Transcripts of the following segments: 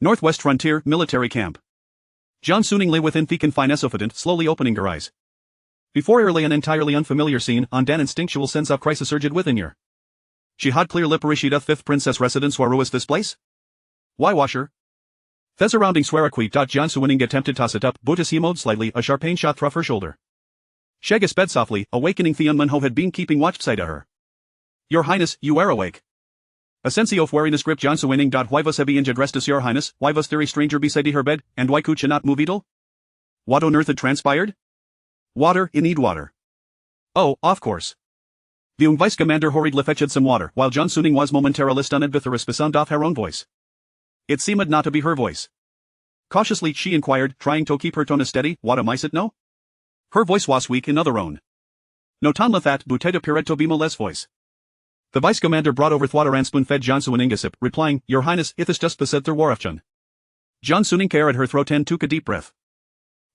Northwest Frontier Military Camp. John Suning lay within the confined esophagus, slowly opening her eyes. Before her lay an entirely unfamiliar scene, on dan instinctual sense of crisis surged within her. She had clear lip rishida fifth princess residence where is this place? Why washer? The surrounding swear John Suning attempted to sit up, but as he moved slightly, a sharp pain shot through her shoulder. Shagga sped softly, awakening the unman who had been keeping watch beside her. Your Highness, you are awake. Ascensio weariness grip John Suning. Why was heavy injured rest Your Highness, why was there a stranger beside her bed, and why could she not move idle? What on earth had transpired? Water, you need water. Oh, of course. The young vice commander hurriedly fetched some water, while John Suning was momentarily stunned with the sound of her own voice. It seemed not to be her voice. Cautiously she inquired, trying to keep her tone steady, what am I sit no? Her voice was weak in other own. No tan that boutet appeared to be Mole's voice. The vice commander brought over water and spoon-fed John Suning a sip, replying, Your Highness, it is just beside their warafchun. John Suning carried her throat and took a deep breath.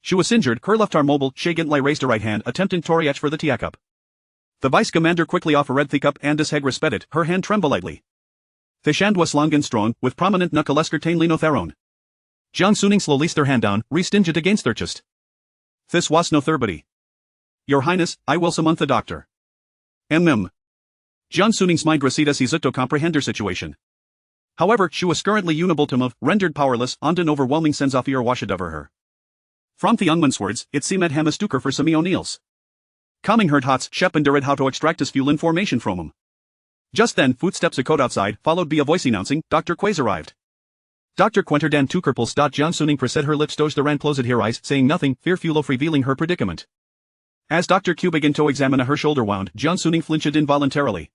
She was injured, her left arm mobile, she gently raised her right hand, attempting to reach for the tea cup. The vice commander quickly offered the cup and as Heg respected, her hand trembled lightly. The hand was long and strong, with prominent knuckle escartainly no theron. John Suning slowly their hand down, restinged it against their chest. This was no thurbody. Your Highness, I will summon the doctor. John Suning's mind receded as he sought to comprehend her situation. However, she was currently unable to move, rendered powerless, on an overwhelming sense of fear washed over her. From the young man's words, it seemed him a stuker for some O'Neills. Calming her thoughts, Shep endured how to extract his fuel information from him. Just then, footsteps echoed outside, followed by a voice announcing, Dr. Quay's arrived. Dr. Quenterdan Tukerples. John Suning presaid her lips dozed and closed her eyes, saying nothing, fearful of revealing her predicament. As Dr. Q began to examine her shoulder wound, John Suning flinched involuntarily.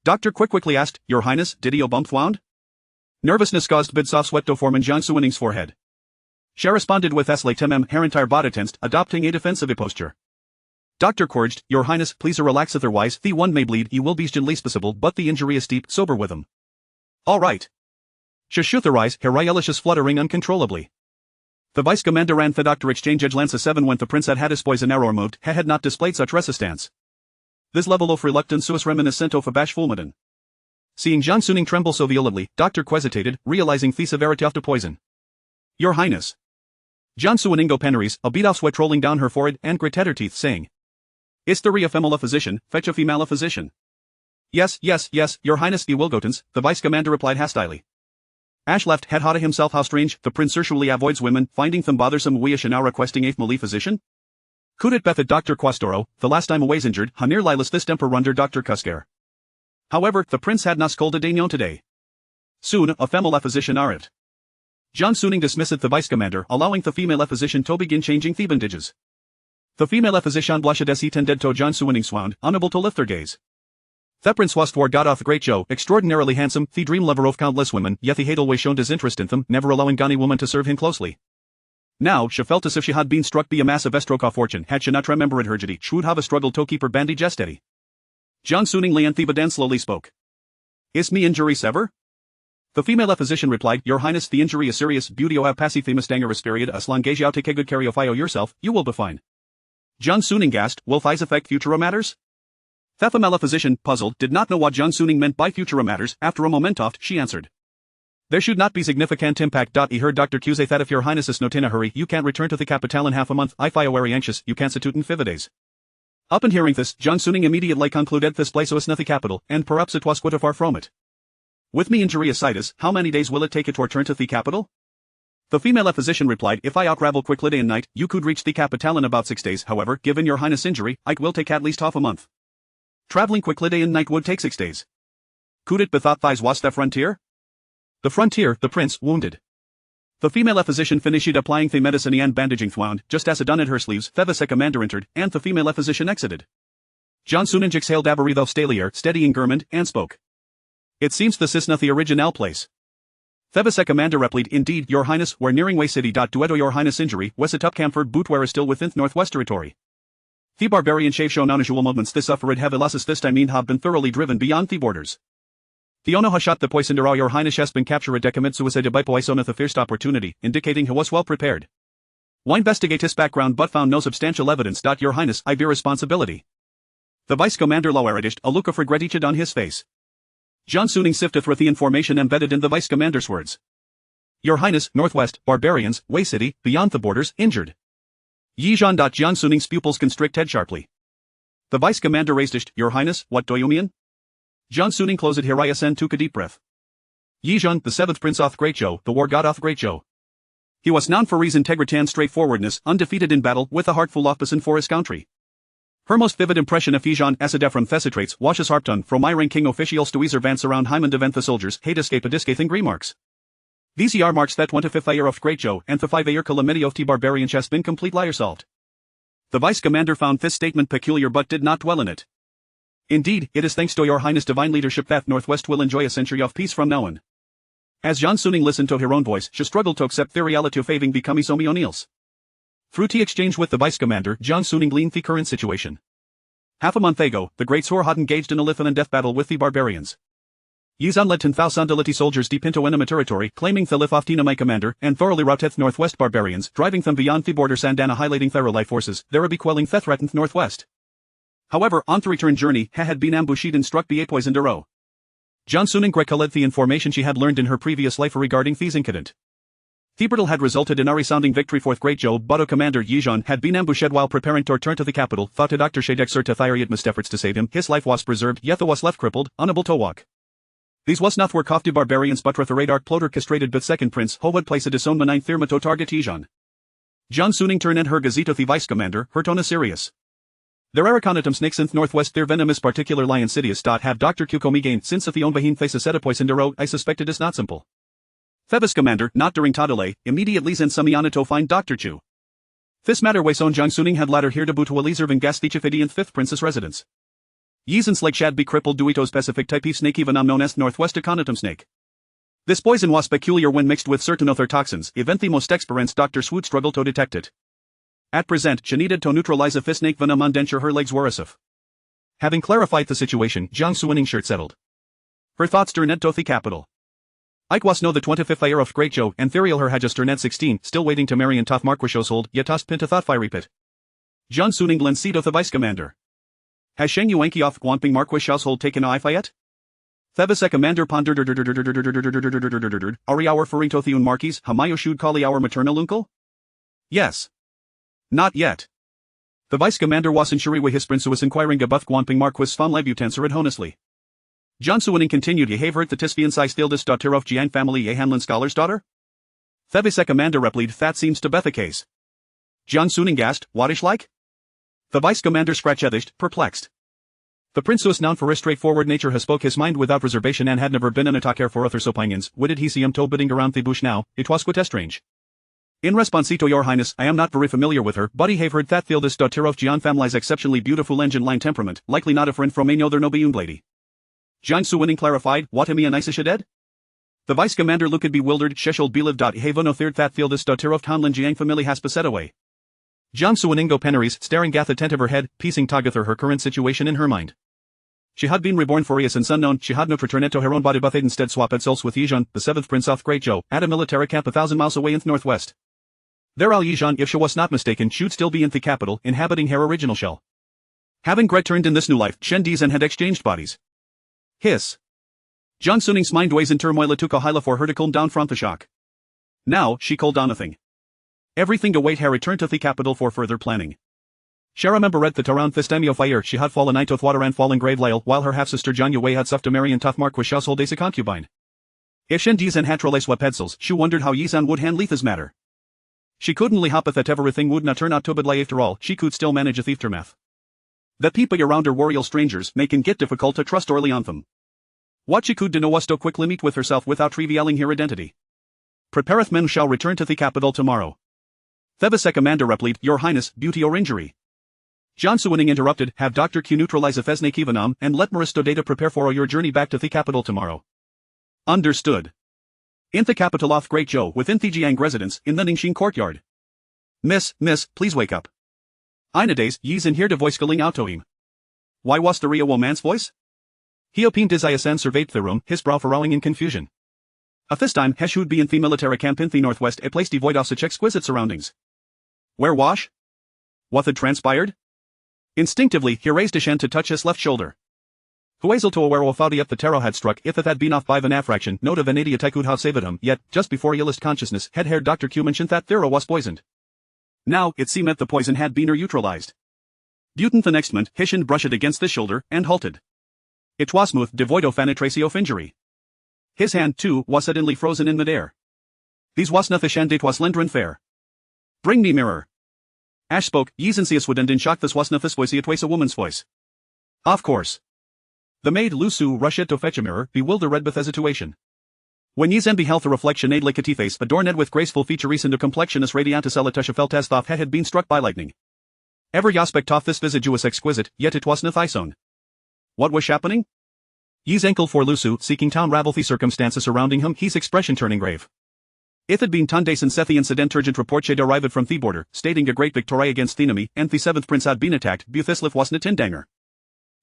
Dr. quickly asked, Your Highness, did he bump wound? Nervousness caused bits of sweat to form in John Suning's forehead. She responded with Esle Temem, her entire body tensed, adopting a defensive posture. Dr. Corged, Your Highness, please relax otherwise, the one may bleed, he will be gently specible, but the injury is deep, sober with him. All right. She shoot her eyes, her eyelashes fluttering uncontrollably. The vice commander and the doctor exchanged glances 7 when the prince had his poison arrow removed, he had not displayed such resistance. This level of reluctance was reminiscent of a bashful maiden. Seeing John Suning tremble so violently, Dr. hesitated, realizing the severity of the poison. Your Highness. John Suning peneries, a bead of sweat rolling down her forehead, and gritted her teeth, saying, Is there a female physician, fetch a female physician. Yes, Your Highness, the Wilgotens, the vice commander replied hastily. Ash left had thought to himself how strange, the prince usually avoids women, finding them bothersome we are now requesting a female physician? Could it be that Dr. Quastoro, the last time away's injured, Hanir Lilas this temper under Dr. Cusker? However, the prince had not scolded Daignon today. Soon, a female physician arrived. John Suning dismissed the vice commander, allowing the female physician to begin changing the bandages. The female physician blushed as he tended to John Suning's wound, unable to lift their gaze. The prince was toward God of great Joe, extraordinarily handsome, the dream lover of countless women, yet he had always shown his interest in them, never allowing any woman to serve him closely. Now, she felt as if she had been struck by a massive stroke of fortune, had she not remembered her duty, she would have struggled to keep her bandage steady. John Suning Lian Thebadan slowly spoke. Is me injury sever? The female physician replied, Your Highness, the injury is serious, beauty o have passy themis dangerous period, as long as you take a good care of yourself, you will be fine. John Suning gasped, will thighs affect future matters? The female physician, puzzled, did not know what John Suning meant by future matters, after a moment oft, she answered. There should not be significant impact. He heard Dr. Q say that if your highness is not in a hurry, you can't return to the capital in half a month. I feel very anxious, you can't situte in 5 days. Upon hearing this, John Suning immediately concluded this place was not the capital, and perhaps it was quite far from it. With me injury aside, how many days will it take you to return to the capital? The female physician replied, If I outravel quickly day and night, you could reach the capital in about 6 days. However, given your highness injury, I will take at least half a month. Traveling quickly day and night would take 6 days. Could it be thought thighs was the frontier? The frontier, the prince, wounded. The female physician finished applying the medicine and bandaging wound, just as it done at her sleeves, the commander entered, and the female physician exited. John Suning exhaled a breath of stale air, steadying Gurmand, and spoke. It seems this is not the original place. The commander replied, Indeed, your highness, we're nearing Way City. Dueto your highness injury, was it up Camford Bootware is still within Northwest Territory. The barbarian shave shown unusual movements this suffered heavy losses this time have been thoroughly driven beyond the borders. The Ono has shot the poison your highness has been captured decament suicide by poison at the first opportunity, indicating he was well prepared. Why investigate his background but found no substantial evidence. Your highness, I bear responsibility. The vice commander lowered a look of regret etched on his face. John Suning sifted through the information embedded in the vice commander's words. Your Highness, Northwest, barbarians, Wei City, beyond the borders, injured. Yizhan. Jiang Suning's pupils constrict head sharply. The vice commander raised. Your Highness, what do you mean? Jiang Suning closed heiress and took a deep breath. Yizhan, the seventh prince of Greatzhou, the war god of Greatzhou. He was known for his integrity and straightforwardness, undefeated in battle, with a heart full of passion for his country. Her most vivid impression of Yizhan as a from Thesitrates washes Harpton from my ranking officials to Easer Vance around Hyman Devent the soldiers hate escape a discathing remarks. These are marks that 25th year of Greatzhou and the 5 year calamity of the barbarian has been complete liar solved. The vice commander found this statement peculiar but did not dwell in it. Indeed, it is thanks to your highness divine leadership that Northwest will enjoy a century of peace from now on. As Jiang Suning listened to her own voice, she struggled to accept the reality of having become Isomi O'Neill's. Through tea exchange with the vice commander, Jiang Suning gleaned the current situation. Half a month ago, the Great Sword had engaged in a life and death battle with the barbarians. Yizhan led 10,000 elite soldiers deep into enemy territory, claiming the life of my commander, and thoroughly routed Northwest barbarians, driving them beyond the border Sandana, highlighting their life forces, thereby quelling the threatened Northwest. However, on the return journey, he had been ambushed and struck by a poisoned arrow. Jiang Suning recollected the information she had learned in her previous life regarding this incident. The battle had resulted in a resounding victory for Greatzhou, but Commander Yizhan had been ambushed while preparing to return to the capital, thought to Dr. Shadek Sir Tethiriat missed efforts to save him, his life was preserved, yet he was left crippled, unable to walk. These was not work of the barbarians but with the radar plotter castrated but second prince, who had placed his own benign therma to target Yizhan. Jiang Suning turned in her gazette to the vice commander, her tone is serious. There are connotum snakes in Northwest, their venom is particularly insidious. Have Dr. Kukomi gained since the own behin face a set of poison row, I suspect it is not simple. Thebis commander, not during ta delay, immediately sent Samiana to find Dr. Chu. This matter Waison Jiang Suning had latter here debut to Eliezer Van Gas the and 5th Princess residence. Yizhan's leg shad be crippled due to specific type of snake even known as Northwest connotum snake. This poison was peculiar when mixed with certain other toxins, even the most experienced Dr. Swoot struggled to detect it. At present, she needed to neutralize the snake venom on denture her legs were as if. Having clarified the situation, Jiang Suning shirt settled. Her thoughts turned to the capital. Ike was no the 25th year of Greatzhou, and Therial her had just turned 16, still waiting to marry in Toth Marquis household, yet tossed pin to thought fiery pit. Jiang Suning lent seat of the vice commander. Has Sheng Yuanqi of Guanping Marquis household taken a ifa yet? Thebisa commander pondered are our referring to Theun Marquis, Hamayo should call our maternal uncle? Yes. Not yet. The vice commander was in Shuri with his prince who was inquiring about Guanping Marquis from Libutancer honestly. Jiang Suning continued ye have heard the Tisvian size eldest daughter of Jiang family ye Hanlin scholar's daughter? Thebisa commander replied that seems to be the case. Jiang Suning asked, whatish like? The vice commander scratched, perplexed. The prince who is known for his straightforward nature has spoke his mind without reservation and had never been an attacker for others' opinions. What did he see him to bidding around the bush now? It was quite strange. In response to your highness, I am not very familiar with her, but I have heard that eldest daughter of Jiang family's exceptionally beautiful engine line temperament, likely not a friend from any other noble young lady. Jiang Suning clarified, what am I a dead? The vice commander looked bewildered, sheshol believed. Have no third that eldest daughter of Hanlin Jiang family has beset away. Jiang Suning go penaries, staring at the tent of her head, piecing together her current situation in her mind. She had been reborn for since unknown, she had not returned to her own body but had instead swapped souls with Yizhan, the 7th prince of Greatzhou, at a military camp 1,000 miles away in the northwest. There Yizhan, if she was not mistaken, should still be in the capital, inhabiting her original shell. Having Gret turned in this new life, Shen Dizan had exchanged bodies. Hiss. Jiang Suning's mind was in turmoil. It took a while for her to calm down from the shock. Now, she called on nothing. Everything await her return to the capital for further planning. She remembered that around this time of year she had fallen night of water and fallen grave Lyle while her half-sister Jiang Yue had suffered to marry in Toth Marquis household as a concubine. If Shen Dizan had trolleys with pencils, she wondered how Yizhan would handle this matter. She couldn't hope that everything would not turn out to badly after all, she could still manage the aftermath. The people around her were real strangers, making it difficult to trust early on them. What she could do was to quickly meet with herself without revealing her identity. Prepareth men shall return to the capital tomorrow. Thebisa commander replied, your highness, beauty or injury. Jiang Suning interrupted, have Dr. Q neutralize Efesne Kivanam and let Maristo Data prepare for your journey back to the capital tomorrow. Understood. In the capital of Greatzhou, within the Jiang residence, in the Ningxing courtyard. Miss, please wake up. Ina days, Yizhan heard a voice calling out to him. Why was the real man's voice? He opened his eyes and surveyed the room, his brow furrowing in confusion. At this time, he should be in the military camp in the northwest, a place devoid of such exquisite surroundings. Where was? What had transpired? Instinctively, he raised his hand to touch his left shoulder. Huazel to aware faudi up the tarot had struck if it had been off by the affraction note of an idiot I could have saved him, yet, just before he lost consciousness, had Herr Dr. Q mentioned that Thera was poisoned. Now, it seemed the poison had been neutralized. Butin the next moment, Hishin brushed against the shoulder, and halted. It was smooth, devoid of any trace of injury. His hand, too, was suddenly frozen in midair. These was nothing and it was lendrin fair. Bring me mirror. Ash spoke, Yeezensius would and in shock this was nothing voice it was a woman's voice. Of course. The maid Lu Su rushed to fetch a mirror, bewildered red with the situation. When Yeezen beheld the reflection aid like a face adorned with graceful features and a complexion as radiant as Elatusha felt as though had been struck by lightning. Every aspect of this visage was exquisite, yet it was not own. What was happening? Yeezen called for Lu Su, seeking to unravel the circumstances surrounding him, his expression turning grave. It had been Tundays and Sethi incident urgent report had arrived from the border, stating a great victory against the enemy, and the 7th prince had been attacked, Buthislif was not Tindanger.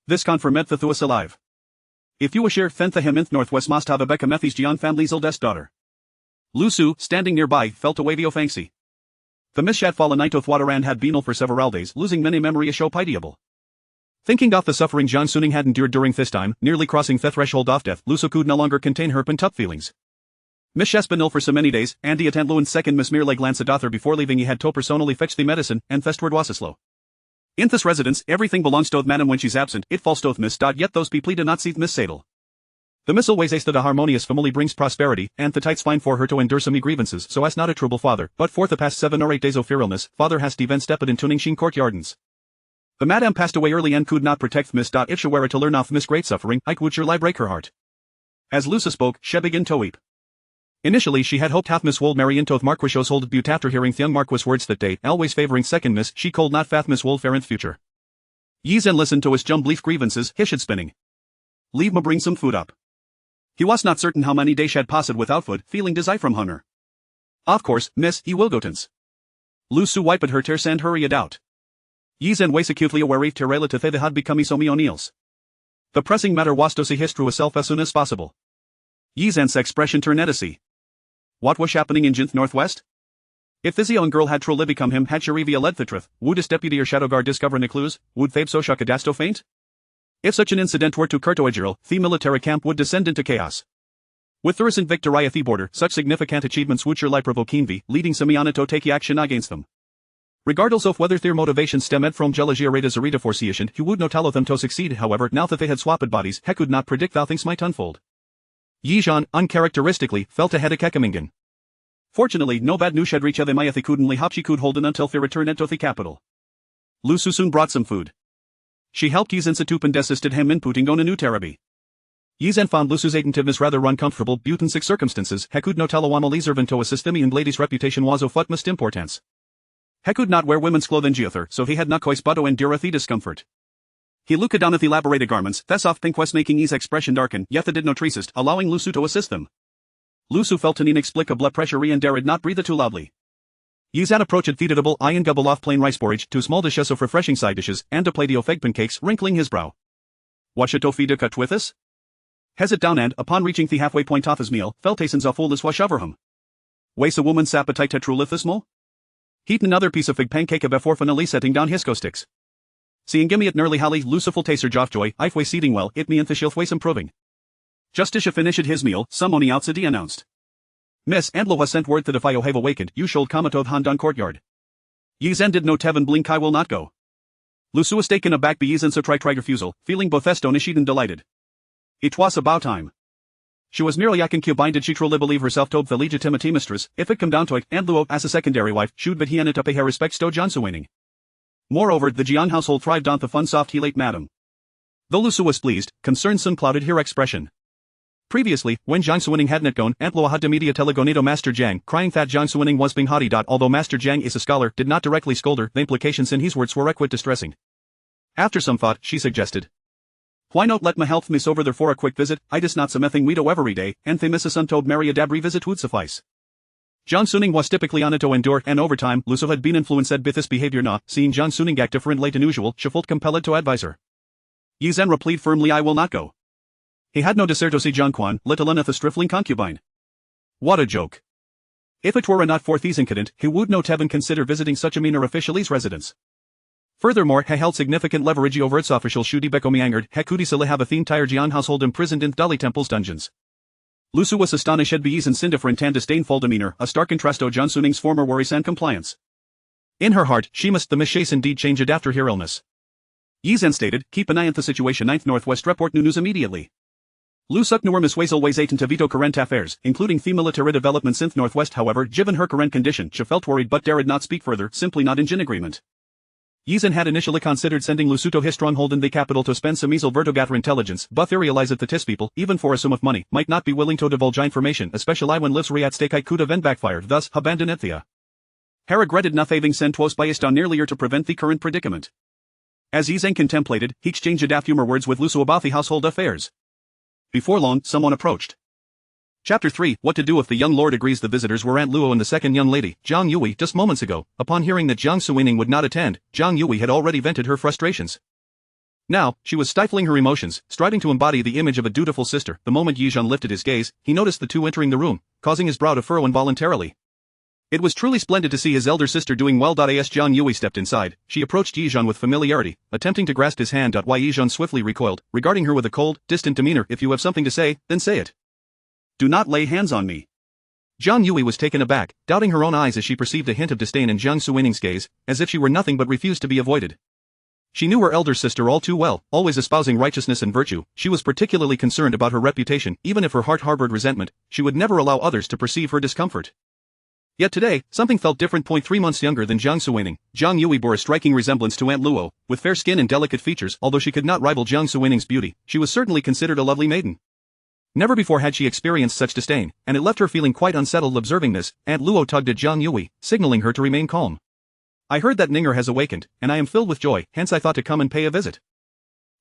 This confirmed the Thuas alive. If you assure Fentha him in northwest must have a Becca Methis Gian family's oldest daughter. Lu Su, standing nearby, felt a wavy of fancy. The miss had fallen night of water and had been ill for several days, losing many memory a show pitiable. Thinking of the suffering Jiang Suning had endured during this time, nearly crossing the threshold of death, Lu Su could no longer contain her pent-up feelings. Miss has been ill for so many days, and he attended Luan's second Miss Mere glance at Arthur before leaving he had to personally fetch the medicine, and festward Wasislow. In this residence, everything belongs to madam when she's absent, it falls to Miss. Yet those people do not see Miss Sadel. The Miss always says that a harmonious family brings prosperity, and the tights fine for her to endure some grievances, so as not a trouble father, but for the past 7 or 8 days of fear illness, father has even stepped in tuning sheen courtyardens. The madam passed away early and could not protect Miss. If she were to learn of Miss great suffering, I would surely break her heart. As Lusa spoke, she began to weep. Initially she had hoped half Miss wold marry into the Marquish's hold but after hearing the young Marquis words that day, always favoring second Miss, she could not fath Miss wold fair in future. Yeezen listened to his jumblief grievances, his head spinning. Leave me bring some food up. He was not certain how many days she had passed without food, feeling desire from hunger. Of course, Miss, he will go tons. Lu Su wiped her tears and hurried out. Yeezen was acutely aware of her relative they had become Isomi O'Neill's. The pressing matter was to see his true self as soon as possible. Yeezen's expression turned to see. What was happening in Jinth Northwest? If this young girl had truly become him, had she revealed the truth, would his deputy or shadow guard discover the clues, would Thabe so Shakadasto faint? If such an incident were to occur to Ajiril, the military camp would descend into chaos. With the recent victory at the border, such significant achievements would surely provoke envy, leading Samiana to take action against them. Regardless of whether their motivations stemmed from jealousy or Arita forciation, he would not allow them to succeed. However, now that they had swapped bodies, he could not predict how things might unfold. Yijan, uncharacteristically, felt ahead of Kekamingan. Fortunately, no bad news had reached the Mayathi couldn't hop she could hold in until they returned to the capital. Lu Su soon brought some food. She helped Yizen Situp and assisted him in putting on a new terabi. Yizen found Lu Su's attentiveness rather uncomfortable due to sick circumstances. He could not tell Awamali servant to assist him and lady's reputation was of utmost importance. He could not wear women's clothing geother, so he had not choice but to endure the discomfort. He looked down at the elaborated garments, thus off think was making his expression darken, yet they did no tracist, allowing Lu Su to assist them. Lu Su felt an inexplicable pressure and dared not breathe too loudly. Yizan approached the edible eye and gobble off plain rice porridge, 2 small dishes of refreshing side dishes, and a plate of egg pancakes, wrinkling his brow. What should Tofida cut with us? Has it down and, upon reaching the halfway point of his meal, felt tastes of fullness wash over him. Waste a woman's appetite to true this mo? Heat another piece of fig pancake before finally setting down his sticks. Seeing gimme at nearly Holly, Luciful taster joff joy, I've way seeding well, it me and the shilf ways improving. Just as she finished his meal, somebody outside announced. Miss Andlo has sent word that if I have awakened, you should come to the Handan courtyard. Yizen did no Tevin blink I will not go. Lusu was taken aback by Yizen so try refusal, feeling both astonished and delighted. It was about time. She was merely a concubine did she truly believe herself to the legitimate mistress, if it come down to it, Andluo as a secondary wife, should but he and it up pay her respects to Jansuwaning. Moreover, the Jian household thrived on the fun soft he late madam. Though Lusu was pleased, concern soon clouded her expression. Previously, when Jiang Suining had not gone, Antloa had to media telegonado Master Jiang, crying that Jiang Suining was being haughty. Although Master Jiang is a scholar, did not directly scold her, the implications in his words were quite distressing. After some thought, she suggested. Why not let my health miss over there for a quick visit, I just not something we do every day, and the Mrs. Untold Mary a dabri visit would suffice. Jiang Suining was typically on it to endure, and over time, Lusu had been influenced by this behavior seeing Jiang Suining act different late than usual, she felt compelled to advise her. Yizen replied firmly I will not go. He had no desire to see Jiang Quan, let alone a strifling concubine. What a joke. If it were not for this incident, he would not even consider visiting such a meaner official's residence. Furthermore, he held significant leverage over its official Shudi Bekomiangard, Hekudi Salihavathin Tyre Jian household imprisoned in Dali Temple's dungeons. Lusu was astonished at Bees and Sindifferent and disdainful demeanor, a stark contrast to John Suning's former worries and compliance. In her heart, she must the Michase indeed change it after her illness. Yizhen stated, keep an eye on the situation 9th Northwest report news immediately. Lusuk Nur Miswazel ways 8 to veto current affairs, including the military developments in Northwest however, given her current condition, she felt worried but dared not speak further, simply not in agreement. Yizhen had initially considered sending Lusu to his stronghold in the capital to spend some easel vertogather intelligence, but they realized that the TIS people, even for a sum of money, might not be willing to divulge information, especially when lives at stake could have been backfired, thus, abandoned Ithia. He regretted not having sent was biased on earlier to prevent the current predicament. As Yizhen contemplated, he exchanged a few more words with Lusu about the household affairs. Before long, someone approached. Chapter 3, What to do if the young lord agrees. The visitors were Aunt Luo and the second young lady, Zhang Yui. Just moments ago, upon hearing that Jiang Suining would not attend, Zhang Yui had already vented her frustrations. Now, she was stifling her emotions, striving to embody the image of a dutiful sister. The moment Yizhen lifted his gaze, he noticed the two entering the room, causing his brow to furrow involuntarily. It was truly splendid to see his elder sister doing well. As Zhang Yui stepped inside, she approached Yizhen with familiarity, attempting to grasp his hand. Why Yizhen swiftly recoiled, regarding her with a cold, distant demeanor. If you have something to say, then say it. Do not lay hands on me. Zhang Yui was taken aback, doubting her own eyes as she perceived a hint of disdain in Jiang Suining's gaze, as if she were nothing but refused to be avoided. She knew her elder sister all too well, always espousing righteousness and virtue. She was particularly concerned about her reputation. Even if her heart harbored resentment, she would never allow others to perceive her discomfort. Yet today, something felt different. 3 months younger than Jiang Suining, Zhang Yui bore a striking resemblance to Aunt Luo, with fair skin and delicate features. Although she could not rival Jiang Suining's beauty, she was certainly considered a lovely maiden. Never before had she experienced such disdain, and it left her feeling quite unsettled. Observing this, Aunt Luo tugged at Zhang Yui, signaling her to remain calm. I heard that Ninger has awakened, and I am filled with joy, hence I thought to come and pay a visit.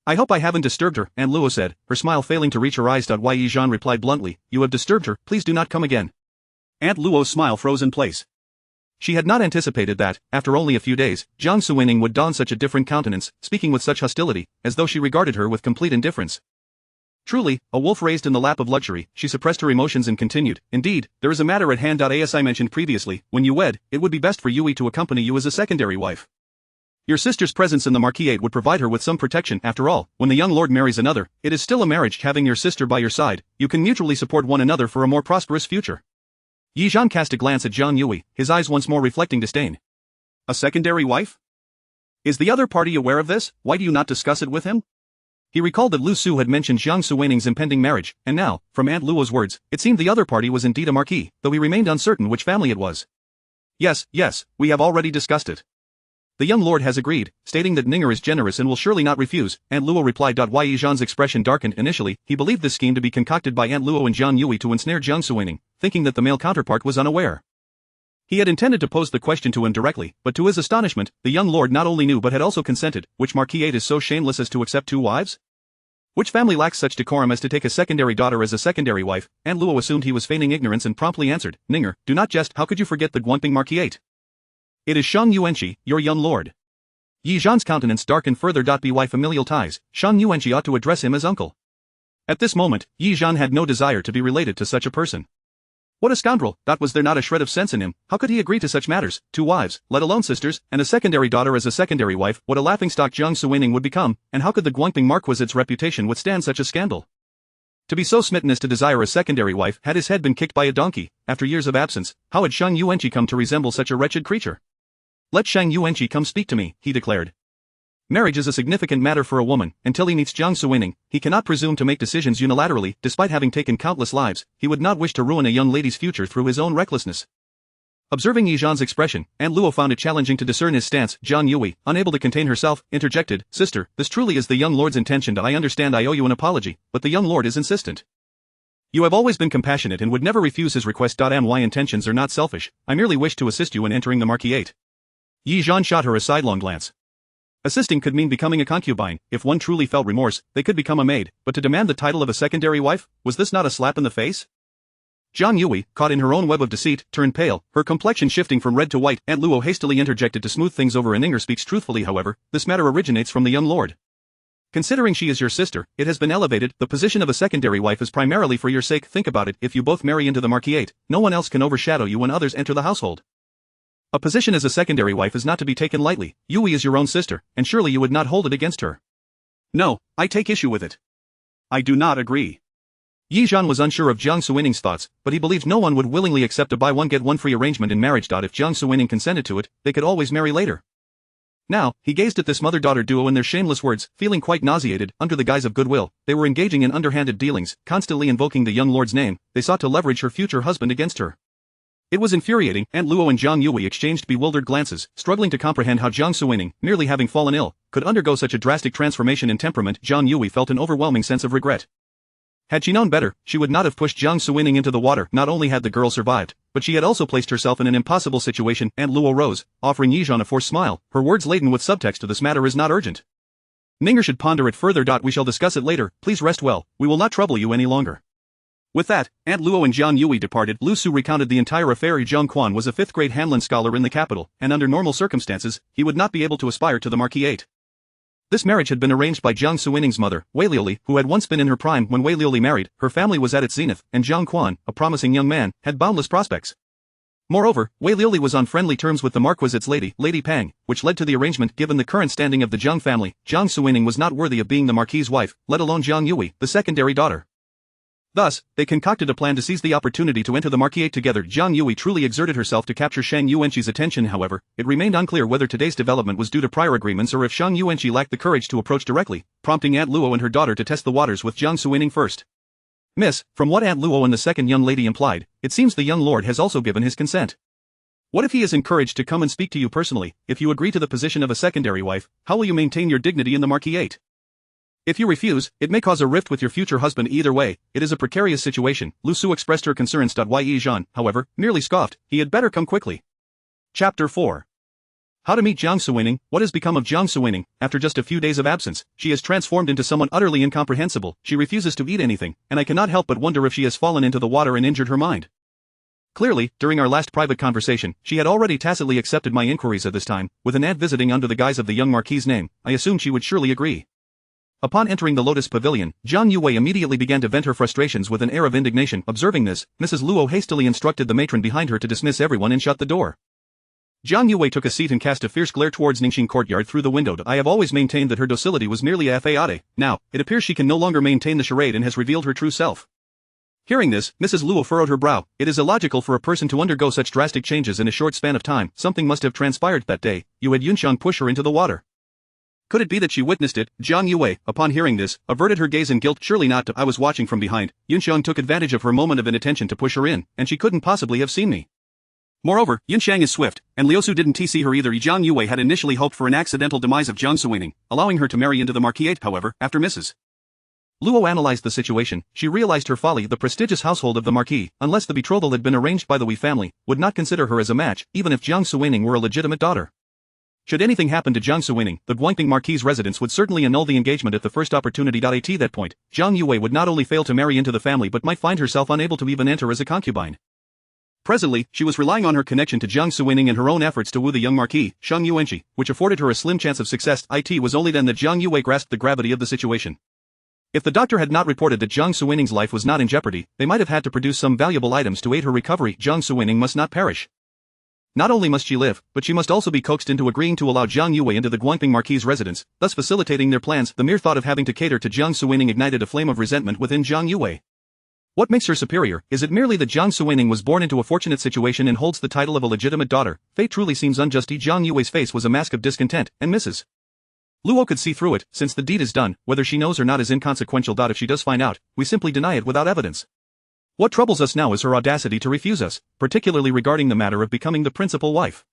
I hope I haven't disturbed her, Aunt Luo said, her smile failing to reach her eyes. Why Yizhen replied bluntly, you have disturbed her, please do not come again. Aunt Luo's smile froze in place. She had not anticipated that, after only a few days, Jiang Suining would don such a different countenance, speaking with such hostility, as though she regarded her with complete indifference. Truly, a wolf raised in the lap of luxury, she suppressed her emotions and continued, indeed, there is a matter at hand. As I mentioned previously, when you wed, it would be best for Yui to accompany you as a secondary wife. Your sister's presence in the Marquisate would provide her with some protection. After all, when the young lord marries another, it is still a marriage. Having your sister by your side, you can mutually support one another for a more prosperous future. Yizhen cast a glance at Zhang Yui, his eyes once more reflecting disdain. A secondary wife? Is the other party aware of this? Why do you not discuss it with him? He recalled that Lu Su had mentioned Jiang Suining's impending marriage, and now, from Aunt Luo's words, it seemed the other party was indeed a marquis, though he remained uncertain which family it was. Yes, we have already discussed it. The young lord has agreed, stating that Ninger is generous and will surely not refuse, Aunt Luo replied. Why Yizhen's expression darkened. Initially, he believed this scheme to be concocted by Aunt Luo and Zhang Yui to ensnare Jiang Suining, thinking that the male counterpart was unaware. He had intended to pose the question to him directly, but to his astonishment, the young lord not only knew but had also consented. Which Marquisate is so shameless as to accept 2 wives? Which family lacks such decorum as to take a secondary daughter as a secondary wife? Aunt Luo assumed he was feigning ignorance and promptly answered, Ninger, do not jest. How could you forget the Guangping Marquisate? It is Shang Yuanqi, your young lord. Yizhen's countenance darkened further. By familial ties, Shang Yuanqi ought to address him as uncle. At this moment, Yizhen had no desire to be related to such a person. What a scoundrel! Was there not a shred of sense in him? How could he agree to such matters? 2 wives, let alone sisters, and a secondary daughter as a secondary wife. What a laughingstock Jiang Suining would become, and how could the Guangping Marquisate's reputation withstand such a scandal? To be so smitten as to desire a secondary wife had his head been kicked by a donkey. After years of absence, how had Shang Yuanqi come to resemble such a wretched creature? Let Shang Yuanqi come speak to me, he declared. Marriage is a significant matter for a woman. Until he meets Jiang Suining, he cannot presume to make decisions unilaterally. Despite having taken countless lives, he would not wish to ruin a young lady's future through his own recklessness. Observing Yizhen's expression, Aunt Luo found it challenging to discern his stance. Zhang Yui, unable to contain herself, interjected, Sister, this truly is the young lord's intention. I understand I owe you an apology, but the young lord is insistent. You have always been compassionate and would never refuse his request. My intentions are not selfish, I merely wish to assist you in entering the Marquisate. Yizhen shot her a sidelong glance. Assisting could mean becoming a concubine. If one truly felt remorse, they could become a maid, but to demand the title of a secondary wife, was this not a slap in the face? Zhang Yui, caught in her own web of deceit, turned pale, her complexion shifting from red to white. Aunt Luo hastily interjected to smooth things over. Ninger speaks truthfully. However, this matter originates from the young lord. Considering she is your sister, it has been elevated. The position of a secondary wife is primarily for your sake. Think about it, if you both marry into the Marquisate, no one else can overshadow you when others enter the household. A position as a secondary wife is not to be taken lightly. Yui is your own sister, and surely you would not hold it against her. No, I take issue with it. I do not agree. Yi Zhan was unsure of Jiang Suining's thoughts, but he believed no one would willingly accept a buy-one-get-one-free arrangement in marriage. If Jiang Suining consented to it, they could always marry later. Now, he gazed at this mother-daughter duo and their shameless words, feeling quite nauseated. Under the guise of goodwill, they were engaging in underhanded dealings, constantly invoking the young lord's name. They sought to leverage her future husband against her. It was infuriating, and Luo and Zhang Yui exchanged bewildered glances, struggling to comprehend how Jiang Suining, merely having fallen ill, could undergo such a drastic transformation in temperament. Zhang Yui felt an overwhelming sense of regret. Had she known better, she would not have pushed Jiang Suining into the water. Not only had the girl survived, but she had also placed herself in an impossible situation. And Luo rose, offering Yi Zhan a forced smile, her words laden with subtext. This matter is not urgent. Ninger should ponder it further. We shall discuss it later. Please rest well, we will not trouble you any longer. With that, Aunt Luo and Zhang Yui departed. Lu Su recounted the entire affair. Zhang Quan was a 5th-grade Hanlin scholar in the capital, and under normal circumstances, he would not be able to aspire to the marquisate. This marriage had been arranged by Jiang Suining's mother, Wei Liuli, who had once been in her prime when Wei Liuli married. Her family was at its zenith, and Zhang Quan, a promising young man, had boundless prospects. Moreover, Wei Liuli was on friendly terms with the marquisite's lady, Lady Pang, which led to the arrangement. Given the current standing of the Jiang family, Jiang Suining was not worthy of being the marquis's wife, let alone Zhang Yui, the secondary daughter. Thus, they concocted a plan to seize the opportunity to enter the marquisate together. Zhang Yui truly exerted herself to capture Shang Yuanqi's attention. However, it remained unclear whether today's development was due to prior agreements or if Shang Yuanqi lacked the courage to approach directly, prompting Aunt Luo and her daughter to test the waters with Jiang Suining first. Miss, from what Aunt Luo and the second young lady implied, it seems the young lord has also given his consent. What if he is encouraged to come and speak to you personally? If you agree to the position of a secondary wife, how will you maintain your dignity in the marquisate? If you refuse, it may cause a rift with your future husband. Either way, it is a precarious situation. Lu Su expressed her concerns. Yi Zhan, however, merely scoffed. He had better come quickly. Chapter 4. How to meet Jiang Suining. What has become of Jiang Suining? After just a few days of absence, she has transformed into someone utterly incomprehensible. She refuses to eat anything, and I cannot help but wonder if she has fallen into the water and injured her mind. Clearly, during our last private conversation, she had already tacitly accepted my inquiries. At this time, with an aunt visiting under the guise of the young marquis's name, I assumed she would surely agree. Upon entering the Lotus Pavilion, Zhang Yui immediately began to vent her frustrations with an air of indignation. Observing this, Mrs. Luo hastily instructed the matron behind her to dismiss everyone and shut the door. Zhang Yui took a seat and cast a fierce glare towards Ningxing courtyard through the window. I have always maintained that her docility was merely a facade. Now, it appears she can no longer maintain the charade and has revealed her true self. Hearing this, Mrs. Luo furrowed her brow. It is illogical for a person to undergo such drastic changes in a short span of time. Something must have transpired that day. You had Yunxiang push her into the water. Could it be that she witnessed it? Zhang Yui, upon hearing this, averted her gaze in guilt. Surely not. I was watching from behind. Yunxiang took advantage of her moment of inattention to push her in, and she couldn't possibly have seen me. Moreover, Yunxiang is swift, and Liusu didn't see her either. Zhang Yui had initially hoped for an accidental demise of Jiang Suining, allowing her to marry into the marquisate. However, after Mrs. Luo analyzed the situation, she realized her folly. The prestigious household of the marquis, unless the betrothal had been arranged by the Wei family, would not consider her as a match, even if Jiang Suining were a legitimate daughter. Should anything happen to Jiang Suining, the Guangping Marquis's residence would certainly annul the engagement at the first opportunity. At that point, Zhang Yui would not only fail to marry into the family but might find herself unable to even enter as a concubine. Presently, she was relying on her connection to Jiang Suining and her own efforts to woo the young Marquis, Shang Yuanqi, which afforded her a slim chance of success. It was only then that Zhang Yui grasped the gravity of the situation. If the doctor had not reported that Jiang Suining's life was not in jeopardy, they might have had to produce some valuable items to aid her recovery. Jiang Suining must not perish. Not only must she live, but she must also be coaxed into agreeing to allow Zhang Yui into the Guangping Marquis's residence, thus facilitating their plans. The mere thought of having to cater to Jiang Suining ignited a flame of resentment within Zhang Yui. What makes her superior? Is it merely that Jiang Suining was born into a fortunate situation and holds the title of a legitimate daughter? Fate truly seems unjust. Zhang Yui's face was a mask of discontent, and Mrs. Luo could see through it. Since the deed is done, whether she knows or not is inconsequential. If she does find out, we simply deny it without evidence. What troubles us now is her audacity to refuse us, particularly regarding the matter of becoming the principal wife.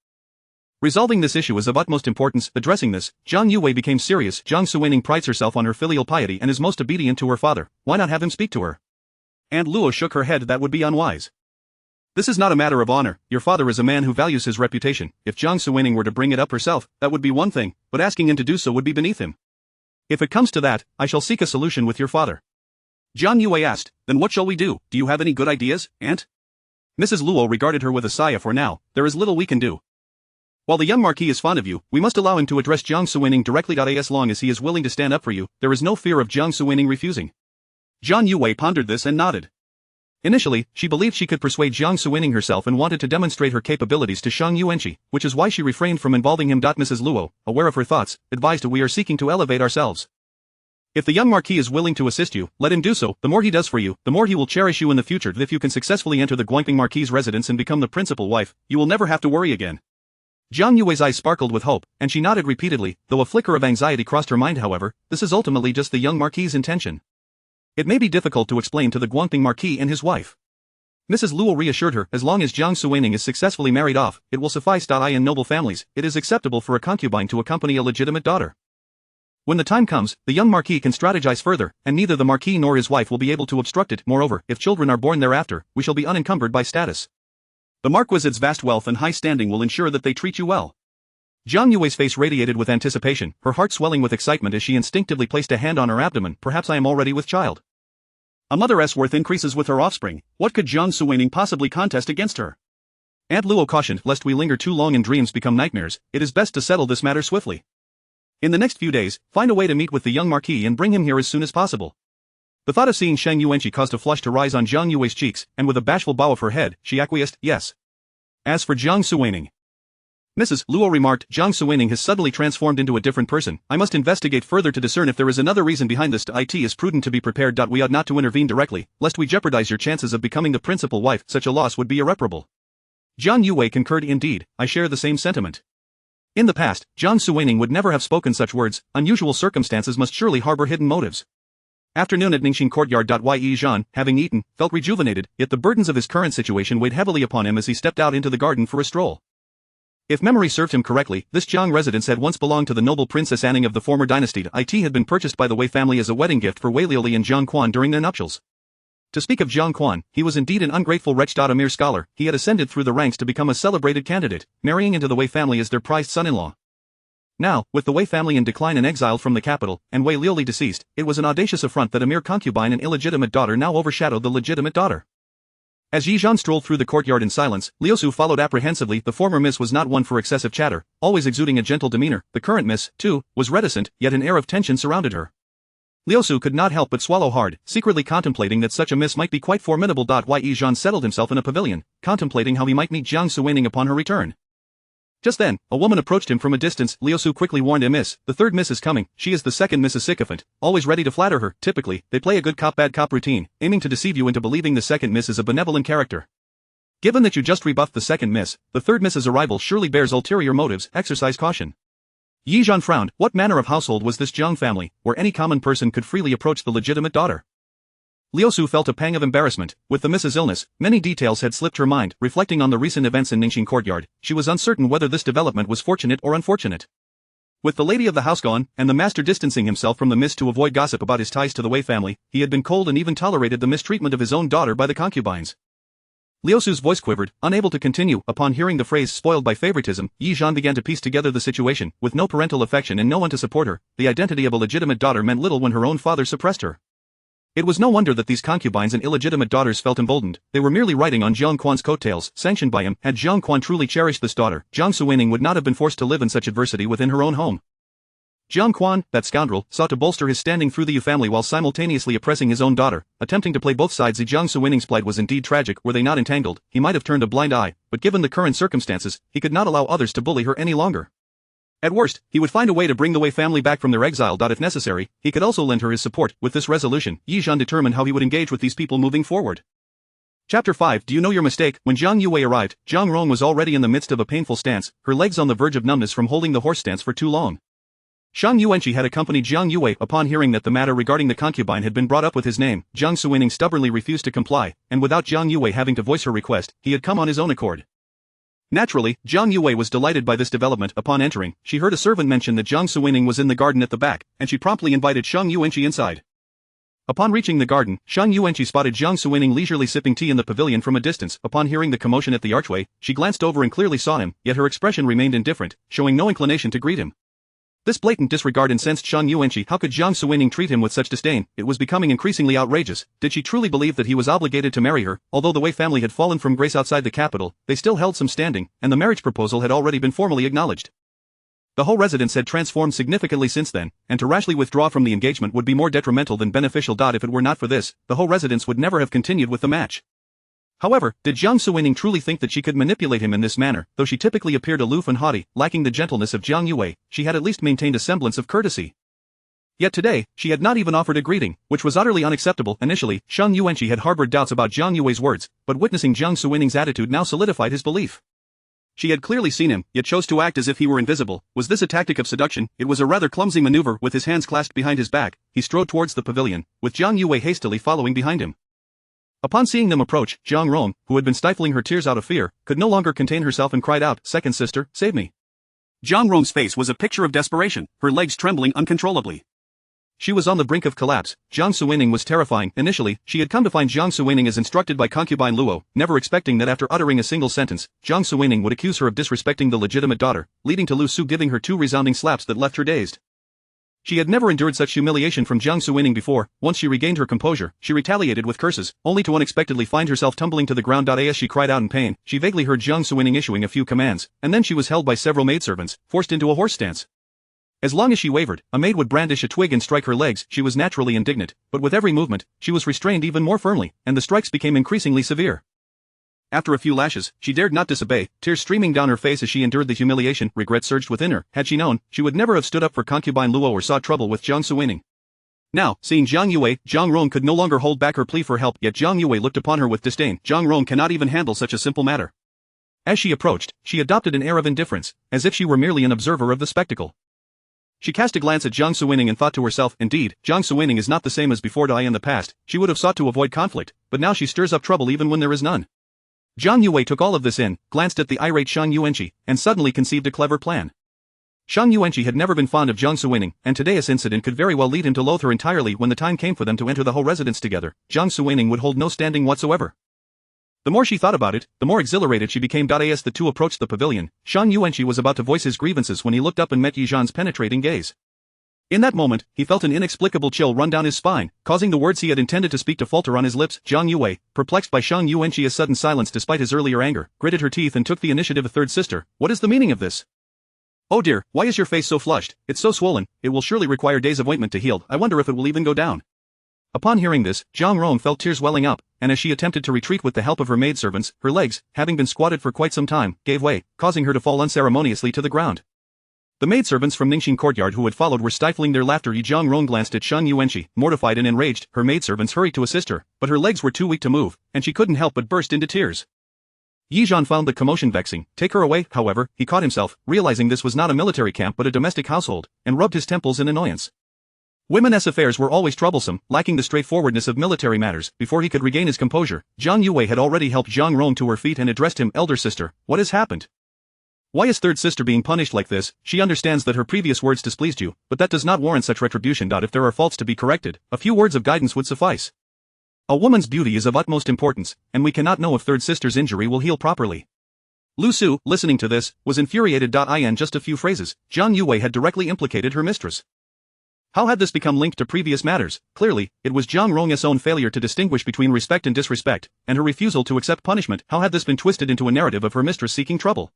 Resolving this issue is of utmost importance. Addressing this, Zhang Yui became serious. Jiang Suining prides herself on her filial piety and is most obedient to her father. Why not have him speak to her? Aunt Luo shook her head. That would be unwise. This is not a matter of honor. Your father is a man who values his reputation. If Jiang Suining were to bring it up herself, that would be one thing, but asking him to do so would be beneath him. If it comes to that, I shall seek a solution with your father. Zhang Yui asked, then what shall we do? Do you have any good ideas, Aunt? Mrs. Luo regarded her with a sigh. For now, there is little we can do. While the young Marquis is fond of you, we must allow him to address Jiang Suining directly. As long as he is willing to stand up for you, there is no fear of Jiang Suining refusing. Zhang Yui pondered this and nodded. Initially, she believed she could persuade Jiang Suining herself and wanted to demonstrate her capabilities to Shang Yuanqi, which is why she refrained from involving him. Mrs. Luo, aware of her thoughts, advised we are seeking to elevate ourselves. If the young marquis is willing to assist you, let him do so. The more he does for you, the more he will cherish you in the future. If you can successfully enter the Guangping marquis' residence and become the principal wife, you will never have to worry again. Jiang Yue's eyes sparkled with hope, and she nodded repeatedly, though a flicker of anxiety crossed her mind. However, this is ultimately just the young marquis' intention. It may be difficult to explain to the Guangping marquis and his wife. Mrs. Luo reassured her, as long as Jiang Suining is successfully married off, it will suffice. In noble families, it is acceptable for a concubine to accompany a legitimate daughter. When the time comes, the young marquis can strategize further, and neither the marquis nor his wife will be able to obstruct it. Moreover, if children are born thereafter, we shall be unencumbered by status. The marquis's vast wealth and high standing will ensure that they treat you well. Jiang Yue's face radiated with anticipation, her heart swelling with excitement as she instinctively placed a hand on her abdomen. Perhaps I am already with child. A mother's worth increases with her offspring. What could Jiang Suining possibly contest against her? Aunt Luo cautioned, lest we linger too long and dreams become nightmares, it is best to settle this matter swiftly. In the next few days, find a way to meet with the young marquis and bring him here as soon as possible. The thought of seeing Shang Yuanqi caused a flush to rise on Jiang Yue's cheeks, and with a bashful bow of her head, she acquiesced, yes. As for Jiang Suining, Mrs. Luo remarked, Jiang Suining has suddenly transformed into a different person. I must investigate further to discern if there is another reason behind this. It is prudent to be prepared. We ought not to intervene directly, lest we jeopardize your chances of becoming the principal wife. Such a loss would be irreparable. Jiang Yue concurred. Indeed, I share the same sentiment. In the past, Jiang Suining would never have spoken such words. Unusual circumstances must surely harbor hidden motives. Afternoon at Ningxin courtyard. Ye Zhan, having eaten, felt rejuvenated, yet the burdens of his current situation weighed heavily upon him as he stepped out into the garden for a stroll. If memory served him correctly, this Jiang residence had once belonged to the noble Princess Anning of the former dynasty. It had been purchased by the Wei family as a wedding gift for Wei Liuli and Jiang Quan during their nuptials. To speak of Jiang Quan, he was indeed an ungrateful wretch. A mere scholar, he had ascended through the ranks to become a celebrated candidate, marrying into the Wei family as their prized son-in-law. Now, with the Wei family in decline and exiled from the capital, and Wei Liuli deceased, it was an audacious affront that a mere concubine and illegitimate daughter now overshadowed the legitimate daughter. As Yi Zhan strolled through the courtyard in silence, Liu Su followed apprehensively. The former miss was not one for excessive chatter, always exuding a gentle demeanor. The current miss, too, was reticent, yet an air of tension surrounded her. Liu Su could not help but swallow hard, secretly contemplating that such a miss might be quite formidable. Yi Zhan settled himself in a pavilion, contemplating how he might meet Jiang Suining upon her return. Just then, a woman approached him from a distance. Liu Su quickly warned him, Miss, the third miss is coming. She is the second Mrs. Sycophant, always ready to flatter her. Typically, they play a good cop bad cop routine, aiming to deceive you into believing the second miss is a benevolent character. Given that you just rebuffed the second miss, the third miss's arrival surely bears ulterior motives. Exercise caution. Yi Zhan frowned. What manner of household was this Jiang family, where any common person could freely approach the legitimate daughter? Liu Su felt a pang of embarrassment. With the miss's illness, many details had slipped her mind. Reflecting on the recent events in Ningxin courtyard, she was uncertain whether this development was fortunate or unfortunate. With the lady of the house gone, and the master distancing himself from the miss to avoid gossip about his ties to the Wei family, he had been cold and even tolerated the mistreatment of his own daughter by the concubines. Liu Su's voice quivered, unable to continue. Upon hearing the phrase spoiled by favoritism, Yi Zhan began to piece together the situation. With no parental affection and no one to support her, the identity of a legitimate daughter meant little when her own father suppressed her. It was no wonder that these concubines and illegitimate daughters felt emboldened. They were merely riding on Jiang Quan's coattails, sanctioned by him. Had Jiang Quan truly cherished this daughter, Jiang Suining would not have been forced to live in such adversity within her own home. Jiang Quan, that scoundrel, sought to bolster his standing through the Yu family while simultaneously oppressing his own daughter, attempting to play both sides. The Jiang Suining's plight was indeed tragic. Were they not entangled, he might have turned a blind eye, but given the current circumstances, he could not allow others to bully her any longer. At worst, he would find a way to bring the Wei family back from their exile. If necessary, he could also lend her his support. With this resolution, Yi Zhan determined how he would engage with these people moving forward. Chapter 5. Do you know your mistake? When Jiang Yue arrived, Jiang Rong was already in the midst of a painful stance, her legs on the verge of numbness from holding the horse stance for too long. Shang Yuanqi had accompanied Jiang Yue. Upon hearing that the matter regarding the concubine had been brought up with his name, Jiang Suining stubbornly refused to comply, and without Jiang Yue having to voice her request, he had come on his own accord. Naturally, Jiang Yue was delighted by this development. Upon entering, she heard a servant mention that Jiang Suining was in the garden at the back, and she promptly invited Shang Yuanqi inside. Upon reaching the garden, Shang Yuanqi spotted Jiang Suining leisurely sipping tea in the pavilion from a distance. Upon hearing the commotion at the archway, she glanced over and clearly saw him, yet her expression remained indifferent, showing no inclination to greet him. This blatant disregard incensed Shang Yuanqi. How could Jiang Suining treat him with such disdain? It was becoming increasingly outrageous. Did she truly believe that he was obligated to marry her? Although the Wei family had fallen from grace outside the capital, they still held some standing, and the marriage proposal had already been formally acknowledged. The whole residence had transformed significantly since then, and to rashly withdraw from the engagement would be more detrimental than beneficial. If it were not for this, the whole residence would never have continued with the match. However, did Jiang Suining truly think that she could manipulate him in this manner? Though she typically appeared aloof and haughty, lacking the gentleness of Jiang Yue, she had at least maintained a semblance of courtesy. Yet today, she had not even offered a greeting, which was utterly unacceptable. Initially, Shang Yuanqi had harbored doubts about Jiang Yue's words, but witnessing Jiang Suining's attitude now solidified his belief. She had clearly seen him, yet chose to act as if he were invisible. Was this a tactic of seduction? It was a rather clumsy maneuver. With his hands clasped behind his back, he strode towards the pavilion, with Jiang Yue hastily following behind him. Upon seeing them approach, Jiang Rong, who had been stifling her tears out of fear, could no longer contain herself and cried out, "Second sister, save me." Jiang Rong's face was a picture of desperation, her legs trembling uncontrollably. She was on the brink of collapse. Jiang Suining was terrifying. Initially, she had come to find Jiang Suining as instructed by concubine Luo, never expecting that after uttering a single sentence, Jiang Suining would accuse her of disrespecting the legitimate daughter, leading to Lu Su giving her 2 resounding slaps that left her dazed. She had never endured such humiliation from Jiang Suining before. Once she regained her composure, she retaliated with curses, only to unexpectedly find herself tumbling to the ground. As she cried out in pain, she vaguely heard Jiang Suining issuing a few commands, and then she was held by several maidservants, forced into a horse stance. As long as she wavered, a maid would brandish a twig and strike her legs. She was naturally indignant, but with every movement, she was restrained even more firmly, and the strikes became increasingly severe. After a few lashes, she dared not disobey, tears streaming down her face as she endured the humiliation. Regret surged within her. Had she known, she would never have stood up for concubine Luo or sought trouble with Jiang Suining. Now, seeing Jiang Yue, Jiang Rong could no longer hold back her plea for help, yet Jiang Yue looked upon her with disdain. Jiang Rong cannot even handle such a simple matter. As she approached, she adopted an air of indifference, as if she were merely an observer of the spectacle. She cast a glance at Jiang Suining and thought to herself, indeed, Jiang Suining is not the same as before. In the past, she would have sought to avoid conflict, but now she stirs up trouble even when there is none. Jiang Yue took all of this in, glanced at the irate Shang Yuanqi, and suddenly conceived a clever plan. Shang Yuanqi had never been fond of Jiang Suining, and today's incident could very well lead him to loathe her entirely. When the time came for them to enter the whole residence together, Jiang Suining would hold no standing whatsoever. The more she thought about it, the more exhilarated she became. As the two approached the pavilion, Shang Yuanqi was about to voice his grievances when he looked up and met Yi Zhan's penetrating gaze. In that moment, he felt an inexplicable chill run down his spine, causing the words he had intended to speak to falter on his lips. Jiang Yue, perplexed by Shang Yuanqi's sudden silence despite his earlier anger, gritted her teeth and took the initiative. A third sister, what is the meaning of this? Oh dear, why is your face so flushed? It's so swollen, it will surely require days of ointment to heal. I wonder if it will even go down. Upon hearing this, Jiang Rong felt tears welling up, and as she attempted to retreat with the help of her maidservants, her legs, having been squatted for quite some time, gave way, causing her to fall unceremoniously to the ground. The maidservants from Ningxing courtyard who had followed were stifling their laughter. Jiang Rong glanced at Shang Yuanqi, mortified and enraged. Her maidservants hurried to assist her, but her legs were too weak to move, and she couldn't help but burst into tears. Yi Zhan found the commotion vexing. Take her away. However, he caught himself, realizing this was not a military camp but a domestic household, and rubbed his temples in annoyance. Women's affairs were always troublesome, lacking the straightforwardness of military matters. Before he could regain his composure, Jiang Yue had already helped Jiang Rong to her feet and addressed him, elder sister, what has happened? Why is third sister being punished like this? She understands that her previous words displeased you, but that does not warrant such retribution. If there are faults to be corrected, a few words of guidance would suffice. A woman's beauty is of utmost importance, and we cannot know if third sister's injury will heal properly. Lu Su, listening to this, was infuriated. In just a few phrases, Jiang Yue had directly implicated her mistress. How had this become linked to previous matters? Clearly, it was Jiang Rong's own failure to distinguish between respect and disrespect, and her refusal to accept punishment. How had this been twisted into a narrative of her mistress seeking trouble?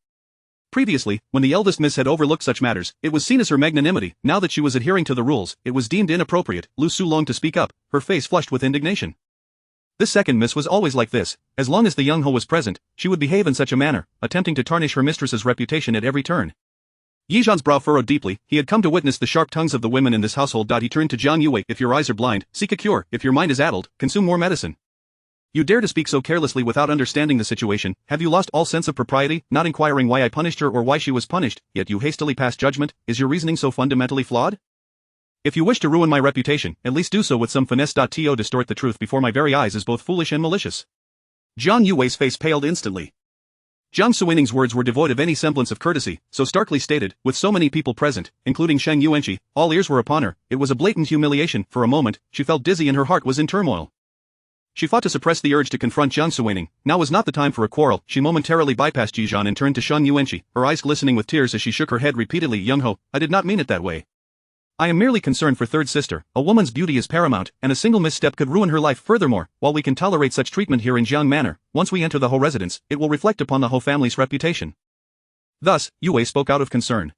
Previously, when the eldest miss had overlooked such matters, it was seen as her magnanimity. Now that she was adhering to the rules, it was deemed inappropriate. Lu Su longed to speak up, her face flushed with indignation. This second miss was always like this. As long as the young ho was present, she would behave in such a manner, attempting to tarnish her mistress's reputation at every turn. Yi Zhan's brow furrowed deeply. He had come to witness the sharp tongues of the women in this household. He turned to Jiang Yue. If your eyes are blind, seek a cure. If your mind is addled, consume more medicine. You dare to speak so carelessly without understanding the situation. Have you lost all sense of propriety, not inquiring why I punished her or why she was punished, yet you hastily pass judgment? Is your reasoning so fundamentally flawed? If you wish to ruin my reputation, at least do so with some finesse. To distort the truth before my very eyes is both foolish and malicious. Jiang Yue's face paled instantly. Jiang Suining's words were devoid of any semblance of courtesy, so starkly stated, with so many people present, including Shang Yuanqi, all ears were upon her. It was a blatant humiliation. For a moment, she felt dizzy and her heart was in turmoil. She fought to suppress the urge to confront Jiang Suining. Now was not the time for a quarrel. She momentarily bypassed Yi Zhan and turned to Shang Yuanqi, her eyes glistening with tears as she shook her head repeatedly. Young ho, I did not mean it that way. I am merely concerned for third sister. A woman's beauty is paramount, and a single misstep could ruin her life. Furthermore, while we can tolerate such treatment here in Jiang Manor, once we enter the Ho residence, it will reflect upon the Ho family's reputation. Thus, Yue spoke out of concern.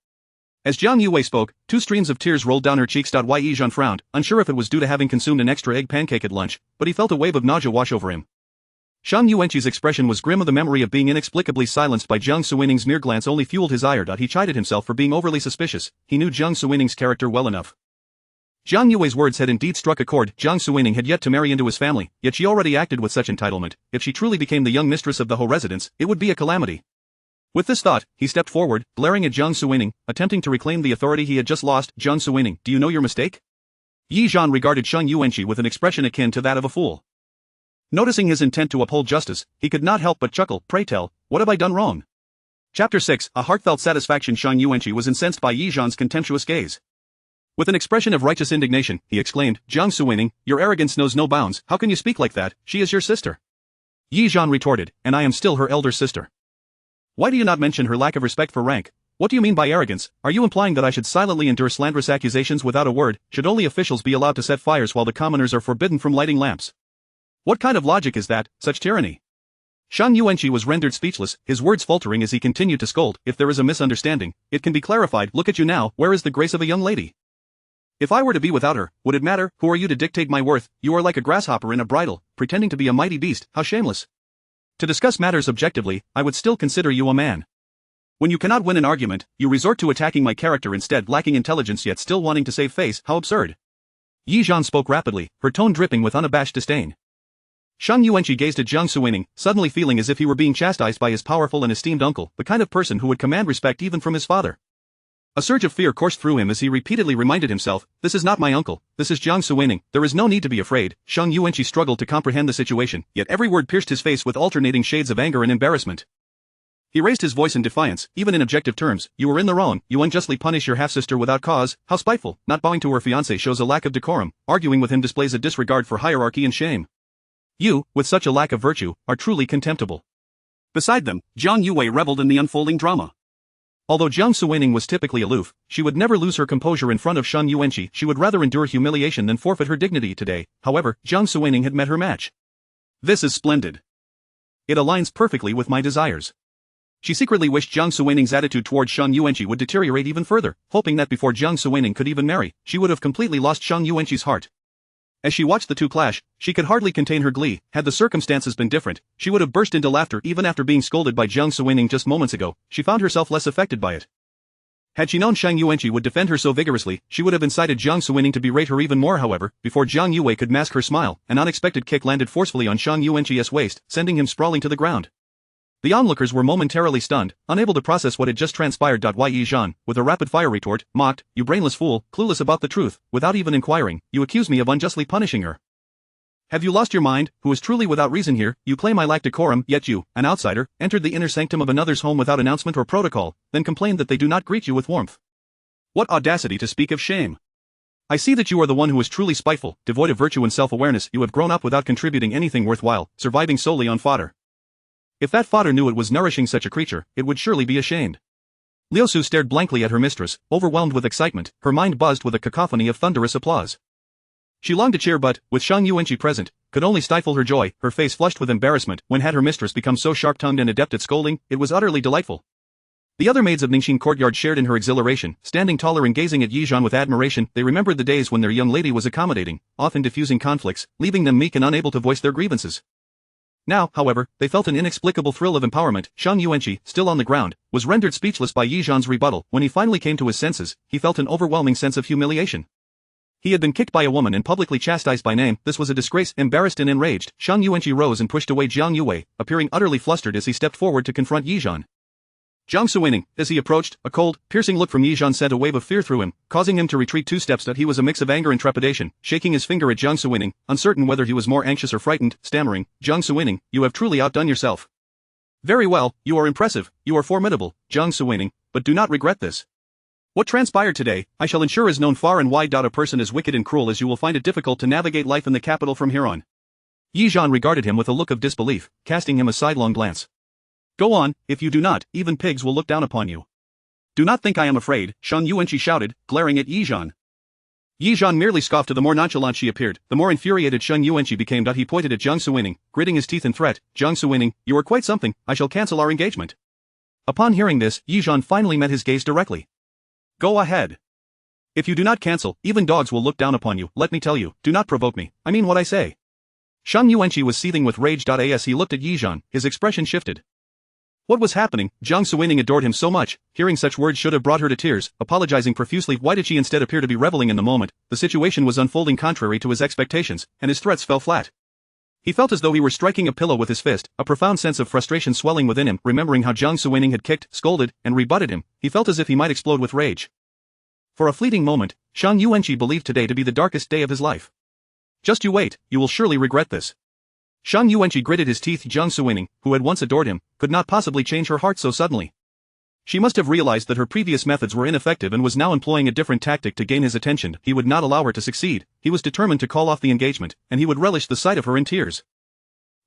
As Jiang Yue spoke, 2 streams of tears rolled down her cheeks. Yi Zhan frowned, unsure if it was due to having consumed an extra egg pancake at lunch, but he felt a wave of nausea wash over him. Shang Yuanqi's expression was grim. The memory of being inexplicably silenced by Jiang Suining's mere glance only fueled his ire. He chided himself for being overly suspicious. He knew Jiang Suining's character well enough. Jiang Yue's words had indeed struck a chord. Jiang Suining had yet to marry into his family, yet she already acted with such entitlement. If she truly became the young mistress of the Ho residence, it would be a calamity. With this thought, he stepped forward, glaring at Jiang Suining, attempting to reclaim the authority he had just lost. Jiang Suining, do you know your mistake? Yi Zhan regarded Shang Yuanqi with an expression akin to that of a fool. Noticing his intent to uphold justice, he could not help but chuckle. Pray tell, what have I done wrong? Chapter 6, A heartfelt satisfaction. Shang Yuanqi was incensed by Yi Zhan's contemptuous gaze. With an expression of righteous indignation, he exclaimed, Jiang Suining, your arrogance knows no bounds. How can you speak like that? She is your sister. Yi Zhan retorted, and I am still her elder sister. Why do you not mention her lack of respect for rank? What do you mean by arrogance? Are you implying that I should silently endure slanderous accusations without a word? Should only officials be allowed to set fires while the commoners are forbidden from lighting lamps? What kind of logic is that, such tyranny? Shang Yuanqi was rendered speechless, his words faltering as he continued to scold. If there is a misunderstanding, it can be clarified. Look at you now, where is the grace of a young lady? If I were to be without her, would it matter? Who are you to dictate my worth? You are like a grasshopper in a bridle, pretending to be a mighty beast. How shameless. To discuss matters objectively, I would still consider you a man. When you cannot win an argument, you resort to attacking my character instead, lacking intelligence yet still wanting to save face. How absurd. Yi Zhan spoke rapidly, her tone dripping with unabashed disdain. Shang Yuanqi gazed at Jiang Suining, suddenly feeling as if he were being chastised by his powerful and esteemed uncle, the kind of person who would command respect even from his father. A surge of fear coursed through him as he repeatedly reminded himself, this is not my uncle, this is Jiang Suining, there is no need to be afraid. Shang Yuanqi struggled to comprehend the situation, yet every word pierced his face with alternating shades of anger and embarrassment. He raised his voice in defiance, even in objective terms, you are in the wrong, you unjustly punish your half-sister without cause, how spiteful, not bowing to her fiancé shows a lack of decorum, arguing with him displays a disregard for hierarchy and shame. You, with such a lack of virtue, are truly contemptible. Beside them, Jiang Yue reveled in the unfolding drama. Although Jiang Suining was typically aloof, she would never lose her composure in front of Shang Yuanqi. She would rather endure humiliation than forfeit her dignity today. However, Jiang Suining had met her match. This is splendid. It aligns perfectly with my desires. She secretly wished Jiang Suining's attitude toward Shang Yuanqi would deteriorate even further, hoping that before Jiang Suining could even marry, she would have completely lost Shang Yuanqi's heart. As she watched the two clash, she could hardly contain her glee. Had the circumstances been different, she would have burst into laughter even after being scolded by Jiang Suining just moments ago. She found herself less affected by it. Had she known Shang Yuanqi would defend her so vigorously, she would have incited Jiang Suining to berate her even more. However, before Jiang Yue could mask her smile, an unexpected kick landed forcefully on Shang Yuanqi's waist, sending him sprawling to the ground. The onlookers were momentarily stunned, unable to process what had just transpired. Yi Zhan, with a rapid-fire retort, mocked, you brainless fool, clueless about the truth, without even inquiring, you accuse me of unjustly punishing her. Have you lost your mind? Who is truly without reason here? You claim I lack decorum, yet you, an outsider, entered the inner sanctum of another's home without announcement or protocol, then complain that they do not greet you with warmth. What audacity to speak of shame! I see that you are the one who is truly spiteful, devoid of virtue and self-awareness. You have grown up without contributing anything worthwhile, surviving solely on fodder. If that fodder knew it was nourishing such a creature, it would surely be ashamed. Liu Su stared blankly at her mistress, overwhelmed with excitement, her mind buzzed with a cacophony of thunderous applause. She longed to cheer but, with Shang Yuanqi present, could only stifle her joy, her face flushed with embarrassment. When had her mistress become so sharp-tongued and adept at scolding, it was utterly delightful. The other maids of Ningxin courtyard shared in her exhilaration, standing taller and gazing at Yi Zhan with admiration. They remembered the days when their young lady was accommodating, often diffusing conflicts, leaving them meek and unable to voice their grievances. Now, however, they felt an inexplicable thrill of empowerment. Shang Yuanqi, still on the ground, was rendered speechless by Yi Zhan's rebuttal. When he finally came to his senses, he felt an overwhelming sense of humiliation. He had been kicked by a woman and publicly chastised by name. This was a disgrace. Embarrassed and enraged, Shang Yuanqi rose and pushed away Jiang Yue, appearing utterly flustered as he stepped forward to confront Yi Zhan. Jiang Suining, as he approached, a cold, piercing look from Yi Zhan sent a wave of fear through him, causing him to retreat 2 steps. That he was a mix of anger and trepidation, shaking his finger at Jiang Suining, uncertain whether he was more anxious or frightened, stammering, Jiang Suining, you have truly outdone yourself. Very well, you are impressive, you are formidable, Jiang Suining, but do not regret this. What transpired today, I shall ensure is known far and wide. A person as wicked and cruel as you will find it difficult to navigate life in the capital from here on. Yi Zhan regarded him with a look of disbelief, casting him a sidelong glance. Go on, if you do not, even pigs will look down upon you. Do not think I am afraid, Shang Yuanqi shouted, glaring at Yi Zhan. Yi Zhan merely scoffed. The more nonchalant she appeared, the more infuriated Shang Yuanqi became. He pointed at Jiang Suining, gritting his teeth in threat, Jiang Suining, you are quite something, I shall cancel our engagement. Upon hearing this, Yi Zhan finally met his gaze directly. Go ahead. If you do not cancel, even dogs will look down upon you. Let me tell you, do not provoke me. I mean what I say. Shang Yuanqi was seething with rage. As he looked at Yizhan, his expression shifted. What was happening? Jiang Suining adored him so much, hearing such words should have brought her to tears, apologizing profusely. Why did she instead appear to be reveling in the moment? The situation was unfolding contrary to his expectations, and his threats fell flat. He felt as though he were striking a pillow with his fist, a profound sense of frustration swelling within him. Remembering how Jiang Suining had kicked, scolded, and rebutted him, he felt as if he might explode with rage. For a fleeting moment, Shang Yuanqi believed today to be the darkest day of his life. Just you wait, you will surely regret this. Shang Yuanqi gritted his teeth. Jiang Suining, who had once adored him, could not possibly change her heart so suddenly. She must have realized that her previous methods were ineffective and was now employing a different tactic to gain his attention. He would not allow her to succeed. He was determined to call off the engagement, and he would relish the sight of her in tears.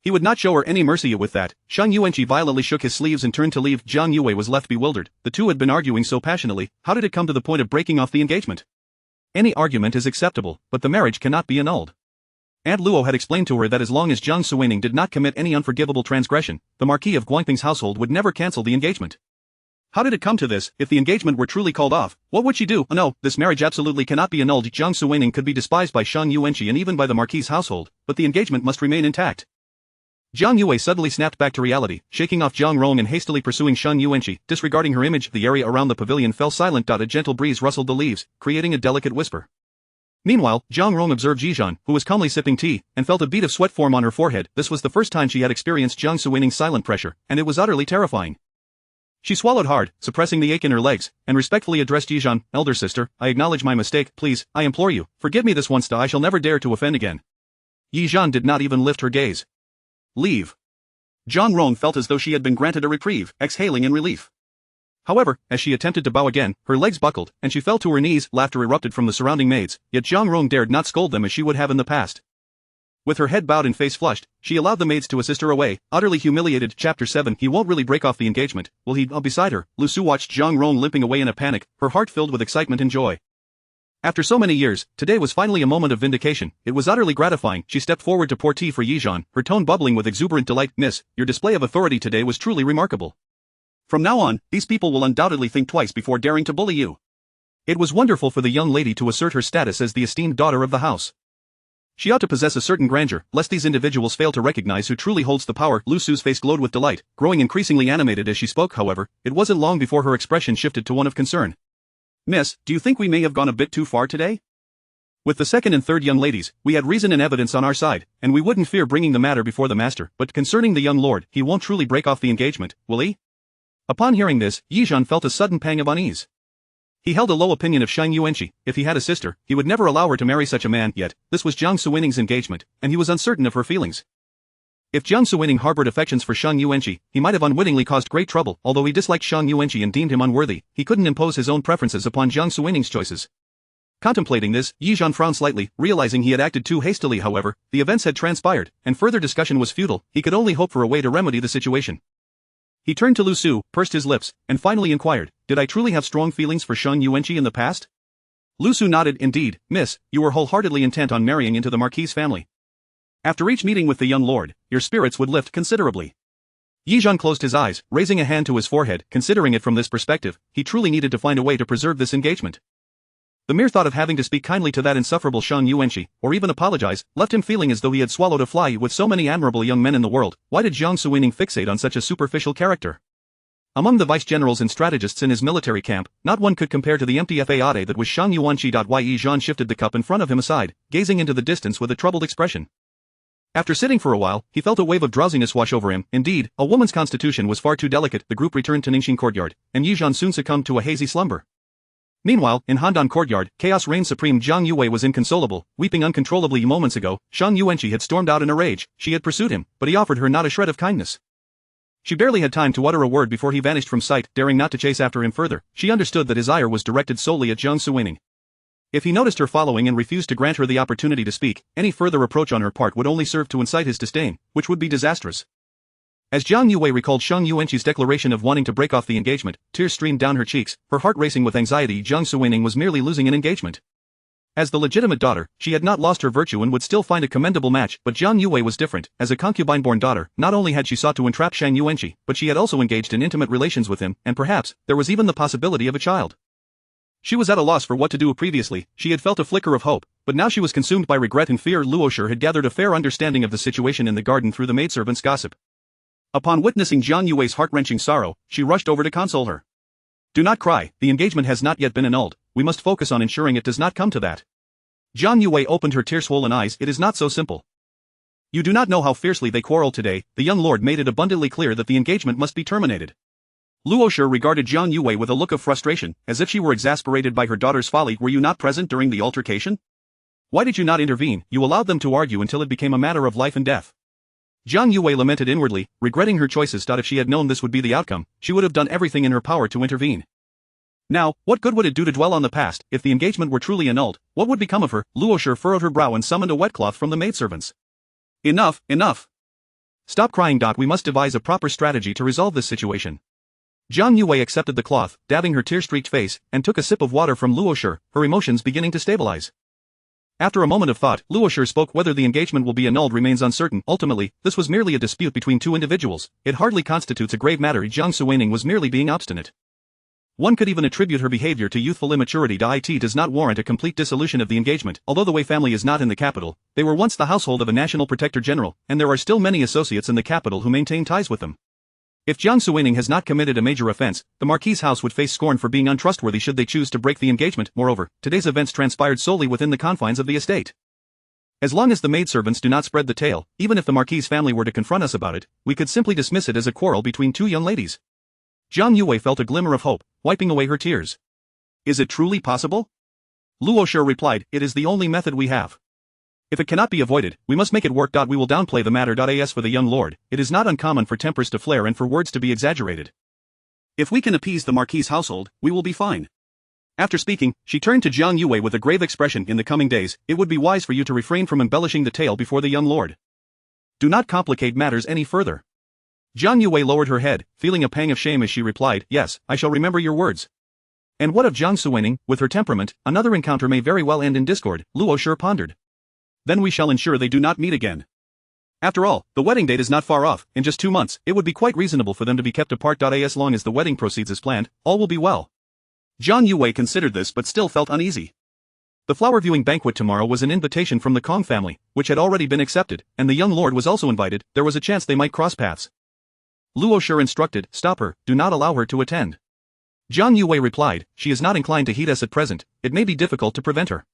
He would not show her any mercy. With that, Shang Yuanqi violently shook his sleeves and turned to leave. Jiang Yue was left bewildered. The two had been arguing so passionately. How did it come to the point of breaking off the engagement? Any argument is acceptable, but the marriage cannot be annulled. Aunt Luo had explained to her that as long as Jiang Suining did not commit any unforgivable transgression, the Marquis of Guangping's household would never cancel the engagement. How did it come to this? If the engagement were truly called off, what would she do? Oh no, this marriage absolutely cannot be annulled. Jiang Suining could be despised by Shang Yuanqi and even by the Marquis's household, but the engagement must remain intact. Jiang Yue suddenly snapped back to reality, shaking off Jiang Rong and hastily pursuing Shang Yuanqi. Disregarding her image, the area around the pavilion fell silent. A gentle breeze rustled the leaves, creating a delicate whisper. Meanwhile, Jiang Rong observed Yizhan, who was calmly sipping tea, and felt a bead of sweat form on her forehead. This was the first time she had experienced Jiang Suining's silent pressure, and it was utterly terrifying. She swallowed hard, suppressing the ache in her legs, and respectfully addressed Yizhan. Elder sister, I acknowledge my mistake. Please, I implore you, forgive me this once. I shall never dare to offend again. Yizhan did not even lift her gaze. Leave. Jiang Rong felt as though she had been granted a reprieve, exhaling in relief. However, as she attempted to bow again, her legs buckled, and she fell to her knees. Laughter erupted from the surrounding maids, yet Jiang Rong dared not scold them as she would have in the past. With her head bowed and face flushed, she allowed the maids to assist her away, utterly humiliated. Chapter 7. He won't really break off the engagement, will he? Beside her, Lu Su watched Jiang Rong limping away in a panic, her heart filled with excitement and joy. After so many years, today was finally a moment of vindication. It was utterly gratifying. She stepped forward to pour tea for Yizhan, her tone bubbling with exuberant delight. Miss, your display of authority today was truly remarkable. From now on, these people will undoubtedly think twice before daring to bully you. It was wonderful for the young lady to assert her status as the esteemed daughter of the house. She ought to possess a certain grandeur, lest these individuals fail to recognize who truly holds the power. Lu Su's face glowed with delight, growing increasingly animated as she spoke. However, it wasn't long before her expression shifted to one of concern. Miss, do you think we may have gone a bit too far today? With the second and third young ladies, we had reason and evidence on our side, and we wouldn't fear bringing the matter before the master. But concerning the young lord, he won't truly break off the engagement, will he? Upon hearing this, Yizhan felt a sudden pang of unease. He held a low opinion of Shang Yuanqi. If he had a sister, he would never allow her to marry such a man. Yet, this was Jiang Suining's engagement, and he was uncertain of her feelings. If Jiang Suining harbored affections for Shang Yuanqi, he might have unwittingly caused great trouble. Although he disliked Shang Yuanqi and deemed him unworthy, he couldn't impose his own preferences upon Jiang Suining's choices. Contemplating this, Yizhan frowned slightly, realizing he had acted too hastily. However, the events had transpired, and further discussion was futile. He could only hope for a way to remedy the situation. He turned to Lu Su, pursed his lips, and finally inquired, did I truly have strong feelings for Shang Yuanqi in the past? Lu Su nodded. Indeed, miss, you were wholeheartedly intent on marrying into the Marquis's family. After each meeting with the young lord, your spirits would lift considerably. Yizhan closed his eyes, raising a hand to his forehead. Considering it from this perspective, he truly needed to find a way to preserve this engagement. The mere thought of having to speak kindly to that insufferable Shang Yuanqi, or even apologize, left him feeling as though he had swallowed a fly. With so many admirable young men in the world, why did Jiang Suining fixate on such a superficial character? Among the vice-generals and strategists in his military camp, not one could compare to the empty faade that was Shang Yuanqi. Yizhan shifted the cup in front of him aside, gazing into the distance with a troubled expression. After sitting for a while, he felt a wave of drowsiness wash over him. Indeed, a woman's constitution was far too delicate. The group returned to Ningxing Courtyard, and Yizhan soon succumbed to a hazy slumber. Meanwhile, in Handan Courtyard, chaos reigned supreme. Jiang Yue was inconsolable, weeping uncontrollably. Moments ago, Shang Yuanqi had stormed out in a rage. She had pursued him, but he offered her not a shred of kindness. She barely had time to utter a word before he vanished from sight. Daring not to chase after him further, she understood that his ire was directed solely at Jiang Suining. If he noticed her following and refused to grant her the opportunity to speak, any further approach on her part would only serve to incite his disdain, which would be disastrous. As Jiang Yue recalled Shang Yuanqi's declaration of wanting to break off the engagement, tears streamed down her cheeks, her heart racing with anxiety. Jiang Suining was merely losing an engagement. As the legitimate daughter, she had not lost her virtue and would still find a commendable match, but Jiang Yue was different. As a concubine-born daughter, not only had she sought to entrap Shang Yuanqi, but she had also engaged in intimate relations with him, and perhaps, there was even the possibility of a child. She was at a loss for what to do. Previously, she had felt a flicker of hope, but now she was consumed by regret and fear. Luosher had gathered a fair understanding of the situation in the garden through the maidservant's gossip. Upon witnessing Jiang Yue's heart-wrenching sorrow, she rushed over to console her. Do not cry, the engagement has not yet been annulled, we must focus on ensuring it does not come to that. Jiang Yue opened her tear-swollen eyes. It is not so simple. You do not know how fiercely they quarreled today. The young lord made it abundantly clear that the engagement must be terminated. Luosher regarded Jiang Yue with a look of frustration, as if she were exasperated by her daughter's folly. Were you not present during the altercation? Why did you not intervene? You allowed them to argue until it became a matter of life and death. Jiang Yue lamented inwardly, regretting her choices. If she had known this would be the outcome, she would have done everything in her power to intervene. Now, what good would it do to dwell on the past? If the engagement were truly annulled, what would become of her? Luosher furrowed her brow and summoned a wet cloth from the maidservants. Enough, enough. Stop crying. We must devise a proper strategy to resolve this situation. Jiang Yue accepted the cloth, dabbing her tear-streaked face, and took a sip of water from Luosher, her emotions beginning to stabilize. After a moment of thought, Luosher spoke. Whether the engagement will be annulled remains uncertain. Ultimately, this was merely a dispute between two individuals. It hardly constitutes a grave matter. Jiang Suining was merely being obstinate. One could even attribute her behavior to youthful immaturity. It does not warrant a complete dissolution of the engagement. Although the Wei family is not in the capital, they were once the household of a national protector general, and there are still many associates in the capital who maintain ties with them. If Jiang Suining has not committed a major offense, the Marquis's house would face scorn for being untrustworthy should they choose to break the engagement. Moreover, today's events transpired solely within the confines of the estate. As long as the maidservants do not spread the tale, even if the Marquis's family were to confront us about it, we could simply dismiss it as a quarrel between two young ladies. Jiang Yue felt a glimmer of hope, wiping away her tears. Is it truly possible? Luosher replied, it is the only method we have. If it cannot be avoided, we must make it work. We will downplay the matter. As for the young lord, it is not uncommon for tempers to flare and for words to be exaggerated. If we can appease the Marquis's household, we will be fine. After speaking, she turned to Jiang Yue with a grave expression. In the coming days, it would be wise for you to refrain from embellishing the tale before the young lord. Do not complicate matters any further. Jiang Yue lowered her head, feeling a pang of shame as she replied, yes, I shall remember your words. And what of Jiang Suining? With her temperament, another encounter may very well end in discord, Luosher pondered. Then we shall ensure they do not meet again. After all, the wedding date is not far off. In just 2 months, it would be quite reasonable for them to be kept apart. As long as the wedding proceeds as planned, all will be well. Jiang Yue considered this but still felt uneasy. The flower viewing banquet tomorrow was an invitation from the Kong family, which had already been accepted, and the young lord was also invited. There was a chance they might cross paths. Luosher instructed, stop her, do not allow her to attend. Jiang Yue replied, she is not inclined to heed us at present, it may be difficult to prevent her.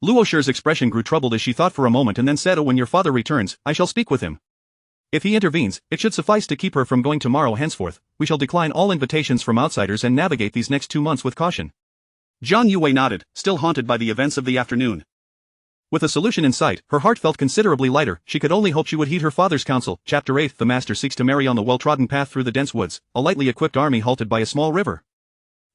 Luosher's expression grew troubled as she thought for a moment and then said, when your father returns, I shall speak with him. If he intervenes, it should suffice to keep her from going tomorrow. Henceforth, we shall decline all invitations from outsiders and navigate these next 2 months with caution. Jiang Yue nodded, still haunted by the events of the afternoon. With a solution in sight, her heart felt considerably lighter. She could only hope she would heed her father's counsel. Chapter 8. The master seeks to marry. On the well-trodden path through the dense woods, a lightly equipped army halted by a small river.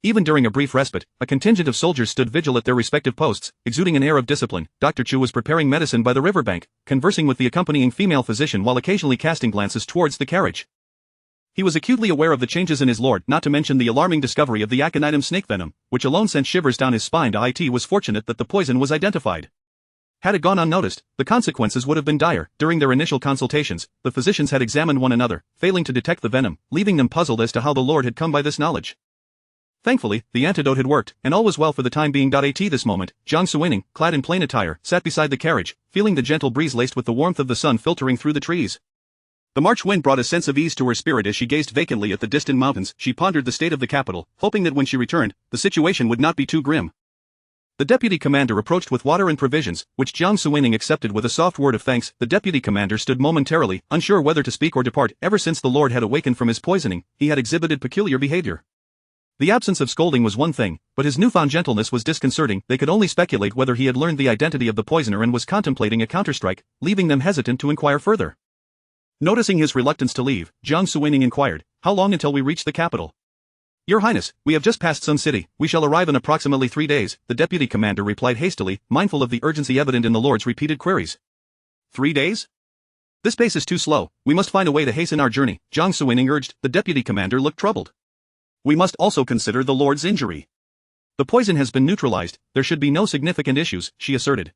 Even during a brief respite, a contingent of soldiers stood vigil at their respective posts, exuding an air of discipline. Dr. Chu was preparing medicine by the riverbank, conversing with the accompanying female physician while occasionally casting glances towards the carriage. He was acutely aware of the changes in his lord, not to mention the alarming discovery of the aconitum snake venom, which alone sent shivers down his spine. It was fortunate that the poison was identified. Had it gone unnoticed, the consequences would have been dire. During their initial consultations, the physicians had examined one another, failing to detect the venom, leaving them puzzled as to how the lord had come by this knowledge. Thankfully, the antidote had worked, and all was well for the time being. At this moment, Jiang Suining, clad in plain attire, sat beside the carriage, feeling the gentle breeze laced with the warmth of the sun filtering through the trees. The March wind brought a sense of ease to her spirit as she gazed vacantly at the distant mountains. She pondered the state of the capital, hoping that when she returned, the situation would not be too grim. The deputy commander approached with water and provisions, which Jiang Suining accepted with a soft word of thanks. The deputy commander stood momentarily, unsure whether to speak or depart. Ever since the lord had awakened from his poisoning, he had exhibited peculiar behavior. The absence of scolding was one thing, but his newfound gentleness was disconcerting. They could only speculate whether he had learned the identity of the poisoner and was contemplating a counterstrike, leaving them hesitant to inquire further. Noticing his reluctance to leave, Jiang Suining inquired, how long until we reach the capital? Your Highness, we have just passed Sun City. We shall arrive in approximately 3 days, the deputy commander replied hastily, mindful of the urgency evident in the lord's repeated queries. 3 days? This pace is too slow. We must find a way to hasten our journey, Jiang Suining urged. The deputy commander looked troubled. We must also consider the lord's injury. The poison has been neutralized, there should be no significant issues, she asserted.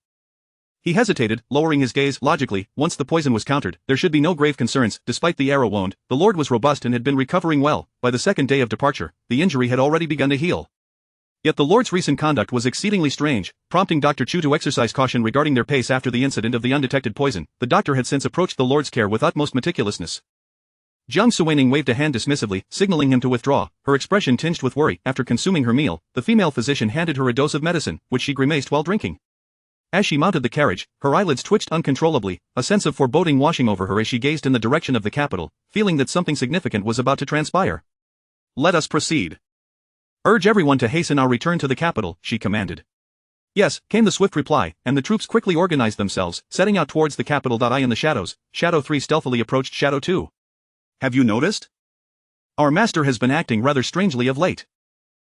He hesitated, lowering his gaze. Logically, once the poison was countered, there should be no grave concerns. Despite the arrow wound, the lord was robust and had been recovering well. By the 2nd day of departure, the injury had already begun to heal. Yet the Lord's recent conduct was exceedingly strange, prompting Dr. Chu to exercise caution regarding their pace after the incident of the undetected poison. The doctor had since approached the Lord's care with utmost meticulousness. Jiang Suining waved a hand dismissively, signaling him to withdraw, her expression tinged with worry. After consuming her meal, the female physician handed her a dose of medicine, which she grimaced while drinking. As she mounted the carriage, her eyelids twitched uncontrollably, a sense of foreboding washing over her as she gazed in the direction of the capital, feeling that something significant was about to transpire. "Let us proceed. Urge everyone to hasten our return to the capital," she commanded. "Yes," came the swift reply, and the troops quickly organized themselves, setting out towards the capital. In the shadows, Shadow 3 stealthily approached Shadow 2. "Have you noticed? Our master has been acting rather strangely of late."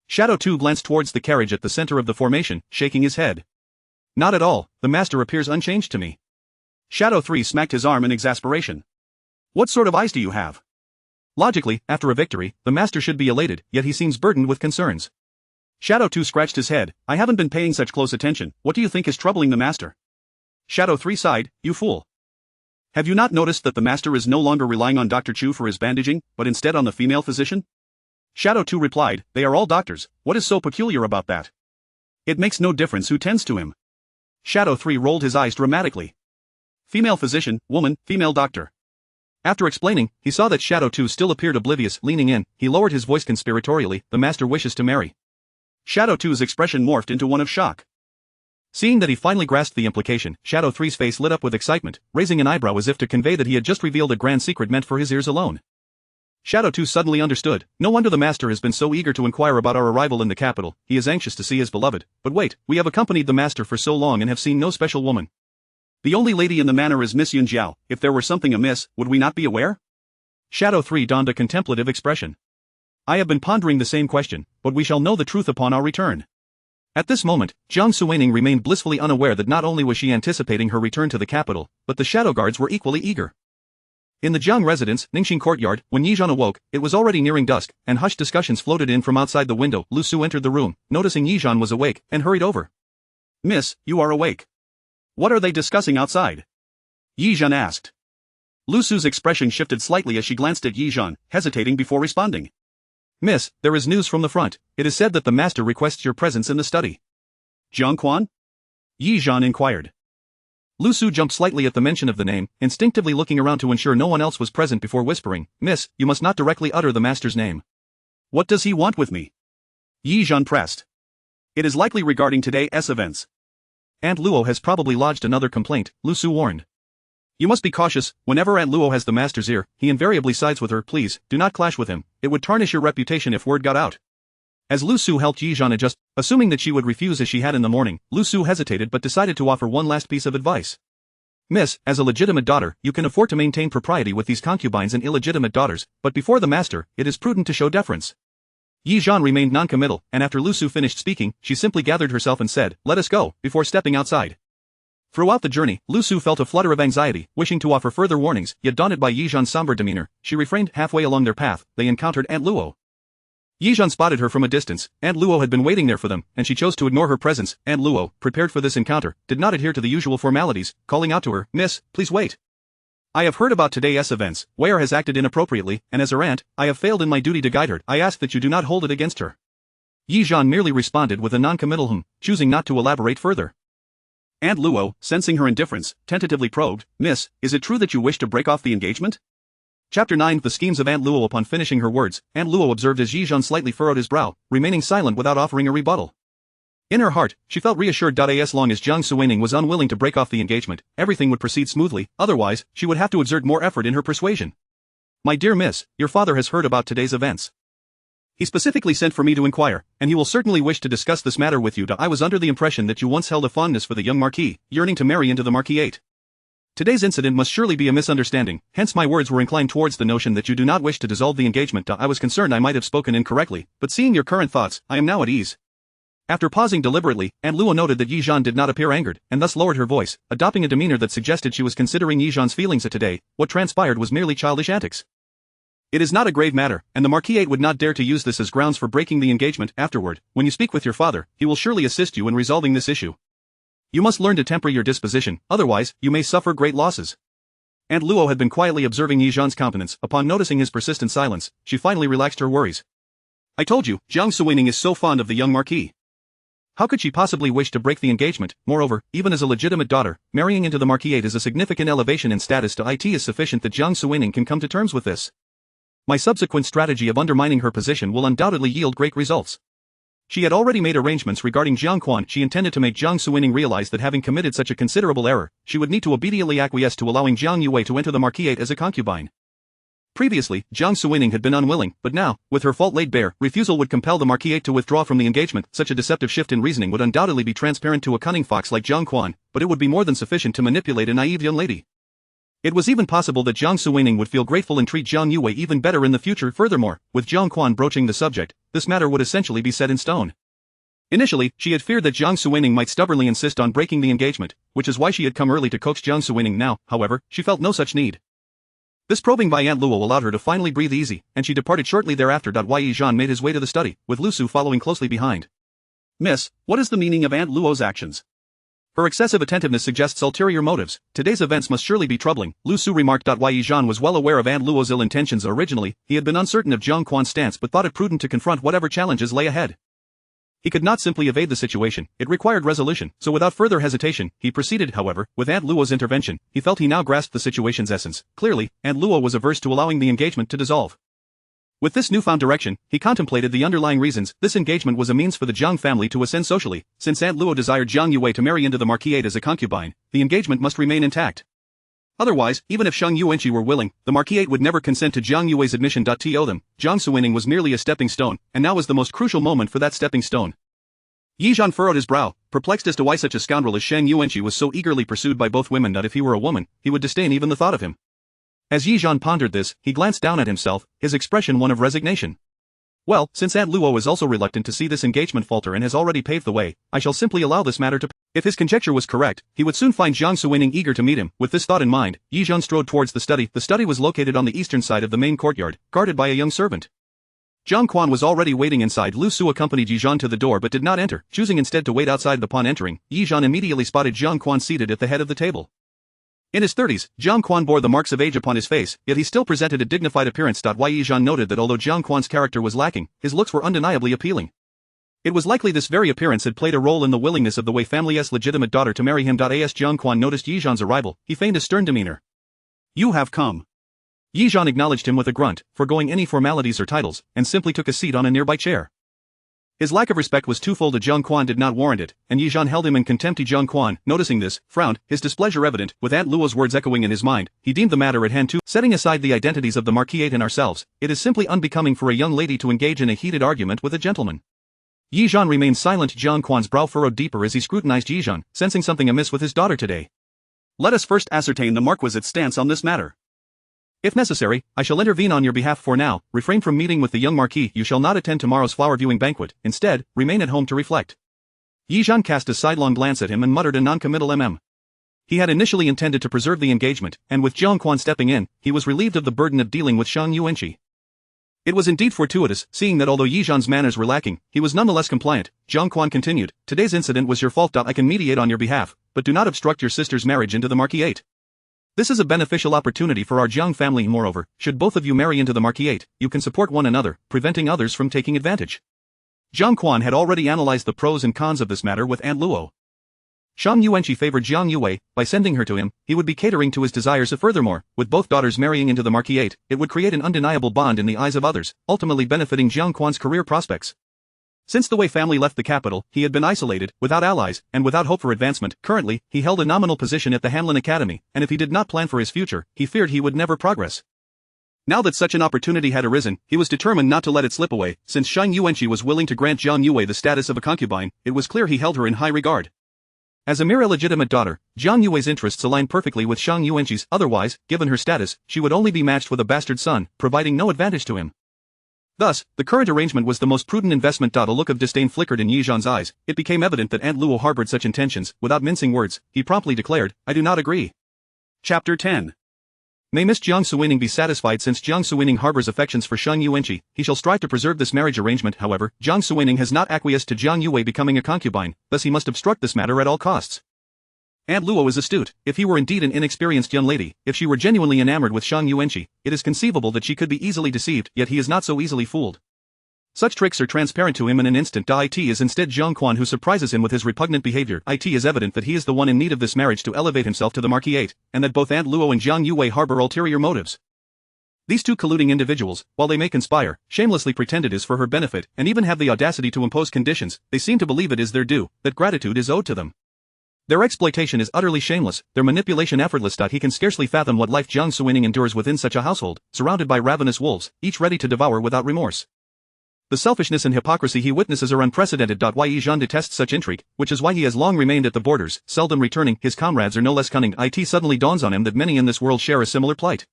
Shadow 2 glanced towards the carriage at the center of the formation, shaking his head. "Not at all, the master appears unchanged to me." Shadow 3 smacked his arm in exasperation. "What sort of eyes do you have? Logically, after a victory, the master should be elated, yet he seems burdened with concerns." Shadow 2 scratched his head. "I haven't been paying such close attention. What do you think is troubling the master?" Shadow 3 sighed. "You fool. Have you not noticed that the master is no longer relying on Dr. Chu for his bandaging, but instead on the female physician?" Shadow 2 replied, "They are all doctors. What is so peculiar about that? It makes no difference who tends to him." Shadow 3 rolled his eyes dramatically. "Female physician, woman, female doctor." After explaining, he saw that Shadow 2 still appeared oblivious. Leaning in, he lowered his voice conspiratorially, "The master wishes to marry." Shadow 2's expression morphed into one of shock. Seeing that he finally grasped the implication, Shadow 3's face lit up with excitement, raising an eyebrow as if to convey that he had just revealed a grand secret meant for his ears alone. Shadow 2 suddenly understood. No wonder the master has been so eager to inquire about our arrival in the capital. He is anxious to see his beloved. But wait, we have accompanied the master for so long and have seen no special woman. The only lady in the manor is Miss Yun Jiao. If there were something amiss, would we not be aware? Shadow 3 donned a contemplative expression. "I have been pondering the same question, but we shall know the truth upon our return." At this moment, Jiang Suining remained blissfully unaware that not only was she anticipating her return to the capital, but the shadow guards were equally eager. In the Jiang residence, Ningxing courtyard, when Yizhan awoke, it was already nearing dusk, and hushed discussions floated in from outside the window. Lu Su entered the room, noticing Yizhan was awake, and hurried over. "Miss, you are awake. What are they discussing outside?" Yizhan asked. Lu Su's expression shifted slightly as she glanced at Yizhan, hesitating before responding. "Miss, there is news from the front. It is said that the master requests your presence in the study." "Jiang Quan?" Yizhan inquired. Lu Su jumped slightly at the mention of the name, instinctively looking around to ensure no one else was present before whispering, "Miss, you must not directly utter the master's name." "What does he want with me?" Yizhan pressed. "It is likely regarding today's events. Aunt Luo has probably lodged another complaint," Lu Su warned. "You must be cautious. Whenever Aunt Luo has the master's ear, he invariably sides with her. Please, do not clash with him. It would tarnish your reputation if word got out." As Lu Su helped Yizhan adjust, assuming that she would refuse as she had in the morning, Lu Su hesitated but decided to offer one last piece of advice. "Miss, as a legitimate daughter, you can afford to maintain propriety with these concubines and illegitimate daughters, but before the master, it is prudent to show deference." Yizhan remained non-committal, and after Lu Su finished speaking, she simply gathered herself and said, "Let us go," before stepping outside. Throughout the journey, Lu Su felt a flutter of anxiety, wishing to offer further warnings, yet daunted by Yizhan's somber demeanor, she refrained. Halfway along their path, they encountered Aunt Luo. Yizhan spotted her from a distance. Aunt Luo had been waiting there for them, and she chose to ignore her presence. Aunt Luo, prepared for this encounter, did not adhere to the usual formalities, calling out to her, "Miss, please wait. I have heard about today's events. Where has acted inappropriately, and as her aunt, I have failed in my duty to guide her. I ask that you do not hold it against her." Yizhan merely responded with a non-committal choosing not to elaborate further. Aunt Luo, sensing her indifference, tentatively probed, "Miss, is it true that you wish to break off the engagement?" Chapter 9 The schemes of Aunt Luo. Upon finishing her words, Aunt Luo observed as Yizhan slightly furrowed his brow, remaining silent without offering a rebuttal. In her heart, she felt reassured. As long as Jiang Suining was unwilling to break off the engagement, everything would proceed smoothly, otherwise, she would have to exert more effort in her persuasion. "My dear miss, your father has heard about today's events. He specifically sent for me to inquire, and he will certainly wish to discuss this matter with you. I was under the impression that you once held a fondness for the young Marquis, yearning to marry into the Marquisate. Today's incident must surely be a misunderstanding, hence my words were inclined towards the notion that you do not wish to dissolve the engagement. I was concerned I might have spoken incorrectly, but seeing your current thoughts, I am now at ease." After pausing deliberately, Aunt Luo noted that Yizhan did not appear angered, and thus lowered her voice, adopting a demeanor that suggested she was considering Yizhan's feelings at today. What transpired was merely childish antics. "It is not a grave matter, and the Marquisate would not dare to use this as grounds for breaking the engagement. Afterward, when you speak with your father, he will surely assist you in resolving this issue. You must learn to temper your disposition, otherwise, you may suffer great losses." Aunt Luo had been quietly observing Yizhan's countenance. Upon noticing his persistent silence, she finally relaxed her worries. "I told you, Jiang Suining is so fond of the young Marquis. How could she possibly wish to break the engagement? Moreover, even as a legitimate daughter, marrying into the marquisate is a significant elevation in status to it is sufficient that Jiang Suining can come to terms with this. My subsequent strategy of undermining her position will undoubtedly yield great results. She had already made arrangements regarding Jiang Quan. She intended to make Jiang Suining realize that having committed such a considerable error, she would need to obediently acquiesce to allowing Jiang Yue to enter the marquisate as a concubine. Previously, Jiang Suining had been unwilling, but now, with her fault laid bare, refusal would compel the marquisate to withdraw from the engagement. Such a deceptive shift in reasoning would undoubtedly be transparent to a cunning fox like Jiang Quan, but it would be more than sufficient to manipulate a naive young lady. It was even possible that Jiang Suining would feel grateful and treat Jiang Yue even better in the future. Furthermore, with Jiang Quan broaching the subject, this matter would essentially be set in stone. Initially, she had feared that Jiang Suining might stubbornly insist on breaking the engagement, which is why she had come early to coax Jiang Suining. Now, however, she felt no such need. This probing by Aunt Luo allowed her to finally breathe easy, and she departed shortly thereafter. Yi Zhan made his way to the study, with Lu Su following closely behind. Miss, what is the meaning of Aunt Luo's actions? Her excessive attentiveness suggests ulterior motives. Today's events must surely be troubling, Lu Su remarked. Yi Zhan was well aware of Aunt Luo's ill intentions. Originally, he had been uncertain of Jiang Quan's stance but thought it prudent to confront whatever challenges lay ahead. He could not simply evade the situation, it required resolution, so without further hesitation, he proceeded. However, with Aunt Luo's intervention, he felt he now grasped the situation's essence. Clearly, Aunt Luo was averse to allowing the engagement to dissolve. With this newfound direction, he contemplated the underlying reasons. This engagement was a means for the Jiang family to ascend socially. Since Aunt Luo desired Jiang Yue to marry into the marquisate as a concubine, the engagement must remain intact. Otherwise, even if Shang Yuanqi were willing, the marquisate would never consent to Jiang Yue's admission. To them, Jiang Suining was merely a stepping stone, and now was the most crucial moment for that stepping stone. Yi Zhan furrowed his brow, perplexed as to why such a scoundrel as Shang Yuanqi was so eagerly pursued by both women that if he were a woman, he would disdain even the thought of him. As Yi Zhan pondered this, he glanced down at himself, his expression one of resignation. Well, since Aunt Luo is also reluctant to see this engagement falter and has already paved the way, I shall simply allow this matter to. If his conjecture was correct, he would soon find Jiang Suining eager to meet him. With this thought in mind, Yi Zhan strode towards the study. The study was located on the eastern side of the main courtyard, guarded by a young servant. Jiang Quan was already waiting inside. Lu Su accompanied Yi Zhan to the door but did not enter, choosing instead to wait outside. Upon entering, Yi Zhan immediately spotted Jiang Quan seated at the head of the table. In his 30s, Jiang Quan bore the marks of age upon his face, yet he still presented a dignified appearance. Yi Zhan noted that although Jiang Quan's character was lacking, his looks were undeniably appealing. It was likely this very appearance had played a role in the willingness of the Wei family's legitimate daughter to marry him. As Jiang Quan noticed Yi Zhan's arrival, he feigned a stern demeanor. You have come. Yi Zhan acknowledged him with a grunt, forgoing any formalities or titles, and simply took a seat on a nearby chair. His lack of respect was twofold. Jiang Quan did not warrant it, and Yi Zhan held him in contempt. Jiang Quan, noticing this, frowned, his displeasure evident. With Aunt Luo's words echoing in his mind, he deemed the matter at hand too. Setting aside the identities of the marquisate and ourselves, it is simply unbecoming for a young lady to engage in a heated argument with a gentleman. Yi Zhan remained silent. Jiang Quan's brow furrowed deeper as he scrutinized Yi Zhan, sensing something amiss with his daughter today. Let us first ascertain the marquisite's stance on this matter. If necessary, I shall intervene on your behalf. For now, refrain from meeting with the young marquis. You shall not attend tomorrow's flower viewing banquet, instead, remain at home to reflect. Yi Zhan cast a sidelong glance at him and muttered a non-committal He had initially intended to preserve the engagement, and with Jiang Quan stepping in, he was relieved of the burden of dealing with Shang Yuanqi. It was indeed fortuitous, seeing that although Yi Zhan's manners were lacking, he was nonetheless compliant. Jiang Quan continued, today's incident was your fault. I can mediate on your behalf, but do not obstruct your sister's marriage into the marquisate. This is a beneficial opportunity for our Jiang family. Moreover, should both of you marry into the marquisate, you can support one another, preventing others from taking advantage. Jiang Quan had already analyzed the pros and cons of this matter with Aunt Luo. Shang Yuanqi favored Jiang Yue. By sending her to him, he would be catering to his desires. Furthermore, with both daughters marrying into the marquisate, it would create an undeniable bond in the eyes of others, ultimately benefiting Jiang Quan's career prospects. Since the Wei family left the capital, he had been isolated, without allies, and without hope for advancement. Currently, he held a nominal position at the Hanlin Academy, and if he did not plan for his future, he feared he would never progress. Now that such an opportunity had arisen, he was determined not to let it slip away. Since Shang Yuanqi was willing to grant Jiang Yue the status of a concubine, it was clear he held her in high regard. As a mere illegitimate daughter, Jiang Yue's interests aligned perfectly with Shang Yuanqi's. Otherwise, given her status, she would only be matched with a bastard son, providing no advantage to him. Thus, the current arrangement was the most prudent investment. A look of disdain flickered in Yi Zhan's eyes. It became evident that Aunt Luo harbored such intentions. Without mincing words, he promptly declared, I do not agree. Chapter 10. May Miss Jiang Suining be satisfied. Since Jiang Suining harbors affections for Shang Yuanqi, he shall strive to preserve this marriage arrangement. However, Jiang Suining has not acquiesced to Jiang Yue becoming a concubine, thus he must obstruct this matter at all costs. Aunt Luo is astute. If he were indeed an inexperienced young lady, if she were genuinely enamored with Shang Yuanqi, it is conceivable that she could be easily deceived, yet he is not so easily fooled. Such tricks are transparent to him in an instant. It is instead Jiang Quan who surprises him with his repugnant behavior. It is evident that he is the one in need of this marriage to elevate himself to the marquisate, and that both Aunt Luo and Jiang Yue harbor ulterior motives. These two colluding individuals, while they may conspire, shamelessly pretend it is for her benefit, and even have the audacity to impose conditions, they seem to believe it is their due, that gratitude is owed to them. Their exploitation is utterly shameless, their manipulation effortless. He can scarcely fathom what life Jiang Suining endures within such a household, surrounded by ravenous wolves, each ready to devour without remorse. The selfishness and hypocrisy he witnesses are unprecedented. Yi Zhan detests such intrigue, which is why he has long remained at the borders, seldom returning. His comrades are no less cunning. It suddenly dawns on him that many in this world share a similar plight.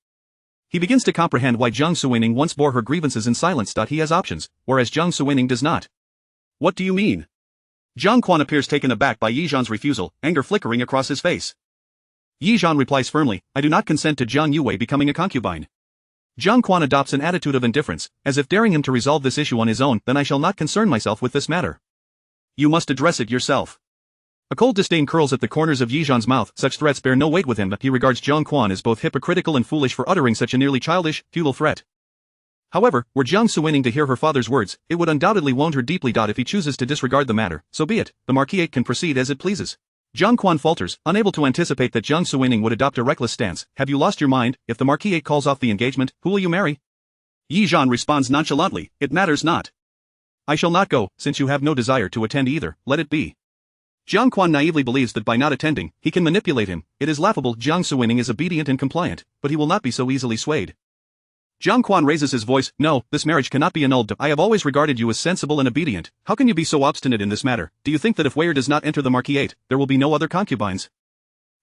He begins to comprehend why Jiang Suining once bore her grievances in silence. He has options, whereas Jiang Suining does not. What do you mean? Jiang Quan appears taken aback by Yi Zhan's refusal, anger flickering across his face. Yi Zhan replies firmly, I do not consent to Jiang Yue becoming a concubine. Jiang Quan adopts an attitude of indifference, as if daring him to resolve this issue on his own. Then I shall not concern myself with this matter. You must address it yourself. A cold disdain curls at the corners of Yi Zhan's mouth. Such threats bear no weight with him. He regards Jiang Quan as both hypocritical and foolish for uttering such a nearly childish, futile threat. However, were Jiang Suining to hear her father's words, it would undoubtedly wound her deeply. If he chooses to disregard the matter, so be it, the marquisate can proceed as it pleases. Jiang Quan falters, unable to anticipate that Jiang Suining would adopt a reckless stance. Have you lost your mind? If the marquisate calls off the engagement, who will you marry? Yi Zhan responds nonchalantly, it matters not. I shall not go, since you have no desire to attend either, let it be. Jiang Quan naively believes that by not attending, he can manipulate him. It is laughable. Jiang Suining is obedient and compliant, but he will not be so easily swayed. Jiang Quan raises his voice, no, this marriage cannot be annulled. I have always regarded you as sensible and obedient. How can you be so obstinate in this matter? Do you think that if Wei does not enter the marquisate, there will be no other concubines?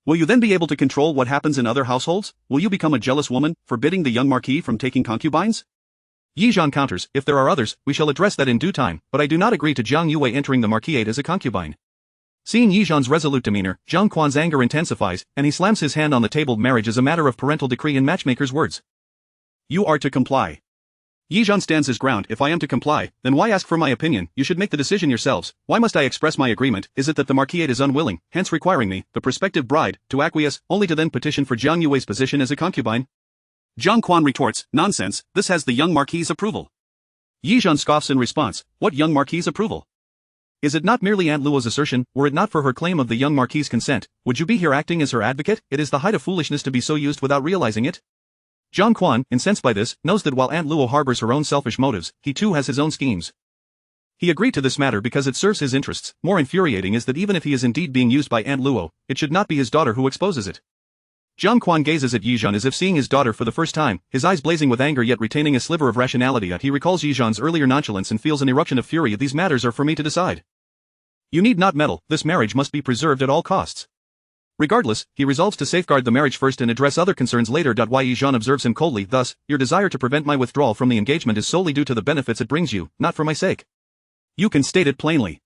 Will you then be able to control what happens in other households? Will you become a jealous woman, forbidding the young marquis from taking concubines? Yi Zhan counters, if there are others, we shall address that in due time, but I do not agree to Jiang Yue entering the marquisate as a concubine. Seeing Yi Zhan's resolute demeanor, Jiang Quan's anger intensifies, and he slams his hand on the table. Marriage is a matter of parental decree in matchmaker's words. You are to comply. Yi Zhan stands his ground. If I am to comply, then why ask for my opinion? You should make the decision yourselves. Why must I express my agreement? Is it that the marquisate is unwilling, hence requiring me, the prospective bride, to acquiesce, only to then petition for Jiang Yue's position as a concubine? Jiang Quan retorts, nonsense, this has the young marquis's approval. Yi Zhan scoffs in response, what young marquis's approval? Is it not merely Aunt Luo's assertion? Were it not for her claim of the young marquis's consent, would you be here acting as her advocate? It is the height of foolishness to be so used without realizing it. Jiang Quan, incensed by this, knows that while Aunt Luo harbors her own selfish motives, he too has his own schemes. He agreed to this matter because it serves his interests. More infuriating is that even if he is indeed being used by Aunt Luo, it should not be his daughter who exposes it. Jiang Quan gazes at Yi Zhan as if seeing his daughter for the first time, his eyes blazing with anger yet retaining a sliver of rationality. He recalls Yi Zhan's earlier nonchalance and feels an eruption of fury. These matters are for me to decide. You need not meddle, this marriage must be preserved at all costs. Regardless, he resolves to safeguard the marriage first and address other concerns later. Yi Zhan observes him coldly, thus, your desire to prevent my withdrawal from the engagement is solely due to the benefits it brings you, not for my sake. You can state it plainly.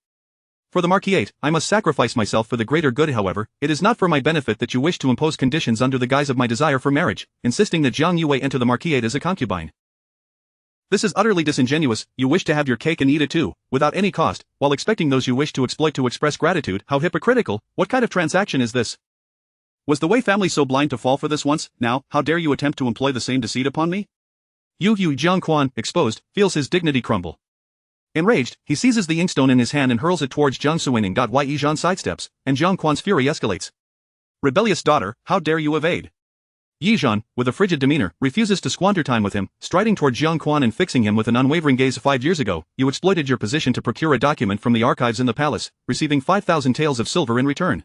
For the marquisate, I must sacrifice myself for the greater good. However, it is not for my benefit that you wish to impose conditions under the guise of my desire for marriage, insisting that Jiang Yue enter the marquisate as a concubine. This is utterly disingenuous. You wish to have your cake and eat it too, without any cost, while expecting those you wish to exploit to express gratitude. How hypocritical! What kind of transaction is this? Was the Wei family so blind to fall for this once? Now, how dare you attempt to employ the same deceit upon me? Jiang Quan, exposed, feels his dignity crumble. Enraged, he seizes the inkstone in his hand and hurls it towards Jiang Suining. Yi Zhan sidesteps, and Jiang Quan's fury escalates. Rebellious daughter, how dare you evade? Yi Zhan, with a frigid demeanor, refuses to squander time with him, striding toward Jiang Quan and fixing him with an unwavering gaze. 5 years ago, you exploited your position to procure a document from the archives in the palace, receiving 5,000 taels of silver in return.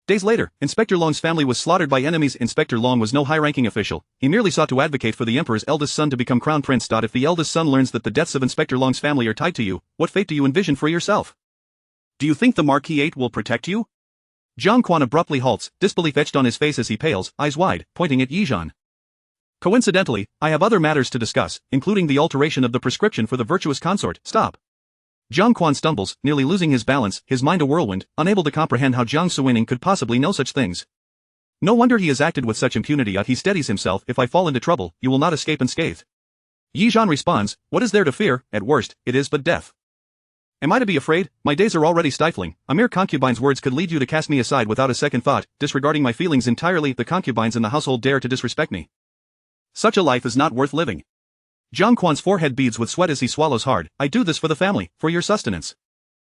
Days later, Inspector Long's family was slaughtered by enemies. Inspector Long was no high-ranking official, he merely sought to advocate for the emperor's eldest son to become crown prince. If the eldest son learns that the deaths of Inspector Long's family are tied to you, what fate do you envision for yourself? Do you think the marquisate will protect you? Jiang Quan abruptly halts, disbelief etched on his face as he pales, eyes wide, pointing at Yi Zhan. Coincidentally, I have other matters to discuss, including the alteration of the prescription for the virtuous consort. Stop. Jiang Quan stumbles, nearly losing his balance, his mind a whirlwind, unable to comprehend how Jiang Suining could possibly know such things. No wonder he has acted with such impunity. He steadies himself, if I fall into trouble, you will not escape unscathed. Yi Zhan responds, what is there to fear? At worst, it is but death. Am I to be afraid? My days are already stifling. A mere concubine's words could lead you to cast me aside without a second thought, disregarding my feelings entirely. The concubines in the household dare to disrespect me. Such a life is not worth living. Jiang Quan's forehead beads with sweat as he swallows hard. I do this for the family, for your sustenance.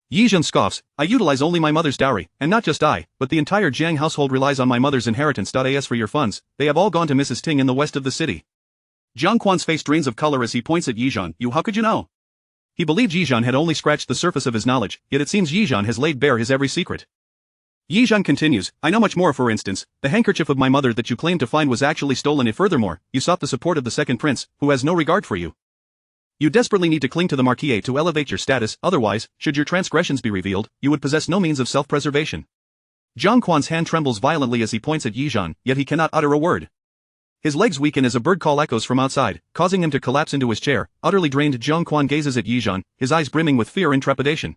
Yi Zhen scoffs, I utilize only my mother's dowry, and not just I, but the entire Jiang household relies on my mother's inheritance. As for your funds, they have all gone to Mrs. Ting in the west of the city. Jiang Quan's face drains of color as he points at Yi Zhen. You, how could you know? He believed Yi Zhen had only scratched the surface of his knowledge, yet it seems Yi Zhen has laid bare his every secret. Yi Zhen continues, I know much more. For instance, the handkerchief of my mother that you claimed to find was actually stolen. And furthermore, you sought the support of the second prince, who has no regard for you. You desperately need to cling to the marquis to elevate your status, otherwise, should your transgressions be revealed, you would possess no means of self-preservation. Jiang Quan's hand trembles violently as he points at Yi Zhen, yet he cannot utter a word. His legs weaken as a bird call echoes from outside, causing him to collapse into his chair. Utterly drained, Jiang Quan gazes at Yi Zhen, his eyes brimming with fear and trepidation.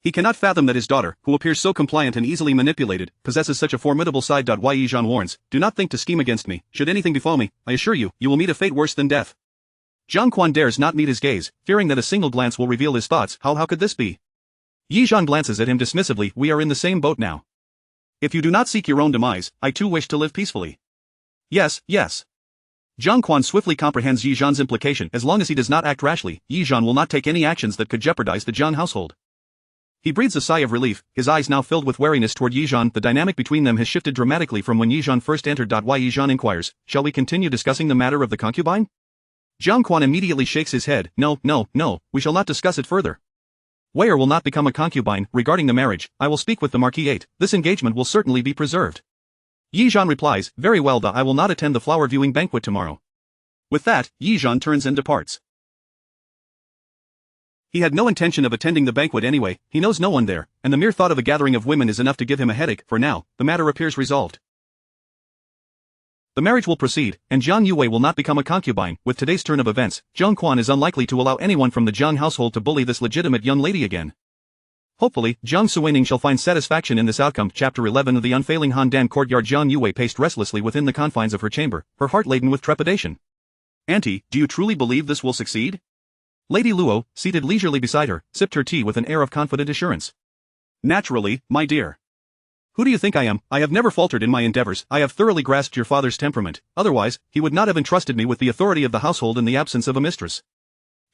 He cannot fathom that his daughter, who appears so compliant and easily manipulated, possesses such a formidable side. Yi Zhen warns, do not think to scheme against me. Should anything befall me, I assure you, you will meet a fate worse than death. Jiang Quan dares not meet his gaze, fearing that a single glance will reveal his thoughts. How could this be? Yi Zhen glances at him dismissively. We are in the same boat now. If you do not seek your own demise, I too wish to live peacefully. Yes. Jiang Quan swiftly comprehends Yi Zhen's implication. As long as he does not act rashly, Yi Zhen will not take any actions that could jeopardize the Jiang household. He breathes a sigh of relief, his eyes now filled with wariness toward Yi Zhen. The dynamic between them has shifted dramatically from when Yi Zhen first entered. Yi Zhen inquires, shall we continue discussing the matter of the concubine? Jiang Quan immediately shakes his head. No, we shall not discuss it further. Wei will not become a concubine. Regarding the marriage, I will speak with the marquis. This engagement will certainly be preserved. Yi Zhen replies, very well. I will not attend the flower viewing banquet tomorrow. With that, Yi Zhen turns and departs. He had no intention of attending the banquet anyway, he knows no one there, and the mere thought of a gathering of women is enough to give him a headache. For now, the matter appears resolved. The marriage will proceed, and Jiang Yue will not become a concubine. With today's turn of events, Jiang Quan is unlikely to allow anyone from the Jiang household to bully this legitimate young lady again. Hopefully, Jiang Suining shall find satisfaction in this outcome. Chapter 11 of the unfailing Handan courtyard. Jiang Yue paced restlessly within the confines of her chamber, her heart laden with trepidation. Auntie, do you truly believe this will succeed? Lady Luo, seated leisurely beside her, sipped her tea with an air of confident assurance. Naturally, my dear. Who do you think I am? I have never faltered in my endeavors. I have thoroughly grasped your father's temperament, otherwise, he would not have entrusted me with the authority of the household in the absence of a mistress.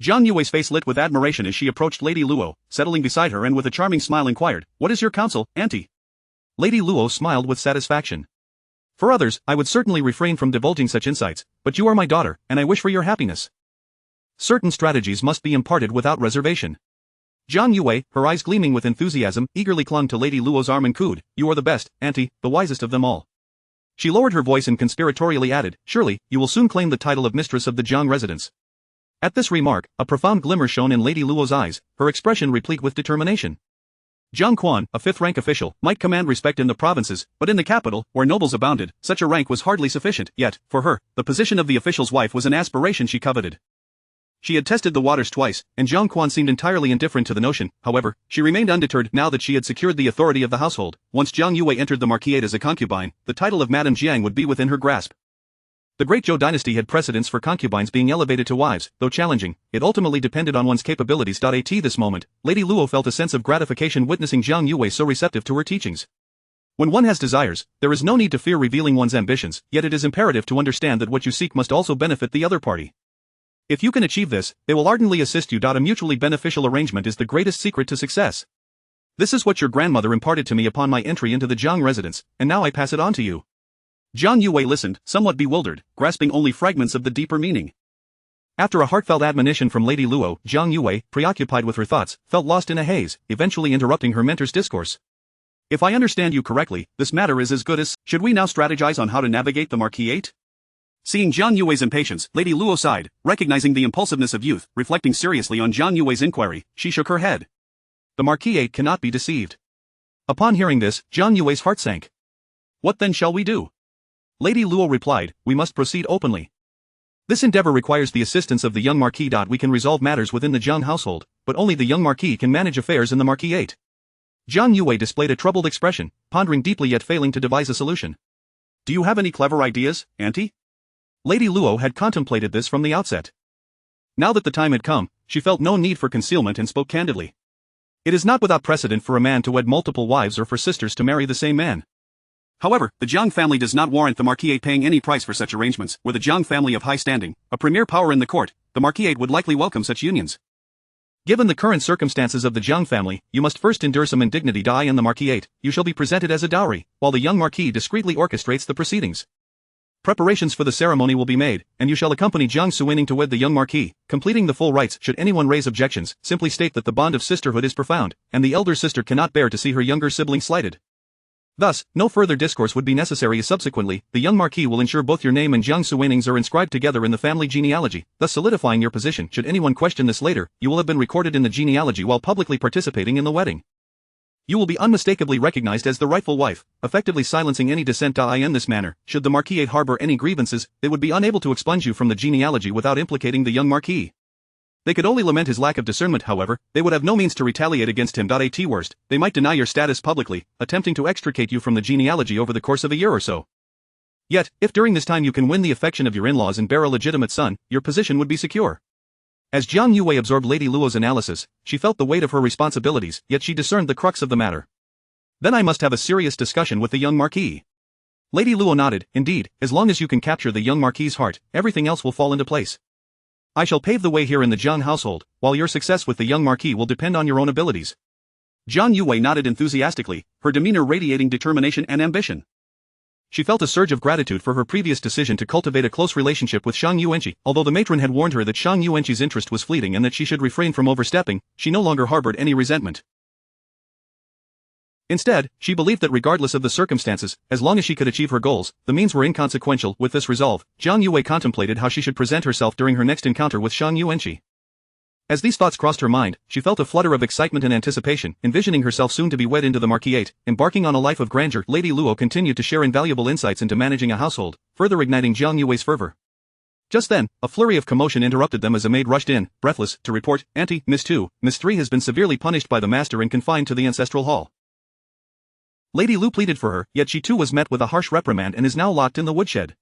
Jiang Yue's face lit with admiration as she approached Lady Luo, settling beside her and with a charming smile inquired, what is your counsel, Auntie? Lady Luo smiled with satisfaction. For others, I would certainly refrain from divulging such insights, but you are my daughter, and I wish for your happiness. Certain strategies must be imparted without reservation. Jiang Yue, her eyes gleaming with enthusiasm, eagerly clung to Lady Luo's arm and cooed, you are the best, Auntie, the wisest of them all. She lowered her voice and conspiratorially added, surely, you will soon claim the title of mistress of the Jiang residence. At this remark, a profound glimmer shone in Lady Luo's eyes, her expression replete with determination. Jiang Quan, a fifth-rank official, might command respect in the provinces, but in the capital, where nobles abounded, such a rank was hardly sufficient. Yet, for her, the position of the official's wife was an aspiration she coveted. She had tested the waters twice, and Jiang Quan seemed entirely indifferent to the notion. However, she remained undeterred now that she had secured the authority of the household. Once Jiang Yue entered the marquisate as a concubine, the title of Madame Jiang would be within her grasp. The great Zhou dynasty had precedents for concubines being elevated to wives, though challenging, it ultimately depended on one's capabilities. At this moment, Lady Luo felt a sense of gratification witnessing Jiang Yue so receptive to her teachings. When one has desires, there is no need to fear revealing one's ambitions, yet it is imperative to understand that what you seek must also benefit the other party. If you can achieve this, they will ardently assist you. A mutually beneficial arrangement is the greatest secret to success. This is what your grandmother imparted to me upon my entry into the Jiang residence, and now I pass it on to you. Jiang Yue listened, somewhat bewildered, grasping only fragments of the deeper meaning. After a heartfelt admonition from Lady Luo, Jiang Yue, preoccupied with her thoughts, felt lost in a haze, eventually interrupting her mentor's discourse. If I understand you correctly, this matter is as good as, should we now strategize on how to navigate the marquisate? Seeing Jiang Yue's impatience, Lady Luo sighed, recognizing the impulsiveness of youth. Reflecting seriously on Jiang Yue's inquiry, she shook her head. The marquisate cannot be deceived. Upon hearing this, Jiang Yue's heart sank. What then shall we do? Lady Luo replied, we must proceed openly. This endeavor requires the assistance of the young marquis. We can resolve matters within the Jiang household, but only the young marquis can manage affairs in the marquisate. Jiang Yue displayed a troubled expression, pondering deeply yet failing to devise a solution. Do you have any clever ideas, Auntie? Lady Luo had contemplated this from the outset. Now that the time had come, she felt no need for concealment and spoke candidly. It is not without precedent for a man to wed multiple wives or for sisters to marry the same man. However, the Jiang family does not warrant the marquisate paying any price for such arrangements. Were the Jiang family of high standing, a premier power in the court, the marquisate would likely welcome such unions. Given the current circumstances of the Jiang family, you must first endure some indignity. In the marquisate, you shall be presented as a dowry, while the young marquis discreetly orchestrates the proceedings. Preparations for the ceremony will be made, and you shall accompany Jiang Suining to wed the young marquis, completing the full rites. Should anyone raise objections, simply state that the bond of sisterhood is profound, and the elder sister cannot bear to see her younger sibling slighted. Thus, no further discourse would be necessary. Subsequently, the young marquis will ensure both your name and Jiang Suining's are inscribed together in the family genealogy, thus solidifying your position. Should anyone question this later, you will have been recorded in the genealogy while publicly participating in the wedding. You will be unmistakably recognized as the rightful wife, effectively silencing any dissent. In this manner, should the marquisate harbor any grievances, they would be unable to expunge you from the genealogy without implicating the young marquis. They could only lament his lack of discernment. However, they would have no means to retaliate against him. At worst, they might deny your status publicly, attempting to extricate you from the genealogy over the course of a year or so. Yet, if during this time you can win the affection of your in-laws and bear a legitimate son, your position would be secure. As Jiang Yue absorbed Lady Luo's analysis, she felt the weight of her responsibilities, yet she discerned the crux of the matter. Then I must have a serious discussion with the young marquis. Lady Luo nodded. Indeed, as long as you can capture the young marquis's heart, everything else will fall into place. I shall pave the way here in the Jiang household, while your success with the young marquis will depend on your own abilities. Jiang Yue nodded enthusiastically, her demeanor radiating determination and ambition. She felt a surge of gratitude for her previous decision to cultivate a close relationship with Shang Yuanqi. Although the matron had warned her that Shang Yuanqi's interest was fleeting and that she should refrain from overstepping, she no longer harbored any resentment. Instead, she believed that regardless of the circumstances, as long as she could achieve her goals, the means were inconsequential. With this resolve, Jiang Yue contemplated how she should present herself during her next encounter with Shang Yuanqi. As these thoughts crossed her mind, she felt a flutter of excitement and anticipation, envisioning herself soon to be wed into the marquisate, embarking on a life of grandeur. Lady Luo continued to share invaluable insights into managing a household, further igniting Jiang Yue's fervor. Just then, a flurry of commotion interrupted them as a maid rushed in, breathless, to report, "Auntie, Miss 2, Miss 3 has been severely punished by the master and confined to the ancestral hall." Lady Lu pleaded for her, yet she too was met with a harsh reprimand and is now locked in the woodshed.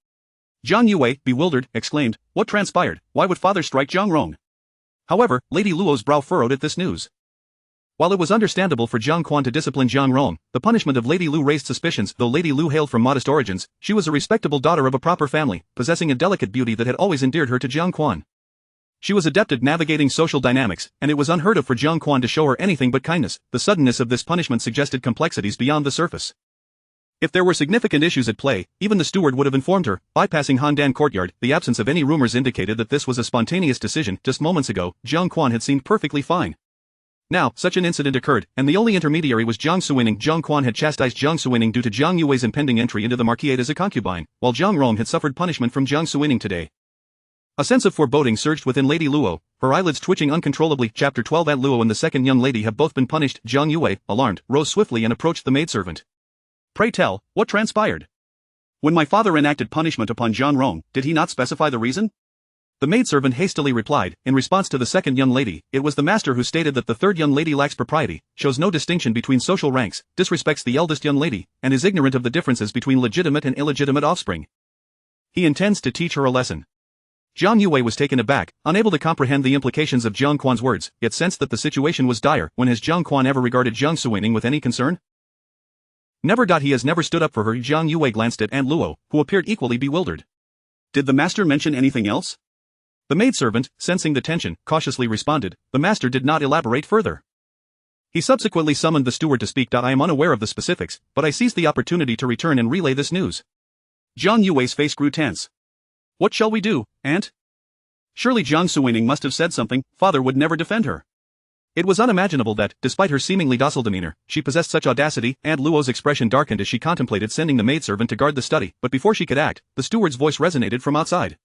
Jiang Yue, bewildered, exclaimed, "What transpired? Why would father strike Jiang Rong?" However, Lady Luo's brow furrowed at this news. While it was understandable for Jiang Quan to discipline Jiang Rong, the punishment of Lady Lu raised suspicions. Though Lady Lu hailed from modest origins, she was a respectable daughter of a proper family, possessing a delicate beauty that had always endeared her to Jiang Quan. She was adept at navigating social dynamics, and it was unheard of for Jiang Quan to show her anything but kindness. The suddenness of this punishment suggested complexities beyond the surface. If there were significant issues at play, even the steward would have informed her. Bypassing Handan Courtyard, the absence of any rumors indicated that this was a spontaneous decision. Just moments ago, Jiang Quan had seemed perfectly fine. Now, such an incident occurred, and the only intermediary was Jiang Suining. Jiang Quan had chastised Jiang Suining due to Jiang Yue's impending entry into the marquisate as a concubine, while Jiang Rong had suffered punishment from Jiang Suining today. A sense of foreboding surged within Lady Luo, her eyelids twitching uncontrollably. Chapter 12. Aunt Luo and the second young lady have both been punished. Jiang Yue, alarmed, rose swiftly and approached the maidservant. "Pray tell, what transpired? When my father enacted punishment upon Jiang Rong, did he not specify the reason?" The maidservant hastily replied, in response to the second young lady, "It was the master who stated that the third young lady lacks propriety, shows no distinction between social ranks, disrespects the eldest young lady, and is ignorant of the differences between legitimate and illegitimate offspring. He intends to teach her a lesson." Jiang Yue was taken aback, unable to comprehend the implications of Jiang Quan's words, yet sensed that the situation was dire. When has Jiang Quan ever regarded Jiang Suining with any concern? Never. He has never stood up for her. Jiang Yue glanced at Aunt Luo, who appeared equally bewildered. "Did the master mention anything else?" The maidservant, sensing the tension, cautiously responded. The master did not elaborate further. He subsequently summoned the steward to speak. "I am unaware of the specifics, but I seized the opportunity to return and relay this news." Jiang Yue's face grew tense. "What shall we do, aunt?" Surely Jiang Suining must have said something. Father would never defend her. It was unimaginable that, despite her seemingly docile demeanor, she possessed such audacity. Aunt Luo's expression darkened as she contemplated sending the maidservant to guard the study, but before she could act, the steward's voice resonated from outside.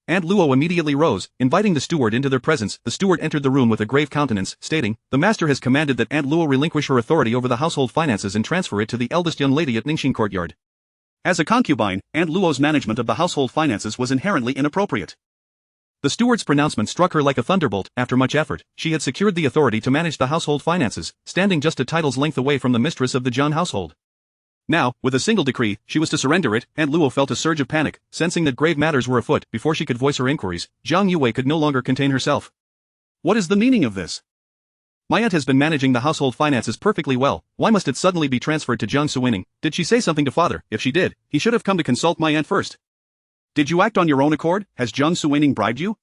Aunt Luo immediately rose, inviting the steward into their presence. The steward entered the room with a grave countenance, stating, "The master has commanded that Aunt Luo relinquish her authority over the household finances and transfer it to the eldest young lady at Ningxing Courtyard." As a concubine, Aunt Luo's management of the household finances was inherently inappropriate. The steward's pronouncement struck her like a thunderbolt. After much effort, she had secured the authority to manage the household finances, standing just a title's length away from the mistress of the Jiang household. Now, with a single decree, she was to surrender it. Aunt Luo felt a surge of panic, sensing that grave matters were afoot. Before she could voice her inquiries, Jiang Yue could no longer contain herself. "What is the meaning of this? My aunt has been managing the household finances perfectly well. Why must it suddenly be transferred to Jiang Suining? Did she say something to father? If she did, he should have come to consult my aunt first. Did you act on your own accord? Has Jiang Suining bribed you?"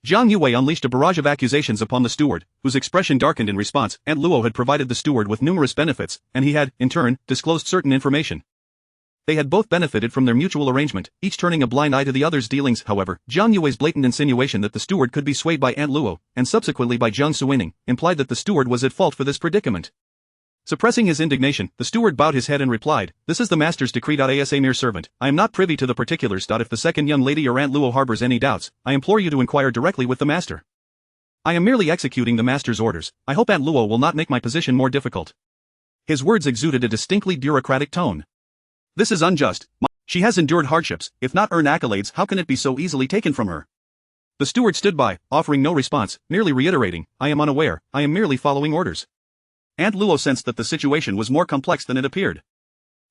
Jiang Yue unleashed a barrage of accusations upon the steward, whose expression darkened in response. Aunt Luo had provided the steward with numerous benefits, and he had, in turn, disclosed certain information. They had both benefited from their mutual arrangement, each turning a blind eye to the other's dealings. However, Jiang Yue's blatant insinuation that the steward could be swayed by Aunt Luo, and subsequently by Jiang Suining, implied that the steward was at fault for this predicament. Suppressing his indignation, the steward bowed his head and replied, "This is the master's decree. As a mere servant, I am not privy to the particulars. If the second young lady or Aunt Luo harbors any doubts, I implore you to inquire directly with the master. I am merely executing the master's orders. I hope Aunt Luo will not make my position more difficult." His words exuded a distinctly bureaucratic tone. "This is unjust. She has endured hardships. If not earned accolades, how can it be so easily taken from her?" The steward stood by, offering no response, merely reiterating, "I am unaware, I am merely following orders." Aunt Luo sensed that the situation was more complex than it appeared.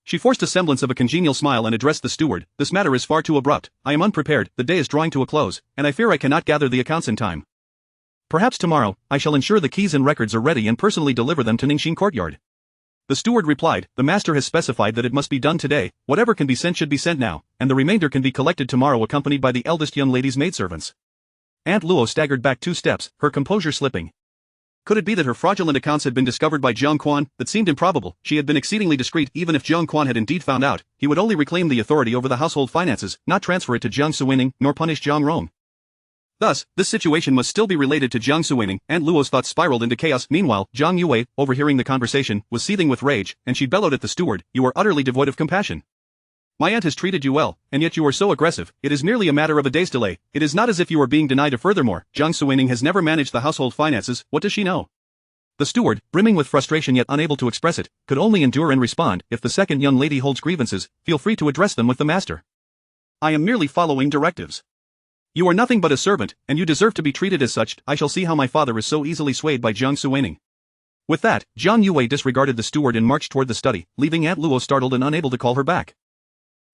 She forced a semblance of a congenial smile and addressed the steward, "This matter is far too abrupt. I am unprepared, the day is drawing to a close, and I fear I cannot gather the accounts in time. Perhaps tomorrow, I shall ensure the keys and records are ready and personally deliver them to Ningxin Courtyard." The steward replied, "The master has specified that it must be done today. Whatever can be sent should be sent now, and the remainder can be collected tomorrow accompanied by the eldest young lady's maidservants." Aunt Luo staggered back 2 steps, her composure slipping. Could it be that her fraudulent accounts had been discovered by Jiang Quan? That seemed improbable. She had been exceedingly discreet. Even if Jiang Quan had indeed found out, he would only reclaim the authority over the household finances, not transfer it to Jiang Suining, nor punish Jiang Rong. Thus, this situation must still be related to Jiang Suining. Aunt Luo's thoughts spiraled into chaos. Meanwhile, Jiang Yue, overhearing the conversation, was seething with rage, and she bellowed at the steward, "You are utterly devoid of compassion. My aunt has treated you well, and yet you are so aggressive. It is merely a matter of a day's delay. It is not as if you are being denied. Furthermore, Jiang Suining has never managed the household finances. What does she know?" The steward, brimming with frustration yet unable to express it, could only endure and respond, "If the second young lady holds grievances, feel free to address them with the master. I am merely following directives. You are nothing but a servant, and you deserve to be treated as such. I shall see how my father is so easily swayed by Jiang Suining." With that, Jiang Yue disregarded the steward and marched toward the study, leaving Aunt Luo startled and unable to call her back.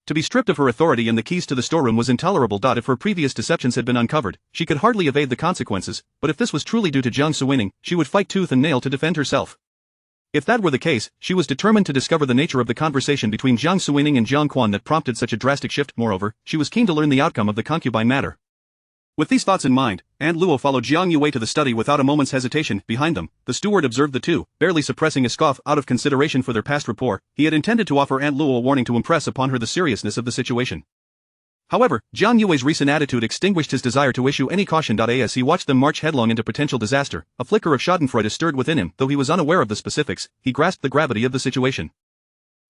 To be stripped of her authority and the keys to the storeroom was intolerable. If her previous deceptions had been uncovered, she could hardly evade the consequences, but if this was truly due to Jiang Suining, she would fight tooth and nail to defend herself. If that were the case, she was determined to discover the nature of the conversation between Jiang Suining and Jiang Quan that prompted such a drastic shift. Moreover, she was keen to learn the outcome of the concubine matter. With these thoughts in mind, Aunt Luo followed Jiang Yue to the study without a moment's hesitation. Behind them, the steward observed the two, barely suppressing a scoff out of consideration for their past rapport. He had intended to offer Aunt Luo a warning to impress upon her the seriousness of the situation. However, Jiang Yue's recent attitude extinguished his desire to issue any caution. As he watched them march headlong into potential disaster, a flicker of schadenfreude stirred within him. Though he was unaware of the specifics, he grasped the gravity of the situation.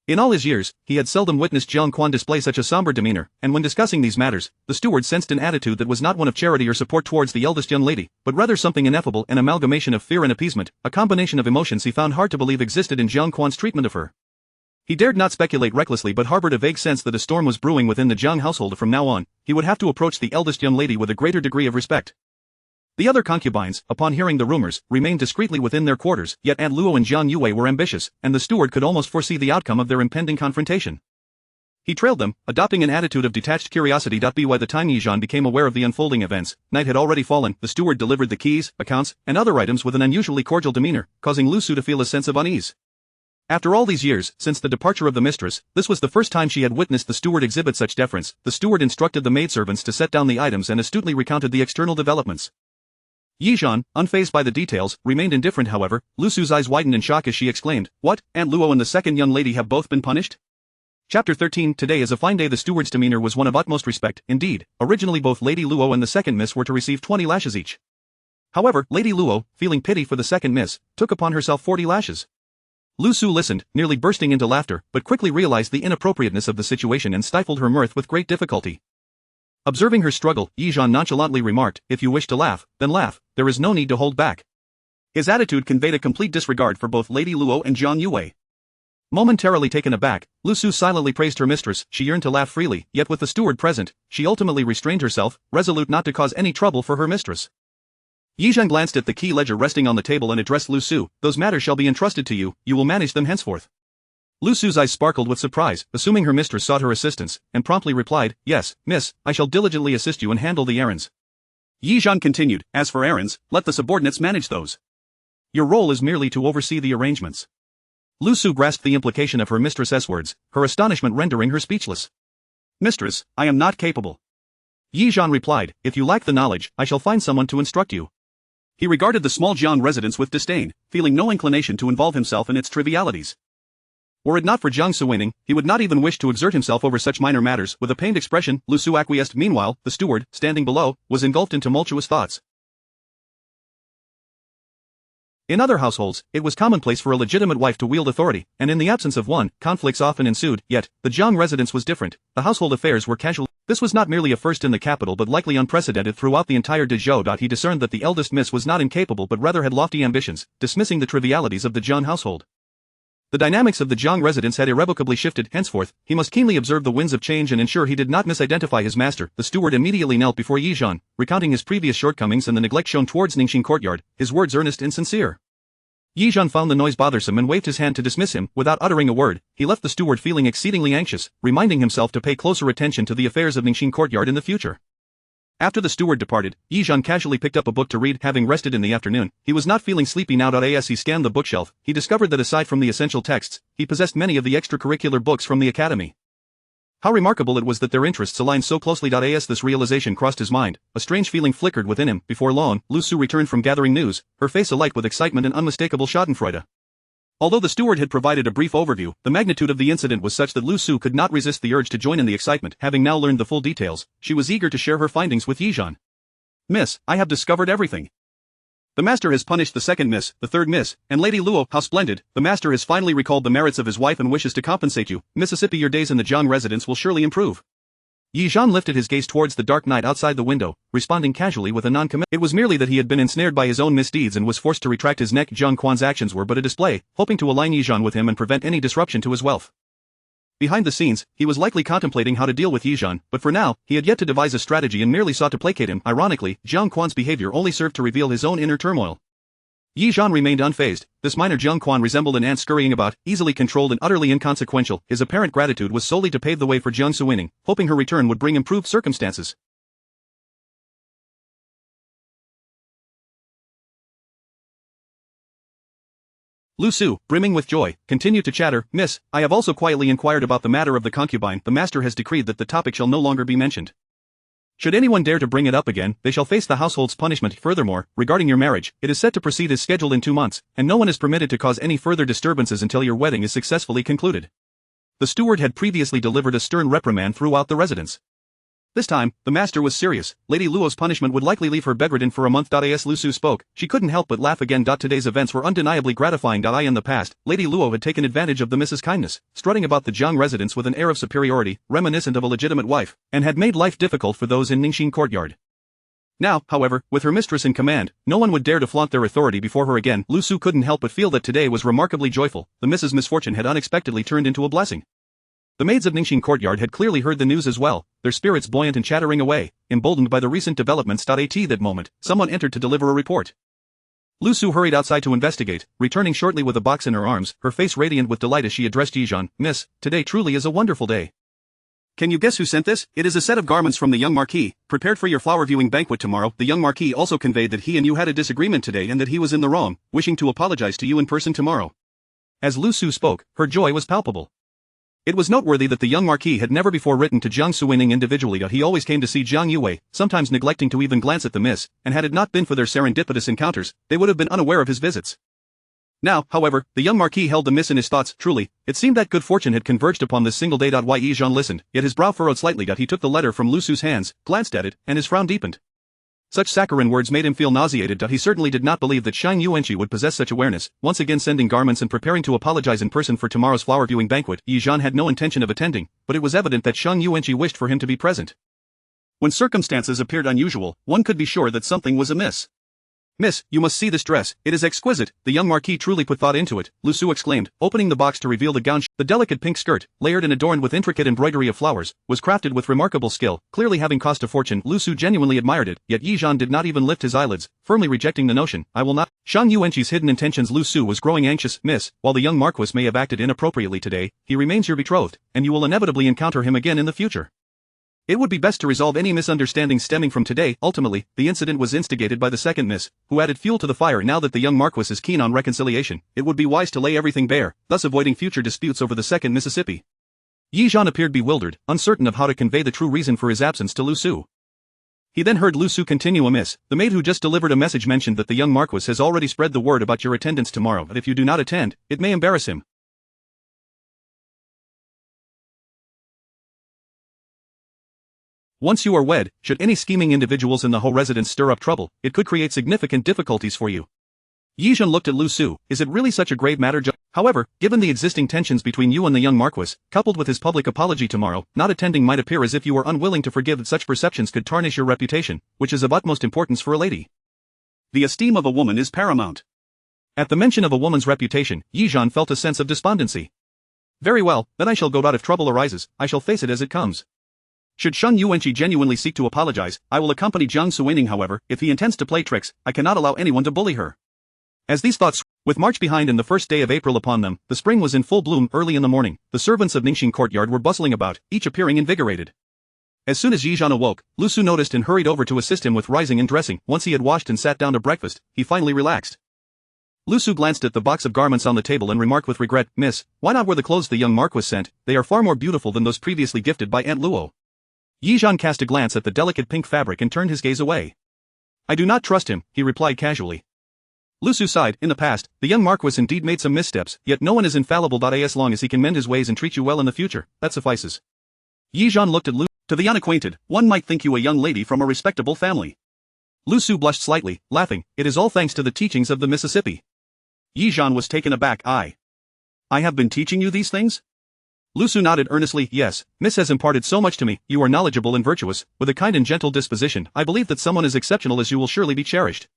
In all his years, he had seldom witnessed Jiang Quan display such a somber demeanor, and when discussing these matters, the steward sensed an attitude that was not one of charity or support towards the eldest young lady, but rather something ineffable, an amalgamation of fear and appeasement, a combination of emotions he found hard to believe existed in Jiang Quan's treatment of her. He dared not speculate recklessly but harbored a vague sense that a storm was brewing within the Jiang household. From now on, he would have to approach the eldest young lady with a greater degree of respect. The other concubines, upon hearing the rumors, remained discreetly within their quarters, yet Aunt Luo and Jiang Yue were ambitious, and the steward could almost foresee the outcome of their impending confrontation. He trailed them, adopting an attitude of detached curiosity. By the time Yizhan became aware of the unfolding events, night had already fallen. The steward delivered the keys, accounts, and other items with an unusually cordial demeanor, causing Lu Su to feel a sense of unease. After all these years, since the departure of the mistress, this was the first time she had witnessed the steward exhibit such deference. The steward instructed the maidservants to set down the items and astutely recounted the external developments. Yizhan, unfazed by the details, remained indifferent. However, Lu Su's eyes widened in shock as she exclaimed, "What, Aunt Luo and the second young lady have both been punished?" Chapter 13. Today is a fine day. The steward's demeanor was one of utmost respect. Indeed, originally both Lady Luo and the second miss were to receive 20 lashes each. However, Lady Luo, feeling pity for the second miss, took upon herself 40 lashes. Lu Su listened, nearly bursting into laughter, but quickly realized the inappropriateness of the situation and stifled her mirth with great difficulty. Observing her struggle, Yizhan nonchalantly remarked, "If you wish to laugh, then laugh, there is no need to hold back." His attitude conveyed a complete disregard for both Lady Luo and Jiang Yue. Momentarily taken aback, Lu Su silently praised her mistress. She yearned to laugh freely, yet with the steward present, she ultimately restrained herself, resolute not to cause any trouble for her mistress. Yizhan glanced at the key ledger resting on the table and addressed Lu Su, "Those matters shall be entrusted to you, you will manage them henceforth." Lu Su's eyes sparkled with surprise, assuming her mistress sought her assistance, and promptly replied, "Yes, miss, I shall diligently assist you and handle the errands." Yizhan continued, "As for errands, let the subordinates manage those. Your role is merely to oversee the arrangements." Lu Su grasped the implication of her mistress's words, her astonishment rendering her speechless. "Mistress, I am not capable." Yi Zhan replied, if you lack the knowledge, I shall find someone to instruct you. He regarded the small Jiang residence with disdain, feeling no inclination to involve himself in its trivialities. Were it not for Jiang Suining, he would not even wish to exert himself over such minor matters. With a pained expression, Lu Su acquiesced. Meanwhile, the steward, standing below, was engulfed in tumultuous thoughts. In other households, it was commonplace for a legitimate wife to wield authority, and in the absence of one, conflicts often ensued. Yet, the Jiang residence was different. The household affairs were casual. This was not merely a first in the capital but likely unprecedented throughout the entire Dezhou. He discerned that the eldest miss was not incapable but rather had lofty ambitions, dismissing the trivialities of the Jiang household. The dynamics of the Jiang residence had irrevocably shifted. Henceforth, he must keenly observe the winds of change and ensure he did not misidentify his master. The steward immediately knelt before Yi Zhan, recounting his previous shortcomings and the neglect shown towards Ningxin courtyard, his words earnest and sincere. Yi Zhan found the noise bothersome and waved his hand to dismiss him. Without uttering a word, he left the steward feeling exceedingly anxious, reminding himself to pay closer attention to the affairs of Ningxin courtyard in the future. After the steward departed, Yi Zhan casually picked up a book to read. Having rested in the afternoon, he was not feeling sleepy now. As he scanned the bookshelf, he discovered that aside from the essential texts, he possessed many of the extracurricular books from the academy. How remarkable it was that their interests aligned so closely. As this realization crossed his mind, a strange feeling flickered within him. Before long, Lu Su returned from gathering news, her face alight with excitement and unmistakable schadenfreude. Although the steward had provided a brief overview, the magnitude of the incident was such that Lu Su could not resist the urge to join in the excitement. Having now learned the full details, she was eager to share her findings with Yi Zhan. Miss, I have discovered everything. The master has punished the second miss, the third miss, and Lady Luo. How splendid! The master has finally recalled the merits of his wife and wishes to compensate you. Mississippi, your days in the Jiang residence will surely improve. Yi Zhan lifted his gaze towards the dark night outside the window, responding casually with a non-committal. It was merely that he had been ensnared by his own misdeeds and was forced to retract his neck. Jiang Quan's actions were but a display, hoping to align Yi Zhan with him and prevent any disruption to his wealth. Behind the scenes, he was likely contemplating how to deal with Yi Zhan, but for now, he had yet to devise a strategy and merely sought to placate him. Ironically, Jiang Quan's behavior only served to reveal his own inner turmoil. Yi Zhan remained unfazed. This minor Jiang Quan resembled an ant scurrying about, easily controlled and utterly inconsequential. His apparent gratitude was solely to pave the way for Jiang Suining, hoping her return would bring improved circumstances. Lu Su, brimming with joy, continued to chatter. Miss, I have also quietly inquired about the matter of the concubine. The master has decreed that the topic shall no longer be mentioned. Should anyone dare to bring it up again, they shall face the household's punishment. Furthermore, regarding your marriage, it is set to proceed as scheduled in 2 months, and no one is permitted to cause any further disturbances until your wedding is successfully concluded. The steward had previously delivered a stern reprimand throughout the residence. This time, the master was serious. Lady Luo's punishment would likely leave her bedridden for a month. As Lu Su spoke, she couldn't help but laugh again. Today's events were undeniably gratifying. In the past, Lady Luo had taken advantage of the Mrs. Kindness, strutting about the Jiang residence with an air of superiority, reminiscent of a legitimate wife, and had made life difficult for those in Ningxin courtyard. Now, however, with her mistress in command, no one would dare to flaunt their authority before her again. Lu Su couldn't help but feel that today was remarkably joyful. The Mrs. Misfortune had unexpectedly turned into a blessing. The maids of Ningxin courtyard had clearly heard the news as well, their spirits buoyant and chattering away, emboldened by the recent developments. At that moment, someone entered to deliver a report. Lu Su hurried outside to investigate, returning shortly with a box in her arms, her face radiant with delight as she addressed Yi Zhan. Miss, today truly is a wonderful day. Can you guess who sent this? It is a set of garments from the young Marquis, prepared for your flower viewing banquet tomorrow. The young Marquis also conveyed that he and you had a disagreement today and that he was in the wrong, wishing to apologize to you in person tomorrow. As Lu Su spoke, her joy was palpable. It was noteworthy that the young Marquis had never before written to Jiang Suining individually. He always came to see Jiang Yue, sometimes neglecting to even glance at the miss, and had it not been for their serendipitous encounters, they would have been unaware of his visits. Now, however, the young Marquis held the miss in his thoughts. Truly, it seemed that good fortune had converged upon this single day. Yi Zhan listened, yet his brow furrowed slightly. He took the letter from Lu Su's hands, glanced at it, and his frown deepened. Such saccharine words made him feel nauseated. He certainly did not believe that Shang Yuanqi would possess such awareness. Once again sending garments and preparing to apologize in person for tomorrow's flower viewing banquet, Yi Zhan had no intention of attending, but it was evident that Shang Yuanqi wished for him to be present. When circumstances appeared unusual, one could be sure that something was amiss. Miss, you must see this dress, it is exquisite. The young Marquis truly put thought into it, Lu Su exclaimed, opening the box to reveal the gown. The delicate pink skirt, layered and adorned with intricate embroidery of flowers, was crafted with remarkable skill, clearly having cost a fortune. Lu Su genuinely admired it, yet Yi Zhan did not even lift his eyelids, firmly rejecting the notion. I will not. Shang Yuanqi's hidden intentions. Lu Su was growing anxious. Miss, while the young Marquis may have acted inappropriately today, he remains your betrothed, and you will inevitably encounter him again in the future. It would be best to resolve any misunderstandings stemming from today. Ultimately, the incident was instigated by the second miss, who added fuel to the fire. Now that the young Marquis is keen on reconciliation, it would be wise to lay everything bare, thus avoiding future disputes over the second Mississippi. Yi Zhan appeared bewildered, uncertain of how to convey the true reason for his absence to Lu Su. He then heard Lu Su continue, "Miss, the maid who just delivered a message mentioned that the young Marquis has already spread the word about your attendance tomorrow, but if you do not attend, it may embarrass him." Once you are wed, should any scheming individuals in the Ho residence stir up trouble, it could create significant difficulties for you. Yi Zhan looked at Lu Su. "Is it really such a grave matter, However, given the existing tensions between you and the young Marquis, coupled with his public apology tomorrow, not attending might appear as if you are unwilling to forgive, that such perceptions could tarnish your reputation, which is of utmost importance for a lady. The esteem of a woman is paramount." At the mention of a woman's reputation, Yi Zhan felt a sense of despondency. "Very well, then I shall go out. If trouble arises, I shall face it as it comes. Should Shang Yuanqi genuinely seek to apologize, I will accompany Jiang Suining. However, if he intends to play tricks, I cannot allow anyone to bully her." As these thoughts, with March behind and the first day of April upon them, the spring was in full bloom. Early in the morning, the servants of Ningxing courtyard were bustling about, each appearing invigorated. As soon as Yi Zhan awoke, Lu Su noticed and hurried over to assist him with rising and dressing. Once he had washed and sat down to breakfast, he finally relaxed. Lu Su glanced at the box of garments on the table and remarked with regret, "Miss, why not wear the clothes the young Marquis sent? They are far more beautiful than those previously gifted by Aunt Luo." Yi Zhan cast a glance at the delicate pink fabric and turned his gaze away. "I do not trust him," he replied casually. Lu Su sighed. "In the past, the young Marquis indeed made some missteps, yet no one is infallible. As long as he can mend his ways and treat you well in the future, that suffices." Yi Zhan looked at Lu. "To the unacquainted, one might think you a young lady from a respectable family." Lu Su blushed slightly, laughing. "It is all thanks to the teachings of the Mississippi." Yi Zhan was taken aback. I have been teaching you these things?" Lu Su nodded earnestly. "Yes, Miss has imparted so much to me. You are knowledgeable and virtuous, with a kind and gentle disposition. I believe that someone as exceptional as you will surely be cherished.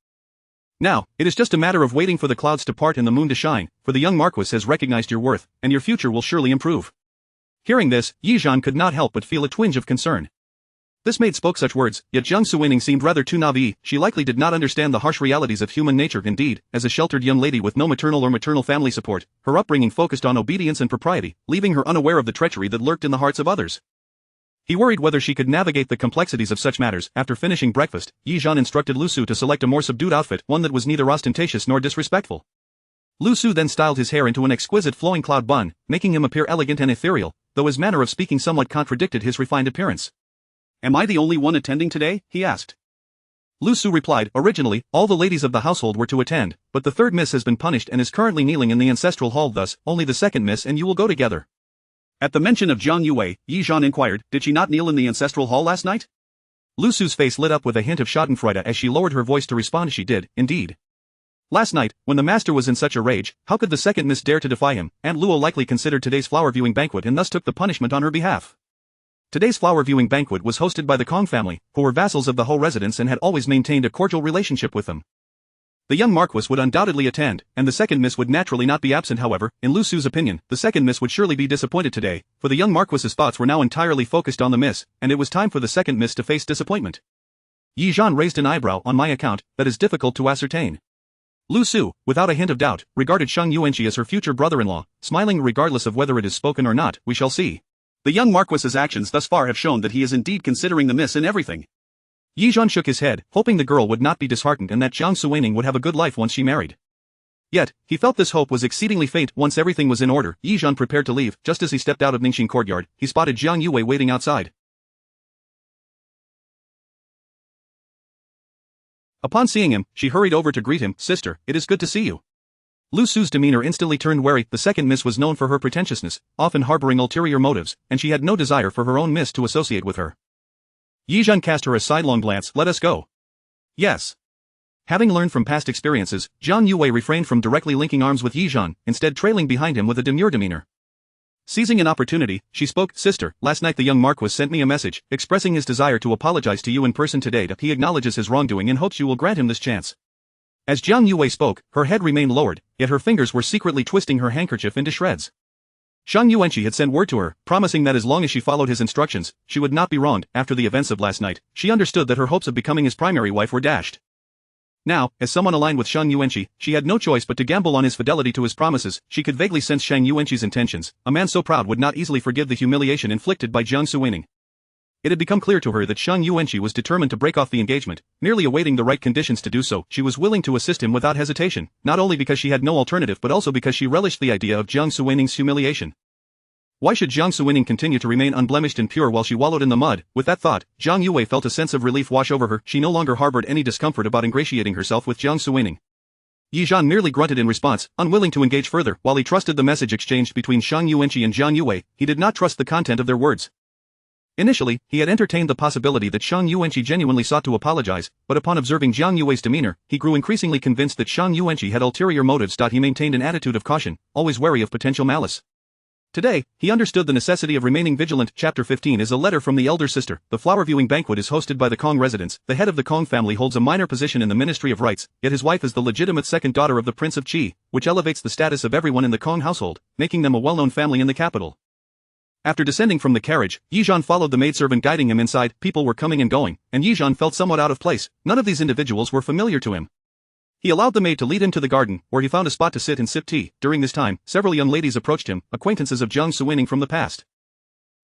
Now, it is just a matter of waiting for the clouds to part and the moon to shine, for the young Marquis has recognized your worth, and your future will surely improve." Hearing this, Yi Zhan could not help but feel a twinge of concern. This maid spoke such words, yet Jiang Suining seemed rather too naive. She likely did not understand the harsh realities of human nature. Indeed, as a sheltered young lady with no maternal or maternal family support, her upbringing focused on obedience and propriety, leaving her unaware of the treachery that lurked in the hearts of others. He worried whether she could navigate the complexities of such matters. After finishing breakfast, Yi Zhan instructed Lu Su to select a more subdued outfit, one that was neither ostentatious nor disrespectful. Lu Su then styled his hair into an exquisite flowing cloud bun, making him appear elegant and ethereal, though his manner of speaking somewhat contradicted his refined appearance. "Am I the only one attending today?" he asked. Lu Su replied, "Originally, all the ladies of the household were to attend, but the third miss has been punished and is currently kneeling in the ancestral hall. Thus, only the second miss and you will go together." At the mention of Zhang Yue, Yi Zhan inquired, "Did she not kneel in the ancestral hall last night?" Lu Su's face lit up with a hint of schadenfreude as she lowered her voice to respond, "She did, indeed. Last night, when the master was in such a rage, how could the second miss dare to defy him? Aunt Luo likely considered today's flower viewing banquet and thus took the punishment on her behalf." Today's flower viewing banquet was hosted by the Kong family, who were vassals of the Ho residence and had always maintained a cordial relationship with them. The young Marquis would undoubtedly attend, and the second miss would naturally not be absent. However, in Lu Su's opinion, the second miss would surely be disappointed today, for the young Marquis's thoughts were now entirely focused on the miss, and it was time for the second miss to face disappointment. Yi Zhan raised an eyebrow. "On my account, that is difficult to ascertain." Lu Su, without a hint of doubt, regarded Shang Yuanqi as her future brother-in-law, smiling regardless of whether it is spoken or not. "We shall see. The young Marquis's actions thus far have shown that he is indeed considering the miss in everything." Yi Zhan shook his head, hoping the girl would not be disheartened and that Jiang Suining would have a good life once she married. Yet, he felt this hope was exceedingly faint. Once everything was in order, Yi Zhan prepared to leave. Just as he stepped out of Ningxing courtyard, he spotted Jiang Yue waiting outside. Upon seeing him, she hurried over to greet him. "Sister, it is good to see you." Lu Su's demeanor instantly turned wary. The second miss was known for her pretentiousness, often harboring ulterior motives, and she had no desire for her own miss to associate with her. Yi Zhan cast her a sidelong glance. "Let us go." "Yes." Having learned from past experiences, Jiang Yue refrained from directly linking arms with Yi Zhan, instead trailing behind him with a demure demeanor. Seizing an opportunity, she spoke. "Sister, last night the young Marquis sent me a message, expressing his desire to apologize to you in person today. He acknowledges his wrongdoing and hopes you will grant him this chance." As Jiang Yue spoke, her head remained lowered, yet her fingers were secretly twisting her handkerchief into shreds. Shang Yuanqi had sent word to her, promising that as long as she followed his instructions, she would not be wronged. After the events of last night, she understood that her hopes of becoming his primary wife were dashed. Now, as someone aligned with Shang Yuanqi, she had no choice but to gamble on his fidelity to his promises. She could vaguely sense Shang Yuanqi's intentions. A man so proud would not easily forgive the humiliation inflicted by Jiang Suining. It had become clear to her that Shang Yuanqi was determined to break off the engagement, merely awaiting the right conditions to do so. She was willing to assist him without hesitation, not only because she had no alternative but also because she relished the idea of Jiang Suining's humiliation. Why should Jiang Suining continue to remain unblemished and pure while she wallowed in the mud? With that thought, Zhang Yue felt a sense of relief wash over her. She no longer harbored any discomfort about ingratiating herself with Jiang Suining. Yi Zhan merely grunted in response, unwilling to engage further. While he trusted the message exchanged between Shang Yuanqi and Zhang Yue, he did not trust the content of their words. Initially, he had entertained the possibility that Shang Yuanqi genuinely sought to apologize, but upon observing Zhang Yue's demeanor, he grew increasingly convinced that Shang Yuanqi had ulterior motives. He maintained an attitude of caution, always wary of potential malice. Today, he understood the necessity of remaining vigilant. Chapter 15 is a letter from the elder sister. The flower viewing banquet is hosted by the Kong residents. The head of the Kong family holds a minor position in the Ministry of Rites, yet his wife is the legitimate second daughter of the Prince of Qi, which elevates the status of everyone in the Kong household, making them a well-known family in the capital. After descending from the carriage, Yi Zhan followed the maidservant guiding him inside. People were coming and going, and Yi Zhan felt somewhat out of place. None of these individuals were familiar to him. He allowed the maid to lead him to the garden, where he found a spot to sit and sip tea. During this time, several young ladies approached him, acquaintances of Jiang Suining from the past.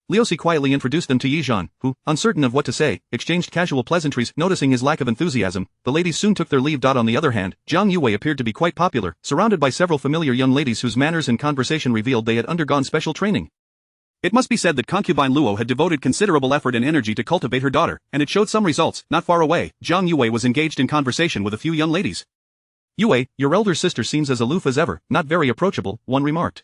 Liu Si quietly introduced them to Yi Zhan, who, uncertain of what to say, exchanged casual pleasantries. Noticing his lack of enthusiasm, the ladies soon took their leave. On the other hand, Zhang Yue appeared to be quite popular, surrounded by several familiar young ladies whose manners and conversation revealed they had undergone special training. It must be said that concubine Luo had devoted considerable effort and energy to cultivate her daughter, and it showed some results. Not far away, Zhang Yue was engaged in conversation with a few young ladies. Yue, your elder sister seems as aloof as ever, not very approachable, one remarked.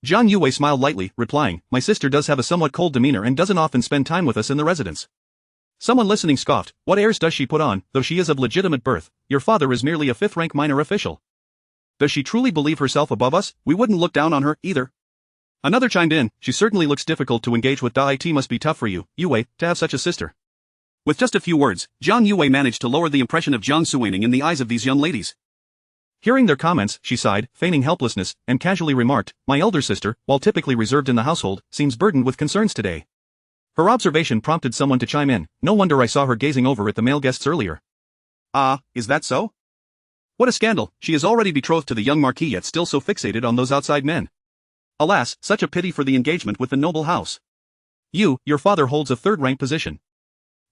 Zhang Yue smiled lightly, replying, my sister does have a somewhat cold demeanor and doesn't often spend time with us in the residence. Someone listening scoffed, what airs does she put on? Though she is of legitimate birth, your father is merely a fifth-rank minor official. Does she truly believe herself above us? We wouldn't look down on her, either. Another chimed in, she certainly looks difficult to engage with. It must be tough for you, Yue, to have such a sister. With just a few words, Zhang Yue managed to lower the impression of Jiang Suining in the eyes of these young ladies. Hearing their comments, she sighed, feigning helplessness, and casually remarked, my elder sister, while typically reserved in the household, seems burdened with concerns today. Her observation prompted someone to chime in, no wonder I saw her gazing over at the male guests earlier. Ah, is that so? What a scandal, she is already betrothed to the young marquis yet still so fixated on those outside men. Alas, such a pity for the engagement with the noble house. Your father holds a third-rank position.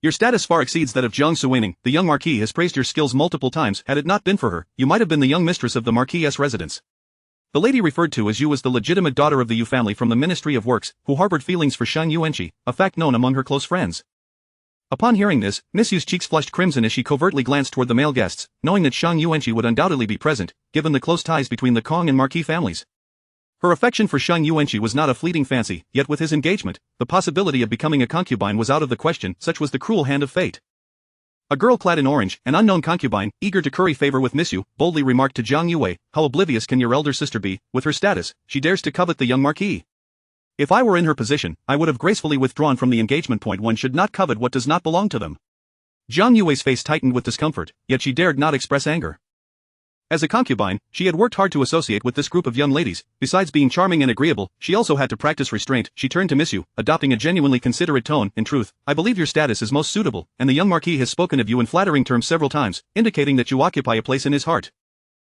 Your status far exceeds that of Jiang Suining. The young marquis has praised your skills multiple times. Had it not been for her, you might have been the young mistress of the marquis's residence. The lady referred to as Yu was the legitimate daughter of the Yu family from the Ministry of Works, who harbored feelings for Shang Yuanqi, a fact known among her close friends. Upon hearing this, Miss Yu's cheeks flushed crimson as she covertly glanced toward the male guests, knowing that Shang Yuanqi would undoubtedly be present, given the close ties between the Kong and marquis families. Her affection for Shang Yuanqi was not a fleeting fancy, yet with his engagement, the possibility of becoming a concubine was out of the question. Such was the cruel hand of fate. A girl clad in orange, an unknown concubine, eager to curry favor with Miss Yu, boldly remarked to Zhang Yue, how oblivious can your elder sister be? With her status, she dares to covet the young marquis. If I were in her position, I would have gracefully withdrawn from the engagement. One should not covet what does not belong to them. Zhang Yue's face tightened with discomfort, yet she dared not express anger. As a concubine, she had worked hard to associate with this group of young ladies. Besides being charming and agreeable, she also had to practice restraint. She turned to Miss Yu, adopting a genuinely considerate tone. In truth, I believe your status is most suitable, and the young marquis has spoken of you in flattering terms several times, indicating that you occupy a place in his heart.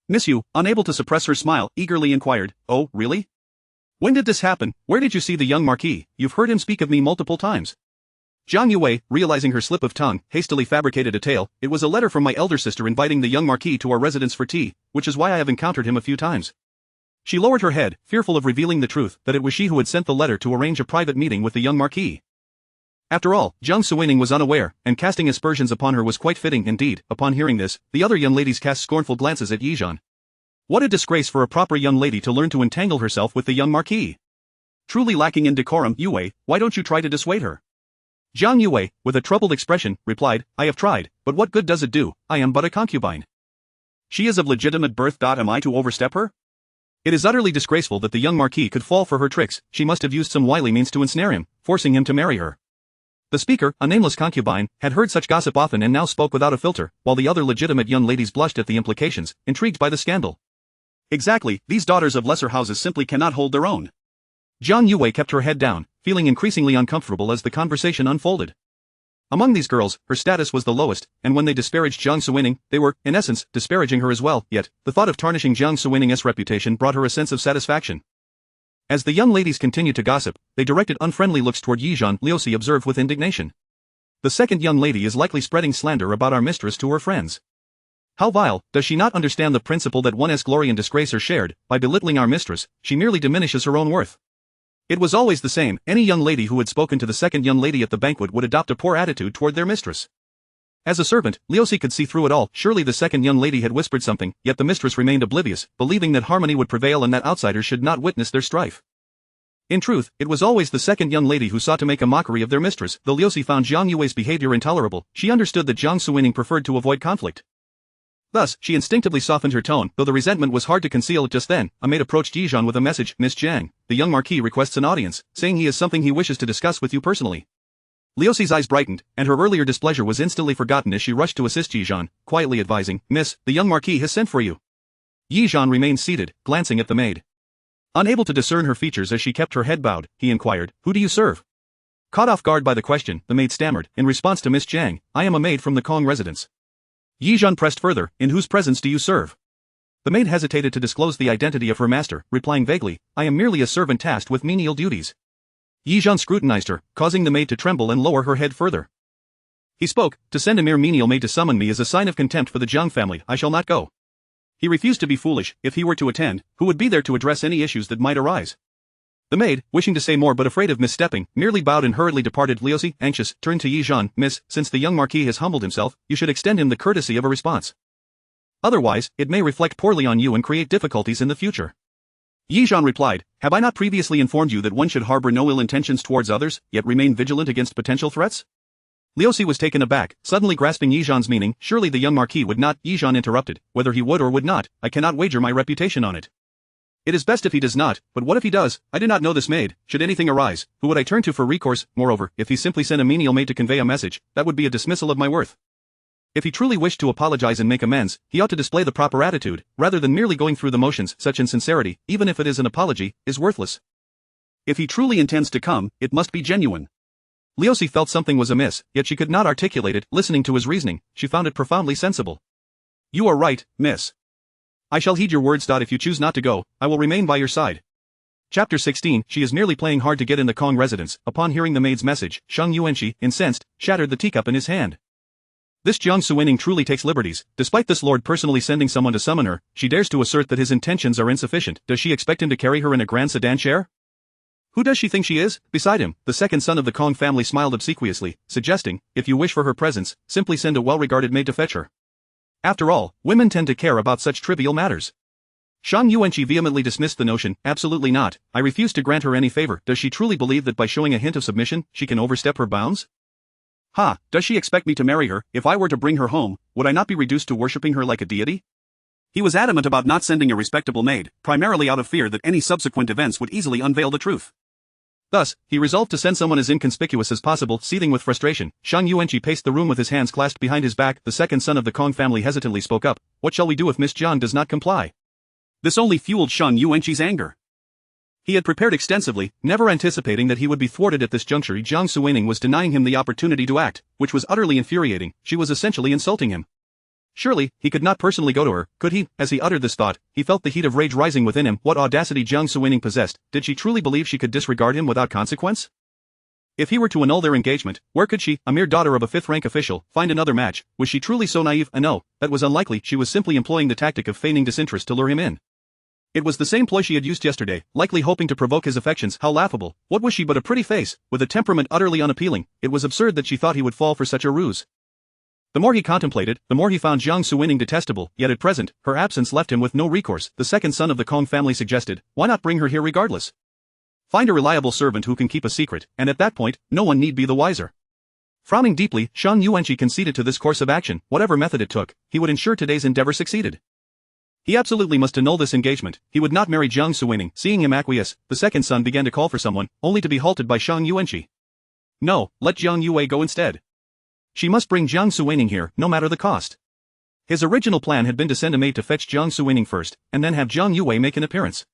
Miss Yu, unable to suppress her smile, eagerly inquired, oh, really? When did this happen? Where did you see the young marquis? You've heard him speak of me multiple times. Zhang Yue, realizing her slip of tongue, hastily fabricated a tale. It was a letter from my elder sister inviting the young marquis to our residence for tea, which is why I have encountered him a few times. She lowered her head, fearful of revealing the truth, that it was she who had sent the letter to arrange a private meeting with the young marquis. After all, Jiang Suining was unaware, and casting aspersions upon her was quite fitting indeed. Upon hearing this, the other young ladies cast scornful glances at Yi Zhan. What a disgrace for a proper young lady to learn to entangle herself with the young marquis. Truly lacking in decorum. Yue, why don't you try to dissuade her? Zhang Yue, with a troubled expression, replied, I have tried, but what good does it do? I am but a concubine. She is of legitimate birth. Am I to overstep her? It is utterly disgraceful that the young marquis could fall for her tricks. She must have used some wily means to ensnare him, forcing him to marry her. The speaker, a nameless concubine, had heard such gossip often and now spoke without a filter, while the other legitimate young ladies blushed at the implications, intrigued by the scandal. Exactly, these daughters of lesser houses simply cannot hold their own. Zhang Yue kept her head down, feeling increasingly uncomfortable as the conversation unfolded. Among these girls, her status was the lowest, and when they disparaged Jiang Suining, they were, in essence, disparaging her as well. Yet, the thought of tarnishing Jiang Suining's reputation brought her a sense of satisfaction. As the young ladies continued to gossip, they directed unfriendly looks toward Yi Zhan. Liu Si observed with indignation. The second young lady is likely spreading slander about our mistress to her friends. How vile, does she not understand the principle that one's glory and disgrace are shared? By belittling our mistress, she merely diminishes her own worth. It was always the same, any young lady who had spoken to the second young lady at the banquet would adopt a poor attitude toward their mistress. As a servant, Leosi could see through it all. Surely the second young lady had whispered something, yet the mistress remained oblivious, believing that harmony would prevail and that outsiders should not witness their strife. In truth, it was always the second young lady who sought to make a mockery of their mistress. Though Leosi found Zhang Yue's behavior intolerable, she understood that Zhang Suining preferred to avoid conflict. Thus, she instinctively softened her tone. Though the resentment was hard to conceal just then, a maid approached Yizhan with a message. Miss Zhang, the young marquis requests an audience, saying he has something he wishes to discuss with you personally. Leosi's eyes brightened, and her earlier displeasure was instantly forgotten as she rushed to assist Yizhan, quietly advising, Miss, the young marquis has sent for you. Yizhan remained seated, glancing at the maid. Unable to discern her features as she kept her head bowed, he inquired, Who do you serve? Caught off guard by the question, the maid stammered, in response to Miss Zhang, I am a maid from the Kong residence. Yizhan pressed further, In whose presence do you serve? The maid hesitated to disclose the identity of her master, replying vaguely, I am merely a servant tasked with menial duties. Yizhan scrutinized her, causing the maid to tremble and lower her head further. He spoke, To send a mere menial maid to summon me is a sign of contempt for the Zhang family. I shall not go. He refused to be foolish. If he were to attend, who would be there to address any issues that might arise? The maid, wishing to say more but afraid of misstepping, merely bowed and hurriedly departed. Leosi, anxious, turned to Yizhan, Miss, since the young marquis has humbled himself, you should extend him the courtesy of a response. Otherwise, it may reflect poorly on you and create difficulties in the future. Yizhan replied, Have I not previously informed you that one should harbor no ill intentions towards others, yet remain vigilant against potential threats? Leosi was taken aback, suddenly grasping Yizhan's meaning. Surely the young marquis would not. Yizhan interrupted, Whether he would or would not, I cannot wager my reputation on it. It is best if he does not, but what if he does? I do not know this maid. Should anything arise, who would I turn to for recourse? Moreover, if he simply sent a menial maid to convey a message, that would be a dismissal of my worth. If he truly wished to apologize and make amends, he ought to display the proper attitude, rather than merely going through the motions. Such insincerity, even if it is an apology, is worthless. If he truly intends to come, it must be genuine. Leosi felt something was amiss, yet she could not articulate it. Listening to his reasoning, she found it profoundly sensible. You are right, miss. I shall heed your words. If you choose not to go, I will remain by your side. Chapter 16. She is nearly playing hard to get in the Kong residence. Upon hearing the maid's message, Shang Yuanqi, incensed, shattered the teacup in his hand. This Jiang Suining truly takes liberties. Despite this lord personally sending someone to summon her, she dares to assert that his intentions are insufficient. Does she expect him to carry her in a grand sedan chair? Who does she think she is? Beside him, the second son of the Kong family smiled obsequiously, suggesting, if you wish for her presence, simply send a well-regarded maid to fetch her. After all, women tend to care about such trivial matters. Shang Yuanqi vehemently dismissed the notion. Absolutely not. I refuse to grant her any favor. Does she truly believe that by showing a hint of submission, she can overstep her bounds? Ha, does she expect me to marry her? If I were to bring her home, would I not be reduced to worshipping her like a deity? He was adamant about not sending a respectable maid, primarily out of fear that any subsequent events would easily unveil the truth. Thus, he resolved to send someone as inconspicuous as possible. Seething with frustration, Shang Yuanqi paced the room with his hands clasped behind his back. The second son of the Kong family hesitantly spoke up, What shall we do if Miss Zhang does not comply? This only fueled Shang Yuanqi's anger. He had prepared extensively, never anticipating that he would be thwarted at this juncture. Jiang Suining was denying him the opportunity to act, which was utterly infuriating. She was essentially insulting him. Surely, he could not personally go to her, could he? As he uttered this thought, he felt the heat of rage rising within him. What audacity Jiang Suining possessed. Did she truly believe she could disregard him without consequence? If he were to annul their engagement, where could she, a mere daughter of a fifth-rank official, find another match? Was she truly so naive? No, that was unlikely. She was simply employing the tactic of feigning disinterest to lure him in. It was the same ploy she had used yesterday, likely hoping to provoke his affections. How laughable. What was she but a pretty face, with a temperament utterly unappealing? It was absurd that she thought he would fall for such a ruse. The more he contemplated, the more he found Jiang Suining detestable, yet at present, her absence left him with no recourse. The second son of the Kong family suggested, Why not bring her here regardless? Find a reliable servant who can keep a secret, and at that point, no one need be the wiser. Frowning deeply, Shang Yuanqi conceded to this course of action. Whatever method it took, he would ensure today's endeavor succeeded. He absolutely must annul this engagement. He would not marry Jiang Suining. Seeing him acquiesce, the second son began to call for someone, only to be halted by Shang Yuanqi. No, let Jiang Yue go instead. She must bring Jiang Suining here, no matter the cost. His original plan had been to send a maid to fetch Jiang Suining first, and then have Jiang Yue make an appearance.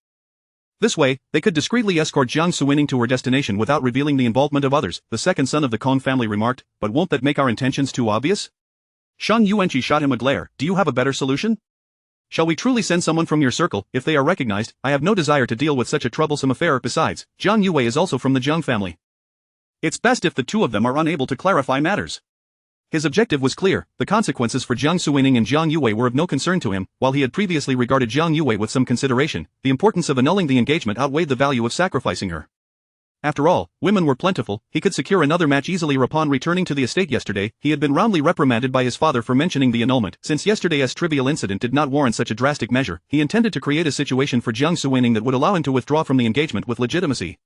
This way, they could discreetly escort Jiang Suining to her destination without revealing the involvement of others. The second son of the Kong family remarked, But won't that make our intentions too obvious? Shang Yuanqi shot him a glare. Do you have a better solution? Shall we truly send someone from your circle? If they are recognized, I have no desire to deal with such a troublesome affair. Besides, Jiang Yue is also from the Jiang family. It's best if the two of them are unable to clarify matters. His objective was clear. The consequences for Jiang Suining and Jiang Yue were of no concern to him. While he had previously regarded Jiang Yue with some consideration, the importance of annulling the engagement outweighed the value of sacrificing her. After all, women were plentiful, he could secure another match easily. Upon returning to the estate yesterday, he had been roundly reprimanded by his father for mentioning the annulment. Since yesterday's trivial incident did not warrant such a drastic measure, he intended to create a situation for Jiang Suining that would allow him to withdraw from the engagement with legitimacy.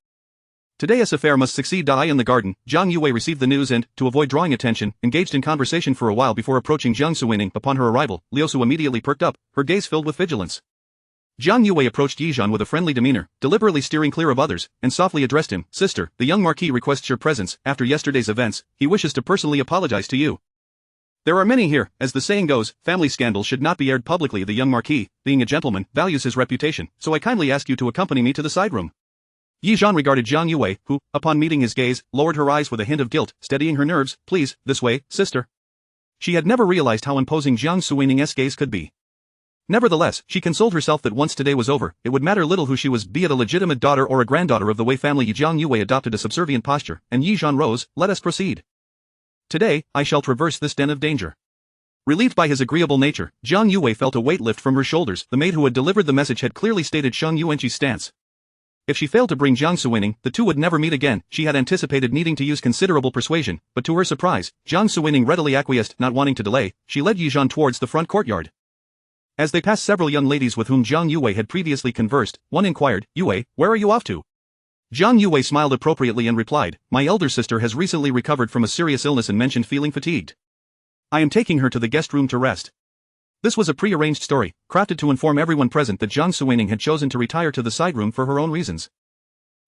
Today's affair must succeed. In the garden, Jiang Yue received the news and, to avoid drawing attention, engaged in conversation for a while before approaching Jiang Suining. Upon her arrival, Liu Su immediately perked up, her gaze filled with vigilance. Jiang Yue approached Yizhan with a friendly demeanor, deliberately steering clear of others, and softly addressed him, "Sister, the young marquis requests your presence. After yesterday's events, he wishes to personally apologize to you. There are many here, as the saying goes, family scandals should not be aired publicly. The young marquis, being a gentleman, values his reputation, so I kindly ask you to accompany me to the side room." Yizhan regarded Jiang Yue, who, upon meeting his gaze, lowered her eyes with a hint of guilt, steadying her nerves. "Please, this way, sister." She had never realized how imposing Jiang Suining's gaze could be. Nevertheless, she consoled herself that once today was over, it would matter little who she was, be it a legitimate daughter or a granddaughter of the Wei family. Jiang Yue adopted a subservient posture, and Yizhan rose. "Let us proceed. Today, I shall traverse this den of danger." Relieved by his agreeable nature, Jiang Yue felt a weight lift from her shoulders. The maid who had delivered the message had clearly stated Shang Yuanqi's stance. If she failed to bring Jiang Suining, the two would never meet again. She had anticipated needing to use considerable persuasion, but to her surprise, Jiang Suining readily acquiesced. Not wanting to delay, she led Yizhan towards the front courtyard. As they passed several young ladies with whom Jiang Yue had previously conversed, one inquired, "Yue, where are you off to?" Jiang Yue smiled appropriately and replied, "My elder sister has recently recovered from a serious illness and mentioned feeling fatigued. I am taking her to the guest room to rest." This was a pre-arranged story, crafted to inform everyone present that Jiang Suining had chosen to retire to the side room for her own reasons.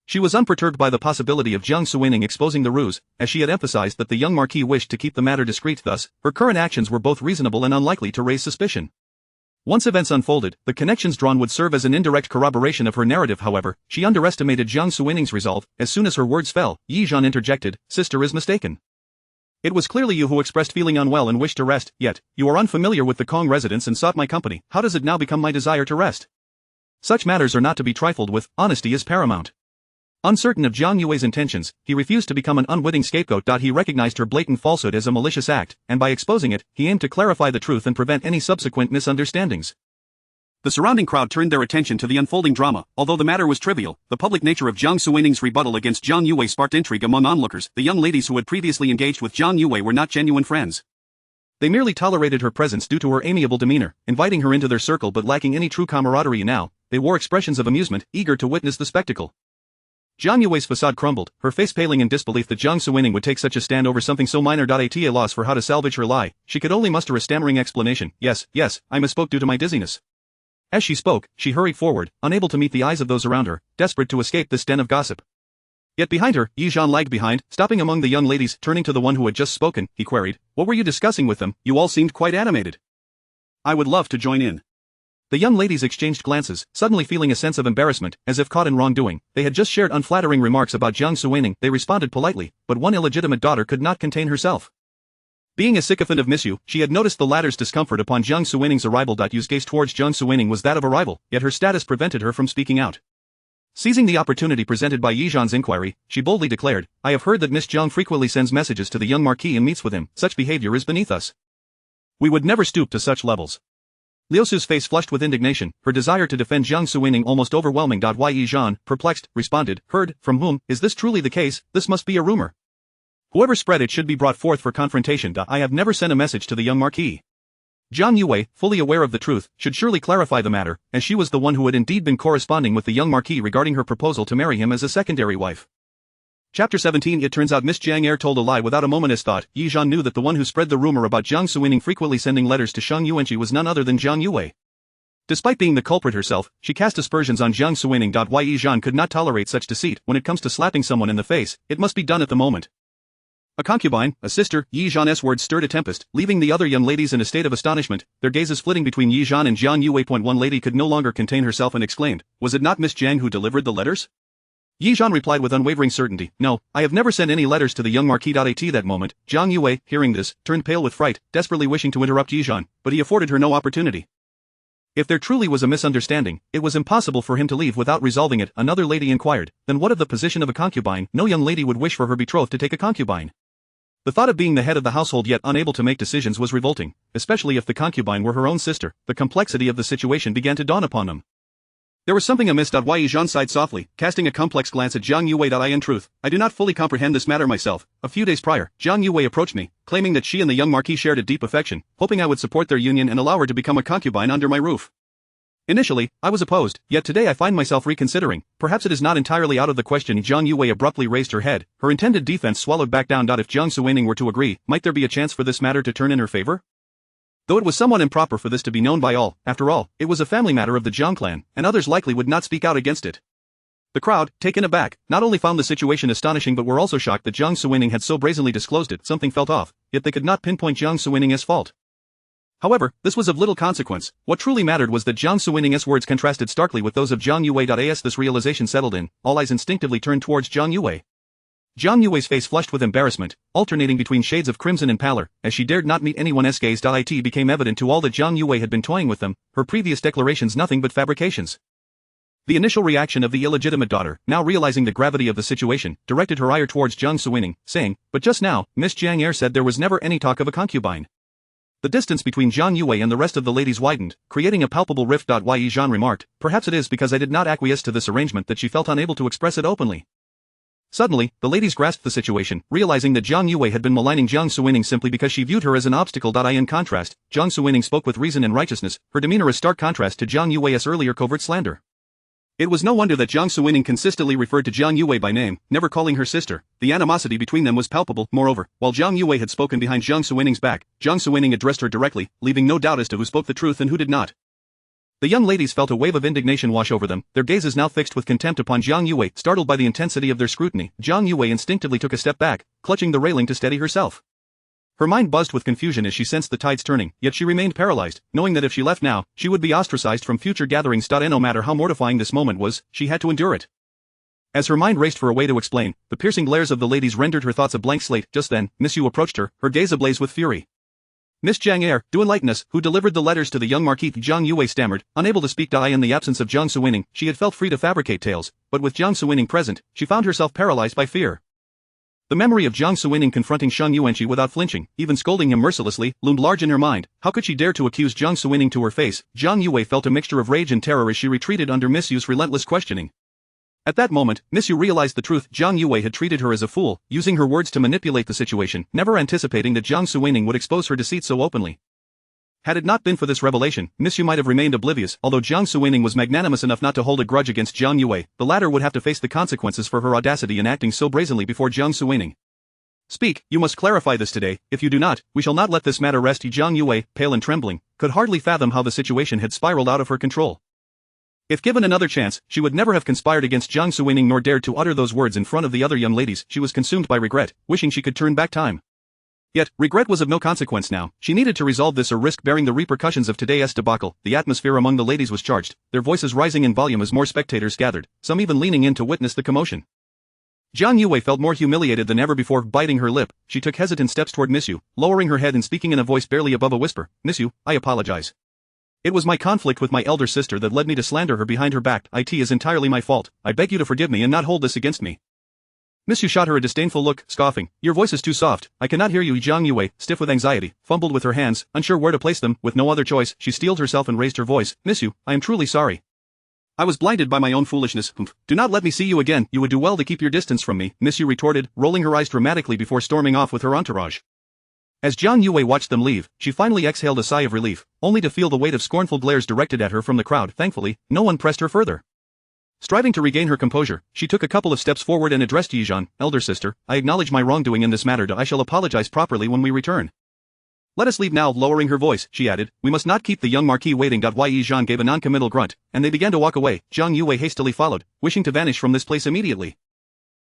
She was unperturbed by the possibility of Jiang Suining exposing the ruse, as she had emphasized that the young marquis wished to keep the matter discreet. Thus, her current actions were both reasonable and unlikely to raise suspicion. Once events unfolded, the connections drawn would serve as an indirect corroboration of her narrative. However, she underestimated Jiang Suining's resolve. As soon as her words fell, Yizhan interjected, "Sister is mistaken. It was clearly you who expressed feeling unwell and wished to rest, yet, you are unfamiliar with the Kong residence and sought my company. How does it now become my desire to rest? Such matters are not to be trifled with, honesty is paramount." Uncertain of Jiang Yue's intentions, he refused to become an unwitting scapegoat. He recognized her blatant falsehood as a malicious act, and by exposing it, he aimed to clarify the truth and prevent any subsequent misunderstandings. The surrounding crowd turned their attention to the unfolding drama. Although the matter was trivial, the public nature of Jiang Suining's rebuttal against Jiang Yue sparked intrigue among onlookers. The young ladies who had previously engaged with Jiang Yue were not genuine friends. They merely tolerated her presence due to her amiable demeanor, inviting her into their circle but lacking any true camaraderie. Now, they wore expressions of amusement, eager to witness the spectacle. Jiang Yue's facade crumbled, her face paling in disbelief that Jiang Suining would take such a stand over something so minor. At a loss for how to salvage her lie, she could only muster a stammering explanation. Yes, I misspoke due to my dizziness." As she spoke, she hurried forward, unable to meet the eyes of those around her, desperate to escape this den of gossip. Yet behind her, Yizhan lagged behind, stopping among the young ladies. Turning to the one who had just spoken, he queried, "What were you discussing with them? You all seemed quite animated." "I would love to join in." The young ladies exchanged glances, suddenly feeling a sense of embarrassment, as if caught in wrongdoing. They had just shared unflattering remarks about Jiang Suining. They responded politely, but one illegitimate daughter could not contain herself. Being a sycophant of Miss Yu, she had noticed the latter's discomfort upon Jiang Suining's arrival. Yu's gaze towards Jiang Suining was that of a rival, yet her status prevented her from speaking out. Seizing the opportunity presented by Yizhan's inquiry, she boldly declared, "I have heard that Miss Jiang frequently sends messages to the young marquis and meets with him. Such behavior is beneath us. We would never stoop to such levels." Liu Su's face flushed with indignation, her desire to defend Jiang Suining almost overwhelming. Why? Yizhan, perplexed, responded, "Heard, from whom? Is this truly the case? This must be a rumor. Whoever spread it should be brought forth for confrontation. I have never sent a message to the young marquis." Jiang Yue, fully aware of the truth, should surely clarify the matter, as she was the one who had indeed been corresponding with the young marquis regarding her proposal to marry him as a secondary wife. Chapter 17. It turns out Miss Jiang told a lie without a moment's thought. Yizhan knew that the one who spread the rumor about Jiang Suining frequently sending letters to Shang Yuanqi was none other than Jiang Yue. Despite being the culprit herself, she cast aspersions on Jiang Suining. Why? Yizhan could not tolerate such deceit. When it comes to slapping someone in the face, it must be done at the moment. A concubine, a sister, Yizhan's words stirred a tempest, leaving the other young ladies in a state of astonishment, their gazes flitting between Yizhan and Jiang Yue. One lady could no longer contain herself and exclaimed, "Was it not Miss Jiang who delivered the letters?" Yizhan replied with unwavering certainty, "No, I have never sent any letters to the young marquis. At that moment, Jiang Yue, hearing this, turned pale with fright, desperately wishing to interrupt Yizhan, but he afforded her no opportunity. If there truly was a misunderstanding, it was impossible for him to leave without resolving it. Another lady inquired, "Then what of the position of a concubine?" No young lady would wish for her betrothed to take a concubine. The thought of being the head of the household yet unable to make decisions was revolting, especially if the concubine were her own sister. The complexity of the situation began to dawn upon them. There was something amiss. Yi Zhan sighed softly, casting a complex glance at Jiang Yue. In truth, I do not fully comprehend this matter myself. A few days prior, Jiang Yue approached me, claiming that she and the young marquis shared a deep affection, hoping I would support their union and allow her to become a concubine under my roof. Initially, I was opposed, yet today I find myself reconsidering. Perhaps it is not entirely out of the question. Jiang Yue abruptly raised her head, her intended defense swallowed back down. If Jiang Suining were to agree, might there be a chance for this matter to turn in her favor? Though it was somewhat improper for this to be known by all, after all, it was a family matter of the Jiang clan, and others likely would not speak out against it. The crowd, taken aback, not only found the situation astonishing but were also shocked that Jiang Suining had so brazenly disclosed it. Something felt off, yet they could not pinpoint Jiang Suining's fault. However, this was of little consequence. What truly mattered was that Jiang Suining's words contrasted starkly with those of Jiang Yue. As this realization settled in, all eyes instinctively turned towards Jiang Yue. Jiang Yue's face flushed with embarrassment, alternating between shades of crimson and pallor, as she dared not meet anyone's gaze. It became evident to all that Jiang Yue had been toying with them, her previous declarations nothing but fabrications. The initial reaction of the illegitimate daughter, now realizing the gravity of the situation, directed her ire towards Jiang Suining, saying, "But just now, Miss Jiang Er said there was never any talk of a concubine." The distance between Jiang Yue and the rest of the ladies widened, creating a palpable rift. Yi Zhan remarked, "Perhaps it is because I did not acquiesce to this arrangement that she felt unable to express it openly." Suddenly, the ladies grasped the situation, realizing that Jiang Yue had been maligning Jiang Suining simply because she viewed her as an obstacle. In contrast, Jiang Suining spoke with reason and righteousness, her demeanor a stark contrast to Jiang Yue's earlier covert slander. It was no wonder that Jiang Suining consistently referred to Jiang Yue by name, never calling her sister. The animosity between them was palpable. Moreover, while Jiang Yue had spoken behind Jiang Suining's back, Jiang Suining addressed her directly, leaving no doubt as to who spoke the truth and who did not. The young ladies felt a wave of indignation wash over them, their gazes now fixed with contempt upon Jiang Yue. Startled by the intensity of their scrutiny, Jiang Yue instinctively took a step back, clutching the railing to steady herself. Her mind buzzed with confusion as she sensed the tides turning, yet she remained paralyzed, knowing that if she left now, she would be ostracized from future gatherings. No matter how mortifying this moment was, she had to endure it. As her mind raced for a way to explain, the piercing glares of the ladies rendered her thoughts a blank slate. Just then, Miss Yu approached her, her gaze ablaze with fury. "Miss Jiang Er, do enlighten us, who delivered the letters to the young marquis?" Jiang Yue stammered, unable to speak. In the absence of Jiang Suining, she had felt free to fabricate tales, but with Jiang Suining present, she found herself paralyzed by fear. The memory of Jiang Suining confronting Shang Yuanqi without flinching, even scolding him mercilessly, loomed large in her mind. How could she dare to accuse Jiang Suining to her face? Jiang Yue felt a mixture of rage and terror as she retreated under Miss Yu's relentless questioning. At that moment, Miss Yu realized the truth. Jiang Yue had treated her as a fool, using her words to manipulate the situation, never anticipating that Jiang Suining would expose her deceit so openly. Had it not been for this revelation, Miss Yu might have remained oblivious. Although Jiang Suining was magnanimous enough not to hold a grudge against Jiang Yue, the latter would have to face the consequences for her audacity in acting so brazenly before Jiang Suining. "Speak, you must clarify this today. If you do not, we shall not let this matter rest." Jiang Yue, pale and trembling, could hardly fathom how the situation had spiraled out of her control. If given another chance, she would never have conspired against Jiang Suining nor dared to utter those words in front of the other young ladies. She was consumed by regret, wishing she could turn back time. Yet, regret was of no consequence now. She needed to resolve this or risk bearing the repercussions of today's debacle. The atmosphere among the ladies was charged, their voices rising in volume as more spectators gathered, some even leaning in to witness the commotion. Jiang Yue felt more humiliated than ever before. Biting her lip, she took hesitant steps toward Miss Yu, lowering her head and speaking in a voice barely above a whisper. "Miss Yu, I apologize. It was my conflict with my elder sister that led me to slander her behind her back. It is entirely my fault. I beg you to forgive me and not hold this against me." Miss Yu shot her a disdainful look, scoffing. "Your voice is too soft. I cannot hear you." Jiang Yue, stiff with anxiety, fumbled with her hands, unsure where to place them. With no other choice, she steeled herself and raised her voice. "Miss Yu, I am truly sorry. I was blinded by my own foolishness. Do not let me see you again. You would do well to keep your distance from me," Miss Yu retorted, rolling her eyes dramatically before storming off with her entourage. As Jiang Yue watched them leave, she finally exhaled a sigh of relief, only to feel the weight of scornful glares directed at her from the crowd. Thankfully, no one pressed her further. Striving to regain her composure, she took a couple of steps forward and addressed Yizhan. "Elder sister, I acknowledge my wrongdoing in this matter. I shall apologize properly when we return. Let us leave now." Lowering her voice, she added, "We must not keep the young marquis waiting." Yizhan gave a non-committal grunt, and they began to walk away. Jiang Yue hastily followed, wishing to vanish from this place immediately.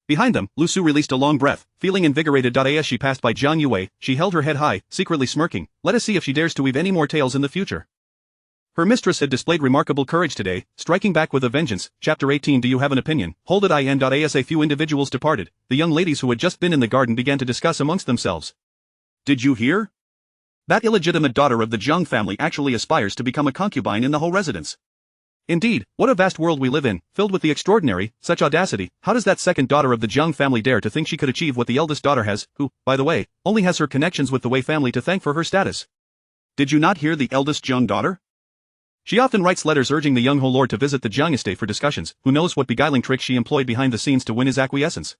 Behind them, Lu Su released a long breath, feeling invigorated. As she passed by Jiang Yue, she held her head high, secretly smirking. Let us see if she dares to weave any more tales in the future. Her mistress had displayed remarkable courage today, striking back with a vengeance. Chapter 18. Do you have an opinion? Hold it. As a few individuals departed, the young ladies who had just been in the garden began to discuss amongst themselves. "Did you hear? That illegitimate daughter of the Jiang family actually aspires to become a concubine in the whole residence. Indeed, what a vast world we live in, filled with the extraordinary. Such audacity. How does that second daughter of the Jiang family dare to think she could achieve what the eldest daughter has, who, by the way, only has her connections with the Wei family to thank for her status? Did you not hear the eldest Jiang daughter? She often writes letters urging the young Ho Lord to visit the Jiang estate for discussions, who knows what beguiling tricks she employed behind the scenes to win his acquiescence.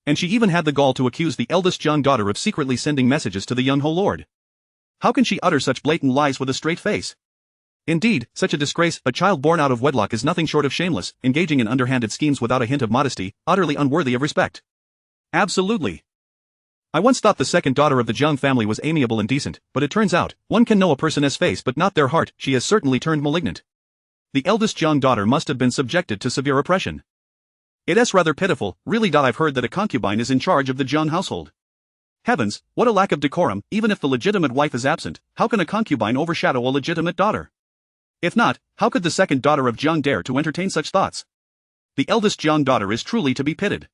And she even had the gall to accuse the eldest Jiang daughter of secretly sending messages to the young Ho Lord. How can she utter such blatant lies with a straight face? Indeed, such a disgrace, a child born out of wedlock, is nothing short of shameless, engaging in underhanded schemes without a hint of modesty, utterly unworthy of respect. Absolutely. I once thought the second daughter of the Jiang family was amiable and decent, but it turns out, one can know a person's face but not their heart. She has certainly turned malignant. The eldest Jiang daughter must have been subjected to severe oppression. It's rather pitiful, really. I've heard that a concubine is in charge of the Jiang household. Heavens, what a lack of decorum. Even if the legitimate wife is absent, how can a concubine overshadow a legitimate daughter? If not, how could the second daughter of Jiang dare to entertain such thoughts? The eldest Jiang daughter is truly to be pitied.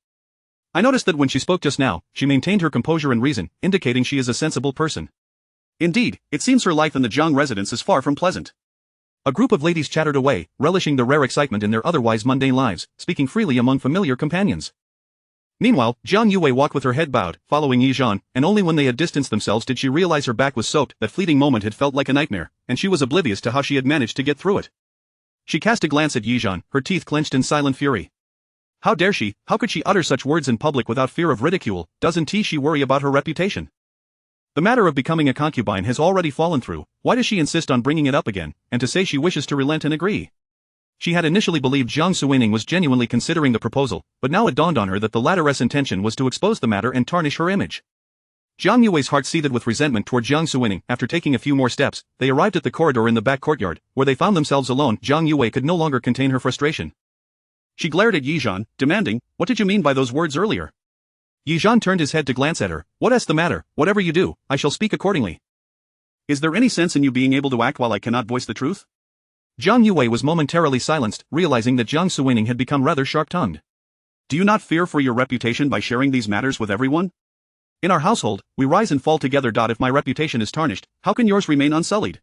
I noticed that when she spoke just now, she maintained her composure and reason, indicating she is a sensible person. Indeed, it seems her life in the Jiang residence is far from pleasant. A group of ladies chattered away, relishing the rare excitement in their otherwise mundane lives, speaking freely among familiar companions. Meanwhile, Jiang Yue walked with her head bowed, following Yi Zhan, and only when they had distanced themselves did she realize her back was soaked. That fleeting moment had felt like a nightmare, and she was oblivious to how she had managed to get through it. She cast a glance at Yi Zhan, her teeth clenched in silent fury. How dare she, how could she utter such words in public without fear of ridicule? Doesn't she worry about her reputation? The matter of becoming a concubine has already fallen through, why does she insist on bringing it up again, and to say she wishes to relent and agree? She had initially believed Jiang Suining was genuinely considering the proposal, but now it dawned on her that the latter's intention was to expose the matter and tarnish her image. Jiang Yue's heart seethed with resentment toward Jiang Suining. After taking a few more steps, they arrived at the corridor in the back courtyard, where they found themselves alone. Jiang Yue could no longer contain her frustration. She glared at Yi Zhan, demanding, "What did you mean by those words earlier?" Yi Zhan turned his head to glance at her. "What's the matter? Whatever you do, I shall speak accordingly. Is there any sense in you being able to act while I cannot voice the truth?" Jiang Yue was momentarily silenced, realizing that Jiang Suining had become rather sharp-tongued. "Do you not fear for your reputation by sharing these matters with everyone? In our household, we rise and fall together. If my reputation is tarnished, how can yours remain unsullied?"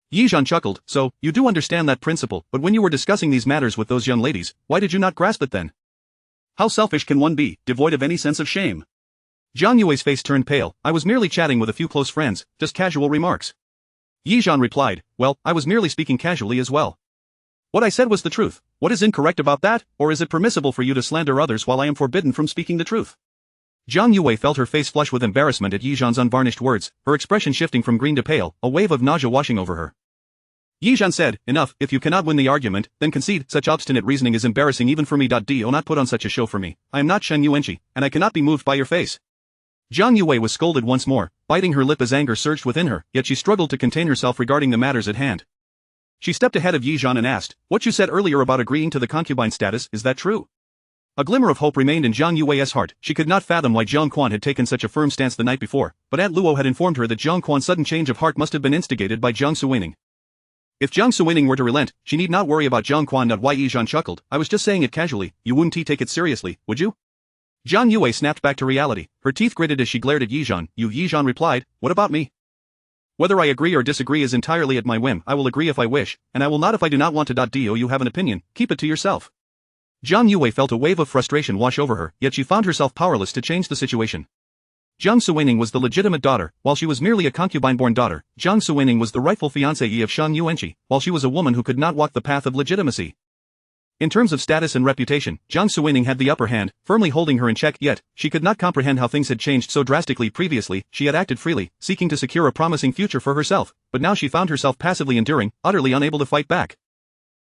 Yi Zhan chuckled. "So, you do understand that principle, but when you were discussing these matters with those young ladies, why did you not grasp it then? How selfish can one be, devoid of any sense of shame?" Jiang Yue's face turned pale. "I was merely chatting with a few close friends, just casual remarks." Yi Zhan replied, "Well, I was merely speaking casually as well. What I said was the truth. What is incorrect about that, or is it permissible for you to slander others while I am forbidden from speaking the truth?" Jiang Yue felt her face flush with embarrassment at Yi Zhan's unvarnished words, her expression shifting from green to pale, a wave of nausea washing over her. Yi Zhan said, "Enough, if you cannot win the argument, then concede. Such obstinate reasoning is embarrassing even for me. Do not put on such a show for me. I am not Shen Yuanqi, and I cannot be moved by your face." Jiang Yue was scolded once more, biting her lip as anger surged within her, yet she struggled to contain herself regarding the matters at hand. She stepped ahead of Yi Zhan and asked, "What you said earlier about agreeing to the concubine status, is that true?" A glimmer of hope remained in Jiang Yue's heart. She could not fathom why Jiang Quan had taken such a firm stance the night before, but Aunt Luo had informed her that Jiang Quan's sudden change of heart must have been instigated by Jiang Suining. If Jiang Suining were to relent, she need not worry about Jiang Quan. Why? Yi Zhan chuckled. "I was just saying it casually. You wouldn't take it seriously, would you?" Jiang Yue snapped back to reality. Her teeth gritted as she glared at Yi Zhan. Yi Zhan replied, "What about me? Whether I agree or disagree is entirely at my whim. I will agree if I wish, and I will not if I do not want to. Do you have an opinion? Keep it to yourself." Jiang Yue felt a wave of frustration wash over her, yet she found herself powerless to change the situation. Jiang Suining was the legitimate daughter, while she was merely a concubine-born daughter. Jiang Suining was the rightful fiancée of Shen Yuanqi, while she was a woman who could not walk the path of legitimacy. In terms of status and reputation, Jiang Suining had the upper hand, firmly holding her in check, yet she could not comprehend how things had changed so drastically. Previously, she had acted freely, seeking to secure a promising future for herself, but now she found herself passively enduring, utterly unable to fight back.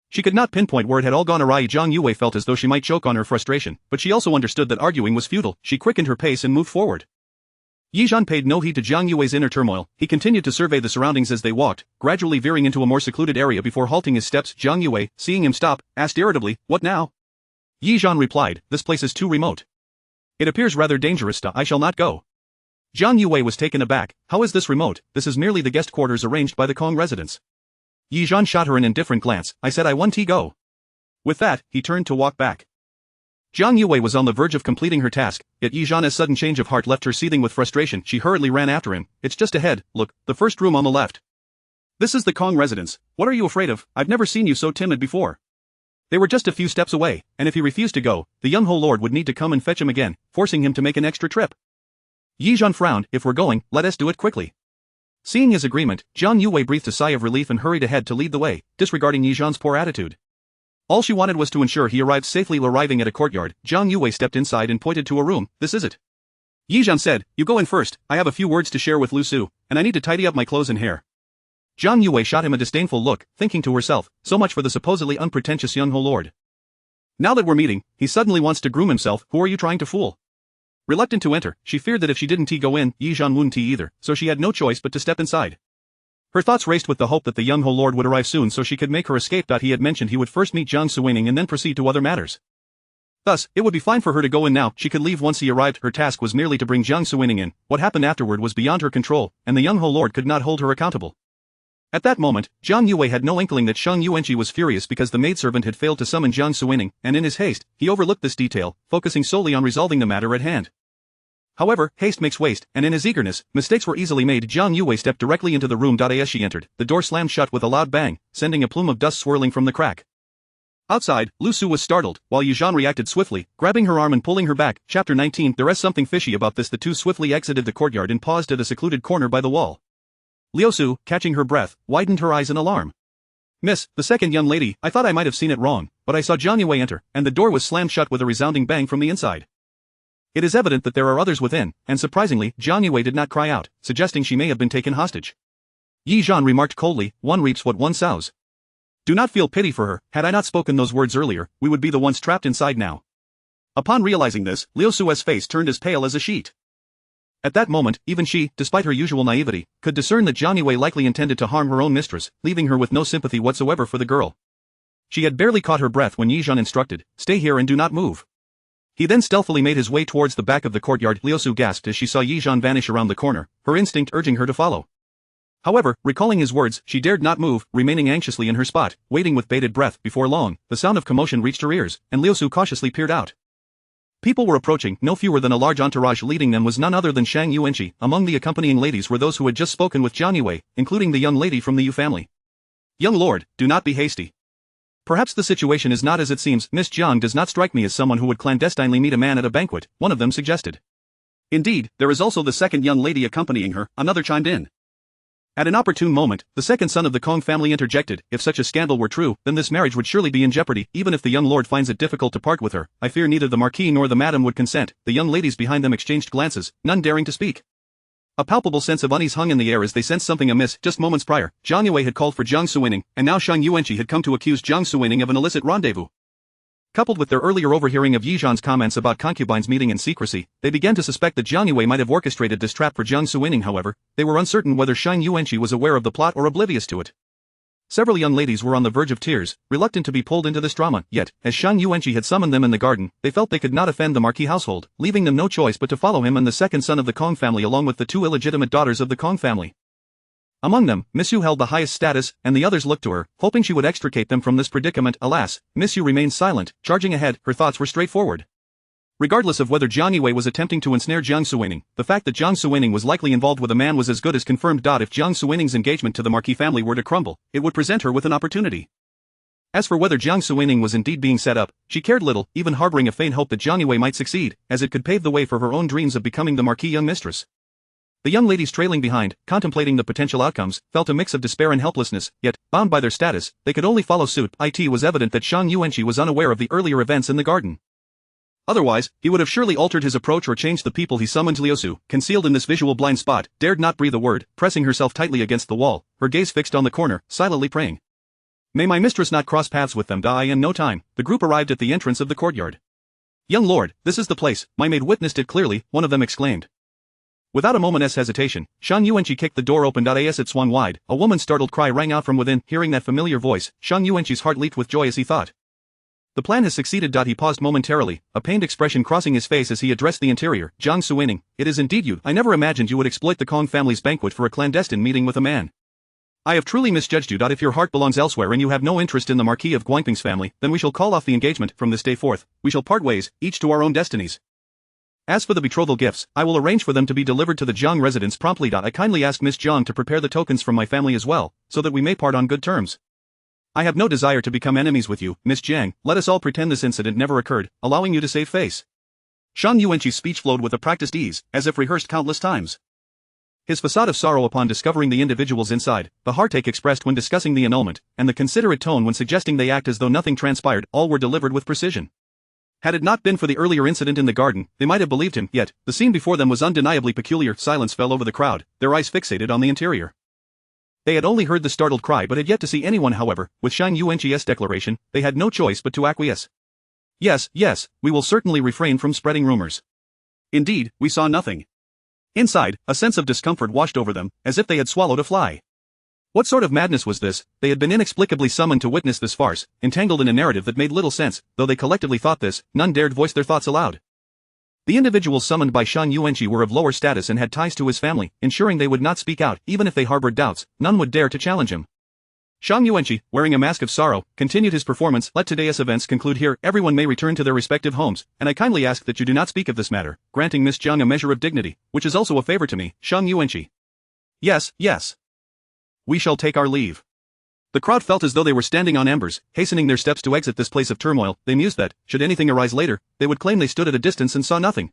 She could not pinpoint where it had all gone awry. Jiang Yue felt as though she might choke on her frustration, but she also understood that arguing was futile. She quickened her pace and moved forward. Yi Zhan paid no heed to Jiang Yue's inner turmoil. He continued to survey the surroundings as they walked, gradually veering into a more secluded area before halting his steps. Jiang Yue, seeing him stop, asked irritably, "What now?" Yi Zhan replied, "This place is too remote. It appears rather dangerous. I shall not go." Jiang Yue was taken aback. "How is this remote? This is merely the guest quarters arranged by the Kong residents." Yi Zhan shot her an indifferent glance. "I said I want to go." With that, he turned to walk back. Jiang Yue was on the verge of completing her task, yet Yi Zhan's sudden change of heart left her seething with frustration. She hurriedly ran after him. "It's just ahead, look, the first room on the left. This is the Kong residence. What are you afraid of? I've never seen you so timid before." They were just a few steps away, and if he refused to go, the young Ho Lord would need to come and fetch him again, forcing him to make an extra trip. Yi Zhan frowned. "If we're going, let us do it quickly. Seeing his agreement, Zhang Yue breathed a sigh of relief and hurried ahead to lead the way, disregarding Yi Zhan's poor attitude. All she wanted was to ensure he arrived safely. Arriving at a courtyard, Zhang Yue stepped inside and pointed to a room. This is it. Yi Zhan said, "You go in first, I have a few words to share with Lu Su, and I need to tidy up my clothes and hair." Zhang Yue shot him a disdainful look, thinking to herself, so much for the supposedly unpretentious young lord. Now that we're meeting, he suddenly wants to groom himself. Who are you trying to fool? Reluctant to enter, she feared that if she didn't go in, Yi Zhan wouldn't either, so she had no choice but to step inside. Her thoughts raced with the hope that the young lord would arrive soon so she could make her escape. He had mentioned he would first meet Jiang Suining and then proceed to other matters. Thus, it would be fine for her to go in now. She could leave once he arrived. Her task was merely to bring Jiang Suining in. What happened afterward was beyond her control, and the young lord could not hold her accountable. At that moment, Zhang Yue had no inkling that Shang Yuanqi was furious because the maidservant had failed to summon Jiang Suining, and in his haste, he overlooked this detail, focusing solely on resolving the matter at hand. However, haste makes waste, and in his eagerness, mistakes were easily made. Zhang Yue stepped directly into the room. As she entered, the door slammed shut with a loud bang, sending a plume of dust swirling from the crack. Outside, Lu Su was startled, while Yi Zhan reacted swiftly, grabbing her arm and pulling her back. Chapter 19. There is something fishy about this. The two swiftly exited the courtyard and paused at a secluded corner by the wall. Liu Su, catching her breath, widened her eyes in alarm. "Miss, the second young lady, I thought I might have seen it wrong, but I saw Zhang Yue enter, and the door was slammed shut with a resounding bang from the inside. It is evident that there are others within, and surprisingly, Zhang Yue did not cry out, suggesting she may have been taken hostage." Yi Zhan remarked coldly, "One reaps what one sows. Do not feel pity for her. Had I not spoken those words earlier, we would be the ones trapped inside now." Upon realizing this, Liu Su's face turned as pale as a sheet. At that moment, even she, despite her usual naivety, could discern that Zhang Yue likely intended to harm her own mistress, leaving her with no sympathy whatsoever for the girl. She had barely caught her breath when Yi Zhan instructed, "Stay here and do not move." He then stealthily made his way towards the back of the courtyard. Liu Su gasped as she saw Yi Zhan vanish around the corner, her instinct urging her to follow. However, recalling his words, she dared not move, remaining anxiously in her spot, waiting with bated breath. Before long, the sound of commotion reached her ears, and Liu Su cautiously peered out. People were approaching. No fewer than a large entourage. Leading them was none other than Shang Yuanqi. Among the accompanying ladies were those who had just spoken with Zhang Yue, including the young lady from the Yu family. "Young lord, do not be hasty. Perhaps the situation is not as it seems. Miss Jiang does not strike me as someone who would clandestinely meet a man at a banquet," one of them suggested. "Indeed, there is also the second young lady accompanying her," another chimed in. At an opportune moment, the second son of the Kong family interjected, "If such a scandal were true, then this marriage would surely be in jeopardy. Even if the young lord finds it difficult to part with her, I fear neither the marquis nor the madam would consent." The young ladies behind them exchanged glances, none daring to speak. A palpable sense of unease hung in the air as they sensed something amiss. Just moments prior, Zhang Yue had called for Jiang Suining, and now Shang Yuanqi had come to accuse Jiang Suining of an illicit rendezvous. Coupled with their earlier overhearing of Yi Zhan's comments about concubines meeting in secrecy, they began to suspect that Zhang Yue might have orchestrated this trap for Jiang Suining. However, they were uncertain whether Shang Yuanqi was aware of the plot or oblivious to it. Several young ladies were on the verge of tears, reluctant to be pulled into this drama, yet, as Shang Yuanqi had summoned them in the garden, they felt they could not offend the marquis household, leaving them no choice but to follow him and the second son of the Kong family along with the two illegitimate daughters of the Kong family. Among them, Miss Yu held the highest status, and the others looked to her, hoping she would extricate them from this predicament. Alas, Miss Yu remained silent, charging ahead. Her thoughts were straightforward. Regardless of whether Zhang Yue was attempting to ensnare Jiang Suining, the fact that Jiang Suining was likely involved with a man was as good as confirmed. If Jiang Suining's engagement to the marquis family were to crumble, it would present her with an opportunity. As for whether Jiang Suining was indeed being set up, she cared little, even harboring a faint hope that Zhang Yue might succeed, as it could pave the way for her own dreams of becoming the marquis young mistress. The young ladies trailing behind, contemplating the potential outcomes, felt a mix of despair and helplessness, yet, bound by their status, they could only follow suit. It was evident that Shang Yuanqi was unaware of the earlier events in the garden. Otherwise, he would have surely altered his approach or changed the people he summoned. Liu Su, concealed in this visual blind spot, dared not breathe a word, pressing herself tightly against the wall, her gaze fixed on the corner, silently praying. "May my mistress not cross paths with them." In no time, the group arrived at the entrance of the courtyard. "Young lord, this is the place, my maid witnessed it clearly," one of them exclaimed. Without a moment's hesitation, Shang Yuanqi kicked the door open. As it swung wide, a woman's startled cry rang out from within. Hearing that familiar voice, Shang Yuanqi's heart leaped with joy as he thought. The plan has succeeded. He paused momentarily, a pained expression crossing his face as he addressed the interior. "Jiang Suining, it is indeed you. I never imagined you would exploit the Kong family's banquet for a clandestine meeting with a man. I have truly misjudged you. If your heart belongs elsewhere and you have no interest in the Marquis of Guangping's family, then we shall call off the engagement. From this day forth, we shall part ways, each to our own destinies. As for the betrothal gifts, I will arrange for them to be delivered to the Jiang residence promptly. I kindly ask Miss Jiang to prepare the tokens from my family as well, so that we may part on good terms. I have no desire to become enemies with you, Miss Jiang. Let us all pretend this incident never occurred, allowing you to save face." Shang Yuanqi's speech flowed with a practiced ease, as if rehearsed countless times. His facade of sorrow upon discovering the individuals inside, the heartache expressed when discussing the annulment, and the considerate tone when suggesting they act as though nothing transpired, all were delivered with precision. Had it not been for the earlier incident in the garden, they might have believed him, yet, the scene before them was undeniably peculiar. Silence fell over the crowd, their eyes fixated on the interior. They had only heard the startled cry but had yet to see anyone. However, with Shang Yuanqi's declaration, they had no choice but to acquiesce. Yes, we will certainly refrain from spreading rumors. Indeed, we saw nothing. Inside, a sense of discomfort washed over them, as if they had swallowed a fly. What sort of madness was this? They had been inexplicably summoned to witness this farce, entangled in a narrative that made little sense. Though they collectively thought this, none dared voice their thoughts aloud. The individuals summoned by Shang Yuanqi were of lower status and had ties to his family, ensuring they would not speak out. Even if they harbored doubts, none would dare to challenge him. Shang Yuanqi, wearing a mask of sorrow, continued his performance. Let today's events conclude here. Everyone may return to their respective homes, and I kindly ask that you do not speak of this matter, granting Miss Jiang a measure of dignity, which is also a favor to me, Shang Yuanqi. Yes. We shall take our leave. The crowd felt as though they were standing on embers, hastening their steps to exit this place of turmoil. They mused that, should anything arise later, they would claim they stood at a distance and saw nothing.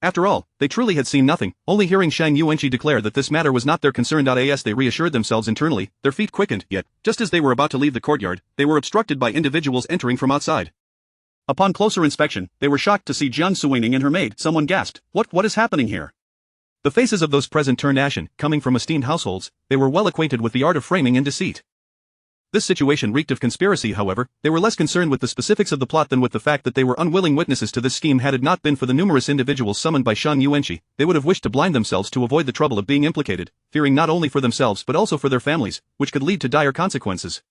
After all, they truly had seen nothing, only hearing Shang Yuanqi declare that this matter was not their concern. As they reassured themselves internally, their feet quickened, yet, just as they were about to leave the courtyard, they were obstructed by individuals entering from outside. Upon closer inspection, they were shocked to see Jiang Suining and her maid. Someone gasped, What is happening here? The faces of those present turned ashen. Coming from esteemed households, they were well acquainted with the art of framing and deceit. This situation reeked of conspiracy. However, they were less concerned with the specifics of the plot than with the fact that they were unwilling witnesses to this scheme. Had it not been for the numerous individuals summoned by Shang Yuanqi, they would have wished to blind themselves to avoid the trouble of being implicated, fearing not only for themselves but also for their families, which could lead to dire consequences.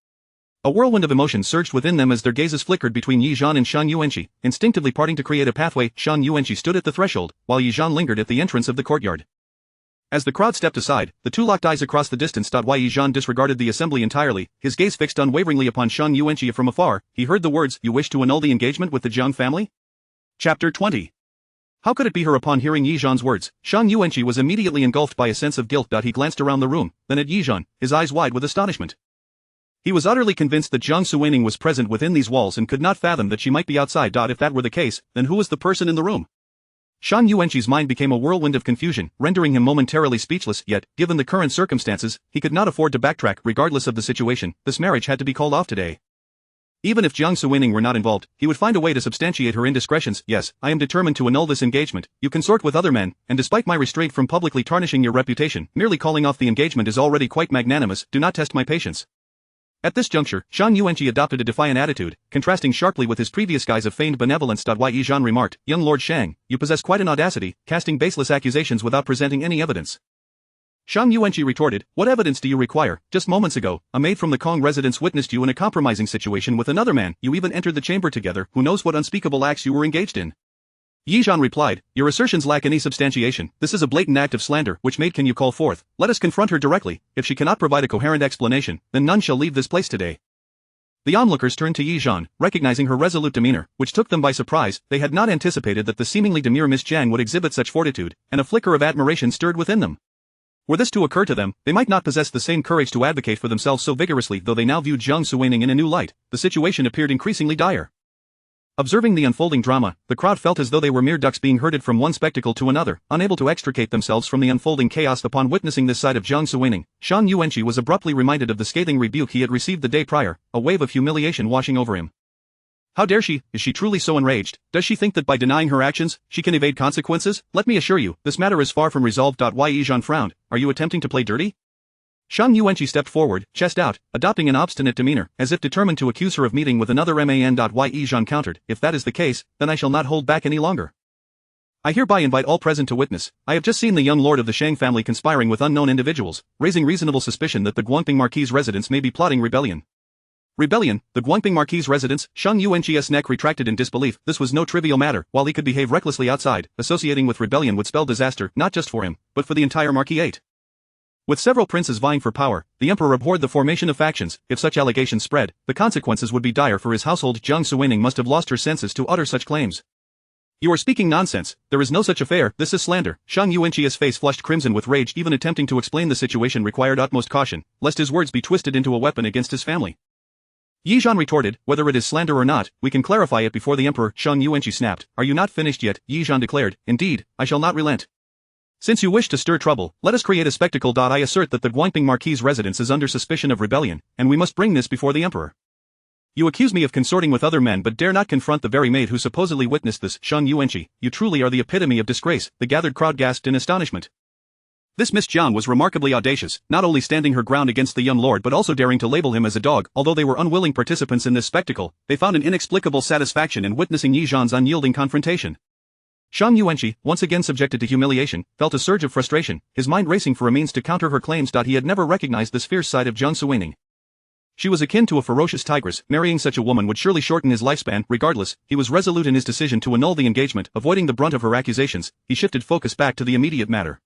A whirlwind of emotion surged within them as their gazes flickered between Yi Zhan and Shang Yuanqi, instinctively parting to create a pathway. Shang Yuanqi stood at the threshold, while Yi Zhan lingered at the entrance of the courtyard. As the crowd stepped aside, the two locked eyes across the distance. Yi Zhan disregarded the assembly entirely, his gaze fixed unwaveringly upon Shang Yuanqi. From afar, he heard the words, You wish to annul the engagement with the Jiang family? Chapter 20. How could it be her? Upon hearing Yi Zhan's words, Shang Yuanqi was immediately engulfed by a sense of guilt. He glanced around the room, then at Yi Zhan, his eyes wide with astonishment. He was utterly convinced that Jiang Suining was present within these walls and could not fathom that she might be outside. If that were the case, then who was the person in the room? Shang Yuanqi's mind became a whirlwind of confusion, rendering him momentarily speechless. Yet, given the current circumstances, he could not afford to backtrack. Regardless of the situation, this marriage had to be called off today. Even if Jiang Suining were not involved, he would find a way to substantiate her indiscretions. Yes, I am determined to annul this engagement. You consort with other men, and despite my restraint from publicly tarnishing your reputation, merely calling off the engagement is already quite magnanimous. Do not test my patience. At this juncture, Shang Yuanqi adopted a defiant attitude, contrasting sharply with his previous guise of feigned benevolence. Yi Zhan remarked, Young Lord Shang, you possess quite an audacity, casting baseless accusations without presenting any evidence. Shang Yuanqi retorted, What evidence do you require? Just moments ago, a maid from the Kong residence witnessed you in a compromising situation with another man. You even entered the chamber together. Who knows what unspeakable acts you were engaged in? Yi Zhan replied, Your assertions lack any substantiation. This is a blatant act of slander. Which maid can you call forth? Let us confront her directly. If she cannot provide a coherent explanation, then none shall leave this place today. The onlookers turned to Yi Zhan, recognizing her resolute demeanor, which took them by surprise. They had not anticipated that the seemingly demure Miss Jiang would exhibit such fortitude, and a flicker of admiration stirred within them. Were this to occur to them, they might not possess the same courage to advocate for themselves so vigorously. Though they now viewed Jiang Suining in a new light, the situation appeared increasingly dire. Observing the unfolding drama, the crowd felt as though they were mere ducks being herded from one spectacle to another, unable to extricate themselves from the unfolding chaos. Upon witnessing this side of Jiang Suining, Shang Yuanqi was abruptly reminded of the scathing rebuke he had received the day prior, a wave of humiliation washing over him. How dare she? Is she truly so enraged? Does she think that by denying her actions, she can evade consequences? Let me assure you, this matter is far from resolved. Yi Zhan frowned, Are you attempting to play dirty? Shang Yuanqi stepped forward, chest out, adopting an obstinate demeanor, as if determined to accuse her of meeting with another man. Yi Zhan countered, If that is the case, then I shall not hold back any longer. I hereby invite all present to witness. I have just seen the young lord of the Shang family conspiring with unknown individuals, raising reasonable suspicion that the Guangping Marquis' residence may be plotting rebellion. Rebellion, the Guangping Marquis' residence? Shang Yuanqi's neck retracted in disbelief. This was no trivial matter. While he could behave recklessly outside, associating with rebellion would spell disaster, not just for him, but for the entire Marquisate. With several princes vying for power, the emperor abhorred the formation of factions. If such allegations spread, the consequences would be dire for his household. Jiang Suining must have lost her senses to utter such claims. You are speaking nonsense. There is no such affair. This is slander. Shang Yuanqi's face flushed crimson with rage. Even attempting to explain the situation required utmost caution, lest his words be twisted into a weapon against his family. Yi Zhan retorted, Whether it is slander or not, we can clarify it before the emperor. Shang Yuanqi snapped, Are you not finished yet? Yi Zhan declared, Indeed, I shall not relent. Since you wish to stir trouble, let us create a spectacle. I assert that the Guangping Marquis's residence is under suspicion of rebellion, and we must bring this before the emperor. You accuse me of consorting with other men but dare not confront the very maid who supposedly witnessed this. Shang Yuanqi, you truly are the epitome of disgrace. The gathered crowd gasped in astonishment. This Miss Jiang was remarkably audacious, not only standing her ground against the young lord but also daring to label him as a dog. Although they were unwilling participants in this spectacle, they found an inexplicable satisfaction in witnessing Yi Zhan's unyielding confrontation. Shang Yuanqi, once again subjected to humiliation, felt a surge of frustration, his mind racing for a means to counter her claims. He had never recognized this fierce side of Jiang Suining. She was akin to a ferocious tigress. Marrying such a woman would surely shorten his lifespan. Regardless, he was resolute in his decision to annul the engagement. Avoiding the brunt of her accusations, he shifted focus back to the immediate matter.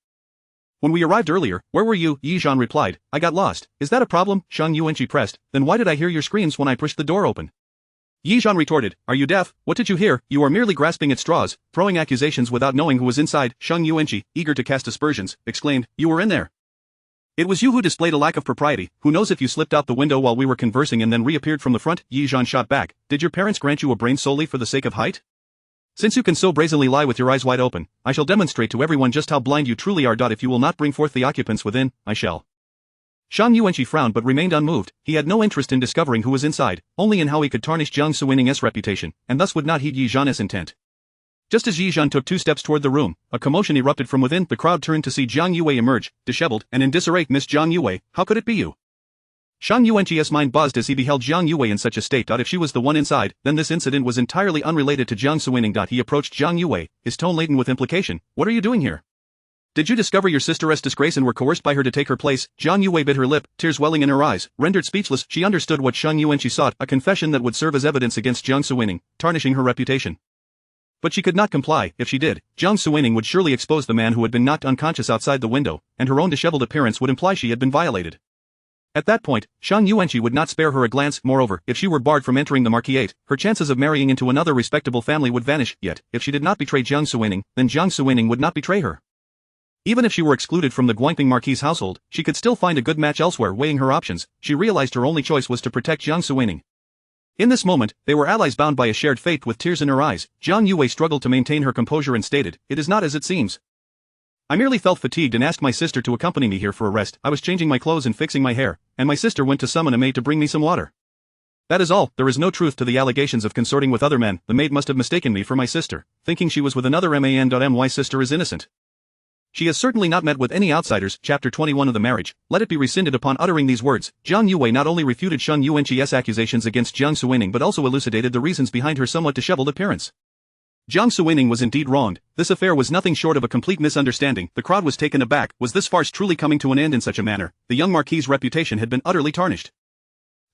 When we arrived earlier, where were you? Yi Zhan replied. I got lost. Is that a problem? Shang Yuanqi pressed. Then why did I hear your screams when I pushed the door open? Yi Zhan retorted. Are you deaf? What did you hear? You are merely grasping at straws, throwing accusations without knowing who was inside. Shang Yuanqi, eager to cast aspersions, exclaimed. You were in there. It was you who displayed a lack of propriety. Who knows if you slipped out the window while we were conversing and then reappeared from the front? Yi Zhan shot back. Did your parents grant you a brain solely for the sake of height? Since you can so brazenly lie with your eyes wide open, I shall demonstrate to everyone just how blind you truly are. If you will not bring forth the occupants within, I shall. Shang Yuanqi frowned but remained unmoved. He had no interest in discovering who was inside, only in how he could tarnish Jiang Suining's reputation, and thus would not heed Yi Zhan's intent. Just as Yi Zhan took 2 steps toward the room, a commotion erupted from within. The crowd turned to see Jiang Yue emerge, disheveled and in disarray. Miss Jiang Yue, how could it be you? Shang Yuanqi's mind buzzed as he beheld Jiang Yue in such a state. If she was the one inside, then this incident was entirely unrelated to Jiang Suining. He approached Jiang Yue, his tone laden with implication. What are you doing here? Did you discover your sister's disgrace and were coerced by her to take her place? Jiang Yue bit her lip, tears welling in her eyes. Rendered speechless, she understood what Shang Yuanqi sought, a confession that would serve as evidence against Jiang Suining, tarnishing her reputation. But she could not comply. If she did, Jiang Suining would surely expose the man who had been knocked unconscious outside the window, and her own disheveled appearance would imply she had been violated. At that point, Shang Yuanqi would not spare her a glance. Moreover, if she were barred from entering the Marquisate, her chances of marrying into another respectable family would vanish. Yet, if she did not betray Jiang Suining, then Jiang Suining would not betray her. Even if she were excluded from the Guangping Marquis's household, she could still find a good match elsewhere. Weighing her options, she realized her only choice was to protect Jiang Suining. In this moment, they were allies bound by a shared fate. With tears in her eyes, Jiang Yue struggled to maintain her composure and stated, It is not as it seems. I merely felt fatigued and asked my sister to accompany me here for a rest. I was changing my clothes and fixing my hair, and my sister went to summon a maid to bring me some water. That is all. There is no truth to the allegations of consorting with other men. The maid must have mistaken me for my sister, thinking she was with another man. My sister is innocent. She has certainly not met with any outsiders. Chapter 21 of the marriage. Let it be rescinded. Upon uttering these words, Jiang Yue not only refuted Shang Yuanqi's accusations against Jiang Suining but also elucidated the reasons behind her somewhat disheveled appearance. Jiang Suining was indeed wronged. This affair was nothing short of a complete misunderstanding. The crowd was taken aback. Was this farce truly coming to an end in such a manner? The young Marquis's reputation had been utterly tarnished.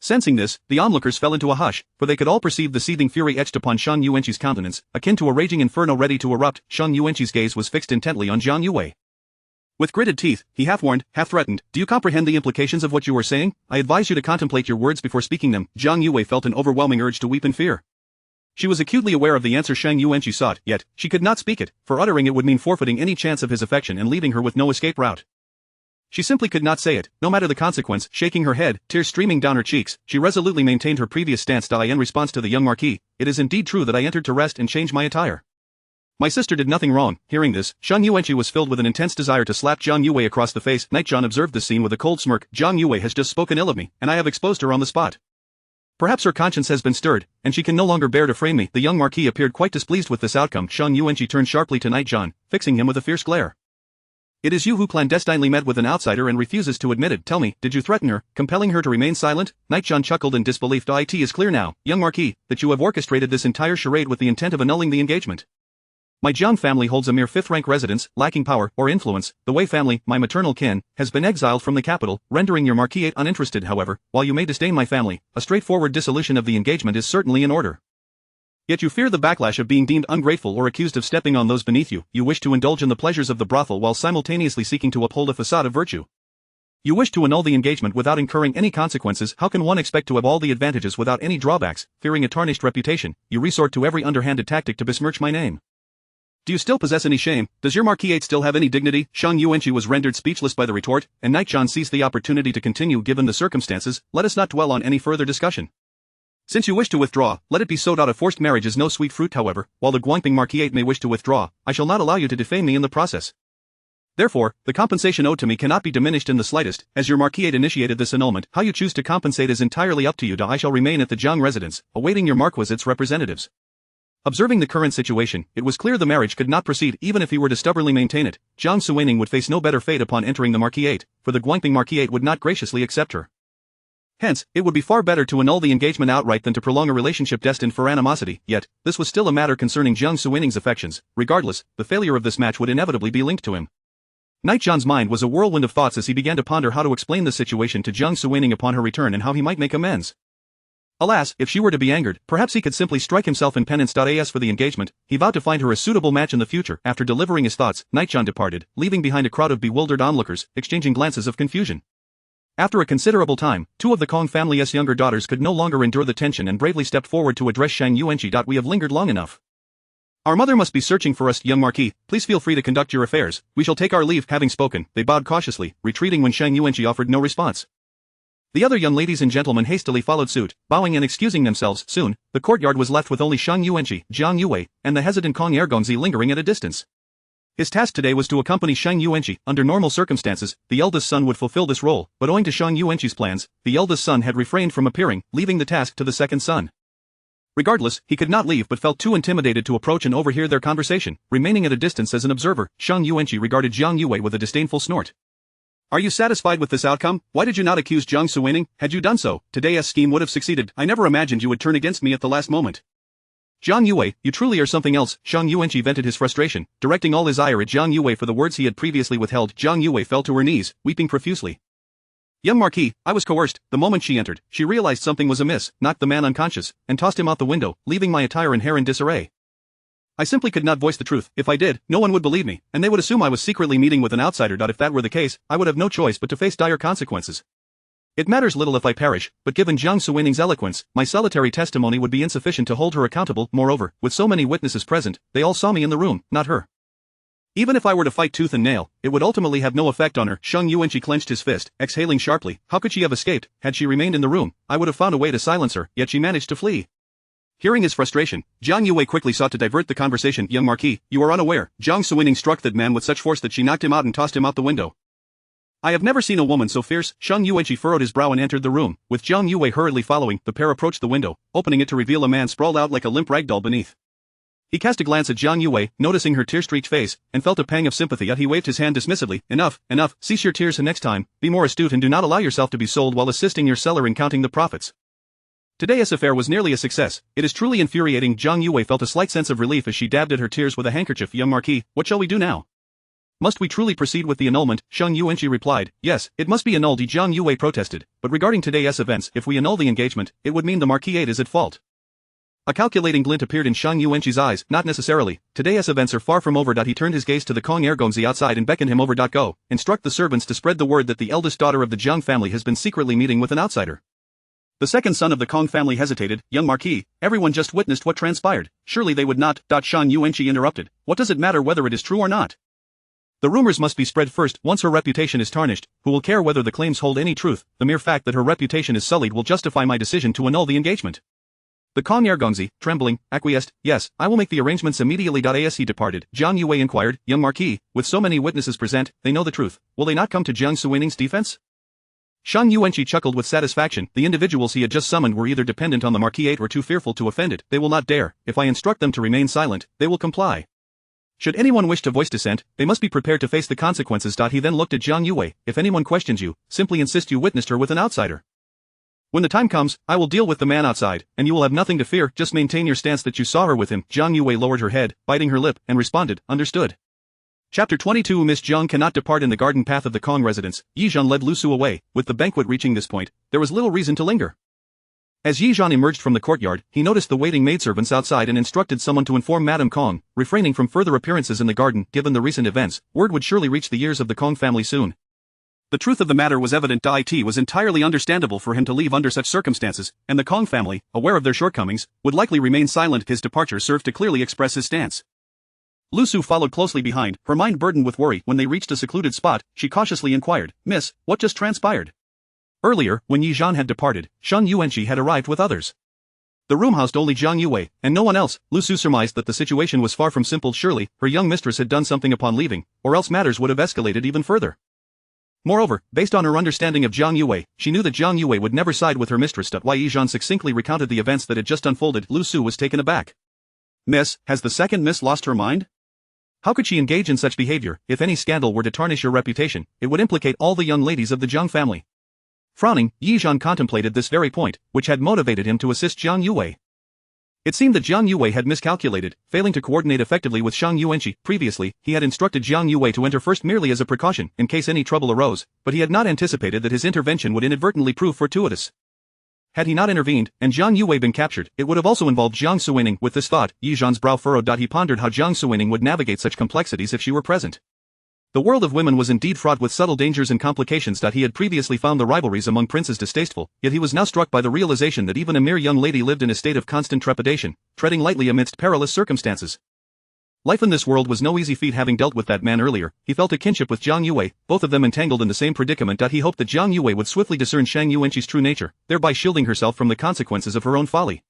Sensing this, the onlookers fell into a hush, for they could all perceive the seething fury etched upon Shang Yuanqi's countenance, akin to a raging inferno ready to erupt. Shang Yuanqi's gaze was fixed intently on Jiang Yue. With gritted teeth, he half warned, half threatened. Do you comprehend the implications of what you are saying? I advise you to contemplate your words before speaking them. Jiang Yue felt an overwhelming urge to weep in fear. She was acutely aware of the answer Shang Yuanqi sought, yet, she could not speak it, for uttering it would mean forfeiting any chance of his affection and leaving her with no escape route. She simply could not say it, no matter the consequence. Shaking her head, tears streaming down her cheeks, she resolutely maintained her previous stance. In response to the young Marquis, it is indeed true that I entered to rest and change my attire. My sister did nothing wrong. Hearing this, Shang Yuanqi was filled with an intense desire to slap Jiang Yue across the face. Nightjan observed this scene with a cold smirk. Jiang Yue has just spoken ill of me, and I have exposed her on the spot. Perhaps her conscience has been stirred, and she can no longer bear to frame me. The young Marquis appeared quite displeased with this outcome. Shang Yuanqi turned sharply to Nightjan, fixing him with a fierce glare. It is you who clandestinely met with an outsider and refuses to admit it. Tell me, did you threaten her, compelling her to remain silent? Nightjan chuckled in disbelief. It is clear now, young Marquis, that you have orchestrated this entire charade with the intent of annulling the engagement. My Jiang family holds a mere 5th-rank residence, lacking power or influence. The Wei family, my maternal kin, has been exiled from the capital, rendering your Marquisate uninterested. However, while you may disdain my family, a straightforward dissolution of the engagement is certainly in order. Yet you fear the backlash of being deemed ungrateful or accused of stepping on those beneath you. You wish to indulge in the pleasures of the brothel while simultaneously seeking to uphold a facade of virtue. You wish to annul the engagement without incurring any consequences. How can one expect to have all the advantages without any drawbacks? Fearing a tarnished reputation, you resort to every underhanded tactic to besmirch my name. Do you still possess any shame? Does your Marquisate still have any dignity? Shang Yuanqi was rendered speechless by the retort, and Nightjan seized the opportunity to continue. Given the circumstances, let us not dwell on any further discussion. Since you wish to withdraw, let it be so. A forced marriage is no sweet fruit. However, while the Guangping Marquisate may wish to withdraw, I shall not allow you to defame me in the process. Therefore, the compensation owed to me cannot be diminished in the slightest, as your marquise initiated this annulment. How you choose to compensate is entirely up to you. I shall remain at the Jiang residence, awaiting your marquisite's representatives. Observing the current situation, it was clear the marriage could not proceed even if he were to stubbornly maintain it. Jiang Suining would face no better fate upon entering the marquisate, for the Guangping marquisate would not graciously accept her. Hence, it would be far better to annul the engagement outright than to prolong a relationship destined for animosity. Yet, this was still a matter concerning Jiang Suining's affections. Regardless, the failure of this match would inevitably be linked to him. Knight Jiang's mind was a whirlwind of thoughts as he began to ponder how to explain the situation to Jiang Suining upon her return and how he might make amends. Alas, if she were to be angered, perhaps he could simply strike himself in penance. As for the engagement, he vowed to find her a suitable match in the future. After delivering his thoughts, Knight Jiang departed, leaving behind a crowd of bewildered onlookers, exchanging glances of confusion. After a considerable time, two of the Kong family's younger daughters could no longer endure the tension and bravely stepped forward to address Shang Yuanqi. We have lingered long enough. Our mother must be searching for us, young marquis. Please feel free to conduct your affairs. We shall take our leave. Having spoken, they bowed cautiously, retreating when Shang Yuanqi offered no response. The other young ladies and gentlemen hastily followed suit, bowing and excusing themselves. Soon, the courtyard was left with only Shang Yuanqi, Jiang Yue, and the hesitant Kong Ergonzi lingering at a distance. His task today was to accompany Shang Yuanqi. Under normal circumstances, the eldest son would fulfill this role, but owing to Shang Yuanqi's plans, the eldest son had refrained from appearing, leaving the task to the second son. Regardless, he could not leave but felt too intimidated to approach and overhear their conversation. Remaining at a distance as an observer, Shang Yuanqi regarded Jiang Yue with a disdainful snort. Are you satisfied with this outcome? Why did you not accuse Jiang Suining? Had you done so, today's scheme would have succeeded. I never imagined you would turn against me at the last moment. Jiang Yue, you truly are something else. Shang Yuanqi vented his frustration, directing all his ire at Jiang Yue for the words he had previously withheld. Jiang Yue fell to her knees, weeping profusely. Young marquis, I was coerced. The moment she entered, she realized something was amiss, knocked the man unconscious, and tossed him out the window, leaving my attire and hair in disarray. I simply could not voice the truth. If I did, no one would believe me, and they would assume I was secretly meeting with an outsider. If that were the case, I would have no choice but to face dire consequences. It matters little if I perish, but given Jiang Suining's eloquence, my solitary testimony would be insufficient to hold her accountable. Moreover, with so many witnesses present, they all saw me in the room, not her. Even if I were to fight tooth and nail, it would ultimately have no effect on her. Shang Yuanqi clenched his fist, exhaling sharply. How could she have escaped? Had she remained in the room, I would have found a way to silence her, yet she managed to flee. Hearing his frustration, Jiang Yue quickly sought to divert the conversation. Young marquis, you are unaware. Jiang Suining struck that man with such force that she knocked him out and tossed him out the window. I have never seen a woman so fierce. Shang Yuanqi furrowed his brow and entered the room. With Jiang Yue hurriedly following, the pair approached the window, opening it to reveal a man sprawled out like a limp ragdoll beneath. He cast a glance at Jiang Yue, noticing her tear-streaked face, and felt a pang of sympathy. Yet he waved his hand dismissively. Enough, enough, cease your tears and next time, be more astute and do not allow yourself to be sold while assisting your seller in counting the profits. Today's affair was nearly a success. It is truly infuriating. Jiang Yue felt a slight sense of relief as she dabbed at her tears with a handkerchief. Young marquis, what shall we do now? Must we truly proceed with the annulment? Shang Yuanqi replied. Yes, it must be annulled. Jiang Yue protested. But regarding today's events, if we annul the engagement, it would mean the marquisate is at fault. A calculating glint appeared in Shang Yuanqi's eyes. Not necessarily. Today's events are far from over. He turned his gaze to the Kong Ergonzi outside and beckoned him over. Go, instruct the servants to spread the word that the eldest daughter of the Jiang family has been secretly meeting with an outsider. The second son of the Kong family hesitated. Young marquis, everyone just witnessed what transpired. Surely they would not. Shang Yuanqi interrupted. What does it matter whether it is true or not? The rumors must be spread first. Once her reputation is tarnished, who will care whether the claims hold any truth? The mere fact that her reputation is sullied will justify my decision to annul the engagement. The Kong Ergonzi, trembling, acquiesced. Yes, I will make the arrangements immediately. As he departed, Jiang Yue inquired, Young marquis, with so many witnesses present, they know the truth. Will they not come to Jiang Suining's defense? Shang Yuanqi chuckled with satisfaction. The individuals he had just summoned were either dependent on the marquisate or too fearful to offend it. They will not dare. If I instruct them to remain silent, they will comply. Should anyone wish to voice dissent, they must be prepared to face the consequences. He then looked at Jiang Yue. If anyone questions you, simply insist you witnessed her with an outsider. When the time comes, I will deal with the man outside, and you will have nothing to fear. Just maintain your stance that you saw her with him. Jiang Yue lowered her head, biting her lip, and responded, understood. Chapter 22 Miss Zhang cannot depart. In the garden path of the Kong residence, Yizhan led Lu Su away. With the banquet reaching this point, there was little reason to linger. As Yizhan emerged from the courtyard, he noticed the waiting maidservants outside and instructed someone to inform Madame Kong, refraining from further appearances in the garden. Given the recent events, word would surely reach the ears of the Kong family soon. The truth of the matter was evident. It was entirely understandable for him to leave under such circumstances, and the Kong family, aware of their shortcomings, would likely remain silent. His departure served to clearly express his stance. Lu Su followed closely behind, her mind burdened with worry. When they reached a secluded spot, she cautiously inquired, Miss, what just transpired? Earlier, when Yizhan had departed, Shang Yuanqi had arrived with others. The room housed only Jiang Yue, and no one else. Lu Su surmised that the situation was far from simple. Surely, her young mistress had done something upon leaving, or else matters would have escalated even further. Moreover, based on her understanding of Jiang Yue, she knew that Jiang Yue would never side with her mistress. Yi Zhan succinctly recounted the events that had just unfolded. Lu Su was taken aback. Miss, has the second miss lost her mind? How could she engage in such behavior? If any scandal were to tarnish your reputation, it would implicate all the young ladies of the Jiang family. Frowning, Yi Zhan contemplated this very point, which had motivated him to assist Jiang Yue. It seemed that Jiang Yue had miscalculated, failing to coordinate effectively with Shang Yuanqi. Previously, he had instructed Jiang Yue to enter first merely as a precaution, in case any trouble arose, but he had not anticipated that his intervention would inadvertently prove fortuitous. Had he not intervened, and Jiang Yue been captured, it would have also involved Jiang Suining. With this thought, Yi Zhan's brow furrowed. He pondered how Jiang Suining would navigate such complexities if she were present. The world of women was indeed fraught with subtle dangers and complications. He had previously found the rivalries among princes distasteful, yet he was now struck by the realization that even a mere young lady lived in a state of constant trepidation, treading lightly amidst perilous circumstances. Life in this world was no easy feat. Having dealt with that man earlier, he felt a kinship with Jiang Yue, both of them entangled in the same predicament. He hoped that Jiang Yue would swiftly discern Shang Yuanqi's true nature, thereby shielding herself from the consequences of her own folly.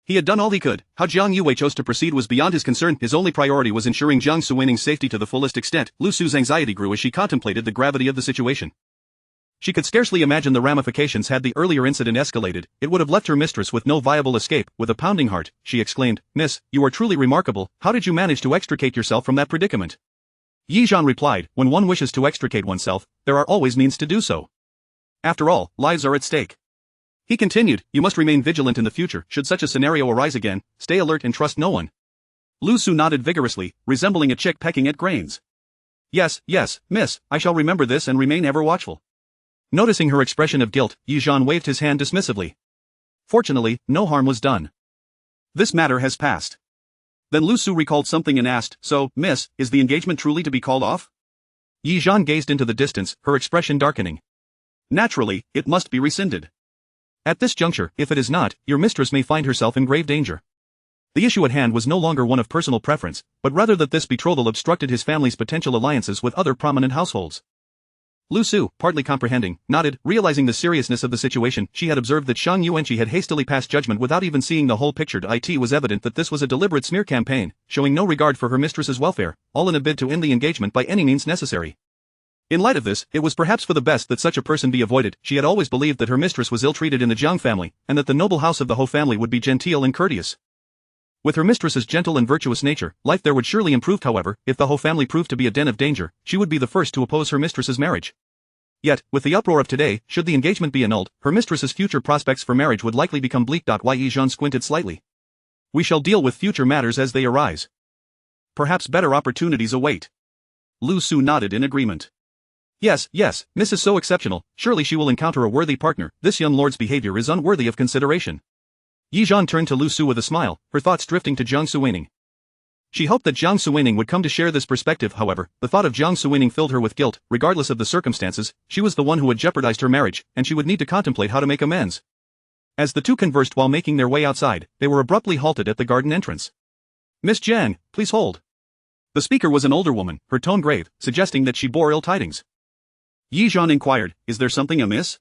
He had done all he could. How Jiang Yue chose to proceed was beyond his concern. His only priority was ensuring Jiang Suining's safety to the fullest extent. Lu Su's anxiety grew as she contemplated the gravity of the situation. She could scarcely imagine the ramifications had the earlier incident escalated. It would have left her mistress with no viable escape. With a pounding heart, she exclaimed, "Miss, you are truly remarkable. How did you manage to extricate yourself from that predicament?" Yi Zhan replied, "When one wishes to extricate oneself, there are always means to do so. After all, lives are at stake." He continued, "You must remain vigilant in the future. Should such a scenario arise again, stay alert and trust no one." Lu Su nodded vigorously, resembling a chick pecking at grains. Yes, miss, I shall remember this and remain ever watchful." Noticing her expression of guilt, Yi Zhan waved his hand dismissively. Fortunately, no harm was done. This matter has passed. Then Lu Su recalled something and asked, "So, miss, is the engagement truly to be called off?" Yi Zhan gazed into the distance, her expression darkening. "Naturally, it must be rescinded. At this juncture, if it is not, your mistress may find herself in grave danger." The issue at hand was no longer one of personal preference, but rather that this betrothal obstructed his family's potential alliances with other prominent households. Lu Su, partly comprehending, nodded, realizing the seriousness of the situation. She had observed that Shang Yuanqi had hastily passed judgment without even seeing the whole picture. It was evident that this was a deliberate smear campaign, showing no regard for her mistress's welfare, all in a bid to end the engagement by any means necessary. In light of this, it was perhaps for the best that such a person be avoided. She had always believed that her mistress was ill-treated in the Jiang family, and that the noble house of the Ho family would be genteel and courteous. With her mistress's gentle and virtuous nature, life there would surely improve. However, if the Ho family proved to be a den of danger, she would be the first to oppose her mistress's marriage. Yet, with the uproar of today, should the engagement be annulled, her mistress's future prospects for marriage would likely become bleak. Yi Zhan squinted slightly. "We shall deal with future matters as they arise. Perhaps better opportunities await." Lu Su nodded in agreement. Yes, Miss is so exceptional, surely she will encounter a worthy partner. This young lord's behavior is unworthy of consideration." Yi Zhan turned to Lu Su with a smile, her thoughts drifting to Jiang Suining. She hoped that Jiang Suining would come to share this perspective. However, the thought of Jiang Suining filled her with guilt. Regardless of the circumstances, she was the one who had jeopardized her marriage, and she would need to contemplate how to make amends. As the two conversed while making their way outside, they were abruptly halted at the garden entrance. "Miss Jiang, please hold." The speaker was an older woman, her tone grave, suggesting that she bore ill tidings. Yi Zhan inquired, "Is there something amiss?"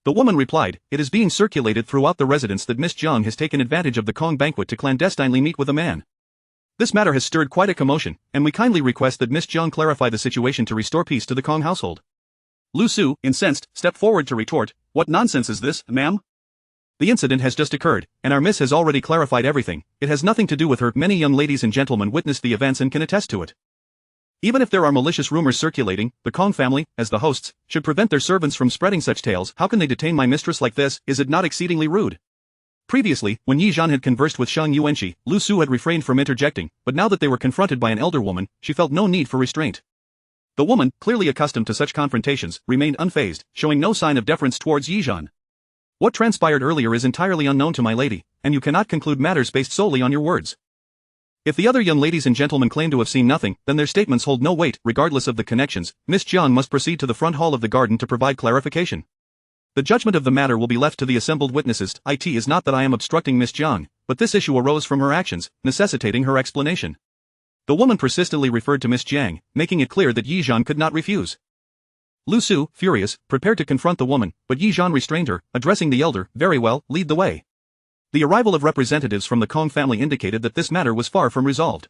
The woman replied, "It is being circulated throughout the residence that Miss Jiang has taken advantage of the Kong banquet to clandestinely meet with a man. This matter has stirred quite a commotion, and we kindly request that Miss Jiang clarify the situation to restore peace to the Kong household." Lu Su, incensed, stepped forward to retort, "What nonsense is this, ma'am? The incident has just occurred, and our miss has already clarified everything. It has nothing to do with her. Many young ladies and gentlemen witnessed the events and can attest to it. Even if there are malicious rumors circulating, the Kong family, as the hosts, should prevent their servants from spreading such tales. How can they detain my mistress like this? Is it not exceedingly rude?" Previously, when Yi Zhan had conversed with Shang Yuanqi, Lu Su had refrained from interjecting, but now that they were confronted by an elder woman, she felt no need for restraint. The woman, clearly accustomed to such confrontations, remained unfazed, showing no sign of deference towards Yi Zhan. "What transpired earlier is entirely unknown to my lady, and you cannot conclude matters based solely on your words. If the other young ladies and gentlemen claim to have seen nothing, then their statements hold no weight. Regardless of the connections, Miss Jiang must proceed to the front hall of the garden to provide clarification. The judgment of the matter will be left to the assembled witnesses. It is not that I am obstructing Miss Jiang, but this issue arose from her actions, necessitating her explanation." The woman persistently referred to Miss Jiang, making it clear that Yi Zhan could not refuse. Lu Su, furious, prepared to confront the woman, but Yi Zhan restrained her, addressing the elder, "Very well, lead the way." The arrival of representatives from the Kong family indicated that this matter was far from resolved.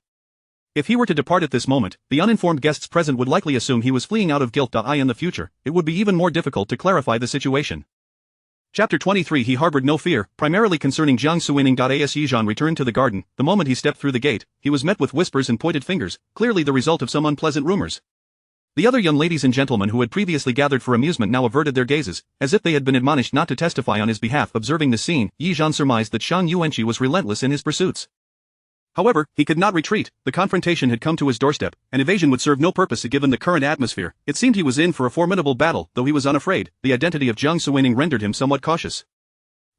If he were to depart at this moment, the uninformed guests present would likely assume he was fleeing out of guilt. In the future, it would be even more difficult to clarify the situation. Chapter 23. He harbored no fear, primarily concerning Jiang Suining. As Yizhan returned to the garden, the moment he stepped through the gate, he was met with whispers and pointed fingers, clearly the result of some unpleasant rumors. The other young ladies and gentlemen who had previously gathered for amusement now averted their gazes, as if they had been admonished not to testify on his behalf. Observing the scene, Yizhan surmised that Shang Yuanqi was relentless in his pursuits. However, he could not retreat. The confrontation had come to his doorstep, and evasion would serve no purpose given the current atmosphere. It seemed he was in for a formidable battle, though he was unafraid. The identity of Jiang Suining rendered him somewhat cautious.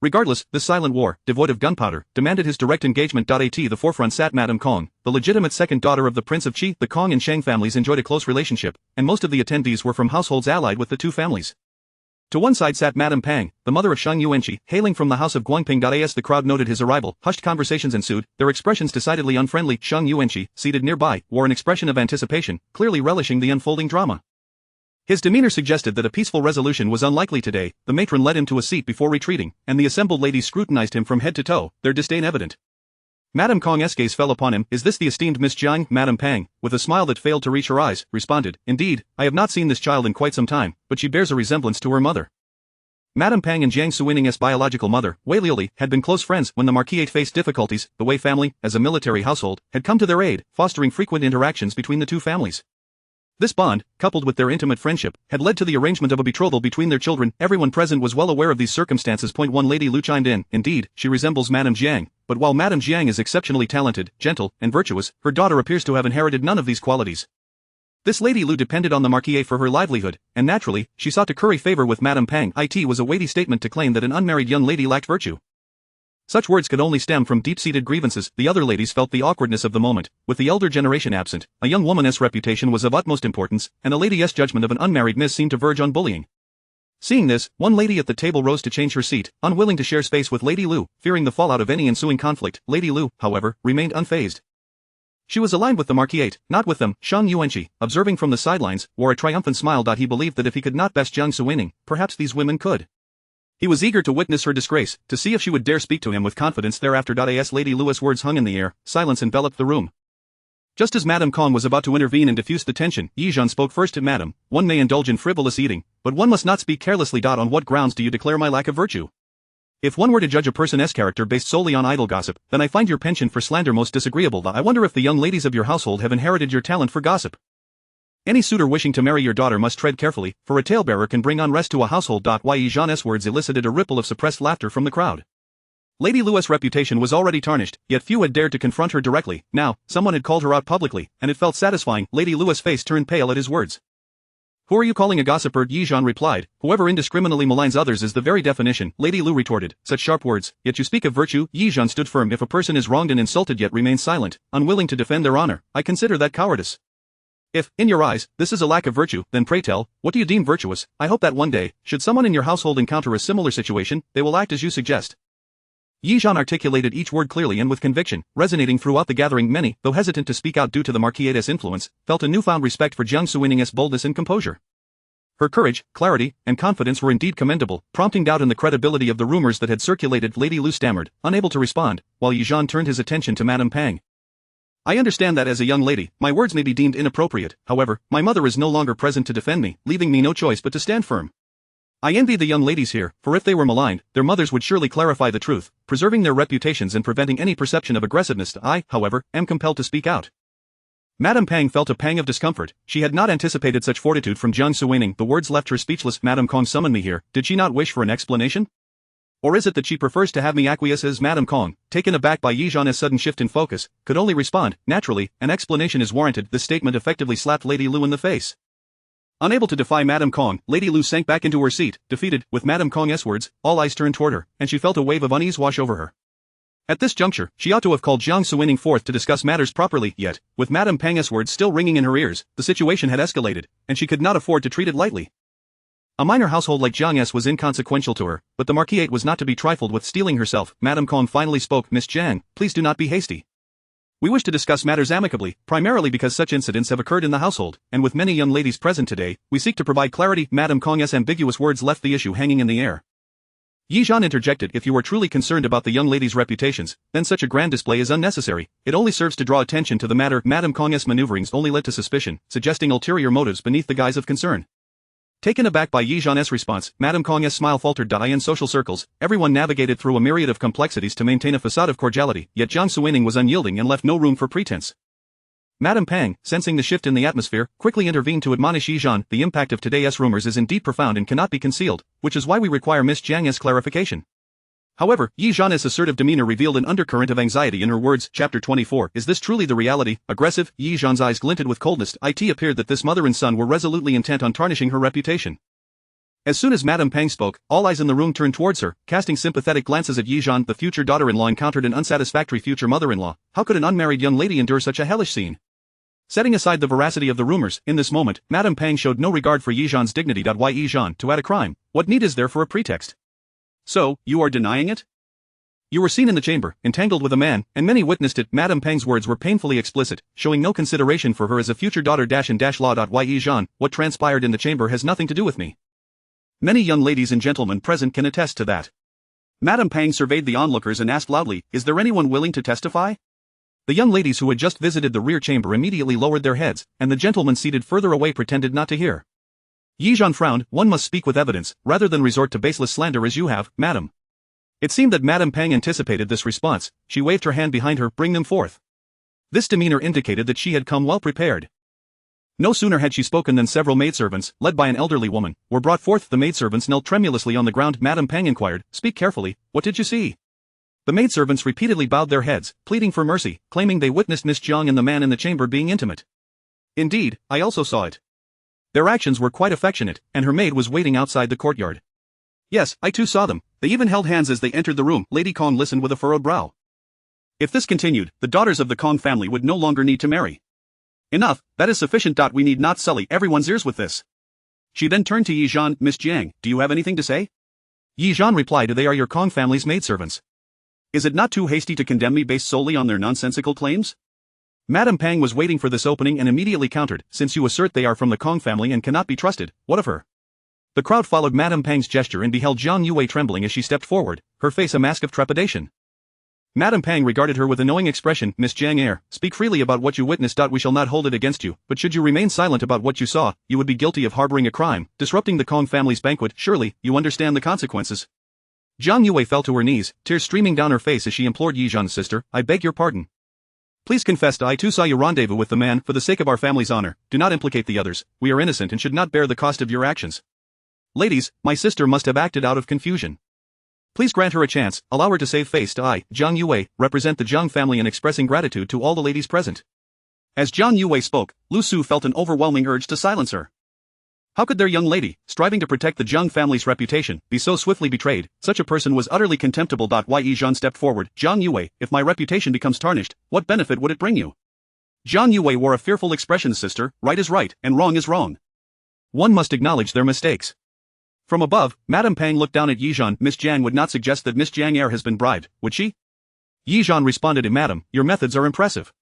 Regardless, this silent war, devoid of gunpowder, demanded his direct engagement. At the forefront sat Madame Kong, the legitimate second daughter of the Prince of Qi. The Kong and Shang families enjoyed a close relationship, and most of the attendees were from households allied with the two families. To one side sat Madame Pang, the mother of Shang Yuanqi, hailing from the house of Guangping. As the crowd noted his arrival, hushed conversations ensued, their expressions decidedly unfriendly. Shang Yuanqi, seated nearby, wore an expression of anticipation, clearly relishing the unfolding drama. His demeanor suggested that a peaceful resolution was unlikely today. The matron led him to a seat before retreating, and the assembled ladies scrutinized him from head to toe, their disdain evident. Madame Kong's gaze fell upon him. Is this the esteemed Miss Jiang? Madame Pang, with a smile that failed to reach her eyes, responded, Indeed, I have not seen this child in quite some time, but she bears a resemblance to her mother. Madame Pang and Jiang Suining's biological mother, Wei Liuli, had been close friends when the Marquis faced difficulties. The Wei family, as a military household, had come to their aid, fostering frequent interactions between the two families. This bond, coupled with their intimate friendship, had led to the arrangement of a betrothal between their children. Everyone present was well aware of these circumstances. One Lady Lu chimed in, Indeed, she resembles Madame Jiang, but while Madame Jiang is exceptionally talented, gentle, and virtuous, her daughter appears to have inherited none of these qualities. This Lady Lu depended on the Marquis for her livelihood, and naturally, she sought to curry favor with Madame Pang. It was a weighty statement to claim that an unmarried young lady lacked virtue. Such words could only stem from deep-seated grievances. The other ladies felt the awkwardness of the moment. With the elder generation absent, a young woman's reputation was of utmost importance, and a lady's judgment of an unmarried miss seemed to verge on bullying. Seeing this, one lady at the table rose to change her seat, unwilling to share space with Lady Lu, fearing the fallout of any ensuing conflict. Lady Lu, however, remained unfazed. She was aligned with the Marquis, not with them. Shang Yuanqi, observing from the sidelines, wore a triumphant smile. He believed that if he could not best Jiang Suining, perhaps these women could. He was eager to witness her disgrace, to see if she would dare speak to him with confidence thereafter. As Lady Lu's words hung in the air, silence enveloped the room. Just as Madame Kong was about to intervene and diffuse the tension, Yizhan spoke first. Madam, one may indulge in frivolous eating, but one must not speak carelessly. On what grounds do you declare my lack of virtue? If one were to judge a person's character based solely on idle gossip, then I find your penchant for slander most disagreeable. I wonder if the young ladies of your household have inherited your talent for gossip. Any suitor wishing to marry your daughter must tread carefully, for a talebearer can bring unrest to a household. Yizhan's words elicited a ripple of suppressed laughter from the crowd. Lady Lu's reputation was already tarnished, yet few had dared to confront her directly. Now, someone had called her out publicly, and it felt satisfying. Lady Lu's face turned pale at his words. Who are you calling a gossiper? Yizhan replied. Whoever indiscriminately maligns others is the very definition. Lady Lu retorted. Such sharp words, yet you speak of virtue? Yizhan stood firm. If a person is wronged and insulted yet remains silent, unwilling to defend their honor, I consider that cowardice. If, in your eyes, this is a lack of virtue, then pray tell, what do you deem virtuous? I hope that one day, should someone in your household encounter a similar situation, they will act as you suggest. Yizhan articulated each word clearly and with conviction, resonating throughout the gathering. Many, though hesitant to speak out due to the Marquis' influence, felt a newfound respect for Jiang Suining's boldness and composure. Her courage, clarity, and confidence were indeed commendable, prompting doubt in the credibility of the rumors that had circulated. Lady Lu stammered, unable to respond, while Yizhan turned his attention to Madame Pang. I understand that as a young lady, my words may be deemed inappropriate. However, my mother is no longer present to defend me, leaving me no choice but to stand firm. I envy the young ladies here, for if they were maligned, their mothers would surely clarify the truth, preserving their reputations and preventing any perception of aggressiveness. I, however, am compelled to speak out. Madame Pang felt a pang of discomfort. She had not anticipated such fortitude from Jiang Suining. The words left her speechless. Madame Kong summoned me here. Did she not wish for an explanation? Or is it that she prefers to have me acquiesce? As Madame Kong, taken aback by Yizhan's sudden shift in focus, could only respond, naturally, an explanation is warranted. This statement effectively slapped Lady Lu in the face. Unable to defy Madame Kong, Lady Lu sank back into her seat, defeated. With Madame Kong's words, all eyes turned toward her, and she felt a wave of unease wash over her. At this juncture, she ought to have called Jiang Suining forth to discuss matters properly, yet, with Madame Pang's words still ringing in her ears, the situation had escalated, and she could not afford to treat it lightly. A minor household like Jiang's was inconsequential to her, but the Marquis was not to be trifled with. Steeling herself, Madame Kong finally spoke. Miss Jiang, please do not be hasty. We wish to discuss matters amicably, primarily because such incidents have occurred in the household, and with many young ladies present today, we seek to provide clarity. Madame Kong's ambiguous words left the issue hanging in the air. Yi Zhan interjected. If you are truly concerned about the young ladies' reputations, then such a grand display is unnecessary. It only serves to draw attention to the matter. Madame Kong's maneuverings only led to suspicion, suggesting ulterior motives beneath the guise of concern. Taken aback by Yi Zhan's response, Madame Kong's smile faltered. In social circles, everyone navigated through a myriad of complexities to maintain a facade of cordiality, yet Jiang Suining was unyielding and left no room for pretense. Madame Pang, sensing the shift in the atmosphere, quickly intervened to admonish Yi Zhan. The impact of today's rumors is indeed profound and cannot be concealed, which is why we require Miss Jiang's clarification. However, Yi Zhan's assertive demeanor revealed an undercurrent of anxiety in her words. Chapter 24. Is this truly the reality? Aggressive, Yi Zhan's eyes glinted with coldness. It appeared that this mother and son were resolutely intent on tarnishing her reputation. As soon as Madame Pang spoke, all eyes in the room turned towards her, casting sympathetic glances at Yi Zhan. The future daughter-in-law encountered an unsatisfactory future mother-in-law. How could an unmarried young lady endure such a hellish scene? Setting aside the veracity of the rumors, in this moment, Madame Pang showed no regard for Yi Zhan's dignity. Why Yi Zhan to add a crime? What need is there for a pretext? So, you are denying it? You were seen in the chamber, entangled with a man, and many witnessed it. Madame Pang's words were painfully explicit, showing no consideration for her as a future daughter. Law. Why Yi Zhan, what transpired in the chamber has nothing to do with me. Many young ladies and gentlemen present can attest to that. Madame Pang surveyed the onlookers and asked loudly, is there anyone willing to testify? The young ladies who had just visited the rear chamber immediately lowered their heads, and the gentlemen seated further away pretended not to hear. Yi Zhan frowned. One must speak with evidence, rather than resort to baseless slander as you have, madam. It seemed that Madame Pang anticipated this response. She waved her hand behind her. Bring them forth. This demeanor indicated that she had come well prepared. No sooner had she spoken than several maidservants, led by an elderly woman, were brought forth. The maidservants knelt tremulously on the ground. Madame Pang inquired, speak carefully, what did you see? The maidservants repeatedly bowed their heads, pleading for mercy, claiming they witnessed Miss Jiang and the man in the chamber being intimate. Indeed, I also saw it. Their actions were quite affectionate, and her maid was waiting outside the courtyard. Yes, I too saw them. They even held hands as they entered the room. Lady Kong listened with a furrowed brow. If this continued, the daughters of the Kong family would no longer need to marry. Enough, that is sufficient. We need not sully everyone's ears with this. She then turned to Yi Zhan. Miss Jiang, do you have anything to say? Yi Zhan replied, they are your Kong family's maidservants. Is it not too hasty to condemn me based solely on their nonsensical claims? Madame Pang was waiting for this opening and immediately countered, since you assert they are from the Kong family and cannot be trusted, what of her? The crowd followed Madame Pang's gesture and beheld Jiang Yue trembling as she stepped forward, her face a mask of trepidation. Madame Pang regarded her with a knowing expression. Miss Jiang, speak freely about what you witnessed. We shall not hold it against you, but should you remain silent about what you saw, you would be guilty of harboring a crime, disrupting the Kong family's banquet. Surely, you understand the consequences. Jiang Yue fell to her knees, tears streaming down her face as she implored Yi Zhan's sister, I beg your pardon. Please confess. I too saw you rendezvous with the man. For the sake of our family's honor, do not implicate the others. We are innocent and should not bear the cost of your actions. Ladies, my sister must have acted out of confusion. Please grant her a chance, allow her to save face. I, Jiang Yue, represent the Jiang family in expressing gratitude to all the ladies present. As Jiang Yue spoke, Lu Su felt an overwhelming urge to silence her. How could their young lady, striving to protect the Jiang family's reputation, be so swiftly betrayed? Such a person was utterly contemptible. Yi Zhan stepped forward. Jiang Yue, if my reputation becomes tarnished, what benefit would it bring you? Jiang Yue wore a fearful expression. Sister, right is right, and wrong is wrong. One must acknowledge their mistakes. From above, Madame Pang looked down at Yi Zhan. Miss Jiang would not suggest that Miss Jiang has been bribed, would she? Yi Zhan responded, Madam, your methods are impressive.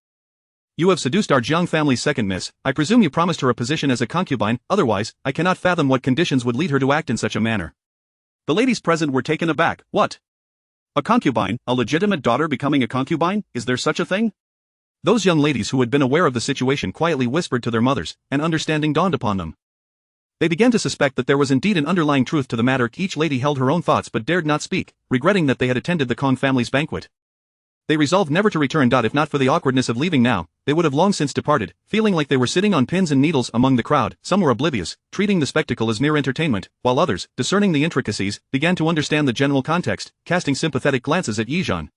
You have seduced our Jiang family's second miss. I presume you promised her a position as a concubine, otherwise, I cannot fathom what conditions would lead her to act in such a manner. The ladies present were taken aback. What? A concubine, a legitimate daughter becoming a concubine? Is there such a thing? Those young ladies who had been aware of the situation quietly whispered to their mothers, and understanding dawned upon them. They began to suspect that there was indeed an underlying truth to the matter. Each lady held her own thoughts but dared not speak, regretting that they had attended the Kong family's banquet. They resolved never to return. If not for the awkwardness of leaving now, they would have long since departed, feeling like they were sitting on pins and needles among the crowd. Some were oblivious, treating the spectacle as mere entertainment, while others, discerning the intricacies, began to understand the general context, casting sympathetic glances at Yi Zhan.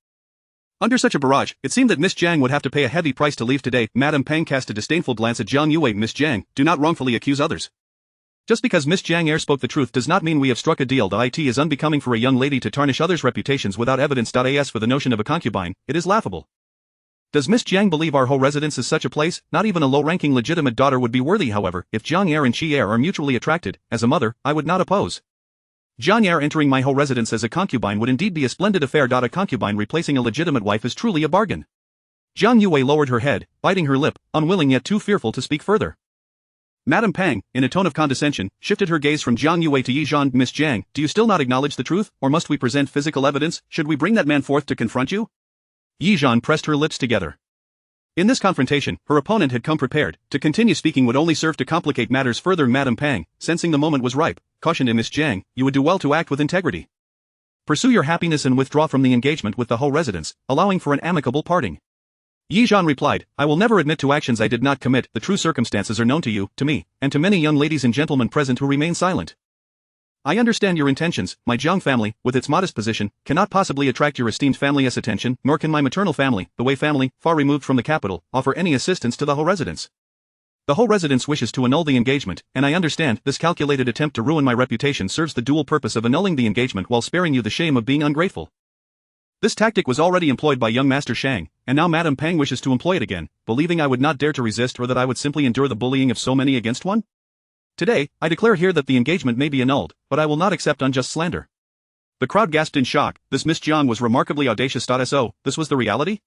Under such a barrage, it seemed that Miss Jiang would have to pay a heavy price to leave today. Madame Pang cast a disdainful glance at Jiang Yue. Miss Jiang, do not wrongfully accuse others. Just because Miss Jiang spoke the truth does not mean we have struck a deal. It is unbecoming for a young lady to tarnish others' reputations without evidence. As for the notion of a concubine, it is laughable. Does Miss Jiang believe our whole residence is such a place? Not even a low-ranking legitimate daughter would be worthy. However, if Jiang and Qi are mutually attracted, as a mother, I would not oppose. Jiang entering my whole residence as a concubine would indeed be a splendid affair. A concubine replacing a legitimate wife is truly a bargain. Jiang Yue lowered her head, biting her lip, unwilling yet too fearful to speak further. Madame Pang, in a tone of condescension, shifted her gaze from Jiang Yue to Yi Zhan. Miss Jiang, do you still not acknowledge the truth, or must we present physical evidence? Should we bring that man forth to confront you? Yi Zhan pressed her lips together. In this confrontation, her opponent had come prepared. To continue speaking would only serve to complicate matters further. Madame Pang, sensing the moment was ripe, cautioned Miss Jiang, you would do well to act with integrity. Pursue your happiness and withdraw from the engagement with the whole residence, allowing for an amicable parting. Yi Zhan replied, I will never admit to actions I did not commit. The true circumstances are known to you, to me, and to many young ladies and gentlemen present who remain silent. I understand your intentions. My Jiang family, with its modest position, cannot possibly attract your esteemed family's attention, nor can my maternal family, the Wei family, far removed from the capital, offer any assistance to the whole residence. The whole residence wishes to annul the engagement, and I understand this calculated attempt to ruin my reputation serves the dual purpose of annulling the engagement while sparing you the shame of being ungrateful. This tactic was already employed by young Master Shang, and now Madame Pang wishes to employ it again, believing I would not dare to resist or that I would simply endure the bullying of so many against one? Today, I declare here that the engagement may be annulled, but I will not accept unjust slander. The crowd gasped in shock. This Miss Jiang was remarkably audacious. So, this was the reality?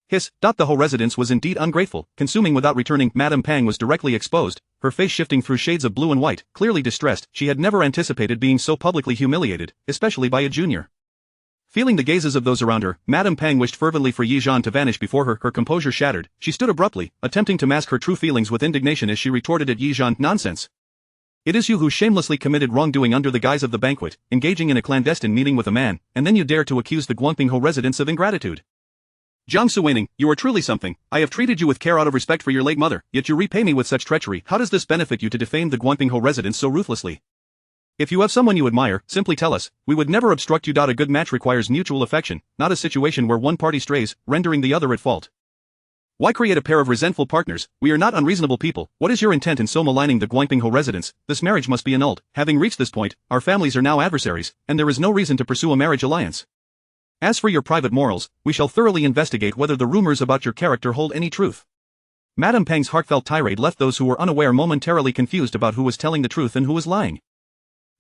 Hiss. The whole residence was indeed ungrateful, consuming without returning. Madame Pang was directly exposed, her face shifting through shades of blue and white, clearly distressed. She had never anticipated being so publicly humiliated, especially by a junior. Feeling the gazes of those around her, Madame Pang wished fervently for Yi Zhan to vanish before her. Her composure shattered, she stood abruptly, attempting to mask her true feelings with indignation as she retorted at Yi Zhan, nonsense. It is you who shamelessly committed wrongdoing under the guise of the banquet, engaging in a clandestine meeting with a man, and then you dare to accuse the Guangpingho residents of ingratitude. Jiang Suining, you are truly something. I have treated you with care out of respect for your late mother, yet you repay me with such treachery. How does this benefit you to defame the Guangpingho residents so ruthlessly? If you have someone you admire, simply tell us. We would never obstruct you. A good match requires mutual affection, not a situation where one party strays, rendering the other at fault. Why create a pair of resentful partners? We are not unreasonable people. What is your intent in so maligning the Guangpingho residents? This marriage must be annulled. Having reached this point, our families are now adversaries, and there is no reason to pursue a marriage alliance. As for your private morals, we shall thoroughly investigate whether the rumors about your character hold any truth. Madame Pang's heartfelt tirade left those who were unaware momentarily confused about who was telling the truth and who was lying.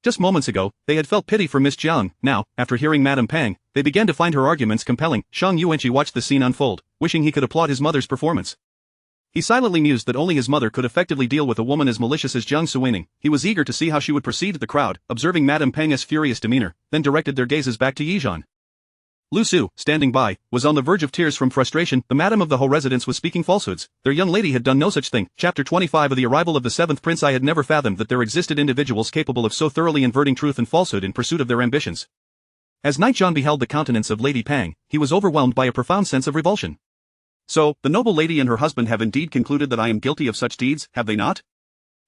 Just moments ago, they had felt pity for Miss Jiang. Now, after hearing Madame Pang, they began to find her arguments compelling. Shang Yuanqi watched the scene unfold, wishing he could applaud his mother's performance. He silently mused that only his mother could effectively deal with a woman as malicious as Jiang Suining. He was eager to see how she would proceed. The crowd, observing Madame Pang's furious demeanor, then directed their gazes back to Yi Zhan. Lu Su, standing by, was on the verge of tears from frustration. The madam of the whole residence was speaking falsehoods. Their young lady had done no such thing. Chapter 25 of The Arrival of the Seventh Prince. I had never fathomed that there existed individuals capable of so thoroughly inverting truth and falsehood in pursuit of their ambitions. As Knight John beheld the countenance of Lady Pang, he was overwhelmed by a profound sense of revulsion. So, the noble lady and her husband have indeed concluded that I am guilty of such deeds, have they not?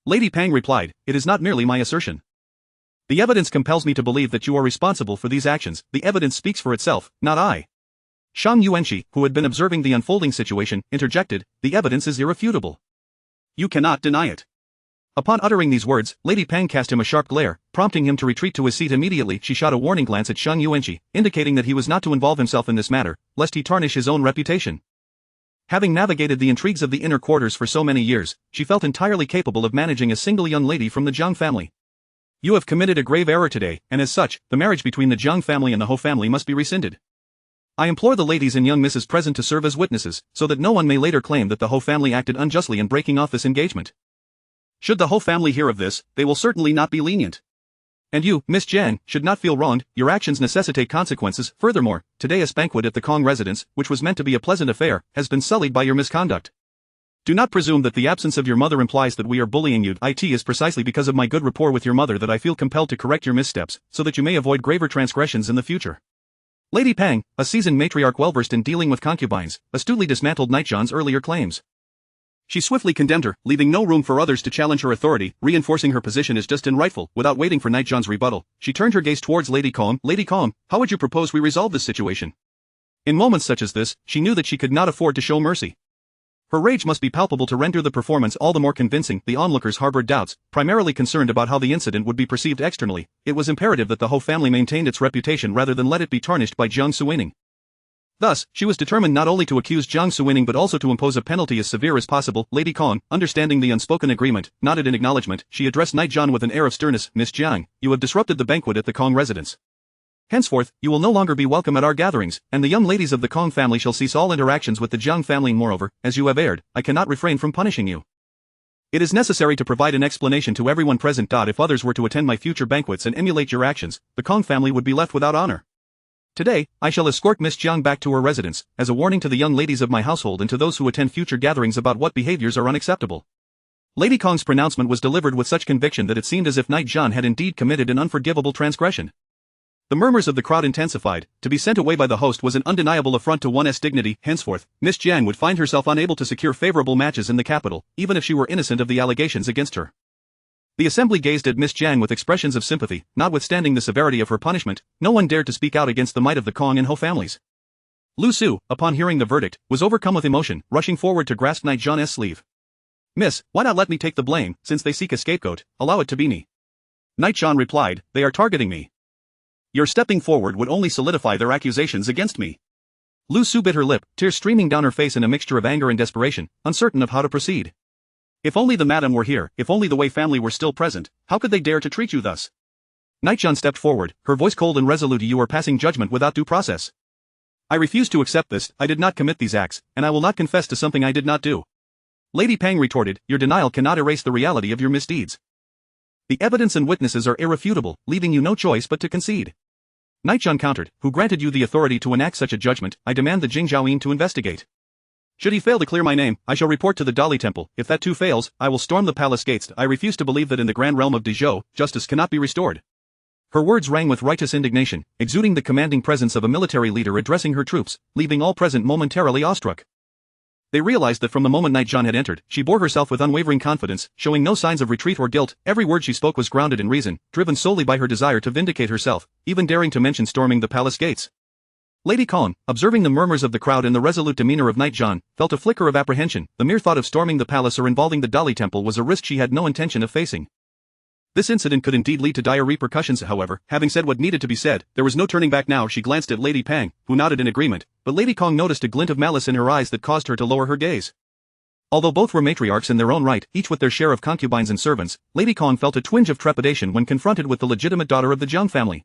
Lady Pang replied, it is not merely my assertion. The evidence compels me to believe that you are responsible for these actions. The evidence speaks for itself, not I. Shang Yuanqi, who had been observing the unfolding situation, interjected, the evidence is irrefutable. You cannot deny it. Upon uttering these words, Lady Pang cast him a sharp glare, prompting him to retreat to his seat immediately. She shot a warning glance at Shang Yuanqi, indicating that he was not to involve himself in this matter, lest he tarnish his own reputation. Having navigated the intrigues of the inner quarters for so many years, she felt entirely capable of managing a single young lady from the Jiang family. You have committed a grave error today, and as such, the marriage between the Jiang family and the Ho family must be rescinded. I implore the ladies and young misses present to serve as witnesses, so that no one may later claim that the Ho family acted unjustly in breaking off this engagement. Should the Ho family hear of this, they will certainly not be lenient. And you, Miss Jiang, should not feel wronged. Your actions necessitate consequences. Furthermore, today's banquet at the Kong residence, which was meant to be a pleasant affair, has been sullied by your misconduct. Do not presume that the absence of your mother implies that we are bullying you. It is precisely because of my good rapport with your mother that I feel compelled to correct your missteps, so that you may avoid graver transgressions in the future. Lady Pang, a seasoned matriarch well-versed in dealing with concubines, astutely dismantled Nightjohn's earlier claims. She swiftly condemned her, leaving no room for others to challenge her authority, reinforcing her position as just and rightful. Without waiting for Nightjohn's rebuttal, she turned her gaze towards Lady Calm. Lady Calm, how would you propose we resolve this situation? In moments such as this, she knew that she could not afford to show mercy. Her rage must be palpable to render the performance all the more convincing. The onlookers harbored doubts, primarily concerned about how the incident would be perceived externally. It was imperative that the Ho family maintained its reputation rather than let it be tarnished by Jiang Suining. Thus, she was determined not only to accuse Jiang Suining but also to impose a penalty as severe as possible. Lady Kong, understanding the unspoken agreement, nodded in acknowledgement. She addressed Nightjohn with an air of sternness. Miss Jiang, you have disrupted the banquet at the Kong residence. Henceforth, you will no longer be welcome at our gatherings, and the young ladies of the Kong family shall cease all interactions with the Jiang family. Moreover, as you have erred, I cannot refrain from punishing you. It is necessary to provide an explanation to everyone present. If others were to attend my future banquets and emulate your actions, the Kong family would be left without honor. Today, I shall escort Miss Jiang back to her residence, as a warning to the young ladies of my household and to those who attend future gatherings about what behaviors are unacceptable. Lady Kong's pronouncement was delivered with such conviction that it seemed as if Knight Jiang had indeed committed an unforgivable transgression. The murmurs of the crowd intensified. To be sent away by the host was an undeniable affront to one's dignity. Henceforth, Miss Jiang would find herself unable to secure favorable matches in the capital, even if she were innocent of the allegations against her. The assembly gazed at Miss Jiang with expressions of sympathy. Notwithstanding the severity of her punishment, no one dared to speak out against the might of the Kong and Ho families. Lu Su, upon hearing the verdict, was overcome with emotion, rushing forward to grasp Knight Jiang's sleeve. "Miss, why not let me take the blame? Since they seek a scapegoat, allow it to be me." Knight Jiang replied, "They are targeting me. Your stepping forward would only solidify their accusations against me." Lu Su bit her lip, tears streaming down her face in a mixture of anger and desperation, uncertain of how to proceed. If only the madam were here, if only the Wei family were still present, how could they dare to treat you thus? Knight Jiang stepped forward, her voice cold and resolute. "You are passing judgment without due process. I refuse to accept this. I did not commit these acts, and I will not confess to something I did not do." Lady Pang retorted, "Your denial cannot erase the reality of your misdeeds. The evidence and witnesses are irrefutable, leaving you no choice but to concede." Knight Jiang countered, "Who granted you the authority to enact such a judgment? I demand the Jingzhaoyin to investigate. Should he fail to clear my name, I shall report to the Dali Temple. If that too fails, I will storm the palace gates. I refuse to believe that in the grand realm of Dezhou, justice cannot be restored." Her words rang with righteous indignation, exuding the commanding presence of a military leader addressing her troops, leaving all present momentarily awestruck. They realized that from the moment Knight Jiang had entered, she bore herself with unwavering confidence, showing no signs of retreat or guilt. Every word she spoke was grounded in reason, driven solely by her desire to vindicate herself, even daring to mention storming the palace gates. Lady Kong, observing the murmurs of the crowd and the resolute demeanor of Knight Jiang, felt a flicker of apprehension. The mere thought of storming the palace or involving the Dali Temple was a risk she had no intention of facing. This incident could indeed lead to dire repercussions. However, having said what needed to be said, there was no turning back now. She glanced at Lady Pang, who nodded in agreement, but Lady Kong noticed a glint of malice in her eyes that caused her to lower her gaze. Although both were matriarchs in their own right, each with their share of concubines and servants, Lady Kong felt a twinge of trepidation when confronted with the legitimate daughter of the Jiang family.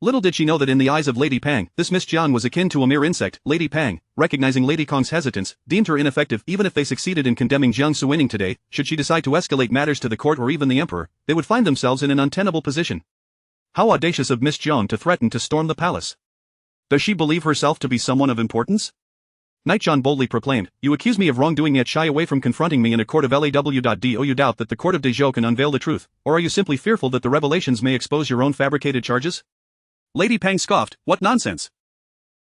Little did she know that in the eyes of Lady Pang, this Miss Jiang was akin to a mere insect. Lady Pang, recognizing Lady Kong's hesitance, deemed her ineffective. Even if they succeeded in condemning Jiang Suining today, should she decide to escalate matters to the court or even the emperor, they would find themselves in an untenable position. How audacious of Miss Jiang to threaten to storm the palace. Does she believe herself to be someone of importance? Knight Jiang boldly proclaimed, "You accuse me of wrongdoing yet shy away from confronting me in a court of law. Do you doubt that the court of Dezhou can unveil the truth, or are you simply fearful that the revelations may expose your own fabricated charges?" Lady Pang scoffed, "What nonsense!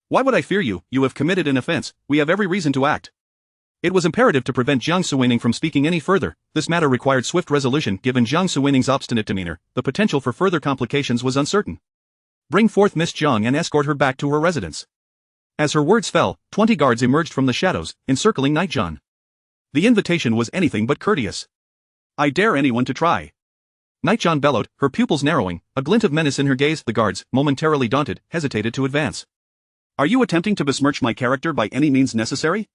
Why would I fear you? You have committed an offense. We have every reason to act." It was imperative to prevent Jiang Suining from speaking any further. This matter required swift resolution. Given Jiang Suining's obstinate demeanor, the potential for further complications was uncertain. "Bring forth Miss Jiang and escort her back to her residence." As her words fell, 20 guards emerged from the shadows, encircling Knight Jiang. The invitation was anything but courteous. "I dare anyone to try." Knight Jiang bellowed, her pupils narrowing, a glint of menace in her gaze. The guards, momentarily daunted, hesitated to advance. "Are you attempting to besmirch my character by any means necessary?"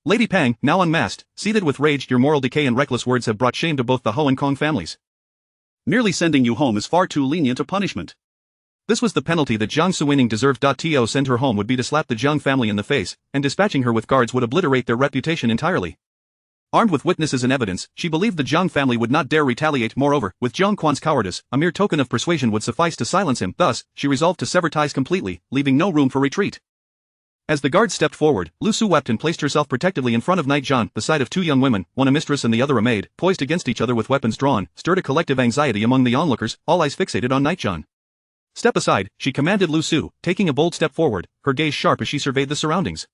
Lady Pang, now unmasked, seethed with rage. "Your moral decay and reckless words have brought shame to both the Ho and Kong families. Merely sending you home is far too lenient a punishment." This was the penalty that Jiang Suining deserved. To send her home would be to slap the Jiang family in the face, and dispatching her with guards would obliterate their reputation entirely. Armed with witnesses and evidence, she believed the Jiang family would not dare retaliate. Moreover, with Jiang Quan's cowardice, a mere token of persuasion would suffice to silence him. Thus, she resolved to sever ties completely, leaving no room for retreat. As the guards stepped forward, Lu Su wept and placed herself protectively in front of Knight Jiang. The sight of two young women, one a mistress and the other a maid, poised against each other with weapons drawn, stirred a collective anxiety among the onlookers, all eyes fixated on Knight Jiang. "Step aside," she commanded Lu Su, taking a bold step forward, her gaze sharp as she surveyed the surroundings.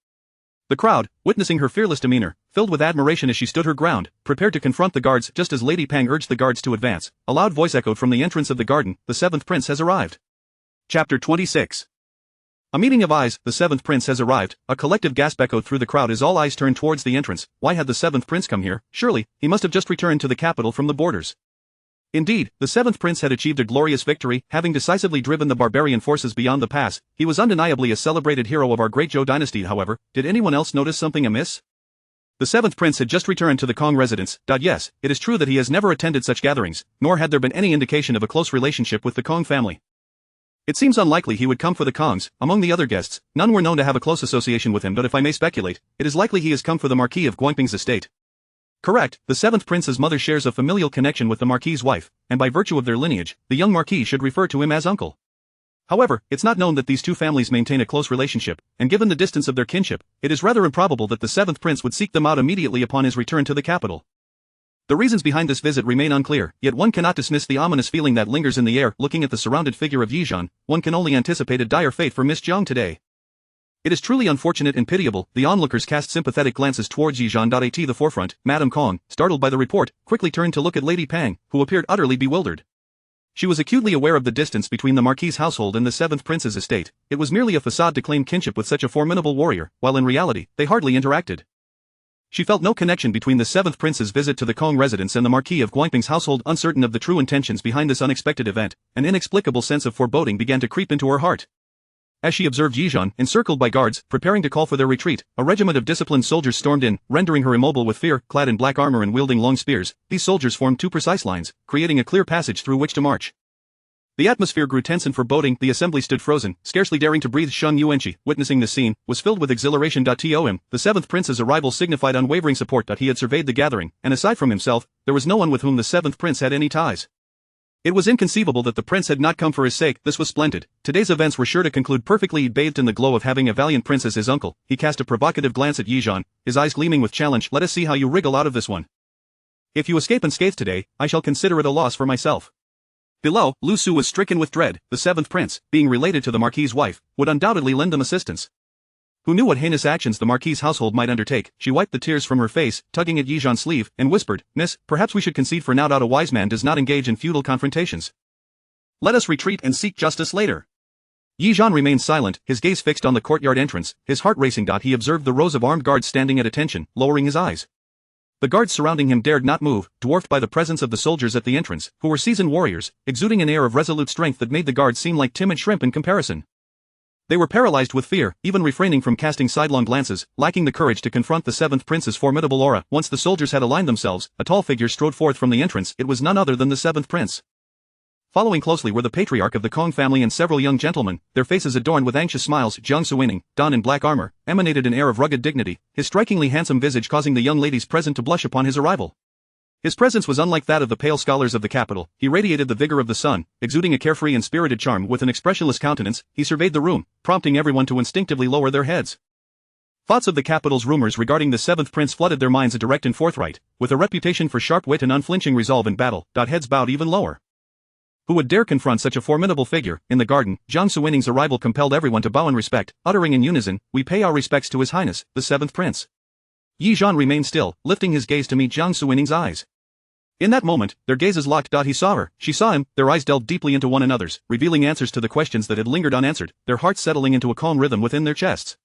The crowd, witnessing her fearless demeanor, filled with admiration as she stood her ground, prepared to confront the guards. Just as Lady Pang urged the guards to advance, a loud voice echoed from the entrance of the garden, "The seventh prince has arrived." Chapter 26. A meeting of eyes. "The seventh prince has arrived." A collective gasp echoed through the crowd as all eyes turned towards the entrance. Why had the seventh prince come here? Surely, he must have just returned to the capital from the borders. Indeed, the seventh prince had achieved a glorious victory, having decisively driven the barbarian forces beyond the pass. He was undeniably a celebrated hero of our great Zhou dynasty. However, did anyone else notice something amiss? The seventh prince had just returned to the Kong residence. Yes, it is true that he has never attended such gatherings, nor had there been any indication of a close relationship with the Kong family. It seems unlikely he would come for the Kongs. Among the other guests, none were known to have a close association with him, but if I may speculate, it is likely he has come for the Marquis of Guangping's estate. Correct, the seventh prince's mother shares a familial connection with the marquis's wife, and by virtue of their lineage, the young marquis should refer to him as uncle. However, it's not known that these two families maintain a close relationship, and given the distance of their kinship, it is rather improbable that the seventh prince would seek them out immediately upon his return to the capital. The reasons behind this visit remain unclear, yet one cannot dismiss the ominous feeling that lingers in the air. Looking at the surrounded figure of Yizhan, one can only anticipate a dire fate for Miss Jiang today. It is truly unfortunate and pitiable. The onlookers cast sympathetic glances towards Yizhan. At the forefront, Madame Kong, startled by the report, quickly turned to look at Lady Pang, who appeared utterly bewildered. She was acutely aware of the distance between the Marquis's household and the seventh prince's estate. It was merely a facade to claim kinship with such a formidable warrior, while in reality, they hardly interacted. She felt no connection between the seventh prince's visit to the Kong residence and the Marquis of Guangping's household. Uncertain of the true intentions behind this unexpected event, an inexplicable sense of foreboding began to creep into her heart. As she observed Yizhan, encircled by guards, preparing to call for their retreat, a regiment of disciplined soldiers stormed in, rendering her immobile with fear. Clad in black armor and wielding long spears, these soldiers formed two precise lines, creating a clear passage through which to march. The atmosphere grew tense and foreboding. The assembly stood frozen, scarcely daring to breathe. Shang Yuanqi, witnessing this scene, was filled with exhilaration. The seventh prince's arrival signified unwavering support. He had surveyed the gathering, and aside from himself, there was no one with whom the seventh prince had any ties. It was inconceivable that the prince had not come for his sake. This was splendid. Today's events were sure to conclude perfectly. Bathed in the glow of having a valiant prince as his uncle, he cast a provocative glance at Yizhan, his eyes gleaming with challenge. Let us see how you wriggle out of this one. If you escape unscathed today, I shall consider it a loss for myself. Below, Lu Su was stricken with dread. The seventh prince, being related to the marquis's wife, would undoubtedly lend them assistance. Who knew what heinous actions the marquis's household might undertake? She wiped the tears from her face, tugging at Yizhan's sleeve, and whispered, "Miss, perhaps we should concede for now. A wise man does not engage in futile confrontations. Let us retreat and seek justice later." Yizhan remained silent, his gaze fixed on the courtyard entrance, his heart racing. He observed the rows of armed guards standing at attention, lowering his eyes. The guards surrounding him dared not move, dwarfed by the presence of the soldiers at the entrance, who were seasoned warriors, exuding an air of resolute strength that made the guards seem like timid shrimp in comparison. They were paralyzed with fear, even refraining from casting sidelong glances, lacking the courage to confront the seventh prince's formidable aura. Once the soldiers had aligned themselves, a tall figure strode forth from the entrance. It was none other than the seventh prince. Following closely were the patriarch of the Kong family and several young gentlemen, their faces adorned with anxious smiles. Jiang Suining, donned in black armor, emanated an air of rugged dignity, his strikingly handsome visage causing the young ladies present to blush upon his arrival. His presence was unlike that of the pale scholars of the capital. He radiated the vigor of the sun, exuding a carefree and spirited charm. With an expressionless countenance, he surveyed the room, prompting everyone to instinctively lower their heads. Thoughts of the capital's rumors regarding the seventh prince flooded their minds. A direct and forthright, with a reputation for sharp wit and unflinching resolve in battle. Heads bowed even lower. Who would dare confront such a formidable figure? In the garden, Jiang Suining's arrival compelled everyone to bow in respect, uttering in unison, "We pay our respects to His Highness, the seventh prince." Yizhan remained still, lifting his gaze to meet Jiang Suining's eyes. In that moment, their gazes locked. He saw her, she saw him, their eyes delved deeply into one another's, revealing answers to the questions that had lingered unanswered, their hearts settling into a calm rhythm within their chests.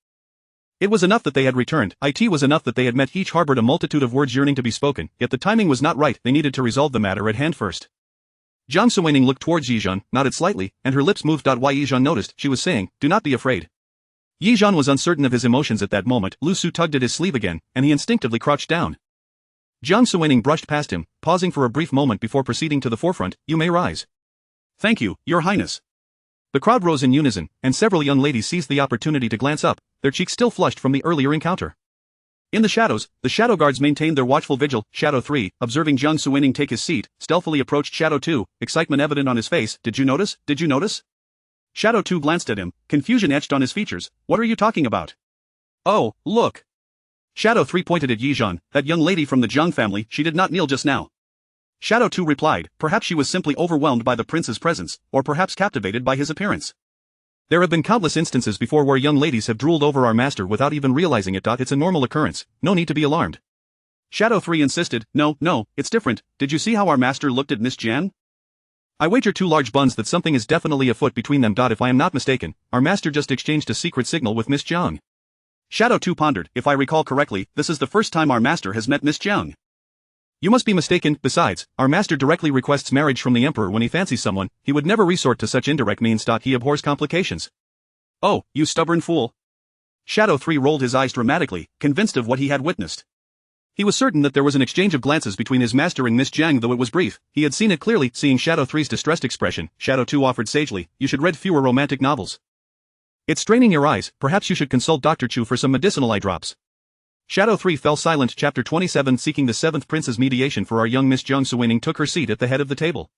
It was enough that they had returned, it was enough that they had met. Each harbored a multitude of words yearning to be spoken, yet the timing was not right. They needed to resolve the matter at hand first. Jiang Suining looked towards Yizhan, nodded slightly, and her lips moved. Why? Yizhan noticed, she was saying, "Do not be afraid." Yizhan was uncertain of his emotions at that moment. Lu Su tugged at his sleeve again, and he instinctively crouched down. Jiang Suining brushed past him, pausing for a brief moment before proceeding to the forefront. "You may rise." "Thank you, Your Highness." The crowd rose in unison, and several young ladies seized the opportunity to glance up, their cheeks still flushed from the earlier encounter. In the shadows, the shadow guards maintained their watchful vigil. Shadow 3, observing Jiang Suining take his seat, stealthily approached Shadow 2, excitement evident on his face. "Did you notice? Did you notice?" Shadow 2 glanced at him, confusion etched on his features. "What are you talking about?" "Oh, look." Shadow 3 pointed at Yizhan, "That young lady from the Jiang family. She did not kneel just now." Shadow 2 replied, "Perhaps she was simply overwhelmed by the prince's presence, or perhaps captivated by his appearance. There have been countless instances before where young ladies have drooled over our master without even realizing it. It's a normal occurrence, no need to be alarmed." Shadow 3 insisted, No, it's different. Did you see how our master looked at Miss Jiang? I wager 2 large buns that something is definitely afoot between them. If I am not mistaken, our master just exchanged a secret signal with Miss Jiang." Shadow 2 pondered, "If I recall correctly, this is the first time our master has met Miss Jiang." "You must be mistaken. Besides, our master directly requests marriage from the emperor when he fancies someone. He would never resort to such indirect means. He abhors complications." "Oh, you stubborn fool." Shadow 3 rolled his eyes dramatically, convinced of what he had witnessed. He was certain that there was an exchange of glances between his master and Miss Jiang, though it was brief. He had seen it clearly. Seeing Shadow 3's distressed expression, Shadow 2 offered sagely, "You should read fewer romantic novels. It's straining your eyes. Perhaps you should consult Dr. Chu for some medicinal eye drops." Shadow 3 fell silent. Chapter 27. Seeking the 7th prince's mediation for our young Miss Jiang Suining took her seat at the head of the table.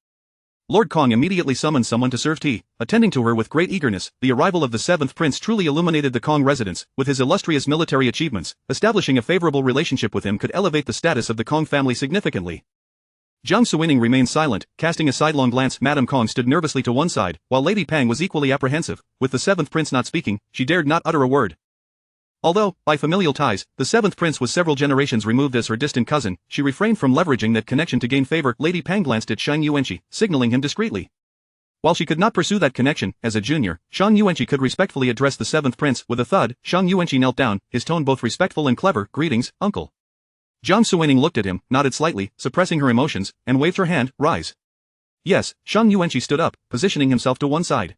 Lord Kong immediately summoned someone to serve tea, attending to her with great eagerness. The arrival of the 7th prince truly illuminated the Kong residence. With his illustrious military achievements, establishing a favorable relationship with him could elevate the status of the Kong family significantly. Jiang Suining remained silent, casting a sidelong glance. Madame Kong stood nervously to one side, while Lady Pang was equally apprehensive. With the 7th prince not speaking, she dared not utter a word. Although, by familial ties, the 7th prince was several generations removed as her distant cousin, she refrained from leveraging that connection to gain favor. Lady Pang glanced at Shan Yuanqi, signaling him discreetly. While she could not pursue that connection, as a junior, Shan Yuanqi could respectfully address the 7th prince. With a thud, Shan Yuanqi knelt down, his tone both respectful and clever. Greetings, uncle. Jiang Suining looked at him, nodded slightly, suppressing her emotions, and waved her hand. Rise. Yes, Shan Yuanqi stood up, positioning himself to one side.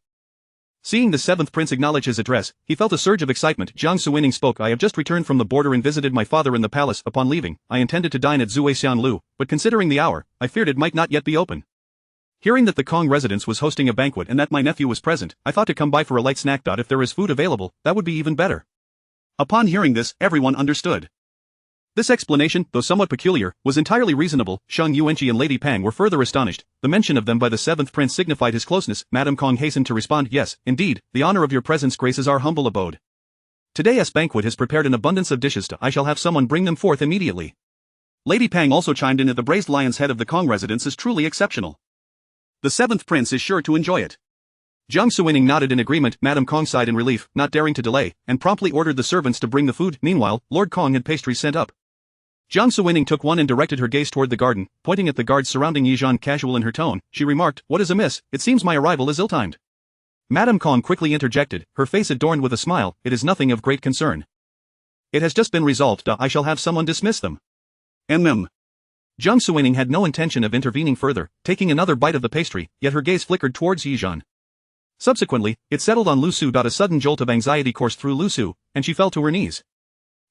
Seeing the 7th prince acknowledge his address, he felt a surge of excitement. Jiang Suining spoke. I have just returned from the border and visited my father in the palace. Upon leaving, I intended to dine at Zhuixian Lu, but considering the hour, I feared it might not yet be open. Hearing that the Kong residence was hosting a banquet and that my nephew was present, I thought to come by for a light snack. If there is food available, that would be even better. Upon hearing this, everyone understood. This explanation, though somewhat peculiar, was entirely reasonable. Shan Yuanqi and Lady Pang were further astonished. The mention of them by the 7th prince signified his closeness. Madame Kong hastened to respond. Yes, indeed, the honor of your presence graces our humble abode. Today's banquet has prepared an abundance of dishes. I shall have someone bring them forth immediately. Lady Pang also chimed in that the braised lion's head of the Kong residence is truly exceptional. The 7th prince is sure to enjoy it. Jiang Suining nodded in agreement. Madame Kong sighed in relief, not daring to delay, and promptly ordered the servants to bring the food. Meanwhile, Lord Kong had pastries sent up. Jiang Suining took one and directed her gaze toward the garden, pointing at the guards surrounding Yizhan. Casual in her tone, she remarked, "What is amiss? It seems my arrival is ill-timed." Madame Kong quickly interjected, her face adorned with a smile. "It is nothing of great concern. It has just been resolved. I shall have someone dismiss them." Jiang Suining had no intention of intervening further, taking another bite of the pastry, yet her gaze flickered towards Yizhan. Subsequently, it settled on Lu Su. A sudden jolt of anxiety coursed through Lu Su, and she fell to her knees.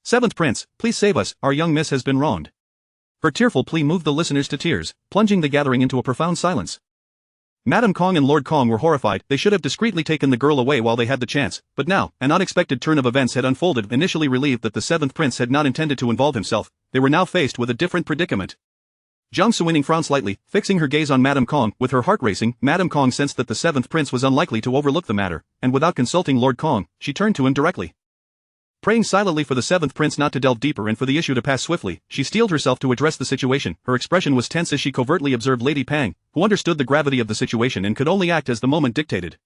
7th prince, please save us, our young miss has been wronged. Her tearful plea moved the listeners to tears, plunging the gathering into a profound silence. Madame Kong and Lord Kong were horrified. They should have discreetly taken the girl away while they had the chance, but now, an unexpected turn of events had unfolded. Initially relieved that the 7th prince had not intended to involve himself, they were now faced with a different predicament. Jiang Suining frowned slightly, fixing her gaze on Madame Kong. With her heart racing, Madame Kong sensed that the 7th prince was unlikely to overlook the matter, and without consulting Lord Kong, she turned to him directly. Praying silently for the 7th prince not to delve deeper and for the issue to pass swiftly, she steeled herself to address the situation. Her expression was tense as she covertly observed Lady Pang, who understood the gravity of the situation and could only act as the moment dictated.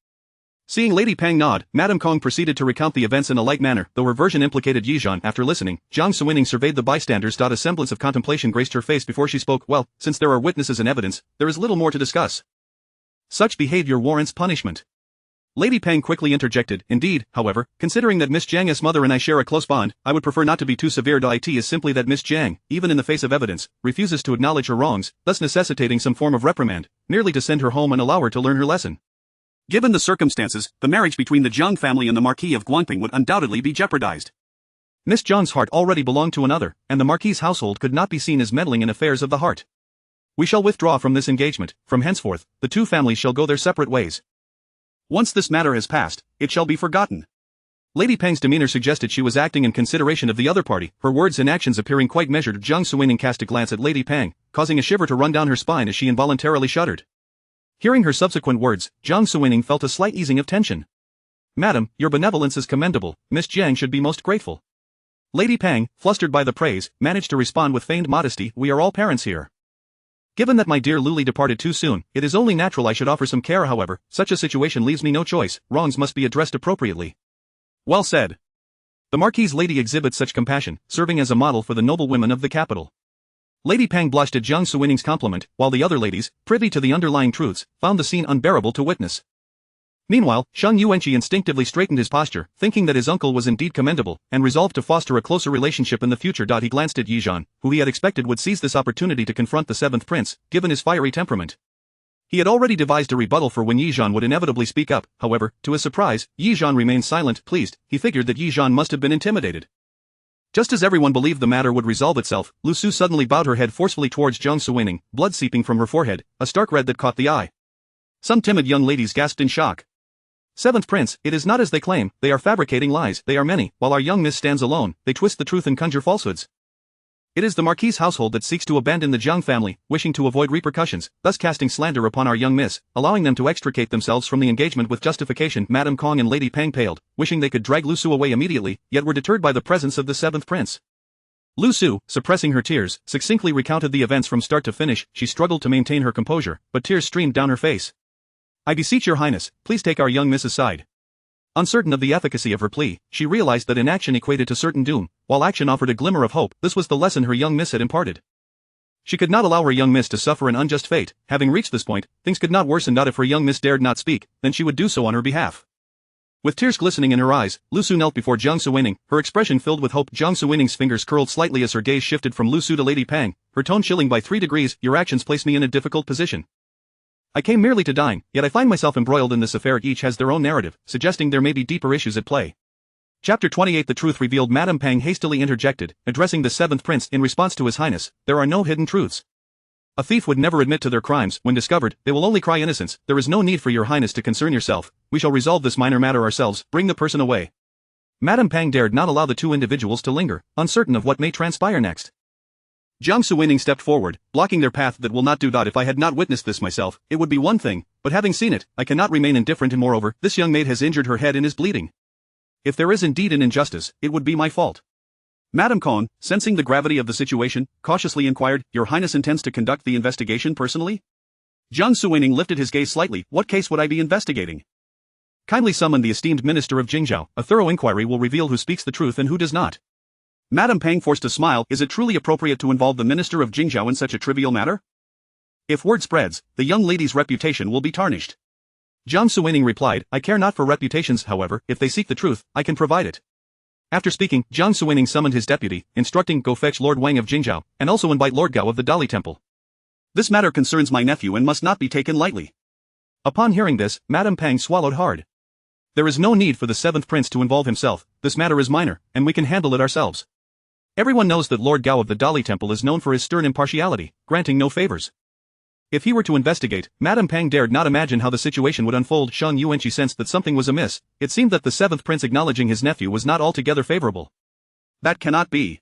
Seeing Lady Pang nod, Madame Kong proceeded to recount the events in a light manner, though her version implicated Yizhan. After listening, Jiang Suining surveyed the bystanders. A semblance of contemplation graced her face before she spoke. Well, since there are witnesses and evidence, there is little more to discuss. Such behavior warrants punishment. Lady Pang quickly interjected. Indeed, however, considering that Miss Jiang's mother and I share a close bond, I would prefer not to be too severe. It is simply that Miss Jiang, even in the face of evidence, refuses to acknowledge her wrongs, thus necessitating some form of reprimand, merely to send her home and allow her to learn her lesson. Given the circumstances, the marriage between the Jiang family and the Marquis of Guangping would undoubtedly be jeopardized. Miss Jiang's heart already belonged to another, and the Marquis's household could not be seen as meddling in affairs of the heart. We shall withdraw from this engagement. From henceforth, the two families shall go their separate ways. Once this matter has passed, it shall be forgotten. Lady Pang's demeanor suggested she was acting in consideration of the other party, her words and actions appearing quite measured. Jiang Suining cast a glance at Lady Pang, causing a shiver to run down her spine as she involuntarily shuddered. Hearing her subsequent words, Jiang Suining felt a slight easing of tension. Madam, your benevolence is commendable, Miss Jiang should be most grateful. Lady Pang, flustered by the praise, managed to respond with feigned modesty. We are all parents here. Given that my dear Luli departed too soon, it is only natural I should offer some care. However, such a situation leaves me no choice. Wrongs must be addressed appropriately. Well said. The Marquise lady exhibits such compassion, serving as a model for the noble women of the capital. Lady Pang blushed at Jiang Suining's compliment, while the other ladies, privy to the underlying truths, found the scene unbearable to witness. Meanwhile, Shan Yuanqi instinctively straightened his posture, thinking that his uncle was indeed commendable, and resolved to foster a closer relationship in the future. He glanced at Yizhan, who he had expected would seize this opportunity to confront the 7th prince, given his fiery temperament. He had already devised a rebuttal for when Yizhan would inevitably speak up. However, to his surprise, Yizhan remained silent. Pleased, he figured that Yizhan must have been intimidated. Just as everyone believed the matter would resolve itself, Lu Su suddenly bowed her head forcefully towards Jiang Suining, blood seeping from her forehead, a stark red that caught the eye. Some timid young ladies gasped in shock. Seventh Prince, it is not as they claim, they are fabricating lies, they are many, while our young miss stands alone, they twist the truth and conjure falsehoods. It is the Marquis' household that seeks to abandon the Jiang family, wishing to avoid repercussions, thus casting slander upon our young miss, allowing them to extricate themselves from the engagement with justification. Madame Kong and Lady Pang paled, wishing they could drag Lu Su away immediately, yet were deterred by the presence of the Seventh Prince. Lu Su, suppressing her tears, succinctly recounted the events from start to finish. She struggled to maintain her composure, but tears streamed down her face. I beseech your highness, please take our young miss aside. Uncertain of the efficacy of her plea, she realized that inaction equated to certain doom, while action offered a glimmer of hope. This was the lesson her young miss had imparted. She could not allow her young miss to suffer an unjust fate. Having reached this point, things could not worsen. If her young miss dared not speak, then she would do so on her behalf. With tears glistening in her eyes, Lu Su knelt before Jiang Suining, her expression filled with hope. Jiang Suining's fingers curled slightly as her gaze shifted from Lu Su to Lady Pang, her tone chilling by 3 degrees. Your actions place me in a difficult position. I came merely to dine, yet I find myself embroiled in this affair. Each has their own narrative, suggesting there may be deeper issues at play. Chapter 28. The truth revealed. Madame Pang hastily interjected, addressing the Seventh Prince in response to his highness, there are no hidden truths. A thief would never admit to their crimes. When discovered, they will only cry innocence. There is no need for your highness to concern yourself. We shall resolve this minor matter ourselves. Bring the person away. Madame Pang dared not allow the two individuals to linger, uncertain of what may transpire next. Jiang Suining stepped forward, blocking their path. That will not do. If I had not witnessed this myself, it would be one thing, but having seen it, I cannot remain indifferent, and moreover, this young maid has injured her head and is bleeding. If there is indeed an injustice, it would be my fault. Madame Kong, sensing the gravity of the situation, cautiously inquired, Your Highness intends to conduct the investigation personally? Jiang Suining lifted his gaze slightly. What case would I be investigating? Kindly summon the esteemed minister of Jingzhou. A thorough inquiry will reveal who speaks the truth and who does not. Madame Pang forced a smile. Is it truly appropriate to involve the minister of Jingzhou in such a trivial matter? If word spreads, the young lady's reputation will be tarnished. Jiang Suining replied, I care not for reputations. However, if they seek the truth, I can provide it. After speaking, Jiang Suining summoned his deputy, instructing, Go fetch Lord Wang of Jingzhou, and also invite Lord Gao of the Dali Temple. This matter concerns my nephew and must not be taken lightly. Upon hearing this, Madame Pang swallowed hard. There is no need for the Seventh Prince to involve himself. This matter is minor, and we can handle it ourselves. Everyone knows that Lord Gao of the Dali Temple is known for his stern impartiality, granting no favors. If he were to investigate, Madame Pang dared not imagine how the situation would unfold. Shang Yuanqi sensed that something was amiss. It seemed that the Seventh Prince acknowledging his nephew was not altogether favorable. That cannot be.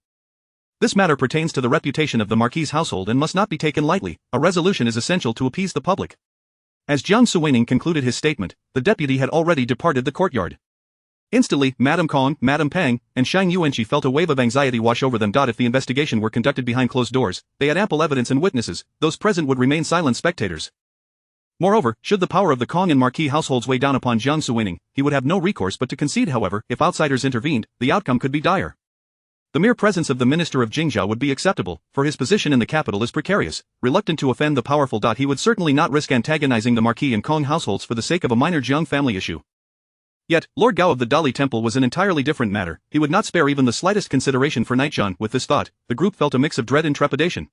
This matter pertains to the reputation of the Marquis' household and must not be taken lightly. A resolution is essential to appease the public. As Jiang Suining concluded his statement, the deputy had already departed the courtyard. Instantly, Madame Kong, Madame Pang, and Shang Yuanqi felt a wave of anxiety wash over them. If the investigation were conducted behind closed doors, they had ample evidence and witnesses. Those present would remain silent spectators. Moreover, should the power of the Kong and Marquis households weigh down upon Jiang Suining, he would have no recourse but to concede. However, if outsiders intervened, the outcome could be dire. The mere presence of the minister of Jingzhou would be acceptable, for his position in the capital is precarious. Reluctant to offend the powerful, he would certainly not risk antagonizing the Marquis and Kong households for the sake of a minor Jiang family issue. Yet, Lord Gao of the Dali Temple was an entirely different matter. He would not spare even the slightest consideration for Nightjan. With this thought, the group felt a mix of dread and trepidation.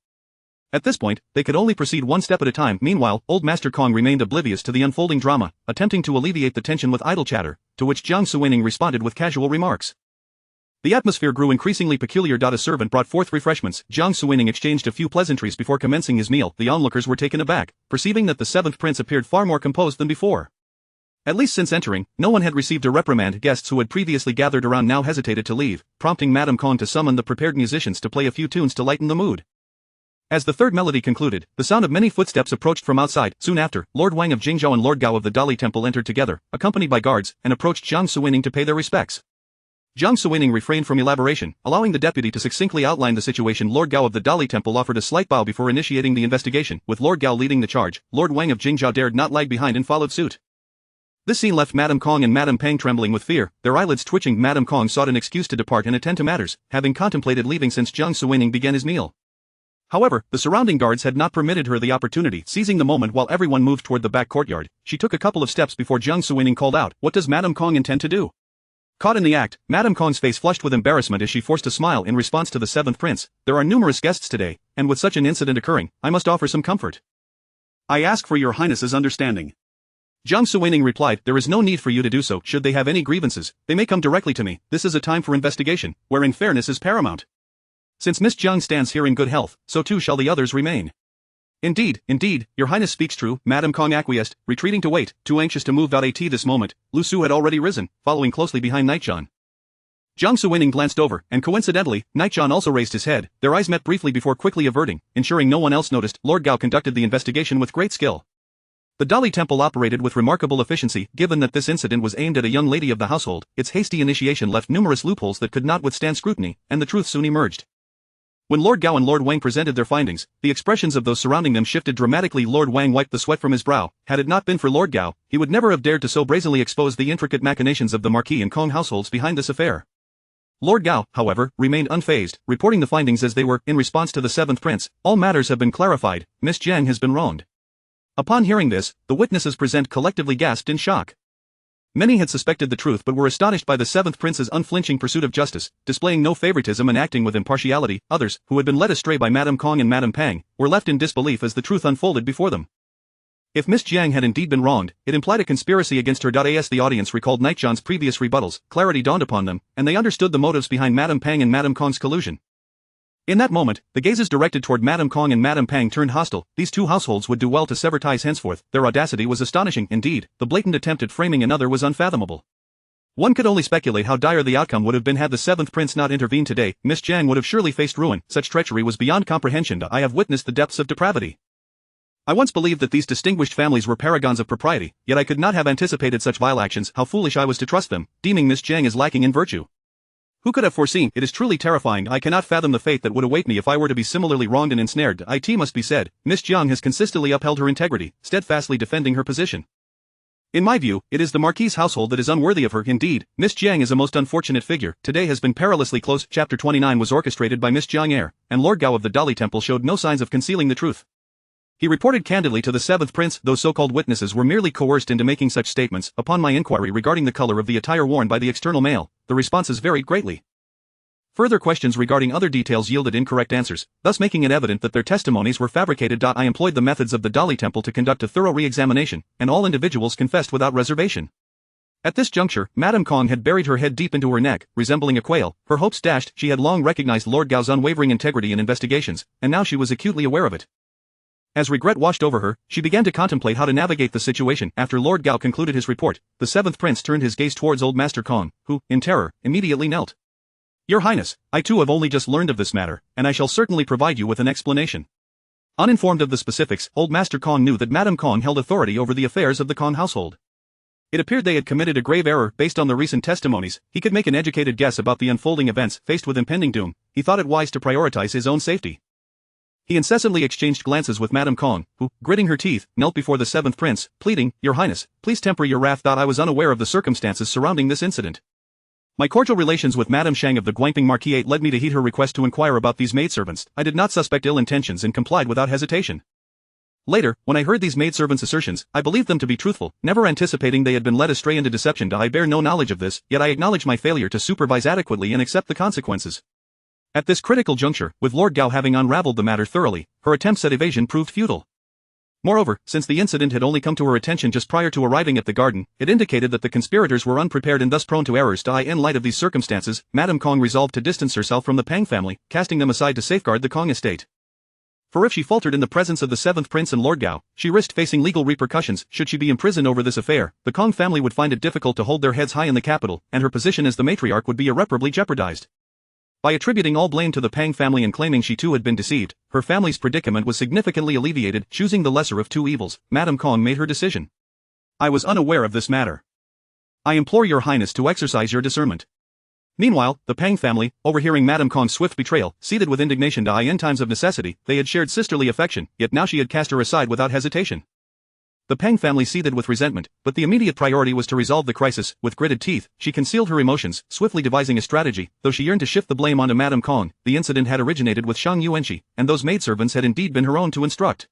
At this point, they could only proceed one step at a time. Meanwhile, old Master Kong remained oblivious to the unfolding drama, attempting to alleviate the tension with idle chatter, to which Jiang Suining responded with casual remarks. The atmosphere grew increasingly peculiar. A servant brought forth refreshments. Jiang Suining exchanged a few pleasantries before commencing his meal. The onlookers were taken aback, perceiving that the Seventh Prince appeared far more composed than before. At least since entering, no one had received a reprimand. Guests who had previously gathered around now hesitated to leave, prompting Madame Kong to summon the prepared musicians to play a few tunes to lighten the mood. As the third melody concluded, the sound of many footsteps approached from outside. Soon after, Lord Wang of Jingzhou and Lord Gao of the Dali Temple entered together, accompanied by guards, and approached Jiang Suining to pay their respects. Jiang Suining refrained from elaboration, allowing the deputy to succinctly outline the situation. Lord Gao of the Dali Temple offered a slight bow before initiating the investigation. With Lord Gao leading the charge, Lord Wang of Jingzhou dared not lag behind and followed suit. This scene left Madame Kong and Madame Pang trembling with fear, their eyelids twitching. Madame Kong sought an excuse to depart and attend to matters, having contemplated leaving since Jiang Suining began his meal. However, the surrounding guards had not permitted her the opportunity. Seizing the moment while everyone moved toward the back courtyard, she took a couple of steps before Jiang Suining called out, What does Madame Kong intend to do? Caught in the act, Madame Kong's face flushed with embarrassment as she forced a smile in response to the Seventh Prince. There are numerous guests today, and with such an incident occurring, I must offer some comfort. I ask for your highness's understanding. Jiang Suining replied, There is no need for you to do so. Should they have any grievances, they may come directly to me. This is a time for investigation, wherein fairness is paramount. Since Miss Jiang stands here in good health, so too shall the others remain. Indeed, your highness speaks true, Madame Kong acquiesced, retreating to wait, too anxious to move. At this moment, Lu Su had already risen, following closely behind Nightjon. Jiang Suining glanced over, and coincidentally, Nightjon also raised his head. Their eyes met briefly before quickly averting, ensuring no one else noticed. Lord Gao conducted the investigation with great skill. The Dali Temple operated with remarkable efficiency. Given that this incident was aimed at a young lady of the household, its hasty initiation left numerous loopholes that could not withstand scrutiny, and the truth soon emerged. When Lord Gao and Lord Wang presented their findings, the expressions of those surrounding them shifted dramatically. Lord Wang wiped the sweat from his brow. Had it not been for Lord Gao, he would never have dared to so brazenly expose the intricate machinations of the Marquis and Kong households behind this affair. Lord Gao, however, remained unfazed, reporting the findings as they were. In response to the seventh prince, all matters have been clarified. Miss Jiang has been wronged. Upon hearing this, the witnesses present collectively gasped in shock. Many had suspected the truth but were astonished by the seventh prince's unflinching pursuit of justice, displaying no favoritism and acting with impartiality. Others, who had been led astray by Madame Kong and Madame Pang, were left in disbelief as the truth unfolded before them. If Miss Jiang had indeed been wronged, it implied a conspiracy against her. As the audience recalled Nightjon's previous rebuttals, clarity dawned upon them, and they understood the motives behind Madame Pang and Madame Kong's collusion. In that moment, the gazes directed toward Madame Kong and Madame Pang turned hostile. These two households would do well to sever ties henceforth. Their audacity was astonishing. Indeed, the blatant attempt at framing another was unfathomable. One could only speculate how dire the outcome would have been had the seventh prince not intervened today. Miss Jiang would have surely faced ruin. Such treachery was beyond comprehension. I have witnessed the depths of depravity. I once believed that these distinguished families were paragons of propriety, yet I could not have anticipated such vile actions. How foolish I was to trust them, deeming Miss Jiang as lacking in virtue. Who could have foreseen? It is truly terrifying. I cannot fathom the fate that would await me if I were to be similarly wronged and ensnared. It must be said, Miss Jiang has consistently upheld her integrity, steadfastly defending her position. In my view, it is the Marquis' household that is unworthy of her. Indeed, Miss Jiang is a most unfortunate figure. Today has been perilously close. Chapter 29 was orchestrated by Miss Jiang, and Lord Gao of the Dali Temple showed no signs of concealing the truth. He reported candidly to the seventh prince. Those so-called witnesses were merely coerced into making such statements. Upon my inquiry regarding the color of the attire worn by the external male, the responses varied greatly. Further questions regarding other details yielded incorrect answers, thus making it evident that their testimonies were fabricated. I employed the methods of the Dali Temple to conduct a thorough re-examination, and all individuals confessed without reservation. At this juncture, Madame Kong had buried her head deep into her neck, resembling a quail, her hopes dashed. She had long recognized Lord Gao's unwavering integrity in investigations, and now she was acutely aware of it. As regret washed over her, she began to contemplate how to navigate the situation. After Lord Gao concluded his report, the seventh prince turned his gaze towards old Master Kong, who, in terror, immediately knelt. Your Highness, I too have only just learned of this matter, and I shall certainly provide you with an explanation. Uninformed of the specifics, old Master Kong knew that Madame Kong held authority over the affairs of the Kong household. It appeared they had committed a grave error. Based on the recent testimonies, he could make an educated guess about the unfolding events. Faced with impending doom, he thought it wise to prioritize his own safety. He incessantly exchanged glances with Madame Kong, who, gritting her teeth, knelt before the seventh prince, pleading, Your Highness, please temper your wrath. I was unaware of the circumstances surrounding this incident. My cordial relations with Madame Shang of the Guangping Marquis led me to heed her request to inquire about these maidservants. I did not suspect ill intentions and complied without hesitation. Later, when I heard these maidservants' assertions, I believed them to be truthful, never anticipating they had been led astray into deception. I bear no knowledge of this, yet I acknowledge my failure to supervise adequately and accept the consequences. At this critical juncture, with Lord Gao having unraveled the matter thoroughly, her attempts at evasion proved futile. Moreover, since the incident had only come to her attention just prior to arriving at the garden, it indicated that the conspirators were unprepared and thus prone to errors. In light of these circumstances, Madame Kong resolved to distance herself from the Pang family, casting them aside to safeguard the Kong estate. For if she faltered in the presence of the seventh prince and Lord Gao, she risked facing legal repercussions. Should she be imprisoned over this affair, the Kong family would find it difficult to hold their heads high in the capital, and her position as the matriarch would be irreparably jeopardized. By attributing all blame to the Pang family and claiming she too had been deceived, her family's predicament was significantly alleviated. Choosing the lesser of two evils, Madame Kong made her decision. I was unaware of this matter. I implore your highness to exercise your discernment. Meanwhile, the Pang family, overhearing Madame Kong's swift betrayal, seethed with indignation. In times of necessity, they had shared sisterly affection, yet now she had cast her aside without hesitation. The Pang family seethed with resentment, but the immediate priority was to resolve the crisis. With gritted teeth, she concealed her emotions, swiftly devising a strategy. Though she yearned to shift the blame onto Madame Kong, the incident had originated with Shang Yuanqi, and those maidservants had indeed been her own to instruct.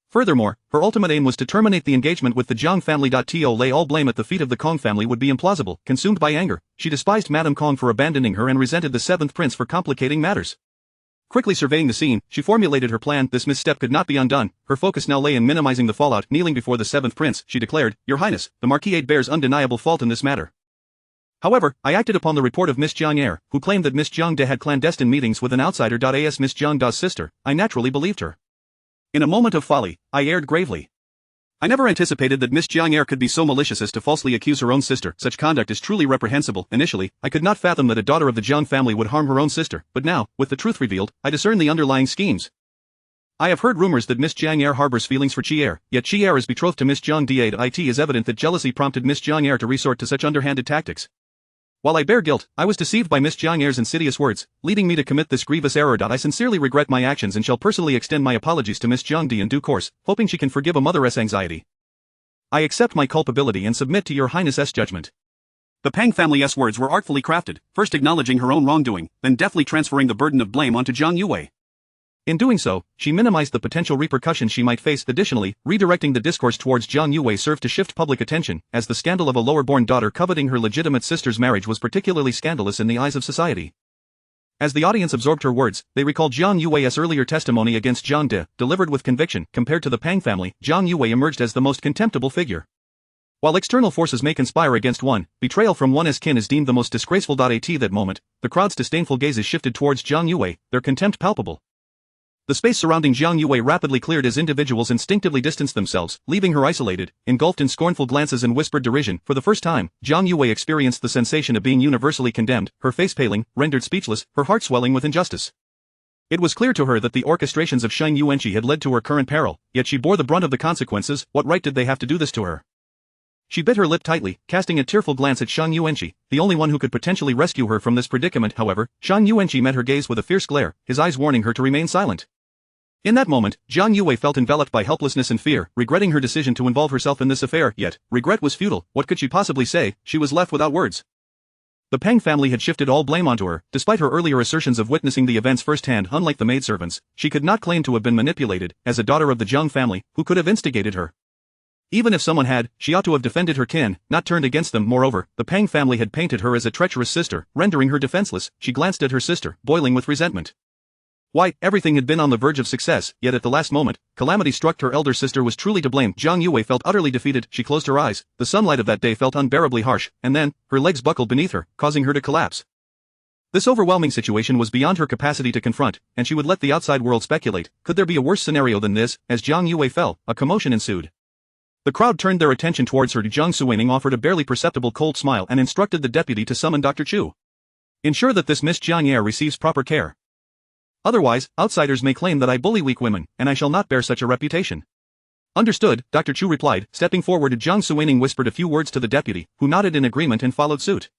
Furthermore, her ultimate aim was to terminate the engagement with the Jiang family. To lay all blame at the feet of the Kong family would be implausible. Consumed by anger, she despised Madame Kong for abandoning her and resented the seventh prince for complicating matters. Quickly surveying the scene, she formulated her plan. This misstep could not be undone. Her focus now lay in minimizing the fallout. Kneeling before the seventh prince, she declared, Your Highness, the Marquis bears undeniable fault in this matter. However, I acted upon the report of Miss Jiang, who claimed that Miss Jiang had clandestine meetings with an outsider. As Miss Jiang Da's sister, I naturally believed her. In a moment of folly, I aired gravely. I never anticipated that Miss Jiang Er could be so malicious as to falsely accuse her own sister. Such conduct is truly reprehensible. Initially, I could not fathom that a daughter of the Jiang family would harm her own sister, but now, with the truth revealed, I discern the underlying schemes. I have heard rumors that Miss Jiang Er harbors feelings for Chi Er, yet Chi Er is betrothed to Miss Jiang Da. It is evident that jealousy prompted Miss Jiang Er to resort to such underhanded tactics. While I bear guilt, I was deceived by Miss Jiang Er's insidious words, leading me to commit this grievous error. I sincerely regret my actions and shall personally extend my apologies to Miss Jiang Di in due course, hoping she can forgive a mother's anxiety. I accept my culpability and submit to your highness's judgment. The Pang family's words were artfully crafted, first acknowledging her own wrongdoing, then deftly transferring the burden of blame onto Jiang Yue. In doing so, she minimized the potential repercussions she might face. Additionally, redirecting the discourse towards Jiang Yue served to shift public attention, as the scandal of a lower-born daughter coveting her legitimate sister's marriage was particularly scandalous in the eyes of society. As the audience absorbed her words, they recalled Jiang Yue's earlier testimony against Jiang De, delivered with conviction. Compared to the Pang family, Jiang Yue emerged as the most contemptible figure. While external forces may conspire against one, betrayal from one's kin is deemed the most disgraceful. At that moment, the crowd's disdainful gazes shifted towards Jiang Yue, their contempt palpable. The space surrounding Jiang Yue rapidly cleared as individuals instinctively distanced themselves, leaving her isolated, engulfed in scornful glances and whispered derision. For the first time, Jiang Yue experienced the sensation of being universally condemned, her face paling, rendered speechless, her heart swelling with injustice. It was clear to her that the orchestrations of Shang Yuanqi had led to her current peril, yet she bore the brunt of the consequences. What right did they have to do this to her? She bit her lip tightly, casting a tearful glance at Shang Yuanqi, the only one who could potentially rescue her from this predicament. However, Shang Yuanqi met her gaze with a fierce glare, his eyes warning her to remain silent. In that moment, Jiang Yue felt enveloped by helplessness and fear, regretting her decision to involve herself in this affair. Yet, regret was futile. What could she possibly say? She was left without words. The Pang family had shifted all blame onto her, despite her earlier assertions of witnessing the events firsthand. Unlike the maidservants, she could not claim to have been manipulated. As a daughter of the Jiang family, who could have instigated her? Even if someone had, she ought to have defended her kin, not turned against them. Moreover, the Pang family had painted her as a treacherous sister, rendering her defenseless. She glanced at her sister, boiling with resentment. Why, everything had been on the verge of success, yet at the last moment, calamity struck. Her elder sister was truly to blame. Jiang Yue felt utterly defeated. She closed her eyes. The sunlight of that day felt unbearably harsh, and then, her legs buckled beneath her, causing her to collapse. This overwhelming situation was beyond her capacity to confront, and she would let the outside world speculate. Could there be a worse scenario than this? As Jiang Yue fell, a commotion ensued. The crowd turned their attention towards her. Jiang Suining offered a barely perceptible cold smile and instructed the deputy to summon Dr. Chu. Ensure that this Miss Jiang Er receives proper care. Otherwise, outsiders may claim that I bully weak women, and I shall not bear such a reputation. Understood, Dr. Chu replied. Stepping forward, Jiang Suining whispered a few words to the deputy, who nodded in agreement and followed suit.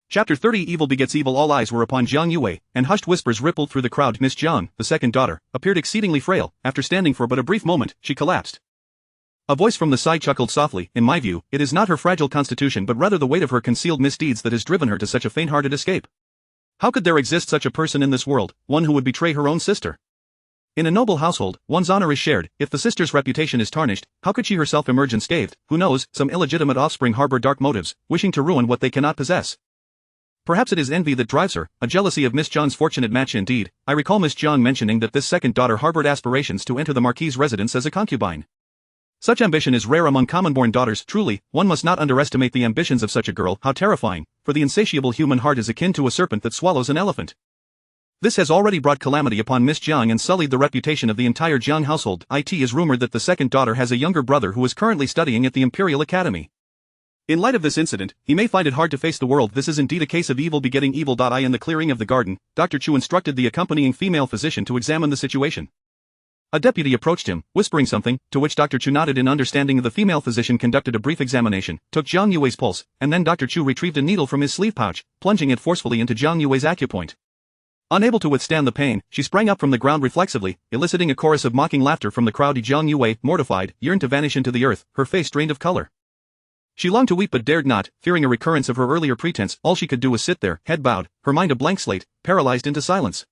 Chapter 30 Evil begets evil. All eyes were upon Jiang Yue, and hushed whispers rippled through the crowd. Miss Jiang, the second daughter, appeared exceedingly frail. After standing for but a brief moment, she collapsed. A voice from the side chuckled softly. In my view, it is not her fragile constitution but rather the weight of her concealed misdeeds that has driven her to such a faint-hearted escape. How could there exist such a person in this world, one who would betray her own sister? In a noble household, one's honor is shared. If the sister's reputation is tarnished, how could she herself emerge unscathed? Who knows, some illegitimate offspring harbor dark motives, wishing to ruin what they cannot possess. Perhaps it is envy that drives her, a jealousy of Miss Jiang's fortunate match indeed. I recall Miss Jiang mentioning that this second daughter harbored aspirations to enter the Marquis's residence as a concubine. Such ambition is rare among common-born daughters. Truly, one must not underestimate the ambitions of such a girl. How terrifying, for the insatiable human heart is akin to a serpent that swallows an elephant. This has already brought calamity upon Miss Jiang and sullied the reputation of the entire Jiang household. It is rumored that the second daughter has a younger brother who is currently studying at the Imperial Academy. In light of this incident, he may find it hard to face the world. This is indeed a case of evil begetting evil. In the clearing of the garden, Dr. Chu instructed the accompanying female physician to examine the situation. A deputy approached him, whispering something, to which Dr. Chu nodded in understanding. The female physician conducted a brief examination, took Jiang Yue's pulse, and then Dr. Chu retrieved a needle from his sleeve pouch, plunging it forcefully into Jiang Yue's acupoint. Unable to withstand the pain, she sprang up from the ground reflexively, eliciting a chorus of mocking laughter from the crowd. Jiang Yue, mortified, yearned to vanish into the earth, her face drained of color. She longed to weep but dared not, fearing a recurrence of her earlier pretense. All she could do was sit there, head bowed, her mind a blank slate, paralyzed into silence.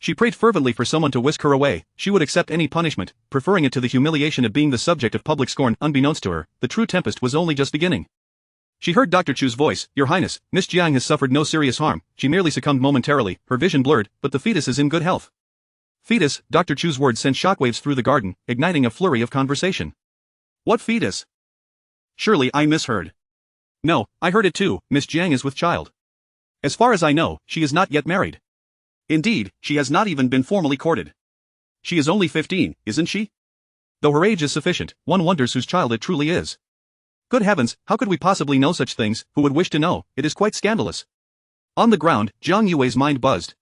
She prayed fervently for someone to whisk her away. She would accept any punishment, preferring it to the humiliation of being the subject of public scorn. Unbeknownst to her, the true tempest was only just beginning. She heard Dr. Chu's voice. Your Highness, Miss Jiang has suffered no serious harm. She merely succumbed momentarily, her vision blurred, but the fetus is in good health. Fetus, Dr. Chu's words sent shockwaves through the garden, igniting a flurry of conversation. What fetus? Surely I misheard. No, I heard it too. Miss Jiang is with child. As far as I know, she is not yet married. Indeed, she has not even been formally courted. She is only 15, isn't she? Though her age is sufficient, one wonders whose child it truly is. Good heavens, how could we possibly know such things? Who would wish to know? It is quite scandalous. On the ground, Jiang Yue's mind buzzed.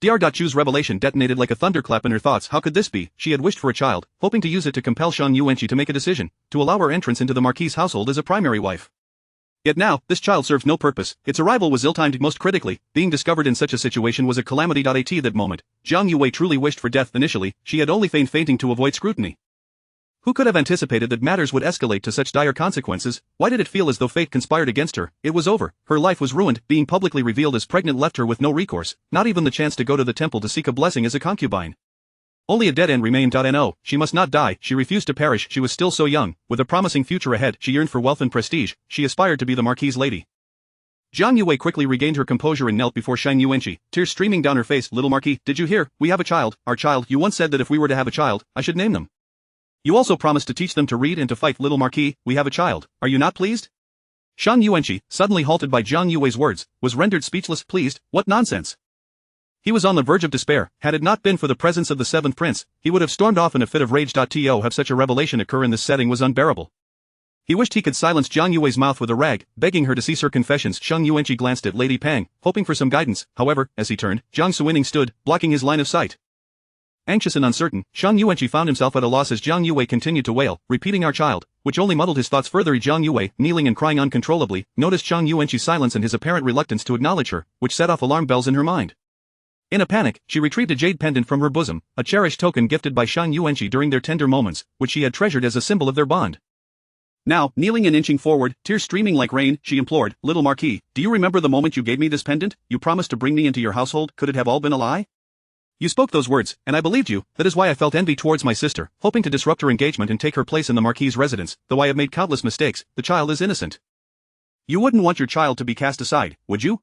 Dr. revelation detonated like a thunderclap in her thoughts. How could this be? She had wished for a child, hoping to use it to compel Shan Yuanqi to make a decision, to allow her entrance into the Marquis' household as a primary wife. Yet now, this child served no purpose. Its arrival was ill-timed most critically. Being discovered in such a situation was a calamity. At that moment, Jiang Yue truly wished for death. Initially, she had only feigned fainting to avoid scrutiny. Who could have anticipated that matters would escalate to such dire consequences? Why did it feel as though fate conspired against her? It was over. Her life was ruined. Being publicly revealed as pregnant left her with no recourse, not even the chance to go to the temple to seek a blessing as a concubine. Only a dead end remained. No, she must not die. She refused to perish. She was still so young. With a promising future ahead, she yearned for wealth and prestige. She aspired to be the Marquis' lady. Jiang Yue quickly regained her composure and knelt before Shan Yuanqi, tears streaming down her face. Little Marquis, did you hear? We have a child. Our child. You once said that if we were to have a child, I should name them. You also promised to teach them to read and to fight. Little Marquis, we have a child. Are you not pleased? Shan Yuanqi, suddenly halted by Jiang Yue's words, was rendered speechless. Pleased? What nonsense! He was on the verge of despair. Had it not been for the presence of the seventh prince, he would have stormed off in a fit of rage. To have such a revelation occur in this setting was unbearable. He wished he could silence Jiang Yue's mouth with a rag, begging her to cease her confessions. Shan Yuanqi glanced at Lady Pang, hoping for some guidance. However, as he turned, Jiang Suining stood, blocking his line of sight. Anxious and uncertain, Shan Yuanqi found himself at a loss as Jiang Yue continued to wail, repeating our child, which only muddled his thoughts further. Jiang Yue, kneeling and crying uncontrollably, noticed Shan Yuanqi's silence and his apparent reluctance to acknowledge her, which set off alarm bells in her mind. In a panic, she retrieved a jade pendant from her bosom, a cherished token gifted by Shan Yuanqi during their tender moments, which she had treasured as a symbol of their bond. Now, kneeling and inching forward, tears streaming like rain, she implored, Little Marquis, do you remember the moment you gave me this pendant? You promised to bring me into your household. Could it have all been a lie? You spoke those words, and I believed you. That is why I felt envy towards my sister, hoping to disrupt her engagement and take her place in the Marquis' residence. Though I have made countless mistakes, the child is innocent. You wouldn't want your child to be cast aside, would you?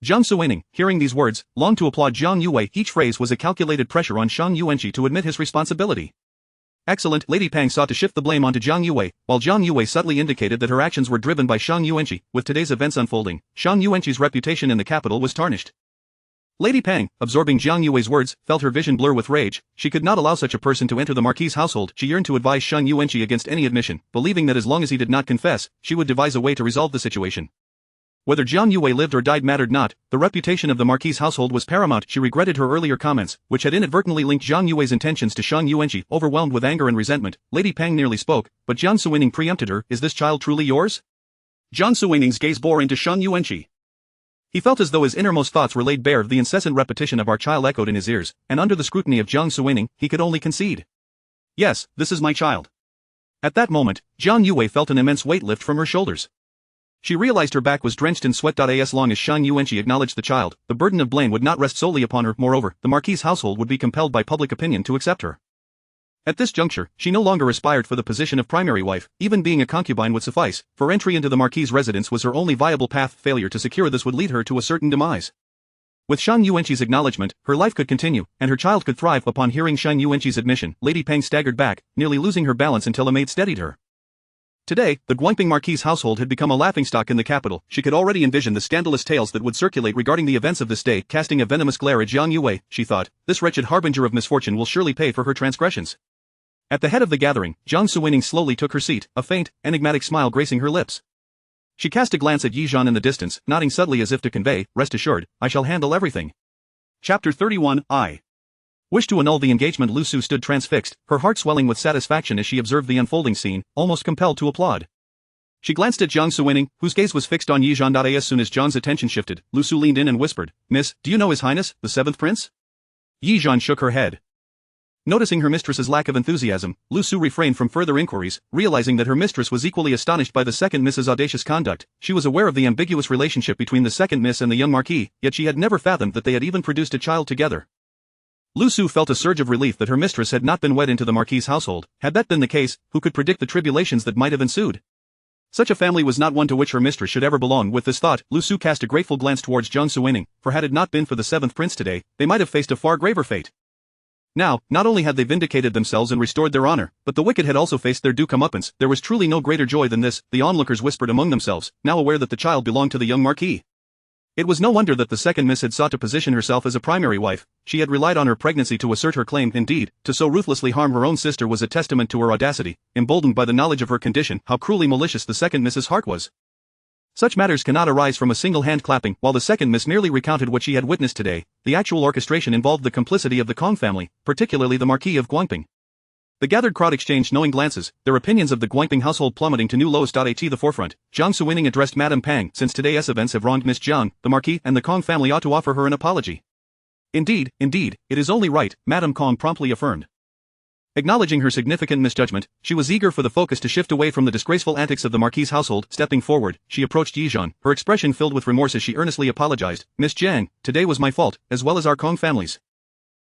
Jiang Suining, hearing these words, longed to applaud Jiang Yue. Each phrase was a calculated pressure on Shan Yuanqi to admit his responsibility. Excellent. Lady Pang sought to shift the blame onto Jiang Yue, while Jiang Yue subtly indicated that her actions were driven by Shan Yuanqi. With today's events unfolding, Shan Yuanqi's reputation in the capital was tarnished. Lady Pang, absorbing Jiang Yue's words, felt her vision blur with rage. She could not allow such a person to enter the Marquis' household. She yearned to advise Shan Yuanqi against any admission, believing that as long as he did not confess, she would devise a way to resolve the situation. Whether Jiang Yue lived or died mattered not. The reputation of the Marquis' household was paramount. She regretted her earlier comments, which had inadvertently linked Jiang Yue's intentions to Shan Yuanqi. Overwhelmed with anger and resentment, Lady Pang nearly spoke, but Jiang Suining preempted her. Is this child truly yours? Jiang Suining's gaze bore into Shan Yuanqi. He felt as though his innermost thoughts were laid bare. The incessant repetition of our child echoed in his ears, and under the scrutiny of Jiang Suining, he could only concede. Yes, this is my child. At that moment, Jiang Yue felt an immense weight lift from her shoulders. She realized her back was drenched in sweat. As long as Shan Yuanqi acknowledged the child, the burden of blame would not rest solely upon her. Moreover, the Marquis' household would be compelled by public opinion to accept her. At this juncture, she no longer aspired for the position of primary wife. Even being a concubine would suffice, for entry into the Marquis' residence was her only viable path. Failure to secure this would lead her to a certain demise. With Shan Yuanqi's acknowledgement, her life could continue, and her child could thrive. Upon hearing Shan Yuanqi's admission, Lady Pang staggered back, nearly losing her balance until a maid steadied her. Today, the Guangping Marquis' household had become a laughingstock in the capital. She could already envision the scandalous tales that would circulate regarding the events of this day. Casting a venomous glare at Jiang Yue, she thought, this wretched harbinger of misfortune will surely pay for her transgressions. At the head of the gathering, Jiang Suining slowly took her seat, a faint, enigmatic smile gracing her lips. She cast a glance at Yi Zhan in the distance, nodding subtly as if to convey, rest assured, I shall handle everything. Chapter 31, I wish to annul the engagement. Lu Su stood transfixed, her heart swelling with satisfaction as she observed the unfolding scene, almost compelled to applaud. She glanced at Jiang Suining, whose gaze was fixed on Yi Zhan. As soon as Jiang's attention shifted, Lu Su leaned in and whispered, Miss, do you know His Highness, the Seventh Prince? Yi Zhan shook her head. Noticing her mistress's lack of enthusiasm, Lu Su refrained from further inquiries, realizing that her mistress was equally astonished by the second Miss's audacious conduct. She was aware of the ambiguous relationship between the second Miss and the young Marquis, yet she had never fathomed that they had even produced a child together. Lu Su felt a surge of relief that her mistress had not been wed into the Marquis' household. Had that been the case, who could predict the tribulations that might have ensued? Such a family was not one to which her mistress should ever belong. With this thought, Lu Su cast a grateful glance towards Jiang Suining, for had it not been for the seventh prince today, they might have faced a far graver fate. Now, not only had they vindicated themselves and restored their honor, but the wicked had also faced their due comeuppance. There was truly no greater joy than this, the onlookers whispered among themselves, now aware that the child belonged to the young Marquis. It was no wonder that the second miss had sought to position herself as a primary wife. She had relied on her pregnancy to assert her claim. Indeed, to so ruthlessly harm her own sister was a testament to her audacity. Emboldened by the knowledge of her condition, how cruelly malicious the second Miss's heart was. Such matters cannot arise from a single hand clapping. While the second miss merely recounted what she had witnessed today, the actual orchestration involved the complicity of the Kong family, particularly the Marquis of Guangping. The gathered crowd exchanged knowing glances, their opinions of the Guangping household plummeting to new lows. At the forefront, Jiang Suining addressed Madame Pang. Since today's events have wronged Miss Jiang, the Marquis and the Kong family ought to offer her an apology. Indeed, it is only right, Madame Kong promptly affirmed. Acknowledging her significant misjudgment, she was eager for the focus to shift away from the disgraceful antics of the Marquis' household. Stepping forward, she approached Yizhan, her expression filled with remorse as she earnestly apologized. Miss Jiang, today was my fault, as well as our Kong family's.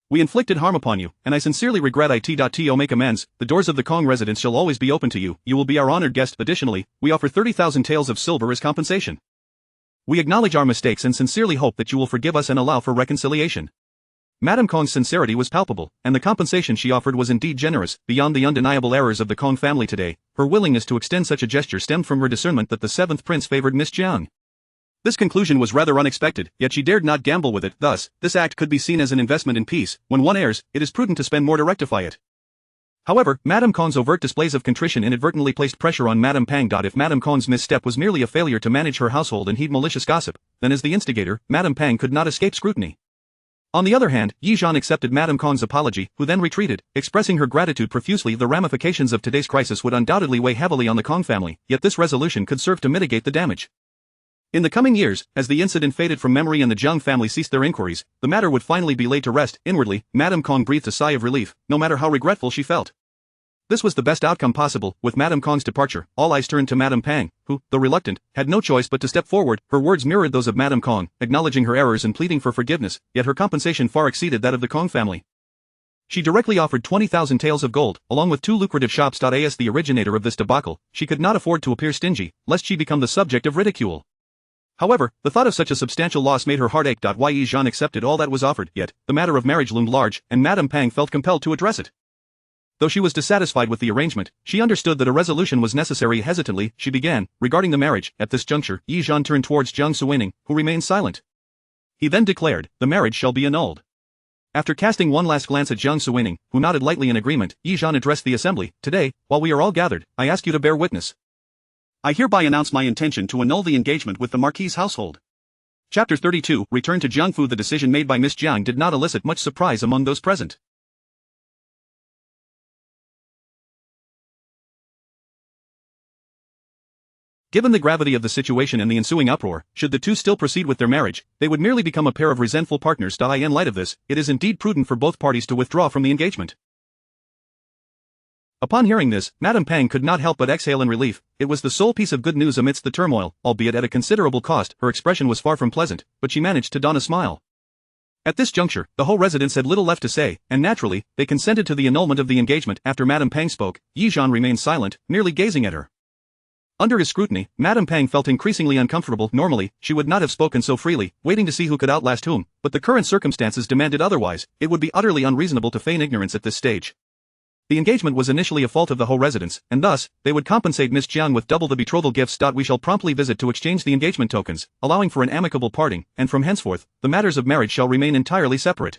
We inflicted harm upon you, and I sincerely regret it. To make amends, the doors of the Kong residence shall always be open to you. You will be our honored guest. Additionally, we offer 30,000 taels of silver as compensation. We acknowledge our mistakes and sincerely hope that you will forgive us and allow for reconciliation. Madame Kong's sincerity was palpable, and the compensation she offered was indeed generous. Beyond the undeniable errors of the Kong family today, her willingness to extend such a gesture stemmed from her discernment that the seventh prince favored Miss Jiang. This conclusion was rather unexpected, yet she dared not gamble with it. Thus, this act could be seen as an investment in peace. When one errs, it is prudent to spend more to rectify it. However, Madame Kong's overt displays of contrition inadvertently placed pressure on Madame Pang. If Madame Kong's misstep was merely a failure to manage her household and heed malicious gossip, then as the instigator, Madame Pang could not escape scrutiny. On the other hand, Yizhan accepted Madame Kong's apology, who then retreated, expressing her gratitude profusely. The ramifications of today's crisis would undoubtedly weigh heavily on the Kong family, yet this resolution could serve to mitigate the damage. In the coming years, as the incident faded from memory and the Jiang family ceased their inquiries, the matter would finally be laid to rest. Inwardly, Madame Kong breathed a sigh of relief, no matter how regretful she felt. This was the best outcome possible. With Madame Kong's departure, all eyes turned to Madame Pang, who, though reluctant, had no choice but to step forward. Her words mirrored those of Madame Kong, acknowledging her errors and pleading for forgiveness, yet her compensation far exceeded that of the Kong family. She directly offered 20,000 taels of gold, along with 2 lucrative shops. As the originator of this debacle, she could not afford to appear stingy, lest she become the subject of ridicule. However, the thought of such a substantial loss made her heart ache. Yizhan accepted all that was offered, yet, the matter of marriage loomed large, and Madame Pang felt compelled to address it. Though she was dissatisfied with the arrangement, she understood that a resolution was necessary. Hesitantly, she began, regarding the marriage. At this juncture, Yizhan turned towards Jiang Suining, who remained silent. He then declared, the marriage shall be annulled. After casting one last glance at Jiang Suining, who nodded lightly in agreement, Yizhan addressed the assembly. Today, while we are all gathered, I ask you to bear witness. I hereby announce my intention to annul the engagement with the Marquis' household. Chapter 32, Return to Jiangfu. The decision made by Miss Jiang did not elicit much surprise among those present. Given the gravity of the situation and the ensuing uproar, should the two still proceed with their marriage, they would merely become a pair of resentful partners. In light of this, it is indeed prudent for both parties to withdraw from the engagement. Upon hearing this, Madame Pang could not help but exhale in relief. It was the sole piece of good news amidst the turmoil, albeit at a considerable cost. Her expression was far from pleasant, but she managed to don a smile. At this juncture, the whole residence had little left to say, and naturally, they consented to the annulment of the engagement. After Madame Pang spoke, Yizhan remained silent, merely gazing at her. Under his scrutiny, Madame Pang felt increasingly uncomfortable. Normally, she would not have spoken so freely, waiting to see who could outlast whom, but the current circumstances demanded otherwise. It would be utterly unreasonable to feign ignorance at this stage. The engagement was initially a fault of the whole residence, and thus, they would compensate Miss Jiang with double the betrothal gifts. We shall promptly visit to exchange the engagement tokens, allowing for an amicable parting, and from henceforth, the matters of marriage shall remain entirely separate.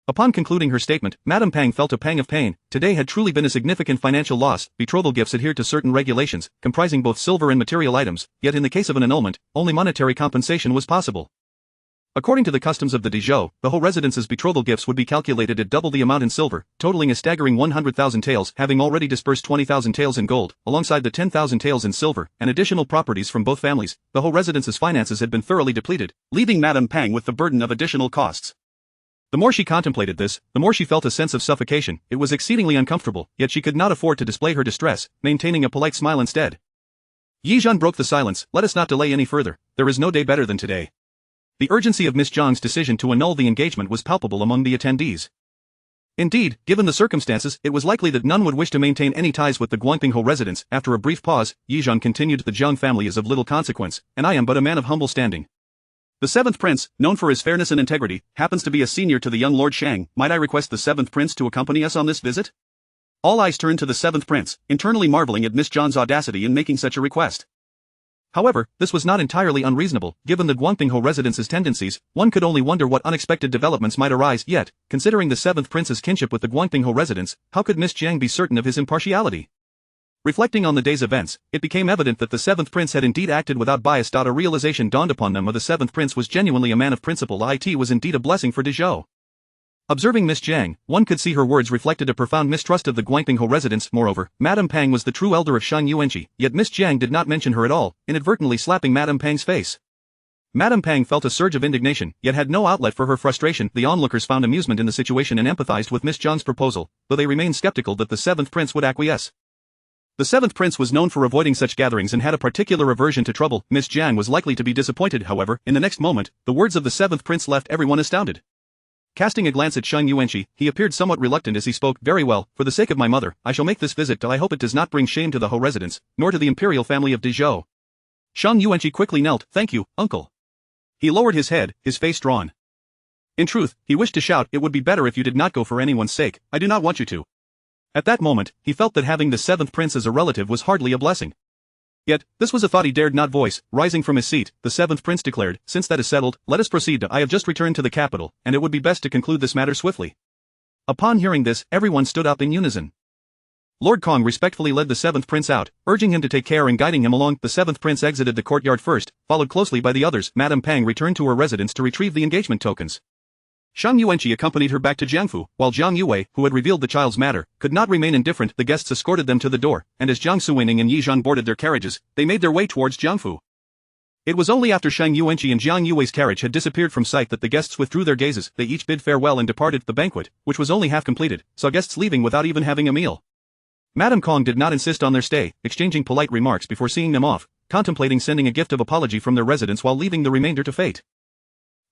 Upon concluding her statement, Madame Pang felt a pang of pain. Today had truly been a significant financial loss. Betrothal gifts adhered to certain regulations, comprising both silver and material items, yet in the case of an annulment, only monetary compensation was possible. According to the customs of the Dezhou, the whole residence's betrothal gifts would be calculated at double the amount in silver, totaling a staggering 100,000 taels. Having already dispersed 20,000 taels in gold, alongside the 10,000 taels in silver, and additional properties from both families, the whole residence's finances had been thoroughly depleted, leaving Madame Pang with the burden of additional costs. The more she contemplated this, the more she felt a sense of suffocation. It was exceedingly uncomfortable, yet she could not afford to display her distress, maintaining a polite smile instead. Yizhan broke the silence. Let us not delay any further. There is no day better than today. The urgency of Miss Jiang's decision to annul the engagement was palpable among the attendees. Indeed, given the circumstances, it was likely that none would wish to maintain any ties with the Guangping residence. After a brief pause, Yizhan continued, the Jiang family is of little consequence, and I am but a man of humble standing. The seventh prince, known for his fairness and integrity, happens to be a senior to the young Lord Shang. Might I request the seventh prince to accompany us on this visit? All eyes turned to the seventh prince, internally marveling at Miss Jiang's audacity in making such a request. However, this was not entirely unreasonable, given the Guangpinghe residence's tendencies. One could only wonder what unexpected developments might arise. Yet, considering the 7th prince's kinship with the Guangpinghe residence, how could Miss Jiang be certain of his impartiality? Reflecting on the day's events, it became evident that the 7th prince had indeed acted without bias. A realization dawned upon them of the 7th prince was genuinely a man of principle. It was indeed a blessing for Dezhou. Observing Miss Jiang, one could see her words reflected a profound mistrust of the Guangpinghe residence. Moreover, Madame Pang was the true elder of Shan Yuanqi, yet Miss Jiang did not mention her at all, inadvertently slapping Madame Pang's face. Madame Pang felt a surge of indignation, yet had no outlet for her frustration. The onlookers found amusement in the situation and empathized with Miss Jiang's proposal, though they remained skeptical that the 7th prince would acquiesce. The 7th prince was known for avoiding such gatherings and had a particular aversion to trouble. Miss Jiang was likely to be disappointed. However, in the next moment, the words of the 7th prince left everyone astounded. Casting a glance at Shan Yuanqi, he appeared somewhat reluctant as he spoke. Very well, for the sake of my mother, I shall make this visit. I hope it does not bring shame to the Ho residence, nor to the imperial family of Dezhou. Shan Yuanqi quickly knelt. Thank you, uncle. He lowered his head, his face drawn. In truth, he wished to shout, it would be better if you did not go for anyone's sake, I do not want you to. At that moment, he felt that having the 7th prince as a relative was hardly a blessing. Yet, this was a thought he dared not voice. Rising from his seat, the 7th prince declared, since that is settled, let us proceed. I have just returned to the capital, and it would be best to conclude this matter swiftly. Upon hearing this, everyone stood up in unison. Lord Kong respectfully led the 7th prince out, urging him to take care and guiding him along. The 7th prince exited the courtyard first, followed closely by the others. Madame Pang returned to her residence to retrieve the engagement tokens. Shan Yuanqi accompanied her back to Jiangfu, while Jiang Yue, who had revealed the child's matter, could not remain indifferent. The guests escorted them to the door, and as Jiang Suining and Yi Zhan boarded their carriages, they made their way towards Jiangfu. It was only after Shan Yuanqi and Jiang Yue's carriage had disappeared from sight that the guests withdrew their gazes. They each bid farewell and departed. The banquet, which was only half completed, saw guests leaving without even having a meal. Madame Kong did not insist on their stay, exchanging polite remarks before seeing them off, contemplating sending a gift of apology from their residence while leaving the remainder to fate.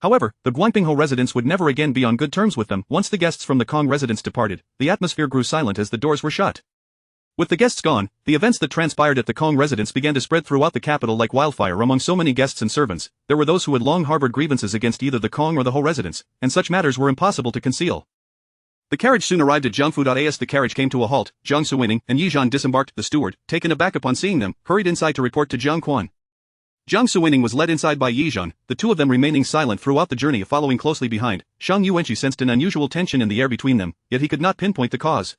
However, the Guangpinghe residence would never again be on good terms with them. Once the guests from the Kong residence departed, the atmosphere grew silent as the doors were shut. With the guests gone, the events that transpired at the Kong residence began to spread throughout the capital like wildfire. Among so many guests and servants, there were those who had long harbored grievances against either the Kong or the Ho residence, and such matters were impossible to conceal. The carriage soon arrived at Jiangfu. As the carriage came to a halt, Jiang Suining and Yi Zhan disembarked. The steward, taken aback upon seeing them, hurried inside to report to Jiang Quan. Jiang Suining was led inside by Yi Zhan, the two of them remaining silent throughout the journey. Following closely behind, Shan Yuanqi sensed an unusual tension in the air between them, yet he could not pinpoint the cause.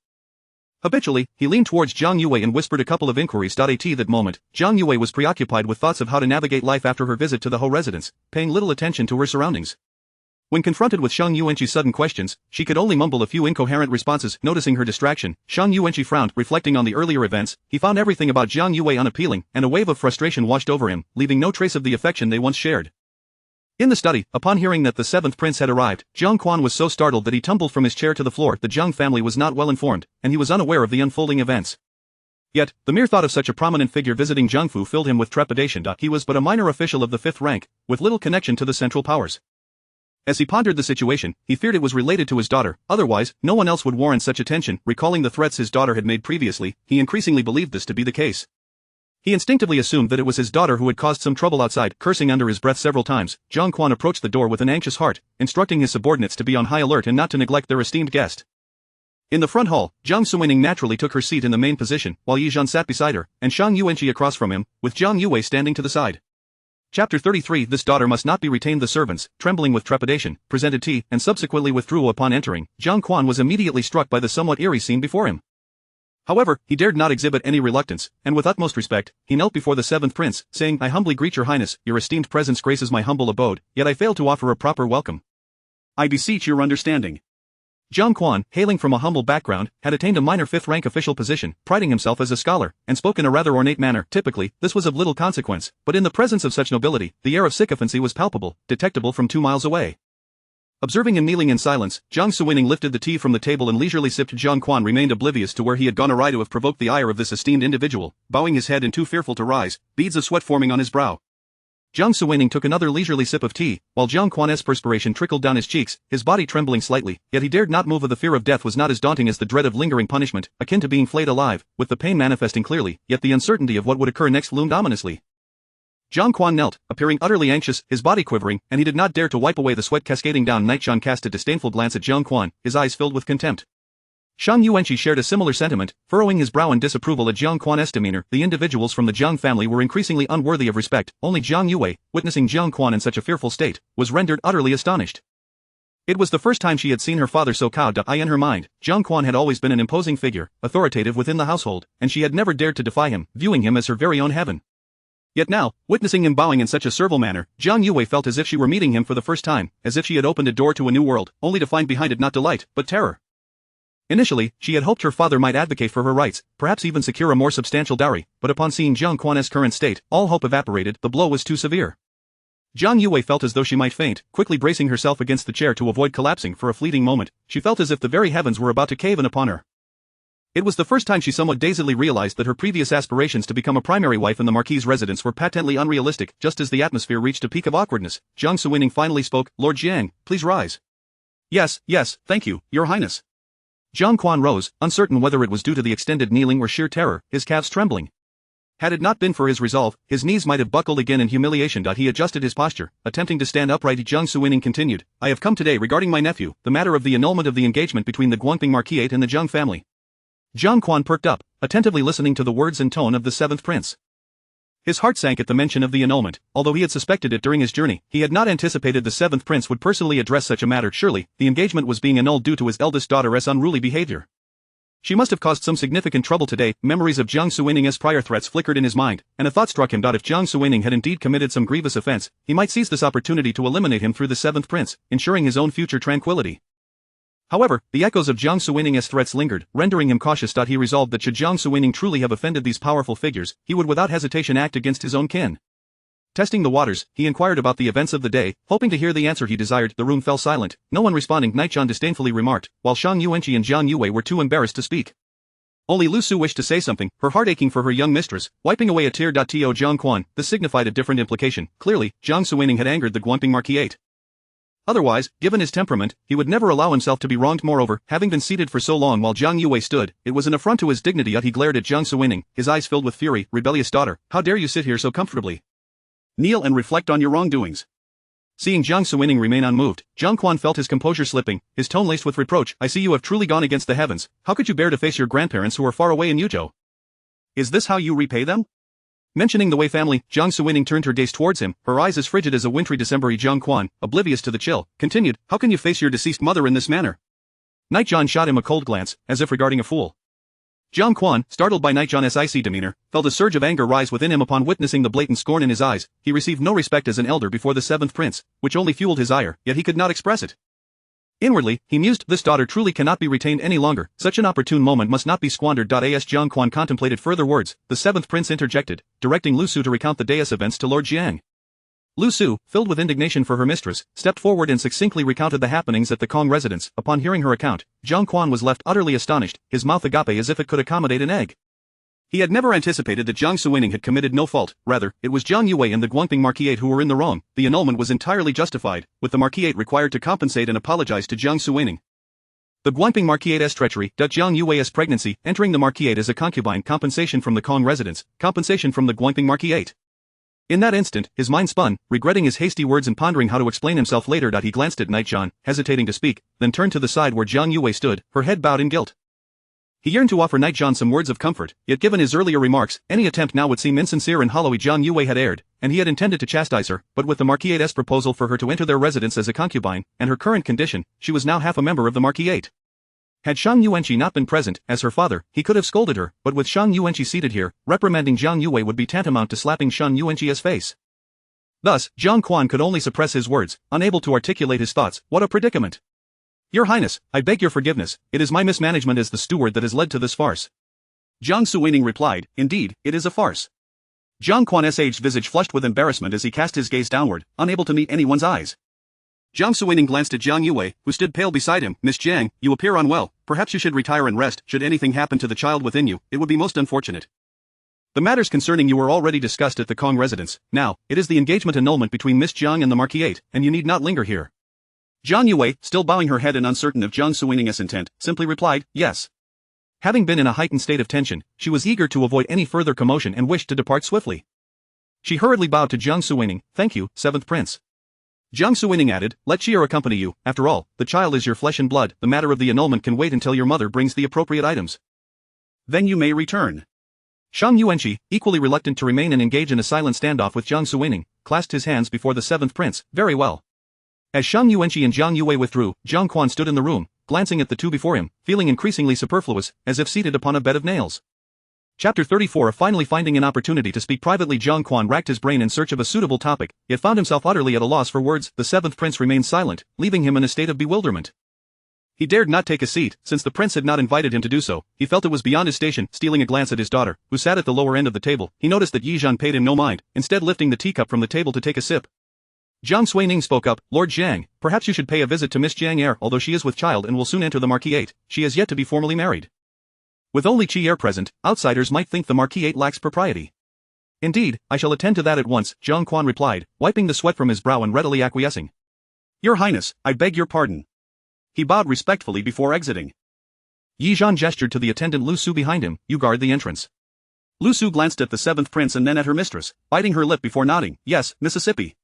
Habitually, he leaned towards Jiang Yue and whispered a couple of inquiries. At that moment, Jiang Yue was preoccupied with thoughts of how to navigate life after her visit to the Ho residence, paying little attention to her surroundings. When confronted with Shan Yuanqi's sudden questions, she could only mumble a few incoherent responses. Noticing her distraction, Shan Yuanqi frowned. Reflecting on the earlier events, he found everything about Jiang Yue unappealing, and a wave of frustration washed over him, leaving no trace of the affection they once shared. In the study, upon hearing that the 7th prince had arrived, Jiang Quan was so startled that he tumbled from his chair to the floor. The Jiang family was not well informed, and he was unaware of the unfolding events. Yet, the mere thought of such a prominent figure visiting Jiangfu filled him with trepidation. He was but a minor official of the 5th rank, with little connection to the central powers. As he pondered the situation, he feared it was related to his daughter, otherwise, no one else would warrant such attention. Recalling the threats his daughter had made previously, he increasingly believed this to be the case. He instinctively assumed that it was his daughter who had caused some trouble outside. Cursing under his breath several times, Jiang Quan approached the door with an anxious heart, instructing his subordinates to be on high alert and not to neglect their esteemed guest. In the front hall, Jiang Suining naturally took her seat in the main position, while Yi Zhan sat beside her, and Shan Yuanqi across from him, with Jiang Yue standing to the side. Chapter 33. This daughter must not be retained. The servants, trembling with trepidation, presented tea, and subsequently withdrew. Upon entering, Jiang Quan was immediately struck by the somewhat eerie scene before him. However, he dared not exhibit any reluctance, and with utmost respect, he knelt before the 7th prince, saying, I humbly greet your highness, your esteemed presence graces my humble abode, yet I fail to offer a proper welcome. I beseech your understanding. Jiang Quan, hailing from a humble background, had attained a minor 5th rank official position, priding himself as a scholar, and spoke in a rather ornate manner. Typically, this was of little consequence, but in the presence of such nobility, the air of sycophancy was palpable, detectable from 2 miles away. Observing him kneeling in silence, Jiang Suining lifted the tea from the table and leisurely sipped. Jiang Quan remained oblivious to where he had gone awry to have provoked the ire of this esteemed individual, bowing his head and too fearful to rise, beads of sweat forming on his brow. Jiang Suining took another leisurely sip of tea, while Jiang Quan's perspiration trickled down his cheeks, his body trembling slightly, yet he dared not move. The fear of death was not as daunting as the dread of lingering punishment, akin to being flayed alive, with the pain manifesting clearly, yet the uncertainty of what would occur next loomed ominously. Jiang Quan knelt, appearing utterly anxious, his body quivering, and he did not dare to wipe away the sweat cascading down. Nightshan cast a disdainful glance at Jiang Quan, his eyes filled with contempt. Zhang Yuanqi shared a similar sentiment, furrowing his brow in disapproval at Jiang Quan's demeanor. The individuals from the Jiang family were increasingly unworthy of respect. Only Jiang Yue, witnessing Jiang Quan in such a fearful state, was rendered utterly astonished. It was the first time she had seen her father so cowed. In her mind, Jiang Quan had always been an imposing figure, authoritative within the household, and she had never dared to defy him, viewing him as her very own heaven. Yet now, witnessing him bowing in such a servile manner, Jiang Yue felt as if she were meeting him for the first time, as if she had opened a door to a new world, only to find behind it not delight, but terror. Initially, she had hoped her father might advocate for her rights, perhaps even secure a more substantial dowry, but upon seeing Jiang Quan's current state, all hope evaporated. The blow was too severe. Jiang Yue felt as though she might faint, quickly bracing herself against the chair to avoid collapsing. For a fleeting moment, she felt as if the very heavens were about to cave in upon her. It was the first time she somewhat dazedly realized that her previous aspirations to become a primary wife in the Marquis's residence were patently unrealistic. Just as the atmosphere reached a peak of awkwardness, Jiang Suining finally spoke. "Lord Jiang, please rise." Yes, thank you, Your Highness." Jiang Quan rose, uncertain whether it was due to the extended kneeling or sheer terror, his calves trembling. Had it not been for his resolve, his knees might have buckled again in humiliation. He adjusted his posture, attempting to stand upright. Jiang Suining continued, "I have come today regarding my nephew, the matter of the annulment of the engagement between the Guangping Marquis and the Jiang family." Jiang Quan perked up, attentively listening to the words and tone of the seventh prince. His heart sank at the mention of the annulment. Although he had suspected it during his journey, he had not anticipated the seventh prince would personally address such a matter. Surely, the engagement was being annulled due to his eldest daughter's unruly behavior. She must have caused some significant trouble today. Memories of Jiang Suining's prior threats flickered in his mind, and a thought struck him. If Jiang Suining had indeed committed some grievous offense, he might seize this opportunity to eliminate him through the seventh prince, ensuring his own future tranquility. However, the echoes of Jiang Suining's threats lingered, rendering him cautious. He resolved that should Jiang Suining truly have offended these powerful figures, he would without hesitation act against his own kin. Testing the waters, he inquired about the events of the day, hoping to hear the answer he desired. The room fell silent, no one responding. Naichon disdainfully remarked, while Zhang Yuanqi and Jiang Yue were too embarrassed to speak. Only Lu Su wished to say something, her heart aching for her young mistress, wiping away a tear. To Jiang Quan, this signified a different implication. Clearly, Jiang Suining had angered the Guangping Marquis. Otherwise, given his temperament, he would never allow himself to be wronged. Moreover, having been seated for so long while Jiang Yue stood, it was an affront to his dignity. He glared at Jiang Suining, his eyes filled with fury. "Rebellious daughter, how dare you sit here so comfortably? Kneel and reflect on your wrongdoings." Seeing Jiang Suining remain unmoved, Jiang Quan felt his composure slipping, his tone laced with reproach. "I see you have truly gone against the heavens. How could you bear to face your grandparents who are far away in Yuzhou? Is this how you repay them?" Mentioning the Wei family, Jiang Suining turned her gaze towards him, her eyes as frigid as a wintry December. Jiang Quan, oblivious to the chill, continued, "How can you face your deceased mother in this manner?" Nightjon shot him a cold glance, as if regarding a fool. Jiang Quan, startled by Nightjon's icy demeanor, felt a surge of anger rise within him upon witnessing the blatant scorn in his eyes. He received no respect as an elder before the seventh prince, which only fueled his ire, yet he could not express it. Inwardly, he mused, this daughter truly cannot be retained any longer, such an opportune moment must not be squandered. As Jiang Quan contemplated further words, the seventh prince interjected, directing Lu Su to recount the day's events to Lord Jiang. Lu Su, filled with indignation for her mistress, stepped forward and succinctly recounted the happenings at the Kong residence. Upon hearing her account, Jiang Quan was left utterly astonished, his mouth agape as if it could accommodate an egg. He had never anticipated that Jiang Suining had committed no fault, rather, it was Jiang Yue and the Guangping Marquis who were in the wrong. The annulment was entirely justified, with the Marquis required to compensate and apologize to Jiang Suining. The Guangping Marquis' treachery, Jiang Yue's pregnancy, entering the Marquis as a concubine, compensation from the Kong residence, compensation from the Guangping Marquis. In that instant, his mind spun, regretting his hasty words and pondering how to explain himself later. He glanced at Nightjon, hesitating to speak, then turned to the side where Jiang Yue stood, her head bowed in guilt. He yearned to offer Nightjon some words of comfort, yet given his earlier remarks, any attempt now would seem insincere and hollow. Jiang Yue had erred, and he had intended to chastise her, but with the Marquis' proposal for her to enter their residence as a concubine, and her current condition, she was now half a member of the Marquis. Had Zhang Yuanqi not been present, as her father, he could have scolded her, but with Zhang Yuanqi seated here, reprimanding Jiang Yue would be tantamount to slapping Zhang Yuanqi's face. Thus, Jiang Quan could only suppress his words, unable to articulate his thoughts. What a predicament! Your Highness, I beg your forgiveness, it is my mismanagement as the steward that has led to this farce. Jiang Suining replied, indeed, it is a farce. Jiang Quan's aged visage flushed with embarrassment as he cast his gaze downward, unable to meet anyone's eyes. Jiang Suining glanced at Jiang Yue, who stood pale beside him. Miss Jiang, you appear unwell, perhaps you should retire and rest. Should anything happen to the child within you, it would be most unfortunate. The matters concerning you were already discussed at the Kong residence. Now, it is the engagement annulment between Miss Jiang and the Marquis, and you need not linger here. Jiang Yue, still bowing her head and uncertain of Jiang Suining's intent, simply replied, yes. Having been in a heightened state of tension, she was eager to avoid any further commotion and wished to depart swiftly. She hurriedly bowed to Jiang Suining, thank you, seventh prince. Jiang Suining added, let Chi'er accompany you, after all, the child is your flesh and blood, the matter of the annulment can wait until your mother brings the appropriate items. Then you may return. Shang Yuanqi, equally reluctant to remain and engage in a silent standoff with Jiang Suining, clasped his hands before the seventh prince. Very well. As Shang Yuanqi and Jiang Yue withdrew, Jiang Quan stood in the room, glancing at the two before him, feeling increasingly superfluous, as if seated upon a bed of nails. Chapter 34. Finally finding an opportunity to speak privately, Jiang Quan racked his brain in search of a suitable topic, yet found himself utterly at a loss for words. The seventh prince remained silent, leaving him in a state of bewilderment. He dared not take a seat, since the prince had not invited him to do so. He felt it was beyond his station. Stealing a glance at his daughter, who sat at the lower end of the table, he noticed that Yi Zhan paid him no mind, instead lifting the teacup from the table to take a sip. Jiang Suining spoke up, Lord Jiang, perhaps you should pay a visit to Miss Jiang Er. Although she is with child and will soon enter the Marquisate, she has yet to be formally married. With only Chi'er present, outsiders might think the Marquisate lacks propriety. Indeed, I shall attend to that at once, Jiang Quan replied, wiping the sweat from his brow and readily acquiescing. Your Highness, I beg your pardon. He bowed respectfully before exiting. Yi Zhan gestured to the attendant Lu Su behind him, you guard the entrance. Lu Su glanced at the seventh prince and then at her mistress, biting her lip before nodding, yes, Mississippi.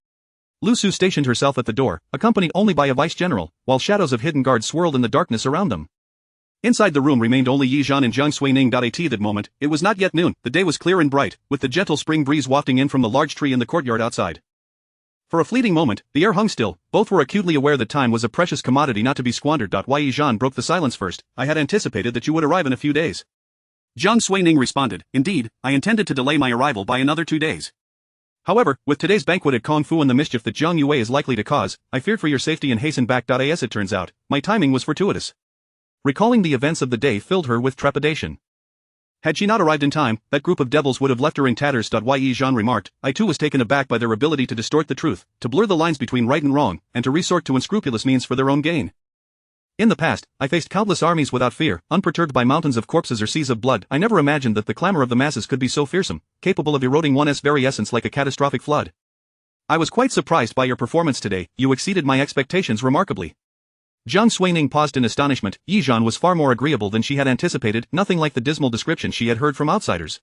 Lu Su stationed herself at the door, accompanied only by a vice-general, while shadows of hidden guards swirled in the darkness around them. Inside the room remained only Yi Zhan and Jiang Suining. At that moment, it was not yet noon, the day was clear and bright, with the gentle spring breeze wafting in from the large tree in the courtyard outside. For a fleeting moment, the air hung still, both were acutely aware that time was a precious commodity not to be squandered. Yi Zhan broke the silence first, I had anticipated that you would arrive in a few days. Jiang Suining responded, indeed, I intended to delay my arrival by another 2 days. However, with today's banquet at Kung Fu and the mischief that Jiang Yue is likely to cause, I feared for your safety and hastened back. As it turns out, my timing was fortuitous. Recalling the events of the day filled her with trepidation. Had she not arrived in time, that group of devils would have left her in tatters. Yi Zhan remarked, I too was taken aback by their ability to distort the truth, to blur the lines between right and wrong, and to resort to unscrupulous means for their own gain. In the past, I faced countless armies without fear, unperturbed by mountains of corpses or seas of blood. I never imagined that the clamor of the masses could be so fearsome, capable of eroding one's very essence like a catastrophic flood. I was quite surprised by your performance today, you exceeded my expectations remarkably. Jiang Suining paused in astonishment. Yi Zhan was far more agreeable than she had anticipated, nothing like the dismal description she had heard from outsiders.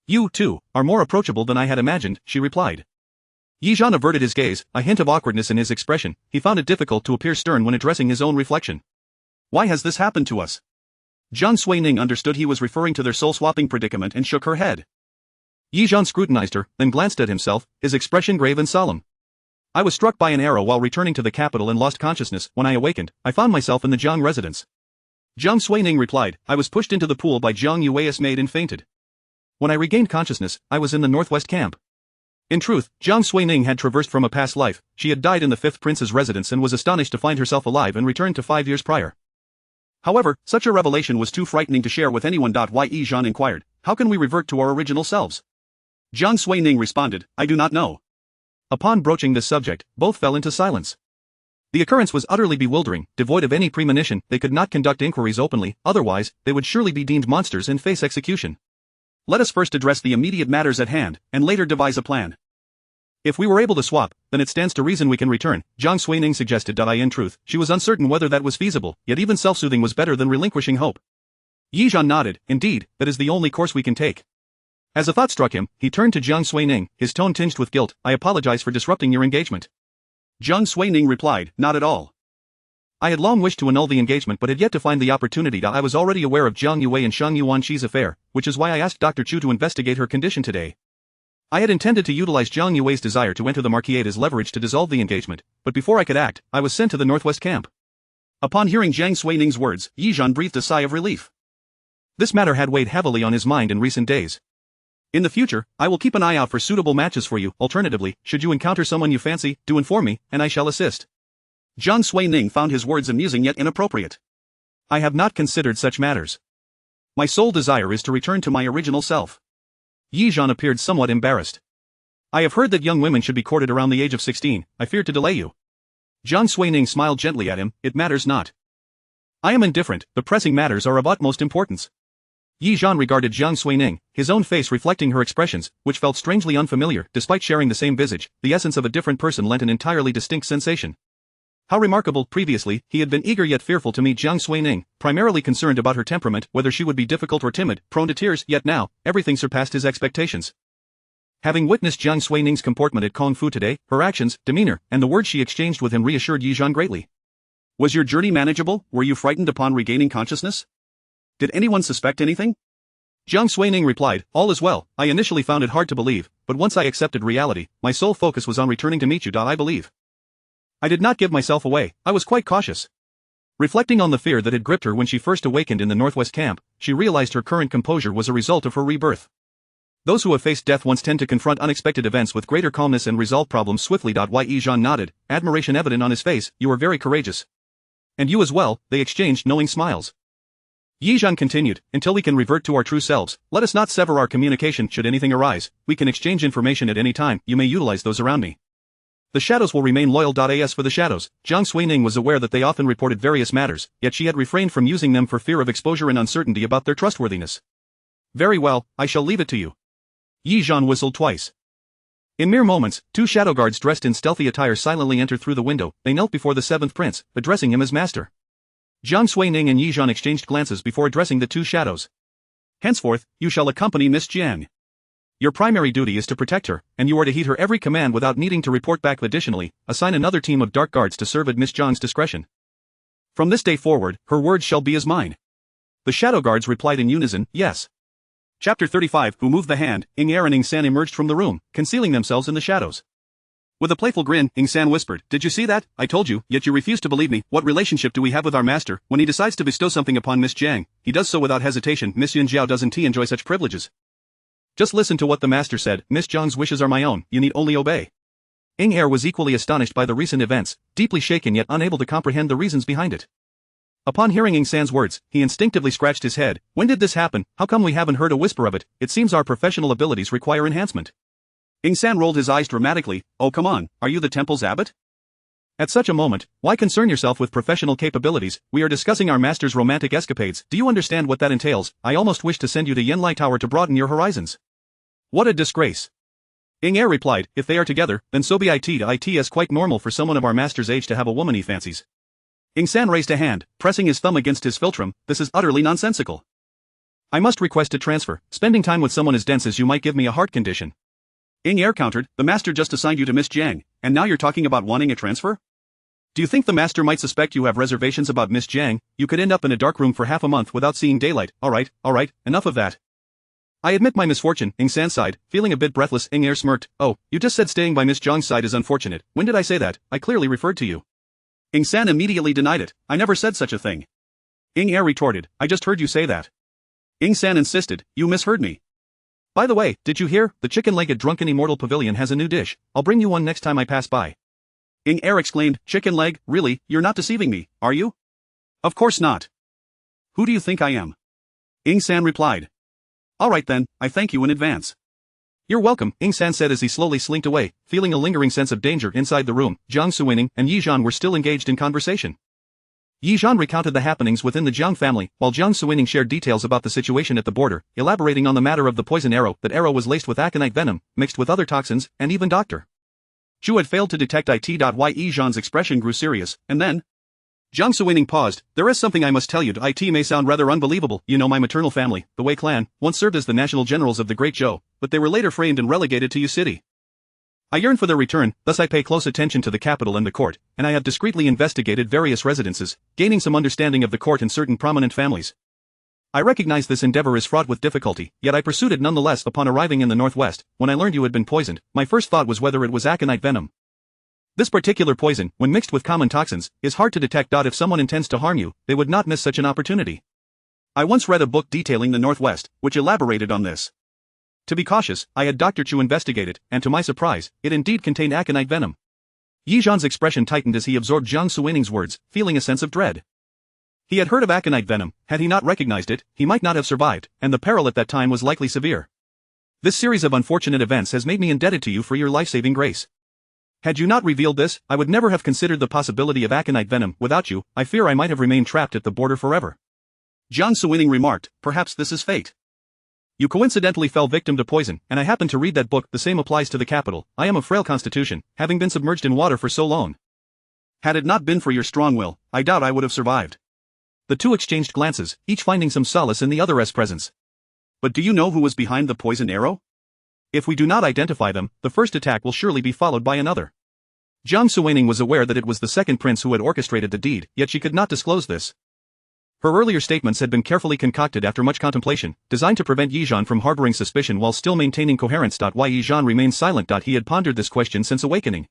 You, too, are more approachable than I had imagined, she replied. Yi Zhan averted his gaze, a hint of awkwardness in his expression. He found it difficult to appear stern when addressing his own reflection. Why has this happened to us? Jiang Suining understood he was referring to their soul-swapping predicament and shook her head. Yi Zhan scrutinized her, then glanced at himself, his expression grave and solemn. I was struck by an arrow while returning to the capital and lost consciousness. When I awakened, I found myself in the Jiang residence. Jiang Suining replied, I was pushed into the pool by Jiang Yue's maid and fainted. When I regained consciousness, I was in the northwest camp. In truth, Jiang Suining had traversed from a past life. She had died in the fifth prince's residence and was astonished to find herself alive and returned to 5 years prior. However, such a revelation was too frightening to share with anyone. Yi Zhan inquired, how can we revert to our original selves? Jiang Suining responded, I do not know. Upon broaching this subject, both fell into silence. The occurrence was utterly bewildering, devoid of any premonition. They could not conduct inquiries openly, otherwise, they would surely be deemed monsters and face execution. Let us first address the immediate matters at hand, and later devise a plan. If we were able to swap, then it stands to reason we can return, Jiang Suining suggested. In truth, she was uncertain whether that was feasible, yet even self-soothing was better than relinquishing hope. Yi Zhan nodded, indeed, that is the only course we can take. As a thought struck him, he turned to Jiang Suining, his tone tinged with guilt, I apologize for disrupting your engagement. Jiang Suining replied, not at all. I had long wished to annul the engagement but had yet to find the opportunity. I was already aware of Jiang Yue and Shang Yuanqi's affair, which is why I asked Dr. Chu to investigate her condition today. I had intended to utilize Jiang Yue's desire to enter the Marquisate as leverage to dissolve the engagement, but before I could act, I was sent to the northwest camp. Upon hearing Jiang Suining's words, Yi Zhan breathed a sigh of relief. This matter had weighed heavily on his mind in recent days. In the future, I will keep an eye out for suitable matches for you. Alternatively, should you encounter someone you fancy, do inform me, and I shall assist. Jiang Suining found his words amusing yet inappropriate. I have not considered such matters. My sole desire is to return to my original self. Yi Zhan appeared somewhat embarrassed. I have heard that young women should be courted around the age of 16, I fear to delay you. Jiang Suining smiled gently at him, it matters not. I am indifferent, the pressing matters are of utmost importance. Yi Zhan regarded Jiang Suining, his own face reflecting her expressions, which felt strangely unfamiliar. Despite sharing the same visage, the essence of a different person lent an entirely distinct sensation. How remarkable. Previously, he had been eager yet fearful to meet Jiang Suining, primarily concerned about her temperament, whether she would be difficult or timid, prone to tears, yet now, everything surpassed his expectations. Having witnessed Jiang Suining's comportment at Kung Fu today, her actions, demeanor, and the words she exchanged with him reassured Yi Zhan greatly. Was your journey manageable? Were you frightened upon regaining consciousness? Did anyone suspect anything? Jiang Suining replied, all is well. I initially found it hard to believe, but once I accepted reality, my sole focus was on returning to meet you. I believe. I did not give myself away, I was quite cautious. Reflecting on the fear that had gripped her when she first awakened in the Northwest camp, she realized her current composure was a result of her rebirth. Those who have faced death once tend to confront unexpected events with greater calmness and resolve problems swiftly. Yi Zhan nodded, admiration evident on his face. You are very courageous. And you as well, they exchanged knowing smiles. Yi Zhan continued, until we can revert to our true selves, let us not sever our communication. Should anything arise, we can exchange information at any time. You may utilize those around me. The shadows will remain loyal. As for the shadows, Jiang Suining was aware that they often reported various matters, yet she had refrained from using them for fear of exposure and uncertainty about their trustworthiness. Very well, I shall leave it to you. Yi Zhan whistled twice. In mere moments, two shadow guards dressed in stealthy attire silently entered through the window. They knelt before the seventh prince, addressing him as master. Jiang Suining and Yi Zhan exchanged glances before addressing the two shadows. Henceforth, you shall accompany Miss Jiang. Your primary duty is to protect her, and you are to heed her every command without needing to report back. Additionally, assign another team of dark guards to serve at Miss Jiang's discretion. From this day forward, her words shall be as mine. The shadow guards replied in unison, yes. Chapter 35 Who moved the hand? Ing Er and Ing San emerged from the room, concealing themselves in the shadows. With a playful grin, Ing San whispered, did you see that? I told you, yet you refuse to believe me. What relationship do we have with our master? When he decides to bestow something upon Miss Jiang, he does so without hesitation. Miss Yun Jiao doesn't enjoy such privileges. Just listen to what the master said. Miss Jiang's wishes are my own, you need only obey. Ing Er was equally astonished by the recent events, deeply shaken yet unable to comprehend the reasons behind it. Upon hearing Ing San's words, he instinctively scratched his head. When did this happen? How come we haven't heard a whisper of it? It seems our professional abilities require enhancement. Ing San rolled his eyes dramatically. Oh come on, are you the temple's abbot? At such a moment, why concern yourself with professional capabilities? We are discussing our master's romantic escapades. Do you understand what that entails? I almost wish to send you to Yanlai Tower to broaden your horizons. What a disgrace. Ing Er replied, if they are together, then so be it. It is quite normal for someone of our master's age to have a woman-y fancies. Ing San raised a hand, pressing his thumb against his philtrum. This is utterly nonsensical. I must request a transfer. Spending time with someone as dense as you might give me a heart condition. Ing Er countered, the master just assigned you to Miss Jiang, and now you're talking about wanting a transfer? Do you think the master might suspect you have reservations about Miss Jiang? You could end up in a dark room for half a month without seeing daylight. Alright, enough of that. I admit my misfortune, Ing San sighed, feeling a bit breathless. Ing Er smirked. Oh, you just said staying by Miss Jiang's side is unfortunate. When did I say that? I clearly referred to you. Ing San immediately denied it. I never said such a thing. Ing Er retorted, I just heard you say that. Ing San insisted, you misheard me. By the way, did you hear? The chicken leg at Drunken Immortal Pavilion has a new dish. I'll bring you one next time I pass by. Ing Er exclaimed, chicken leg? Really? You're not deceiving me, are you? Of course not. Who do you think I am? Ing San replied. Alright then, I thank you in advance. You're welcome, Ing San said as he slowly slinked away, feeling a lingering sense of danger inside the room. Jiang Suining and Yi Zhan were still engaged in conversation. Yi Zhan recounted the happenings within the Jiang family, while Jiang Suining shared details about the situation at the border, elaborating on the matter of the poison arrow. That arrow was laced with aconite venom, mixed with other toxins, and even Dr. Chu had failed to detect it. Yi Zhan's expression grew serious, and then Jiang Suining paused. There is something I must tell you. It may sound rather unbelievable. You know, my maternal family, the Wei clan, once served as the national generals of the Great Zhou, but they were later framed and relegated to Yu City. I yearn for their return, thus I pay close attention to the capital and the court, and I have discreetly investigated various residences, gaining some understanding of the court and certain prominent families. I recognize this endeavor is fraught with difficulty, yet I pursued it nonetheless. Upon arriving in the northwest, when I learned you had been poisoned, my first thought was whether it was aconite venom. This particular poison, when mixed with common toxins, is hard to detect. If someone intends to harm you, they would not miss such an opportunity. I once read a book detailing the Northwest, which elaborated on this. To be cautious, I had Dr. Chu investigate it, and to my surprise, it indeed contained aconite venom. Yi Zhan's expression tightened as he absorbed Jiang Suining's words, feeling a sense of dread. He had heard of aconite venom. Had he not recognized it, he might not have survived, and the peril at that time was likely severe. This series of unfortunate events has made me indebted to you for your life-saving grace. Had you not revealed this, I would never have considered the possibility of aconite venom. Without you, I fear I might have remained trapped at the border forever. Jiang Suining remarked, perhaps this is fate. You coincidentally fell victim to poison, and I happened to read that book. The same applies to the capital. I am of frail constitution, having been submerged in water for so long. Had it not been for your strong will, I doubt I would have survived. The two exchanged glances, each finding some solace in the other's presence. But do you know who was behind the poison arrow? If we do not identify them, the first attack will surely be followed by another. Jiang Suining was aware that it was the second prince who had orchestrated the deed, yet she could not disclose this. Her earlier statements had been carefully concocted after much contemplation, designed to prevent Yi Zhan from harboring suspicion while still maintaining coherence. Why Yi Zhan remained silent? He had pondered this question since awakening.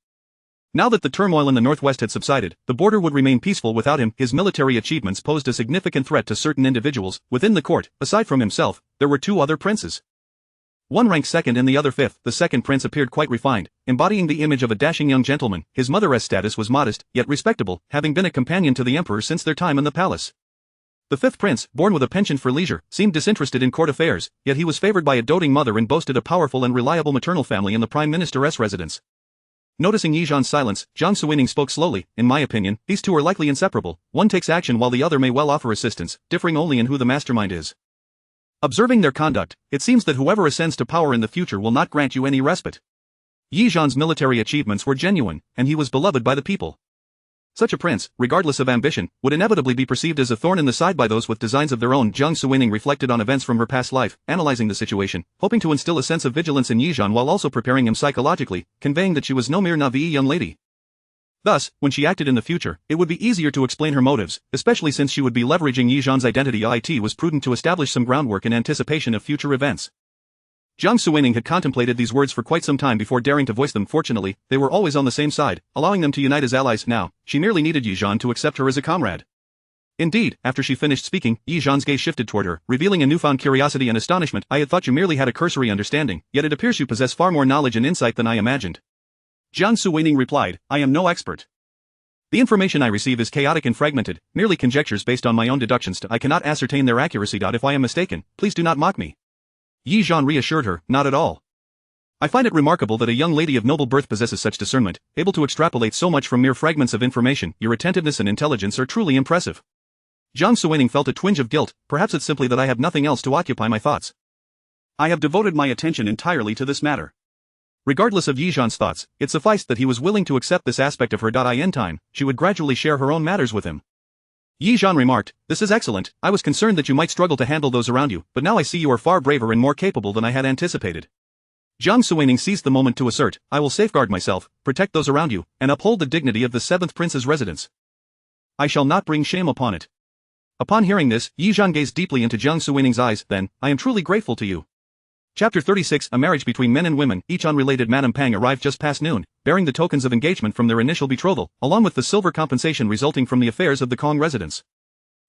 Now that the turmoil in the northwest had subsided, the border would remain peaceful without him. His military achievements posed a significant threat to certain individuals. Within the court, aside from himself, there were two other princes. One ranked second and the other fifth. The second prince appeared quite refined, embodying the image of a dashing young gentleman. His mother's status was modest, yet respectable, having been a companion to the emperor since their time in the palace. The fifth prince, born with a penchant for leisure, seemed disinterested in court affairs, yet he was favored by a doting mother and boasted a powerful and reliable maternal family in the prime minister's residence. Noticing Yi Zhan's silence, Jiang Suining spoke slowly. In my opinion, these two are likely inseparable. One takes action while the other may well offer assistance, differing only in who the mastermind is. Observing their conduct, it seems that whoever ascends to power in the future will not grant you any respite. Yi Zhan's military achievements were genuine, and he was beloved by the people. Such a prince, regardless of ambition, would inevitably be perceived as a thorn in the side by those with designs of their own. Jiang Suining reflected on events from her past life, analyzing the situation, hoping to instill a sense of vigilance in Yi Zhan while also preparing him psychologically, conveying that she was no mere naive young lady. Thus, when she acted in the future, it would be easier to explain her motives, especially since she would be leveraging Yi Zhan's identity. It was prudent to establish some groundwork in anticipation of future events. Jiang Suining had contemplated these words for quite some time before daring to voice them. Fortunately, they were always on the same side, allowing them to unite as allies. Now, she merely needed Yi Zhan to accept her as a comrade. Indeed, after she finished speaking, Yi Zhan's gaze shifted toward her, revealing a newfound curiosity and astonishment. I had thought you merely had a cursory understanding, yet it appears you possess far more knowledge and insight than I imagined. Jiang Suining replied, I am no expert. The information I receive is chaotic and fragmented, merely conjectures based on my own deductions. I cannot ascertain their accuracy. If I am mistaken, please do not mock me. Yi Zhan reassured her, not at all. I find it remarkable that a young lady of noble birth possesses such discernment, able to extrapolate so much from mere fragments of information. Your attentiveness and intelligence are truly impressive. Jiang Suining felt a twinge of guilt. Perhaps it's simply that I have nothing else to occupy my thoughts. I have devoted my attention entirely to this matter. Regardless of Yi Zhan's thoughts, it sufficed that he was willing to accept this aspect of her. In time, she would gradually share her own matters with him. Yi Zhan remarked, this is excellent. I was concerned that you might struggle to handle those around you, but now I see you are far braver and more capable than I had anticipated. Jiang Suining seized the moment to assert, I will safeguard myself, protect those around you, and uphold the dignity of the seventh prince's residence. I shall not bring shame upon it. Upon hearing this, Yi Zhan gazed deeply into Jiang Suining's eyes. Then, I am truly grateful to you. Chapter 36 A marriage between men and women. Each unrelated Madame Pang arrived just past noon, bearing the tokens of engagement from their initial betrothal, along with the silver compensation resulting from the affairs of the Kong residence.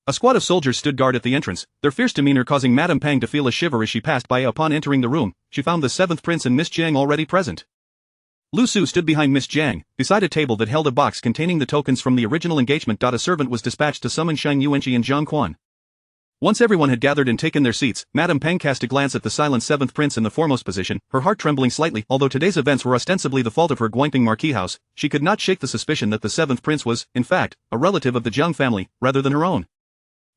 A squad of soldiers stood guard at the entrance, their fierce demeanor causing Madame Pang to feel a shiver as she passed by. Upon entering the room, she found the seventh prince and Miss Jiang already present. Lu Su stood behind Miss Jiang, beside a table that held a box containing the tokens from the original engagement. A servant was dispatched to summon Shang Yuanqi and Zhang Quan. Once everyone had gathered and taken their seats, Madame Pang cast a glance at the silent seventh prince in the foremost position, her heart trembling slightly. Although today's events were ostensibly the fault of her Guangping marquis house, she could not shake the suspicion that the seventh prince was, in fact, a relative of the Jiang family, rather than her own.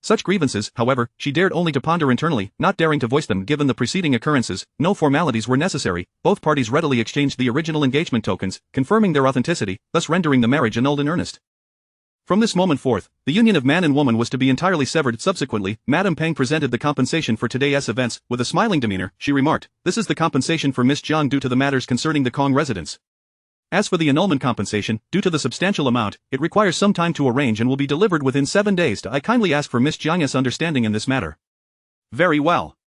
Such grievances, however, she dared only to ponder internally, not daring to voice them. Given the preceding occurrences, no formalities were necessary. Both parties readily exchanged the original engagement tokens, confirming their authenticity, thus rendering the marriage annulled in earnest. From this moment forth, the union of man and woman was to be entirely severed. Subsequently, Madame Pang presented the compensation for today's events. With a smiling demeanor, she remarked, this is the compensation for Miss Jiang due to the matters concerning the Kong residence. As for the annulment compensation, due to the substantial amount, it requires some time to arrange and will be delivered within 7 days. I kindly ask for Miss Jiang's understanding in this matter. Very well.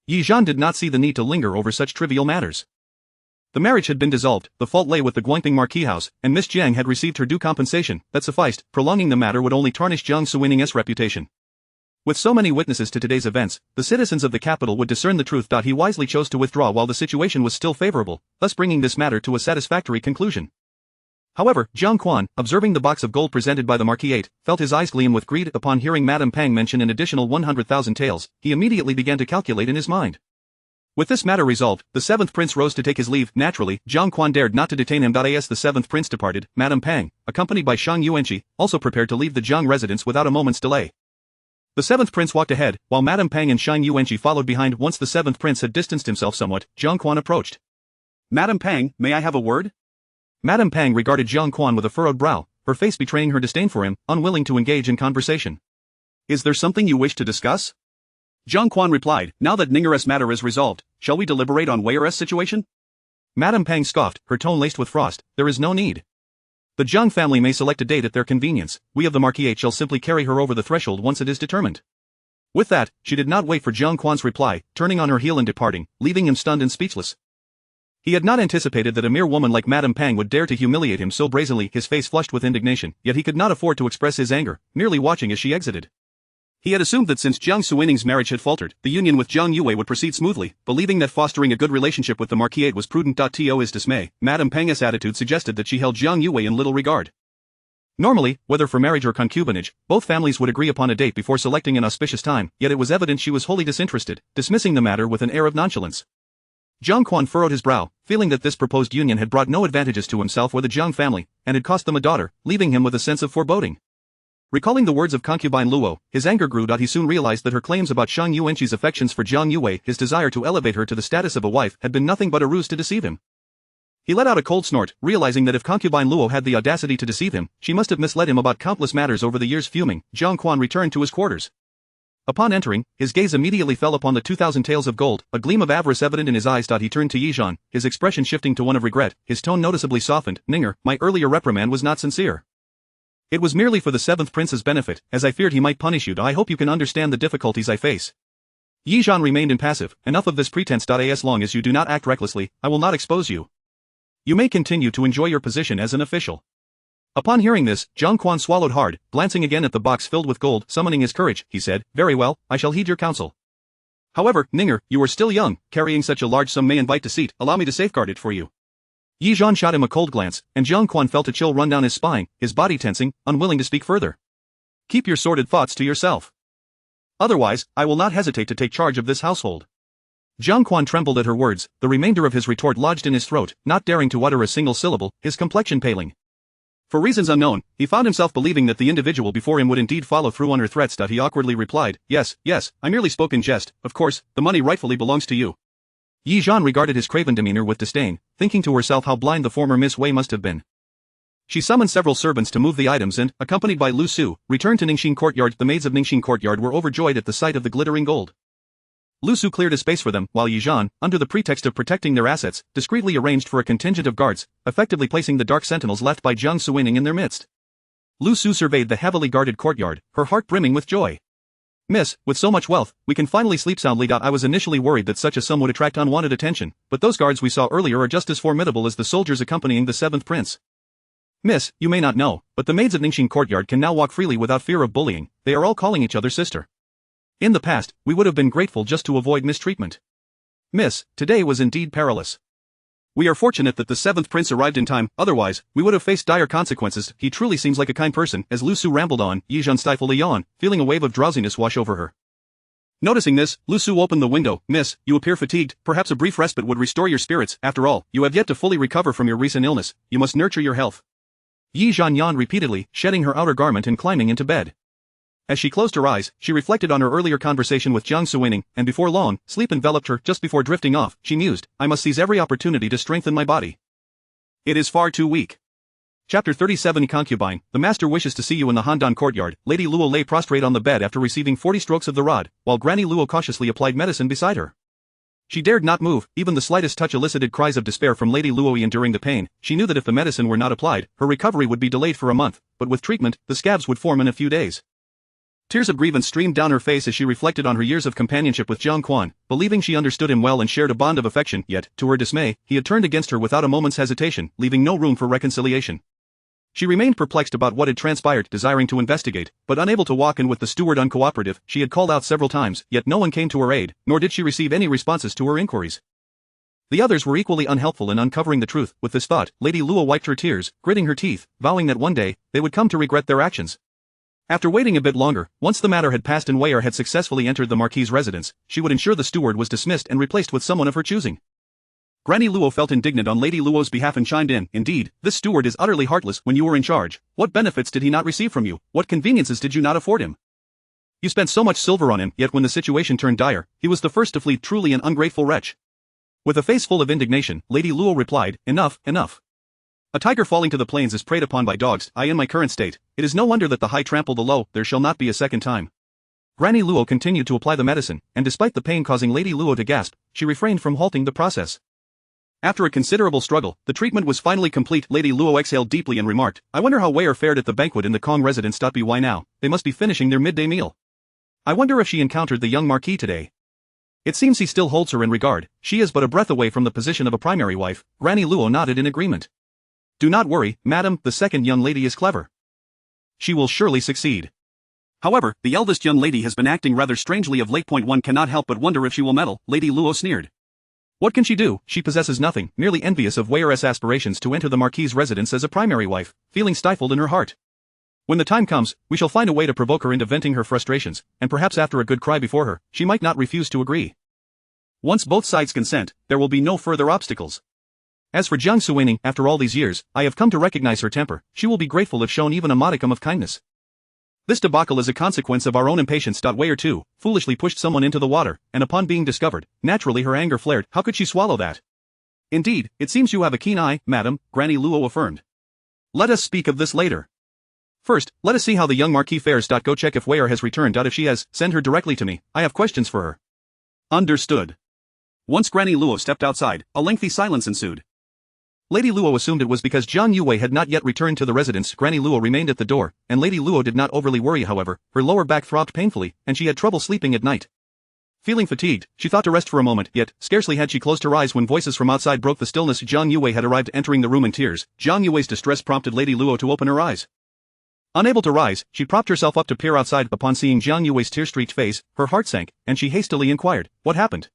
Yi Zhan did not see the need to linger over such trivial matters. The marriage had been dissolved, the fault lay with the Guangping marquis house, and Miss Jiang had received her due compensation. That sufficed. Prolonging the matter would only tarnish Jiang Suining's reputation. With so many witnesses to today's events, the citizens of the capital would discern the truth. He wisely chose to withdraw while the situation was still favorable, thus bringing this matter to a satisfactory conclusion. However, Zhang Quan, observing the box of gold presented by the marquis, felt his eyes gleam with greed. Upon hearing Madame Pang mention an additional 100,000 taels, he immediately began to calculate in his mind. With this matter resolved, the seventh prince rose to take his leave. Naturally, Zhang Quan dared not to detain him. As the seventh prince departed, Madame Pang, accompanied by Shang Yuanqi, also prepared to leave the Jiang residence without a moment's delay. The seventh prince walked ahead, while Madame Pang and Shang Yuanqi followed behind. Once the seventh prince had distanced himself somewhat, Zhang Quan approached. Madame Pang, may I have a word? Madame Pang regarded Zhang Quan with a furrowed brow, her face betraying her disdain for him, unwilling to engage in conversation. Is there something you wish to discuss? Jiang Quan replied, now that Ning'er's matter is resolved, shall we deliberate on Wei's situation? Madame Pang scoffed, her tone laced with frost, there is no need. The Jiang family may select a date at their convenience, we of the Marquis shall simply carry her over the threshold once it is determined. With that, she did not wait for Jiang Quan's reply, turning on her heel and departing, leaving him stunned and speechless. He had not anticipated that a mere woman like Madame Pang would dare to humiliate him so brazenly, his face flushed with indignation, yet he could not afford to express his anger, merely watching as she exited. He had assumed that since Jiang Suining's marriage had faltered, the union with Jiang Yue would proceed smoothly, believing that fostering a good relationship with the Marquis was prudent. To his dismay, Madame Pang's attitude suggested that she held Jiang Yue in little regard. Normally, whether for marriage or concubinage, both families would agree upon a date before selecting an auspicious time, yet it was evident she was wholly disinterested, dismissing the matter with an air of nonchalance. Jiang Quan furrowed his brow, feeling that this proposed union had brought no advantages to himself or the Jiang family, and had cost them a daughter, leaving him with a sense of foreboding. Recalling the words of concubine Luo, his anger grew. He soon realized that her claims about Shang Yuanqi's affections for Jiang Yue, his desire to elevate her to the status of a wife, had been nothing but a ruse to deceive him. He let out a cold snort, realizing that if concubine Luo had the audacity to deceive him, she must have misled him about countless matters over the years. Fuming, Jiang Quan returned to his quarters. Upon entering, his gaze immediately fell upon the 2,000 taels of gold, a gleam of avarice evident in his eyes. He turned to Yizhan, his expression shifting to one of regret, his tone noticeably softened. Ning'er, my earlier reprimand was not sincere. It was merely for the 7th prince's benefit, as I feared he might punish you. I hope you can understand the difficulties I face. Yizhan remained impassive. Enough of this pretense. As long as you do not act recklessly, I will not expose you. You may continue to enjoy your position as an official. Upon hearing this, Jiang Quan swallowed hard, glancing again at the box filled with gold. Summoning his courage, he said, very well, I shall heed your counsel. However, Ning'er, you are still young, carrying such a large sum may invite deceit, allow me to safeguard it for you. Yizhan shot him a cold glance, and Jiang Quan felt a chill run down his spine, his body tensing, unwilling to speak further. Keep your sordid thoughts to yourself. Otherwise, I will not hesitate to take charge of this household. Jiang Quan trembled at her words, the remainder of his retort lodged in his throat, not daring to utter a single syllable, his complexion paling. For reasons unknown, he found himself believing that the individual before him would indeed follow through on her threats. He awkwardly replied, yes, I merely spoke in jest, of course, the money rightfully belongs to you. Yizhan regarded his craven demeanor with disdain, thinking to herself how blind the former Miss Wei must have been. She summoned several servants to move the items and, accompanied by Lu Su, returned to Ningxin Courtyard. The maids of Ningxin Courtyard were overjoyed at the sight of the glittering gold. Lu Su cleared a space for them, while Yizhan, under the pretext of protecting their assets, discreetly arranged for a contingent of guards, effectively placing the dark sentinels left by Jiang Suining in their midst. Lu Su surveyed the heavily guarded courtyard, her heart brimming with joy. Miss, with so much wealth, we can finally sleep soundly. I was initially worried that such a sum would attract unwanted attention, but those guards we saw earlier are just as formidable as the soldiers accompanying the 7th prince. Miss, you may not know, but the maids of Ningxin Courtyard can now walk freely without fear of bullying, they are all calling each other sister. In the past, we would have been grateful just to avoid mistreatment. Miss, today was indeed perilous. We are fortunate that the 7th prince arrived in time, otherwise, we would have faced dire consequences. He truly seems like a kind person. As Lu Su rambled on, Yizhan stifled a yawn, feeling a wave of drowsiness wash over her. Noticing this, Lu Su opened the window. Miss, you appear fatigued, perhaps a brief respite would restore your spirits. After all, you have yet to fully recover from your recent illness, you must nurture your health. Yizhan yawned repeatedly, shedding her outer garment and climbing into bed. As she closed her eyes, she reflected on her earlier conversation with Jiang Suining, and before long, sleep enveloped her. Just before drifting off, she mused, I must seize every opportunity to strengthen my body. It is far too weak. Chapter 37 Concubine, the master wishes to see you in the Handan courtyard. Lady Luo lay prostrate on the bed after receiving 40 strokes of the rod, while Granny Luo cautiously applied medicine beside her. She dared not move, even the slightest touch elicited cries of despair from Lady Luo. Enduring the pain, she knew that if the medicine were not applied, her recovery would be delayed for a month, but with treatment, the scabs would form in a few days. Tears of grievance streamed down her face as she reflected on her years of companionship with Jiang Quan, believing she understood him well and shared a bond of affection, yet, to her dismay, he had turned against her without a moment's hesitation, leaving no room for reconciliation. She remained perplexed about what had transpired, desiring to investigate, but unable to walk in with the steward uncooperative. She had called out several times, yet no one came to her aid, nor did she receive any responses to her inquiries. The others were equally unhelpful in uncovering the truth. With this thought, Lady Luo wiped her tears, gritting her teeth, vowing that one day, they would come to regret their actions. After waiting a bit longer, once the matter had passed and Wei had successfully entered the Marquis's residence, she would ensure the steward was dismissed and replaced with someone of her choosing. Granny Luo felt indignant on Lady Luo's behalf and chimed in, indeed, this steward is utterly heartless. When you were in charge, what benefits did he not receive from you? What conveniences did you not afford him? You spent so much silver on him, yet when the situation turned dire, he was the first to flee. Truly an ungrateful wretch. With a face full of indignation, Lady Luo replied, enough. A tiger falling to the plains is preyed upon by dogs. In my current state, it is no wonder that the high trample the low. There shall not be a second time. Granny Luo continued to apply the medicine, and despite the pain causing Lady Luo to gasp, she refrained from halting the process. After a considerable struggle, the treatment was finally complete. Lady Luo exhaled deeply and remarked, "I wonder how Wei fared at the banquet in the Kong residence. By now, they must be finishing their midday meal. I wonder if she encountered the young Marquis today. It seems he still holds her in regard. She is but a breath away from the position of a primary wife." Granny Luo nodded in agreement. "Do not worry, madam, the second young lady is clever. She will surely succeed. However, the eldest young lady has been acting rather strangely of late. One cannot help but wonder if she will meddle." Lady Luo sneered. "What can she do? She possesses nothing," merely envious of Wei's aspirations to enter the Marquis's residence as a primary wife, feeling stifled in her heart. "When the time comes, we shall find a way to provoke her into venting her frustrations, and perhaps after a good cry before her, she might not refuse to agree. Once both sides consent, there will be no further obstacles. As for Jiang Suining, after all these years, I have come to recognize her temper. She will be grateful if shown even a modicum of kindness. This debacle is a consequence of our own impatience. Wei too foolishly pushed someone into the water, and upon being discovered, naturally her anger flared. How could she swallow that?" "Indeed, it seems you have a keen eye, madam," Granny Luo affirmed. "Let us speak of this later. First, let us see how the young Marquis fares. Go check if Wei has returned. If she has, send her directly to me. I have questions for her." "Understood." Once Granny Luo stepped outside, a lengthy silence ensued. Lady Luo assumed it was because Jiang Yue had not yet returned to the residence. Granny Luo remained at the door, and Lady Luo did not overly worry. However, her lower back throbbed painfully, and she had trouble sleeping at night. Feeling fatigued, she thought to rest for a moment, yet, scarcely had she closed her eyes when voices from outside broke the stillness. Jiang Yue had arrived, entering the room in tears. Jiang Yue's distress prompted Lady Luo to open her eyes. Unable to rise, she propped herself up to peer outside. Upon seeing Jiang Yue's tear-streaked face, her heart sank, and she hastily inquired, "What happened?"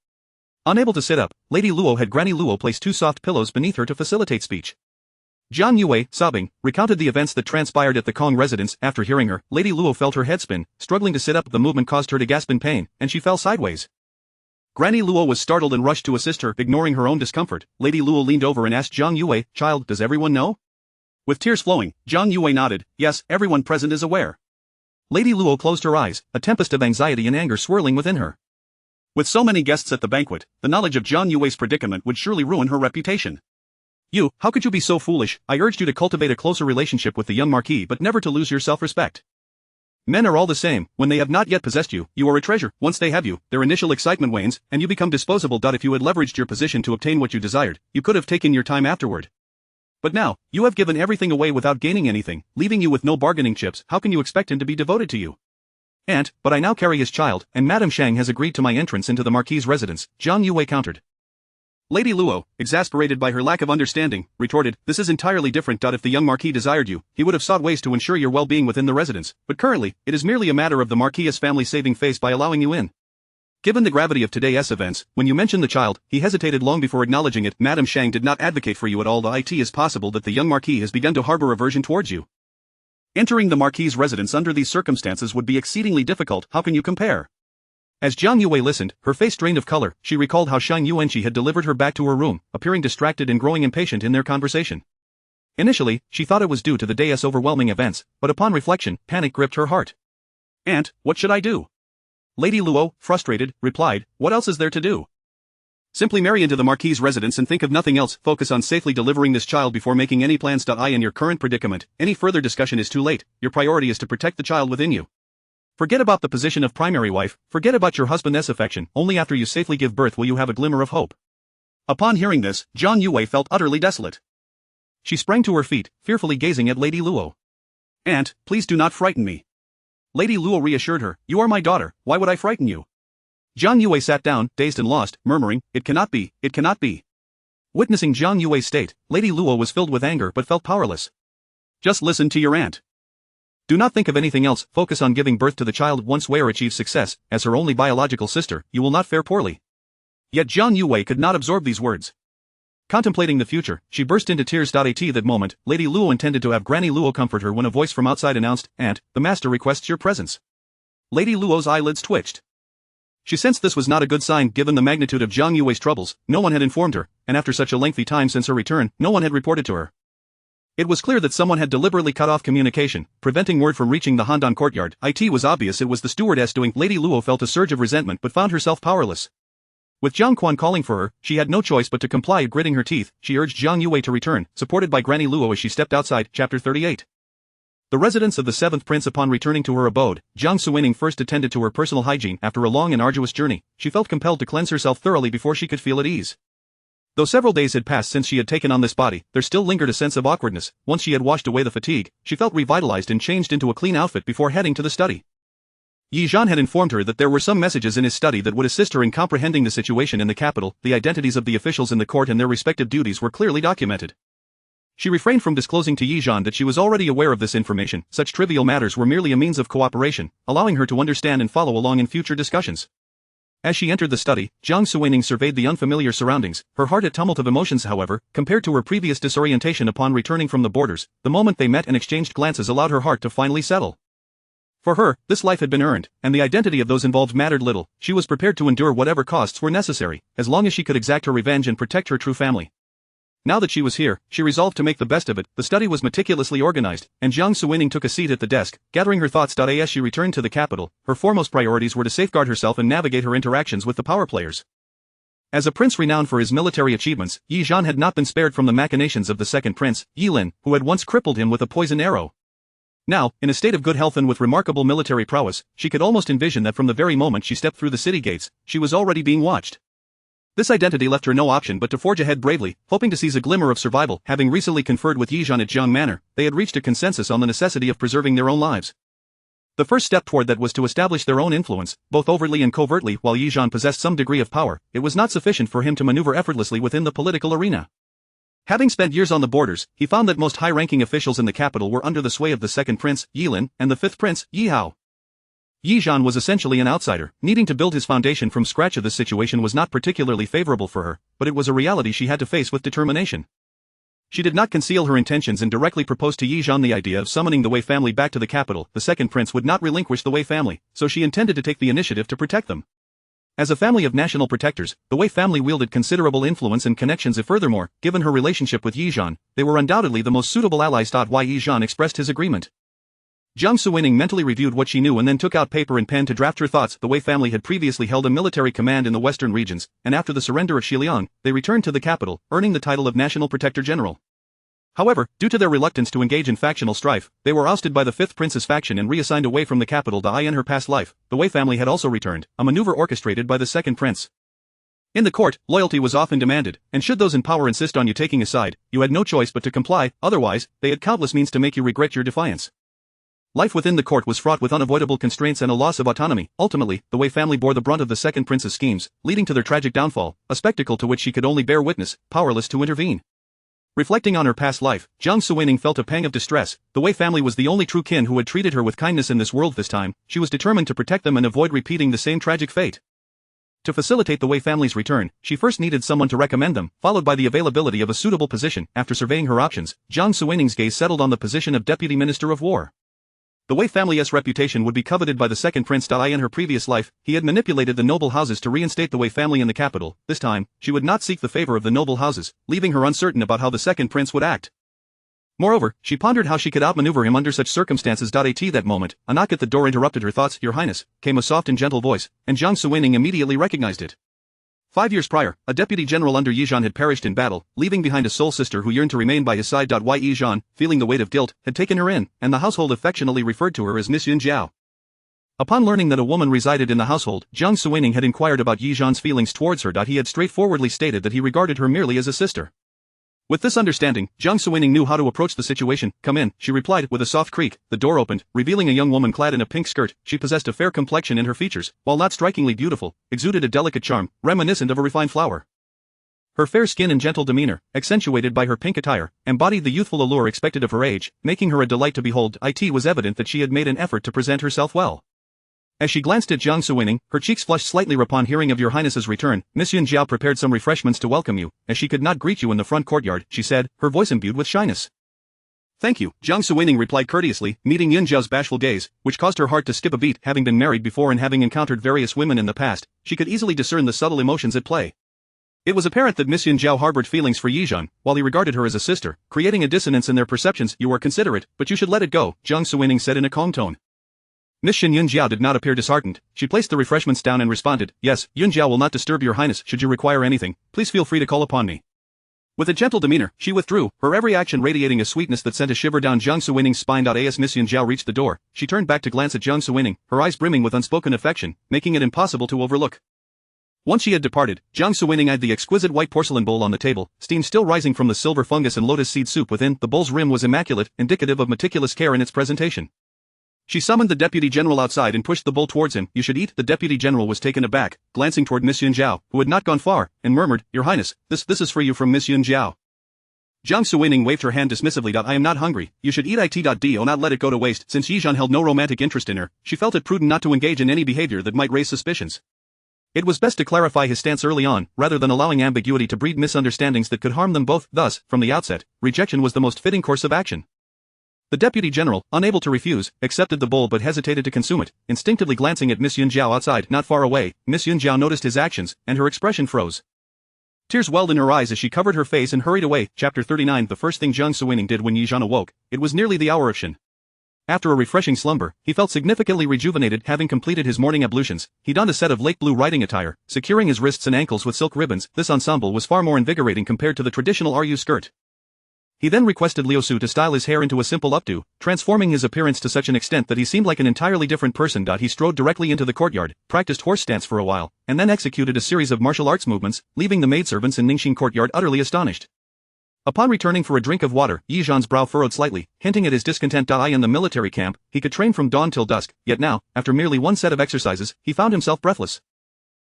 Unable to sit up, Lady Luo had Granny Luo place 2 soft pillows beneath her to facilitate speech. Jiang Yue, sobbing, recounted the events that transpired at the Kong residence. After hearing her, Lady Luo felt her head spin. Struggling to sit up, the movement caused her to gasp in pain, and she fell sideways. Granny Luo was startled and rushed to assist her. Ignoring her own discomfort, Lady Luo leaned over and asked Jiang Yue, "Child, does everyone know?" With tears flowing, Jiang Yue nodded, "Yes, everyone present is aware." Lady Luo closed her eyes, a tempest of anxiety and anger swirling within her. With so many guests at the banquet, the knowledge of Jiang Yue's predicament would surely ruin her reputation. "You, how could you be so foolish? I urged you to cultivate a closer relationship with the young Marquis but never to lose your self-respect. Men are all the same. When they have not yet possessed you, you are a treasure. Once they have you, their initial excitement wanes, and you become disposable. If you had leveraged your position to obtain what you desired, you could have taken your time afterward. But now, you have given everything away without gaining anything, leaving you with no bargaining chips. How can you expect him to be devoted to you?" But I now carry his child, and Madame Shang has agreed to my entrance into the Marquis's residence," Jiang Yue countered. Lady Luo, exasperated by her lack of understanding, retorted, "This is entirely different. If the young Marquis desired you, he would have sought ways to ensure your well-being within the residence, but currently, it is merely a matter of the Marquis's family saving face by allowing you in. Given the gravity of today's events, when you mentioned the child, he hesitated long before acknowledging it. Madame Shang did not advocate for you at all. It is possible that the young Marquis has begun to harbor aversion towards you. Entering the Marquis's residence under these circumstances would be exceedingly difficult. How can you compare?" As Jiang Yue listened, her face drained of color. She recalled how Shang Yuanqi had delivered her back to her room, appearing distracted and growing impatient in their conversation. Initially, she thought it was due to the day's overwhelming events, but upon reflection, panic gripped her heart. "Aunt, what should I do?" Lady Luo, frustrated, replied, "What else is there to do? Simply marry into the Marquis's residence and think of nothing else. Focus on safely delivering this child before making any plans. In your current predicament, any further discussion is too late. Your priority is to protect the child within you. Forget about the position of primary wife, forget about your husband's affection. Only after you safely give birth will you have a glimmer of hope." Upon hearing this, Jiang Yue felt utterly desolate. She sprang to her feet, fearfully gazing at Lady Luo. "Aunt, please do not frighten me." Lady Luo reassured her, "You are my daughter, why would I frighten you?" Jiang Yue sat down, dazed and lost, murmuring, "It cannot be, it cannot be." Witnessing Jiang Yue's state, Lady Luo was filled with anger but felt powerless. "Just listen to your aunt. Do not think of anything else, focus on giving birth to the child. Once Wei achieves success, as her only biological sister, you will not fare poorly." Yet Jiang Yue could not absorb these words. Contemplating the future, she burst into tears. At that moment, Lady Luo intended to have Granny Luo comfort her when a voice from outside announced, "Aunt, the master requests your presence." Lady Luo's eyelids twitched. She sensed this was not a good sign. Given the magnitude of Jiang Yue's troubles, no one had informed her, and after such a lengthy time since her return, no one had reported to her. It was clear that someone had deliberately cut off communication, preventing word from reaching the Handan courtyard. It was obvious it was the stewardess doing. Lady Luo felt a surge of resentment but found herself powerless. With Jiang Quan calling for her, she had no choice but to comply. Gritting her teeth, she urged Jiang Yue to return, supported by Granny Luo as she stepped outside. Chapter 38. The residence of the seventh prince. Upon returning to her abode, Jiang Suining first attended to her personal hygiene. After a long and arduous journey, she felt compelled to cleanse herself thoroughly before she could feel at ease. Though several days had passed since she had taken on this body, there still lingered a sense of awkwardness. Once she had washed away the fatigue, she felt revitalized and changed into a clean outfit before heading to the study. Yi Zhan had informed her that there were some messages in his study that would assist her in comprehending the situation in the capital. The identities of the officials in the court and their respective duties were clearly documented. She refrained from disclosing to Yi Zhan that she was already aware of this information. Such trivial matters were merely a means of cooperation, allowing her to understand and follow along in future discussions. As she entered the study, Jiang Suining surveyed the unfamiliar surroundings, her heart a tumult of emotions. However, compared to her previous disorientation upon returning from the borders, the moment they met and exchanged glances allowed her heart to finally settle. For her, this life had been earned, and the identity of those involved mattered little. She was prepared to endure whatever costs were necessary, as long as she could exact her revenge and protect her true family. Now that she was here, she resolved to make the best of it. The study was meticulously organized, and Jiang Suining took a seat at the desk, gathering her thoughts. As she returned to the capital, her foremost priorities were to safeguard herself and navigate her interactions with the power players. As a prince renowned for his military achievements, Yi Zhan had not been spared from the machinations of the second prince, Yi Lin, who had once crippled him with a poison arrow. Now, in a state of good health and with remarkable military prowess, she could almost envision that from the very moment she stepped through the city gates, she was already being watched. This identity left her no option but to forge ahead bravely, hoping to seize a glimmer of survival. Having recently conferred with Yi Zhan at Jiang Manor, they had reached a consensus on the necessity of preserving their own lives. The first step toward that was to establish their own influence, both overtly and covertly. While Yi Zhan possessed some degree of power, it was not sufficient for him to maneuver effortlessly within the political arena. Having spent years on the borders, he found that most high-ranking officials in the capital were under the sway of the second prince, Yi Lin, and the fifth prince, Yi Hao. Yi Zhan was essentially an outsider, needing to build his foundation from scratch. This situation was not particularly favorable for her, but it was a reality she had to face with determination. She did not conceal her intentions and directly proposed to Yi Zhan the idea of summoning the Wei family back to the capital. The second prince would not relinquish the Wei family, so she intended to take the initiative to protect them. As a family of national protectors, the Wei family wielded considerable influence and connections. Furthermore, given her relationship with Yi Zhan, they were undoubtedly the most suitable allies. Why Yi Zhan expressed his agreement. Jiang Suining mentally reviewed what she knew and then took out paper and pen to draft her thoughts. The Wei family had previously held a military command in the western regions, and after the surrender of Xiliang, they returned to the capital, earning the title of National Protector General. However, due to their reluctance to engage in factional strife, they were ousted by the fifth prince's faction and reassigned away from the capital. In her past life, the Wei family had also returned, a maneuver orchestrated by the second prince. In the court, loyalty was often demanded, and should those in power insist on you taking a side, you had no choice but to comply. Otherwise, they had countless means to make you regret your defiance. Life within the court was fraught with unavoidable constraints and a loss of autonomy. Ultimately, the Wei family bore the brunt of the second prince's schemes, leading to their tragic downfall, a spectacle to which she could only bear witness, powerless to intervene. Reflecting on her past life, Jiang Suining felt a pang of distress. The Wei family was the only true kin who had treated her with kindness in this world. This time, she was determined to protect them and avoid repeating the same tragic fate. To facilitate the Wei family's return, she first needed someone to recommend them, followed by the availability of a suitable position. After surveying her options, Jiang Suining's gaze settled on the position of Deputy Minister of War. The Wei family's reputation would be coveted by the second prince. In her previous life, he had manipulated the noble houses to reinstate the Wei family in the capital. This time, she would not seek the favor of the noble houses, leaving her uncertain about how the second prince would act. Moreover, she pondered how she could outmaneuver him under such circumstances. At that moment, a knock at the door interrupted her thoughts. "Your Highness," came a soft and gentle voice, and Jiang Suining immediately recognized it. 5 years prior, a deputy general under Yi Zhan had perished in battle, leaving behind a soul sister who yearned to remain by his side. Yi Zhan, feeling the weight of guilt, had taken her in, and the household affectionately referred to her as Miss Yun Jiao. Upon learning that a woman resided in the household, Jiang Suining had inquired about Yi Zhan's feelings towards her. He had straightforwardly stated that he regarded her merely as a sister. With this understanding, Jiang Suining knew how to approach the situation. "Come in," she replied with a soft creak. The door opened, revealing a young woman clad in a pink skirt. She possessed a fair complexion and her features, while not strikingly beautiful, exuded a delicate charm, reminiscent of a refined flower. Her fair skin and gentle demeanor, accentuated by her pink attire, embodied the youthful allure expected of her age, making her a delight to behold. It was evident that she had made an effort to present herself well. As she glanced at Jiang Suining, her cheeks flushed slightly. "Upon hearing of your highness's return, Miss Yun Jiao prepared some refreshments to welcome you, as she could not greet you in the front courtyard," she said, her voice imbued with shyness. "Thank you," Jiang Suining replied courteously, meeting Yun Jiao's bashful gaze, which caused her heart to skip a beat. Having been married before and having encountered various women in the past, she could easily discern the subtle emotions at play. It was apparent that Miss Yun Jiao harbored feelings for Yi Zhan, while he regarded her as a sister, creating a dissonance in their perceptions. "You are considerate, but you should let it go," Jiang Suining said in a calm tone. Miss Yun Jiao did not appear disheartened. She placed the refreshments down and responded, "Yes, Yun Jiao will not disturb your highness. Should you require anything, please feel free to call upon me." With a gentle demeanor, she withdrew, her every action radiating a sweetness that sent a shiver down Jiang Suwining's spine. As Miss Yunjiao reached the door, she turned back to glance at Jiang Suwining, her eyes brimming with unspoken affection, making it impossible to overlook. Once she had departed, Jiang Suwining eyed the exquisite white porcelain bowl on the table, steam still rising from the silver fungus and lotus seed soup within. The bowl's rim was immaculate, indicative of meticulous care in its presentation. She summoned the deputy general outside and pushed the bowl towards him. You should eat. The deputy general was taken aback, glancing toward Miss Yunjiao, who had not gone far, and murmured, Your Highness, this is for you from Miss Yunjiao. Jiang Suwining waved her hand dismissively. I am not hungry, you should eat it. Do not let it go to waste. Since Yizhan held no romantic interest in her, she felt it prudent not to engage in any behavior that might raise suspicions. It was best to clarify his stance early on, rather than allowing ambiguity to breed misunderstandings that could harm them both. Thus, from the outset, rejection was the most fitting course of action. The deputy general, unable to refuse, accepted the bowl but hesitated to consume it, instinctively glancing at Miss Yunjiao outside. Not far away, Miss Yunjiao noticed his actions, and her expression froze. Tears welled in her eyes as she covered her face and hurried away. Chapter 39. The first thing Jiang Suwining did when Yizhan awoke, it was nearly the hour of Shin. After a refreshing slumber, he felt significantly rejuvenated. Having completed his morning ablutions, he donned a set of lake blue riding attire, securing his wrists and ankles with silk ribbons. This ensemble was far more invigorating compared to the traditional RU skirt. He then requested Liu Su to style his hair into a simple updo, transforming his appearance to such an extent that he seemed like an entirely different person. He strode directly into the courtyard, practiced horse stance for a while, and then executed a series of martial arts movements, leaving the maidservants in Ningxing courtyard utterly astonished. Upon returning for a drink of water, Yizhan's brow furrowed slightly, hinting at his discontent. In the military camp, he could train from dawn till dusk, yet now, after merely one set of exercises, he found himself breathless.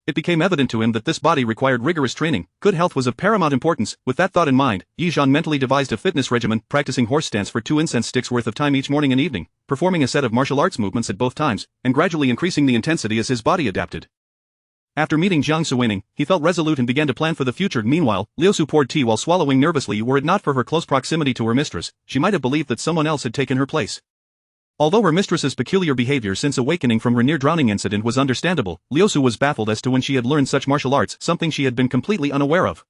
It became evident to him that this body required rigorous training. Good health was of paramount importance. With that thought in mind, Yizhan mentally devised a fitness regimen, practicing horse stance for 2 incense sticks worth of time each morning and evening, performing a set of martial arts movements at both times, and gradually increasing the intensity as his body adapted. After meeting Jiang Suwining, he felt resolute and began to plan for the future. Meanwhile, Liu Su poured tea while swallowing nervously. Were it not for her close proximity to her mistress, she might have believed that someone else had taken her place. Although her mistress's peculiar behavior since awakening from her near-drowning incident was understandable, Liu Su was baffled as to when she had learned such martial arts, something she had been completely unaware of.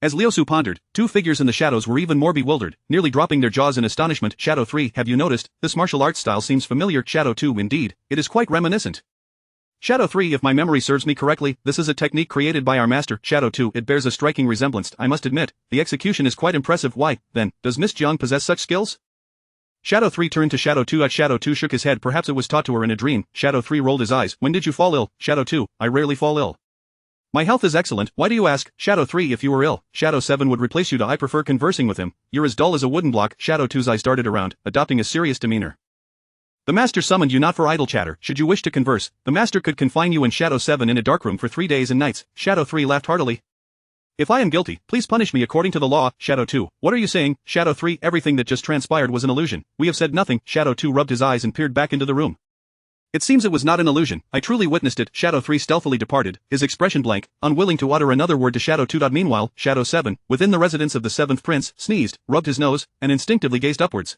As Liu Su pondered, 2 figures in the shadows were even more bewildered, nearly dropping their jaws in astonishment. Shadow 3, have you noticed, this martial arts style seems familiar. Shadow 2, indeed, it is quite reminiscent. Shadow 3, if my memory serves me correctly, this is a technique created by our master. Shadow 2, it bears a striking resemblance. I must admit, the execution is quite impressive. Why, then, does Miss Jiang possess such skills? Shadow 3 turned to Shadow 2. Shadow 2 shook his head. Perhaps it was taught to her in a dream. Shadow 3 rolled his eyes. When did you fall ill? Shadow 2, I rarely fall ill. My health is excellent. Why do you ask? Shadow 3, if you were ill, Shadow 7 would replace you. I prefer conversing with him. You're as dull as a wooden block. Shadow 2's eyes darted around, adopting a serious demeanor. The master summoned you not for idle chatter. Should you wish to converse, the master could confine you and Shadow 7 in a dark room for 3 days and nights. Shadow 3 laughed heartily. If I am guilty, please punish me according to the law. Shadow 2, what are you saying? Shadow 3, everything that just transpired was an illusion. We have said nothing. Shadow 2 rubbed his eyes and peered back into the room. It seems it was not an illusion. I truly witnessed it. Shadow 3 stealthily departed, his expression blank, unwilling to utter another word to Shadow 2. Meanwhile, Shadow 7, within the residence of the 7th prince, sneezed, rubbed his nose, and instinctively gazed upwards.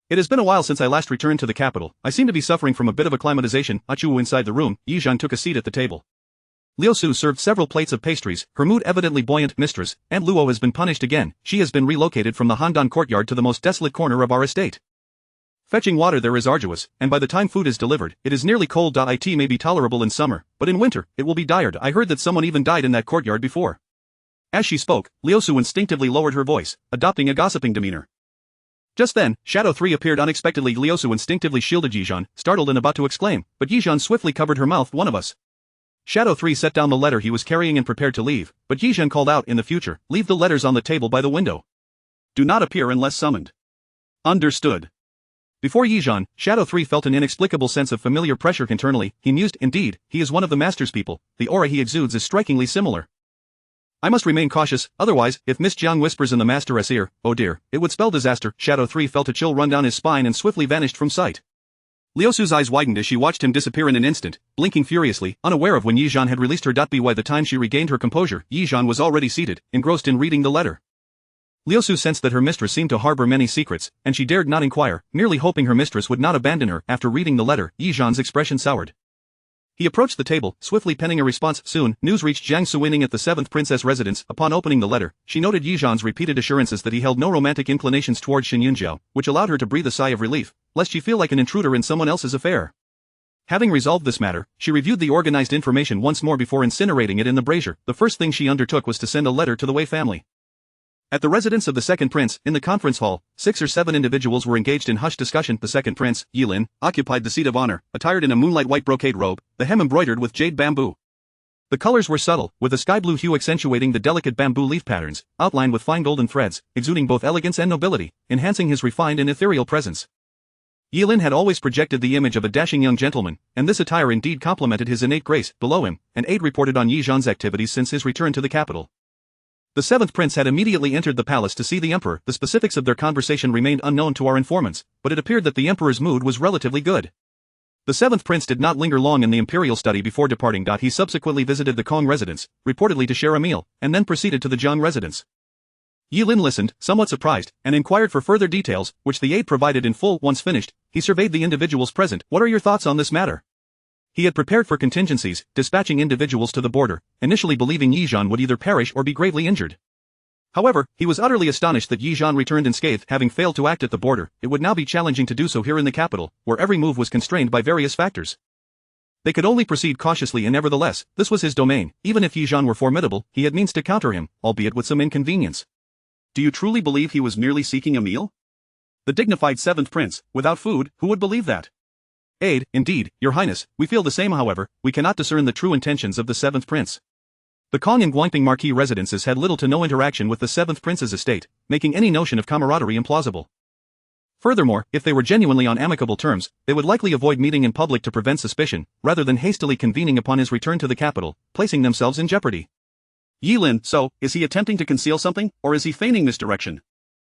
It has been a while since I last returned to the capital. I seem to be suffering from a bit of acclimatization. Achu inside the room, Yizhan took a seat at the table. Liu Su served several plates of pastries, her mood evidently buoyant. Mistress, Aunt Luo has been punished again. She has been relocated from the Handan courtyard to the most desolate corner of our estate. Fetching water there is arduous, and by the time food is delivered, it is nearly cold. It may be tolerable in summer, but in winter, it will be dire. I heard that someone even died in that courtyard before. As she spoke, Liu Su instinctively lowered her voice, adopting a gossiping demeanor. Just then, Shadow 3 appeared unexpectedly. Liu Su instinctively shielded Yizhan, startled and about to exclaim, but Yizhan swiftly covered her mouth. One of us. Shadow 3 set down the letter he was carrying and prepared to leave, but Yizhan called out, in the future, leave the letters on the table by the window. Do not appear unless summoned. Understood. Before Yizhan, Shadow 3 felt an inexplicable sense of familiar pressure internally. He mused, indeed, he is one of the master's people. The aura he exudes is strikingly similar. I must remain cautious, otherwise, if Miss Jiang whispers in the master's ear, oh dear, it would spell disaster. Shadow 3 felt a chill run down his spine and swiftly vanished from sight. Liu Su's eyes widened as she watched him disappear in an instant, blinking furiously, unaware of when Yizhan had released her. By the time she regained her composure, Yizhan was already seated, engrossed in reading the letter. Liu Su sensed that her mistress seemed to harbor many secrets, and she dared not inquire, merely hoping her mistress would not abandon her. After reading the letter, Yizhan's expression soured. He approached the table, swiftly penning a response. Soon, news reached Jiang Suwining at the 7th princess residence. Upon opening the letter, she noted Yizhan's repeated assurances that he held no romantic inclinations toward Xin Yunjiao, which allowed her to breathe a sigh of relief, lest she feel like an intruder in someone else's affair. Having resolved this matter, she reviewed the organized information once more before incinerating it in the brazier. The first thing she undertook was to send a letter to the Wei family. At the residence of the second prince, in the conference hall, 6 or 7 individuals were engaged in hushed discussion. The second prince, Yilin, occupied the seat of honor, attired in a moonlight white brocade robe, the hem embroidered with jade bamboo. The colors were subtle, with a sky blue hue accentuating the delicate bamboo leaf patterns, outlined with fine golden threads, exuding both elegance and nobility, enhancing his refined and ethereal presence. Yilin had always projected the image of a dashing young gentleman, and this attire indeed complemented his innate grace. Below him, an aide reported on Yi Zhan's activities since his return to the capital. The seventh prince had immediately entered the palace to see the emperor. The specifics of their conversation remained unknown to our informants, but it appeared that the emperor's mood was relatively good. The seventh prince did not linger long in the imperial study before departing. He subsequently visited the Kong residence, reportedly to share a meal, and then proceeded to the Zhang residence. Yilin listened, somewhat surprised, and inquired for further details, which the aide provided in full. Once finished, he surveyed the individuals present. What are your thoughts on this matter? He had prepared for contingencies, dispatching individuals to the border, initially believing Yi Zhan would either perish or be gravely injured. However, he was utterly astonished that Yi Zhan returned unscathed. Having failed to act at the border, it would now be challenging to do so here in the capital, where every move was constrained by various factors. They could only proceed cautiously, and nevertheless, this was his domain. Even if Yi Zhan were formidable, he had means to counter him, albeit with some inconvenience. Do you truly believe he was merely seeking a meal? The dignified seventh prince, without food, who would believe that? Aide, indeed, your highness, we feel the same. However, we cannot discern the true intentions of the seventh prince. The Kong and Guangping marquis residences had little to no interaction with the seventh prince's estate, making any notion of camaraderie implausible. Furthermore, if they were genuinely on amicable terms, they would likely avoid meeting in public to prevent suspicion, rather than hastily convening upon his return to the capital, placing themselves in jeopardy. Yilin, so, is he attempting to conceal something, or is he feigning misdirection?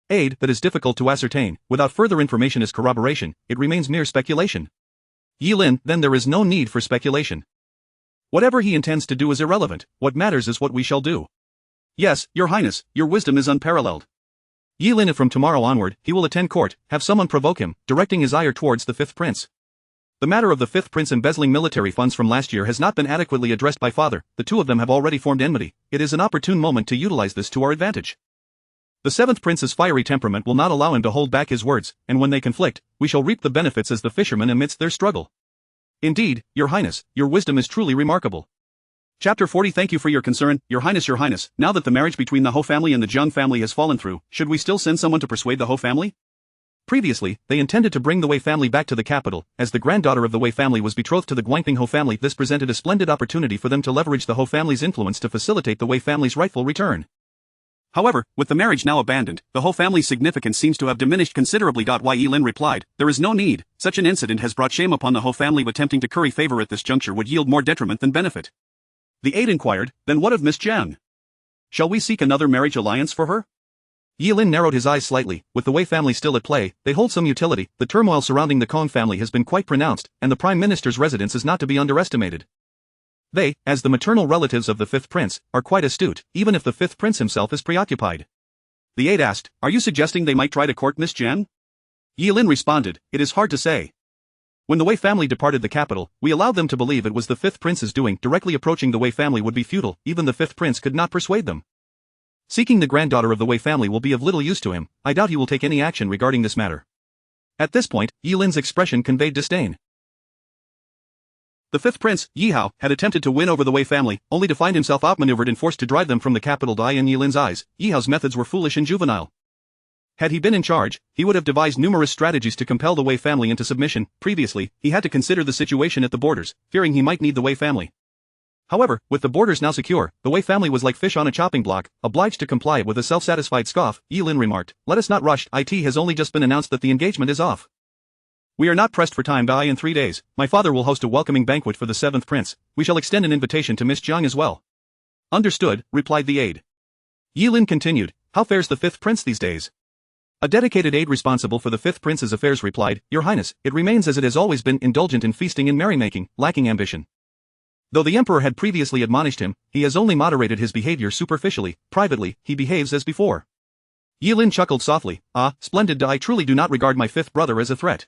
Aide, that is difficult to ascertain. Without further information as corroboration, it remains mere speculation. Yilin, then there is no need for speculation. Whatever he intends to do is irrelevant. What matters is what we shall do. Yes, your highness, your wisdom is unparalleled. Yilin, from tomorrow onward, he will attend court, have someone provoke him, directing his ire towards the fifth prince. The matter of the fifth prince embezzling military funds from last year has not been adequately addressed by father. The two of them have already formed enmity. It is an opportune moment to utilize this to our advantage. The seventh prince's fiery temperament will not allow him to hold back his words, and when they conflict, we shall reap the benefits as the fishermen amidst their struggle. Indeed, your highness, your wisdom is truly remarkable. Chapter 40. Thank you for your concern, your highness. Your highness, now that the marriage between the Ho family and the Zhang family has fallen through, should we still send someone to persuade the Ho family? Previously, they intended to bring the Wei family back to the capital. As the granddaughter of the Wei family was betrothed to the Guangping Ho family, this presented a splendid opportunity for them to leverage the Ho family's influence to facilitate the Wei family's rightful return. However, with the marriage now abandoned, the Ho family's significance seems to have diminished considerably. Yilin replied, there is no need. Such an incident has brought shame upon the Ho family. Attempting to curry favor at this juncture would yield more detriment than benefit. The aide inquired, then what of Miss Jiang? Shall we seek another marriage alliance for her? Yilin narrowed his eyes slightly. With the Wei family still at play, they hold some utility. The turmoil surrounding the Kong family has been quite pronounced, and the prime minister's residence is not to be underestimated. They, as the maternal relatives of the fifth prince, are quite astute, even if the fifth prince himself is preoccupied. The aide asked, are you suggesting they might try to court Miss Jiang? Yilin responded, it is hard to say. When the Wei family departed the capital, we allowed them to believe it was the fifth prince's doing. Directly approaching the Wei family would be futile. Even the fifth prince could not persuade them. Seeking the granddaughter of the Wei family will be of little use to him. I doubt he will take any action regarding this matter. At this point, Yilin's expression conveyed disdain. The fifth prince, Yi Hao, had attempted to win over the Wei family, only to find himself outmaneuvered and forced to drive them from the capital. In Yilin's eyes, Yi Hao's methods were foolish and juvenile. Had he been in charge, he would have devised numerous strategies to compel the Wei family into submission. Previously, he had to consider the situation at the borders, fearing he might need the Wei family. However, with the borders now secure, the Wei family was like fish on a chopping block, obliged to comply. With a self-satisfied scoff, Yilin remarked, let us not rush. It has only just been announced that the engagement is off. We are not pressed for time. In 3 days, my father will host a welcoming banquet for the seventh prince. We shall extend an invitation to Miss Jiang as well. Understood, replied the aide. Yilin continued, how fares the fifth prince these days? A dedicated aide responsible for the fifth prince's affairs replied, your highness, it remains as it has always been, indulgent in feasting and merrymaking, lacking ambition. Though the emperor had previously admonished him, he has only moderated his behavior superficially. Privately, he behaves as before. Yilin chuckled softly, splendid. I truly do not regard my fifth brother as a threat.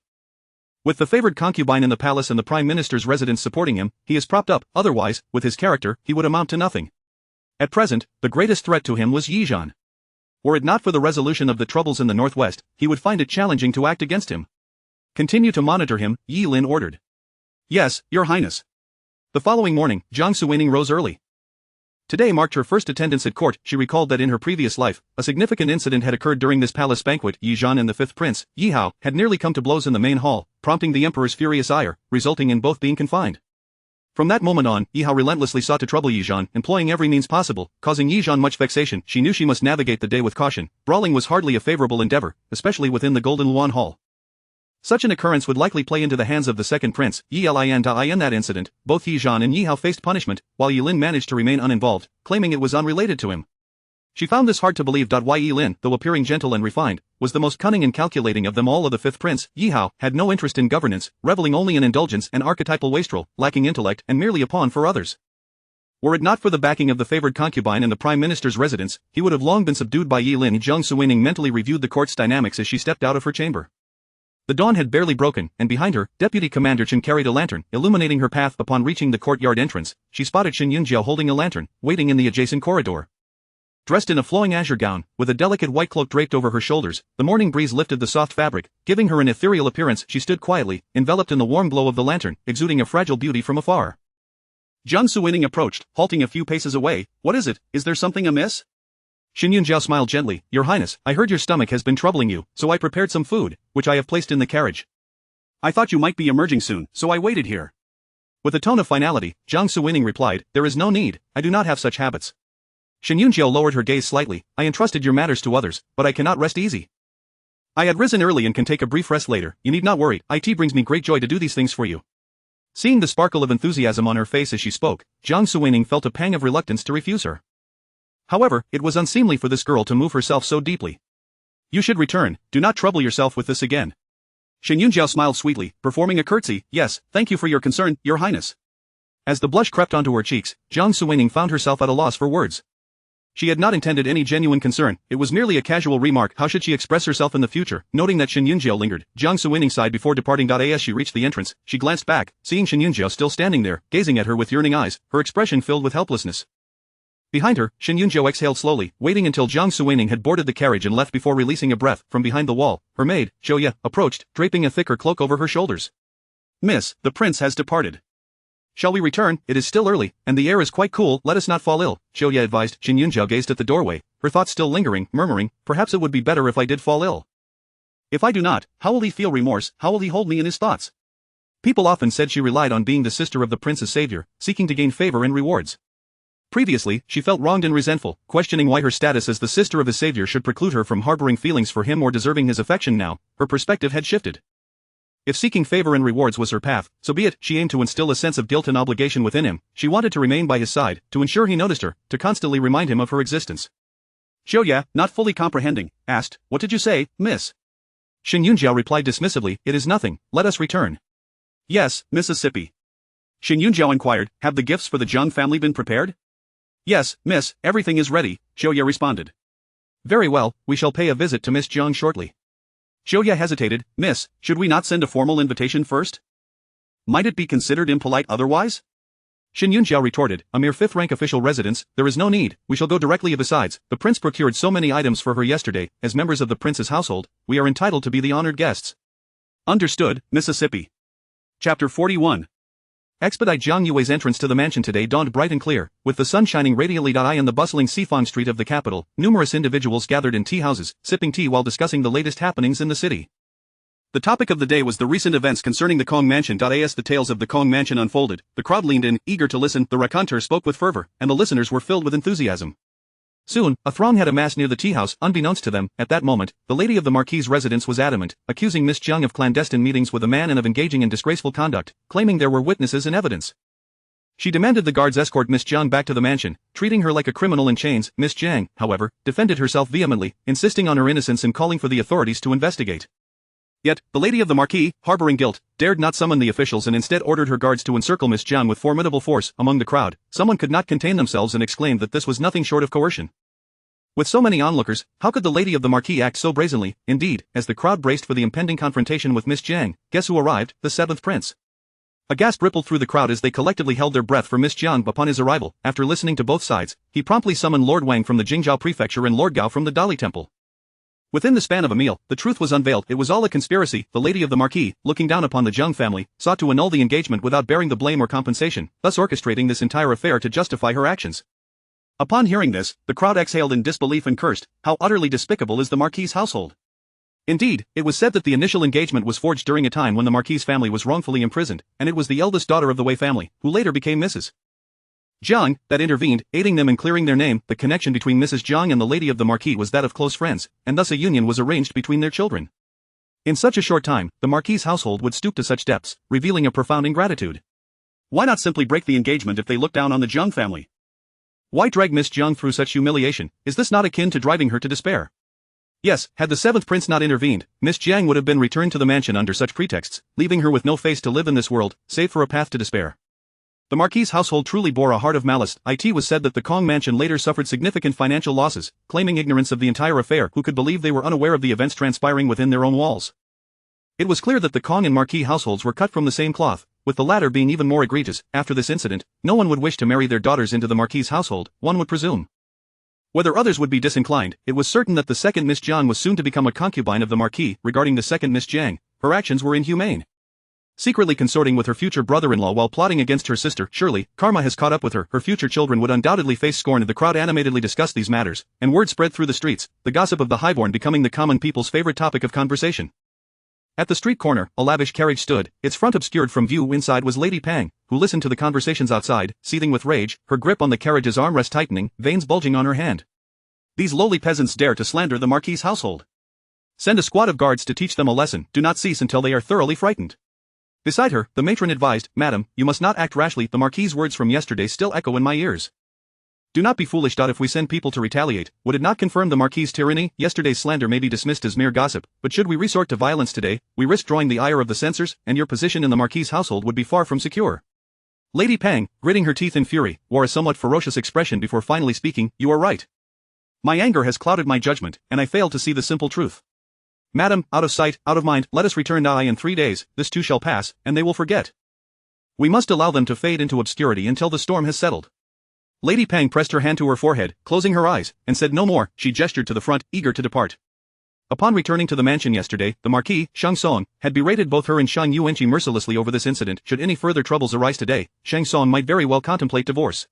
With the favored concubine in the palace and the prime minister's residence supporting him, he is propped up. Otherwise, with his character, he would amount to nothing. At present, the greatest threat to him was Yi Zhan. Were it not for the resolution of the troubles in the northwest, he would find it challenging to act against him. Continue to monitor him, Yilin ordered. Yes, your highness. The following morning, Jiang Suining rose early. Today marked her first attendance at court. She recalled that in her previous life, a significant incident had occurred during this palace banquet. Yi Zhan and the fifth prince, Yi Hao, had nearly come to blows in the main hall, prompting the emperor's furious ire, resulting in both being confined. From that moment on, Yi Hao relentlessly sought to trouble Yi Zhan, employing every means possible, causing Yi Zhan much vexation. She knew she must navigate the day with caution. Brawling was hardly a favorable endeavor, especially within the Golden Luan Hall. Such an occurrence would likely play into the hands of the second prince, Yi Lin. In that incident, both Yi Zhan and Yi Hao faced punishment, while Yi Lin managed to remain uninvolved, claiming it was unrelated to him. She found this hard to believe. Yi Lin, though appearing gentle and refined, was the most cunning and calculating of them all. Of the fifth prince, Yi Hao, had no interest in governance, reveling only in indulgence and archetypal wastrel, lacking intellect and merely a pawn for others. Were it not for the backing of the favored concubine in the prime minister's residence, he would have long been subdued by Yi Lin. Jiang Suining mentally reviewed the court's dynamics as she stepped out of her chamber. The dawn had barely broken, and behind her, Deputy Commander Chen carried a lantern, illuminating her path. Upon reaching the courtyard entrance, she spotted Shen Yunjiao holding a lantern, waiting in the adjacent corridor. Dressed in a flowing azure gown, with a delicate white cloak draped over her shoulders, the morning breeze lifted the soft fabric, giving her an ethereal appearance. She stood quietly, enveloped in the warm glow of the lantern, exuding a fragile beauty from afar. Jiang Suining approached, halting a few paces away. What is it? Is there something amiss? Shen Yunjiao smiled gently. Your Highness, I heard your stomach has been troubling you, so I prepared some food, which I have placed in the carriage. I thought you might be emerging soon, so I waited here. With a tone of finality, Jiang Suining replied, there is no need, I do not have such habits. Shen Yunjiao lowered her gaze slightly. I entrusted your matters to others, but I cannot rest easy. I had risen early and can take a brief rest later. You need not worry, it brings me great joy to do these things for you. Seeing the sparkle of enthusiasm on her face as she spoke, Jiang Suining felt a pang of reluctance to refuse her. However, it was unseemly for this girl to move herself so deeply. You should return, do not trouble yourself with this again. Shen Yunjiao smiled sweetly, performing a curtsy. Yes, thank you for your concern, Your Highness. As the blush crept onto her cheeks, Jiang Suining found herself at a loss for words. She had not intended any genuine concern, it was merely a casual remark. How should she express herself in the future? Noting that Shen Yunjiao lingered, Jiang Suining sighed before departing. As she reached the entrance, she glanced back, seeing Shen Yunjiao still standing there, gazing at her with yearning eyes, her expression filled with helplessness. Behind her, Shen Yunjiao exhaled slowly, waiting until Jiang Suining had boarded the carriage and left before releasing a breath. From behind the wall, her maid, Xiaoye, approached, draping a thicker cloak over her shoulders. Miss, the prince has departed. Shall we return? It is still early, and the air is quite cool. Let us not fall ill, Xiaoye advised. Shen Yunjiao gazed at the doorway, her thoughts still lingering, murmuring, perhaps it would be better if I did fall ill. If I do not, how will he feel remorse? How will he hold me in his thoughts? People often said she relied on being the sister of the prince's savior, seeking to gain favor and rewards. Previously, she felt wronged and resentful, questioning why her status as the sister of his savior should preclude her from harboring feelings for him or deserving his affection. Now, her perspective had shifted. If seeking favor and rewards was her path, so be it. She aimed to instill a sense of guilt and obligation within him. She wanted to remain by his side, to ensure he noticed her, to constantly remind him of her existence. Xiaoye, not fully comprehending, asked, what did you say, miss? Shen Yunjiao replied dismissively, it is nothing, let us return. Yes, Mississippi. Shen Yunjiao inquired, have the gifts for the Zhang family been prepared? Yes, miss, everything is ready, Xiaoye responded. Very well, we shall pay a visit to Miss Zhang shortly. Xiaoye hesitated, miss, should we not send a formal invitation first? Might it be considered impolite otherwise? Shen Yunjiao retorted, a mere fifth-rank official residence, there is no need, we shall go directly. Besides, the prince procured so many items for her yesterday, as members of the prince's household, we are entitled to be the honored guests. Understood, Mississippi. Chapter 41. Expedite. Zhang Yue's entrance to the mansion today dawned bright and clear, with the sun shining radiantly. In the bustling Sifang street of the capital, numerous individuals gathered in tea houses, sipping tea while discussing the latest happenings in the city. The topic of the day was the recent events concerning the Kong Mansion. As the tales of the Kong Mansion unfolded, the crowd leaned in, eager to listen. The raconteur spoke with fervor, and the listeners were filled with enthusiasm. Soon, a throng had amassed near the tea house. Unbeknownst to them, at that moment, the lady of the marquis's residence was adamant, accusing Miss Zhang of clandestine meetings with a man and of engaging in disgraceful conduct, claiming there were witnesses and evidence. She demanded the guards escort Miss Zhang back to the mansion, treating her like a criminal in chains. Miss Zhang, however, defended herself vehemently, insisting on her innocence and calling for the authorities to investigate. Yet, the lady of the marquis, harboring guilt, dared not summon the officials and instead ordered her guards to encircle Miss Zhang with formidable force. Among the crowd, someone could not contain themselves and exclaimed that this was nothing short of coercion. With so many onlookers, how could the lady of the marquis act so brazenly? Indeed, as the crowd braced for the impending confrontation with Miss Zhang, guess who arrived? The seventh prince. A gasp rippled through the crowd as they collectively held their breath for Miss Zhang. Upon his arrival, after listening to both sides, he promptly summoned Lord Wang from the Jingzhou prefecture and Lord Gao from the Dali temple. Within the span of a meal, the truth was unveiled. It was all a conspiracy. The lady of the marquis, looking down upon the Zhang family, sought to annul the engagement without bearing the blame or compensation, thus orchestrating this entire affair to justify her actions. Upon hearing this, the crowd exhaled in disbelief and cursed, how utterly despicable is the Marquis' household. Indeed, it was said that the initial engagement was forged during a time when the Marquis' family was wrongfully imprisoned, and it was the eldest daughter of the Wei family, who later became Mrs. Jiang, that intervened, aiding them in clearing their name. The connection between Mrs. Jiang and the lady of the Marquis was that of close friends, and thus a union was arranged between their children. In such a short time, the Marquis' household would stoop to such depths, revealing a profound ingratitude. Why not simply break the engagement if they look down on the Jiang family? Why drag Miss Jiang through such humiliation? Is this not akin to driving her to despair? Yes, had the seventh prince not intervened, Miss Jiang would have been returned to the mansion under such pretexts, leaving her with no face to live in this world, save for a path to despair. The Marquis' household truly bore a heart of malice. It was said that the Kong mansion later suffered significant financial losses, claiming ignorance of the entire affair. Who could believe they were unaware of the events transpiring within their own walls? It was clear that the Kong and Marquis households were cut from the same cloth, with the latter being even more egregious. After this incident, no one would wish to marry their daughters into the Marquis' household, one would presume. Whether others would be disinclined, it was certain that the second Miss Jiang was soon to become a concubine of the Marquis. Regarding the second Miss Jiang, her actions were inhumane. Secretly consorting with her future brother-in-law while plotting against her sister, surely, karma has caught up with her. Her future children would undoubtedly face scorn. The crowd animatedly discussed these matters, and word spread through the streets, the gossip of the highborn becoming the common people's favorite topic of conversation. At the street corner, a lavish carriage stood, its front obscured from view. Inside was Lady Pang, who listened to the conversations outside, seething with rage, her grip on the carriage's armrest tightening, veins bulging on her hand. These lowly peasants dare to slander the Marquis' household. Send a squad of guards to teach them a lesson. Do not cease until they are thoroughly frightened. Beside her, the matron advised, Madam, you must not act rashly. The Marquis' words from yesterday still echo in my ears. Do not be foolish. If we send people to retaliate, would it not confirm the Marquis' tyranny? Yesterday's slander may be dismissed as mere gossip, but should we resort to violence today, we risk drawing the ire of the censors, and your position in the Marquis' household would be far from secure. Lady Pang, gritting her teeth in fury, wore a somewhat ferocious expression before finally speaking. You are right. My anger has clouded my judgment, and I failed to see the simple truth. Madam, out of sight, out of mind, let us return now. In 3 days, this too shall pass, and they will forget. We must allow them to fade into obscurity until the storm has settled. Lady Pang pressed her hand to her forehead, closing her eyes, and said no more. She gestured to the front, eager to depart. Upon returning to the mansion yesterday, the Marquis, Shang Song, had berated both her and Shang Yuanqi mercilessly over this incident. Should any further troubles arise today, Shang Song might very well contemplate divorce.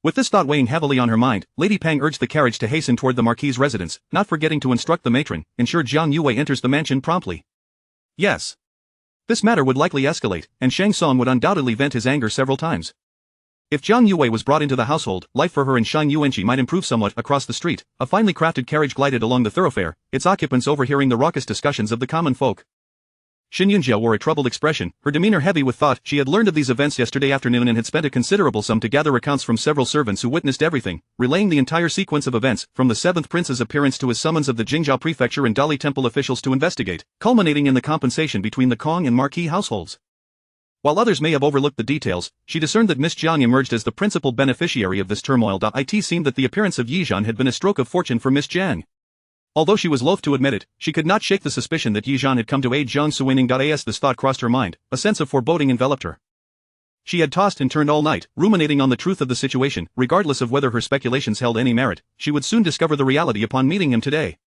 With this thought weighing heavily on her mind, Lady Pang urged the carriage to hasten toward the Marquis' residence, not forgetting to instruct the matron, ensure Jiang Yue enters the mansion promptly. Yes. This matter would likely escalate, and Shang Song would undoubtedly vent his anger several times. If Jiang Yue was brought into the household, life for her and Shang Yuanqi might improve somewhat. Across the street, a finely crafted carriage glided along the thoroughfare, its occupants overhearing the raucous discussions of the common folk. Xin Yunjiao wore a troubled expression, her demeanor heavy with thought. She had learned of these events yesterday afternoon and had spent a considerable sum to gather accounts from several servants who witnessed everything, relaying the entire sequence of events, from the seventh prince's appearance to his summons of the Jingzhou prefecture and Dali temple officials to investigate, culminating in the compensation between the Kong and Marquis households. While others may have overlooked the details, she discerned that Miss Jiang emerged as the principal beneficiary of this turmoil. It seemed that the appearance of Yizhan had been a stroke of fortune for Miss Jiang. Although she was loath to admit it, she could not shake the suspicion that Yizhan had come to aid Zhang Suining. As this thought crossed her mind, a sense of foreboding enveloped her. She had tossed and turned all night, ruminating on the truth of the situation. Regardless of whether her speculations held any merit, she would soon discover the reality upon meeting him today.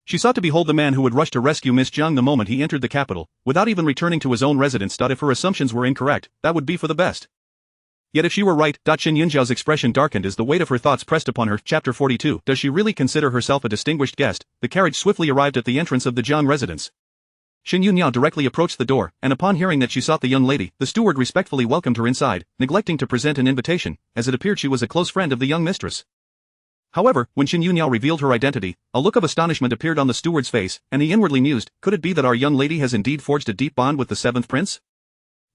She sought to behold the man who would rush to rescue Miss Jiang the moment he entered the capital, without even returning to his own residence. If her assumptions were incorrect, that would be for the best. Yet if she were right, Xin Yunjiao's expression darkened as the weight of her thoughts pressed upon her. Chapter 42. Does she really consider herself a distinguished guest? The carriage swiftly arrived at the entrance of the Jiang residence. Xin Yunjiao directly approached the door, and upon hearing that she sought the young lady, the steward respectfully welcomed her inside, neglecting to present an invitation, as it appeared she was a close friend of the young mistress. However, when Xin Yunjiao revealed her identity, a look of astonishment appeared on the steward's face, and he inwardly mused, could it be that our young lady has indeed forged a deep bond with the seventh prince?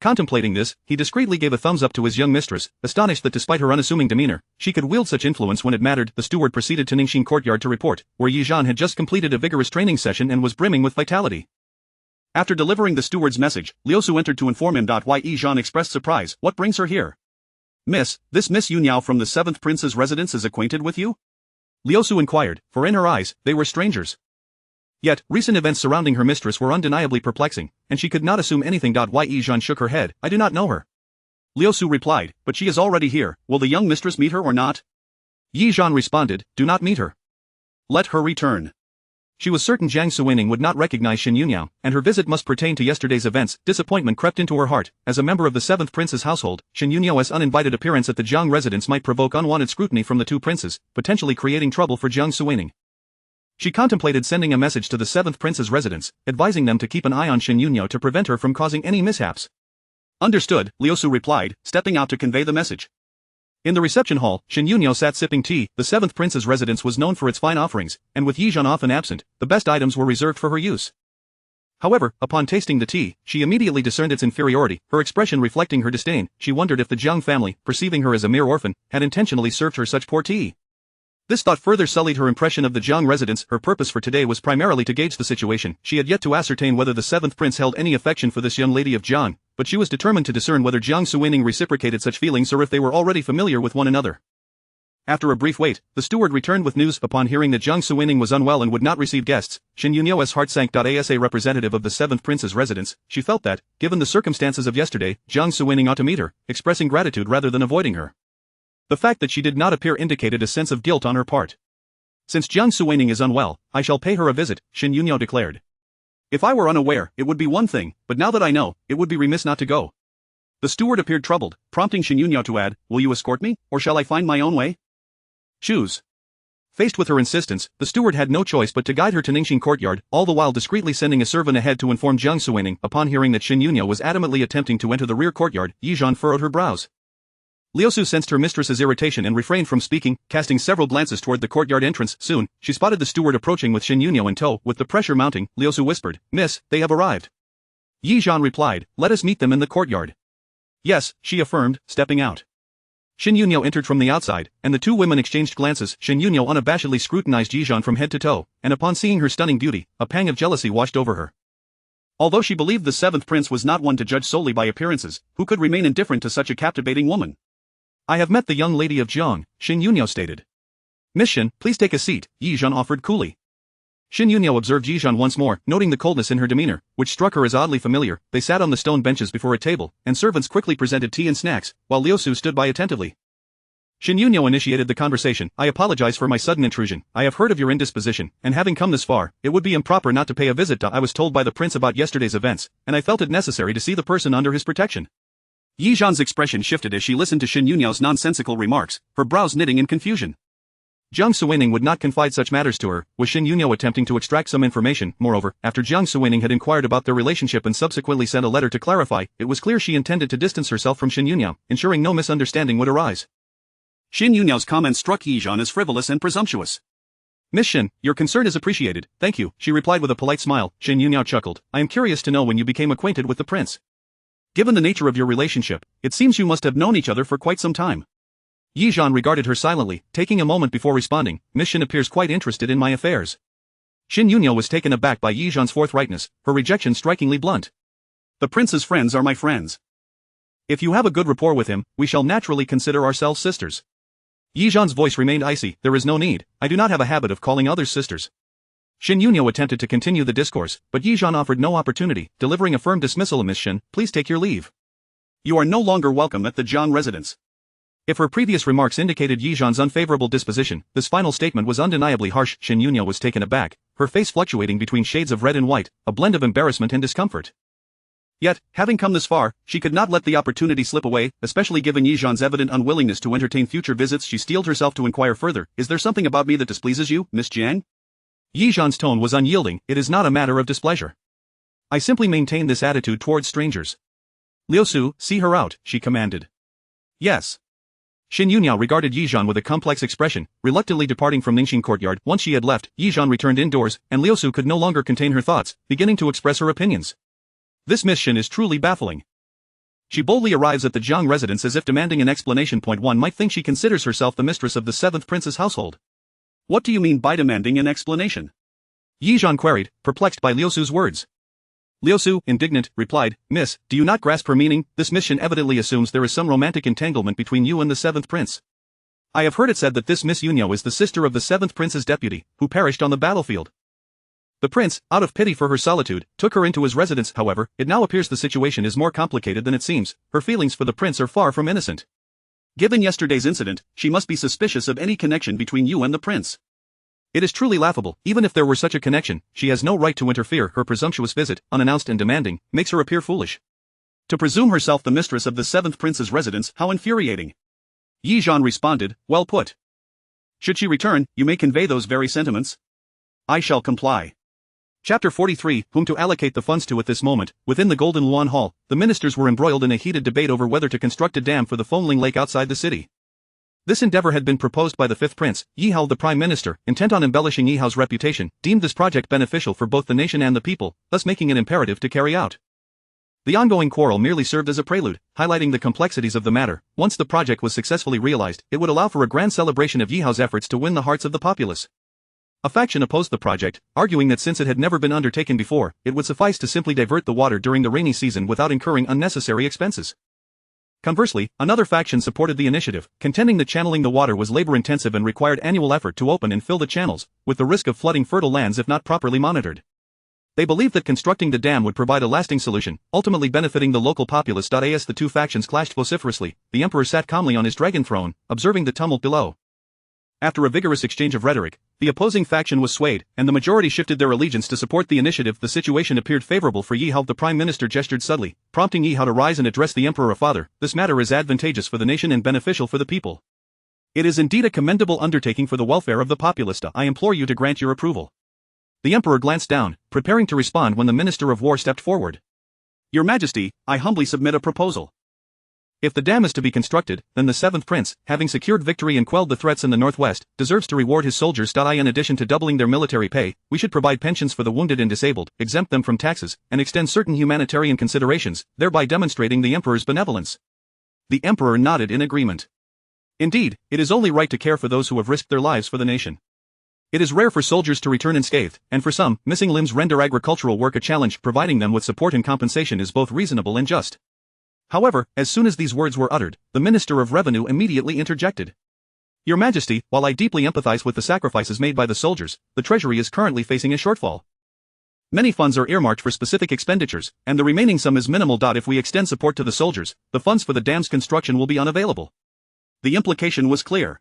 Contemplating this, he discreetly gave a thumbs up to his young mistress, astonished that despite her unassuming demeanor, she could wield such influence when it mattered. The steward proceeded to Ningxin courtyard to report, where Yizhan had just completed a vigorous training session and was brimming with vitality. After delivering the steward's message, Liusu entered to inform him. Why Yizhan expressed surprise. What brings her here? Miss, this Miss Yunyao from the seventh prince's residence is acquainted with you? Liusu inquired, for in her eyes, they were strangers. Yet, recent events surrounding her mistress were undeniably perplexing, and she could not assume anything. Yizhan shook her head. I do not know her. Liusu replied, but she is already here. Will the young mistress meet her or not? Yizhan responded, do not meet her. Let her return. She was certain Jiang Suining would not recognize Shen Yunyo, and her visit must pertain to yesterday's events. Disappointment crept into her heart. As a member of the 7th prince's household, Shen Yunyo's uninvited appearance at the Jiang residence might provoke unwanted scrutiny from the two princes, potentially creating trouble for Jiang Suining. She contemplated sending a message to the 7th prince's residence, advising them to keep an eye on Shen Yunyo to prevent her from causing any mishaps. Understood, Liusu replied, stepping out to convey the message. In the reception hall, Shen Yunyo sat sipping tea. The 7th prince's residence was known for its fine offerings, and with Yizhan often absent, the best items were reserved for her use. However, upon tasting the tea, she immediately discerned its inferiority, her expression reflecting her disdain. She wondered if the Jiang family, perceiving her as a mere orphan, had intentionally served her such poor tea. This thought further sullied her impression of the Jiang residence. Her purpose for today was primarily to gauge the situation. She had yet to ascertain whether the 7th prince held any affection for this young lady of Jiang, but she was determined to discern whether Jiang Suining reciprocated such feelings or if they were already familiar with one another. After a brief wait, the steward returned with news. Upon hearing that Jiang Suining was unwell and would not receive guests, Shen Yunyo's heart sank. As a representative of the 7th prince's residence, she felt that, given the circumstances of yesterday, Jiang Suining ought to meet her, expressing gratitude rather than avoiding her. The fact that she did not appear indicated a sense of guilt on her part. Since Jiang Suining is unwell, I shall pay her a visit, Shen Yunyo declared. If I were unaware, it would be one thing, but now that I know, it would be remiss not to go. The steward appeared troubled, prompting Shen Yunyo to add, will you escort me, or shall I find my own way? Choose. Faced with her insistence, the steward had no choice but to guide her to Ningxing courtyard, all the while discreetly sending a servant ahead to inform Jiang Suining. Upon hearing that Shen Yunyo was adamantly attempting to enter the rear courtyard, Yizhan furrowed her brows. Liusu sensed her mistress's irritation and refrained from speaking, casting several glances toward the courtyard entrance. Soon, she spotted the steward approaching with Shen Yunyo in tow. With the pressure mounting, Liusu whispered, Miss, they have arrived. Yizhan replied, let us meet them in the courtyard. Yes, she affirmed, stepping out. Shen Yunyo entered from the outside, and the two women exchanged glances. Shen Yunyo unabashedly scrutinized Yizhan from head to toe, and upon seeing her stunning beauty, a pang of jealousy washed over her. Although she believed the 7th prince was not one to judge solely by appearances, who could remain indifferent to such a captivating woman? I have met the young lady of Jiang, Shen Yunyo stated. Miss Shen, please take a seat, Yizhan offered coolly. Shen Yunyo observed Yizhan once more, noting the coldness in her demeanor, which struck her as oddly familiar. They sat on the stone benches before a table, and servants quickly presented tea and snacks, while Liusu stood by attentively. Shen Yunyo initiated the conversation. I apologize for my sudden intrusion. I have heard of your indisposition, and having come this far, it would be improper not to pay a visit. I was told by the prince about yesterday's events, and I felt it necessary to see the person under his protection. Yizhan's expression shifted as she listened to Shen Yunyo's nonsensical remarks, her brows knitting in confusion. Jiang Suining would not confide such matters to her. Was Shen Yunyo attempting to extract some information? Moreover, after Jiang Suining had inquired about their relationship and subsequently sent a letter to clarify, it was clear she intended to distance herself from Shen Yunyo, ensuring no misunderstanding would arise. Shen Yunyo's comment struck Yizhan as frivolous and presumptuous. Miss Shen, your concern is appreciated, thank you, she replied with a polite smile. Shen Yunyo chuckled. I am curious to know when you became acquainted with the prince. Given the nature of your relationship, it seems you must have known each other for quite some time. Yizhan regarded her silently, taking a moment before responding. Miss Shen appears quite interested in my affairs. Shen Yunyo was taken aback by Yizhan's forthrightness, her rejection strikingly blunt. The prince's friends are my friends. If you have a good rapport with him, we shall naturally consider ourselves sisters. Yizhan's voice remained icy. There is no need, I do not have a habit of calling others sisters. Shen Yunyo attempted to continue the discourse, but Yizhan offered no opportunity, delivering a firm dismissal. Miss Shen, please take your leave. You are no longer welcome at the Jiang residence. If her previous remarks indicated Yizhan's unfavorable disposition, this final statement was undeniably harsh. Shen Yunyo was taken aback, her face fluctuating between shades of red and white, a blend of embarrassment and discomfort. Yet, having come this far, she could not let the opportunity slip away, especially given Yizhan's evident unwillingness to entertain future visits. She steeled herself to inquire further, is there something about me that displeases you, Miss Jiang? Yizhan's tone was unyielding. It is not a matter of displeasure. I simply maintain this attitude towards strangers. Liusu, see her out, she commanded. Yes. Shen Yunyo regarded Yizhan with a complex expression, reluctantly departing from Ningxing courtyard. Once she had left, Yizhan returned indoors, and Liusu could no longer contain her thoughts, beginning to express her opinions. This Miss Shen is truly baffling. She boldly arrives at the Jiang residence as if demanding an explanation. One might think she considers herself the mistress of the 7th prince's household. What do you mean by demanding an explanation? Yizhan queried, perplexed by Liusu's words. Liusu, indignant, replied, Miss, do you not grasp her meaning? This Miss Shen evidently assumes there is some romantic entanglement between you and the 7th prince. I have heard it said that this Miss Yunyo is the sister of the 7th prince's deputy, who perished on the battlefield. The prince, out of pity for her solitude, took her into his residence. However, it now appears the situation is more complicated than it seems. Her feelings for the prince are far from innocent. Given yesterday's incident, she must be suspicious of any connection between you and the prince. It is truly laughable. Even if there were such a connection, she has no right to interfere. Her presumptuous visit, unannounced and demanding, makes her appear foolish. To presume herself the mistress of the 7th prince's residence, how infuriating. Yi Zhan responded, well put. Should she return, you may convey those very sentiments. I shall comply. Chapter 43, whom to allocate the funds to at this moment. Within the Golden Luan Hall, the ministers were embroiled in a heated debate over whether to construct a dam for the foaming lake outside the city. This endeavor had been proposed by the 5th prince, Yi Hao the prime minister, intent on embellishing Yi Hao's reputation, deemed this project beneficial for both the nation and the people, thus making it imperative to carry out. The ongoing quarrel merely served as a prelude, highlighting the complexities of the matter. Once the project was successfully realized, it would allow for a grand celebration of Yi Hao's efforts to win the hearts of the populace. A faction opposed the project, arguing that since it had never been undertaken before, it would suffice to simply divert the water during the rainy season without incurring unnecessary expenses. Conversely, another faction supported the initiative, contending that channeling the water was labor-intensive and required annual effort to open and fill the channels, with the risk of flooding fertile lands if not properly monitored. They believed that constructing the dam would provide a lasting solution, ultimately benefiting the local populace. As the two factions clashed vociferously, the emperor sat calmly on his dragon throne, observing the tumult below. After a vigorous exchange of rhetoric, the opposing faction was swayed, and the majority shifted their allegiance to support the initiative. The situation appeared favorable for Yi Hao. The prime minister gestured subtly, prompting Yi Hao to rise and address the emperor. Father, this matter is advantageous for the nation and beneficial for the people. It is indeed a commendable undertaking for the welfare of the populace. I implore you to grant your approval. The emperor glanced down, preparing to respond when the minister of war stepped forward. Your Majesty, I humbly submit a proposal. If the dam is to be constructed, then the 7th prince, having secured victory and quelled the threats in the northwest, deserves to reward his soldiers. In addition to doubling their military pay, we should provide pensions for the wounded and disabled, exempt them from taxes, and extend certain humanitarian considerations, thereby demonstrating the emperor's benevolence. The emperor nodded in agreement. Indeed, it is only right to care for those who have risked their lives for the nation. It is rare for soldiers to return unscathed, and for some, missing limbs render agricultural work a challenge. Providing them with support and compensation is both reasonable and just. However, as soon as these words were uttered, the Minister of Revenue immediately interjected. Your Majesty, while I deeply empathize with the sacrifices made by the soldiers, the treasury is currently facing a shortfall. Many funds are earmarked for specific expenditures, and the remaining sum is minimal. If we extend support to the soldiers, the funds for the dam's construction will be unavailable. The implication was clear.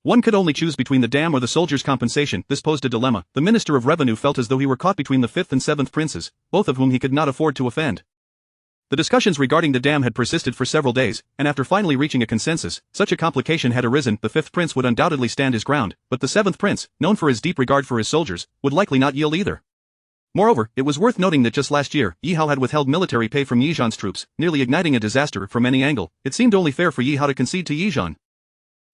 One could only choose between the dam or the soldiers' compensation. This posed a dilemma. The Minister of Revenue felt as though he were caught between the 5th and 7th princes, both of whom he could not afford to offend. The discussions regarding the dam had persisted for several days, and after finally reaching a consensus, such a complication had arisen. The 5th prince would undoubtedly stand his ground, but the 7th prince, known for his deep regard for his soldiers, would likely not yield either. Moreover, it was worth noting that just last year, Yi Hao had withheld military pay from Yi Zhan's troops, nearly igniting a disaster. From any angle, it seemed only fair for Yi Hao to concede to Yi Zhan.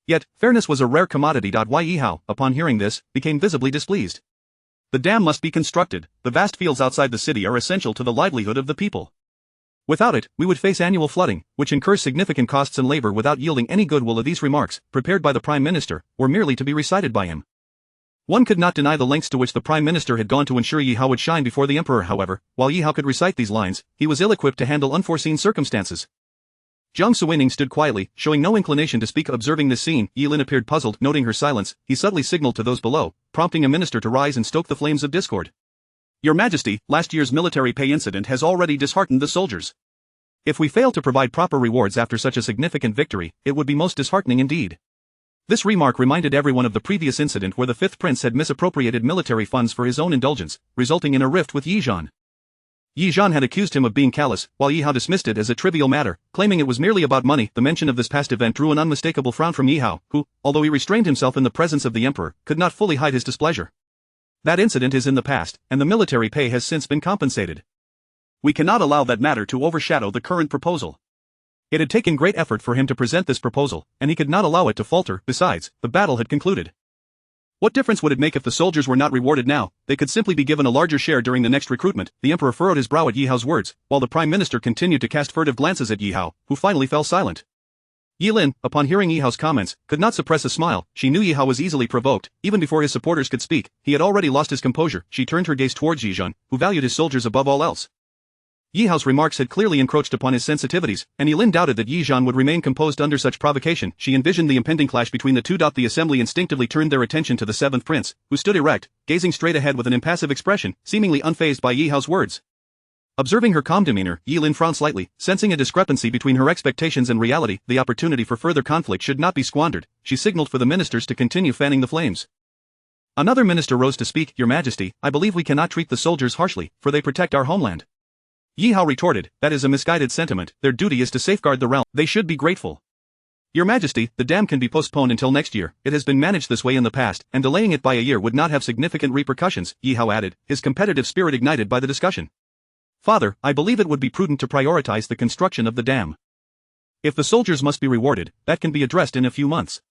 Yet, fairness was a rare commodity. Why Yi Hao, upon hearing this, became visibly displeased. The dam must be constructed. The vast fields outside the city are essential to the livelihood of the people. Without it, we would face annual flooding, which incurs significant costs and labor without yielding any goodwill. These remarks, prepared by the Prime Minister, were merely to be recited by him. One could not deny the lengths to which the Prime Minister had gone to ensure Yi Hao would shine before the Emperor. However, while Yi Hao could recite these lines, he was ill-equipped to handle unforeseen circumstances. Jiang Suining stood quietly, showing no inclination to speak. Observing this scene, Yi Lin appeared puzzled. Noting her silence, he subtly signaled to those below, prompting a minister to rise and stoke the flames of discord. Your Majesty, last year's military pay incident has already disheartened the soldiers. If we fail to provide proper rewards after such a significant victory, it would be most disheartening indeed. This remark reminded everyone of the previous incident where the 5th prince had misappropriated military funds for his own indulgence, resulting in a rift with Yi Zhan. Yi Zhan had accused him of being callous, while Yi Hao dismissed it as a trivial matter, claiming it was merely about money. The mention of this past event drew an unmistakable frown from Yi Hao, who, although he restrained himself in the presence of the emperor, could not fully hide his displeasure. That incident is in the past, and the military pay has since been compensated. We cannot allow that matter to overshadow the current proposal. It had taken great effort for him to present this proposal, and he could not allow it to falter. Besides, the battle had concluded. What difference would it make if the soldiers were not rewarded now? They could simply be given a larger share during the next recruitment. The emperor furrowed his brow at Yi Hao's words, while the prime minister continued to cast furtive glances at Yi Hao, who finally fell silent. Yi Lin, upon hearing Yi Hao's comments, could not suppress a smile. She knew Yi Hao was easily provoked. Even before his supporters could speak, he had already lost his composure. She turned her gaze towards Yi Zhan, who valued his soldiers above all else. Yi Hao's remarks had clearly encroached upon his sensitivities, and Yi Lin doubted that Yi Zhan would remain composed under such provocation. She envisioned the impending clash between the two. The assembly instinctively turned their attention to the 7th prince, who stood erect, gazing straight ahead with an impassive expression, seemingly unfazed by Yi Hao's words. Observing her calm demeanor, Yi Lin frowned slightly, sensing a discrepancy between her expectations and reality. The opportunity for further conflict should not be squandered. She signaled for the ministers to continue fanning the flames. Another minister rose to speak. Your Majesty, I believe we cannot treat the soldiers harshly, for they protect our homeland. Yi Hao retorted, that is a misguided sentiment, their duty is to safeguard the realm, they should be grateful. Your Majesty, the dam can be postponed until next year, it has been managed this way in the past, and delaying it by a year would not have significant repercussions, Yi Hao added, his competitive spirit ignited by the discussion. Father, I believe it would be prudent to prioritize the construction of the dam. If the soldiers must be rewarded, that can be addressed in a few months.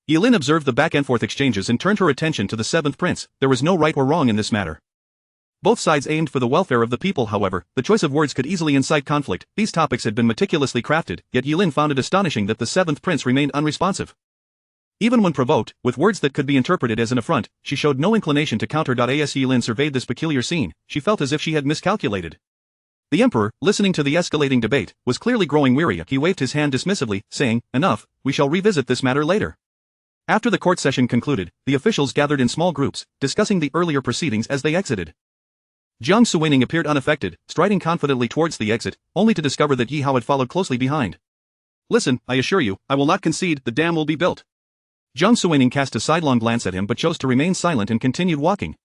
Yilin observed the back-and-forth exchanges and turned her attention to the seventh prince. There was no right or wrong in this matter. Both sides aimed for the welfare of the people. However, the choice of words could easily incite conflict. These topics had been meticulously crafted, yet Yilin found it astonishing that the seventh prince remained unresponsive. Even when provoked, with words that could be interpreted as an affront, she showed no inclination to counter. As Yilin surveyed this peculiar scene, she felt as if she had miscalculated. The emperor, listening to the escalating debate, was clearly growing weary. He waved his hand dismissively, saying, enough, we shall revisit this matter later. After the court session concluded, the officials gathered in small groups, discussing the earlier proceedings as they exited. Jiang Suining appeared unaffected, striding confidently towards the exit, only to discover that Yi Hao had followed closely behind. Listen, I assure you, I will not concede, the dam will be built. Jiang Suining cast a sidelong glance at him but chose to remain silent and continued walking.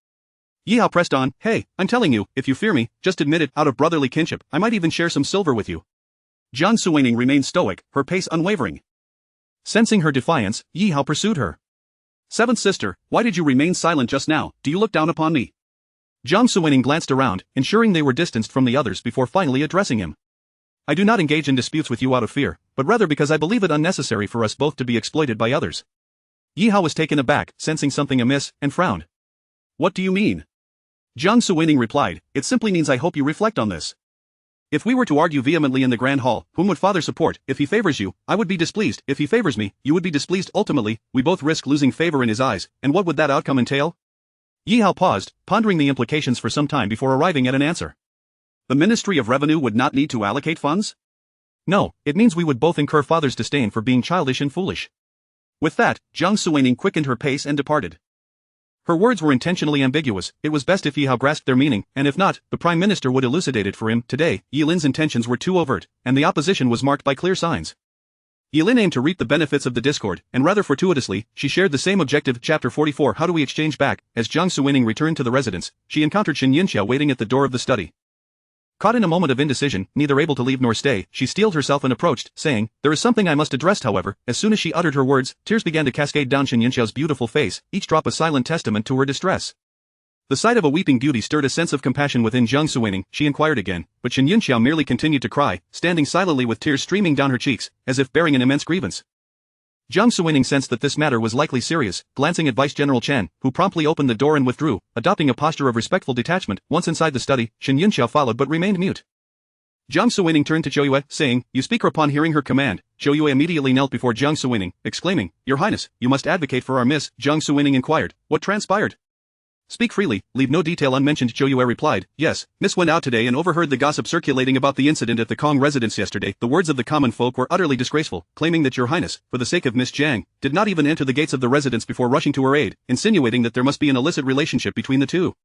Yi Hao pressed on, hey, I'm telling you, if you fear me, just admit it, out of brotherly kinship, I might even share some silver with you. Jiang Suining remained stoic, her pace unwavering. Sensing her defiance, Yi Hao pursued her. Seventh sister, why did you remain silent just now? Do you look down upon me? Jiang Suining glanced around, ensuring they were distanced from the others before finally addressing him. I do not engage in disputes with you out of fear, but rather because I believe it unnecessary for us both to be exploited by others. Yi Hao was taken aback, sensing something amiss, and frowned. What do you mean? Jiang Suining replied, it simply means I hope you reflect on this. If we were to argue vehemently in the Grand Hall, whom would father support? If he favors you, I would be displeased. If he favors me, you would be displeased. Ultimately, we both risk losing favor in his eyes, and what would that outcome entail? Yi Hao paused, pondering the implications for some time before arriving at an answer. The Ministry of Revenue would not need to allocate funds? No, it means we would both incur father's disdain for being childish and foolish. With that, Jiang Suining quickened her pace and departed. Her words were intentionally ambiguous. It was best if Yi Hao grasped their meaning, and if not, the Prime Minister would elucidate it for him. Today, Yilin's intentions were too overt, and the opposition was marked by clear signs. Yilin aimed to reap the benefits of the discord, and rather fortuitously, she shared the same objective. Chapter 44. How do we exchange back? As Jiang Suining returned to the residence, she encountered Shen Yunxiao waiting at the door of the study. Caught in a moment of indecision, neither able to leave nor stay, she steeled herself and approached, saying, there is something I must address. However, as soon as she uttered her words, tears began to cascade down Shen Yunxiao's beautiful face, each drop a silent testament to her distress. The sight of a weeping beauty stirred a sense of compassion within Jiang Suining. She inquired again, but Shen Yunxiao merely continued to cry, standing silently with tears streaming down her cheeks, as if bearing an immense grievance. Jiang Suining sensed that this matter was likely serious, glancing at Vice General Chen, who promptly opened the door and withdrew, adopting a posture of respectful detachment. Once inside the study, Shen Yunxiao followed but remained mute. Jiang Suining turned to Zhou Yue, saying, you speak. Upon hearing her command, Zhou Yue immediately knelt before Jiang Suining, exclaiming, Your Highness, you must advocate for our miss. Jiang Suining inquired, what transpired? Speak freely, leave no detail unmentioned. Zhou Yue replied, yes, Miss went out today and overheard the gossip circulating about the incident at the Kong residence yesterday. The words of the common folk were utterly disgraceful, claiming that Your Highness, for the sake of Miss Jiang, did not even enter the gates of the residence before rushing to her aid, insinuating that there must be an illicit relationship between the two.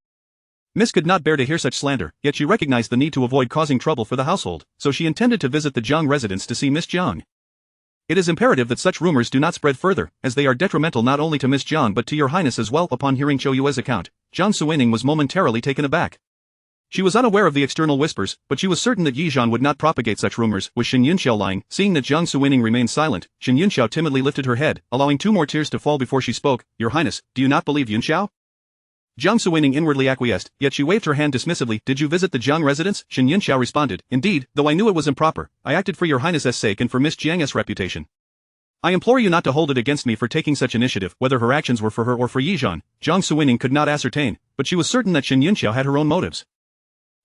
Miss could not bear to hear such slander, yet she recognized the need to avoid causing trouble for the household, so she intended to visit the Jiang residence to see Miss Jiang. It is imperative that such rumors do not spread further, as they are detrimental not only to Miss Jiang but to Your Highness as well. Upon hearing Zhou Yue's account, Jiang Suining was momentarily taken aback. She was unaware of the external whispers, but she was certain that Yi Zhan would not propagate such rumors. Was Shen Yunxiao lying? Seeing that Jiang Suining remained silent, Shen Yunxiao timidly lifted her head, allowing 2 more tears to fall before she spoke. Your Highness, do you not believe Yunxiao? Jiang Suining inwardly acquiesced, yet she waved her hand dismissively. Did you visit the Jiang residence? Shen Yunxiao responded, indeed, though I knew it was improper, I acted for Your Highness's sake and for Miss Jiang's reputation. I implore you not to hold it against me for taking such initiative. Whether her actions were for her or for Yi Zhan, Jiang Suining could not ascertain, but she was certain that Shen Yunxiao had her own motives.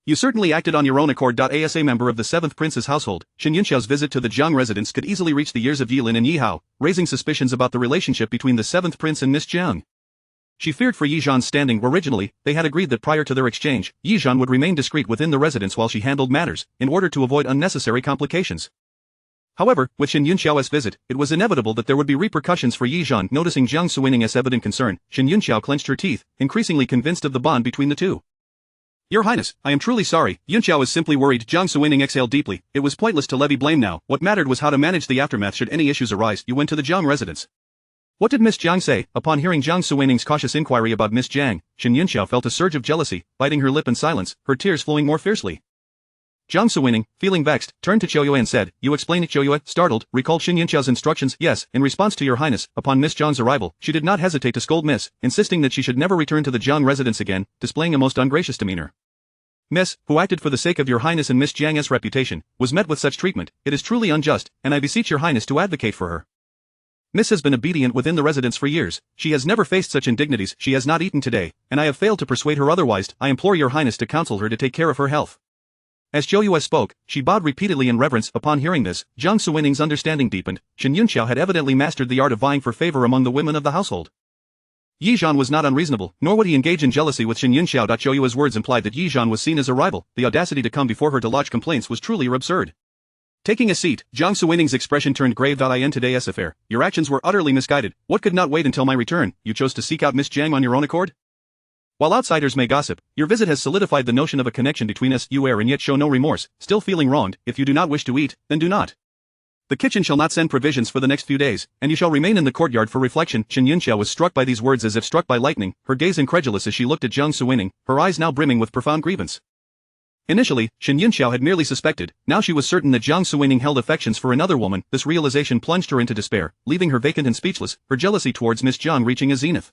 You certainly acted on your own accord. As a member of the 7th Prince's household, Shen Yunxiao's visit to the Jiang residence could easily reach the ears of Yilin and Yi Hao, raising suspicions about the relationship between the 7th Prince and Miss Jiang. She feared for Yi Zhan's standing. Originally, they had agreed that prior to their exchange, Yi Zhan would remain discreet within the residence while she handled matters, in order to avoid unnecessary complications. However, with Shen Yunxiao's visit, it was inevitable that there would be repercussions for Yi Zhan. Noticing Jiang Suining's evident concern, Shen Yunxiao clenched her teeth, increasingly convinced of the bond between the two. Your Highness, I am truly sorry. Yunxiao is simply worried. Jiang Suining exhaled deeply. It was pointless to levy blame now. What mattered was how to manage the aftermath should any issues arise. You went to the Jiang residence. What did Miss Jiang say? Upon hearing Jiang Suwening's cautious inquiry about Miss Jiang, Shen Yunxiao felt a surge of jealousy, biting her lip in silence, her tears flowing more fiercely. Jiang Suwening, feeling vexed, turned to Qiu Yue and said, "You explain it." Qiu Yue, startled, recalled Shen Yunxiao's instructions. "Yes, in response to your highness." Upon Miss Jiang's arrival, she did not hesitate to scold Miss, insisting that she should never return to the Jiang residence again, displaying a most ungracious demeanor. "Miss, who acted for the sake of your highness and Miss Jiang's reputation, was met with such treatment. It is truly unjust, and I beseech your highness to advocate for her. Miss has been obedient within the residence for years. She has never faced such indignities. She has not eaten today, and I have failed to persuade her otherwise. I implore your highness to counsel her to take care of her health." As Qiu Yue spoke, she bowed repeatedly in reverence. Upon hearing this, Jiang Suwening's understanding deepened. Shen Yunxiao had evidently mastered the art of vying for favor among the women of the household. Yi Zhan was not unreasonable, nor would he engage in jealousy with Shen Yunxiao. Qiu Yue's words implied that Yi Zhan was seen as a rival. The audacity to come before her to lodge complaints was truly absurd. Taking a seat, Jiang Suwening's expression turned grave. "In today's affair, your actions were utterly misguided. What could not wait until my return? You chose to seek out Miss Jiang on your own accord? While outsiders may gossip, your visit has solidified the notion of a connection between us. You err and yet show no remorse, still feeling wronged. If you do not wish to eat, then do not. The kitchen shall not send provisions for the next few days, and you shall remain in the courtyard for reflection." Shen Yunxiao was struck by these words as if struck by lightning, her gaze incredulous as she looked at Jiang Suwening, her eyes now brimming with profound grievance. Initially, Shen Yunxiao had merely suspected, now she was certain that Jiang Suwening held affections for another woman. This realization plunged her into despair, leaving her vacant and speechless, her jealousy towards Miss Jiang reaching a zenith.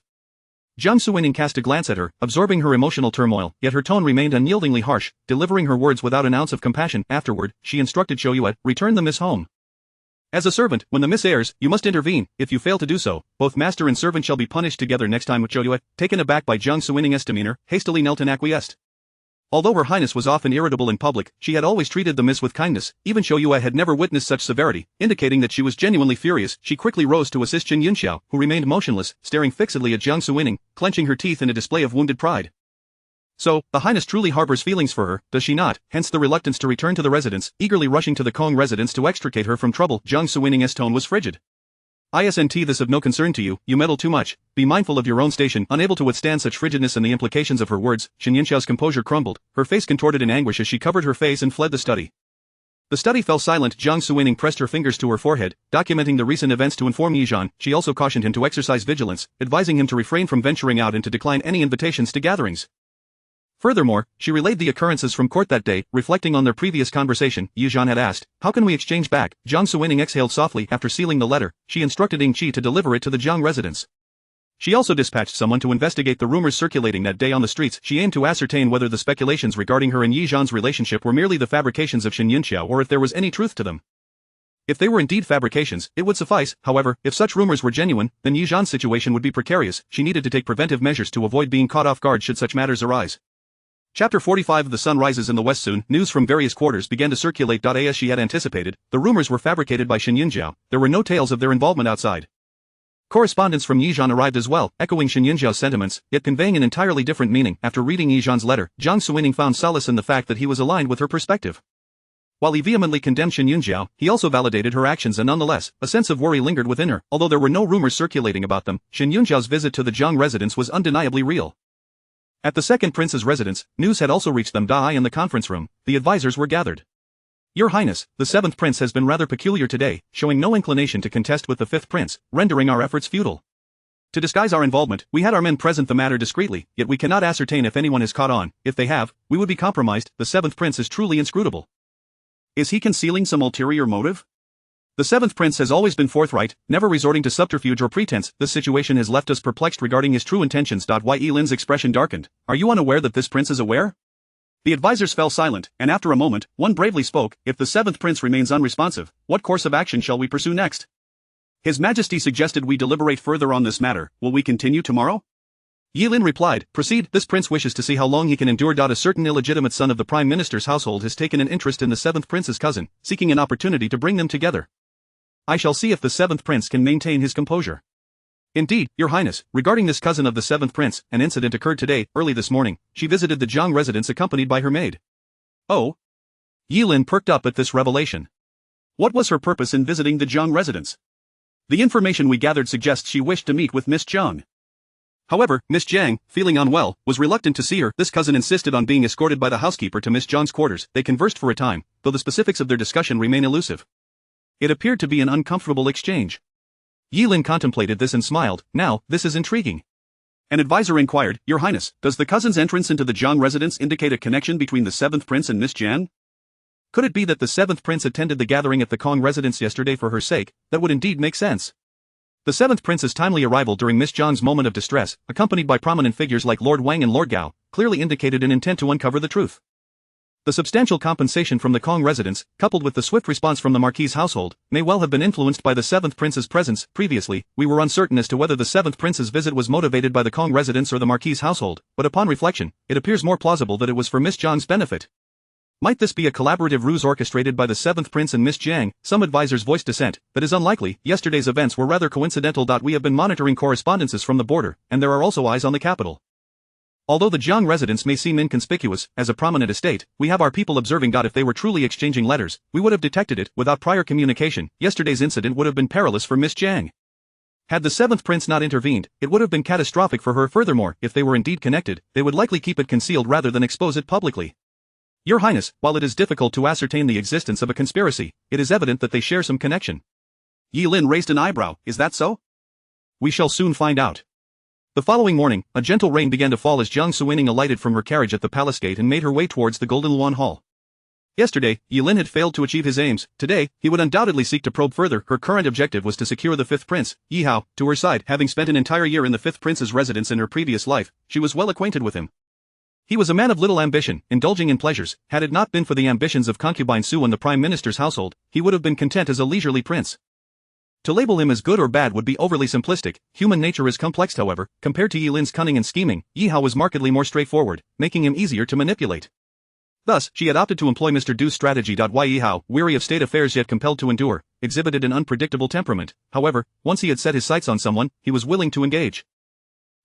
Jiang Suwening cast a glance at her, absorbing her emotional turmoil, yet her tone remained unyieldingly harsh, delivering her words without an ounce of compassion. Afterward, she instructed Qiu Yue, "Return the miss home. As a servant, when the miss errs, you must intervene. If you fail to do so, both master and servant shall be punished together." Next time. Qiu Yue, taken aback by Jiang Suwening's demeanor, hastily knelt and acquiesced. Although her highness was often irritable in public, she had always treated the miss with kindness. Even Qiu Yue had never witnessed such severity, indicating that she was genuinely furious. She quickly rose to assist Shen Yunxiao, who remained motionless, staring fixedly at Jiang Suwening, clenching her teeth in a display of wounded pride. So, the highness truly harbors feelings for her, does she not? Hence the reluctance to return to the residence, eagerly rushing to the Kong residence to extricate her from trouble. Jiang Suwening's tone was frigid. "Isn't this of no concern to you? You meddle too much. Be mindful of your own station." Unable to withstand such frigidness and the implications of her words, Shen Yunxiao's composure crumbled, her face contorted in anguish as she covered her face and fled the study. The study fell silent. Jiang Suwening pressed her fingers to her forehead, documenting the recent events to inform Yi Zhan. She also cautioned him to exercise vigilance, advising him to refrain from venturing out and to decline any invitations to gatherings. Furthermore, she relayed the occurrences from court that day, reflecting on their previous conversation. Yi Zhan had asked, "How can we exchange back?" Jiang Suwening exhaled softly. After sealing the letter, she instructed Ying Qi to deliver it to the Jiang residence. She also dispatched someone to investigate the rumors circulating that day on the streets. She aimed to ascertain whether the speculations regarding her and Yi Zhan's relationship were merely the fabrications of Shen Yunxiao or if there was any truth to them. If they were indeed fabrications, it would suffice. However, if such rumors were genuine, then Yi Zhan's situation would be precarious. She needed to take preventive measures to avoid being caught off guard should such matters arise. Chapter 45. The sun rises in the west soon. News from various quarters began to circulate. As she had anticipated, the rumors were fabricated by Shen Yunxiao. There were no tales of their involvement outside. Correspondence from Yi Zhan arrived as well, echoing Shen Yunxiao's sentiments, yet conveying an entirely different meaning. After reading Yi Zhan's letter, Jiang Suwening found solace in the fact that he was aligned with her perspective. While he vehemently condemned Shen Yunxiao, he also validated her actions, and nonetheless, a sense of worry lingered within her. Although there were no rumors circulating about them, Shen Yunxiao's visit to the Jiang residence was undeniably real. At the second prince's residence, news had also reached them. In the conference room, the advisors were gathered. "Your Highness, the seventh prince has been rather peculiar today, showing no inclination to contest with the fifth prince, rendering our efforts futile. To disguise our involvement, we had our men present the matter discreetly, yet we cannot ascertain if anyone has caught on. If they have, we would be compromised. The seventh prince is truly inscrutable." "Is he concealing some ulterior motive?" "The seventh prince has always been forthright, never resorting to subterfuge or pretense. This situation has left us perplexed regarding his true intentions." Yi Lin's expression darkened. "Are you unaware that this prince is aware?" The advisors fell silent, and after a moment, one bravely spoke. "If the seventh prince remains unresponsive, what course of action shall we pursue next?" "His Majesty suggested we deliberate further on this matter. Will we continue tomorrow?" Yi Lin replied, "Proceed. This prince wishes to see how long he can endure. A certain illegitimate son of the prime minister's household has taken an interest in the seventh prince's cousin, seeking an opportunity to bring them together. I shall see if the seventh prince can maintain his composure." "Indeed, Your Highness, regarding this cousin of the seventh prince, an incident occurred today. Early this morning, she visited the Jiang residence accompanied by her maid." "Oh?" Yi Lin perked up at this revelation. "What was her purpose in visiting the Jiang residence?" "The information we gathered suggests she wished to meet with Miss Jiang. However, Miss Jiang, feeling unwell, was reluctant to see her. This cousin insisted on being escorted by the housekeeper to Miss Jiang's quarters. They conversed for a time, though the specifics of their discussion remain elusive. It appeared to be an uncomfortable exchange. Yi Lin contemplated this and smiled. Now, this is intriguing. An advisor inquired, Your Highness, does the cousin's entrance into the Jiang residence indicate a connection between the 7th prince and Miss Jiang? Could it be that the 7th prince attended the gathering at the Kong residence yesterday for her sake? That would indeed make sense. The 7th prince's timely arrival during Miss Jiang's moment of distress, accompanied by prominent figures like Lord Wang and Lord Gao, clearly indicated an intent to uncover the truth. The substantial compensation from the Kong residence, coupled with the swift response from the Marquis's household, may well have been influenced by the 7th prince's presence. Previously, we were uncertain as to whether the 7th prince's visit was motivated by the Kong residence or the Marquis's household, but upon reflection, it appears more plausible that it was for Miss Jiang's benefit. Might this be a collaborative ruse orchestrated by the 7th prince and Miss Jiang? Some advisors voiced dissent. That is unlikely. Yesterday's events were rather coincidental. We have been monitoring correspondences from the border, and there are also eyes on the capital. Although the Jiang residence may seem inconspicuous, as a prominent estate, we have our people observing. If they were truly exchanging letters, we would have detected it. Without prior communication, yesterday's incident would have been perilous for Miss Jiang. Had the 7th prince not intervened, it would have been catastrophic for her. Furthermore, if they were indeed connected, they would likely keep it concealed rather than expose it publicly. Your Highness, while it is difficult to ascertain the existence of a conspiracy, it is evident that they share some connection. Yi Lin raised an eyebrow. Is that so? We shall soon find out. The following morning, a gentle rain began to fall as Jiang Suining alighted from her carriage at the palace gate and made her way towards the Golden Luan Hall. Yesterday, Yi Lin had failed to achieve his aims. Today, he would undoubtedly seek to probe further. Her current objective was to secure the 5th prince, Yi Hao, to her side. Having spent an entire year in the 5th prince's residence in her previous life, she was well acquainted with him. He was a man of little ambition, indulging in pleasures. Had it not been for the ambitions of concubine Su and the prime minister's household, he would have been content as a leisurely prince. To label him as good or bad would be overly simplistic. Human nature is complex. However, compared to Yi Lin's cunning and scheming, Yi Hao was markedly more straightforward, making him easier to manipulate. Thus, she had opted to employ Mr. Du's strategy. Yi Hao, weary of state affairs yet compelled to endure, exhibited an unpredictable temperament. However, once he had set his sights on someone, he was willing to engage.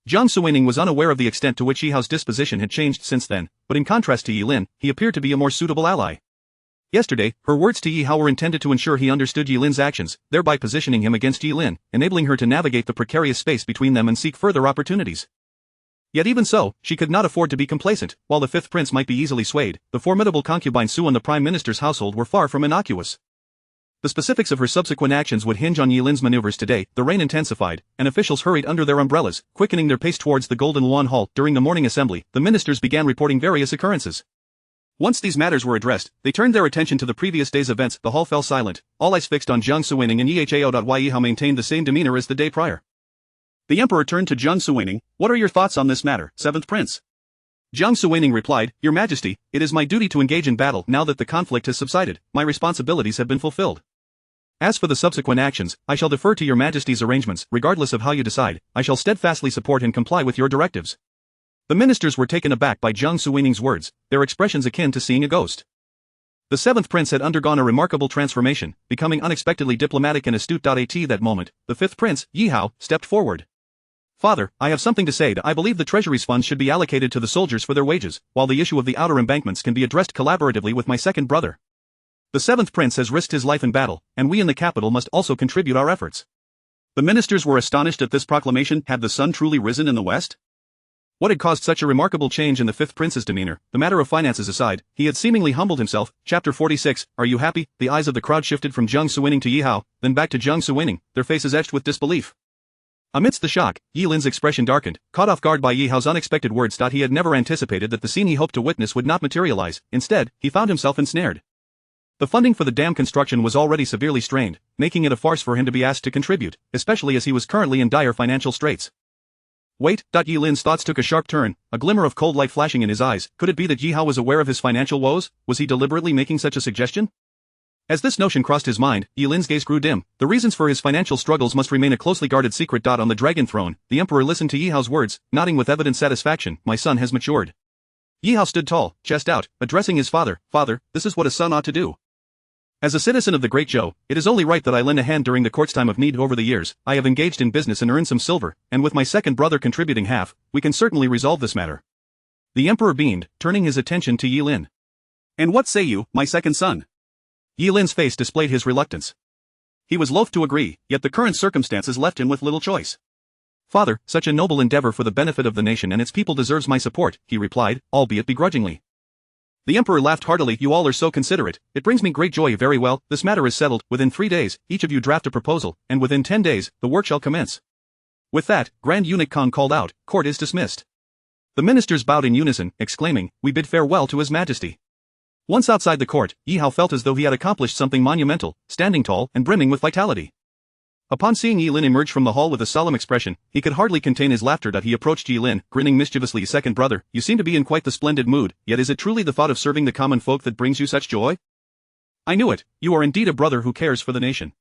Jiang Suining was unaware of the extent to which Yi Hao's disposition had changed since then, but in contrast to Yi Lin, he appeared to be a more suitable ally. Yesterday, her words to Yi Hao were intended to ensure he understood Yi Lin's actions, thereby positioning him against Yi Lin, enabling her to navigate the precarious space between them and seek further opportunities. Yet even so, she could not afford to be complacent. While the 5th prince might be easily swayed, the formidable concubine Su and the prime minister's household were far from innocuous. The specifics of her subsequent actions would hinge on Yi Lin's maneuvers today. The rain intensified, and officials hurried under their umbrellas, quickening their pace towards the Golden Luan Hall. During the morning assembly, the ministers began reporting various occurrences. Once these matters were addressed, they turned their attention to the previous day's events. The hall fell silent, all eyes fixed on Jiang Suining and Yi Hao maintained the same demeanor as the day prior. The emperor turned to Jiang Suining. What are your thoughts on this matter, 7th prince? Jiang Suining replied, Your Majesty, it is my duty to engage in battle. Now that the conflict has subsided, my responsibilities have been fulfilled. As for the subsequent actions, I shall defer to your Majesty's arrangements. Regardless of how you decide, I shall steadfastly support and comply with your directives. The ministers were taken aback by Jiang Suining's words, their expressions akin to seeing a ghost. The 7th prince had undergone a remarkable transformation, becoming unexpectedly diplomatic and astute. At that moment, the 5th prince, Yi Hao, stepped forward. Father, I have something to say. I believe the treasury's funds should be allocated to the soldiers for their wages, while the issue of the outer embankments can be addressed collaboratively with my second brother. The 7th prince has risked his life in battle, and we in the capital must also contribute our efforts. The ministers were astonished at this proclamation. Had the sun truly risen in the west? What had caused such a remarkable change in the 5th prince's demeanor? The matter of finances aside, he had seemingly humbled himself. Chapter 46, Are you happy? The eyes of the crowd shifted from Jiang Suining to Yi Hao, then back to Jiang Suining, their faces etched with disbelief. Amidst the shock, Yi Lin's expression darkened, caught off guard by Yi Hao's unexpected words. He had never anticipated that the scene he hoped to witness would not materialize. Instead, he found himself ensnared. The funding for the dam construction was already severely strained, making it a farce for him to be asked to contribute, especially as he was currently in dire financial straits. Wait. Yi Lin's thoughts took a sharp turn, a glimmer of cold light flashing in his eyes. Could it be that Yi Hao was aware of his financial woes? Was he deliberately making such a suggestion? As this notion crossed his mind, Yi Lin's gaze grew dim. The reasons for his financial struggles must remain a closely guarded secret. On the dragon throne, the emperor listened to Yi Hao's words, nodding with evident satisfaction. My son has matured. Yi Hao stood tall, chest out, addressing his father. Father, this is what a son ought to do. As a citizen of the Great Zhou, it is only right that I lend a hand during the court's time of need. Over the years, I have engaged in business and earned some silver, and with my second brother contributing half, we can certainly resolve this matter. The emperor beamed, turning his attention to Yi Lin. And what say you, my second son? Yi Lin's face displayed his reluctance. He was loath to agree, yet the current circumstances left him with little choice. Father, such a noble endeavor for the benefit of the nation and its people deserves my support, he replied, albeit begrudgingly. The emperor laughed heartily. You all are so considerate, it brings me great joy. Very well, this matter is settled. Within 3 days, each of you draft a proposal, and within 10 days, the work shall commence. With that, Grand Eunuch Kong called out, court is dismissed. The ministers bowed in unison, exclaiming, we bid farewell to His Majesty. Once outside the court, Yi Hao felt as though he had accomplished something monumental, standing tall and brimming with vitality. Upon seeing Yi Lin emerge from the hall with a solemn expression, he could hardly contain his laughter. He approached Yi Lin, grinning mischievously. Second brother, you seem to be in quite the splendid mood, yet is it truly the thought of serving the common folk that brings you such joy? I knew it, you are indeed a brother who cares for the nation.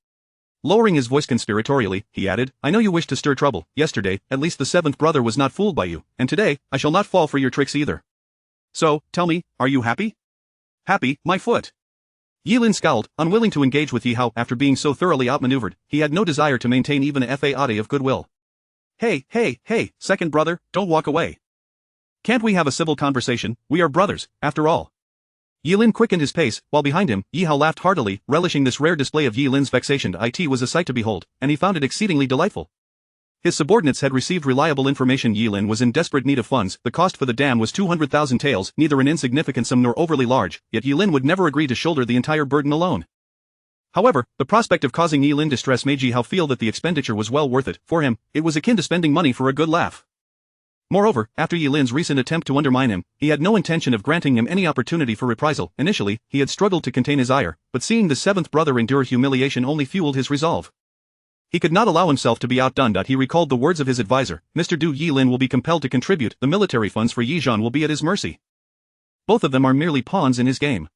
Lowering his voice conspiratorially, he added, I know you wish to stir trouble. Yesterday, at least the seventh brother was not fooled by you, and today, I shall not fall for your tricks either. So, tell me, are you happy? Happy, my foot. Yi Lin scowled, unwilling to engage with Yi Hao after being so thoroughly outmaneuvered. He had no desire to maintain even a faade of goodwill. Hey, second brother, don't walk away. Can't we have a civil conversation? We are brothers, after all. Yi Lin quickened his pace, while behind him, Yi Hao laughed heartily, relishing this rare display of Yi Lin's vexation. It was a sight to behold, and he found it exceedingly delightful. His subordinates had received reliable information. Yi Lin was in desperate need of funds. The cost for the dam was 200,000 taels, neither an insignificant sum nor overly large, yet Yi Lin would never agree to shoulder the entire burden alone. However, the prospect of causing Yi Lin distress made Yi Hao feel that the expenditure was well worth it. For him, it was akin to spending money for a good laugh. Moreover, after Yi Lin's recent attempt to undermine him, he had no intention of granting him any opportunity for reprisal. Initially, he had struggled to contain his ire, but seeing the seventh brother endure humiliation only fueled his resolve. He could not allow himself to be outdone. He recalled the words of his advisor, Mr. Du. Yi Lin will be compelled to contribute, the military funds for Yi Zhan will be at his mercy. Both of them are merely pawns in his game.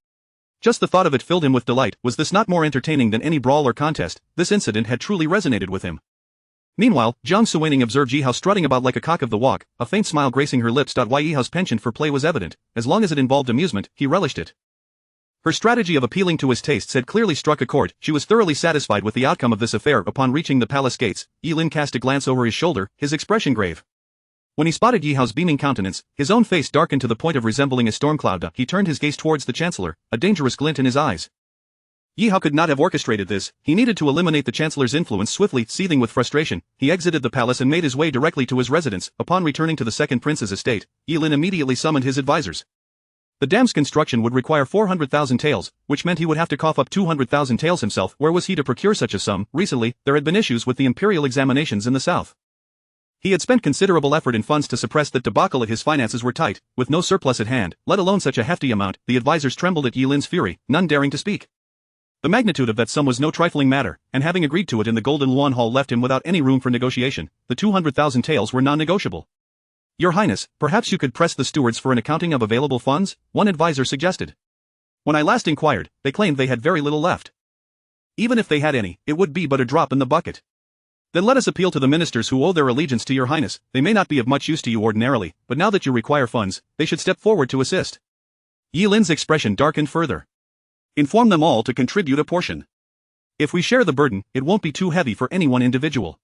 Just the thought of it filled him with delight. Was this not more entertaining than any brawl or contest? This incident had truly resonated with him. Meanwhile, Jiang Suining observed Yi Hao strutting about like a cock of the walk, a faint smile gracing her lips. Why Yi Hao's penchant for play was evident. As long as it involved amusement, he relished it. Her strategy of appealing to his tastes had clearly struck a chord. She was thoroughly satisfied with the outcome of this affair. Upon reaching the palace gates, Yi Lin cast a glance over his shoulder, his expression grave. When he spotted Yi Hao's beaming countenance, his own face darkened to the point of resembling a storm cloud. He turned his gaze towards the chancellor, a dangerous glint in his eyes. Yi Hao could not have orchestrated this. He needed to eliminate the chancellor's influence swiftly. Seething with frustration, he exited the palace and made his way directly to his residence. Upon returning to the second prince's estate, Yi Lin immediately summoned his advisors. The dam's construction would require 400,000 taels, which meant he would have to cough up 200,000 taels himself. Where was he to procure such a sum? Recently, there had been issues with the imperial examinations in the south. He had spent considerable effort and funds to suppress that debacle. His finances were tight, with no surplus at hand, let alone such a hefty amount. The advisors trembled at Yi Lin's fury, none daring to speak. The magnitude of that sum was no trifling matter, and having agreed to it in the Golden Luan Hall left him without any room for negotiation. The 200,000 taels were non-negotiable. Your Highness, perhaps you could press the stewards for an accounting of available funds, one advisor suggested. When I last inquired, they claimed they had very little left. Even if they had any, it would be but a drop in the bucket. Then let us appeal to the ministers who owe their allegiance to your Highness. They may not be of much use to you ordinarily, but now that you require funds, they should step forward to assist. Yi Lin's expression darkened further. Inform them all to contribute a portion. If we share the burden, it won't be too heavy for any one individual.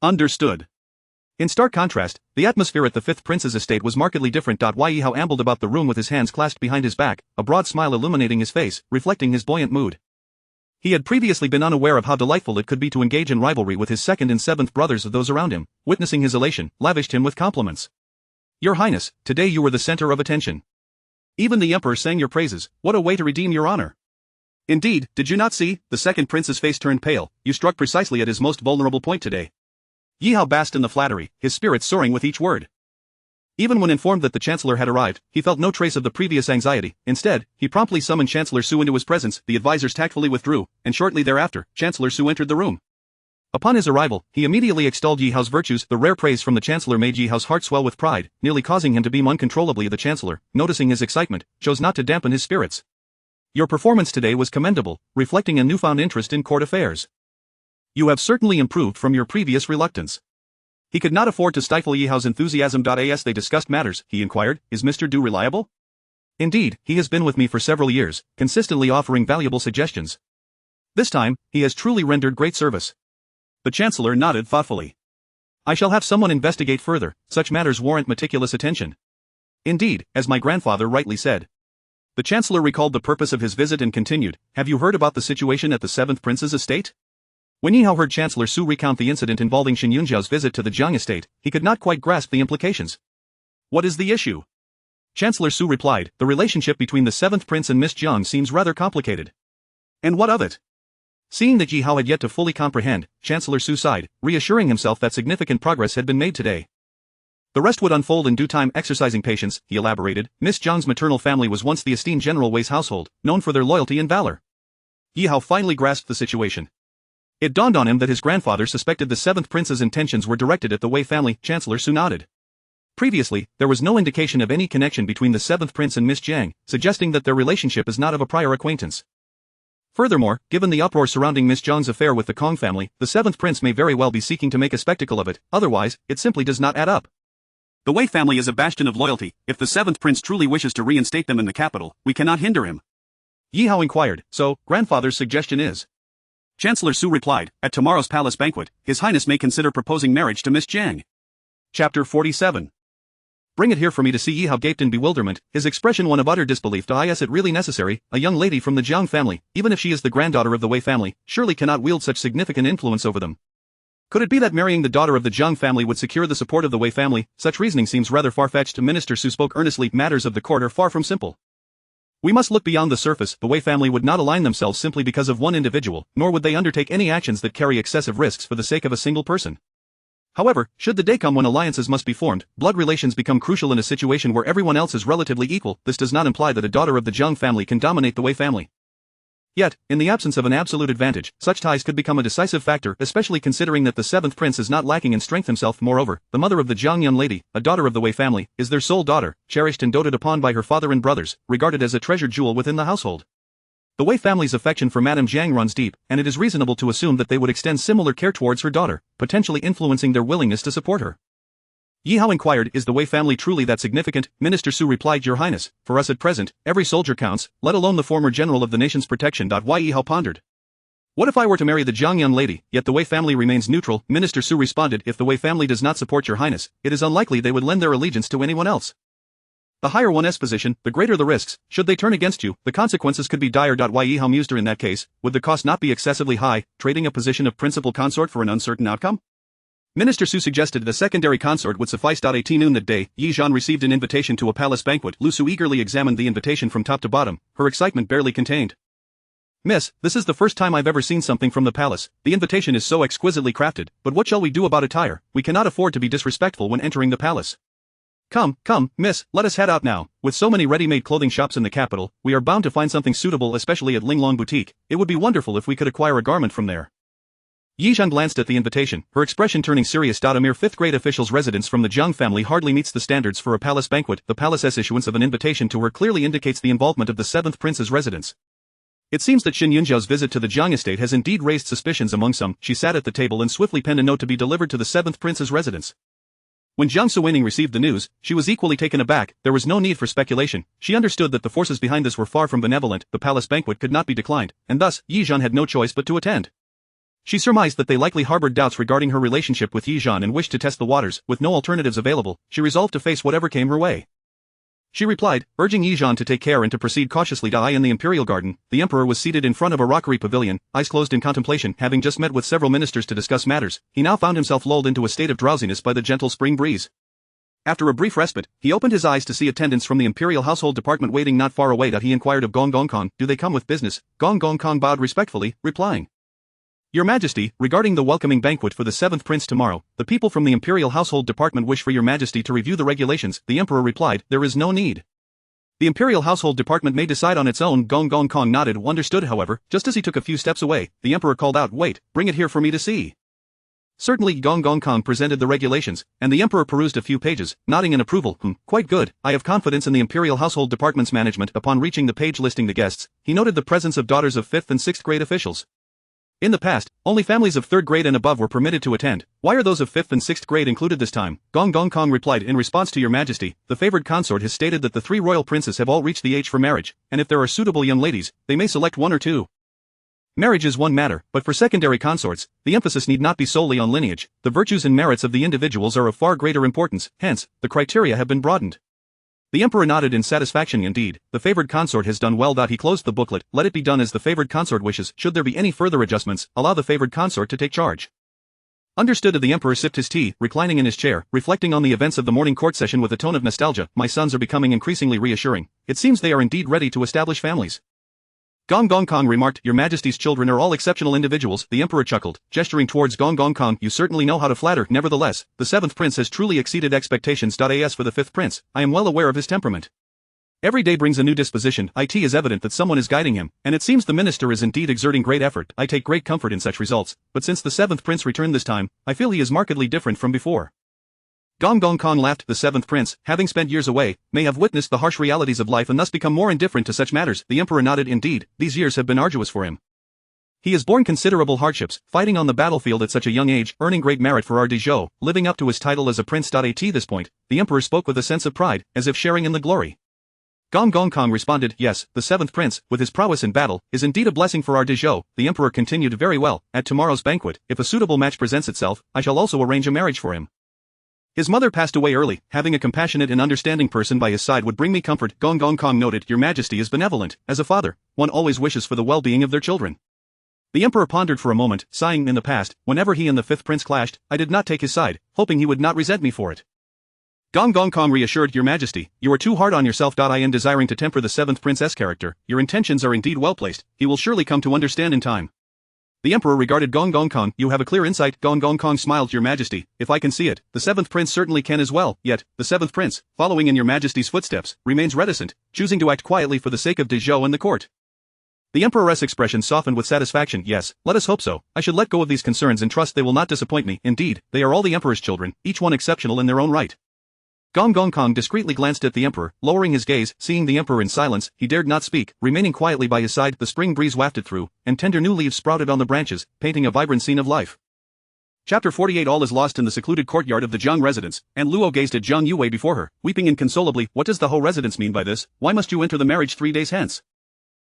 Understood. In stark contrast, the atmosphere at the fifth prince's estate was markedly different. Yi Hao ambled about the room with his hands clasped behind his back, a broad smile illuminating his face, reflecting his buoyant mood. He had previously been unaware of how delightful it could be to engage in rivalry with his second and seventh brothers. Of those around him, witnessing his elation, lavished him with compliments. Your Highness, today you were the center of attention. Even the emperor sang your praises. What a way to redeem your honor. Indeed, did you not see? The second prince's face turned pale. You struck precisely at his most vulnerable point today. Yi Hao basked in the flattery, his spirits soaring with each word. Even when informed that the chancellor had arrived, he felt no trace of the previous anxiety. Instead, he promptly summoned Chancellor Su into his presence. The advisors tactfully withdrew, and shortly thereafter, Chancellor Su entered the room. Upon his arrival, he immediately extolled Yi Hao's virtues. The rare praise from the chancellor made Yi Hao's heart swell with pride, nearly causing him to beam uncontrollably. The chancellor, noticing his excitement, chose not to dampen his spirits. Your performance today was commendable, reflecting a newfound interest in court affairs. You have certainly improved from your previous reluctance. He could not afford to stifle Yi Hao's enthusiasm. As they discussed matters, he inquired, is Mr. Du reliable? Indeed, he has been with me for several years, consistently offering valuable suggestions. This time, he has truly rendered great service. The chancellor nodded thoughtfully. I shall have someone investigate further. Such matters warrant meticulous attention. Indeed, as my grandfather rightly said. The chancellor recalled the purpose of his visit and continued, have you heard about the situation at the seventh prince's estate? When Yi Hao heard Chancellor Su recount the incident involving Shen Yunjiao's visit to the Jiang estate, he could not quite grasp the implications. What is the issue? Chancellor Su replied, the relationship between the 7th prince and Miss Jiang seems rather complicated. And what of it? Seeing that Yi Hao had yet to fully comprehend, Chancellor Su sighed, reassuring himself that significant progress had been made today. The rest would unfold in due time. Exercising patience, he elaborated, Miss Jiang's maternal family was once the esteemed General Wei's household, known for their loyalty and valor. Yi Hao finally grasped the situation. It dawned on him that his grandfather suspected the 7th prince's intentions were directed at the Wei family. Chancellor Su nodded. Previously, there was no indication of any connection between the 7th prince and Miss Jiang, suggesting that their relationship is not of a prior acquaintance. Furthermore, given the uproar surrounding Miss Jiang's affair with the Kong family, the 7th prince may very well be seeking to make a spectacle of it, otherwise, it simply does not add up. The Wei family is a bastion of loyalty. If the 7th prince truly wishes to reinstate them in the capital, we cannot hinder him. Yi Hao inquired, so, grandfather's suggestion is? Chancellor Su replied, at tomorrow's palace banquet, His Highness may consider proposing marriage to Miss Jiang. Chapter 47. Bring it here for me to see. Yi Hao gaped in bewilderment, his expression one of utter disbelief. Is it really necessary? A young lady from the Jiang family, even if she is the granddaughter of the Wei family, surely cannot wield such significant influence over them. Could it be that marrying the daughter of the Jiang family would secure the support of the Wei family? Such reasoning seems rather far-fetched. Minister Su spoke earnestly. Matters of the court are far from simple. We must look beyond the surface. The Wei family would not align themselves simply because of one individual, nor would they undertake any actions that carry excessive risks for the sake of a single person. However, should the day come when alliances must be formed, blood relations become crucial in a situation where everyone else is relatively equal. This does not imply that a daughter of the Jiang family can dominate the Wei family. Yet, in the absence of an absolute advantage, such ties could become a decisive factor, especially considering that the 7th prince is not lacking in strength himself. Moreover, the mother of the Jiang young lady, a daughter of the Wei family, is their sole daughter, cherished and doted upon by her father and brothers, regarded as a treasured jewel within the household. The Wei family's affection for Madame Jiang runs deep, and it is reasonable to assume that they would extend similar care towards her daughter, potentially influencing their willingness to support her. Yi Hao inquired, is the Wei family truly that significant? Minister Su replied, Your Highness, for us at present, every soldier counts, let alone the former general of the nation's protection. Yi Hao pondered. What if I were to marry the Jiang young lady, yet the Wei family remains neutral? Minister Su responded, if the Wei family does not support Your Highness, it is unlikely they would lend their allegiance to anyone else. The higher one's position, the greater the risks. Should they turn against you, the consequences could be dire. Yi Hao mused. In that case, would the cost not be excessively high, trading a position of principal consort for an uncertain outcome? Minister Su suggested that a secondary consort would suffice. At noon that day, Yi Zhan received an invitation to a palace banquet. Lu Su eagerly examined the invitation from top to bottom, her excitement barely contained. Miss, this is the first time I've ever seen something from the palace. The invitation is so exquisitely crafted, but what shall we do about attire? We cannot afford to be disrespectful when entering the palace. Come, miss, let us head out now. With so many ready-made clothing shops in the capital, we are bound to find something suitable, especially at Linglong Boutique. It would be wonderful if we could acquire a garment from there. Yi Zhan glanced at the invitation, her expression turning serious. A mere 5th-grade official's residence from the Jiang family hardly meets the standards for a palace banquet. The palace's issuance of an invitation to her clearly indicates the involvement of the 7th prince's residence. It seems that Xin Yunjiao's visit to the Jiang estate has indeed raised suspicions among some. She sat at the table and swiftly penned a note to be delivered to the 7th prince's residence. When Jiang Suining received the news, she was equally taken aback. There was no need for speculation. She understood that the forces behind this were far from benevolent. The palace banquet could not be declined, and thus, Yi Zhan had no choice but to attend. She surmised that they likely harbored doubts regarding her relationship with Yi Zhan and wished to test the waters. With no alternatives available, she resolved to face whatever came her way. She replied, urging Yi Zhan to take care and to proceed cautiously. In the imperial garden, the emperor was seated in front of a rockery pavilion, eyes closed in contemplation. Having just met with several ministers to discuss matters, he now found himself lulled into a state of drowsiness by the gentle spring breeze. After a brief respite, he opened his eyes to see attendants from the imperial household department waiting not far away. He inquired of Gong Gong Kong, do they come with business? Gong Gong Kong bowed respectfully, replying, Your Majesty, regarding the welcoming banquet for the 7th prince tomorrow, the people from the imperial household department wish for Your Majesty to review the regulations. The emperor replied, there is no need. The imperial household department may decide on its own. Gong Gong Kong nodded. Understood. However, just as he took a few steps away, the emperor called out, wait, bring it here for me to see. Certainly. Gong Gong Kong presented the regulations, and the emperor perused a few pages, nodding in approval. Quite good, I have confidence in the imperial household department's management. Upon reaching the page listing the guests, he noted the presence of daughters of 5th and 6th grade officials. In the past, only families of 3rd grade and above were permitted to attend. Why are those of 5th and 6th grade included this time? Gong Gong Kong replied, in response to Your Majesty, the favored consort has stated that the 3 royal princes have all reached the age for marriage, and if there are suitable young ladies, they may select 1 or 2. Marriage is one matter, but for secondary consorts, the emphasis need not be solely on lineage. The virtues and merits of the individuals are of far greater importance, hence, the criteria have been broadened. The emperor nodded in satisfaction. Indeed, the favored consort has done well. He closed the booklet, let it be done as the favored consort wishes. Should there be any further adjustments, allow the favored consort to take charge. Understood. The emperor sipped his tea, reclining in his chair, reflecting on the events of the morning court session with a tone of nostalgia. My sons are becoming increasingly reassuring. It seems they are indeed ready to establish families. Gong Gong Kong remarked, Your Majesty's children are all exceptional individuals. The emperor chuckled, gesturing towards Gong Gong Kong. You certainly know how to flatter. Nevertheless, the seventh prince has truly exceeded expectations. As for the fifth prince, I am well aware of his temperament. Every day brings a new disposition. It is evident that someone is guiding him, and it seems the minister is indeed exerting great effort. I take great comfort in such results, but since the seventh prince returned this time, I feel he is markedly different from before. Gong Gong Kong laughed. The seventh prince, having spent years away, may have witnessed the harsh realities of life and thus become more indifferent to such matters. The emperor nodded. Indeed, these years have been arduous for him. He has borne considerable hardships, fighting on the battlefield at such a young age, earning great merit for our Dezhou, living up to his title as a prince. At this point, the emperor spoke with a sense of pride, as if sharing in the glory. Gong Gong Kong responded, Yes, the seventh prince, with his prowess in battle, is indeed a blessing for our Dezhou. The emperor continued, Very well, at tomorrow's banquet, if a suitable match presents itself, I shall also arrange a marriage for him. His mother passed away early. Having a compassionate and understanding person by his side would bring me comfort. Gong Gong Kong noted, Your Majesty is benevolent. As a father, one always wishes for the well-being of their children. The emperor pondered for a moment, sighing. In the past, whenever he and the fifth prince clashed, I did not take his side, hoping he would not resent me for it. Gong Gong Kong reassured, Your Majesty, you are too hard on yourself. In desiring to temper the seventh prince's character, your intentions are indeed well placed. He will surely come to understand in time. The emperor regarded Gong Gong Kong. You have a clear insight. Gong Gong Kong smiled. Your Majesty, if I can see it, the seventh prince certainly can as well. Yet, the seventh prince, following in your Majesty's footsteps, remains reticent, choosing to act quietly for the sake of Dezhou and the court. The emperor's expression softened with satisfaction. Yes, let us hope so. I should let go of these concerns and trust they will not disappoint me. Indeed, they are all the emperor's children, each one exceptional in their own right. Gong Gong Kong discreetly glanced at the emperor, lowering his gaze. Seeing the emperor in silence, he dared not speak, remaining quietly by his side. The spring breeze wafted through, and tender new leaves sprouted on the branches, painting a vibrant scene of life. Chapter 48. All is lost in the secluded courtyard of the Zhang residence, and Luo gazed at Zhang Yue before her, weeping inconsolably. What does the whole residence mean by this? Why must you enter the marriage 3 days hence?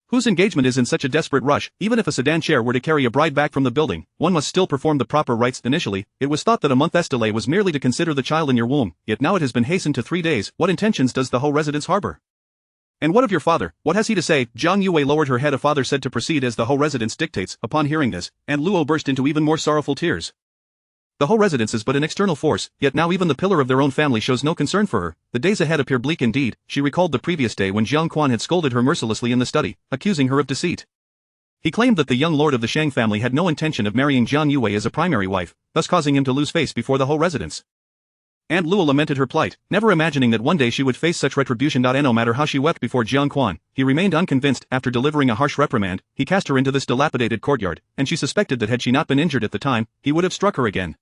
Whose engagement is in such a desperate rush? Even if a sedan chair were to carry a bride back from the building, one must still perform the proper rites. Initially, it was thought that a month's delay was merely to consider the child in your womb, yet now it has been hastened to 3 days. What intentions does the whole residence harbor? And what of your father? What has he to say? Zhang Yue lowered her head. A father said to proceed as the whole residence dictates. Upon hearing this, and Luo burst into even more sorrowful tears. The whole residence is but an external force, yet now even the pillar of their own family shows no concern for her. The days ahead appear bleak indeed. She recalled the previous day when Jiang Quan had scolded her mercilessly in the study, accusing her of deceit. He claimed that the young lord of the Shang family had no intention of marrying Zhang Yue as a primary wife, thus causing him to lose face before the whole residence. Aunt Luo lamented her plight, never imagining that one day she would face such retribution. No matter how she wept before Jiang Quan, he remained unconvinced. After delivering a harsh reprimand, he cast her into this dilapidated courtyard, and she suspected that had she not been injured at the time, he would have struck her again.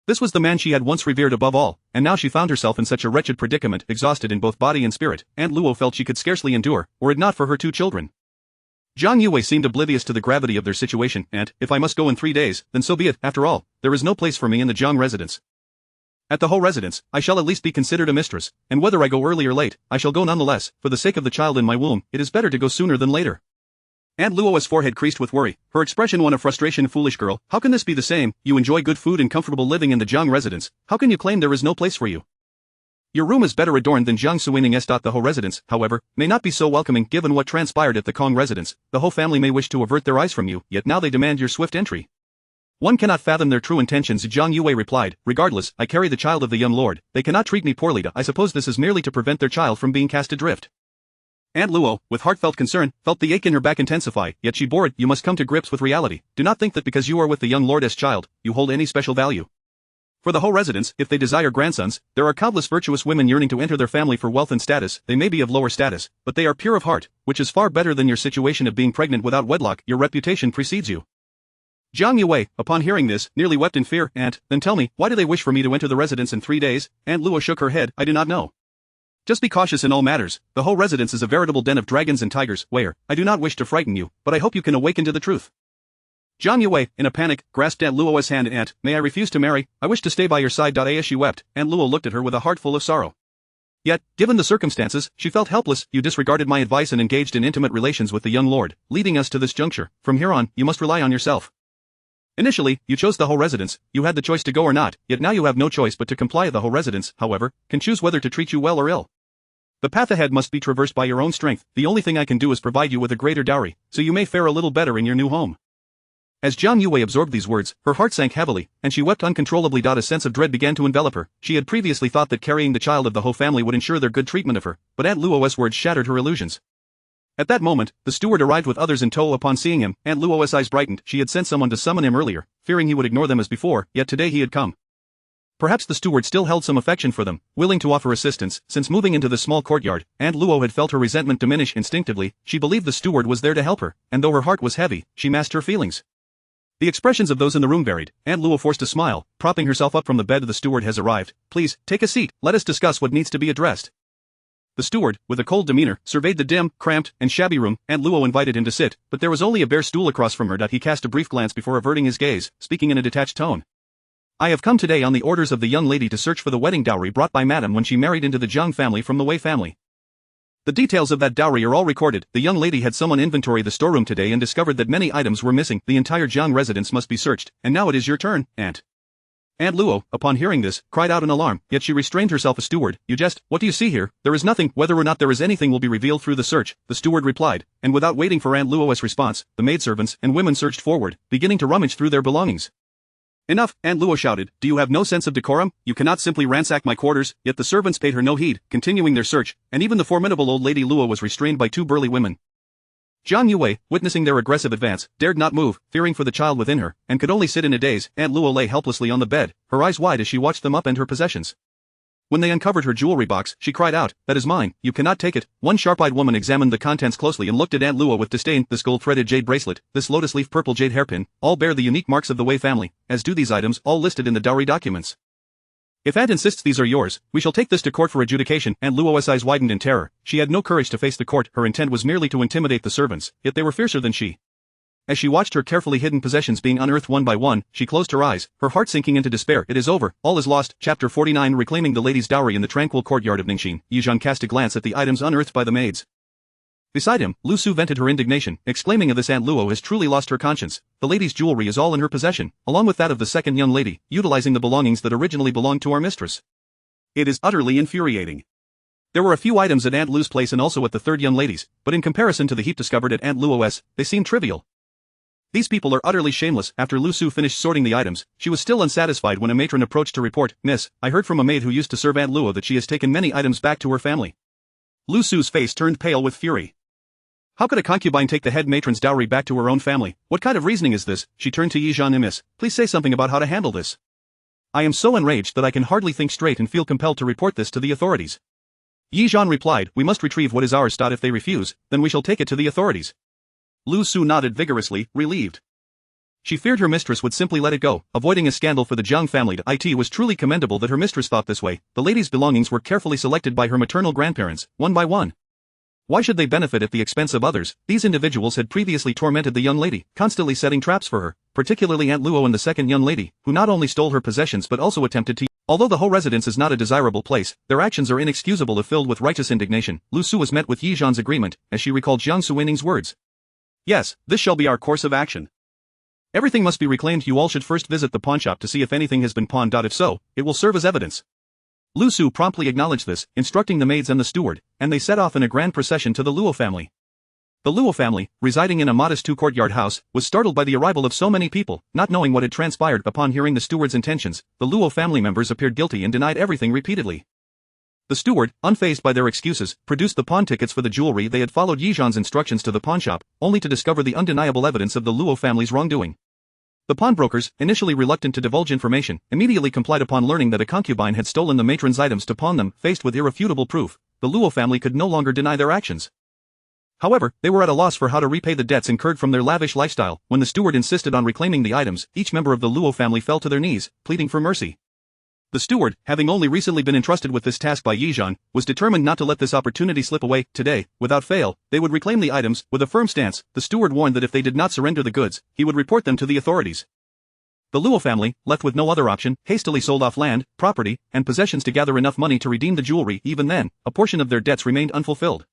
This was the man she had once revered above all, and now she found herself in such a wretched predicament, exhausted in both body and spirit. Aunt Luo felt she could scarcely endure, were it not for her 2 children. Zhang Yue seemed oblivious to the gravity of their situation. Aunt, if I must go in 3 days, then so be it. After all, there is no place for me in the Zhang residence. At the whole residence, I shall at least be considered a mistress, and whether I go early or late, I shall go nonetheless. For the sake of the child in my womb, it is better to go sooner than later. Aunt Luo's forehead creased with worry, her expression one of frustration. Foolish girl, how can this be the same? You enjoy good food and comfortable living in the Zhang residence, how can you claim there is no place for you? Your room is better adorned than Zhang Suining's. The whole residence, however, may not be so welcoming. Given what transpired at the Kong residence, the whole family may wish to avert their eyes from you, yet now they demand your swift entry. One cannot fathom their true intentions. Zhang Yue replied, Regardless, I carry the child of the young lord, they cannot treat me poorly. I suppose this is merely to prevent their child from being cast adrift. Aunt Luo, with heartfelt concern, felt the ache in her back intensify, yet she bore it. You must come to grips with reality. Do not think that because you are with the young lord's child, you hold any special value. For the whole residence, if they desire grandsons, there are countless virtuous women yearning to enter their family for wealth and status. They may be of lower status, but they are pure of heart, which is far better than your situation of being pregnant without wedlock. Your reputation precedes you. Zhang Yue, upon hearing this, nearly wept in fear. Aunt, then tell me, why do they wish for me to enter the residence in 3 days? Aunt Luo shook her head. I do not know. Just be cautious in all matters. The whole residence is a veritable den of dragons and tigers. Where, I do not wish to frighten you, but I hope you can awaken to the truth. Zhang Yue, in a panic, grasped Aunt Luo's hand. Aunt, may I refuse to marry? I wish to stay by your side. As she wept, Aunt Luo looked at her with a heart full of sorrow. Yet, given the circumstances, she felt helpless. You disregarded my advice and engaged in intimate relations with the young lord, leading us to this juncture. From here on, you must rely on yourself. Initially, you chose the whole residence, you had the choice to go or not, yet now you have no choice but to comply. The whole residence, however, can choose whether to treat you well or ill. The path ahead must be traversed by your own strength. The only thing I can do is provide you with a greater dowry, so you may fare a little better in your new home. As Jiang Yue absorbed these words, her heart sank heavily, and she wept uncontrollably. A sense of dread began to envelop her. She had previously thought that carrying the child of the Ho family would ensure their good treatment of her, but Aunt Luo's words shattered her illusions. At that moment, the steward arrived with others in tow. Upon seeing him, Aunt Luo's eyes brightened. She had sent someone to summon him earlier, fearing he would ignore them as before, yet today he had come. Perhaps the steward still held some affection for them, willing to offer assistance. Since moving into the small courtyard, Aunt Luo had felt her resentment diminish instinctively. She believed the steward was there to help her, and though her heart was heavy, she masked her feelings. The expressions of those in the room varied. Aunt Luo forced a smile, propping herself up from the bed. The steward has arrived. Please, take a seat, let us discuss what needs to be addressed. The steward, with a cold demeanor, surveyed the dim, cramped, and shabby room. Aunt Luo invited him to sit, but there was only a bare stool across from her. He cast a brief glance before averting his gaze, speaking in a detached tone. I have come today on the orders of the young lady to search for the wedding dowry brought by Madame when she married into the Jiang family from the Wei family. The details of that dowry are all recorded. The young lady had someone inventory the storeroom today and discovered that many items were missing. The entire Jiang residence must be searched, and now it is your turn, Aunt. Aunt Luo, upon hearing this, cried out in alarm, yet she restrained herself. A steward, you jest, what do you see here? There is nothing. Whether or not there is anything will be revealed through the search, the steward replied, and without waiting for Aunt Luo's response, the maidservants and women surged forward, beginning to rummage through their belongings. Enough, Aunt Luo shouted, do you have no sense of decorum? You cannot simply ransack my quarters. Yet the servants paid her no heed, continuing their search, and even the formidable old lady Luo was restrained by two burly women. Jiang Yue, witnessing their aggressive advance, dared not move, fearing for the child within her, and could only sit in a daze. Aunt Luo lay helplessly on the bed, her eyes wide as she watched them upend her possessions. When they uncovered her jewelry box, she cried out, that is mine, you cannot take it. One sharp-eyed woman examined the contents closely and looked at Aunt Luo with disdain. This gold-threaded jade bracelet, this lotus-leaf purple jade hairpin, all bear the unique marks of the Wei family, as do these items, all listed in the dowry documents. If Aunt insists these are yours, we shall take this to court for adjudication. Aunt Luo's eyes widened in terror. She had no courage to face the court. Her intent was merely to intimidate the servants, yet they were fiercer than she. As she watched her carefully hidden possessions being unearthed one by one, she closed her eyes, her heart sinking into despair. It is over, all is lost. Chapter 49. Reclaiming the lady's dowry. In the tranquil courtyard of Ningxin, Yizhan cast a glance at the items unearthed by the maids. Beside him, Lu Su vented her indignation, exclaiming, of this Aunt Luo has truly lost her conscience. The lady's jewelry is all in her possession, along with that of the second young lady, utilizing the belongings that originally belonged to our mistress. It is utterly infuriating. There were a few items at Aunt Lu's place and also at the third young lady's, but in comparison to the heap discovered at Aunt Luo's, they seemed trivial. These people are utterly shameless. After Lu Su finished sorting the items, she was still unsatisfied when a matron approached to report, Miss, I heard from a maid who used to serve Aunt Luo that she has taken many items back to her family. Lu Su's face turned pale with fury. How could a concubine take the head matron's dowry back to her own family? What kind of reasoning is this? She turned to Yizhan. Miss, please say something about how to handle this. I am so enraged that I can hardly think straight and feel compelled to report this to the authorities. Yizhan replied, we must retrieve what is ours. If they refuse, then we shall take it to the authorities. Lu Su nodded vigorously, relieved. She feared her mistress would simply let it go, avoiding a scandal for the Jiang family. It was truly commendable that her mistress thought this way. The lady's belongings were carefully selected by her maternal grandparents, one by one. Why should they benefit at the expense of others? These individuals had previously tormented the young lady, constantly setting traps for her, particularly Aunt Luo and the second young lady, who not only stole her possessions but also attempted to. Although the whole residence is not a desirable place, their actions are inexcusable. If filled with righteous indignation, Lu Su was met with Yizhan's agreement, as she recalled Jiang Suining's words. Yes, this shall be our course of action. Everything must be reclaimed. You all should first visit the pawnshop to see if anything has been pawned. If so, it will serve as evidence. Lu Su promptly acknowledged this, instructing the maids and the steward, and they set off in a grand procession to the Luo family. The Luo family, residing in a modest two-courtyard house, was startled by the arrival of so many people. Not knowing what had transpired. Upon hearing the steward's intentions, the Luo family members appeared guilty and denied everything repeatedly. The steward, unfazed by their excuses, produced the pawn tickets for the jewelry. They had followed Yizhan's instructions to the pawnshop, only to discover the undeniable evidence of the Luo family's wrongdoing. The pawnbrokers, initially reluctant to divulge information, immediately complied upon learning that a concubine had stolen the matron's items to pawn them. Faced with irrefutable proof, the Luo family could no longer deny their actions. However, they were at a loss for how to repay the debts incurred from their lavish lifestyle. When the steward insisted on reclaiming the items, each member of the Luo family fell to their knees, pleading for mercy. The steward, having only recently been entrusted with this task by Yizhan, was determined not to let this opportunity slip away. Today, without fail, they would reclaim the items. With a firm stance, the steward warned that if they did not surrender the goods, he would report them to the authorities. The Luo family, left with no other option, hastily sold off land, property, and possessions to gather enough money to redeem the jewelry. Even then, a portion of their debts remained unfulfilled.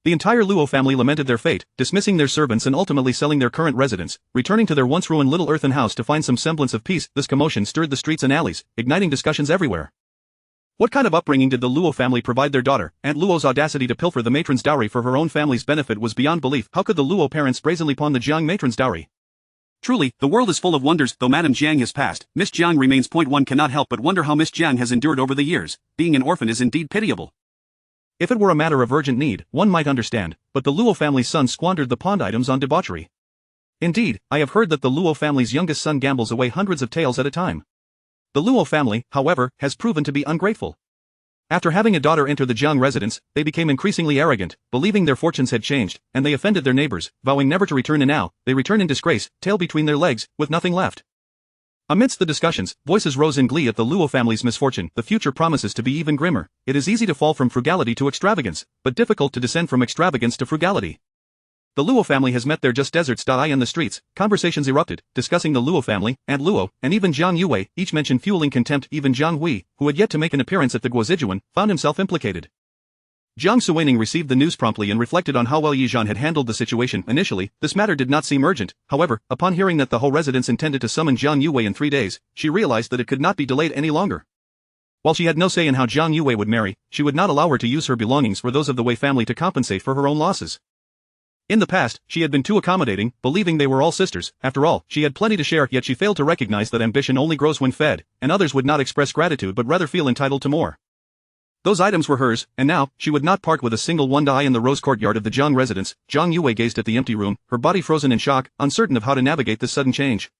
The entire Luo family lamented their fate, dismissing their servants and ultimately selling their current residence, returning to their once ruined little earthen house to find some semblance of peace. This commotion stirred the streets and alleys, igniting discussions everywhere. What kind of upbringing did the Luo family provide their daughter? Aunt Luo's audacity to pilfer the matron's dowry for her own family's benefit was beyond belief. How could the Luo parents brazenly pawn the Jiang matron's dowry? Truly, the world is full of wonders. Though Madame Jiang has passed, Miss Jiang remains. One cannot help but wonder how Miss Jiang has endured over the years. Being an orphan is indeed pitiable. If it were a matter of urgent need, one might understand, but the Luo family's son squandered the pawned items on debauchery. Indeed, I have heard that the Luo family's youngest son gambles away hundreds of taels at a time. The Luo family, however, has proven to be ungrateful. After having a daughter enter the Jiang residence, they became increasingly arrogant, believing their fortunes had changed, and they offended their neighbors, vowing never to return, and now, they return in disgrace, tail between their legs, with nothing left. Amidst the discussions, voices rose in glee at the Luo family's misfortune. The future promises to be even grimmer. It is easy to fall from frugality to extravagance, but difficult to descend from extravagance to frugality. The Luo family has met their just deserts. In the streets, conversations erupted, discussing the Luo family, Aunt Luo, and even Zhang Yue, each mentioned fueling contempt. Even Zhang Hui, who had yet to make an appearance at the Guozijuan, found himself implicated. Jiang Suining received the news promptly and reflected on how well Yizhan had handled the situation. Initially, this matter did not seem urgent. However, upon hearing that the whole residence intended to summon Zhang Yue in 3 days, she realized that it could not be delayed any longer. While she had no say in how Zhang Yue would marry, she would not allow her to use her belongings for those of the Wei family to compensate for her own losses. In the past, she had been too accommodating, believing they were all sisters. After all, she had plenty to share, yet she failed to recognize that ambition only grows when fed, and others would not express gratitude but rather feel entitled to more. Those items were hers, and now, she would not part with a single one. In the rose courtyard of the Jiang residence, Zhang Yue gazed at the empty room, her body frozen in shock, uncertain of how to navigate this sudden change.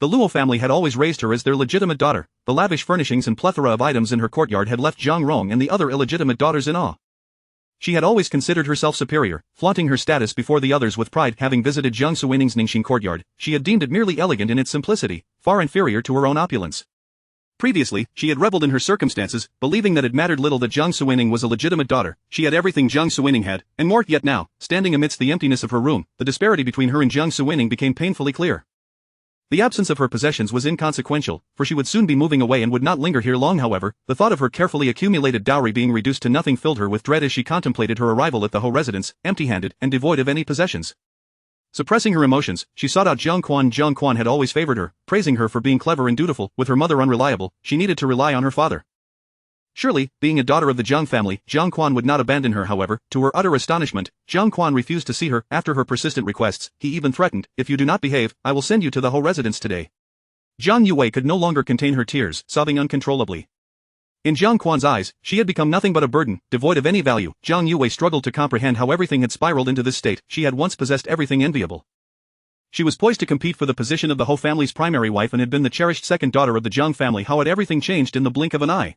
The Luo family had always raised her as their legitimate daughter. The lavish furnishings and plethora of items in her courtyard had left Zhang Rong and the other illegitimate daughters in awe. She had always considered herself superior, flaunting her status before the others with pride. Having visited Jiang Suining's Ningxing courtyard, she had deemed it merely elegant in its simplicity, far inferior to her own opulence. Previously, she had reveled in her circumstances, believing that it mattered little that Jiang Suining was a legitimate daughter. She had everything Jiang Suining had, and more. Yet now, standing amidst the emptiness of her room, the disparity between her and Jiang Suining became painfully clear. The absence of her possessions was inconsequential, for she would soon be moving away and would not linger here long. However, the thought of her carefully accumulated dowry being reduced to nothing filled her with dread as she contemplated her arrival at the Ho residence, empty-handed and devoid of any possessions. Suppressing her emotions, she sought out Jiang Quan. Jiang Quan had always favored her, praising her for being clever and dutiful. With her mother unreliable, she needed to rely on her father. Surely, being a daughter of the Jiang family, Jiang Quan would not abandon her. However, to her utter astonishment, Jiang Quan refused to see her. After her persistent requests, he even threatened, "If you do not behave, I will send you to the Ho residence today." Zhang Yue could no longer contain her tears, sobbing uncontrollably. In Jiang Quan's eyes, she had become nothing but a burden, devoid of any value. Zhang Yue struggled to comprehend how everything had spiraled into this state. She had once possessed everything enviable. She was poised to compete for the position of the Ho family's primary wife and had been the cherished second daughter of the Jiang family. How had everything changed in the blink of an eye?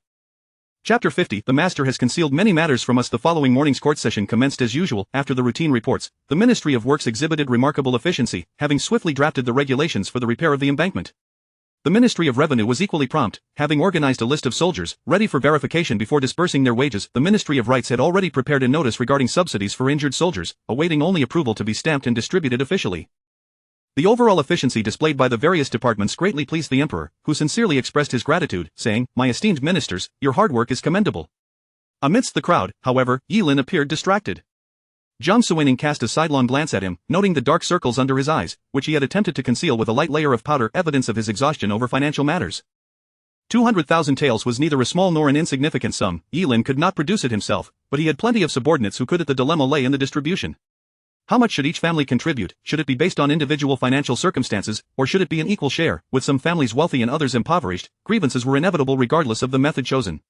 Chapter 50. The master has concealed many matters from us. The following morning's court session commenced as usual. After the routine reports, the Ministry of Works exhibited remarkable efficiency, having swiftly drafted the regulations for the repair of the embankment. The Ministry of Revenue was equally prompt, having organized a list of soldiers, ready for verification before disbursing their wages. The Ministry of Rites had already prepared a notice regarding subsidies for injured soldiers, awaiting only approval to be stamped and distributed officially. The overall efficiency displayed by the various departments greatly pleased the emperor, who sincerely expressed his gratitude, saying, "My esteemed ministers, your hard work is commendable." Amidst the crowd, however, Yilin appeared distracted. Jiang Suining cast a sidelong glance at him, noting the dark circles under his eyes, which he had attempted to conceal with a light layer of powder, evidence of his exhaustion over financial matters. 200,000 taels was neither a small nor an insignificant sum. Yilin could not produce it himself, but he had plenty of subordinates who could. The dilemma lay in the distribution. How much should each family contribute? Should it be based on individual financial circumstances, or should it be an equal share? With some families wealthy and others impoverished, grievances were inevitable regardless of the method chosen.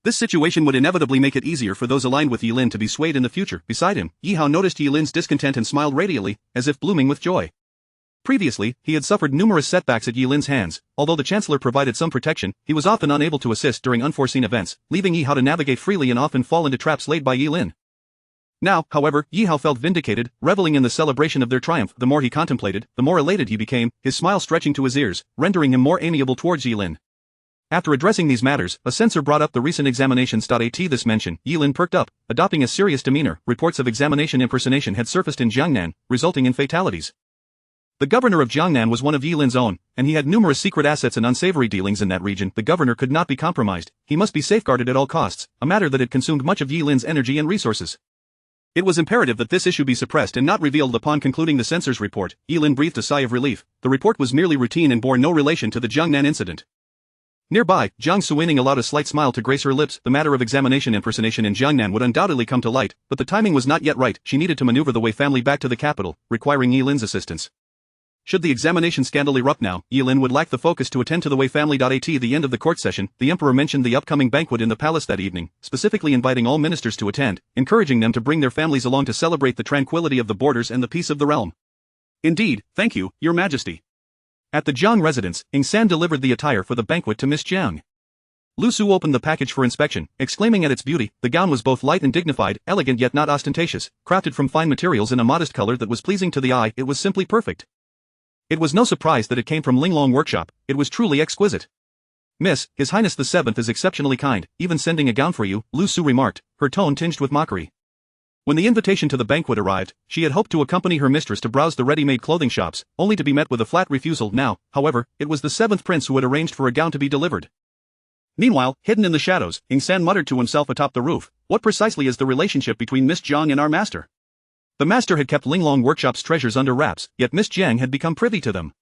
This situation would inevitably make it easier for those aligned with Yilin to be swayed in the future. Beside him, Yi Hao noticed Yilin's discontent and smiled radiantly, as if blooming with joy. Previously, he had suffered numerous setbacks at Yilin's hands. Although the chancellor provided some protection, he was often unable to assist during unforeseen events, leaving Yi Hao to navigate freely and often fall into traps laid by Yilin. Now, however, Yi Hao felt vindicated, reveling in the celebration of their triumph. The more he contemplated, the more elated he became, his smile stretching to his ears, rendering him more amiable towards Yilin. After addressing these matters, a censor brought up the recent examinations. At this mention, Yilin perked up, adopting a serious demeanor. Reports of examination impersonation had surfaced in Jiangnan, resulting in fatalities. The governor of Jiangnan was one of Yilin's own, and he had numerous secret assets and unsavory dealings in that region. The governor could not be compromised, he must be safeguarded at all costs, a matter that had consumed much of Yilin's energy and resources. It was imperative that this issue be suppressed and not revealed. Upon concluding the censor's report, Yilin breathed a sigh of relief. The report was merely routine and bore no relation to the Jiangnan incident. Nearby, Jiang Suining allowed a slight smile to grace her lips. The matter of examination impersonation in Jiangnan would undoubtedly come to light, but the timing was not yet right. She needed to maneuver the Wei family back to the capital, requiring Yilin's assistance. Should the examination scandal erupt now, Yilin would lack the focus to attend to the Wei family. At the end of the court session, the emperor mentioned the upcoming banquet in the palace that evening, specifically inviting all ministers to attend, encouraging them to bring their families along to celebrate the tranquility of the borders and the peace of the realm. Indeed, thank you, your majesty. At the Jiang residence, Ingsan delivered the attire for the banquet to Miss Jiang. Lu Su opened the package for inspection, exclaiming at its beauty. The gown was both light and dignified, elegant yet not ostentatious, crafted from fine materials in a modest color that was pleasing to the eye. It was simply perfect. It was no surprise that it came from Linglong workshop. It was truly exquisite. Miss, His Highness the Seventh is exceptionally kind, even sending a gown for you, Lu Su remarked, her tone tinged with mockery. When the invitation to the banquet arrived, she had hoped to accompany her mistress to browse the ready-made clothing shops, only to be met with a flat refusal. Now, however, it was the seventh prince who had arranged for a gown to be delivered. Meanwhile, hidden in the shadows, Ingsan muttered to himself atop the roof, what precisely is the relationship between Miss Jiang and our master? The master had kept Linglong workshop's treasures under wraps, yet Miss Jiang had become privy to them.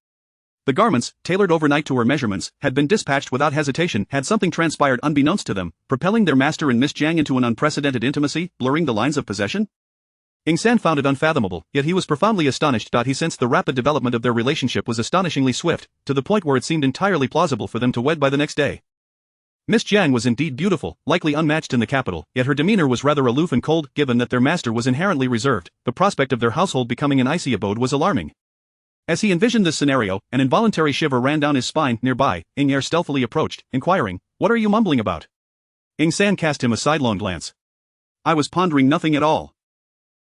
The garments, tailored overnight to her measurements, had been dispatched without hesitation. Had something transpired unbeknownst to them, propelling their master and Miss Jiang into an unprecedented intimacy, blurring the lines of possession? Ingsan found it unfathomable, yet he was profoundly astonished. He sensed the rapid development of their relationship was astonishingly swift, to the point where it seemed entirely plausible for them to wed by the next day. Miss Jiang was indeed beautiful, likely unmatched in the capital, yet her demeanor was rather aloof and cold. Given that their master was inherently reserved, the prospect of their household becoming an icy abode was alarming. As he envisioned this scenario, an involuntary shiver ran down his spine. Nearby, Ing'er stealthily approached, inquiring, "What are you mumbling about?" Ingsan cast him a sidelong glance. "I was pondering nothing at all.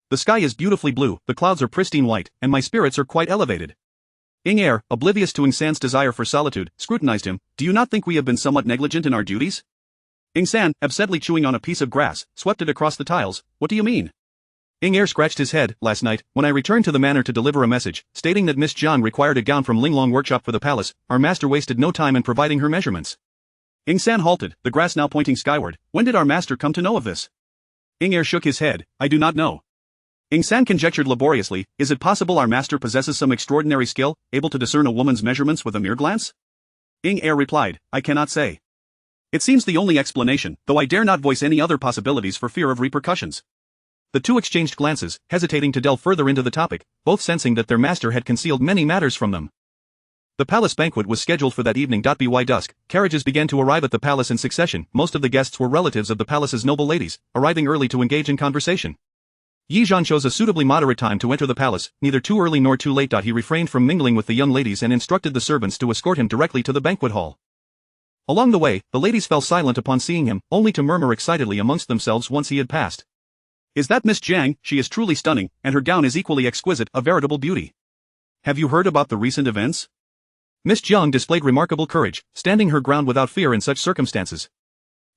The sky is beautifully blue, the clouds are pristine white, and my spirits are quite elevated." Ing'er, oblivious to Ingsan's desire for solitude, scrutinized him. "Do you not think we have been somewhat negligent in our duties?" Ingsan, absently chewing on a piece of grass, swept it across the tiles. "What do you mean?" Ing'er scratched his head. "Last night, when I returned to the manor to deliver a message, stating that Miss Jiang required a gown from Linglong workshop for the palace, our master wasted no time in providing her measurements." Ingsan halted, the grass now pointing skyward. "When did our master come to know of this?" Ing'er shook his head. "I do not know." Ingsan conjectured laboriously, is it possible our master possesses some extraordinary skill, able to discern a woman's measurements with a mere glance? Ing'er replied, "I cannot say. It seems the only explanation, though I dare not voice any other possibilities for fear of repercussions." The two exchanged glances, hesitating to delve further into the topic, both sensing that their master had concealed many matters from them. The palace banquet was scheduled for that evening. By dusk, carriages began to arrive at the palace in succession. Most of the guests were relatives of the palace's noble ladies, arriving early to engage in conversation. Yi Zhan chose a suitably moderate time to enter the palace, neither too early nor too late. He refrained from mingling with the young ladies and instructed the servants to escort him directly to the banquet hall. Along the way, the ladies fell silent upon seeing him, only to murmur excitedly amongst themselves once he had passed. "Is that Miss Jiang? She is truly stunning, and her gown is equally exquisite, a veritable beauty. Have you heard about the recent events?" Miss Jiang displayed remarkable courage, standing her ground without fear in such circumstances.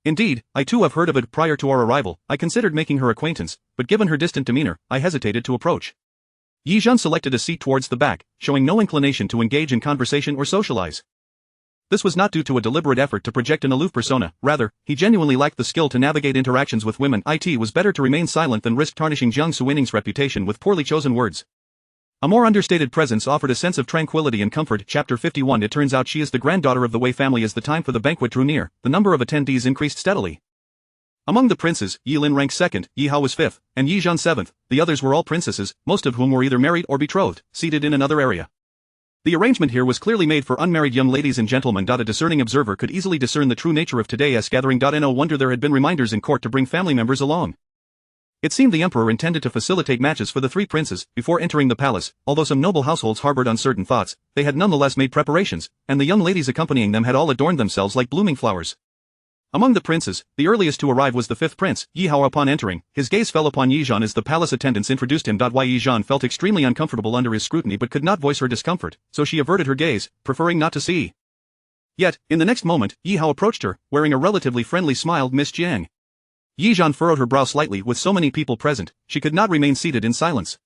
"Indeed, I too have heard of it. Prior to our arrival, I considered making her acquaintance, but given her distant demeanor, I hesitated to approach." Yi Zhan selected a seat towards the back, showing no inclination to engage in conversation or socialize. This was not due to a deliberate effort to project an aloof persona, rather, he genuinely lacked the skill to navigate interactions with women. It was better to remain silent than risk tarnishing Jiang Suining's reputation with poorly chosen words. A more understated presence offered a sense of tranquility and comfort. Chapter 51. It turns out she is the granddaughter of the Wei family. As the time for the banquet drew near, the number of attendees increased steadily. Among the princes, Yilin ranked second, Yi Hao was fifth, and Yi Zhan seventh. The others were all princesses, most of whom were either married or betrothed, seated in another area. The arrangement here was clearly made for unmarried young ladies and gentlemen. A discerning observer could easily discern the true nature of today's gathering. No wonder there had been reminders in court to bring family members along. It seemed the emperor intended to facilitate matches for the three princes before entering the palace. Although some noble households harbored uncertain thoughts, they had nonetheless made preparations, and the young ladies accompanying them had all adorned themselves like blooming flowers. Among the princes, the earliest to arrive was the fifth prince, Yi Hao. Upon entering, his gaze fell upon Yi Zhan as the palace attendants introduced him. Yi Zhan felt extremely uncomfortable under his scrutiny but could not voice her discomfort, so she averted her gaze, preferring not to see. Yet, in the next moment, Yi Hao approached her, wearing a relatively friendly smile. "Miss Jiang." Yi Zhan furrowed her brow slightly. With so many people present, she could not remain seated in silence.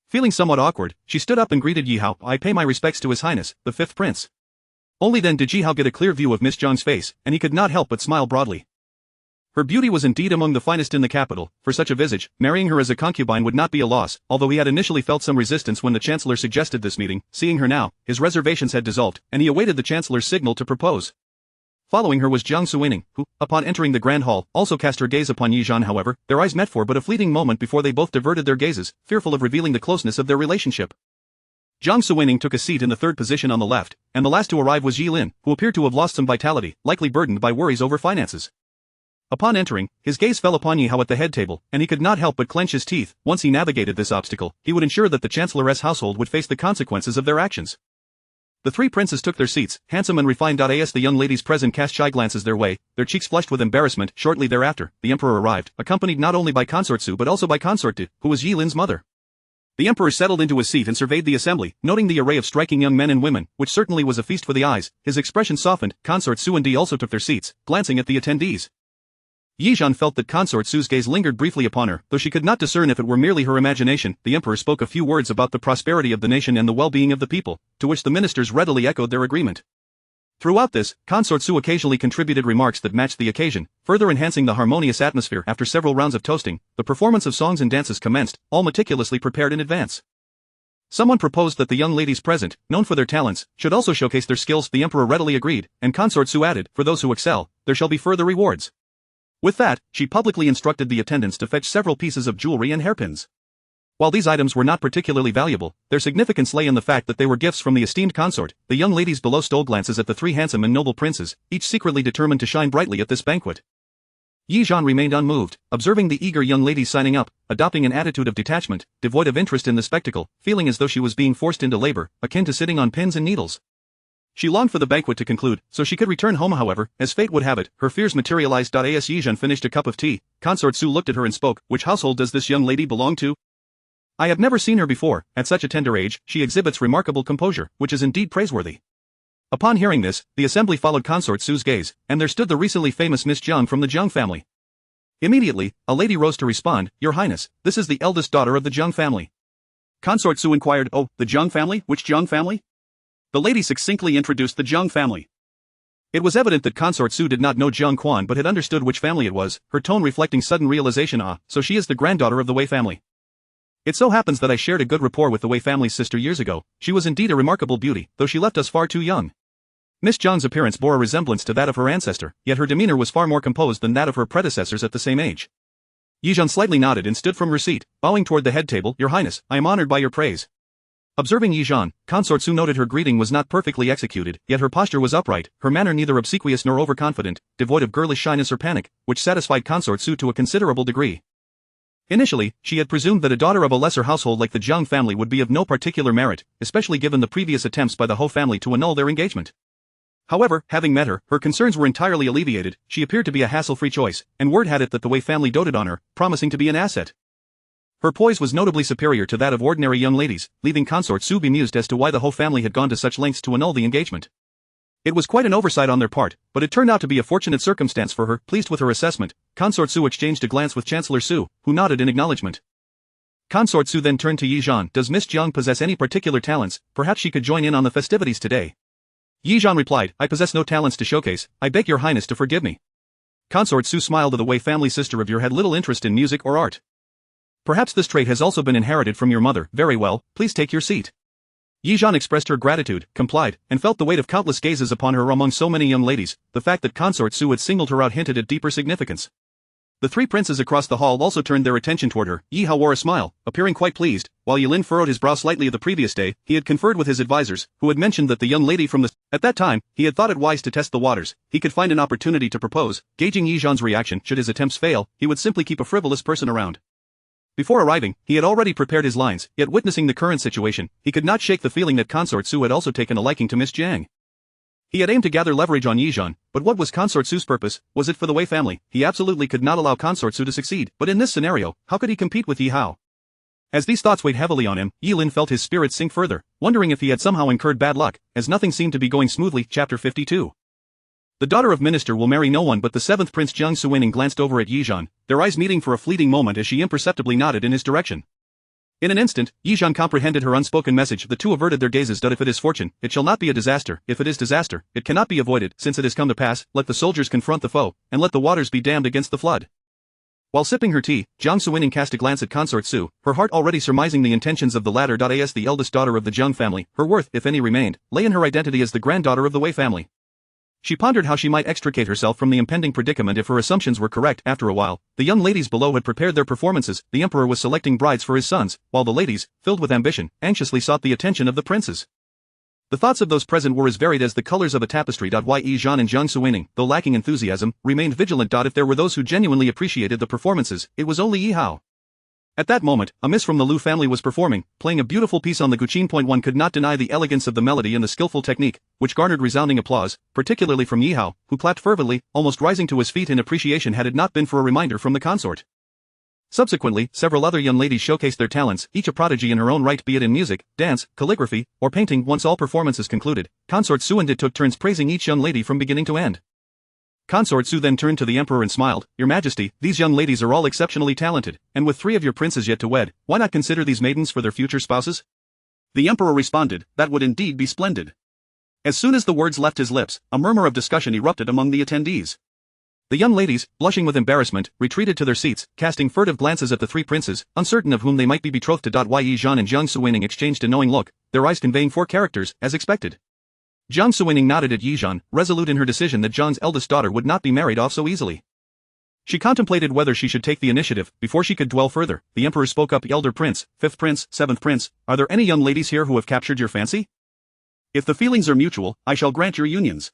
Feeling somewhat awkward, she stood up and greeted Yi Hao. "I pay my respects to His Highness, the fifth prince." Only then did Yi Hao get a clear view of Miss Jiang's face, and he could not help but smile broadly. Her beauty was indeed among the finest in the capital. For such a visage, marrying her as a concubine would not be a loss, although he had initially felt some resistance when the chancellor suggested this meeting. Seeing her now, his reservations had dissolved, and he awaited the chancellor's signal to propose. Following her was Jiang Suining, who, upon entering the grand hall, also cast her gaze upon Yi Zhan. However, their eyes met for but a fleeting moment before they both diverted their gazes, fearful of revealing the closeness of their relationship. Jiang Suining took a seat in the third position on the left, and the last to arrive was Yi Lin, who appeared to have lost some vitality, likely burdened by worries over finances. Upon entering, his gaze fell upon Yi Hao at the head table, and he could not help but clench his teeth. Once he navigated this obstacle, he would ensure that the Chancelloress household would face the consequences of their actions. The three princes took their seats, handsome and refined. As the young ladies present cast shy glances their way, their cheeks flushed with embarrassment. Shortly thereafter, the emperor arrived, accompanied not only by Consort Su but also by Consort De, who was Yi Lin's mother. The emperor settled into his seat and surveyed the assembly, noting the array of striking young men and women, which certainly was a feast for the eyes. His expression softened. Consort Su and De also took their seats, glancing at the attendees. Yi Zhan felt that Consort Su's gaze lingered briefly upon her, though she could not discern if it were merely her imagination. The emperor spoke a few words about the prosperity of the nation and the well-being of the people, to which the ministers readily echoed their agreement. Throughout this, Consort Su occasionally contributed remarks that matched the occasion, further enhancing the harmonious atmosphere. After several rounds of toasting, the performance of songs and dances commenced, all meticulously prepared in advance. Someone proposed that the young ladies present, known for their talents, should also showcase their skills. The emperor readily agreed, and Consort Su added, "For those who excel, there shall be further rewards." With that, she publicly instructed the attendants to fetch several pieces of jewelry and hairpins. While these items were not particularly valuable, their significance lay in the fact that they were gifts from the esteemed consort. The young ladies below stole glances at the three handsome and noble princes, each secretly determined to shine brightly at this banquet. Yi Zhan remained unmoved, observing the eager young ladies signing up, adopting an attitude of detachment, devoid of interest in the spectacle, feeling as though she was being forced into labor, akin to sitting on pins and needles. She longed for the banquet to conclude, so she could return home. However, as fate would have it, her fears materialized. As Yi Zhan finished a cup of tea, Consort Su looked at her and spoke, "Which household does this young lady belong to? I have never seen her before. At such a tender age, she exhibits remarkable composure, which is indeed praiseworthy." Upon hearing this, the assembly followed Consort Su's gaze, and there stood the recently famous Miss Jiang from the Jiang family. Immediately, a lady rose to respond, "Your Highness, this is the eldest daughter of the Jiang family." Consort Su inquired, "Oh, the Jiang family? Which Jiang family?" The lady succinctly introduced the Jiang family. It was evident that Consort Su did not know Jiang Quan but had understood which family it was, her tone reflecting sudden realization. "Ah, so she is the granddaughter of the Wei family. It so happens that I shared a good rapport with the Wei family's sister years ago. She was indeed a remarkable beauty, though she left us far too young." Miss Jiang's appearance bore a resemblance to that of her ancestor, yet her demeanor was far more composed than that of her predecessors at the same age. Yi Zhan slightly nodded and stood from her seat, bowing toward the head table. "Your Highness, I am honored by your praise." Observing Yi Zhan, Consort Su noted her greeting was not perfectly executed, yet her posture was upright, her manner neither obsequious nor overconfident, devoid of girlish shyness or panic, which satisfied Consort Su to a considerable degree. Initially, she had presumed that a daughter of a lesser household like the Jiang family would be of no particular merit, especially given the previous attempts by the Hou family to annul their engagement. However, having met her, her concerns were entirely alleviated. She appeared to be a hassle-free choice, and word had it that the Wei family doted on her, promising to be an asset. Her poise was notably superior to that of ordinary young ladies, leaving Consort Su bemused as to why the Hou family had gone to such lengths to annul the engagement. It was quite an oversight on their part, but it turned out to be a fortunate circumstance for her. Pleased with her assessment, Consort Su exchanged a glance with Chancellor Su, who nodded in acknowledgement. Consort Su then turned to Yi Zhan. "Does Miss Jiang possess any particular talents? Perhaps she could join in on the festivities today." Yi Zhan replied, "I possess no talents to showcase. I beg your Highness to forgive me." Consort Su smiled. "The Wei family sister of yours had little interest in music or art. Perhaps this trait has also been inherited from your mother. Very well, please take your seat." Yi Zhan expressed her gratitude, complied, and felt the weight of countless gazes upon her among so many young ladies. The fact that Consort Su had singled her out hinted at deeper significance. The three princes across the hall also turned their attention toward her. Yi Hao wore a smile, appearing quite pleased, while Yi Lin furrowed his brow slightly. The previous day, he had conferred with his advisors, who had mentioned that the young lady from the... At that time, he had thought it wise to test the waters. He could find an opportunity to propose, gauging Yi Zhan's reaction. Should his attempts fail, he would simply keep a frivolous person around. Before arriving, he had already prepared his lines, yet witnessing the current situation, he could not shake the feeling that Consort Su had also taken a liking to Miss Jiang. He had aimed to gather leverage on Yi Zhan, but what was Consort Su's purpose? Was it for the Wei family? He absolutely could not allow Consort Su to succeed, but in this scenario, how could he compete with Yi Hao? As these thoughts weighed heavily on him, Yi Lin felt his spirits sink further, wondering if he had somehow incurred bad luck, as nothing seemed to be going smoothly. Chapter 52. The daughter of minister will marry no one but the seventh prince. Jiang Suining glanced over at Yi Zhan, their eyes meeting for a fleeting moment as she imperceptibly nodded in his direction. In an instant, Yi Zhan comprehended her unspoken message. The two averted their gazes. "If it is fortune, it shall not be a disaster. If it is disaster, it cannot be avoided. Since it has come to pass, let the soldiers confront the foe, and let the waters be dammed against the flood." While sipping her tea, Jiang Suining cast a glance at Consort Su, her heart already surmising the intentions of the latter. As the eldest daughter of the Jiang family, her worth, if any remained, lay in her identity as the granddaughter of the Wei family. She pondered how she might extricate herself from the impending predicament if her assumptions were correct. After a while, the young ladies below had prepared their performances. The emperor was selecting brides for his sons, while the ladies, filled with ambition, anxiously sought the attention of the princes. The thoughts of those present were as varied as the colors of a tapestry. Ye Zhan and Jiang Suining, though lacking enthusiasm, remained vigilant. If there were those who genuinely appreciated the performances, it was only Yi Hao. At that moment, a miss from the Lu family was performing, playing a beautiful piece on the guqin. One could not deny the elegance of the melody and the skillful technique, which garnered resounding applause, particularly from Yi Hao, who clapped fervently, almost rising to his feet in appreciation had it not been for a reminder from the consort. Subsequently, several other young ladies showcased their talents, each a prodigy in her own right, be it in music, dance, calligraphy, or painting. Once all performances concluded, Consort Suindit took turns praising each young lady from beginning to end. Consort Su then turned to the emperor and smiled, "Your Majesty, these young ladies are all exceptionally talented, and with 3 of your princes yet to wed, why not consider these maidens for their future spouses?" The emperor responded, "That would indeed be splendid." As soon as the words left his lips, a murmur of discussion erupted among the attendees. The young ladies, blushing with embarrassment, retreated to their seats, casting furtive glances at the 3 princes, uncertain of whom they might be betrothed to. Yi Zhan and Jiang Suining exchanged a knowing look, their eyes conveying 4 characters, as expected. Jiang Suining nodded at Yi Zhan, resolute in her decision that Zhang's eldest daughter would not be married off so easily. She contemplated whether she should take the initiative. Before she could dwell further, the emperor spoke up. "Elder prince, 5th prince, 7th prince, are there any young ladies here who have captured your fancy? If the feelings are mutual, I shall grant your unions."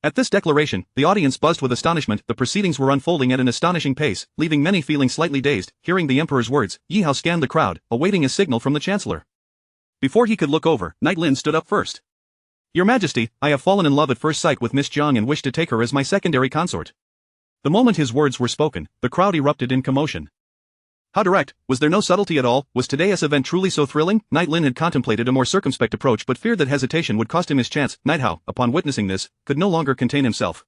At this declaration, the audience buzzed with astonishment. The proceedings were unfolding at an astonishing pace, leaving many feeling slightly dazed. Hearing the emperor's words, Yi Hao scanned the crowd, awaiting a signal from the chancellor. Before he could look over, Knight Lin stood up first. "Your Majesty, I have fallen in love at first sight with Miss Jiang and wish to take her as my secondary consort." The moment his words were spoken, the crowd erupted in commotion. How direct? Was there no subtlety at all? Was today's event truly so thrilling? Knight Lin had contemplated a more circumspect approach but feared that hesitation would cost him his chance. Knight Hao, upon witnessing this, could no longer contain himself.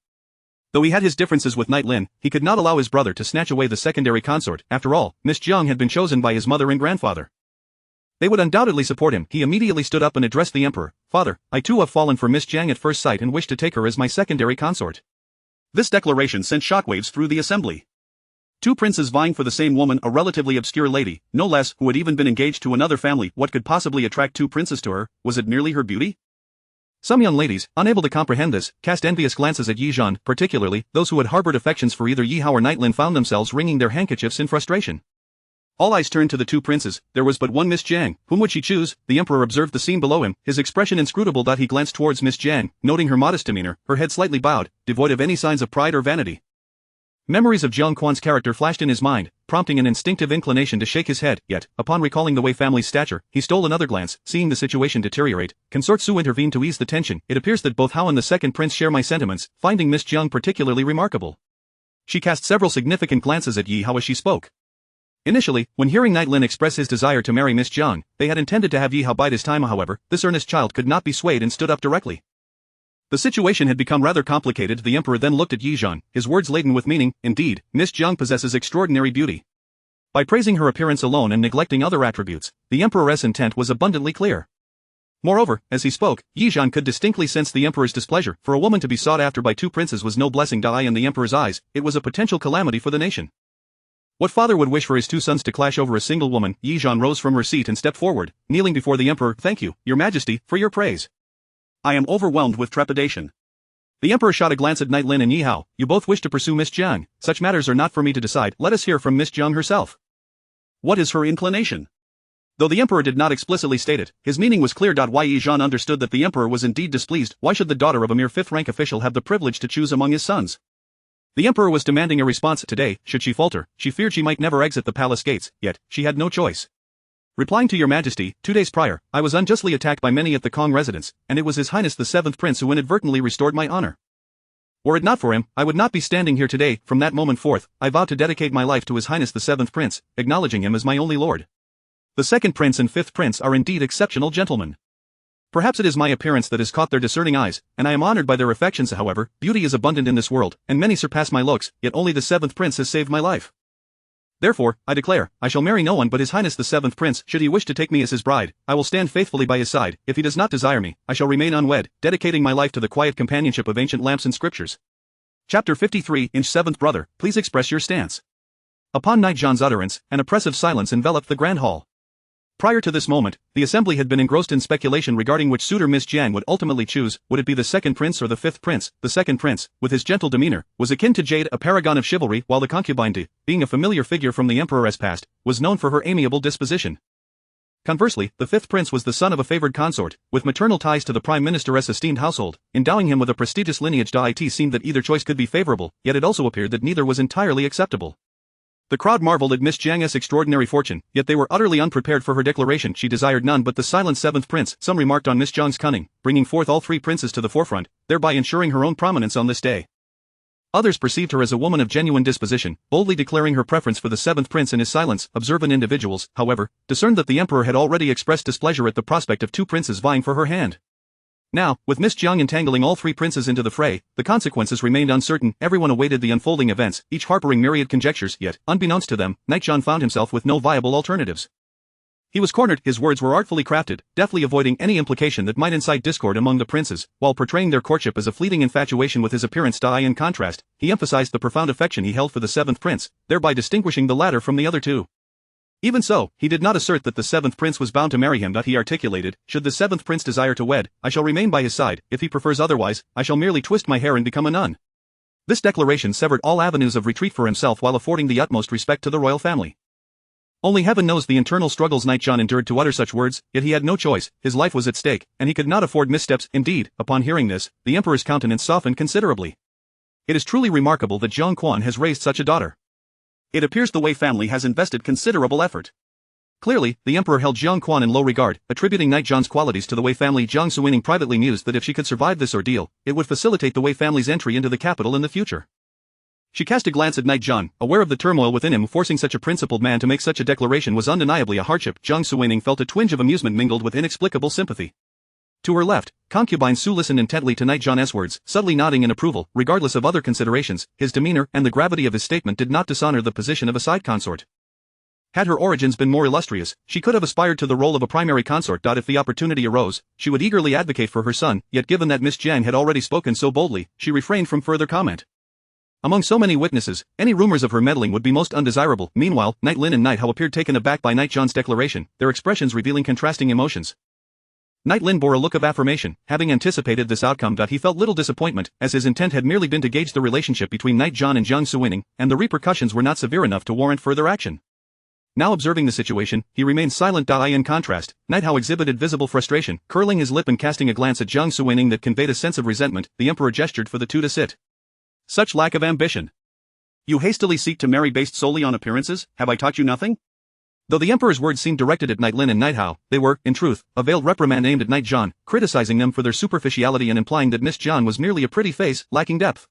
Though he had his differences with Knight Lin, he could not allow his brother to snatch away the secondary consort. After all, Miss Jiang had been chosen by his mother and grandfather. They would undoubtedly support him. He immediately stood up and addressed the emperor. "Father, I too have fallen for Miss Jiang at first sight and wish to take her as my secondary consort." This declaration sent shockwaves through the assembly. 2 princes vying for the same woman, a relatively obscure lady, no less, who had even been engaged to another family. What could possibly attract 2 princes to her? Was it merely her beauty? Some young ladies, unable to comprehend this, cast envious glances at Yi Zhan, particularly those who had harbored affections for either Yi Hao or Knight Lin found themselves wringing their handkerchiefs in frustration. All eyes turned to the 2 princes. There was but one Miss Jiang. Whom would she choose? The emperor observed the scene below him, his expression inscrutable. He glanced towards Miss Jiang, noting her modest demeanor, her head slightly bowed, devoid of any signs of pride or vanity. Memories of Jiang Quan's character flashed in his mind, prompting an instinctive inclination to shake his head. Yet, upon recalling the Wei family's stature, he stole another glance. Seeing the situation deteriorate, Consort Su intervened to ease the tension. "It appears that both Hao and the second prince share my sentiments," finding Miss Jiang particularly remarkable. She cast several significant glances at Yi Hao as she spoke. Initially, when hearing Knight Lin express his desire to marry Miss Jiang, they had intended to have Yi Hao bide his time. However, this earnest child could not be swayed and stood up directly. The situation had become rather complicated. The emperor then looked at Yi Zhan, his words laden with meaning. "Indeed, Miss Jiang possesses extraordinary beauty." By praising her appearance alone and neglecting other attributes, the emperor's intent was abundantly clear. Moreover, as he spoke, Yi Zhan could distinctly sense the emperor's displeasure. For a woman to be sought after by 2 princes was no blessing. In the emperor's eyes, it was a potential calamity for the nation. What father would wish for his 2 sons to clash over a single woman? Yi Zhan rose from her seat and stepped forward, kneeling before the emperor. "Thank you, Your Majesty, for your praise. I am overwhelmed with trepidation." The emperor shot a glance at Knight Lin and Yi Hao. "You both wish to pursue Miss Jiang. Such matters are not for me to decide. Let us hear from Miss Jiang herself. What is her inclination?" Though the emperor did not explicitly state it, his meaning was clear. Yi Zhan understood that the emperor was indeed displeased. Why should the daughter of a mere 5th-rank official have the privilege to choose among his sons? The emperor was demanding a response. Today, should she falter, she feared she might never exit the palace gates, yet, she had no choice. Replying to Your Majesty, 2 days prior, I was unjustly attacked by many at the Kong residence, and it was His Highness the 7th Prince who inadvertently restored my honor. Were it not for him, I would not be standing here today. From that moment forth, I vowed to dedicate my life to His Highness the 7th Prince, acknowledging him as my only lord. The 2nd Prince and 5th Prince are indeed exceptional gentlemen. Perhaps it is my appearance that has caught their discerning eyes, and I am honored by their affections. However, beauty is abundant in this world, and many surpass my looks, yet only the 7th Prince has saved my life. Therefore, I declare, I shall marry no one but His Highness the 7th Prince. Should he wish to take me as his bride, I will stand faithfully by his side. If he does not desire me, I shall remain unwed, dedicating my life to the quiet companionship of ancient lamps and scriptures. Chapter 53. 7th Brother, please express your stance. Upon Knight Zhan's utterance, an oppressive silence enveloped the grand hall. Prior to this moment, the assembly had been engrossed in speculation regarding which suitor Miss Jiang would ultimately choose. Would it be the second prince or the fifth prince? The second prince, with his gentle demeanor, was akin to Jade, a paragon of chivalry, while the concubine Di, being a familiar figure from the emperor's past, was known for her amiable disposition. Conversely, the fifth prince was the son of a favored consort, with maternal ties to the prime minister's esteemed household, endowing him with a prestigious lineage. It seemed that either choice could be favorable, yet it also appeared that neither was entirely acceptable. The crowd marveled at Miss Jiang's extraordinary fortune, yet they were utterly unprepared for her declaration. She desired none but the silent seventh prince. Some remarked on Miss Jiang's cunning, bringing forth all three princes to the forefront, thereby ensuring her own prominence on this day. Others perceived her as a woman of genuine disposition, boldly declaring her preference for the seventh prince. In his silence, observant individuals, however, discerned that the emperor had already expressed displeasure at the prospect of two princes vying for her hand. Now, with Miss Jiang entangling all three princes into the fray, the consequences remained uncertain. Everyone awaited the unfolding events, each harboring myriad conjectures, yet, unbeknownst to them, Knight John found himself with no viable alternatives. He was cornered. His words were artfully crafted, deftly avoiding any implication that might incite discord among the princes, while portraying their courtship as a fleeting infatuation with his appearance. In contrast, he emphasized the profound affection he held for the seventh prince, thereby distinguishing the latter from the other two. Even so, he did not assert that the seventh prince was bound to marry him. He articulated, should the seventh prince desire to wed, I shall remain by his side. If he prefers otherwise, I shall merely twist my hair and become a nun. This declaration severed all avenues of retreat for himself while affording the utmost respect to the royal family. Only heaven knows the internal struggles Knight John endured to utter such words, yet he had no choice. His life was at stake, and he could not afford missteps. Indeed, upon hearing this, the emperor's countenance softened considerably. It is truly remarkable that Jiang Quan has raised such a daughter. It appears the Wei family has invested considerable effort. Clearly, the emperor held Jiang Quan in low regard, attributing Knight John's qualities to the Wei family. Jiang Suining privately mused that if she could survive this ordeal, it would facilitate the Wei family's entry into the capital in the future. She cast a glance at Knight John, aware of the turmoil within him. Forcing such a principled man to make such a declaration was undeniably a hardship. Jiang Suining felt a twinge of amusement mingled with inexplicable sympathy. To her left, concubine Su listened intently to Knight John's words, subtly nodding in approval. Regardless of other considerations, his demeanor and the gravity of his statement did not dishonor the position of a side consort. Had her origins been more illustrious, she could have aspired to the role of a primary consort. If the opportunity arose, she would eagerly advocate for her son, yet given that Miss Jiang had already spoken so boldly, she refrained from further comment. Among so many witnesses, any rumors of her meddling would be most undesirable. Meanwhile, Knight Lin and Knight Hao appeared taken aback by Knight John's declaration, their expressions revealing contrasting emotions. Knight Lin bore a look of affirmation, having anticipated this outcome. He felt little disappointment, as his intent had merely been to gauge the relationship between Knight John and Jiang Suining, and the repercussions were not severe enough to warrant further action. Now observing the situation, he remained silent. In contrast, Knight Hao exhibited visible frustration, curling his lip and casting a glance at Jiang Suining that conveyed a sense of resentment. The emperor gestured for the two to sit. Such lack of ambition. You hastily seek to marry based solely on appearances, have I taught you nothing? Though the emperor's words seemed directed at Knight Lin and Knight Hao, they were, in truth, a veiled reprimand aimed at Knight John, criticizing them for their superficiality and implying that Miss Jiang was merely a pretty face, lacking depth.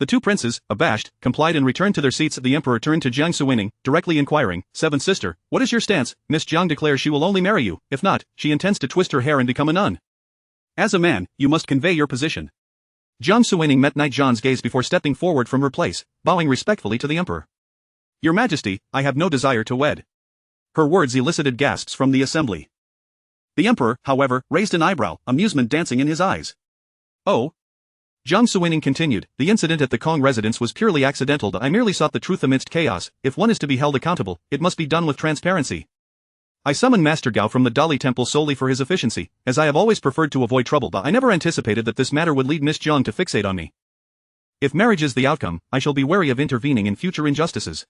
The two princes, abashed, complied and returned to their seats. The emperor turned to Jiang Suining, directly inquiring, Seventh sister, what is your stance? Miss Jiang declares she will only marry you, if not, she intends to twist her hair and become a nun. As a man, you must convey your position. Jiang Suining met Knight John's gaze before stepping forward from her place, bowing respectfully to the emperor. Your Majesty, I have no desire to wed. Her words elicited gasps from the assembly. The emperor, however, raised an eyebrow, amusement dancing in his eyes. Oh? Jiang Suining continued, the incident at the Kong residence was purely accidental. I merely sought the truth amidst chaos. If one is to be held accountable, it must be done with transparency. I summoned Master Gao from the Dali Temple solely for his efficiency, as I have always preferred to avoid trouble, but I never anticipated that this matter would lead Miss Jiang to fixate on me. If marriage is the outcome, I shall be wary of intervening in future injustices.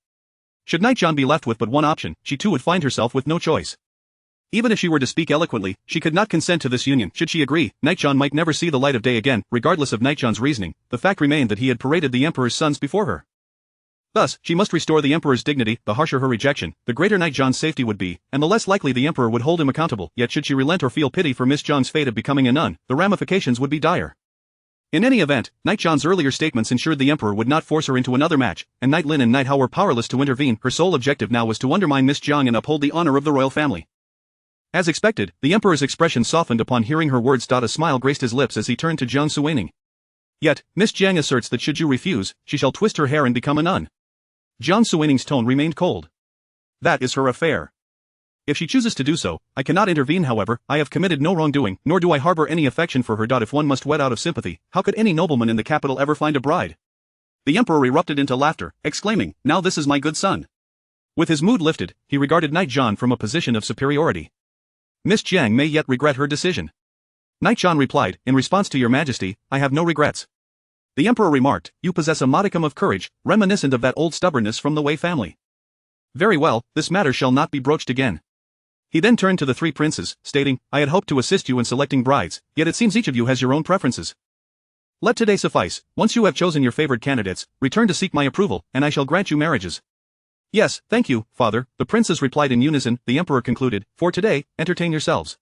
Should Knight John be left with but one option, she too would find herself with no choice. Even if she were to speak eloquently, she could not consent to this union. Should she agree, Knight John might never see the light of day again. Regardless of Knight John's reasoning, the fact remained that he had paraded the emperor's sons before her. Thus, she must restore the emperor's dignity. The harsher her rejection, the greater Knight John's safety would be, and the less likely the emperor would hold him accountable. Yet should she relent or feel pity for Miss Jiang's fate of becoming a nun, the ramifications would be dire. In any event, Knight John's earlier statements ensured the emperor would not force her into another match, and Knight Lin and Knight Hao were powerless to intervene. Her sole objective now was to undermine Miss Jiang and uphold the honor of the royal family. As expected, the emperor's expression softened upon hearing her words. A smile graced his lips as he turned to Jiang Suining. Yet, Miss Jiang asserts that should you refuse, she shall twist her hair and become a nun. Jiang Suining's tone remained cold. That is her affair. If she chooses to do so, I cannot intervene. However, I have committed no wrongdoing, nor do I harbor any affection for her. If one must wed out of sympathy, how could any nobleman in the capital ever find a bride? The emperor erupted into laughter, exclaiming, now this is my good son. With his mood lifted, he regarded Knight Zhan from a position of superiority. Miss Jiang may yet regret her decision. Knight Zhan replied, in response to your majesty, I have no regrets. The emperor remarked, you possess a modicum of courage, reminiscent of that old stubbornness from the Wei family. Very well, this matter shall not be broached again. He then turned to the three princes, stating, I had hoped to assist you in selecting brides, yet it seems each of you has your own preferences. Let today suffice. Once you have chosen your favored candidates, return to seek my approval, and I shall grant you marriages. Yes, thank you, father, the princes replied in unison. The emperor concluded, for today, entertain yourselves.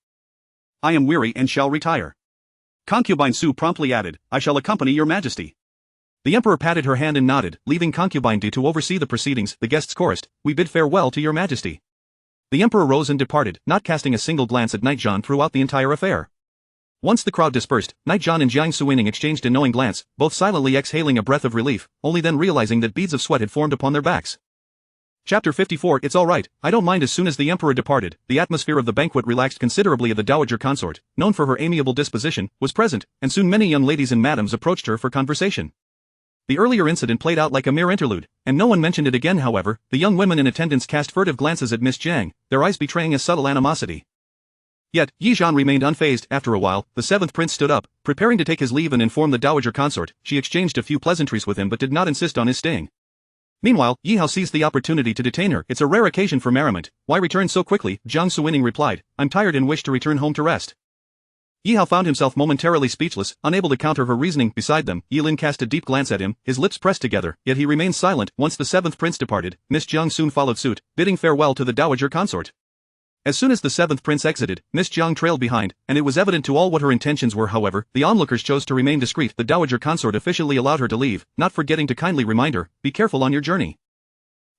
I am weary and shall retire. Concubine Su promptly added, I shall accompany your majesty. The emperor patted her hand and nodded, leaving concubine D to oversee the proceedings. The guests chorused, we bid farewell to your majesty. The emperor rose and departed, not casting a single glance at Knight Zhan throughout the entire affair. Once the crowd dispersed, Knight Zhan and Jiang Suining exchanged a knowing glance, both silently exhaling a breath of relief, only then realizing that beads of sweat had formed upon their backs. Chapter 54 It's alright, I don't mind. As soon as the emperor departed, the atmosphere of the banquet relaxed considerably. The dowager consort, known for her amiable disposition, was present, and soon many young ladies and madams approached her for conversation. The earlier incident played out like a mere interlude, and no one mentioned it again. However, the young women in attendance cast furtive glances at Miss Jiang, their eyes betraying a subtle animosity. Yet, Yi Zhan remained unfazed. After a while, the seventh prince stood up, preparing to take his leave and inform the dowager consort. She exchanged a few pleasantries with him but did not insist on his staying. Meanwhile, Yi Hao seized the opportunity to detain her. It's a rare occasion for merriment. Why return so quickly? Jiang Suining replied, I'm tired and wish to return home to rest. Yi Hao found himself momentarily speechless, unable to counter her reasoning. Beside them, Yi Lin cast a deep glance at him, his lips pressed together, yet he remained silent. Once the seventh prince departed, Miss Jiang soon followed suit, bidding farewell to the dowager consort. As soon as the seventh prince exited, Miss Jiang trailed behind, and it was evident to all what her intentions were. However, the onlookers chose to remain discreet. The dowager consort officially allowed her to leave, not forgetting to kindly remind her, be careful on your journey.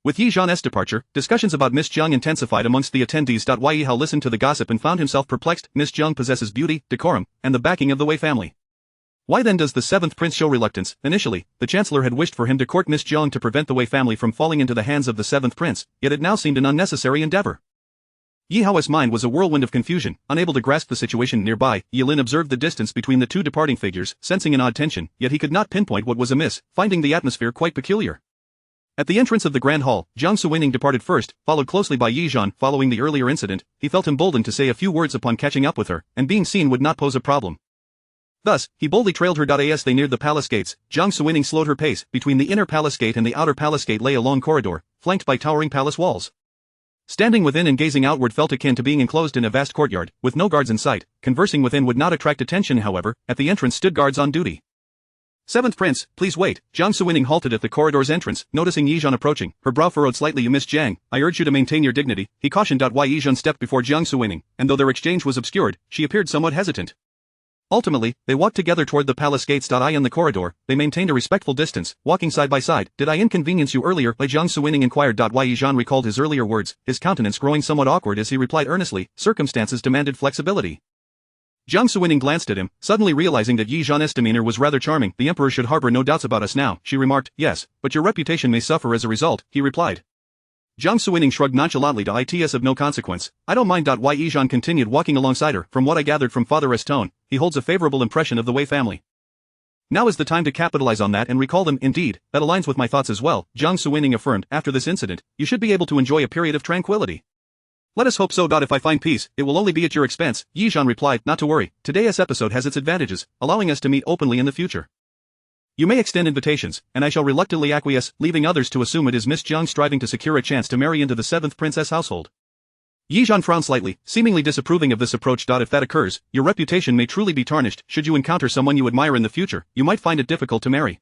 With Yi Zhan's departure, discussions about Miss Jiang intensified amongst the attendees. Yi Hao listened to the gossip and found himself perplexed. Miss Jiang possesses beauty, decorum, and the backing of the Wei family. Why then does the seventh prince show reluctance? Initially, the chancellor had wished for him to court Miss Jiang to prevent the Wei family from falling into the hands of the seventh prince, yet it now seemed an unnecessary endeavor. Yi Hao's mind was a whirlwind of confusion, unable to grasp the situation. Nearby, Yi Lin observed the distance between the two departing figures, sensing an odd tension, yet he could not pinpoint what was amiss, finding the atmosphere quite peculiar. At the entrance of the Grand Hall, Jiang Suining departed first, followed closely by Yi Zhan. Following the earlier incident, he felt emboldened to say a few words upon catching up with her, and being seen would not pose a problem. Thus, he boldly trailed her. As they neared the palace gates, Jiang Suining slowed her pace. Between the inner palace gate and the outer palace gate lay a long corridor, flanked by towering palace walls. Standing within and gazing outward felt akin to being enclosed in a vast courtyard, with no guards in sight. Conversing within would not attract attention. However, at the entrance stood guards on duty. Seventh prince, please wait. Jiang Suining halted at the corridor's entrance, noticing Yi Zhan approaching, her brow furrowed slightly. You Miss Jiang, I urge you to maintain your dignity, he cautioned. Yi Zhan stepped before Jiang Suining, and though their exchange was obscured, she appeared somewhat hesitant. Ultimately, they walked together toward the palace gates. In the corridor, they maintained a respectful distance, walking side by side. Did I inconvenience you earlier? Jiang Suining inquired. Yi Zhan recalled his earlier words, his countenance growing somewhat awkward as he replied earnestly, circumstances demanded flexibility. Jiang Suining glanced at him, suddenly realizing that Yi Zhan's demeanor was rather charming. The emperor should harbor no doubts about us now, she remarked. Yes, but your reputation may suffer as a result, he replied. Jiang Suining shrugged nonchalantly. It's of no consequence. I don't mind. Yi Zhan continued, walking alongside her. From what I gathered from Father's tone, he holds a favorable impression of the Wei family. Now is the time to capitalize on that and recall them. Indeed, that aligns with my thoughts as well, Jiang Suining affirmed. After this incident, you should be able to enjoy a period of tranquility. Let us hope so. If I find peace, it will only be at your expense, Yi Zhan replied. Not to worry, today's episode has its advantages, allowing us to meet openly in the future. You may extend invitations, and I shall reluctantly acquiesce, leaving others to assume it is Miss Jiang striving to secure a chance to marry into the seventh princess household. Yi Zhan frowned slightly, seemingly disapproving of this approach. If that occurs, your reputation may truly be tarnished. Should you encounter someone you admire in the future, you might find it difficult to marry.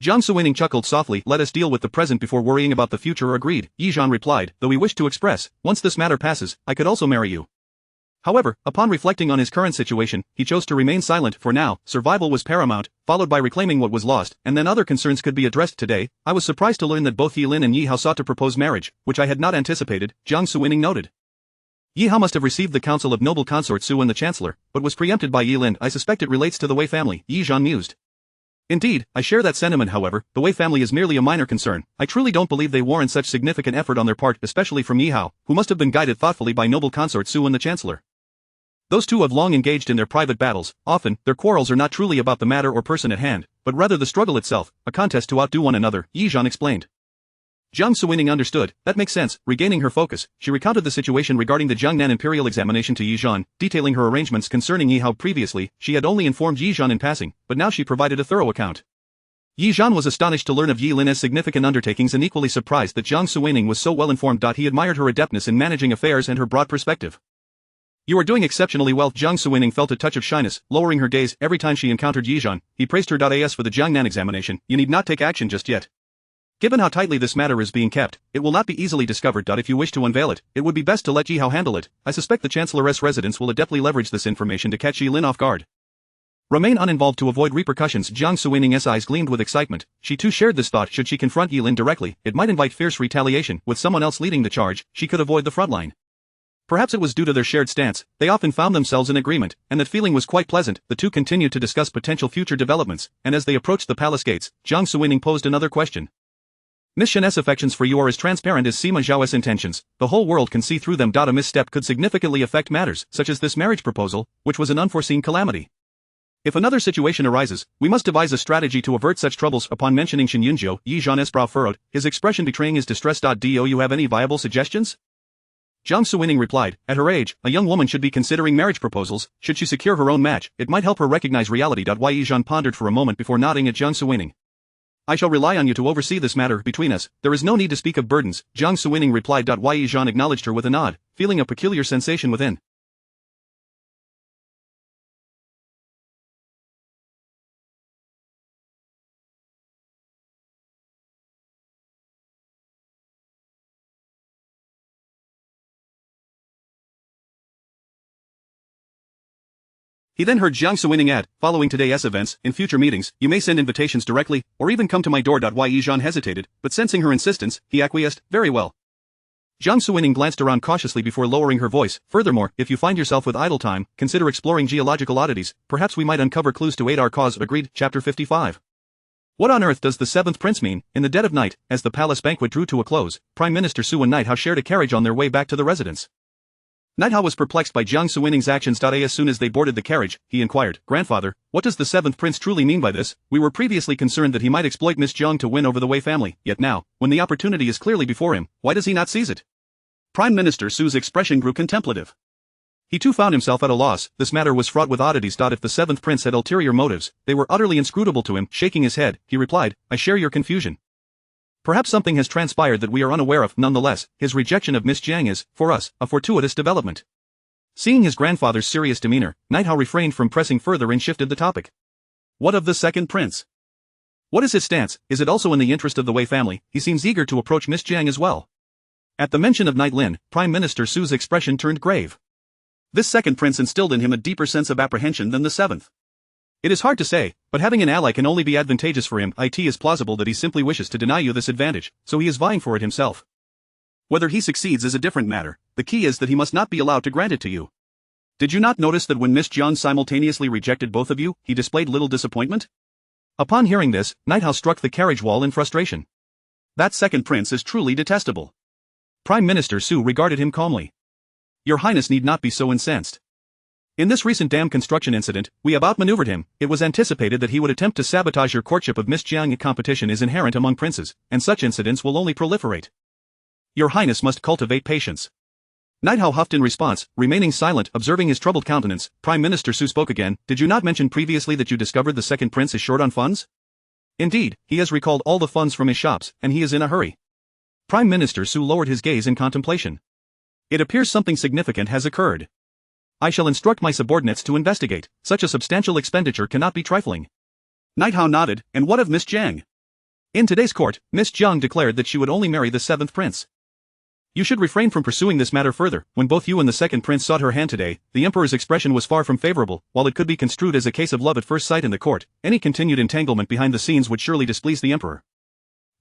Jiang Suining chuckled softly. Let us deal with the present before worrying about the future. Agreed, Yi Zhan replied, though he wished to express, once this matter passes, I could also marry you. However, upon reflecting on his current situation, he chose to remain silent. For now, survival was paramount, followed by reclaiming what was lost, and then other concerns could be addressed. Today, I was surprised to learn that both Yi Lin and Yi Hao sought to propose marriage, which I had not anticipated, Jiang Suining noted. Yi Hao must have received the counsel of noble consort Su and the chancellor, but was preempted by Yi Lin. I suspect it relates to the Wei family, Yi Zhan mused. Indeed, I share that sentiment. However, the Wei family is merely a minor concern. I truly don't believe they warrant such significant effort on their part, especially from Yi Hao, who must have been guided thoughtfully by noble consort Su and the chancellor. Those two have long engaged in their private battles. Often, their quarrels are not truly about the matter or person at hand, but rather the struggle itself, a contest to outdo one another, Yi Zhan explained. Jiang Suining understood. That makes sense. Regaining her focus, she recounted the situation regarding the Jiangnan imperial examination to Yi Zhan, detailing her arrangements concerning Yi Hao. Previously, she had only informed Yi Zhan in passing, but now she provided a thorough account. Yi Zhan was astonished to learn of Yi Lin's significant undertakings and equally surprised that Jiang Suining was so well informed. He admired her adeptness in managing affairs and her broad perspective. You are doing exceptionally well. Jiang Suining felt a touch of shyness, lowering her gaze every time she encountered Yi Zhan. He praised her. As for the Jiangnan examination, you need not take action just yet. Given how tightly this matter is being kept, it will not be easily discovered. If you wish to unveil it, it would be best to let Yi Hao handle it. I suspect the Chancellor's residence will adeptly leverage this information to catch Yi Lin off guard. Remain uninvolved to avoid repercussions. Jiang Suining's eyes gleamed with excitement. She too shared this thought. Should she confront Yi Lin directly, it might invite fierce retaliation. With someone else leading the charge, she could avoid the front line. Perhaps it was due to their shared stance, they often found themselves in agreement, and that feeling was quite pleasant. The two continued to discuss potential future developments, and as they approached the palace gates, Jiang Suining posed another question. Miss Shen's affections for you are as transparent as Sima Zhao's intentions. The whole world can see through them. A misstep could significantly affect matters, such as this marriage proposal, which was an unforeseen calamity. If another situation arises, we must devise a strategy to avert such troubles. Upon mentioning Shen Yunzhou, Yi Zhan's brow furrowed, his expression betraying his distress. Do you have any viable suggestions? Jiang Suining replied, at her age, a young woman should be considering marriage proposals. Should she secure her own match, it might help her recognize reality. Yi Zhan pondered for a moment before nodding at Jiang Suining. I shall rely on you to oversee this matter. Between us, there is no need to speak of burdens, Jiang Suining replied. Yi Zhan acknowledged her with a nod, feeling a peculiar sensation within. He then heard Jiang Suining add, following today's events, in future meetings, you may send invitations directly, or even come to my door. Yi Zhan hesitated, but sensing her insistence, he acquiesced, very well. Jiang Suining glanced around cautiously before lowering her voice. Furthermore, if you find yourself with idle time, consider exploring geological oddities, perhaps we might uncover clues to aid our cause. Agreed. Chapter 55. What on earth does the seventh prince mean? In the dead of night, as the palace banquet drew to a close, Prime Minister Su and Night Hao shared a carriage on their way back to the residence. Night Hao was perplexed by Jiang Suining's actions. As soon as they boarded the carriage, he inquired, Grandfather, what does the seventh prince truly mean by this? We were previously concerned that he might exploit Miss Jiang to win over the Wei family, yet now, when the opportunity is clearly before him, why does he not seize it? Prime Minister Su's expression grew contemplative. He too found himself at a loss. This matter was fraught with oddities. If the seventh prince had ulterior motives, they were utterly inscrutable to him. Shaking his head, he replied, I share your confusion. Perhaps something has transpired that we are unaware of. Nonetheless, his rejection of Miss Jiang is, for us, a fortuitous development. Seeing his grandfather's serious demeanor, Night Hao refrained from pressing further and shifted the topic. What of the second prince? What is his stance? Is it also in the interest of the Wei family? He seems eager to approach Miss Jiang as well. At the mention of Night Lin, Prime Minister Su's expression turned grave. This second prince instilled in him a deeper sense of apprehension than the seventh. It is hard to say, but having an ally can only be advantageous for him. It is plausible that he simply wishes to deny you this advantage, so he is vying for it himself. Whether he succeeds is a different matter. The key is that he must not be allowed to grant it to you. Did you not notice that when Miss Jiang simultaneously rejected both of you, he displayed little disappointment? Upon hearing this, Night Hao struck the carriage wall in frustration. That second prince is truly detestable. Prime Minister Su regarded him calmly. Your Highness need not be so incensed. In this recent dam construction incident, we have outmaneuvered him. It was anticipated that he would attempt to sabotage your courtship of Miss Jiang. Competition is inherent among princes, and such incidents will only proliferate. Your Highness must cultivate patience. Night Hao huffed in response, remaining silent. Observing his troubled countenance, Prime Minister Su spoke again. Did you not mention previously that you discovered the second prince is short on funds? Indeed, he has recalled all the funds from his shops, and he is in a hurry. Prime Minister Su lowered his gaze in contemplation. It appears something significant has occurred. I shall instruct my subordinates to investigate. Such a substantial expenditure cannot be trifling. Night Hao nodded. And what of Miss Jiang? In today's court, Miss Jiang declared that she would only marry the seventh prince. You should refrain from pursuing this matter further. When both you and the second prince sought her hand today, the emperor's expression was far from favorable. While it could be construed as a case of love at first sight in the court, any continued entanglement behind the scenes would surely displease the emperor.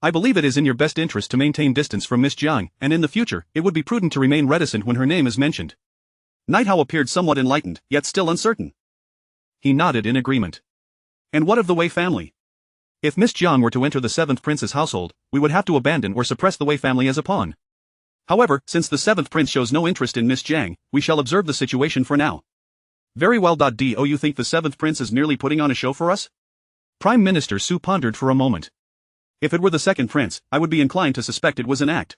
I believe it is in your best interest to maintain distance from Miss Jiang, and in the future, it would be prudent to remain reticent when her name is mentioned. Night Hao appeared somewhat enlightened, yet still uncertain. He nodded in agreement. And what of the Wei family? If Miss Jiang were to enter the seventh prince's household, we would have to abandon or suppress the Wei family as a pawn. However, since the seventh prince shows no interest in Miss Jiang, we shall observe the situation for now. Very well. Do you think the seventh prince is merely putting on a show for us? Prime Minister Su pondered for a moment. If it were the second prince, I would be inclined to suspect it was an act.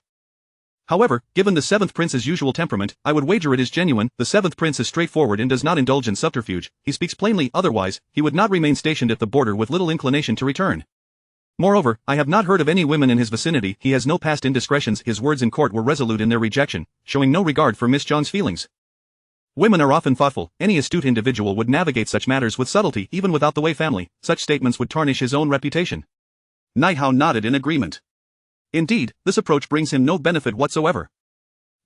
However, given the seventh prince's usual temperament, I would wager it is genuine. The seventh prince is straightforward and does not indulge in subterfuge. He speaks plainly, otherwise, he would not remain stationed at the border with little inclination to return. Moreover, I have not heard of any women in his vicinity. He has no past indiscretions. His words in court were resolute in their rejection, showing no regard for Miss Zhang's feelings. Women are often thoughtful. Any astute individual would navigate such matters with subtlety. Even without the Wei family, such statements would tarnish his own reputation. Night Hao nodded in agreement. Indeed, this approach brings him no benefit whatsoever.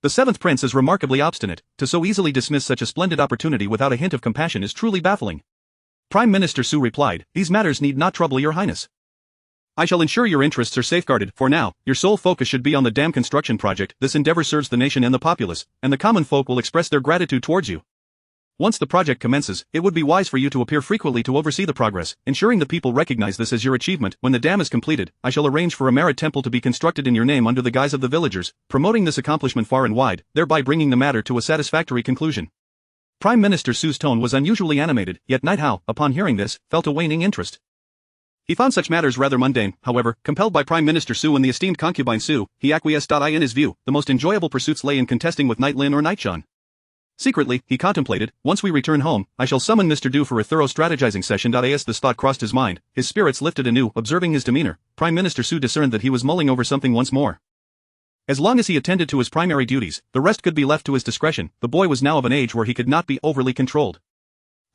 The seventh prince is remarkably obstinate. To so easily dismiss such a splendid opportunity without a hint of compassion is truly baffling. Prime Minister Su replied, "These matters need not trouble your highness. I shall ensure your interests are safeguarded. For now, your sole focus should be on the dam construction project. This endeavor serves the nation and the populace, and the common folk will express their gratitude towards you. Once the project commences, it would be wise for you to appear frequently to oversee the progress, ensuring the people recognize this as your achievement. When the dam is completed, I shall arrange for a merit temple to be constructed in your name under the guise of the villagers, promoting this accomplishment far and wide, thereby bringing the matter to a satisfactory conclusion." Prime Minister Su's tone was unusually animated, yet Night Hao, upon hearing this, felt a waning interest. He found such matters rather mundane. However, compelled by Prime Minister Su and the esteemed concubine Su, he acquiesced. In his view, the most enjoyable pursuits lay in contesting with Night Lin or Night Shan. Secretly, he contemplated, once we return home, I shall summon Mr. Du for a thorough strategizing session. As this thought crossed his mind, his spirits lifted anew. Observing his demeanor, Prime Minister Su discerned that he was mulling over something once more. As long as he attended to his primary duties, the rest could be left to his discretion. The boy was now of an age where he could not be overly controlled.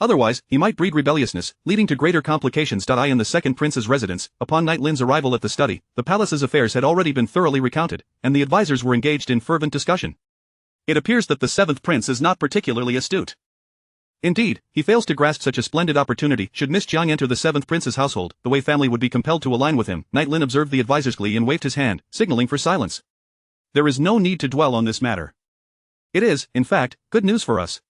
Otherwise, he might breed rebelliousness, leading to greater complications. In the second prince's residence, upon Night Lin's arrival at the study, the palace's affairs had already been thoroughly recounted, and the advisors were engaged in fervent discussion. It appears that the seventh prince is not particularly astute. Indeed, he fails to grasp such a splendid opportunity. Should Miss Zhang enter the seventh prince's household, the Wei family would be compelled to align with him. Night Lin observed the advisor's glee and waved his hand, signaling for silence. There is no need to dwell on this matter. It is, in fact, good news for us.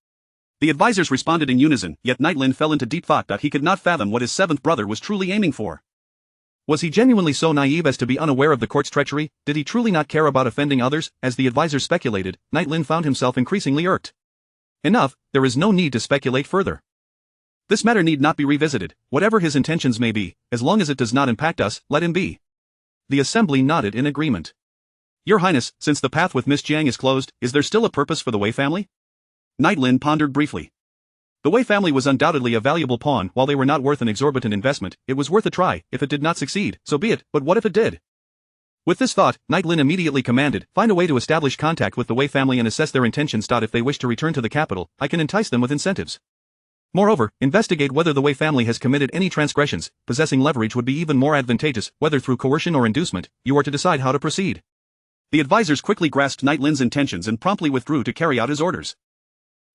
The advisors responded in unison, yet Night Lin fell into deep thought. He could not fathom what his seventh brother was truly aiming for. Was he genuinely so naive as to be unaware of the court's treachery? Did he truly not care about offending others? As the advisors speculated, Night Lin found himself increasingly irked. Enough, there is no need to speculate further. This matter need not be revisited. Whatever his intentions may be, as long as it does not impact us, let him be. The assembly nodded in agreement. Your Highness, since the path with Miss Zhang is closed, is there still a purpose for the Wei family? Night Lin pondered briefly. The Wei family was undoubtedly a valuable pawn. While they were not worth an exorbitant investment, it was worth a try. If it did not succeed, so be it, but what if it did? With this thought, Night Lin immediately commanded, find a way to establish contact with the Wei family and assess their intentions. If they wish to return to the capital, I can entice them with incentives. Moreover, investigate whether the Wei family has committed any transgressions. Possessing leverage would be even more advantageous, whether through coercion or inducement. You are to decide how to proceed. The advisors quickly grasped Night Lin's intentions and promptly withdrew to carry out his orders.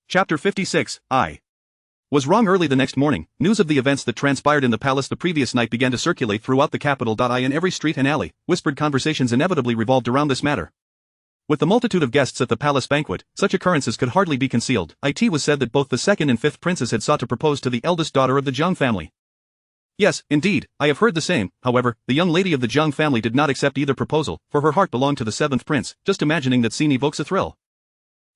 Chapter 56, I was wrong. Early the next morning, news of the events that transpired in the palace the previous night began to circulate throughout the capital. In every street and alley, whispered conversations inevitably revolved around this matter. With the multitude of guests at the palace banquet, such occurrences could hardly be concealed. It was said that both the second and fifth princes had sought to propose to the eldest daughter of the Zhang family. Yes, indeed, I have heard the same. However, the young lady of the Zhang family did not accept either proposal, for her heart belonged to the seventh prince. Just imagining that scene evokes a thrill.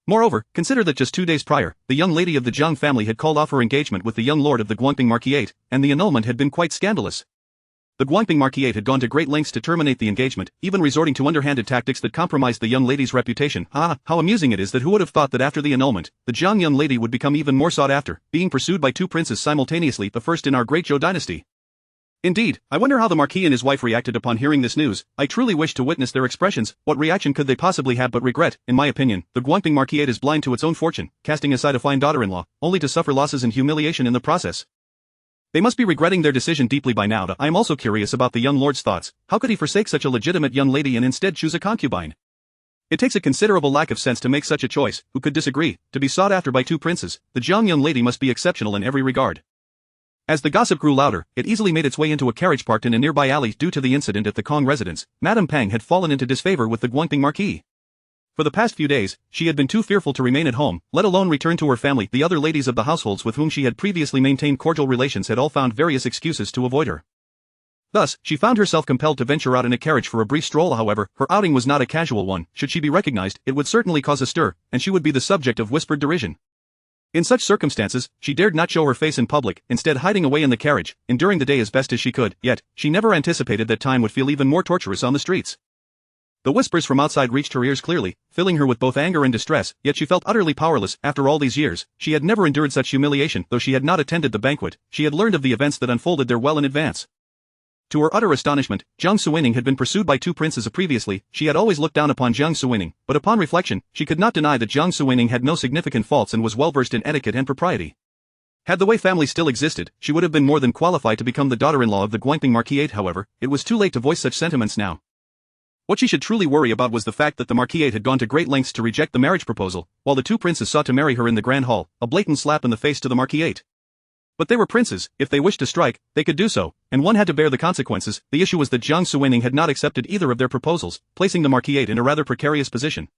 Moreover, consider that just 2 days prior, the young lady of the Zhang family had called off her engagement with the young lord of the Guangping Marquisate, and the annulment had been quite scandalous. The Guangping Marquisate had gone to great lengths to terminate the engagement, even resorting to underhanded tactics that compromised the young lady's reputation. How amusing it is that who would have thought that after the annulment, the Zhang young lady would become even more sought after, being pursued by 2 princes simultaneously, the first in our great Zhou dynasty. Indeed, I wonder how the Marquis and his wife reacted upon hearing this news. I truly wish to witness their expressions. What reaction could they possibly have but regret? In my opinion, the Guangping Marquisate is blind to its own fortune, casting aside a fine daughter-in-law, only to suffer losses and humiliation in the process. They must be regretting their decision deeply by now. I am also curious about the young lord's thoughts. How could he forsake such a legitimate young lady and instead choose a concubine? It takes a considerable lack of sense to make such a choice. Who could disagree? To be sought after by 2 princes, the Zhang young lady must be exceptional in every regard. As the gossip grew louder, it easily made its way into a carriage parked in a nearby alley. Due to the incident at the Kong residence, Madame Pang had fallen into disfavor with the Guangping Marquis. For the past few days, she had been too fearful to remain at home, let alone return to her family. The other ladies of the households with whom she had previously maintained cordial relations had all found various excuses to avoid her. Thus, she found herself compelled to venture out in a carriage for a brief stroll. However, her outing was not a casual one. Should she be recognized, it would certainly cause a stir, and she would be the subject of whispered derision. In such circumstances, she dared not show her face in public, instead hiding away in the carriage, enduring the day as best as she could, yet, she never anticipated that time would feel even more torturous on the streets. The whispers from outside reached her ears clearly, filling her with both anger and distress, yet she felt utterly powerless. After all these years, she had never endured such humiliation. Though she had not attended the banquet, she had learned of the events that unfolded there well in advance. To her utter astonishment, Jiang Suining had been pursued by two princes previously. She had always looked down upon Jiang Suining, but upon reflection, she could not deny that Jiang Suining had no significant faults and was well versed in etiquette and propriety. Had the Wei family still existed, she would have been more than qualified to become the daughter-in-law of the Guangping Marquis. However, it was too late to voice such sentiments now. What she should truly worry about was the fact that the Marquis had gone to great lengths to reject the marriage proposal, while the two princes sought to marry her in the Grand Hall, a blatant slap in the face to the Marquis. But they were princes. If they wished to strike, they could do so, and one had to bear the consequences. The issue was that Jiang Suining had not accepted either of their proposals, placing the Marquis in a rather precarious position.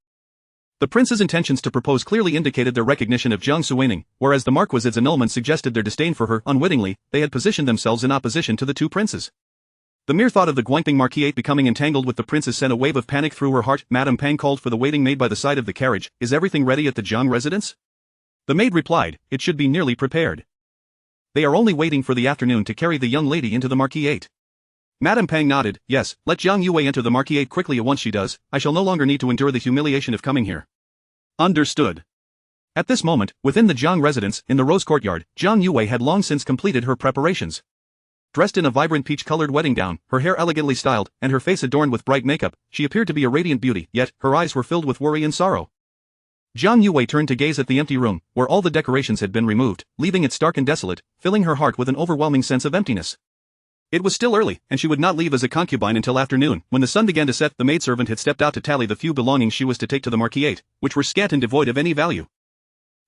The prince's intentions to propose clearly indicated their recognition of Jiang Suining, whereas the Marquis's annulment suggested their disdain for her. Unwittingly, they had positioned themselves in opposition to the two princes. The mere thought of the Guangping Marquis becoming entangled with the princess sent a wave of panic through her heart. Madame Pang called for the waiting maid by the side of the carriage. Is everything ready at the Jiang residence? The maid replied, it should be nearly prepared. They are only waiting for the afternoon to carry the young lady into the Marquis. Madame Pang nodded. Yes, let Jiang Yue enter the Marquis quickly. Once she does, I shall no longer need to endure the humiliation of coming here. Understood. At this moment, within the Jiang residence, in the Rose Courtyard, Jiang Yue had long since completed her preparations. Dressed in a vibrant peach-colored wedding gown, her hair elegantly styled, and her face adorned with bright makeup, she appeared to be a radiant beauty, yet, her eyes were filled with worry and sorrow. Jiang Yue turned to gaze at the empty room, where all the decorations had been removed, leaving it stark and desolate, filling her heart with an overwhelming sense of emptiness. It was still early, and she would not leave as a concubine until afternoon. When the sun began to set, the maidservant had stepped out to tally the few belongings she was to take to the Marquis, which were scant and devoid of any value.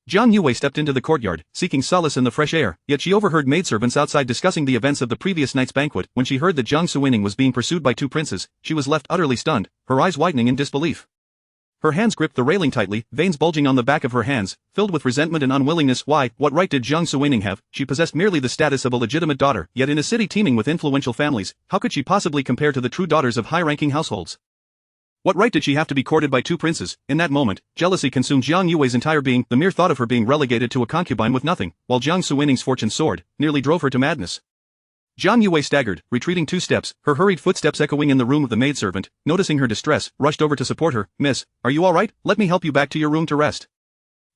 Jiang Yue stepped into the courtyard, seeking solace in the fresh air, yet she overheard maidservants outside discussing the events of the previous night's banquet. When she heard that Jiang Suining was being pursued by two princes, she was left utterly stunned, her eyes widening in disbelief. Her hands gripped the railing tightly, veins bulging on the back of her hands, filled with resentment and unwillingness. Why, what right did Jiang Suining have? She possessed merely the status of a legitimate daughter, yet in a city teeming with influential families, how could she possibly compare to the true daughters of high-ranking households? What right did she have to be courted by two princes? In that moment, jealousy consumed Jiang Yue's entire being. The mere thought of her being relegated to a concubine with nothing, while Jiang Suining's fortune soared, nearly drove her to madness. Jiang Yue staggered, retreating 2 steps, her hurried footsteps echoing in the room of the maidservant. Noticing her distress, rushed over to support her. Miss, are you all right? Let me help you back to your room to rest.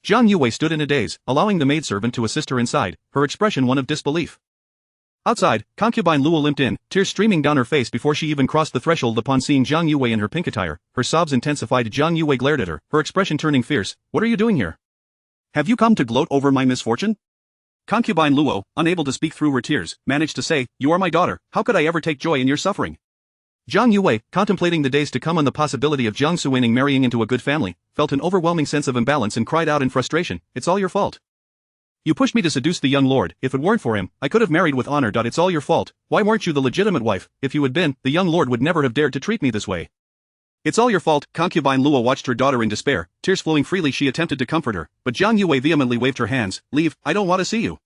Jiang Yue stood in a daze, allowing the maidservant to assist her inside, her expression one of disbelief. Outside, concubine Luo limped in, tears streaming down her face before she even crossed the threshold. Upon seeing Jiang Yue in her pink attire, her sobs intensified. Jiang Yue glared at her, her expression turning fierce. What are you doing here? Have you come to gloat over my misfortune? Concubine Luo, unable to speak through her tears, managed to say, you are my daughter, how could I ever take joy in your suffering? Jiang Yue, contemplating the days to come and the possibility of Jiang Suining marrying into a good family, felt an overwhelming sense of imbalance and cried out in frustration, it's all your fault. You pushed me to seduce the young lord. If it weren't for him, I could have married with honor. It's all your fault. Why weren't you the legitimate wife? If you had been, the young lord would never have dared to treat me this way. It's all your fault. Concubine Luo watched her daughter in despair, tears flowing freely. She attempted to comfort her, but Jiang Yue vehemently waved her hands. Leave, I don't want to see you.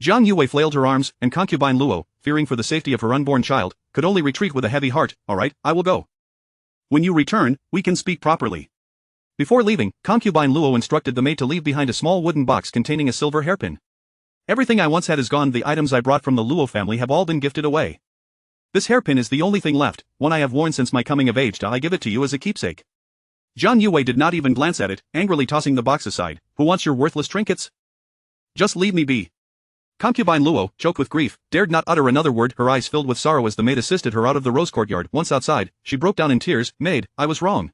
Jiang Yue flailed her arms, and concubine Luo, fearing for the safety of her unborn child, could only retreat with a heavy heart. All right, I will go. When you return, we can speak properly. Before leaving, concubine Luo instructed the maid to leave behind a small wooden box containing a silver hairpin. Everything I once had is gone. The items I brought from the Luo family have all been gifted away. This hairpin is the only thing left, one I have worn since my coming of age. I give it to you as a keepsake. Jiang Yue did not even glance at it, angrily tossing the box aside. Who wants your worthless trinkets? Just leave me be. Concubine Luo, choked with grief, dared not utter another word. Her eyes filled with sorrow as the maid assisted her out of the rose courtyard. Once outside, she broke down in tears. Maid, I was wrong.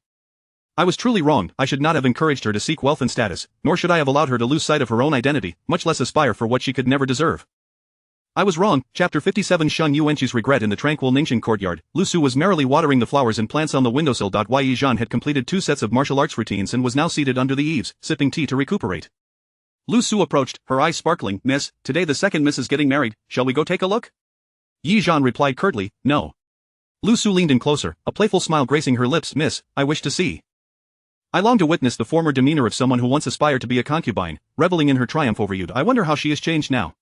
I was truly wrong. I should not have encouraged her to seek wealth and status, nor should I have allowed her to lose sight of her own identity, much less aspire for what she could never deserve. I was wrong. Chapter 57 Shun Yuanqi's regret. In the tranquil Ningxing courtyard, Lu Su was merrily watering the flowers and plants on the windowsill. Yi Zhan had completed 2 sets of martial arts routines and was now seated under the eaves, sipping tea to recuperate. Lu Su approached, her eyes sparkling. Miss, today the second miss is getting married, shall we go take a look? Yi Zhan replied curtly, no. Lu Su leaned in closer, a playful smile gracing her lips. Miss, I wish to see. I long to witness the former demeanor of someone who once aspired to be a concubine, reveling in her triumph over you. I wonder how she has changed now.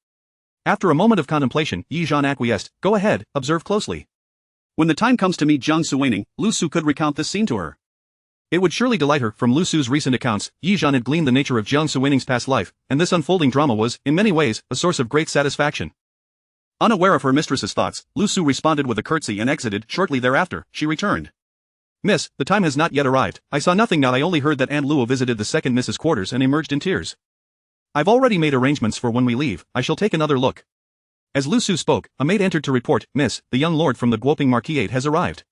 After a moment of contemplation, Yi Zhan acquiesced. Go ahead, observe closely. When the time comes to meet Jiang Suining, Lu Su could recount this scene to her. It would surely delight her. From Lu Su's recent accounts, Yi Zhan had gleaned the nature of Jiang Suining's past life, and this unfolding drama was, in many ways, a source of great satisfaction. Unaware of her mistress's thoughts, Lu Su responded with a curtsy and exited. Shortly thereafter, she returned. Miss, the time has not yet arrived. I saw nothing now. I only heard that Aunt Luo visited the second Mrs. quarters and emerged in tears. I've already made arrangements for when we leave. I shall take another look. As Lu Su spoke, a maid entered to report, Miss, the young lord from the Guoping Marquisate has arrived.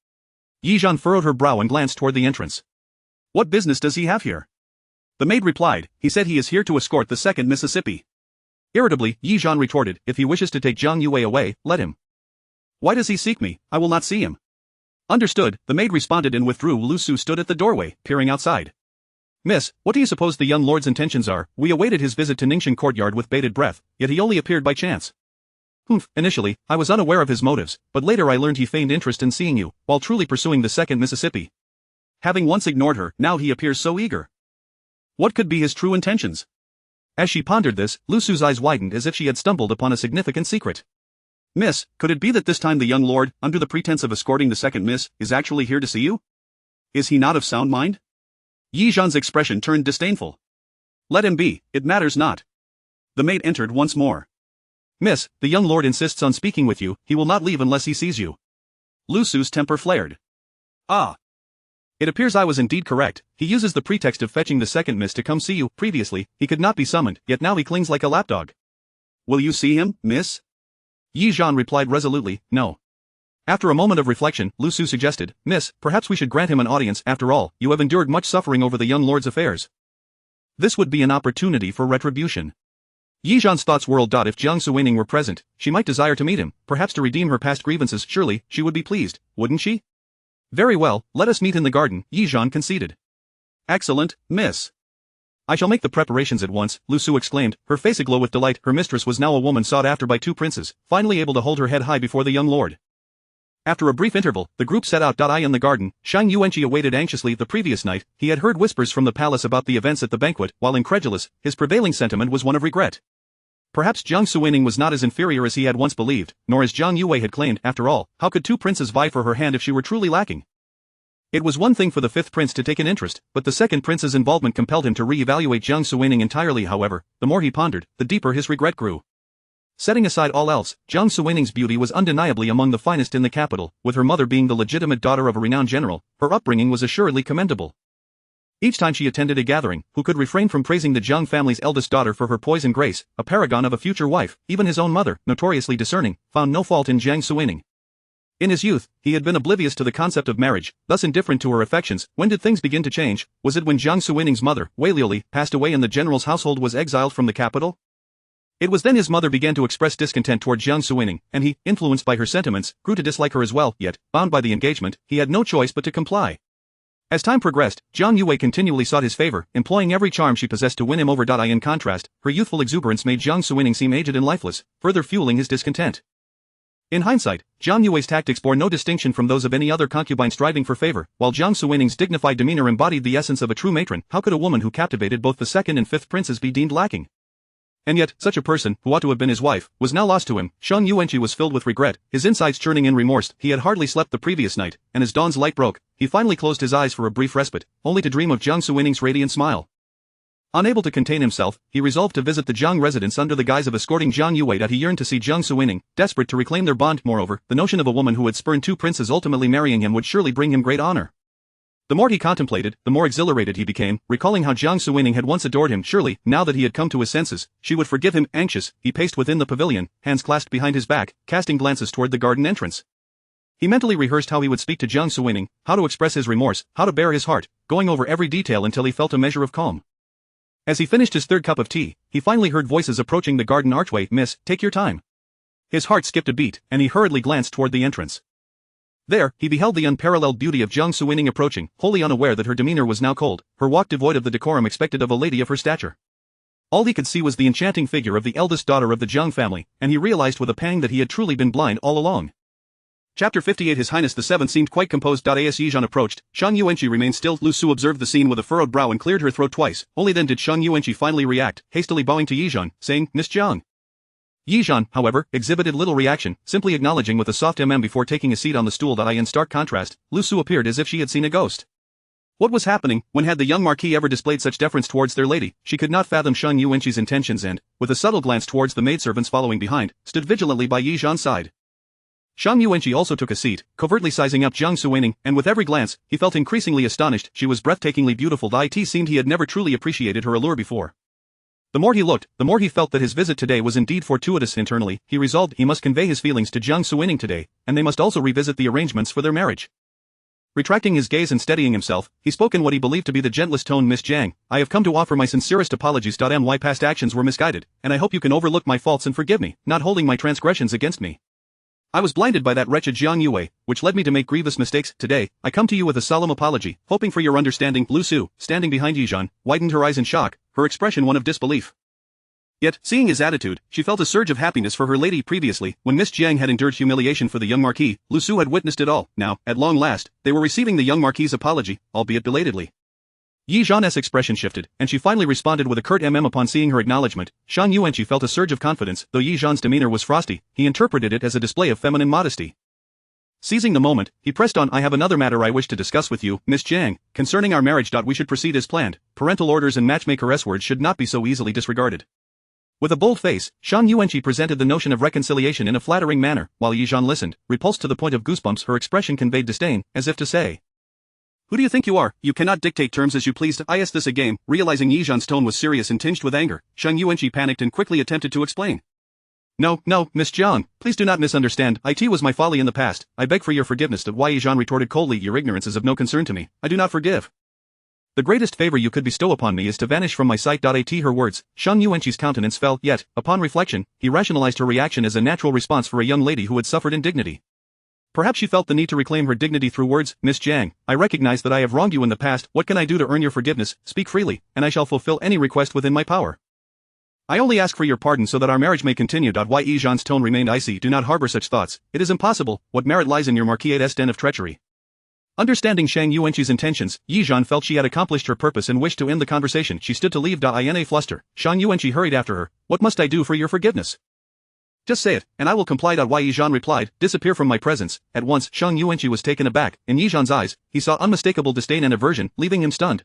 Yi Zhan furrowed her brow and glanced toward the entrance. What business does he have here? The maid replied, he said he is here to escort the second Mississippi. Irritably, Yi Zhan retorted, if he wishes to take Zhang Yue away, let him. Why does he seek me? I will not see him. Understood, the maid responded and withdrew. Lu Su stood at the doorway, peering outside. Miss, what do you suppose the young lord's intentions are? We awaited his visit to Ningxin courtyard with bated breath, yet he only appeared by chance. Initially, I was unaware of his motives, but later I learned he feigned interest in seeing you, while truly pursuing the second Mississippi. Having once ignored her, now he appears so eager. What could be his true intentions? As she pondered this, Lu Su's eyes widened as if she had stumbled upon a significant secret. Miss, could it be that this time the young lord, under the pretense of escorting the second miss, is actually here to see you? Is he not of sound mind? Yi Zhan's expression turned disdainful. Let him be, it matters not. The maid entered once more. Miss, the young lord insists on speaking with you. He will not leave unless he sees you. Lu Su's temper flared. Ah. It appears I was indeed correct. He uses the pretext of fetching the second miss to come see you. Previously, he could not be summoned, yet now he clings like a lapdog. Will you see him, miss? Yi Zhan replied resolutely, no. After a moment of reflection, Lu Su suggested, Miss, perhaps we should grant him an audience. After all, you have endured much suffering over the young lord's affairs. This would be an opportunity for retribution. Yi Zhan's thoughts whirled. If Jiang Suining were present, she might desire to meet him, perhaps to redeem her past grievances. Surely, she would be pleased, wouldn't she? Very well, let us meet in the garden, Yi Zhan conceded. Excellent, miss. I shall make the preparations at once, Lu Su exclaimed, her face aglow with delight. Her mistress was now a woman sought after by two princes, finally able to hold her head high before the young lord. After a brief interval, the group set out. In the garden, Shang Yuanqi awaited anxiously. The previous night, he had heard whispers from the palace about the events at the banquet. While incredulous, his prevailing sentiment was one of regret. Perhaps Jiang Suining was not as inferior as he had once believed, nor as Zhang Yue had claimed. After all, how could two princes vie for her hand if she were truly lacking? It was one thing for the fifth prince to take an interest, but the second prince's involvement compelled him to re-evaluate Jiang Suining entirely. However, the more he pondered, the deeper his regret grew. Setting aside all else, Jiang Suining's beauty was undeniably among the finest in the capital. With her mother being the legitimate daughter of a renowned general, her upbringing was assuredly commendable. Each time she attended a gathering, who could refrain from praising the Jiang family's eldest daughter for her poise and grace, a paragon of a future wife? Even his own mother, notoriously discerning, found no fault in Jiang Suining. In his youth, he had been oblivious to the concept of marriage, thus indifferent to her affections. When did things begin to change? Was it when Jiang Suining's mother, Wei Liuli, passed away and the general's household was exiled from the capital? It was then his mother began to express discontent toward Jiang Suining, and he, influenced by her sentiments, grew to dislike her as well. Yet, bound by the engagement, he had no choice but to comply. As time progressed, Zhang Yue continually sought his favor, employing every charm she possessed to win him over. In contrast, her youthful exuberance made Jiang Suining seem aged and lifeless, further fueling his discontent. In hindsight, Zhang Yue's tactics bore no distinction from those of any other concubine striving for favor. While Jiang Suining's dignified demeanor embodied the essence of a true matron, how could a woman who captivated both the second and fifth princes be deemed lacking? And yet, such a person, who ought to have been his wife, was now lost to him. Shang Yuanqi was filled with regret, his insides churning in remorse. He had hardly slept the previous night, and as dawn's light broke, he finally closed his eyes for a brief respite, only to dream of Jiang Suining's radiant smile. Unable to contain himself, he resolved to visit the Jiang residence under the guise of escorting Zhang Yue. He yearned to see Jiang Suining, desperate to reclaim their bond. Moreover, the notion of a woman who had spurned two princes ultimately marrying him would surely bring him great honor. The more he contemplated, the more exhilarated he became, recalling how Jiang Suining had once adored him. Surely, now that he had come to his senses, she would forgive him. Anxious, he paced within the pavilion, hands clasped behind his back, casting glances toward the garden entrance. He mentally rehearsed how he would speak to Jiang Suining, how to express his remorse, how to bare his heart, going over every detail until he felt a measure of calm. As he finished his third cup of tea, he finally heard voices approaching the garden archway. Miss, take your time. His heart skipped a beat, and he hurriedly glanced toward the entrance. There, he beheld the unparalleled beauty of Jiang Suining approaching, wholly unaware that her demeanor was now cold, her walk devoid of the decorum expected of a lady of her stature. All he could see was the enchanting figure of the eldest daughter of the Jiang family, and he realized with a pang that he had truly been blind all along. Chapter 58. His Highness the Seventh seemed quite composed. As Yi Zhan approached, Shang Yuanqi remained still. Lu Su observed the scene with a furrowed brow and cleared her throat twice. Only then did Shang Yuanqi finally react, hastily bowing to Yi Zhan, saying, Miss Jiang. Yi Zhan, however, exhibited little reaction, simply acknowledging with a soft before taking a seat on the stool. In stark contrast, Lu Su appeared as if she had seen a ghost. What was happening? When had the young marquis ever displayed such deference towards their lady? She could not fathom Shang Yuanqi's intentions and, with a subtle glance towards the maidservants following behind, stood vigilantly by Yi Zhan's side. Shang Yuanqi also took a seat, covertly sizing up Jiang Suining, and with every glance, he felt increasingly astonished. She was breathtakingly beautiful. It seemed he had never truly appreciated her allure before. The more he looked, the more he felt that his visit today was indeed fortuitous. Internally, he resolved he must convey his feelings to Jiang Suining today, and they must also revisit the arrangements for their marriage. Retracting his gaze and steadying himself, he spoke in what he believed to be the gentlest tone. Miss Jiang, I have come to offer my sincerest apologies. My past actions were misguided, and I hope you can overlook my faults and forgive me, not holding my transgressions against me. I was blinded by that wretched Jiang Yue, which led me to make grievous mistakes. Today, I come to you with a solemn apology, hoping for your understanding. Lu Su, standing behind Yi Zhan, widened her eyes in shock, her expression one of disbelief. Yet, seeing his attitude, she felt a surge of happiness for her lady. Previously, when Miss Jiang had endured humiliation for the young marquis, Lu Su had witnessed it all. Now, at long last, they were receiving the young marquis's apology, albeit belatedly. Yi Zhan's expression shifted, and she finally responded with a curt upon seeing her acknowledgement. Shang Yuanqi felt a surge of confidence. Though Yi Zhan's demeanor was frosty, he interpreted it as a display of feminine modesty. Seizing the moment, he pressed on. I have another matter I wish to discuss with you, Miss Jiang, concerning our marriage. We should proceed as planned. Parental orders and matchmaker S-words should not be so easily disregarded. With a bold face, Shang Yuanqi presented the notion of reconciliation in a flattering manner, while Yi Zhan listened, repulsed to the point of goosebumps. Her expression conveyed disdain, as if to say, "Who do you think you are? You cannot dictate terms as you please. Is this a game?" Realizing Yi Zhan's tone was serious and tinged with anger, Shang Yuanqi panicked and quickly attempted to explain. No, Miss Jiang, please do not misunderstand. It was my folly in the past. I beg for your forgiveness. Yi Zhan retorted coldly. Your ignorance is of no concern to me. I do not forgive. The greatest favor you could bestow upon me is to vanish from my sight. Her words, Shang Yuanqi's countenance fell, yet, upon reflection, he rationalized her reaction as a natural response for a young lady who had suffered indignity. Perhaps she felt the need to reclaim her dignity through words. Miss Jiang, I recognize that I have wronged you in the past. What can I do to earn your forgiveness? Speak freely, and I shall fulfill any request within my power. I only ask for your pardon so that our marriage may continue. Yi Zhan's tone remained icy. Do not harbor such thoughts. It is impossible. What merit lies in your marquis's den of treachery? Understanding Shang Yuanqi's intentions, Yi Zhan felt she had accomplished her purpose and wished to end the conversation. She stood to leave. In a fluster, Shang Yuanqi hurried after her. What must I do for your forgiveness? Just say it, and I will comply. Yi Zhan replied, disappear from my presence. At once, Shang Yuanqi was taken aback. In Yi Zhan's eyes, he saw unmistakable disdain and aversion, leaving him stunned.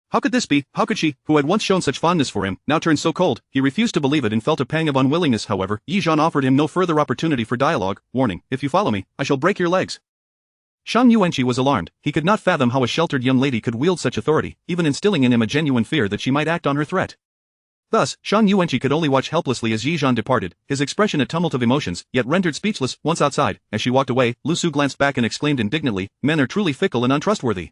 How could this be? How could she, who had once shown such fondness for him, now turn so cold? He refused to believe it and felt a pang of unwillingness. However, Yi Zhan offered him no further opportunity for dialogue, warning, if you follow me, I shall break your legs. Shang Yuanqi was alarmed. He could not fathom how a sheltered young lady could wield such authority, even instilling in him a genuine fear that she might act on her threat. Thus, Shang Yuanqi could only watch helplessly as Yi Zhan departed, his expression a tumult of emotions, yet rendered speechless. Once outside, as she walked away, Lu Su glanced back and exclaimed indignantly, men are truly fickle and untrustworthy.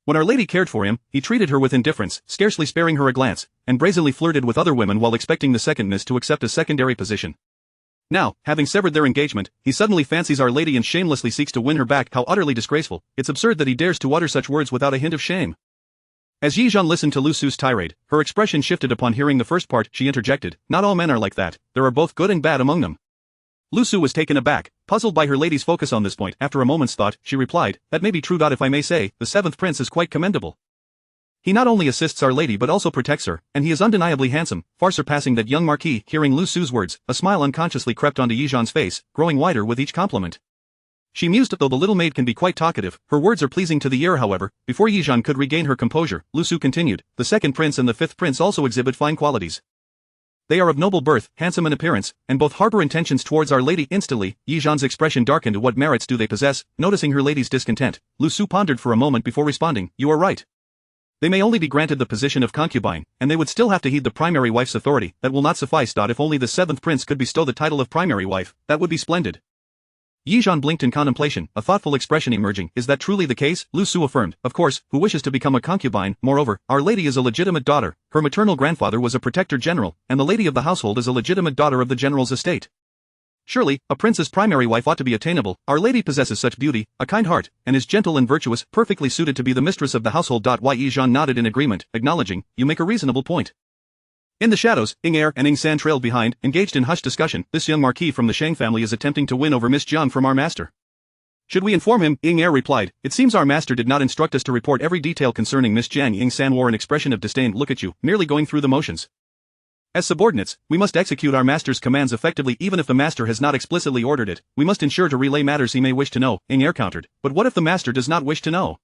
When Our Lady cared for him, he treated her with indifference, scarcely sparing her a glance, and brazenly flirted with other women while expecting the second miss to accept a secondary position. Now, having severed their engagement, he suddenly fancies Our Lady and shamelessly seeks to win her back. How utterly disgraceful. It's absurd that he dares to utter such words without a hint of shame. As Yi Zhan listened to Lu Su's tirade, her expression shifted upon hearing the first part. She interjected, not all men are like that, there are both good and bad among them. Lu Su was taken aback, puzzled by her lady's focus on this point. After a moment's thought, she replied, that may be true. If I may say, the seventh prince is quite commendable. He not only assists Our Lady but also protects her, and he is undeniably handsome, far surpassing that young marquis. Hearing Lu Su's words, a smile unconsciously crept onto Yi Zhan's face, growing wider with each compliment. She mused. Though the little maid can be quite talkative, her words are pleasing to the ear. However, before Yi Zhan could regain her composure, Lu Su continued, the second prince and the fifth prince also exhibit fine qualities. They are of noble birth, handsome in appearance, and both harbor intentions towards Our Lady. Instantly, Yi Zhan's expression darkened. What merits do they possess? Noticing her lady's discontent, Lu Su pondered for a moment before responding, you are right. They may only be granted the position of concubine, and they would still have to heed the primary wife's authority. That will not suffice. If only the seventh prince could bestow the title of primary wife, that would be splendid. Yi Zhan blinked in contemplation, a thoughtful expression emerging. Is that truly the case? Lu Su affirmed. Of course, who wishes to become a concubine? Moreover, Our Lady is a legitimate daughter, her maternal grandfather was a protector general, and the lady of the household is a legitimate daughter of the general's estate. Surely, a prince's primary wife ought to be attainable. Our Lady possesses such beauty, a kind heart, and is gentle and virtuous, perfectly suited to be the mistress of the household. Yi Zhan nodded in agreement, acknowledging, you make a reasonable point. In the shadows, Ying Er and Ying San trailed behind, engaged in hushed discussion. This young marquis from the Shang family is attempting to win over Miss Jiang from our master. Should we inform him? Ying Er replied, it seems our master did not instruct us to report every detail concerning Miss Jiang. Ying San wore an expression of disdain. Look at you, merely going through the motions. As subordinates, we must execute our master's commands effectively. Even if the master has not explicitly ordered it, we must ensure to relay matters he may wish to know, Ying Er countered. But what if the master does not wish to know?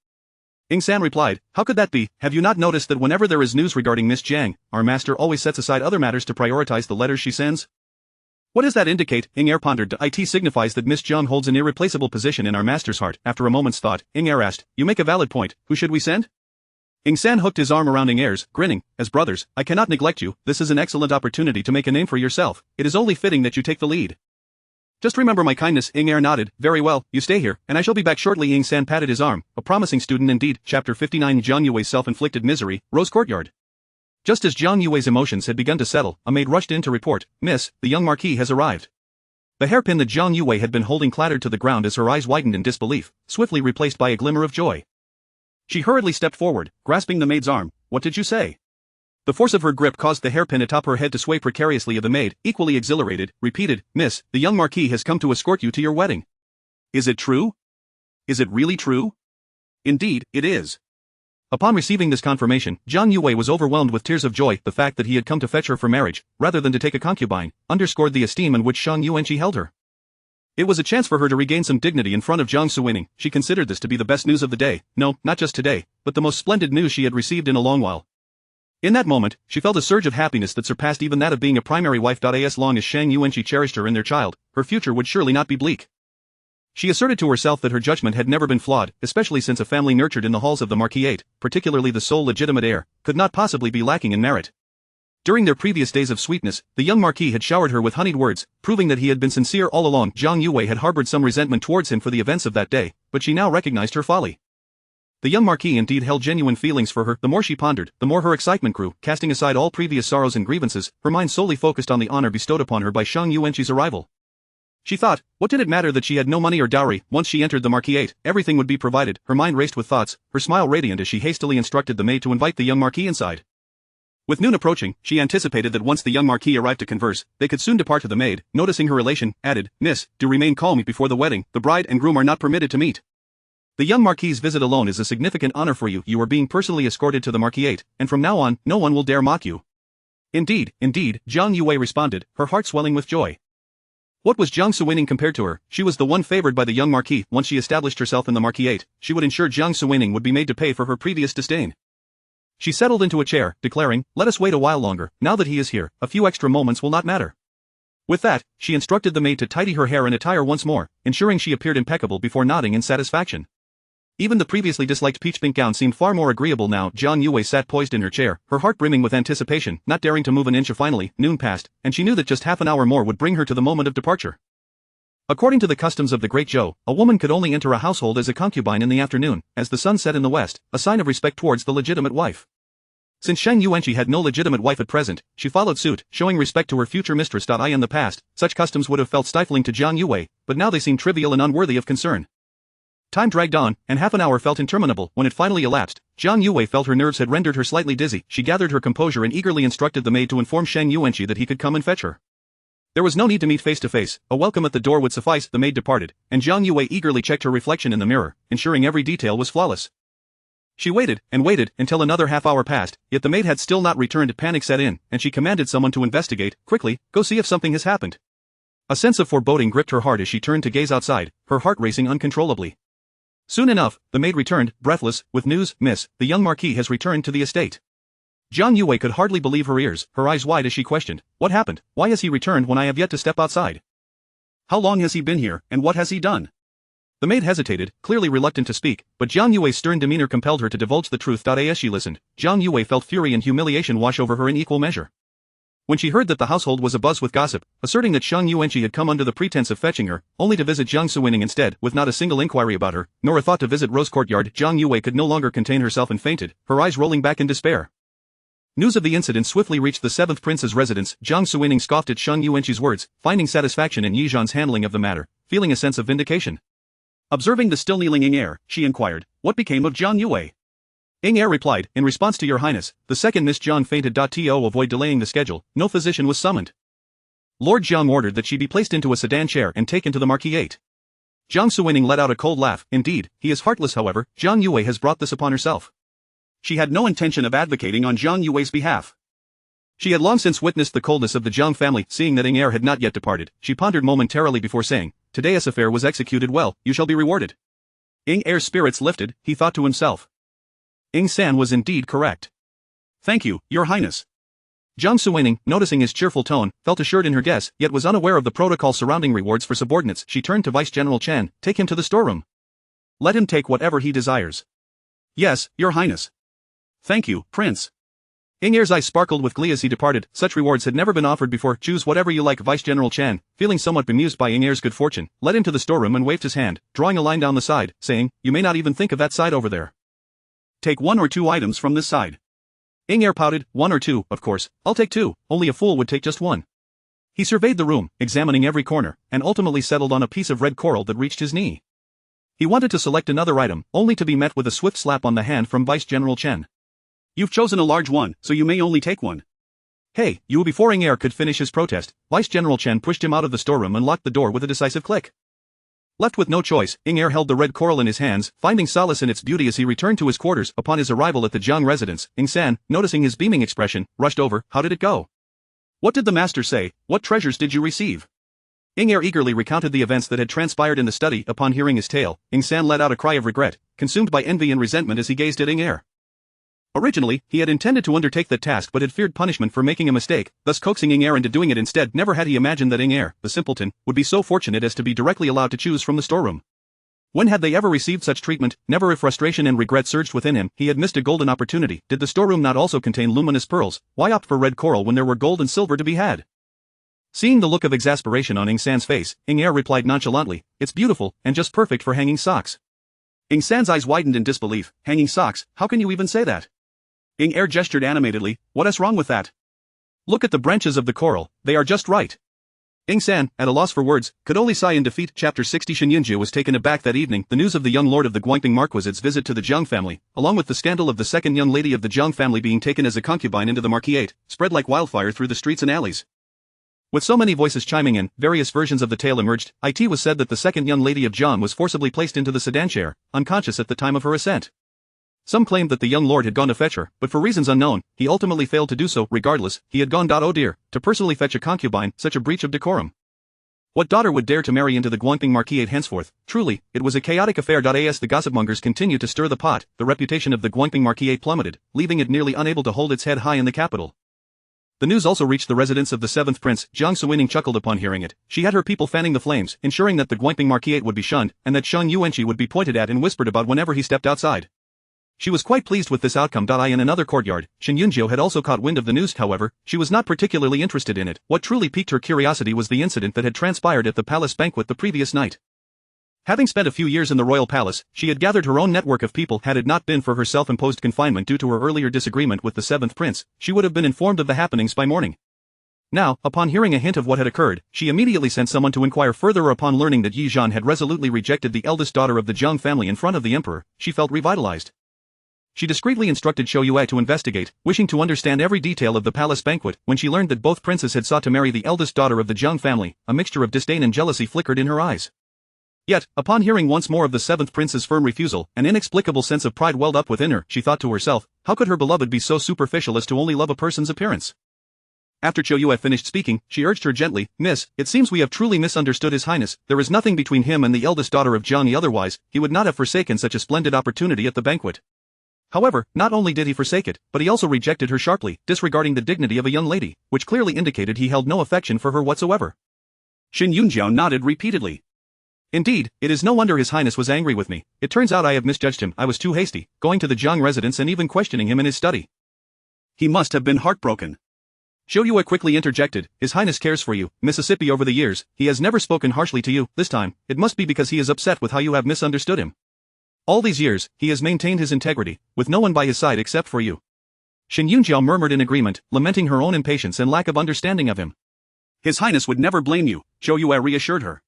Ying San replied, how could that be? Have you not noticed that whenever there is news regarding Miss Jiang, our master always sets aside other matters to prioritize the letters she sends? What does that indicate? Ying Er pondered. It signifies that Miss Jiang holds an irreplaceable position in our master's heart. After a moment's thought, Ying Er asked, you make a valid point, who should we send? Ying San hooked his arm around Ying Er's, grinning, as brothers, I cannot neglect you, this is an excellent opportunity to make a name for yourself, it is only fitting that you take the lead. Just remember my kindness. Ying Er nodded, very well, you stay here, and I shall be back shortly. Ying San patted his arm, a promising student indeed. Chapter 59 Jiang Yue's self-inflicted misery, Rose Courtyard. Just as Jiang Yue's emotions had begun to settle, a maid rushed in to report, Miss, the young marquis has arrived. The hairpin that Jiang Yue had been holding clattered to the ground as her eyes widened in disbelief, swiftly replaced by a glimmer of joy. She hurriedly stepped forward, grasping the maid's arm. What did you say? The force of her grip caused the hairpin atop her head to sway precariously. The maid, equally exhilarated, repeated, Miss, the young marquis has come to escort you to your wedding. Is it true? Is it really true? Indeed, it is. Upon receiving this confirmation, Jiang Yue was overwhelmed with tears of joy. The fact that he had come to fetch her for marriage, rather than to take a concubine, underscored the esteem in which Shang Yuanqi held her. It was a chance for her to regain some dignity in front of Jiang Suining. She considered this to be the best news of the day, no, not just today, but the most splendid news she had received in a long while. In that moment, she felt a surge of happiness that surpassed even that of being a primary wife. As long as Shang Yuanqi cherished her and their child, her future would surely not be bleak. She asserted to herself that her judgment had never been flawed, especially since a family nurtured in the halls of the Marquisate, particularly the sole legitimate heir, could not possibly be lacking in merit. During their previous days of sweetness, the young marquis had showered her with honeyed words, proving that he had been sincere all along. Jiang Yue had harbored some resentment towards him for the events of that day, but she now recognized her folly. The young marquis indeed held genuine feelings for her. The more she pondered, the more her excitement grew. Casting aside all previous sorrows and grievances, her mind solely focused on the honor bestowed upon her by Shang Yuanqi's arrival. She thought, what did it matter that she had no money or dowry? Once she entered the Marquisate, everything would be provided. Her mind raced with thoughts, her smile radiant as she hastily instructed the maid to invite the young marquis inside. With noon approaching, she anticipated that once the young marquis arrived to converse, they could soon depart. To the maid, noticing her elation, added, Miss, do remain calm before the wedding, the bride and groom are not permitted to meet. The young marquis's visit alone is a significant honor for you. You are being personally escorted to the Marquisate, and from now on, no one will dare mock you. Indeed, Jiang Yue responded, her heart swelling with joy. What was Jiang Suining compared to her? She was the one favored by the young marquis. Once she established herself in the Marquisate, she would ensure Jiang Suining would be made to pay for her previous disdain. She settled into a chair, declaring, let us wait a while longer. Now that he is here, a few extra moments will not matter. With that, she instructed the maid to tidy her hair and attire once more, ensuring she appeared impeccable before nodding in satisfaction. Even the previously disliked peach-pink gown seemed far more agreeable now. Jiang Yue sat poised in her chair, her heart brimming with anticipation, not daring to move an inch. Finally, noon passed, and she knew that just half an hour more would bring her to the moment of departure. According to the customs of the Great Zhou, a woman could only enter a household as a concubine in the afternoon, as the sun set in the west, a sign of respect towards the legitimate wife. Since Shang Yuanqi had no legitimate wife at present, she followed suit, showing respect to her future mistress. In the past, such customs would have felt stifling to Jiang Yue, but now they seemed trivial and unworthy of concern. Time dragged on, and half an hour felt interminable. When it finally elapsed, Jiang Yue felt her nerves had rendered her slightly dizzy. She gathered her composure and eagerly instructed the maid to inform Shang Yuanqi that he could come and fetch her. There was no need to meet face to face, a welcome at the door would suffice. The maid departed, and Jiang Yue eagerly checked her reflection in the mirror, ensuring every detail was flawless. She waited, and waited, until another half hour passed, yet the maid had still not returned. Panic set in, and she commanded someone to investigate. Quickly, go see if something has happened. A sense of foreboding gripped her heart as she turned to gaze outside, her heart racing uncontrollably. Soon enough, the maid returned, breathless, with news, Miss, the young marquis has returned to the estate. Jiang Yue could hardly believe her ears, her eyes wide as she questioned, what happened? Why has he returned when I have yet to step outside? How long has he been here, and what has he done? The maid hesitated, clearly reluctant to speak, but Jiang Yue's stern demeanor compelled her to divulge the truth. As she listened, Jiang Yue felt fury and humiliation wash over her in equal measure. When she heard that the household was abuzz with gossip, asserting that Shang Yuanqi had come under the pretense of fetching her, only to visit Jiang Suining instead, with not a single inquiry about her, nor a thought to visit Rose Courtyard, Jiang Yue could no longer contain herself and fainted, her eyes rolling back in despair. News of the incident swiftly reached the 7th prince's residence. Jiang Suining scoffed at Shang Yuanqi's words, finding satisfaction in Yi Zhan's handling of the matter, feeling a sense of vindication. Observing the still kneeling Ying Er, she inquired, what became of Jiang Yue? Ying Er replied, in response to your highness, the second Miss Jiang fainted. To avoid delaying the schedule, no physician was summoned. Lord Jiang ordered that she be placed into a sedan chair and taken to the Marquisate. Jiang Suining let out a cold laugh. Indeed, he is heartless. However, Jiang Yue has brought this upon herself. She had no intention of advocating on Jiang Yue's behalf. She had long since witnessed the coldness of the Jiang family. Seeing that Ying Er had not yet departed, she pondered momentarily before saying, today's affair was executed well, you shall be rewarded. Ying Er's spirits lifted, he thought to himself. Ing San was indeed correct. Thank you, Your Highness. Jiang Suining, noticing his cheerful tone, felt assured in her guess, yet was unaware of the protocol surrounding rewards for subordinates. She turned to Vice General Chen. Take him to the storeroom. Let him take whatever he desires. Yes, Your Highness. Thank you, Prince. Ing Er's eyes sparkled with glee as he departed. Such rewards had never been offered before. Choose whatever you like. Vice General Chen, feeling somewhat bemused by Ing Er's good fortune, led him to the storeroom and waved his hand, drawing a line down the side, saying, you may not even think of that side over there. Take 1 or 2 items from this side. Ing Er pouted. 1 or 2, of course. I'll take 2, only a fool would take just 1. He surveyed the room, examining every corner, and ultimately settled on a piece of red coral that reached his knee. He wanted to select another item, only to be met with a swift slap on the hand from Vice General Chen. You've chosen a large one, so you may only take 1. Hey, you! Before Ing Er could finish his protest, Vice General Chen pushed him out of the storeroom and locked the door with a decisive click. Left with no choice, Ing Er held the red coral in his hands, finding solace in its beauty as he returned to his quarters. Upon his arrival at the Jiang residence, Ing San, noticing his beaming expression, rushed over. How did it go? What did the master say? What treasures did you receive? Ing Er eagerly recounted the events that had transpired in the study. Upon hearing his tale, Ing San let out a cry of regret, consumed by envy and resentment as he gazed at Ing Er. Originally, he had intended to undertake that task but had feared punishment for making a mistake, thus coaxing Ing Er into doing it instead. Never had he imagined that Ing Er, the simpleton, would be so fortunate as to be directly allowed to choose from the storeroom. When had they ever received such treatment? Never. If frustration and regret surged within him, he had missed a golden opportunity. Did the storeroom not also contain luminous pearls? Why opt for red coral when there were gold and silver to be had? Seeing the look of exasperation on Ing San's face, Ing Er replied nonchalantly, it's beautiful, and just perfect for hanging socks. Ing San's eyes widened in disbelief. Hanging socks? How can you even say that? Ing Er gestured animatedly. What is wrong with that? Look at the branches of the coral, they are just right. Ing San, at a loss for words, could only sigh in defeat. Chapter 60. Shen Yunjie was taken aback that evening. The news of the young lord of the Guangping Marquisate's visit to the Jiang family, along with the scandal of the second young lady of the Jiang family being taken as a concubine into the Marquisate, spread like wildfire through the streets and alleys. With so many voices chiming in, various versions of the tale emerged. It was said that the second young lady of Jiang was forcibly placed into the sedan chair, unconscious at the time of her ascent. Some claimed that the young lord had gone to fetch her, but for reasons unknown, he ultimately failed to do so. Regardless, he had gone. Oh dear, to personally fetch a concubine, such a breach of decorum. What daughter would dare to marry into the Guangping Marquisate henceforth? Truly, it was a chaotic affair. As the gossipmongers continued to stir the pot, the reputation of the Guangping Marquisate plummeted, leaving it nearly unable to hold its head high in the capital. The news also reached the residence of the 7th prince. Jiang Suining chuckled upon hearing it. She had her people fanning the flames, ensuring that the Guangping Marquisate would be shunned, and that Sheng Yuanqi would be pointed at and whispered about whenever he stepped outside. She was quite pleased with this outcome. In another courtyard, Shen Yunjie had also caught wind of the news. However, she was not particularly interested in it. What truly piqued her curiosity was the incident that had transpired at the palace banquet the previous night. Having spent a few years in the royal palace, she had gathered her own network of people. Had it not been for her self-imposed confinement due to her earlier disagreement with the 7th prince, she would have been informed of the happenings by morning. Now, upon hearing a hint of what had occurred, she immediately sent someone to inquire further. Upon learning that Yi Zhan had resolutely rejected the eldest daughter of the Jiang family in front of the emperor, she felt revitalized. She discreetly instructed Zhou Yue to investigate, wishing to understand every detail of the palace banquet. When she learned that both princes had sought to marry the eldest daughter of the Jiang family, a mixture of disdain and jealousy flickered in her eyes. Yet, upon hearing once more of the 7th prince's firm refusal, an inexplicable sense of pride welled up within her. She thought to herself, how could her beloved be so superficial as to only love a person's appearance? After Zhou Yue finished speaking, she urged her gently, Miss, it seems we have truly misunderstood His Highness. There is nothing between him and the eldest daughter of Jiang, otherwise, he would not have forsaken such a splendid opportunity at the banquet. However, not only did he forsake it, but he also rejected her sharply, disregarding the dignity of a young lady, which clearly indicated he held no affection for her whatsoever. Shen Yunjie nodded repeatedly. Indeed, it is no wonder His Highness was angry with me. It turns out I have misjudged him. I was too hasty, going to the Jiang residence and even questioning him in his study. He must have been heartbroken. Zhou Yue quickly interjected, His Highness cares for you, Mississippi. Over the years, he has never spoken harshly to you. This time, it must be because he is upset with how you have misunderstood him. All these years, he has maintained his integrity, with no one by his side except for you. Shen Yunjie murmured in agreement, lamenting her own impatience and lack of understanding of him. His Highness would never blame you, Zhou Yue reassured her.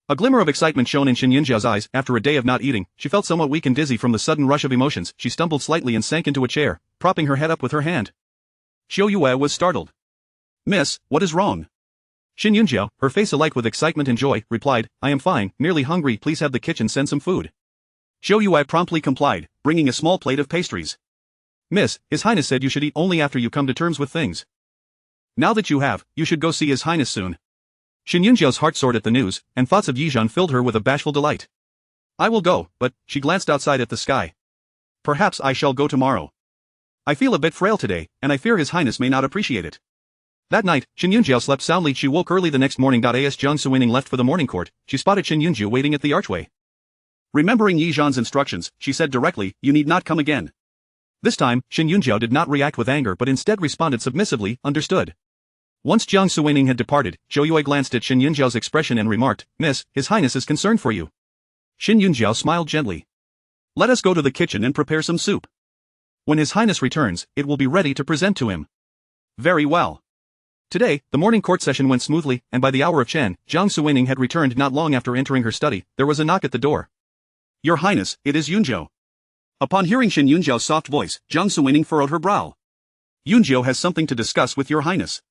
A glimmer of excitement shone in Shen Yunjie's eyes. After a day of not eating, she felt somewhat weak and dizzy from the sudden rush of emotions. She stumbled slightly and sank into a chair, propping her head up with her hand. Zhou Yue was startled. Miss, what is wrong? Shen Yunjie, her face alight with excitement and joy, replied, I am fine, merely hungry. Please have the kitchen send some food. Zhou Yue promptly complied, bringing a small plate of pastries. Miss, His Highness said you should eat only after you come to terms with things. Now that you have, you should go see His Highness soon. Shen Yunjie's heart soared at the news, and thoughts of Yi Zhan filled her with a bashful delight. I will go, but, she glanced outside at the sky. Perhaps I shall go tomorrow. I feel a bit frail today, and I fear His Highness may not appreciate it. That night, Shin Yunjiao slept soundly. She woke early the next morning. As Jiang Suining left for the morning court, she spotted Shin Yunjiao waiting at the archway. Remembering Yi Zhan's instructions, she said directly, "You need not come again." This time, Shin Yunjiao did not react with anger but instead responded submissively, "Understood." Once Jiang Suining had departed, Zhou Yue glanced at Shin Yunjiao's expression and remarked, "Miss, His Highness is concerned for you." Shin Yunjiao smiled gently. "Let us go to the kitchen and prepare some soup. When His Highness returns, it will be ready to present to him." "Very well." Today, the morning court session went smoothly, and by the hour of Chen, Jiang Suining had returned. Not long after entering her study, there was a knock at the door. "Your Highness, it is Yunjiao." Upon hearing Shin Yunjiao's soft voice, Jiang Suining furrowed her brow. "Yunjiao has something to discuss with your Highness."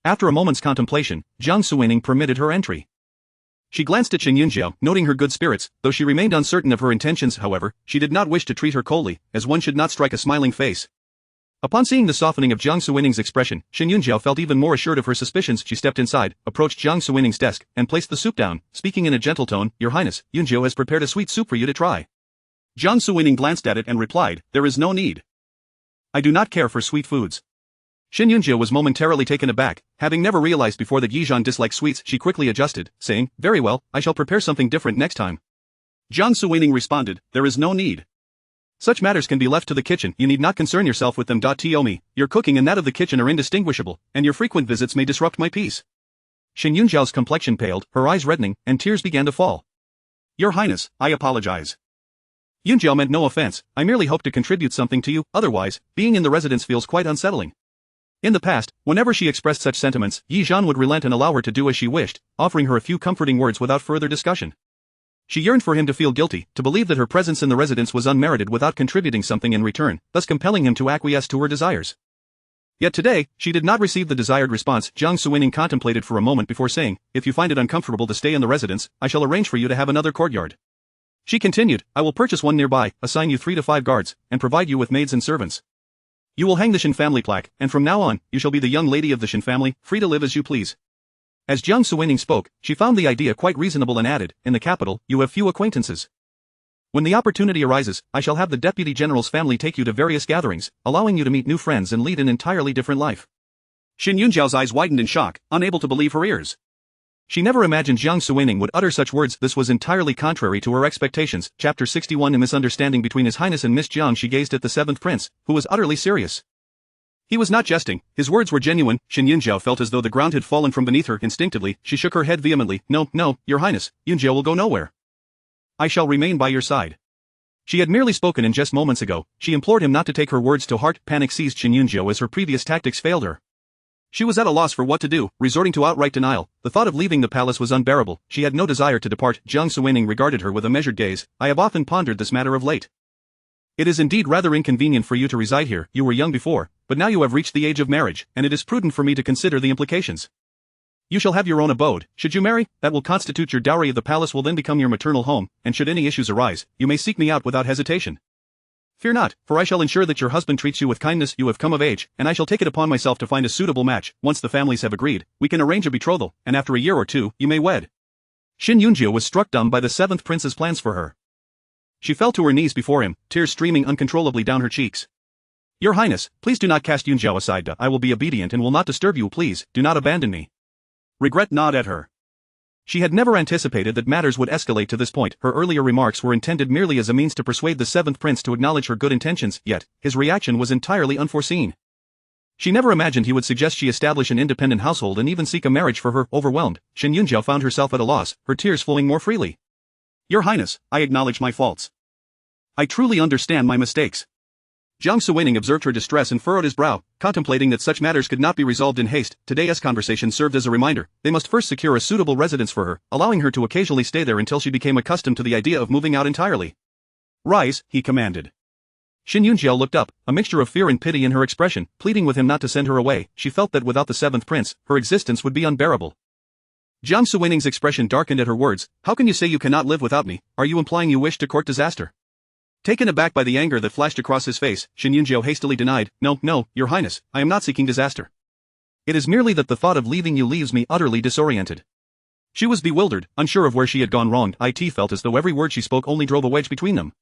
After a moment's contemplation, Jiang Suining permitted her entry. She glanced at Shin Yunjiao, noting her good spirits. Though she remained uncertain of her intentions, however, she did not wish to treat her coldly, as one should not strike a smiling face. Upon seeing the softening of Jiang Suining's expression, Shin Yunjiao felt even more assured of her suspicions. She stepped inside, approached Jiang Suining's desk, and placed the soup down, speaking in a gentle tone, "Your Highness, Yunjiao has prepared a sweet soup for you to try." Jiang Suining glanced at it and replied, "There is no need. I do not care for sweet foods." Shin Yunjiao was momentarily taken aback, having never realized before that Yi Zhan disliked sweets. She quickly adjusted, saying, "Very well, I shall prepare something different next time." Jiang Suining responded, "There is no need. Such matters can be left to the kitchen. You need not concern yourself with them. Tomi, your cooking and that of the kitchen are indistinguishable, and your frequent visits may disrupt my peace." Shin Yunjiao's complexion paled, her eyes reddening, and tears began to fall. "Your Highness, I apologize. Yunjiao meant no offense. I merely hope to contribute something to you. Otherwise, being in the residence feels quite unsettling." In the past, whenever she expressed such sentiments, Yi Zhan would relent and allow her to do as she wished, offering her a few comforting words without further discussion. She yearned for him to feel guilty, to believe that her presence in the residence was unmerited without contributing something in return, thus compelling him to acquiesce to her desires. Yet today, she did not receive the desired response. Jiang Suining contemplated for a moment before saying, "If you find it uncomfortable to stay in the residence, I shall arrange for you to have another courtyard." She continued, "I will purchase one nearby, assign you 3 to 5 guards, and provide you with maids and servants. You will hang the Shin family plaque, and from now on, you shall be the young lady of the Shin family, free to live as you please." As Jiang Suining spoke, she found the idea quite reasonable and added, "In the capital, you have few acquaintances. When the opportunity arises, I shall have the deputy general's family take you to various gatherings, allowing you to meet new friends and lead an entirely different life." Shin Yunjiao's eyes widened in shock, unable to believe her ears. She never imagined Jiang Suining would utter such words. This was entirely contrary to her expectations. Chapter 61. A misunderstanding between His Highness and Miss Jiang. She gazed at the 7th prince, who was utterly serious. He was not jesting, his words were genuine. Shin Yunjiao felt as though the ground had fallen from beneath her. Instinctively, she shook her head vehemently. "No, no, Your Highness, Yunjiao will go nowhere. I shall remain by your side." She had merely spoken in jest moments ago. She implored him not to take her words to heart. Panic seized Shin Yunjiao as her previous tactics failed her. She was at a loss for what to do, resorting to outright denial. The thought of leaving the palace was unbearable. She had no desire to depart. Jiang Suining regarded her with a measured gaze. "I have often pondered this matter of late. It is indeed rather inconvenient for you to reside here. You were young before, but now you have reached the age of marriage, and it is prudent for me to consider the implications. You shall have your own abode. Should you marry, that will constitute your dowry. The palace will then become your maternal home, and should any issues arise, you may seek me out without hesitation. Fear not, for I shall ensure that your husband treats you with kindness. You have come of age, and I shall take it upon myself to find a suitable match. Once the families have agreed, we can arrange a betrothal, and after a year or 2, you may wed." Shin Yunjiao was struck dumb by the 7th prince's plans for her. She fell to her knees before him, tears streaming uncontrollably down her cheeks. "Your Highness, please do not cast Yunjiao aside. I will be obedient and will not disturb you. Please, do not abandon me." Regret gnawed at her. She had never anticipated that matters would escalate to this point. Her earlier remarks were intended merely as a means to persuade the 7th prince to acknowledge her good intentions, yet, his reaction was entirely unforeseen. She never imagined he would suggest she establish an independent household and even seek a marriage for her. Overwhelmed, Shin Yunjiao found herself at a loss, her tears flowing more freely. "Your Highness, I acknowledge my faults. I truly understand my mistakes." Jiang Suining observed her distress and furrowed his brow, contemplating that such matters could not be resolved in haste. Today's conversation served as a reminder. They must first secure a suitable residence for her, allowing her to occasionally stay there until she became accustomed to the idea of moving out entirely. "Rise," he commanded. Shin Yunjiao looked up, a mixture of fear and pity in her expression, pleading with him not to send her away. She felt that without the 7th prince, her existence would be unbearable. Jiang Suining's expression darkened at her words. "How can you say you cannot live without me? Are you implying you wish to court disaster?" Taken aback by the anger that flashed across his face, Shin Yunjiao hastily denied, "No, no, Your Highness, I am not seeking disaster. It is merely that the thought of leaving you leaves me utterly disoriented." She was bewildered, unsure of where she had gone wrong. It felt as though every word she spoke only drove a wedge between them.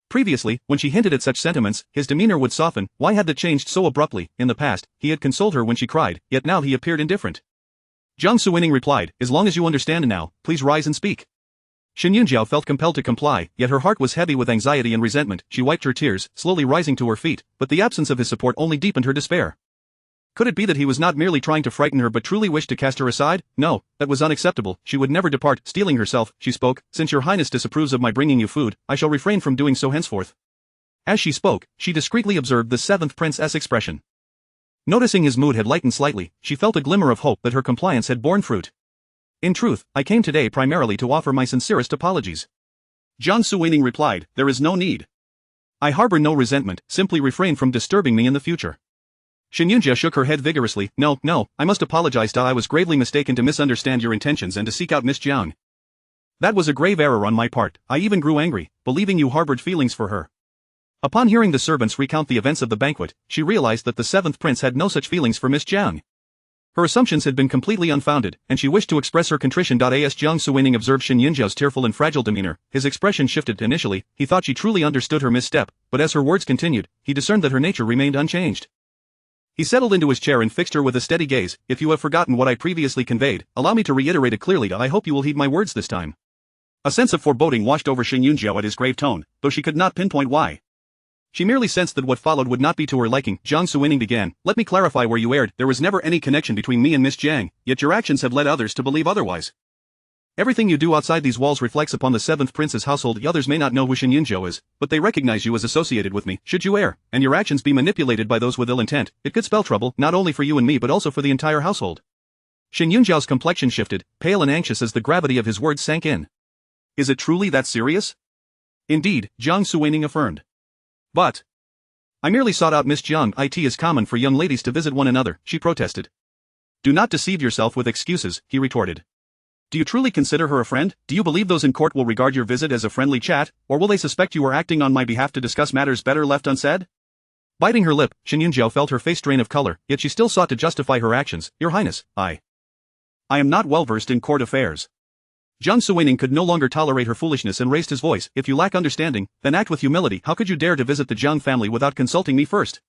Previously, when she hinted at such sentiments, his demeanor would soften. Why had that changed so abruptly? In the past, he had consoled her when she cried, yet now he appeared indifferent. Jiang Suining replied, as long as you understand now, please rise and speak. Shen Yunjiao felt compelled to comply, yet her heart was heavy with anxiety and resentment. She wiped her tears, slowly rising to her feet, but the absence of his support only deepened her despair. Could it be that he was not merely trying to frighten her but truly wished to cast her aside? No, that was unacceptable. She would never depart. Steeling herself, she spoke, since your highness disapproves of my bringing you food, I shall refrain from doing so henceforth. As she spoke, she discreetly observed the seventh prince's expression. Noticing his mood had lightened slightly, she felt a glimmer of hope that her compliance had borne fruit. In truth, I came today primarily to offer my sincerest apologies. Jiang Suining replied, there is no need. I harbor no resentment, simply refrain from disturbing me in the future. Shen Yunjia shook her head vigorously. No, I must apologize. I was gravely mistaken to misunderstand your intentions and to seek out Miss Jiang. That was a grave error on my part. I even grew angry, believing you harbored feelings for her. Upon hearing the servants recount the events of the banquet, she realized that the seventh prince had no such feelings for Miss Jiang. Her assumptions had been completely unfounded, and she wished to express her contrition. As Jiang Suining observed Shen Yunjiao's tearful and fragile demeanor, his expression shifted. Initially, he thought she truly understood her misstep, but as her words continued, he discerned that her nature remained unchanged. He settled into his chair and fixed her with a steady gaze. If you have forgotten what I previously conveyed, allow me to reiterate it clearly. I hope you will heed my words this time. A sense of foreboding washed over Shen Yunjiao at his grave tone, though she could not pinpoint why. She merely sensed that what followed would not be to her liking. Jiang Suining began, let me clarify where you erred. There was never any connection between me and Miss Jiang, yet your actions have led others to believe otherwise. Everything you do outside these walls reflects upon the seventh prince's household. Others may not know who Shen Yunjiao is, but they recognize you as associated with me. Should you err, and your actions be manipulated by those with ill intent, it could spell trouble, not only for you and me but also for the entire household. Shen Yunjiao's complexion shifted, pale and anxious as the gravity of his words sank in. Is it truly that serious? Indeed, Jiang Suining affirmed. But I merely sought out Miss Jiang. It is common for young ladies to visit one another, she protested. Do not deceive yourself with excuses, he retorted. Do you truly consider her a friend? Do you believe those in court will regard your visit as a friendly chat, or will they suspect you are acting on my behalf to discuss matters better left unsaid? Biting her lip, Shen Yunjiao felt her face drain of color, yet she still sought to justify her actions. Your Highness, I am not well versed in court affairs. Jiang Suining could no longer tolerate her foolishness and raised his voice. If you lack understanding, then act with humility. How could you dare to visit the Jiang family without consulting me first?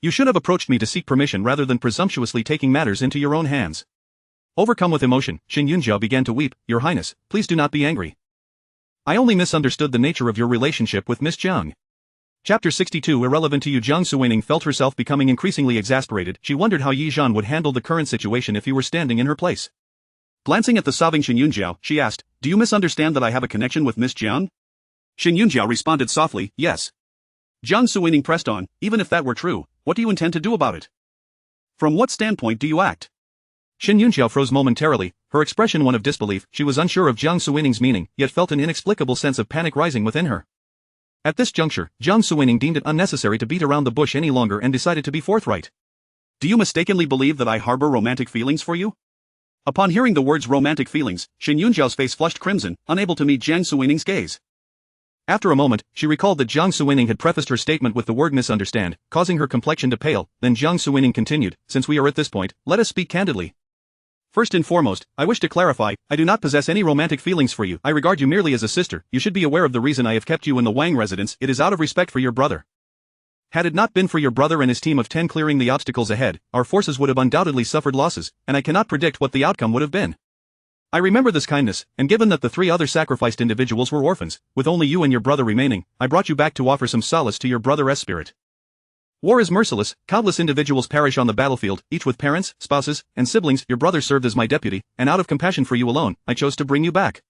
You should have approached me to seek permission rather than presumptuously taking matters into your own hands. Overcome with emotion, Shen Yunjiao began to weep. Your Highness, please do not be angry. I only misunderstood the nature of your relationship with Miss Jiang. Chapter 62 Irrelevant to you. Jiang Suining felt herself becoming increasingly exasperated. She wondered how Yi Zhan would handle the current situation if he were standing in her place. Glancing at the sobbing Shen Yunjiao, she asked, do you misunderstand that I have a connection with Miss Jiang? Shen Yunjiao responded softly, yes. Jiang Suining pressed on, even if that were true, what do you intend to do about it? From what standpoint do you act? Shen Yunjiao froze momentarily, her expression one of disbelief. She was unsure of Jiang Suining's meaning, yet felt an inexplicable sense of panic rising within her. At this juncture, Jiang Suining deemed it unnecessary to beat around the bush any longer and decided to be forthright. Do you mistakenly believe that I harbor romantic feelings for you? Upon hearing the words romantic feelings, Shen Yunjiao's face flushed crimson, unable to meet Jiang Suining's gaze. After a moment, she recalled that Jiang Suining had prefaced her statement with the word misunderstand, causing her complexion to pale. Then Jiang Suining continued, since we are at this point, let us speak candidly. First and foremost, I wish to clarify, I do not possess any romantic feelings for you. I regard you merely as a sister. You should be aware of the reason I have kept you in the Wang residence. It is out of respect for your brother. Had it not been for your brother and his team of 10 clearing the obstacles ahead, our forces would have undoubtedly suffered losses, and I cannot predict what the outcome would have been. I remember this kindness, and given that the 3 other sacrificed individuals were orphans, with only you and your brother remaining, I brought you back to offer some solace to your brother's spirit. War is merciless, countless individuals perish on the battlefield, each with parents, spouses, and siblings. Your brother served as my deputy, and out of compassion for you alone, I chose to bring you back.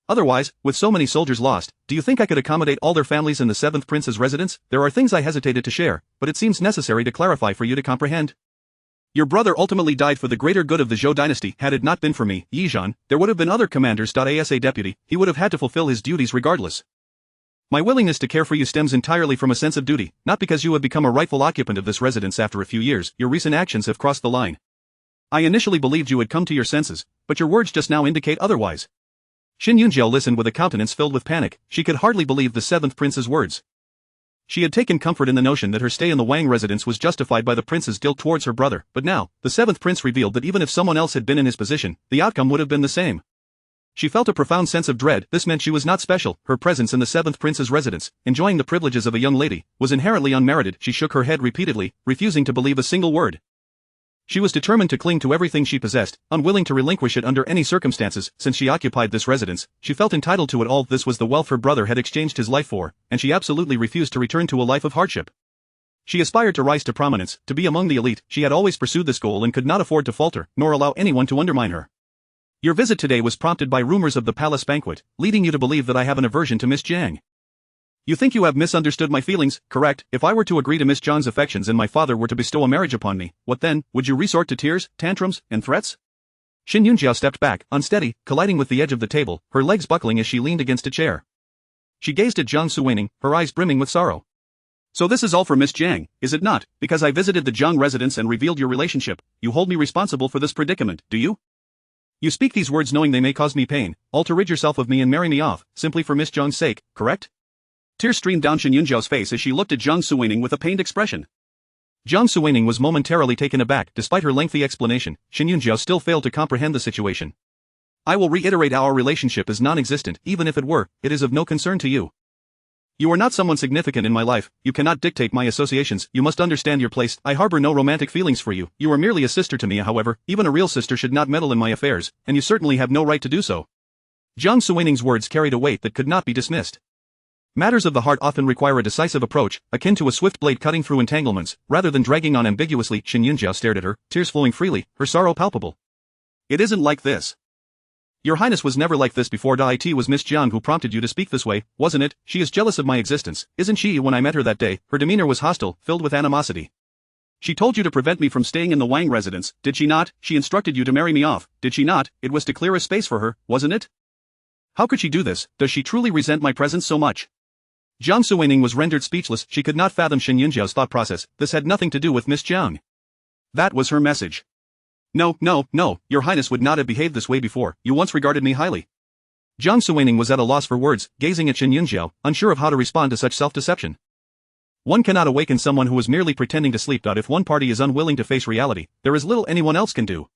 Otherwise, with so many soldiers lost, do you think I could accommodate all their families in the 7th prince's residence? There are things I hesitated to share, but it seems necessary to clarify for you to comprehend. Your brother ultimately died for the greater good of the Zhou dynasty. Had it not been for me, Yi Zhan, there would have been other commanders. As a deputy, he would have had to fulfill his duties regardless. My willingness to care for you stems entirely from a sense of duty, not because you have become a rightful occupant of this residence after a few years. Your recent actions have crossed the line. I initially believed you had come to your senses, but your words just now indicate otherwise. Shen Yunjiao listened with a countenance filled with panic. She could hardly believe the 7th prince's words. She had taken comfort in the notion that her stay in the Wang residence was justified by the prince's guilt towards her brother, but now, the 7th prince revealed that even if someone else had been in his position, the outcome would have been the same. She felt a profound sense of dread. This meant she was not special. Her presence in the seventh prince's residence, enjoying the privileges of a young lady, was inherently unmerited. She shook her head repeatedly, refusing to believe a single word. She was determined to cling to everything she possessed, unwilling to relinquish it under any circumstances. Since she occupied this residence, she felt entitled to it all. This was the wealth her brother had exchanged his life for, and she absolutely refused to return to a life of hardship. She aspired to rise to prominence, to be among the elite. She had always pursued this goal and could not afford to falter, nor allow anyone to undermine her. Your visit today was prompted by rumors of the palace banquet, leading you to believe that I have an aversion to Miss Jiang. You think you have misunderstood my feelings, correct? If I were to agree to Miss Jiang's affections and my father were to bestow a marriage upon me, what then? Would you resort to tears, tantrums, and threats? Xin Yunjiao stepped back, unsteady, colliding with the edge of the table, her legs buckling as she leaned against a chair. She gazed at Jiang Suwaning, her eyes brimming with sorrow. So this is all for Miss Jiang, is it not? Because I visited the Jiang residence and revealed your relationship, you hold me responsible for this predicament, do you? You speak these words knowing they may cause me pain, all to rid yourself of me and marry me off, simply for Miss Jiang's sake, correct? Tears streamed down Xin Yunjiao's face as she looked at Jiang Suwaning with a pained expression. Jiang Suwaning was momentarily taken aback. Despite her lengthy explanation, Xin Yunjiao still failed to comprehend the situation. I will reiterate our relationship is non-existent. Even if it were, it is of no concern to you. You are not someone significant in my life, you cannot dictate my associations, you must understand your place. I harbor no romantic feelings for you, you are merely a sister to me. However, even a real sister should not meddle in my affairs, and you certainly have no right to do so. Jiang Suwaning's words carried a weight that could not be dismissed. Matters of the heart often require a decisive approach, akin to a swift blade cutting through entanglements, rather than dragging on ambiguously. Xin Yunjiao stared at her, tears flowing freely, her sorrow palpable. It isn't like this. Your Highness was never like this before. It was Miss Jiang who prompted you to speak this way, wasn't it? She is jealous of my existence, isn't she? When I met her that day, her demeanor was hostile, filled with animosity. She told you to prevent me from staying in the Wang residence, did she not? She instructed you to marry me off, did she not? It was to clear a space for her, wasn't it? How could she do this? Does she truly resent my presence so much? Jiang Suwaning was rendered speechless. She could not fathom Xin Yunjiao's thought process. This had nothing to do with Miss Jiang. That was her message. No, your Highness would not have behaved this way before. You once regarded me highly. Jiang Suwaning was at a loss for words, gazing at Xin Yunjiao, unsure of how to respond to such self-deception. One cannot awaken someone who is merely pretending to sleep. If one party is unwilling to face reality, there is little anyone else can do.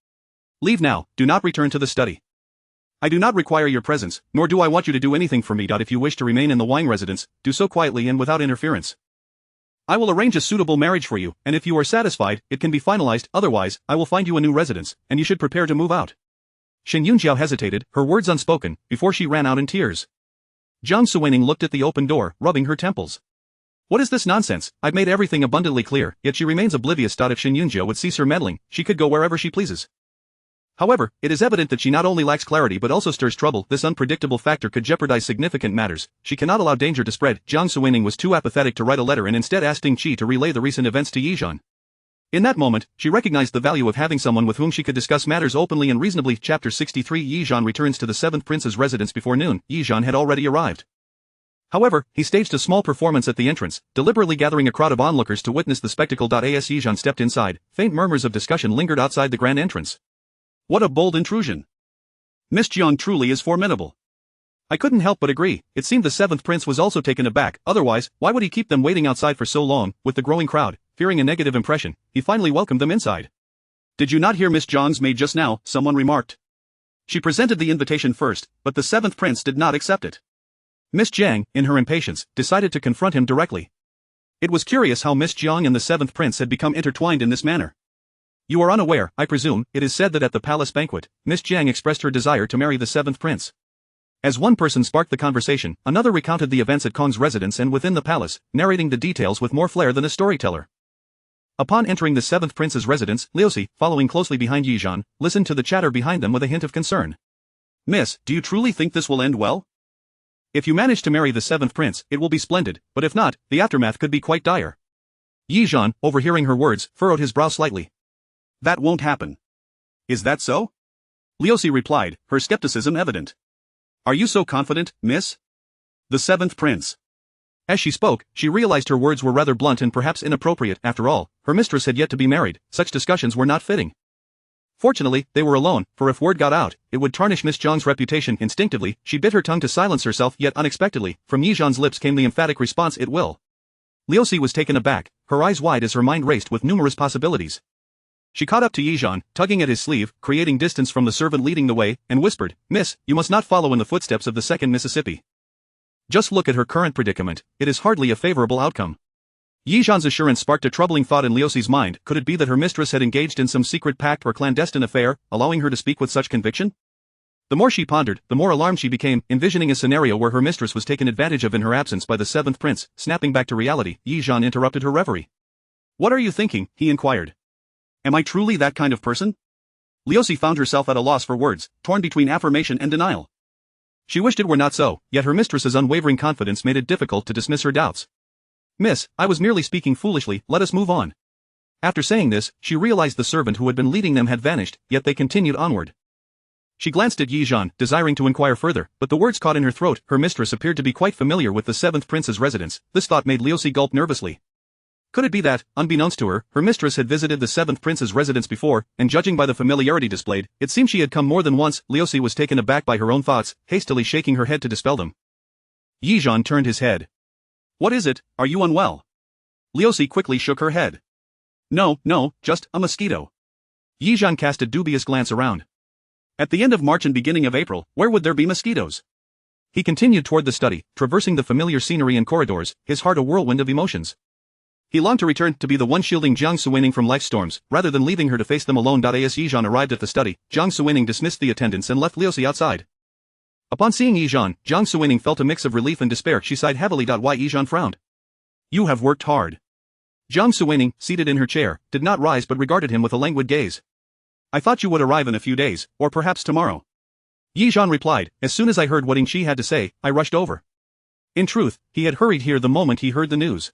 Leave now, do not return to the study. I do not require your presence, nor do I want you to do anything for me. If you wish to remain in the Wang residence, do so quietly and without interference. I will arrange a suitable marriage for you, and if you are satisfied, it can be finalized. Otherwise, I will find you a new residence, and you should prepare to move out. Xin Yunjiao hesitated, her words unspoken, before she ran out in tears. Jiang Suwaning looked at the open door, rubbing her temples. What is this nonsense? I've made everything abundantly clear, yet she remains oblivious. If Xin Yunjiao would cease her meddling, she could go wherever she pleases. However, it is evident that she not only lacks clarity but also stirs trouble. This unpredictable factor could jeopardize significant matters. She cannot allow danger to spread. Jiang Suwaning was too apathetic to write a letter and instead asked Ding Qi to relay the recent events to Yizhan. In that moment, she recognized the value of having someone with whom she could discuss matters openly and reasonably. Chapter 63 Yizhan returns to the seventh prince's residence before noon. Yizhan had already arrived. However, he staged a small performance at the entrance, deliberately gathering a crowd of onlookers to witness the spectacle. As Yizhan stepped inside, faint murmurs of discussion lingered outside the grand entrance. What a bold intrusion. Miss Jiang truly is formidable. I couldn't help but agree. It seemed the seventh prince was also taken aback. Otherwise, why would he keep them waiting outside for so long? With the growing crowd, fearing a negative impression, he finally welcomed them inside. Did you not hear Miss Jiang's maid just now? Someone remarked. She presented the invitation first, but the seventh prince did not accept it. Miss Jiang, in her impatience, decided to confront him directly. It was curious how Miss Jiang and the seventh prince had become intertwined in this manner. You are unaware, I presume. It is said that at the palace banquet, Miss Jiang expressed her desire to marry the seventh prince. As one person sparked the conversation, another recounted the events at Kong's residence and within the palace, narrating the details with more flair than a storyteller. Upon entering the seventh prince's residence, Liuxi, following closely behind Yizhan, listened to the chatter behind them with a hint of concern. Miss, do you truly think this will end well? If you manage to marry the seventh prince, it will be splendid, but if not, the aftermath could be quite dire. Yizhan, overhearing her words, furrowed his brow slightly. That won't happen. Is that so? Liuxi replied, her skepticism evident. Are you so confident, miss? The seventh prince. As she spoke, she realized her words were rather blunt and perhaps inappropriate. After all, her mistress had yet to be married. Such discussions were not fitting. Fortunately, they were alone, for if word got out, it would tarnish Miss Jiang's reputation. Instinctively, she bit her tongue to silence herself, yet unexpectedly, from Yizhan's lips came the emphatic response, it will. Liuxi was taken aback, her eyes wide as her mind raced with numerous possibilities. She caught up to Yijan, tugging at his sleeve, creating distance from the servant leading the way, and whispered, "Miss, you must not follow in the footsteps of the second Mississippi. Just look at her current predicament, it is hardly a favorable outcome." Yijan's assurance sparked a troubling thought in Liusi's mind. Could it be that her mistress had engaged in some secret pact or clandestine affair, allowing her to speak with such conviction? The more she pondered, the more alarmed she became, envisioning a scenario where her mistress was taken advantage of in her absence by the seventh prince. Snapping back to reality, Yijan interrupted her reverie. "What are you thinking?" he inquired. "Am I truly that kind of person?" Liusi found herself at a loss for words, torn between affirmation and denial. She wished it were not so, yet her mistress's unwavering confidence made it difficult to dismiss her doubts. "Miss, I was merely speaking foolishly, let us move on." After saying this, she realized the servant who had been leading them had vanished, yet they continued onward. She glanced at Yijan, desiring to inquire further, but the words caught in her throat. Her mistress appeared to be quite familiar with the seventh prince's residence. This thought made Liusi gulp nervously. Could it be that, unbeknownst to her, her mistress had visited the seventh prince's residence before, and judging by the familiarity displayed, it seemed she had come more than once. Liusi was taken aback by her own thoughts, hastily shaking her head to dispel them. Yijan turned his head. "What is it, are you unwell?" Liusi quickly shook her head. No, just a mosquito." Yijan cast a dubious glance around. At the end of March and beginning of April, where would there be mosquitoes? He continued toward the study, traversing the familiar scenery and corridors, his heart a whirlwind of emotions. He longed to return to be the one shielding Jiang Suining from life's storms, rather than leaving her to face them alone. As Yijan arrived at the study, Jiang Suining dismissed the attendants and left Liusi outside. Upon seeing Yijan, Jiang Suining felt a mix of relief and despair. She sighed heavily. Why? Yijan frowned. "You have worked hard." Jiang Suining, seated in her chair, did not rise but regarded him with a languid gaze. "I thought you would arrive in a few days, or perhaps tomorrow." Yijan replied, "As soon as I heard what Shi had to say, I rushed over." In truth, he had hurried here the moment he heard the news.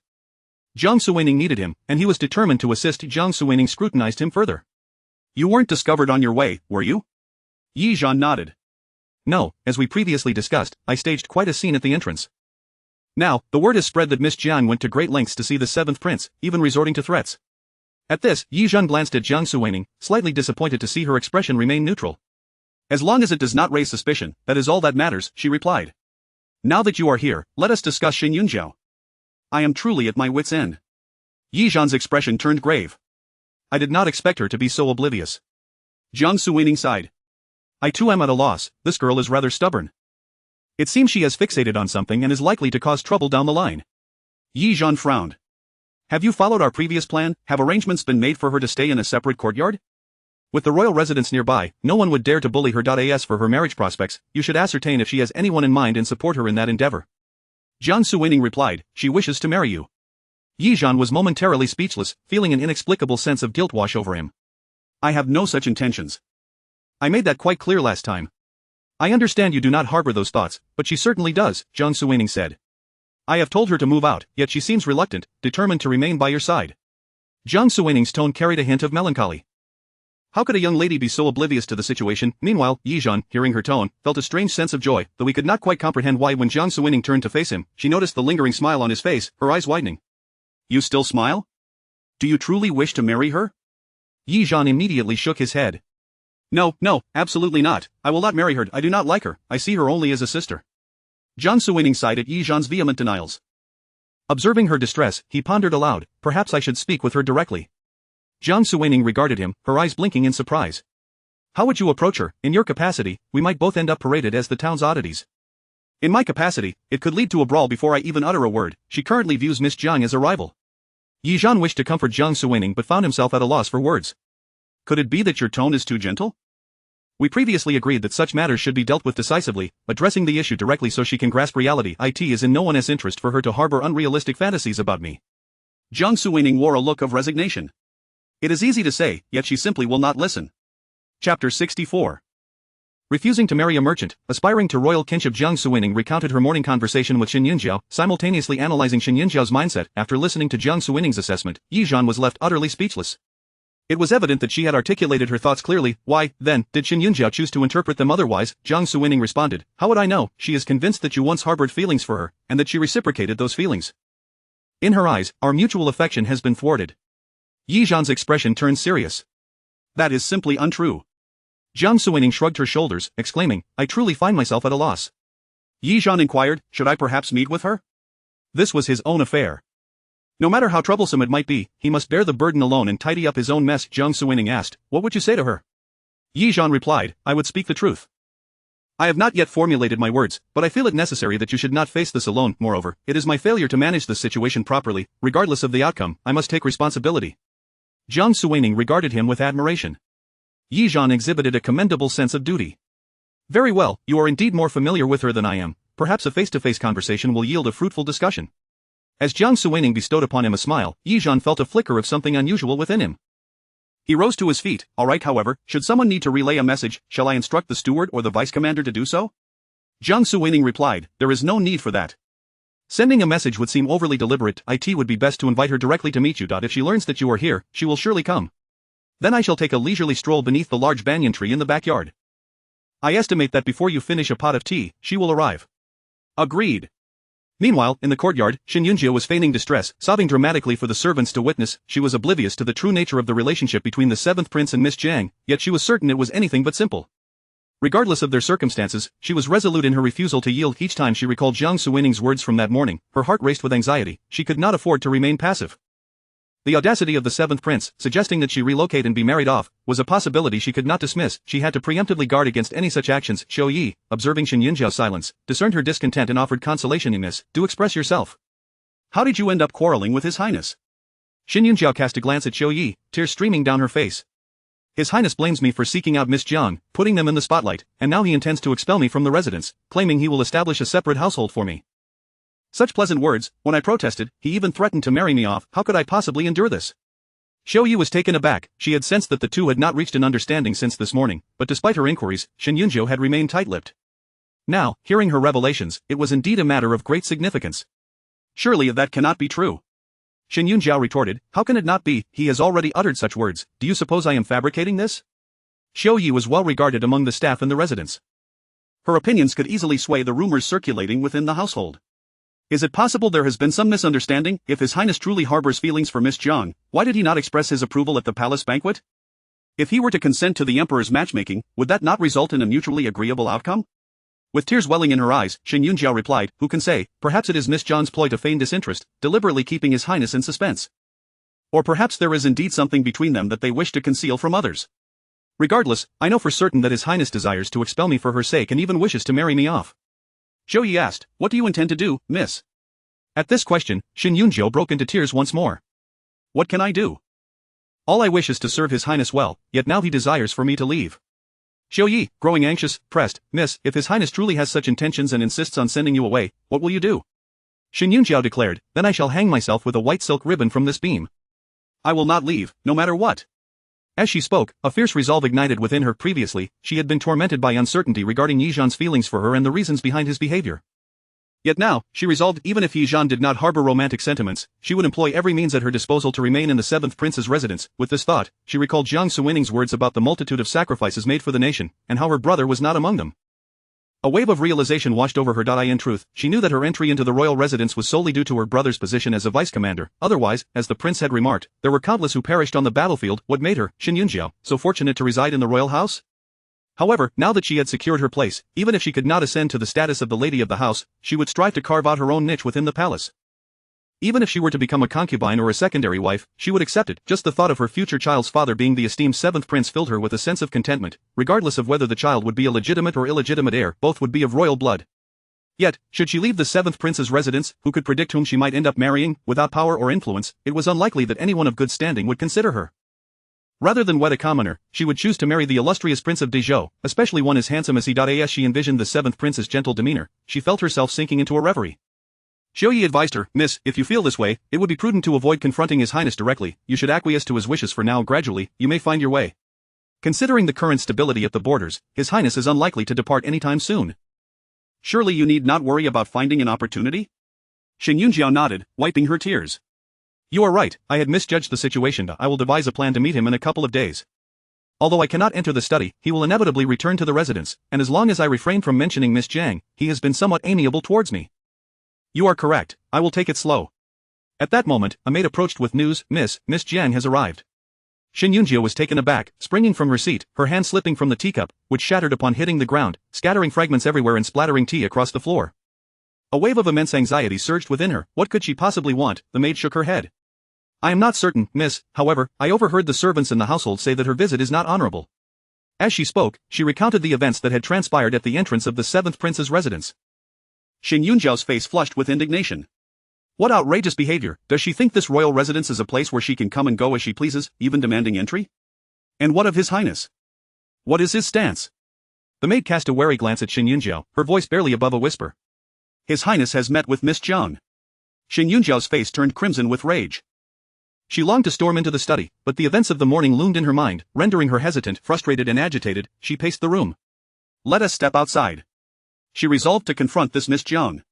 Jiang Suining needed him, and he was determined to assist. Jiang Suining scrutinized him further. "You weren't discovered on your way, were you?" Yijan nodded. "No, as we previously discussed, I staged quite a scene at the entrance. Now, the word has spread that Miss Jiang went to great lengths to see the seventh prince, even resorting to threats." At this, Yijan glanced at Jiang Suining, slightly disappointed to see her expression remain neutral. "As long as it does not raise suspicion, that is all that matters," she replied. "Now that you are here, let us discuss Xin Yunjiao. I am truly at my wit's end." Yijan's expression turned grave. "I did not expect her to be so oblivious." Jiang Suining sighed. "I too am at a loss, this girl is rather stubborn. It seems she has fixated on something and is likely to cause trouble down the line." Yijan frowned. "Have you followed our previous plan? Have arrangements been made for her to stay in a separate courtyard? With the royal residence nearby, no one would dare to bully her. As for her marriage prospects, you should ascertain if she has anyone in mind and support her in that endeavor." Jiang Suining replied, "She wishes to marry you." Yijan was momentarily speechless, feeling an inexplicable sense of guilt wash over him. "I have no such intentions. I made that quite clear last time." "I understand you do not harbor those thoughts, but she certainly does," Jiang Suining said. "I have told her to move out, yet she seems reluctant, determined to remain by your side." Jiang Suining's tone carried a hint of melancholy. How could a young lady be so oblivious to the situation? Meanwhile, Yijan, hearing her tone, felt a strange sense of joy, though he could not quite comprehend why. When Jiang Suining turned to face him, she noticed the lingering smile on his face, her eyes widening. "You still smile? Do you truly wish to marry her?" Yijan immediately shook his head. No, absolutely not. I will not marry her. I do not like her. I see her only as a sister." Jiang Suining sighed at Yijan's vehement denials. Observing her distress, he pondered aloud, "Perhaps I should speak with her directly." Jiang Suining regarded him, her eyes blinking in surprise. "How would you approach her? In your capacity, we might both end up paraded as the town's oddities." "In my capacity, it could lead to a brawl before I even utter a word. She currently views Miss Jiang as a rival." Yijan wished to comfort Jiang Suining but found himself at a loss for words. "Could it be that your tone is too gentle? We previously agreed that such matters should be dealt with decisively, addressing the issue directly so she can grasp reality. It is in no one's interest for her to harbor unrealistic fantasies about me." Jiang Suining wore a look of resignation. It is easy to say, yet she simply will not listen. Chapter 64. Refusing to marry a merchant, aspiring to royal kinship. Jiang Suining recounted her morning conversation with Xin Yunjiao, simultaneously analyzing Xin Yunjiao's mindset. After listening to Jiang Suining's assessment, Yijan was left utterly speechless. It was evident that she had articulated her thoughts clearly. Why, then, did Xin Yunjiao choose to interpret them otherwise? Jiang Suining responded, "How would I know? She is convinced that you once harbored feelings for her, and that she reciprocated those feelings. In her eyes, our mutual affection has been thwarted." Yijan's expression turned serious. "That is simply untrue." Jiang Suining shrugged her shoulders, exclaiming, "I truly find myself at a loss." Yijan inquired, "Should I perhaps meet with her?" This was his own affair. No matter how troublesome it might be, he must bear the burden alone and tidy up his own mess. Jiang Suining asked, what would you say to her? Yi Zhan replied, I would speak the truth. I have not yet formulated my words, but I feel it necessary that you should not face this alone. Moreover, it is my failure to manage this situation properly. Regardless of the outcome, I must take responsibility. Jiang Suining regarded him with admiration. Yi Zhan exhibited a commendable sense of duty. Very well, you are indeed more familiar with her than I am. Perhaps a face-to-face conversation will yield a fruitful discussion. As Jiang Suining bestowed upon him a smile, Yi Zhan felt a flicker of something unusual within him. He rose to his feet. All right, however, should someone need to relay a message, shall I instruct the steward or the vice commander to do so? Jiang Suining replied, there is no need for that. Sending a message would seem overly deliberate. It would be best to invite her directly to meet you. If she learns that you are here, she will surely come. Then I shall take a leisurely stroll beneath the large banyan tree in the backyard. I estimate that before you finish a pot of tea, she will arrive. Agreed. Meanwhile, in the courtyard, Shen Yunjie was feigning distress, sobbing dramatically for the servants to witness. She was oblivious to the true nature of the relationship between the seventh prince and Miss Jiang, yet she was certain it was anything but simple. Regardless of their circumstances, she was resolute in her refusal to yield. Each time she recalled Jiang Suining's words from that morning, her heart raced with anxiety. She could not afford to remain passive. The audacity of the seventh prince, suggesting that she relocate and be married off, was a possibility she could not dismiss. She had to preemptively guard against any such actions. Xiao Yi, observing Shen Yunjiao's silence, discerned her discontent and offered consolation. In this, do express yourself. How did you end up quarreling with His Highness? Shen Yunjiao cast a glance at Xiao Yi, tears streaming down her face. His Highness blames me for seeking out Miss Jiang, putting them in the spotlight, and now he intends to expel me from the residence, claiming he will establish a separate household for me. Such pleasant words. When I protested, he even threatened to marry me off. How could I possibly endure this? Xiao Yi was taken aback. She had sensed that the two had not reached an understanding since this morning, but despite her inquiries, Shen Yunjiao had remained tight-lipped. Now, hearing her revelations, it was indeed a matter of great significance. Surely that cannot be true. Shen Yunjiao retorted, how can it not be? He has already uttered such words. Do you suppose I am fabricating this? Xiao Yi was well regarded among the staff in the residence. Her opinions could easily sway the rumors circulating within the household. Is it possible there has been some misunderstanding? If His Highness truly harbors feelings for Miss Jiang, why did he not express his approval at the palace banquet? If he were to consent to the Emperor's matchmaking, would that not result in a mutually agreeable outcome? With tears welling in her eyes, Shen Yunjiao replied, who can say, perhaps it is Miss Jiang's ploy to feign disinterest, deliberately keeping His Highness in suspense. Or perhaps there is indeed something between them that they wish to conceal from others. Regardless, I know for certain that His Highness desires to expel me for her sake and even wishes to marry me off. Xiao Yi asked, what do you intend to do, miss? At this question, Shen Yunjiao broke into tears once more. What can I do? All I wish is to serve His Highness well, yet now he desires for me to leave. Xiao Yi, growing anxious, pressed, miss, if His Highness truly has such intentions and insists on sending you away, what will you do? Shen Yunjiao declared, then I shall hang myself with a white silk ribbon from this beam. I will not leave, no matter what. As she spoke, a fierce resolve ignited within her. Previously, she had been tormented by uncertainty regarding Yi Zhan's feelings for her and the reasons behind his behavior. Yet now, she resolved even if Yi Zhan did not harbor romantic sentiments, she would employ every means at her disposal to remain in the seventh prince's residence. With this thought, she recalled Jiang Suining's words about the multitude of sacrifices made for the nation, and how her brother was not among them. A wave of realization washed over her. In truth, she knew that her entry into the royal residence was solely due to her brother's position as a vice commander. Otherwise, as the prince had remarked, there were countless who perished on the battlefield. What made her, Shen Yunjiao, so fortunate to reside in the royal house? However, now that she had secured her place, even if she could not ascend to the status of the lady of the house, she would strive to carve out her own niche within the palace. Even if she were to become a concubine or a secondary wife, she would accept it. Just the thought of her future child's father being the esteemed seventh prince filled her with a sense of contentment, regardless of whether the child would be a legitimate or illegitimate heir. Both would be of royal blood. Yet, should she leave the seventh prince's residence, who could predict whom she might end up marrying? Without power or influence, it was unlikely that anyone of good standing would consider her. Rather than wed a commoner, she would choose to marry the illustrious Prince of Dezhou, especially one as handsome as he. As she envisioned the seventh prince's gentle demeanor, she felt herself sinking into a reverie. Xiao Yi advised her, miss, if you feel this way, it would be prudent to avoid confronting His Highness directly. You should acquiesce to his wishes for now. Gradually, you may find your way. Considering the current stability at the borders, His Highness is unlikely to depart anytime soon. Surely you need not worry about finding an opportunity? Shen Yunjiao nodded, wiping her tears. You are right, I had misjudged the situation. I will devise a plan to meet him in a couple of days. Although I cannot enter the study, he will inevitably return to the residence, and as long as I refrain from mentioning Miss Jiang, he has been somewhat amiable towards me. You are correct, I will take it slow. At that moment, a maid approached with news, Miss Jiang has arrived. Shen Yunjiao was taken aback, springing from her seat, her hand slipping from the teacup, which shattered upon hitting the ground, scattering fragments everywhere and splattering tea across the floor. A wave of immense anxiety surged within her. What could she possibly want? The maid shook her head. I am not certain, miss, however, I overheard the servants in the household say that her visit is not honorable. As she spoke, she recounted the events that had transpired at the entrance of the 7th prince's residence. Shin Yunjiao's face flushed with indignation. What outrageous behavior! Does she think this royal residence is a place where she can come and go as she pleases, even demanding entry? And what of His Highness? What is his stance? The maid cast a wary glance at Shin Yunjiao, her voice barely above a whisper. His Highness has met with Miss Jiang. Shin Yunjiao's face turned crimson with rage. She longed to storm into the study, but the events of the morning loomed in her mind, rendering her hesitant, frustrated and agitated. She paced the room. Let us step outside. She resolved to confront this Miss Jiang.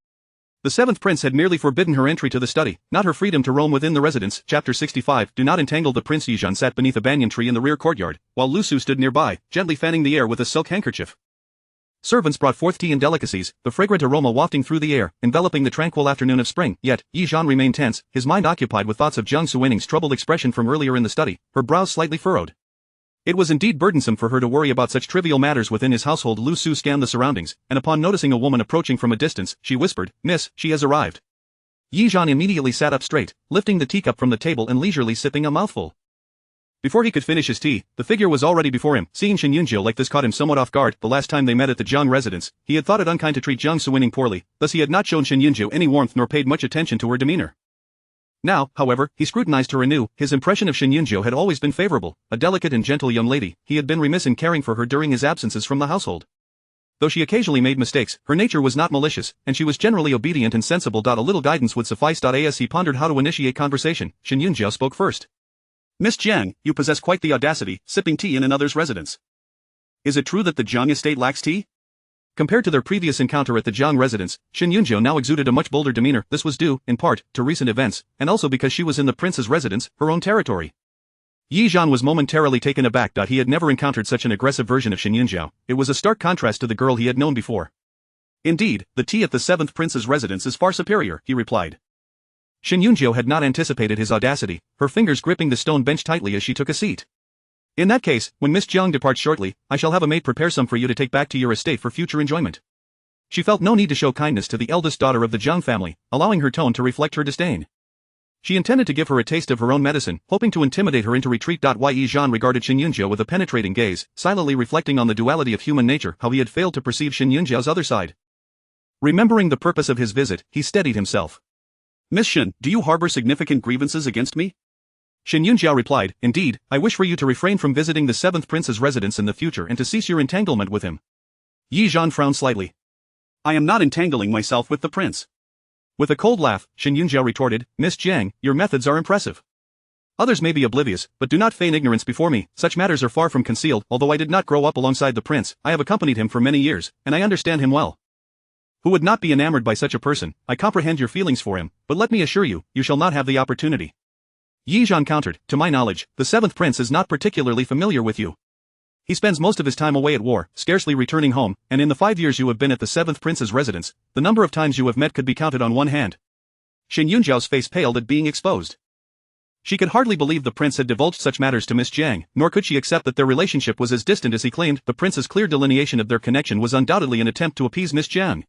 The 7th prince had merely forbidden her entry to the study, not her freedom to roam within the residence. Chapter 65. Do not entangle. The Prince Yizhan sat beneath a banyan tree in the rear courtyard, while Lu Su stood nearby, gently fanning the air with a silk handkerchief. Servants brought forth tea and delicacies, the fragrant aroma wafting through the air, enveloping the tranquil afternoon of spring. Yet, Yizhan remained tense, his mind occupied with thoughts of Jiang Suwening's troubled expression from earlier in the study, her brows slightly furrowed. It was indeed burdensome for her to worry about such trivial matters within his household. Lu Su scanned the surroundings, and upon noticing a woman approaching from a distance, she whispered, Miss, she has arrived. Yizhan immediately sat up straight, lifting the teacup from the table and leisurely sipping a mouthful. Before he could finish his tea, the figure was already before him. Seeing Shin Yunjiao like this caught him somewhat off guard. The last time they met at the Jiang residence, he had thought it unkind to treat Jiang Suwening poorly, thus he had not shown Shin Yunjiao any warmth nor paid much attention to her demeanor. Now, however, he scrutinized her anew. His impression of Shin Yunjiao had always been favorable, a delicate and gentle young lady. He had been remiss in caring for her during his absences from the household. Though she occasionally made mistakes, her nature was not malicious, and she was generally obedient and sensible. A little guidance would suffice. As he pondered how to initiate conversation, Shin Yunjiao spoke first. Miss Jiang, you possess quite the audacity, sipping tea in another's residence. Is it true that the Jiang estate lacks tea? Compared to their previous encounter at the Jiang residence, Shin Yunjiao now exuded a much bolder demeanor. This was due, in part, to recent events, and also because she was in the prince's residence, her own territory. Yizhan was momentarily taken aback. He had never encountered such an aggressive version of Shin Yunjiao. It was a stark contrast to the girl he had known before. Indeed, the tea at the 7th prince's residence is far superior, he replied. Shin Yunjiao had not anticipated his audacity, her fingers gripping the stone bench tightly as she took a seat. In that case, when Miss Jiang departs shortly, I shall have a maid prepare some for you to take back to your estate for future enjoyment. She felt no need to show kindness to the eldest daughter of the Jiang family, allowing her tone to reflect her disdain. She intended to give her a taste of her own medicine, hoping to intimidate her into retreat. Yizhan regarded Shin Yunjiao with a penetrating gaze, silently reflecting on the duality of human nature, how he had failed to perceive Shin Yunjiao's other side. Remembering the purpose of his visit, he steadied himself. Miss Shin, do you harbor significant grievances against me? Shin Yunjiao replied, Indeed, I wish for you to refrain from visiting the 7th prince's residence in the future and to cease your entanglement with him. Yizhan frowned slightly. I am not entangling myself with the prince. With a cold laugh, Shin Yunjiao retorted, Miss Jiang, your methods are impressive. Others may be oblivious, but do not feign ignorance before me. Such matters are far from concealed. Although I did not grow up alongside the prince, I have accompanied him for many years, and I understand him well. Who would not be enamored by such a person? I comprehend your feelings for him, but let me assure you, you shall not have the opportunity. Yizhan countered, To my knowledge, the 7th prince is not particularly familiar with you. He spends most of his time away at war, scarcely returning home, and in the 5 years you have been at the 7th prince's residence, the number of times you have met could be counted on one hand. Shin Yunjiao's face paled at being exposed. She could hardly believe the prince had divulged such matters to Miss Jiang, nor could she accept that their relationship was as distant as he claimed. The prince's clear delineation of their connection was undoubtedly an attempt to appease Miss Jiang.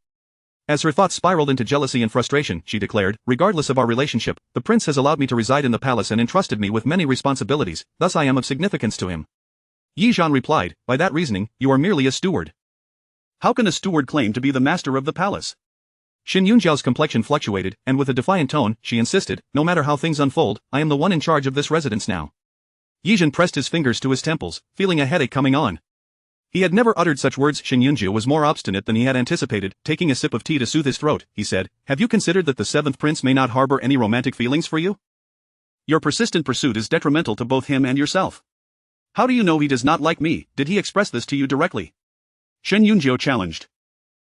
As her thoughts spiraled into jealousy and frustration, she declared, Regardless of our relationship, the prince has allowed me to reside in the palace and entrusted me with many responsibilities, thus I am of significance to him. Yizhan replied, By that reasoning, you are merely a steward. How can a steward claim to be the master of the palace? Shin Yunjiao's complexion fluctuated, and with a defiant tone, she insisted, No matter how things unfold, I am the one in charge of this residence now. Yizhan pressed his fingers to his temples, feeling a headache coming on. He had never uttered such words. Shin Yunjiao was more obstinate than he had anticipated. Taking a sip of tea to soothe his throat, he said, Have you considered that the 7th prince may not harbor any romantic feelings for you? Your persistent pursuit is detrimental to both him and yourself. How do you know he does not like me? Did he express this to you directly? Shin Yunjiao challenged.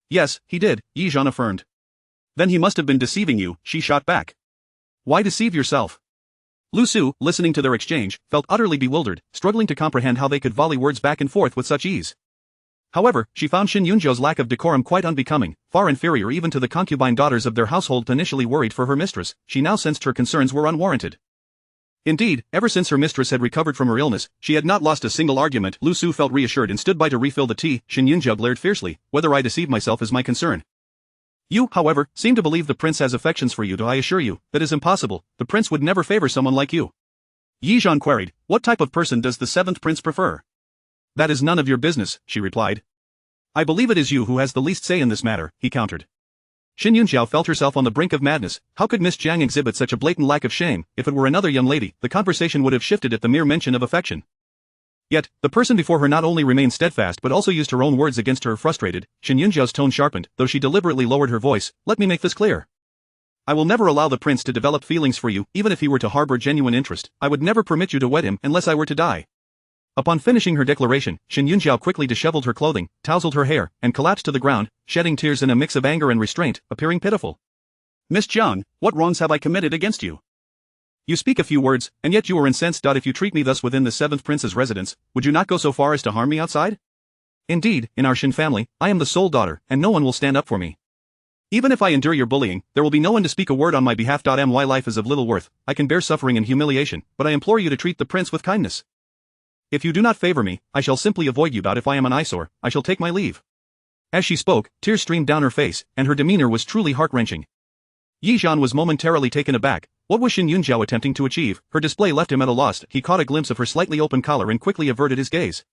Yes, he did, Yizhan affirmed. Then he must have been deceiving you, she shot back. Why deceive yourself? Lu Su, listening to their exchange, felt utterly bewildered, struggling to comprehend how they could volley words back and forth with such ease. However, she found Shin Yunjiao's lack of decorum quite unbecoming, far inferior even to the concubine daughters of their household. Initially worried for her mistress, she now sensed her concerns were unwarranted. Indeed, ever since her mistress had recovered from her illness, she had not lost a single argument. Lu Su felt reassured and stood by to refill the tea. Shin Yunjiao glared fiercely, Whether I deceive myself is my concern. You, however, seem to believe the prince has affections for you. I assure you, that is impossible. The prince would never favor someone like you. Yi Zhan queried, what type of person does the seventh prince prefer? That is none of your business, she replied. I believe it is you who has the least say in this matter, he countered. Xin Yunjiao felt herself on the brink of madness. How could Miss Jiang exhibit such a blatant lack of shame? If it were another young lady, the conversation would have shifted at the mere mention of affection. Yet, the person before her not only remained steadfast but also used her own words against her. Frustrated, Xin Yunjiao's tone sharpened, though she deliberately lowered her voice. Let me make this clear. I will never allow the prince to develop feelings for you, even if he were to harbor genuine interest. I would never permit you to wed him unless I were to die. Upon finishing her declaration, Xin Yunjiao quickly disheveled her clothing, tousled her hair, and collapsed to the ground, shedding tears in a mix of anger and restraint, appearing pitiful. Miss Jiang, what wrongs have I committed against you? You speak a few words, and yet you are incensed. If you treat me thus within the seventh prince's residence, would you not go so far as to harm me outside? Indeed, in our Xin family, I am the sole daughter, and no one will stand up for me. Even if I endure your bullying, there will be no one to speak a word on my behalf. My life is of little worth. I can bear suffering and humiliation, but I implore you to treat the prince with kindness. If you do not favor me, I shall simply avoid you. If I am an eyesore, I shall take my leave. As she spoke, tears streamed down her face, and her demeanor was truly heart-wrenching. Yi Zhan was momentarily taken aback. What was Xin Yunjiao attempting to achieve? Her display left him at a loss. He caught a glimpse of her slightly open collar and quickly averted his gaze.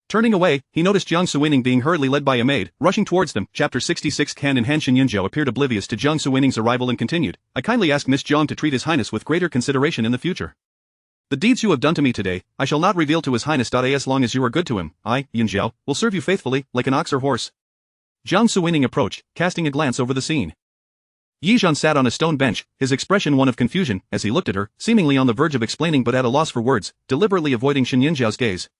Turning away, he noticed Jiang Suining being hurriedly led by a maid, rushing towards them. Chapter 66. Hand in hand. Xin Yunjiao appeared oblivious to Jiang Suining's arrival and continued, I kindly ask Miss Jiang to treat His Highness with greater consideration in the future. The deeds you have done to me today, I shall not reveal to His Highness. As long as you are good to him, I, Yunjiao, will serve you faithfully, like an ox or horse. Jiang Suining approached, casting a glance over the scene. Yi Zhan sat on a stone bench, his expression one of confusion, as he looked at her, seemingly on the verge of explaining but at a loss for words, deliberately avoiding Xin Yunjiao's gaze.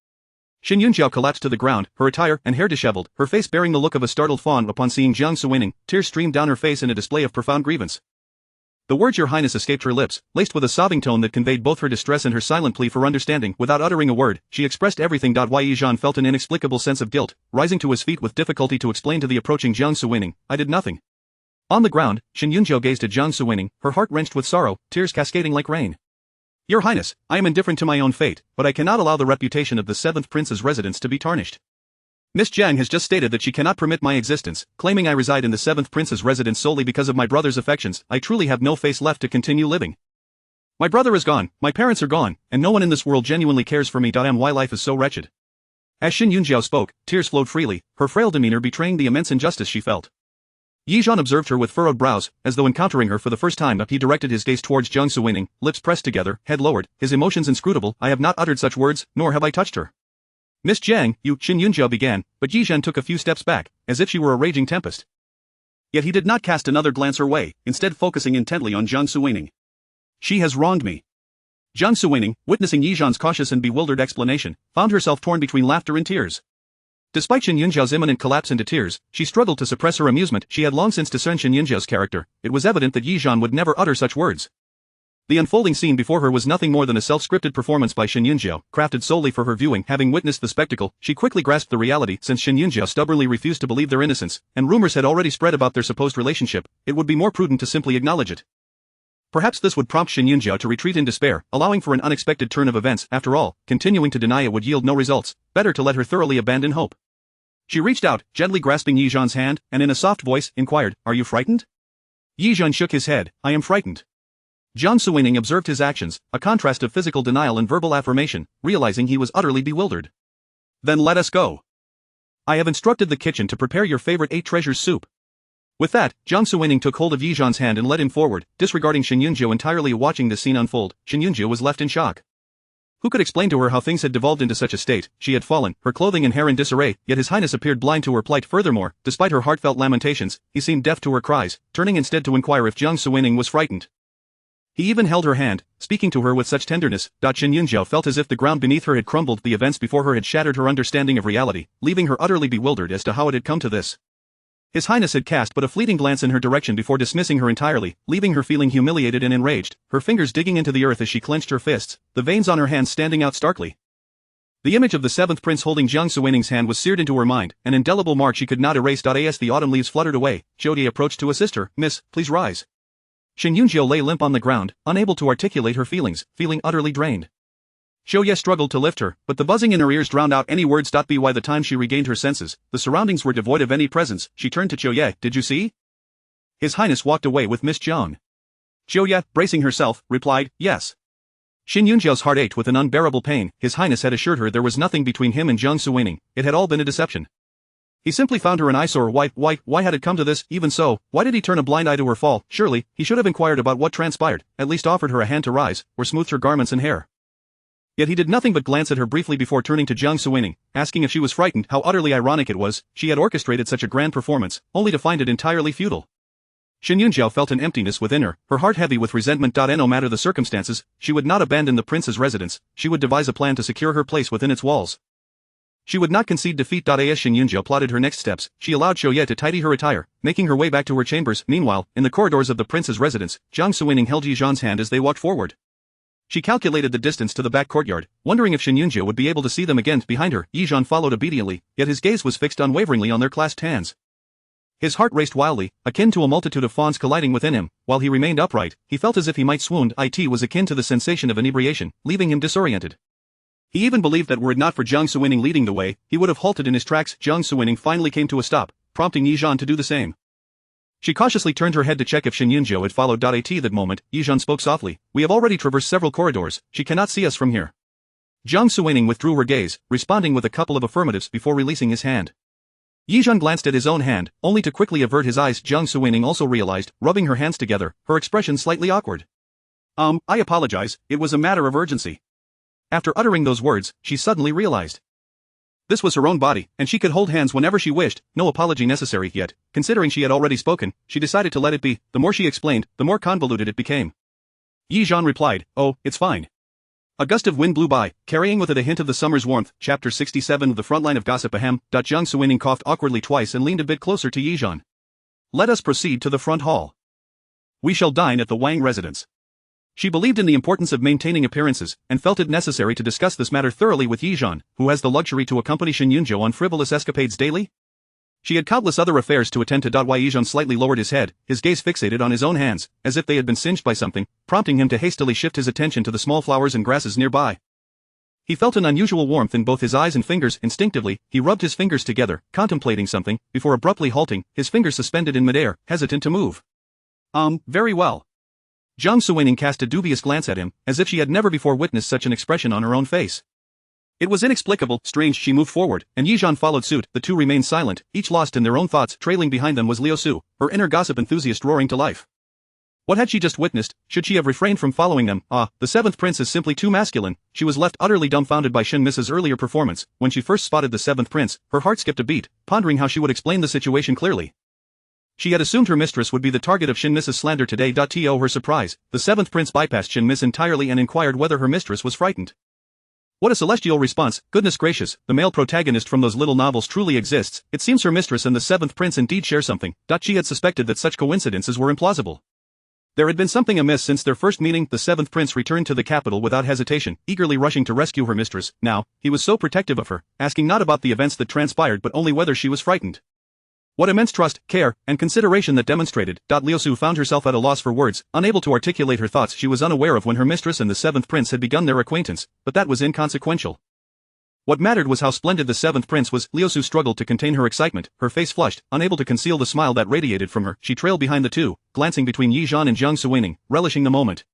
Xin Yunjiao collapsed to the ground, her attire and hair disheveled, her face bearing the look of a startled fawn. Upon seeing Jiang Suining, tears streamed down her face in a display of profound grievance. The words Your Highness escaped her lips, laced with a sobbing tone that conveyed both her distress and her silent plea for understanding. Without uttering a word, she expressed everything. Yi Zhan felt an inexplicable sense of guilt, rising to his feet with difficulty to explain to the approaching Jiang Suining, I did nothing. On the ground, Xin Yunjiao gazed at Jiang Suining, her heart wrenched with sorrow, tears cascading like rain. Your Highness, I am indifferent to my own fate, but I cannot allow the reputation of the seventh prince's residence to be tarnished. Miss Jiang has just stated that she cannot permit my existence, claiming I reside in the seventh prince's residence solely because of my brother's affections. I truly have no face left to continue living. My brother is gone, my parents are gone, and no one in this world genuinely cares for me. Why life is so wretched. As Xin Yunjiao spoke, tears flowed freely, her frail demeanor betraying the immense injustice she felt. Yi Zhan observed her with furrowed brows, as though encountering her for the first time. He directed his gaze towards Jiang Suining, lips pressed together, head lowered, his emotions inscrutable. I have not uttered such words, nor have I touched her. Miss Jiang, you, Xin Yunjiao began, but Yi Zhan took a few steps back, as if she were a raging tempest. Yet he did not cast another glance her way, instead focusing intently on Jiang Suining. She has wronged me. Jiang Suining, witnessing Yi Zhan's cautious and bewildered explanation, found herself torn between laughter and tears. Despite Xin Yunjiao's imminent collapse into tears, she struggled to suppress her amusement. She had long since discerned Xin Yunjiao's character. It was evident that Yi Zhan would never utter such words. The unfolding scene before her was nothing more than a self-scripted performance by Xin Yunjiao, crafted solely for her viewing. Having witnessed the spectacle, she quickly grasped the reality. Since Xin Yunjiao stubbornly refused to believe their innocence, and rumors had already spread about their supposed relationship, it would be more prudent to simply acknowledge it. Perhaps this would prompt Xin Yunjiao to retreat in despair, allowing for an unexpected turn of events. After all, continuing to deny it would yield no results. Better to let her thoroughly abandon hope. She reached out, gently grasping Yi Zhan's hand, and in a soft voice, inquired, Are you frightened? Yi Zhan shook his head, I am frightened. Jiang Suining observed his actions, a contrast of physical denial and verbal affirmation, realizing he was utterly bewildered. Then let us go. I have instructed the kitchen to prepare your favorite 8 treasures soup. With that, Jiang Suining took hold of Yi Zhan's hand and led him forward, disregarding Xin Yunjiao entirely. Watching the scene unfold, Xin Yunjiao was left in shock. Who could explain to her how things had devolved into such a state? She had fallen, her clothing and hair in disarray, yet His Highness appeared blind to her plight. Furthermore, despite her heartfelt lamentations, he seemed deaf to her cries, turning instead to inquire if Jiang Suining was frightened. He even held her hand, speaking to her with such tenderness. Xin Yunjiao felt as if the ground beneath her had crumbled. The events before her had shattered her understanding of reality, leaving her utterly bewildered as to how it had come to this. His Highness had cast but a fleeting glance in her direction before dismissing her entirely, leaving her feeling humiliated and enraged, her fingers digging into the earth as she clenched her fists, the veins on her hands standing out starkly. The image of the seventh prince holding Jiang Suining's hand was seared into her mind, an indelible mark she could not erase. As the autumn leaves fluttered away, Jodie approached to assist her. Miss, please rise. Xin Yunjiao lay limp on the ground, unable to articulate her feelings, feeling utterly drained. Xiaoye struggled to lift her, but the buzzing in her ears drowned out any words. By the time she regained her senses, the surroundings were devoid of any presence. She turned to Xiaoye, did you see? His Highness walked away with Miss Jiang. Jiuye, bracing herself, replied, yes. Xin Yunjiao's heart ached with an unbearable pain. His Highness had assured her there was nothing between him and Jiang Suining. It had all been a deception. He simply found her an eyesore. Why had it come to this? Even so, why did he turn a blind eye to her fall? Surely, he should have inquired about what transpired, at least offered her a hand to rise, or smoothed her garments and hair. Yet he did nothing but glance at her briefly before turning to Jiang Suining, asking if she was frightened. How utterly ironic it was, she had orchestrated such a grand performance, only to find it entirely futile. Xin Yunjiao felt an emptiness within her heart heavy with resentment. No matter the circumstances, she would not abandon the prince's residence, she would devise a plan to secure her place within its walls. She would not concede defeat. As Xin Yunjiao plotted her next steps, she allowed Xiuye to tidy her attire, making her way back to her chambers. Meanwhile, in the corridors of the prince's residence, Jiang Suining held Yi Zhan's hand as they walked forward. She calculated the distance to the back courtyard, wondering if Xin Yunjiao would be able to see them again. Behind her, Yi Zhan followed obediently, yet his gaze was fixed unwaveringly on their clasped hands. His heart raced wildly, akin to a multitude of fawns colliding within him. While he remained upright, he felt as if he might swoon. It was akin to the sensation of inebriation, leaving him disoriented. He even believed that were it not for Jiang Suining leading the way, he would have halted in his tracks. Jiang Suining finally came to a stop, prompting Yi Zhan to do the same. She cautiously turned her head to check if Xin Yunjiao had followed. At that moment, Yi Zhan spoke softly. We have already traversed several corridors, she cannot see us from here. Jiang Suining withdrew her gaze, responding with a couple of affirmatives before releasing his hand. Yi Zhan glanced at his own hand, only to quickly avert his eyes. Jiang Suining also realized, rubbing her hands together, her expression slightly awkward. I apologize, it was a matter of urgency. After uttering those words, she suddenly realized. This was her own body, and she could hold hands whenever she wished, no apology necessary. Yet, considering she had already spoken, she decided to let it be. The more she explained, the more convoluted it became. Yi Zhan replied, oh, it's fine. A gust of wind blew by, carrying with it a hint of the summer's warmth. Chapter 67 of the Frontline of Gossip. Ahem. Jiang Suining coughed awkwardly twice and leaned a bit closer to Yi Zhan. Let us proceed to the front hall. We shall dine at the Wang residence. She believed in the importance of maintaining appearances, and felt it necessary to discuss this matter thoroughly with Yi Zhan, who has the luxury to accompany Xin Yunjiao on frivolous escapades daily. She had countless other affairs to attend to. Yi Zhan slightly lowered his head, his gaze fixated on his own hands, as if they had been singed by something, prompting him to hastily shift his attention to the small flowers and grasses nearby. He felt an unusual warmth in both his eyes and fingers. Instinctively, he rubbed his fingers together, contemplating something, before abruptly halting, his fingers suspended in midair, hesitant to move. Very well. Jiang Suining cast a dubious glance at him, as if she had never before witnessed such an expression on her own face. It was inexplicable, strange. She moved forward, and Yi Zhan followed suit. The two remained silent, each lost in their own thoughts. Trailing behind them was Liu Su, her inner gossip enthusiast roaring to life. What had she just witnessed? Should she have refrained from following them? The seventh prince is simply too masculine. She was left utterly dumbfounded by Xin Missa's earlier performance. When she first spotted the seventh prince, her heart skipped a beat, pondering how she would explain the situation clearly. She had assumed her mistress would be the target of Xin Missa's slander today. To her surprise, the seventh prince bypassed Xin Miss entirely and inquired whether her mistress was frightened. What a celestial response! Goodness gracious, the male protagonist from those little novels truly exists. It seems her mistress and the seventh prince indeed share something. She had suspected that such coincidences were implausible. There had been something amiss since their first meeting. The seventh prince returned to the capital without hesitation, eagerly rushing to rescue her mistress. Now, he was so protective of her, asking not about the events that transpired but only whether she was frightened. What immense trust, care, and consideration that demonstrated. Liu Su found herself at a loss for words, unable to articulate her thoughts. She was unaware of when her mistress and the seventh prince had begun their acquaintance, but that was inconsequential. What mattered was how splendid the seventh prince was. Liu Su struggled to contain her excitement, her face flushed, unable to conceal the smile that radiated from her. She trailed behind the two, glancing between Yi Zhan and Jiang Suining, relishing the moment.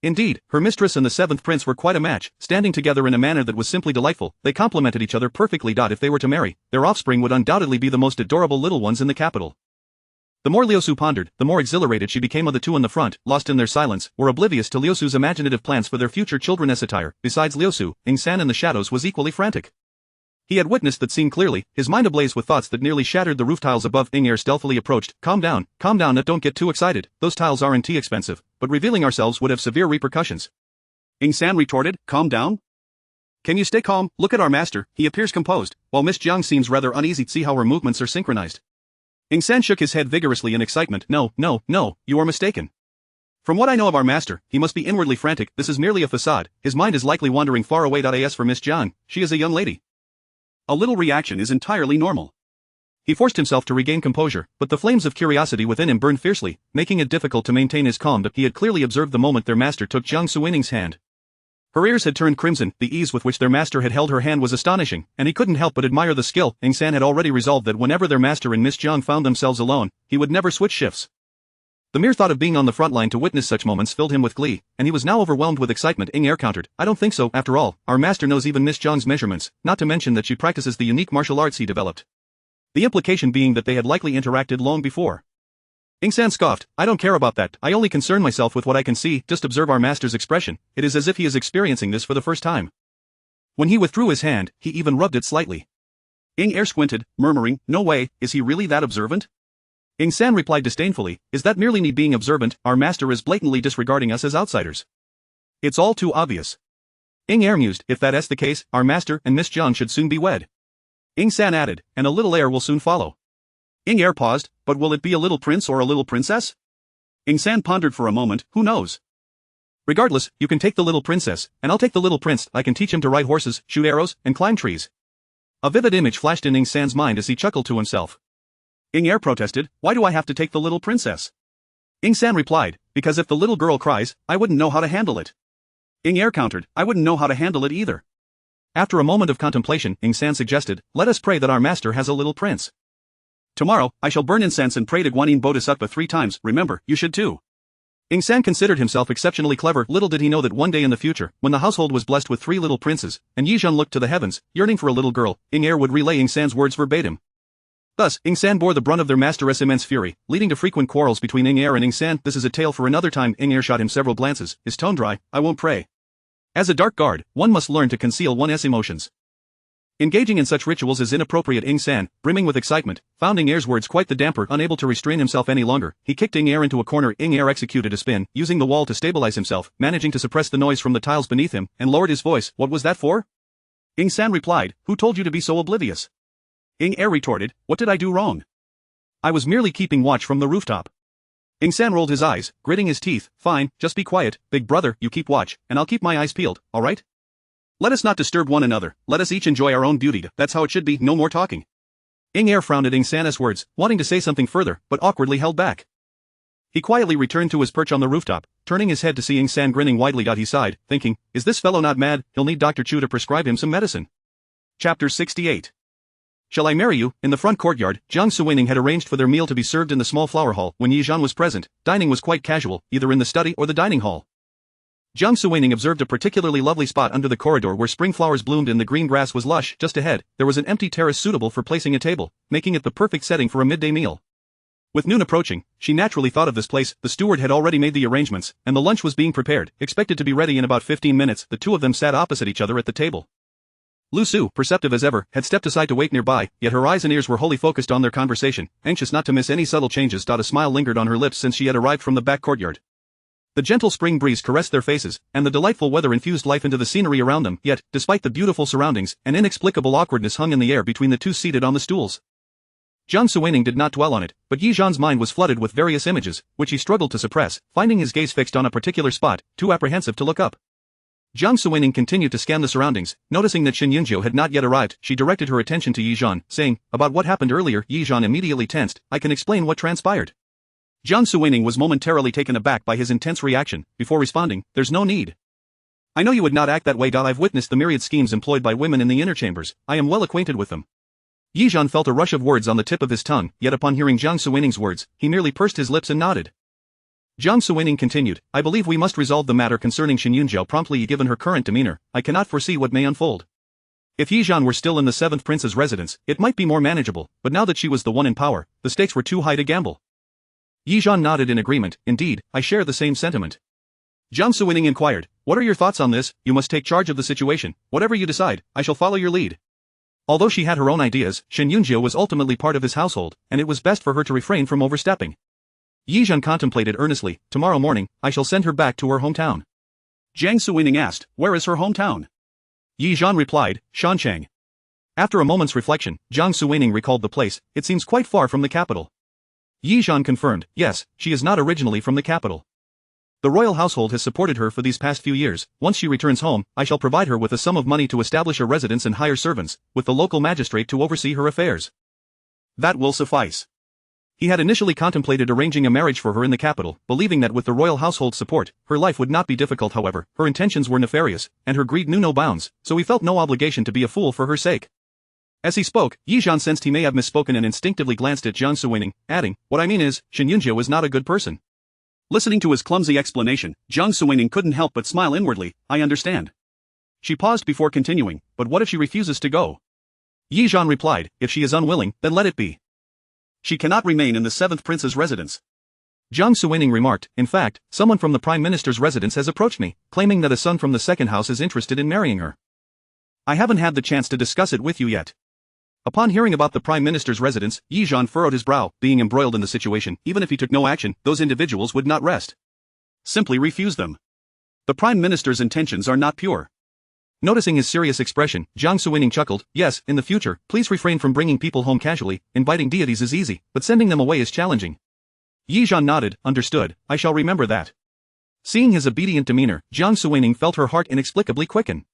Indeed, her mistress and the seventh prince were quite a match, standing together in a manner that was simply delightful. They complemented each other perfectly. If they were to marry, their offspring would undoubtedly be the most adorable little ones in the capital. The more Liu Su pondered, the more exhilarated she became. Of the two in the front, lost in their silence, were oblivious to Liu Su's imaginative plans for their future children. Attire. Besides Liu Su, San in the shadows was equally frantic. He had witnessed that scene clearly, his mind ablaze with thoughts that nearly shattered the roof tiles above. Air stealthily approached. Calm down, don't get too excited, those tiles aren't expensive, but revealing ourselves would have severe repercussions. San retorted, calm down? Can you stay calm? Look at our master, he appears composed, while Miss Jiang seems rather uneasy. See how her movements are synchronized. San shook his head vigorously in excitement. No, you are mistaken. From what I know of our master, he must be inwardly frantic. This is merely a facade, his mind is likely wandering far away. As for Miss Jiang, she is a young lady. A little reaction is entirely normal. He forced himself to regain composure, but the flames of curiosity within him burned fiercely, making it difficult to maintain his calm. He had clearly observed the moment their master took Jiang Suining's hand. Her ears had turned crimson, the ease with which their master had held her hand was astonishing, and he couldn't help but admire the skill. San had already resolved that whenever their master and Miss Jiang found themselves alone, he would never switch shifts. The mere thought of being on the front line to witness such moments filled him with glee, and he was now overwhelmed with excitement. Ing Er countered, I don't think so, after all, our master knows even Miss Zhang's measurements, not to mention that she practices the unique martial arts he developed. The implication being that they had likely interacted long before. Ing San scoffed, I don't care about that, I only concern myself with what I can see, just observe our master's expression, it is as if he is experiencing this for the first time. When he withdrew his hand, he even rubbed it slightly. Ing Er squinted, murmuring, no way, is he really that observant? Ing San replied disdainfully, is that merely me being observant, our master is blatantly disregarding us as outsiders. It's all too obvious. Ing Er mused, if that's the case, our master and Miss Zhang should soon be wed. Ing San added, and a little heir will soon follow. Ing Er paused, but will it be a little prince or a little princess? Ing San pondered for a moment, who knows? Regardless, you can take the little princess, and I'll take the little prince, I can teach him to ride horses, shoot arrows, and climb trees. A vivid image flashed in Ing San's mind as he chuckled to himself. Ing Er protested, why do I have to take the little princess? Ing San replied, because if the little girl cries, I wouldn't know how to handle it. Ing Er countered, I wouldn't know how to handle it either. After a moment of contemplation, Ing San suggested, let us pray that our master has a little prince. Tomorrow, I shall burn incense and pray to Guanyin Bodhisattva 3 times, remember, you should too. Ing San considered himself exceptionally clever. Little did he know that one day in the future, when the household was blessed with 3 little princes, and Yi Zhan looked to the heavens, yearning for a little girl, Ing Er would relay Ing San's words verbatim. Thus, Ing San bore the brunt of their master's immense fury, leading to frequent quarrels between Ing Er and Ing San. This is a tale for another time. Ing Er shot him several glances, his tone dry, I won't pray. As a dark guard, one must learn to conceal one's emotions. Engaging in such rituals is inappropriate. Ing San, brimming with excitement, found Ing Er's words quite the damper. Unable to restrain himself any longer, he kicked Ing Er into a corner. Ing Er executed a spin, using the wall to stabilize himself, managing to suppress the noise from the tiles beneath him, and lowered his voice, what was that for? Ing San replied, who told you to be so oblivious? Ing Er retorted, what did I do wrong? I was merely keeping watch from the rooftop. Ing San rolled his eyes, gritting his teeth, fine, just be quiet, big brother, you keep watch, and I'll keep my eyes peeled, alright? Let us not disturb one another, let us each enjoy our own beauty, that's how it should be, no more talking. Ing Er frowned at Ing San's words, wanting to say something further, but awkwardly held back. He quietly returned to his perch on the rooftop, turning his head to see Ing San grinning widely. He sighed, thinking, is this fellow not mad, he'll need Dr. Chu to prescribe him some medicine. Chapter 68. Shall I marry you? In the front courtyard, Jiang Suining had arranged for their meal to be served in the small flower hall. When Yi Zhan was present, dining was quite casual, either in the study or the dining hall. Jiang Suining observed a particularly lovely spot under the corridor where spring flowers bloomed and the green grass was lush. Just ahead, there was an empty terrace suitable for placing a table, making it the perfect setting for a midday meal. With noon approaching, she naturally thought of this place. The steward had already made the arrangements, and the lunch was being prepared, expected to be ready in about 15 minutes. The two of them sat opposite each other at the table. Lu Su, perceptive as ever, had stepped aside to wait nearby, yet her eyes and ears were wholly focused on their conversation, anxious not to miss any subtle changes. A smile lingered on her lips since she had arrived from the back courtyard. The gentle spring breeze caressed their faces, and the delightful weather infused life into the scenery around them. Yet, despite the beautiful surroundings, an inexplicable awkwardness hung in the air between the two seated on the stools. Jiang Suining did not dwell on it, but Yi Zhan's mind was flooded with various images, which he struggled to suppress, finding his gaze fixed on a particular spot, too apprehensive to look up. Jiang Suining continued to scan the surroundings, noticing that Shen Yunjiu had not yet arrived. She directed her attention to Yi Zhan, saying, about what happened earlier. Yi Zhan immediately tensed, I can explain what transpired. Jiang Suining was momentarily taken aback by his intense reaction, before responding, there's no need. I know you would not act that way. I've witnessed the myriad schemes employed by women in the inner chambers, I am well acquainted with them. Yi Zhan felt a rush of words on the tip of his tongue, yet upon hearing Jiang Suining's words, he merely pursed his lips and nodded. Jiang Suining continued, I believe we must resolve the matter concerning Shen Yunjiu promptly. Given her current demeanor, I cannot foresee what may unfold. If Yi Zhan were still in the 7th prince's residence, it might be more manageable, but now that she was the one in power, the stakes were too high to gamble. Yi Zhan nodded in agreement, indeed, I share the same sentiment. Jiang Suining inquired, what are your thoughts on this? You must take charge of the situation, whatever you decide, I shall follow your lead. Although she had her own ideas, Shen Yunjiu was ultimately part of his household, and it was best for her to refrain from overstepping. Yi Zhan contemplated earnestly, tomorrow morning, I shall send her back to her hometown. Jiang Suining asked, where is her hometown? Yi Zhan replied, Shanchang. After a moment's reflection, Jiang Suining recalled the place, it seems quite far from the capital. Yi Zhan confirmed, yes, she is not originally from the capital. The royal household has supported her for these past few years. Once she returns home, I shall provide her with a sum of money to establish a residence and hire servants, with the local magistrate to oversee her affairs. That will suffice. He had initially contemplated arranging a marriage for her in the capital, believing that with the royal household's support, her life would not be difficult. However, her intentions were nefarious, and her greed knew no bounds, so he felt no obligation to be a fool for her sake. As he spoke, Yi Zhan sensed he may have misspoken and instinctively glanced at Jiang Suining, adding, what I mean is, Shen Yunjiu is not a good person. Listening to his clumsy explanation, Jiang Suining couldn't help but smile inwardly. I understand. She paused before continuing, but what if she refuses to go? Yi Zhan replied, if she is unwilling, then let it be. She cannot remain in the 7th prince's residence. Jiang Suining remarked, in fact, someone from the prime minister's residence has approached me, claiming that a son from the 2nd house is interested in marrying her. I haven't had the chance to discuss it with you yet. Upon hearing about the prime minister's residence, Yi Zhan furrowed his brow, being embroiled in the situation. Even if he took no action, those individuals would not rest. Simply refuse them. The prime minister's intentions are not pure. Noticing his serious expression, Jiang Suining chuckled, yes, in the future, please refrain from bringing people home casually. Inviting deities is easy, but sending them away is challenging. Yi Zhan nodded, understood, I shall remember that. Seeing his obedient demeanor, Jiang Suining felt her heart inexplicably quicken.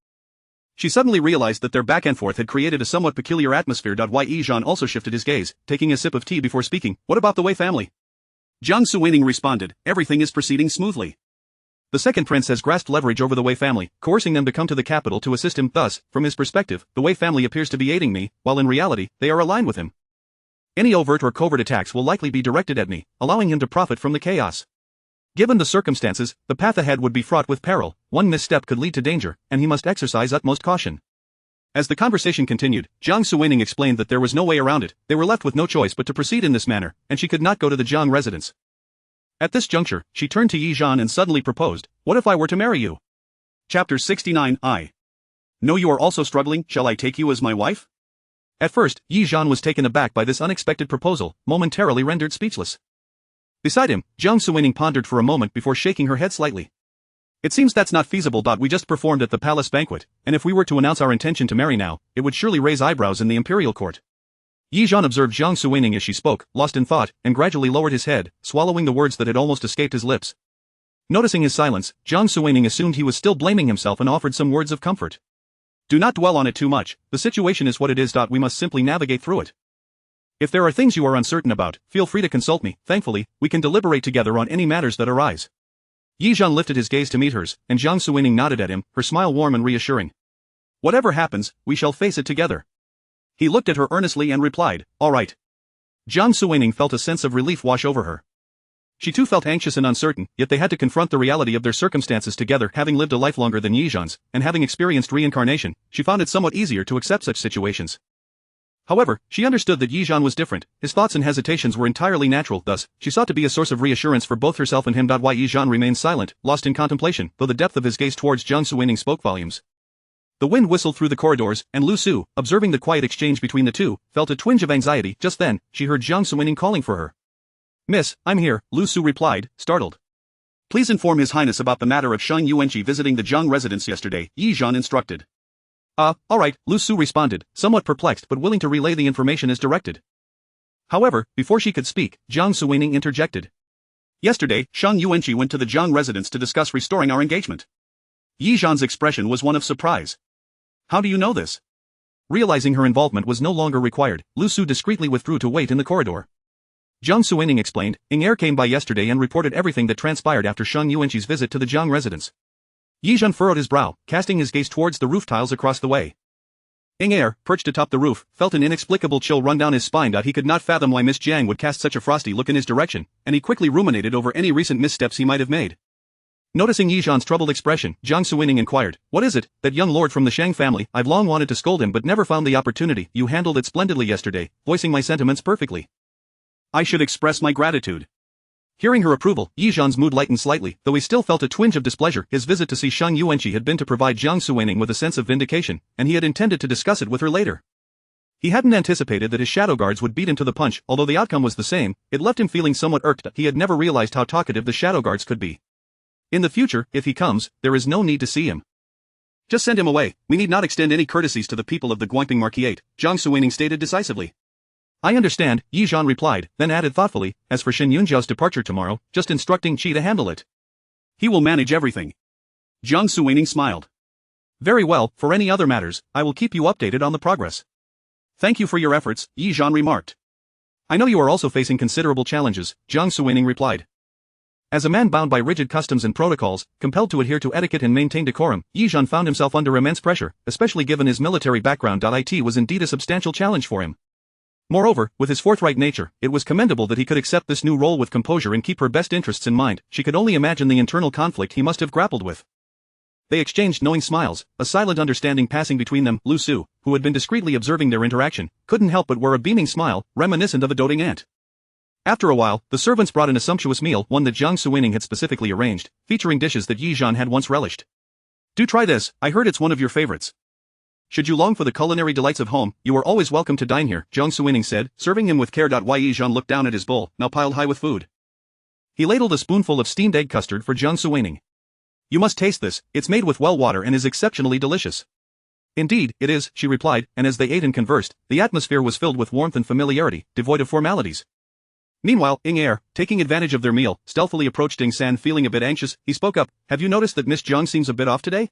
She suddenly realized that their back and forth had created a somewhat peculiar atmosphere. Why Yi Zhan also shifted his gaze, taking a sip of tea before speaking. What about the Wei family? Jiang Suining responded, everything is proceeding smoothly. The 2nd prince has grasped leverage over the Wei family, coercing them to come to the capital to assist him. Thus, from his perspective, the Wei family appears to be aiding me, while in reality, they are aligned with him. Any overt or covert attacks will likely be directed at me, allowing him to profit from the chaos. Given the circumstances, the path ahead would be fraught with peril. One misstep could lead to danger, and he must exercise utmost caution. As the conversation continued, Jiang Suining explained that there was no way around it. They were left with no choice but to proceed in this manner, and she could not go to the Jiang residence. At this juncture, she turned to Yi Zhan and suddenly proposed, what if I were to marry you? Chapter 69 I know you are also struggling, shall I take you as my wife? At first, Yi Zhan was taken aback by this unexpected proposal, momentarily rendered speechless. Beside him, Jiang Suining pondered for a moment before shaking her head slightly. It seems that's not feasible. We just performed at the palace banquet, and if we were to announce our intention to marry now, it would surely raise eyebrows in the imperial court. Yi Zhan observed Jiang Suining as she spoke, lost in thought, and gradually lowered his head, swallowing the words that had almost escaped his lips. Noticing his silence, Jiang Suining assumed he was still blaming himself and offered some words of comfort. Do not dwell on it too much, the situation is what it is. We must simply navigate through it. If there are things you are uncertain about, feel free to consult me. Thankfully, we can deliberate together on any matters that arise. Yi Zhan lifted his gaze to meet hers, and Jiang Suining nodded at him, her smile warm and reassuring. Whatever happens, we shall face it together. He looked at her earnestly and replied, all right. Jiang Suining felt a sense of relief wash over her. She too felt anxious and uncertain, yet they had to confront the reality of their circumstances together. Having lived a life longer than Yi Zhan's, and having experienced reincarnation, she found it somewhat easier to accept such situations. However, she understood that Yi Zhan was different. His thoughts and hesitations were entirely natural. Thus, she sought to be a source of reassurance for both herself and him. Why Yi Zhan remained silent, lost in contemplation, though the depth of his gaze towards Jiang Suining spoke volumes. The wind whistled through the corridors, and Lu Su, observing the quiet exchange between the two, felt a twinge of anxiety. Just then, she heard Jiang Suining calling for her. Miss, I'm here, Lu Su replied, startled. Please inform His Highness about the matter of Shen Yuanqi visiting the Jiang residence yesterday, Yi Zhan instructed. Alright, Lu Su responded, somewhat perplexed but willing to relay the information as directed. However, before she could speak, Jiang Suining interjected. Yesterday, Shen Yuanqi went to the Jiang residence to discuss restoring our engagement. Yi Zhan's expression was one of surprise. How do you know this? Realizing her involvement was no longer required, Lu Su discreetly withdrew to wait in the corridor. Jiang Suining explained, Heir came by yesterday and reported everything that transpired after Shen Yuanqi's visit to the Jiang residence. Yi Zhan furrowed his brow, casting his gaze towards the roof tiles across the way. Heir, perched atop the roof, felt an inexplicable chill run down his spine. He could not fathom why Miss Jiang would cast such a frosty look in his direction, and he quickly ruminated over any recent missteps he might have made. Noticing Yi Zhan's troubled expression, Jiang Suining inquired, what is it, that young lord from the Shang family? I've long wanted to scold him but never found the opportunity. You handled it splendidly yesterday, voicing my sentiments perfectly. I should express my gratitude. Hearing her approval, Yi Zhan's mood lightened slightly, though he still felt a twinge of displeasure. His visit to see Shen Yuanqi had been to provide Jiang Suining with a sense of vindication, and he had intended to discuss it with her later. He hadn't anticipated that his shadow guards would beat him to the punch. Although the outcome was the same, it left him feeling somewhat irked. He had never realized how talkative the shadow guards could be. In the future, if he comes, there is no need to see him. Just send him away. We need not extend any courtesies to the people of the Guangping Marquisate, Jiang Suining stated decisively. I understand, Yi Zhan replied, then added thoughtfully, as for Shen Yunjiao's departure tomorrow, just instructing Qi to handle it. He will manage everything. Jiang Suining smiled. Very well, for any other matters, I will keep you updated on the progress. Thank you for your efforts, Yi Zhan remarked. I know you are also facing considerable challenges, Jiang Suining replied. As a man bound by rigid customs and protocols, compelled to adhere to etiquette and maintain decorum, Yi Zhan found himself under immense pressure, especially given his military background. It was indeed a substantial challenge for him. Moreover, with his forthright nature, it was commendable that he could accept this new role with composure and keep her best interests in mind. She could only imagine the internal conflict he must have grappled with. They exchanged knowing smiles, a silent understanding passing between them. Lu Su, who had been discreetly observing their interaction, couldn't help but wear a beaming smile, reminiscent of a doting aunt. After a while, the servants brought in a sumptuous meal, one that Jiang Suining had specifically arranged, featuring dishes that Yi Zhan had once relished. Do try this, I heard it's one of your favorites. Should you long for the culinary delights of home, you are always welcome to dine here, Jiang Suining said, serving him with care. Yi Zhan looked down at his bowl, now piled high with food. He ladled a spoonful of steamed egg custard for Jiang Suining. You must taste this, it's made with well water and is exceptionally delicious. Indeed, it is, she replied, and as they ate and conversed, the atmosphere was filled with warmth and familiarity, devoid of formalities. Meanwhile, Ing Er, taking advantage of their meal, stealthily approached Ing San feeling a bit anxious. He spoke up, have you noticed that Miss Jiang seems a bit off today?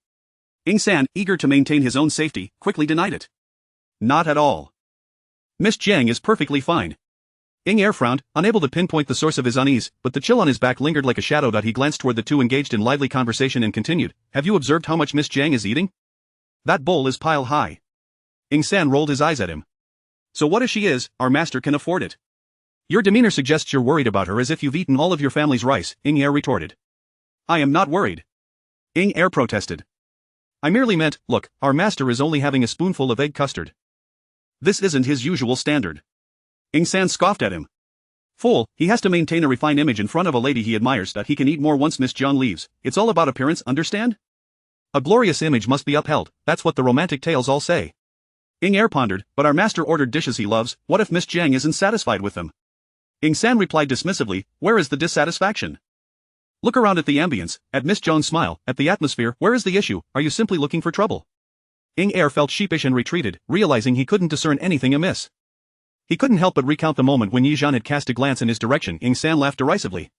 Ing San, eager to maintain his own safety, quickly denied it. Not at all. Miss Jiang is perfectly fine. Ing Er frowned, unable to pinpoint the source of his unease, but the chill on his back lingered like a shadow. He glanced toward the two engaged in lively conversation and continued, have you observed how much Miss Jiang is eating? That bowl is piled high. Ing San rolled his eyes at him. So what if she is, our master can afford it. Your demeanor suggests you're worried about her, as if you've eaten all of your family's rice, Ing Er retorted. I am not worried. Ing Er protested. I merely meant, look, our master is only having a spoonful of egg custard. This isn't his usual standard. Ing San scoffed at him. Fool, he has to maintain a refined image in front of a lady he admires. He can eat more once Miss Jiang leaves. It's all about appearance, understand? A glorious image must be upheld, that's what the romantic tales all say. Ing Er pondered, but our master ordered dishes he loves, what if Miss Jiang isn't satisfied with them? Ing San replied dismissively, where is the dissatisfaction? Look around at the ambience, at Miss Jiang's smile, at the atmosphere, where is the issue, are you simply looking for trouble? Ing Er felt sheepish and retreated, realizing he couldn't discern anything amiss. He couldn't help but recount the moment when Yi Zhan had cast a glance in his direction. Ing San laughed derisively.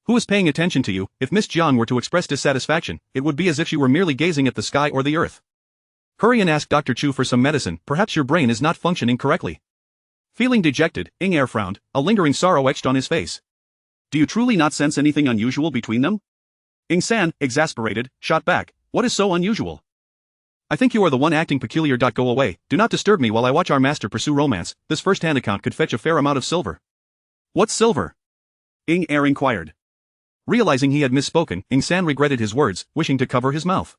Who is paying attention to you? If Miss Jiang were to express dissatisfaction, it would be as if she were merely gazing at the sky or the earth. Hurry and ask Dr. Chu for some medicine, perhaps your brain is not functioning correctly. Feeling dejected, Ing Er frowned, a lingering sorrow etched on his face. Do you truly not sense anything unusual between them? Ing San, exasperated, shot back, what is so unusual? I think you are the one acting peculiar. Go away, do not disturb me while I watch our master pursue romance, this first-hand account could fetch a fair amount of silver. What's silver? Ing Er inquired. Realizing he had misspoken, Ing San regretted his words, wishing to cover his mouth.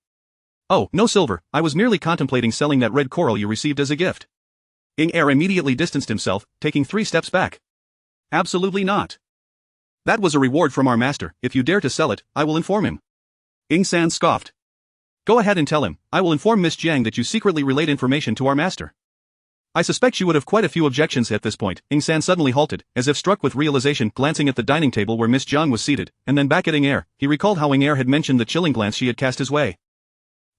Oh, no silver, I was merely contemplating selling that red coral you received as a gift. Ing Er immediately distanced himself, taking 3 steps back. Absolutely not. That was a reward from our master, if you dare to sell it, I will inform him. Ing San scoffed. Go ahead and tell him, I will inform Miss Jiang that you secretly relayed information to our master. I suspect you would have quite a few objections at this point. Ing San suddenly halted, as if struck with realization, glancing at the dining table where Miss Jiang was seated, and then back at Ing Er. He recalled how Ing Er had mentioned the chilling glance she had cast his way.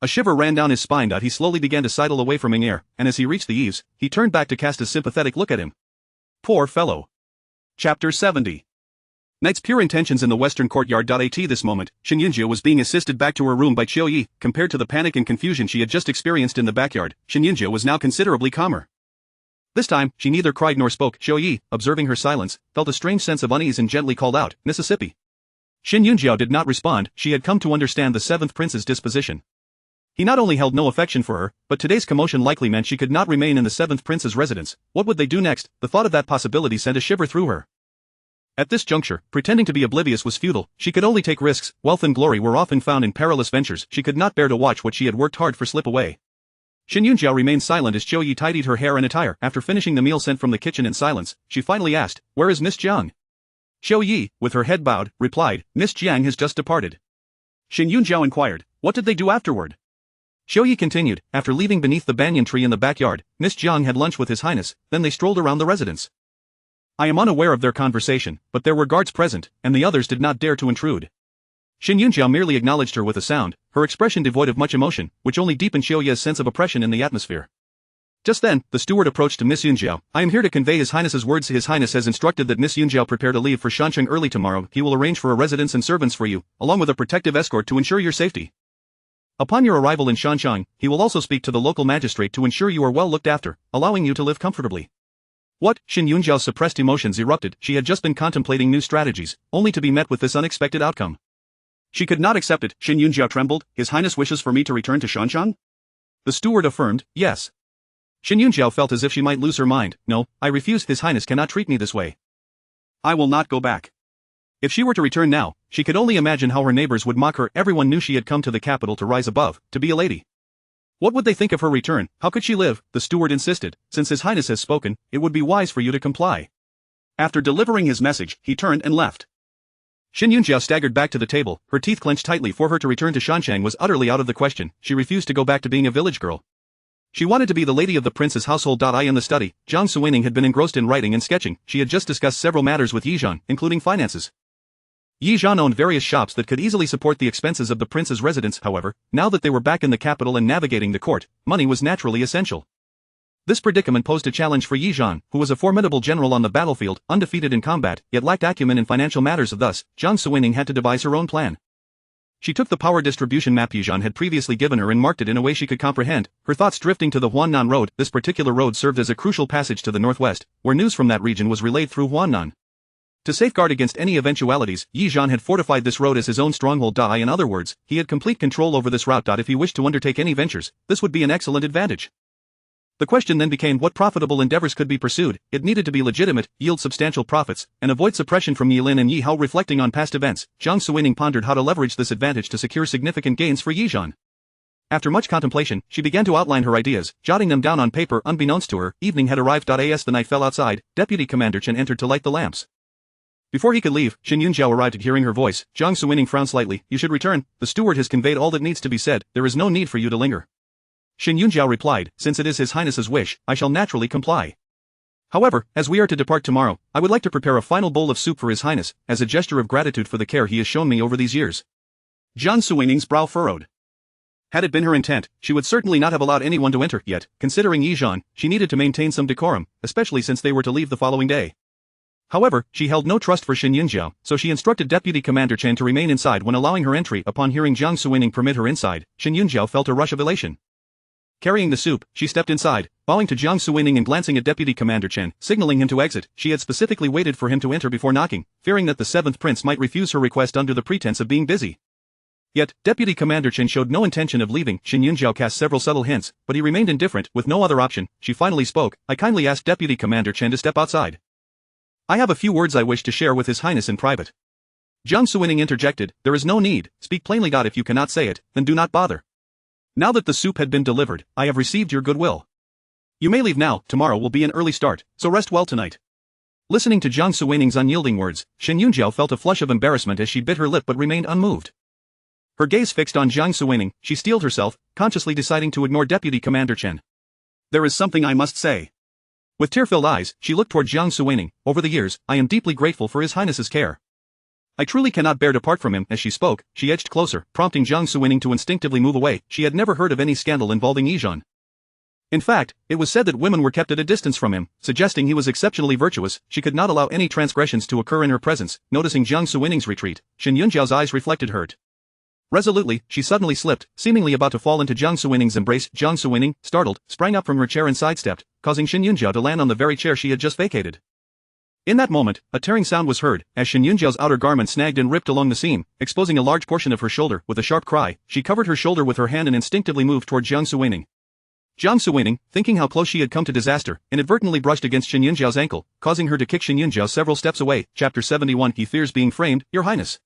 A shiver ran down his spine. He slowly began to sidle away from Ing Er, and as he reached the eaves, he turned back to cast a sympathetic look at him. Poor fellow. Chapter 70. Night's pure intentions in the western courtyard. At this moment, Shen Yunjia was being assisted back to her room by Qiu Yi. Compared to the panic and confusion she had just experienced in the backyard, Shen Yunjia was now considerably calmer. This time, she neither cried nor spoke. Qiu Yi, observing her silence, felt a strange sense of unease and gently called out, Mississippi. Shen Yunjia did not respond. She had come to understand the 7th prince's disposition. He not only held no affection for her, but today's commotion likely meant she could not remain in the 7th prince's residence. What would they do next? The thought of that possibility sent a shiver through her. At this juncture, pretending to be oblivious was futile. She could only take risks. Wealth and glory were often found in perilous ventures. She could not bear to watch what she had worked hard for slip away. Shen Yunjiao remained silent as Qiu Yi tidied her hair and attire. After finishing the meal sent from the kitchen in silence, she finally asked, where is Miss Jiang? Qiu Yi, with her head bowed, replied, Miss Jiang has just departed. Shen Yunjiao inquired, what did they do afterward? Qiu Yi continued, after leaving beneath the banyan tree in the backyard, Miss Jiang had lunch with His Highness, then they strolled around the residence. I am unaware of their conversation, but there were guards present, and the others did not dare to intrude. Shen Yunjiao merely acknowledged her with a sound, her expression devoid of much emotion, which only deepened Qiu Yi's sense of oppression in the atmosphere. Just then, the steward approached to Miss Yunjiao. I am here to convey His Highness's words. His Highness has instructed that Miss Yunjiao prepare to leave for Shancheng early tomorrow. He will arrange for a residence and servants for you, along with a protective escort to ensure your safety. Upon your arrival in Shancheng, he will also speak to the local magistrate to ensure you are well looked after, allowing you to live comfortably. What? Shen Yunjiao's suppressed emotions erupted. She had just been contemplating new strategies, only to be met with this unexpected outcome. She could not accept it. Shen Yunjiao trembled. His Highness wishes for me to return to Shancheng? The steward affirmed, yes. Shen Yunjiao felt as if she might lose her mind. No, I refuse. His Highness cannot treat me this way. I will not go back. If she were to return now, she could only imagine how her neighbors would mock her. Everyone knew she had come to the capital to rise above, to be a lady. What would they think of her return? How could she live? The steward insisted. Since His Highness has spoken, it would be wise for you to comply. After delivering his message, he turned and left. Shen Yunjiao staggered back to the table, her teeth clenched tightly. For her to return to Shanchang was utterly out of the question. She refused to go back to being a village girl. She wanted to be the lady of the prince's household. In the study, Jiang Suining had been engrossed in writing and sketching. She had just discussed several matters with Yi Zhan, including finances. Yi Zhan owned various shops that could easily support the expenses of the prince's residence. However, now that they were back in the capital and navigating the court, money was naturally essential. This predicament posed a challenge for Yi Zhan, who was a formidable general on the battlefield, undefeated in combat, yet lacked acumen in financial matters. Thus, Jiang Suining had to devise her own plan. She took the power distribution map Yi Zhan had previously given her and marked it in a way she could comprehend, her thoughts drifting to the Huannan Road. This particular road served as a crucial passage to the northwest, where news from that region was relayed through Huannan. To safeguard against any eventualities, Yi Zhan had fortified this road as his own stronghold. In other words, he had complete control over this route. If he wished to undertake any ventures, this would be an excellent advantage. The question then became what profitable endeavors could be pursued. It needed to be legitimate, yield substantial profits, and avoid suppression from Yi Lin and Yi Hao. Reflecting on past events, Jiang Suining pondered how to leverage this advantage to secure significant gains for Yi Zhan. After much contemplation, she began to outline her ideas, jotting them down on paper. Unbeknownst to her, evening had arrived. As the night fell outside, Deputy Commander Chen entered to light the lamps. Before he could leave, Shen Yunjiao arrived. At hearing her voice, Jiang Suining frowned slightly. You should return. The steward has conveyed all that needs to be said. There is no need for you to linger. Shen Yunjiao replied, since it is His Highness's wish, I shall naturally comply. However, as we are to depart tomorrow, I would like to prepare a final bowl of soup for His Highness, as a gesture of gratitude for the care he has shown me over these years. Jiang Suining's brow furrowed. Had it been her intent, she would certainly not have allowed anyone to enter. Yet, considering Yi Zhan, she needed to maintain some decorum, especially since they were to leave the following day. However, she held no trust for Shen Yunjiao, so she instructed Deputy Commander Chen to remain inside when allowing her entry. Upon hearing Jiang Suining permit her inside, Shen Yunjiao felt a rush of elation. Carrying the soup, she stepped inside, bowing to Jiang Suining and glancing at Deputy Commander Chen, signaling him to exit. She had specifically waited for him to enter before knocking, fearing that the 7th prince might refuse her request under the pretense of being busy. Yet, Deputy Commander Chen showed no intention of leaving. Shen Yunjiao cast several subtle hints, but he remained indifferent. With no other option, she finally spoke. I kindly asked Deputy Commander Chen to step outside. I have a few words I wish to share with His Highness in private. Jiang Suining interjected, there is no need, speak plainly. If you cannot say it, then do not bother. Now that the soup had been delivered, I have received your goodwill. You may leave now. Tomorrow will be an early start, so rest well tonight. Listening to Jiang Suining's unyielding words, Shen Yunjiao felt a flush of embarrassment as she bit her lip but remained unmoved. Her gaze fixed on Jiang Suining, she steeled herself, consciously deciding to ignore Deputy Commander Chen. There is something I must say. With tear-filled eyes, she looked toward Jiang Suining. Over the years, I am deeply grateful for His Highness's care. I truly cannot bear to part from him. As she spoke, she edged closer, prompting Jiang Suining to instinctively move away. She had never heard of any scandal involving Yi Zhan. In fact, it was said that women were kept at a distance from him, suggesting he was exceptionally virtuous. She could not allow any transgressions to occur in her presence. Noticing Jiang Suining's retreat, Shen Yunjiao's eyes reflected hurt. Resolutely, she suddenly slipped, seemingly about to fall into Jiang Suining's embrace. Jiang Suining, startled, sprang up from her chair and sidestepped, causing Shen Yunjiao to land on the very chair she had just vacated. In that moment, a tearing sound was heard, as Shen Yunjiao's outer garment snagged and ripped along the seam, exposing a large portion of her shoulder. With a sharp cry, she covered her shoulder with her hand and instinctively moved toward Jiang Suining. Jiang Suining, thinking how close she had come to disaster, inadvertently brushed against Shen Yunjiao's ankle, causing her to kick Shen Yunjiao several steps away. Chapter 71 He fears being framed, Your Highness.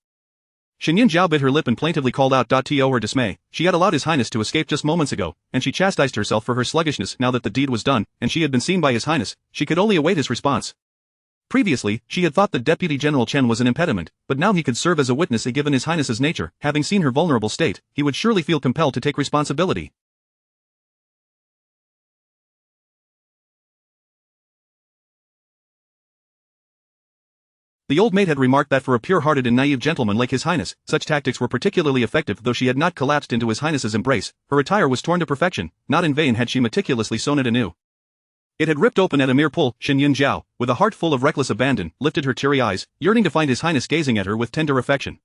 Shen Yunjiao bit her lip and plaintively called out. To her dismay, she had allowed His Highness to escape just moments ago, and she chastised herself for her sluggishness. Now that the deed was done, and she had been seen by His Highness, she could only await his response. Previously, she had thought that Deputy General Chen was an impediment, but now he could serve as a witness. Given His Highness's nature, having seen her vulnerable state, he would surely feel compelled to take responsibility. The old maid had remarked that for a pure-hearted and naive gentleman like His Highness, such tactics were particularly effective. Though she had not collapsed into His Highness's embrace, her attire was torn to perfection. Not in vain had she meticulously sewn it anew. It had ripped open at a mere pull. Shen Yunjiao, with a heart full of reckless abandon, lifted her teary eyes, yearning to find His Highness gazing at her with tender affection.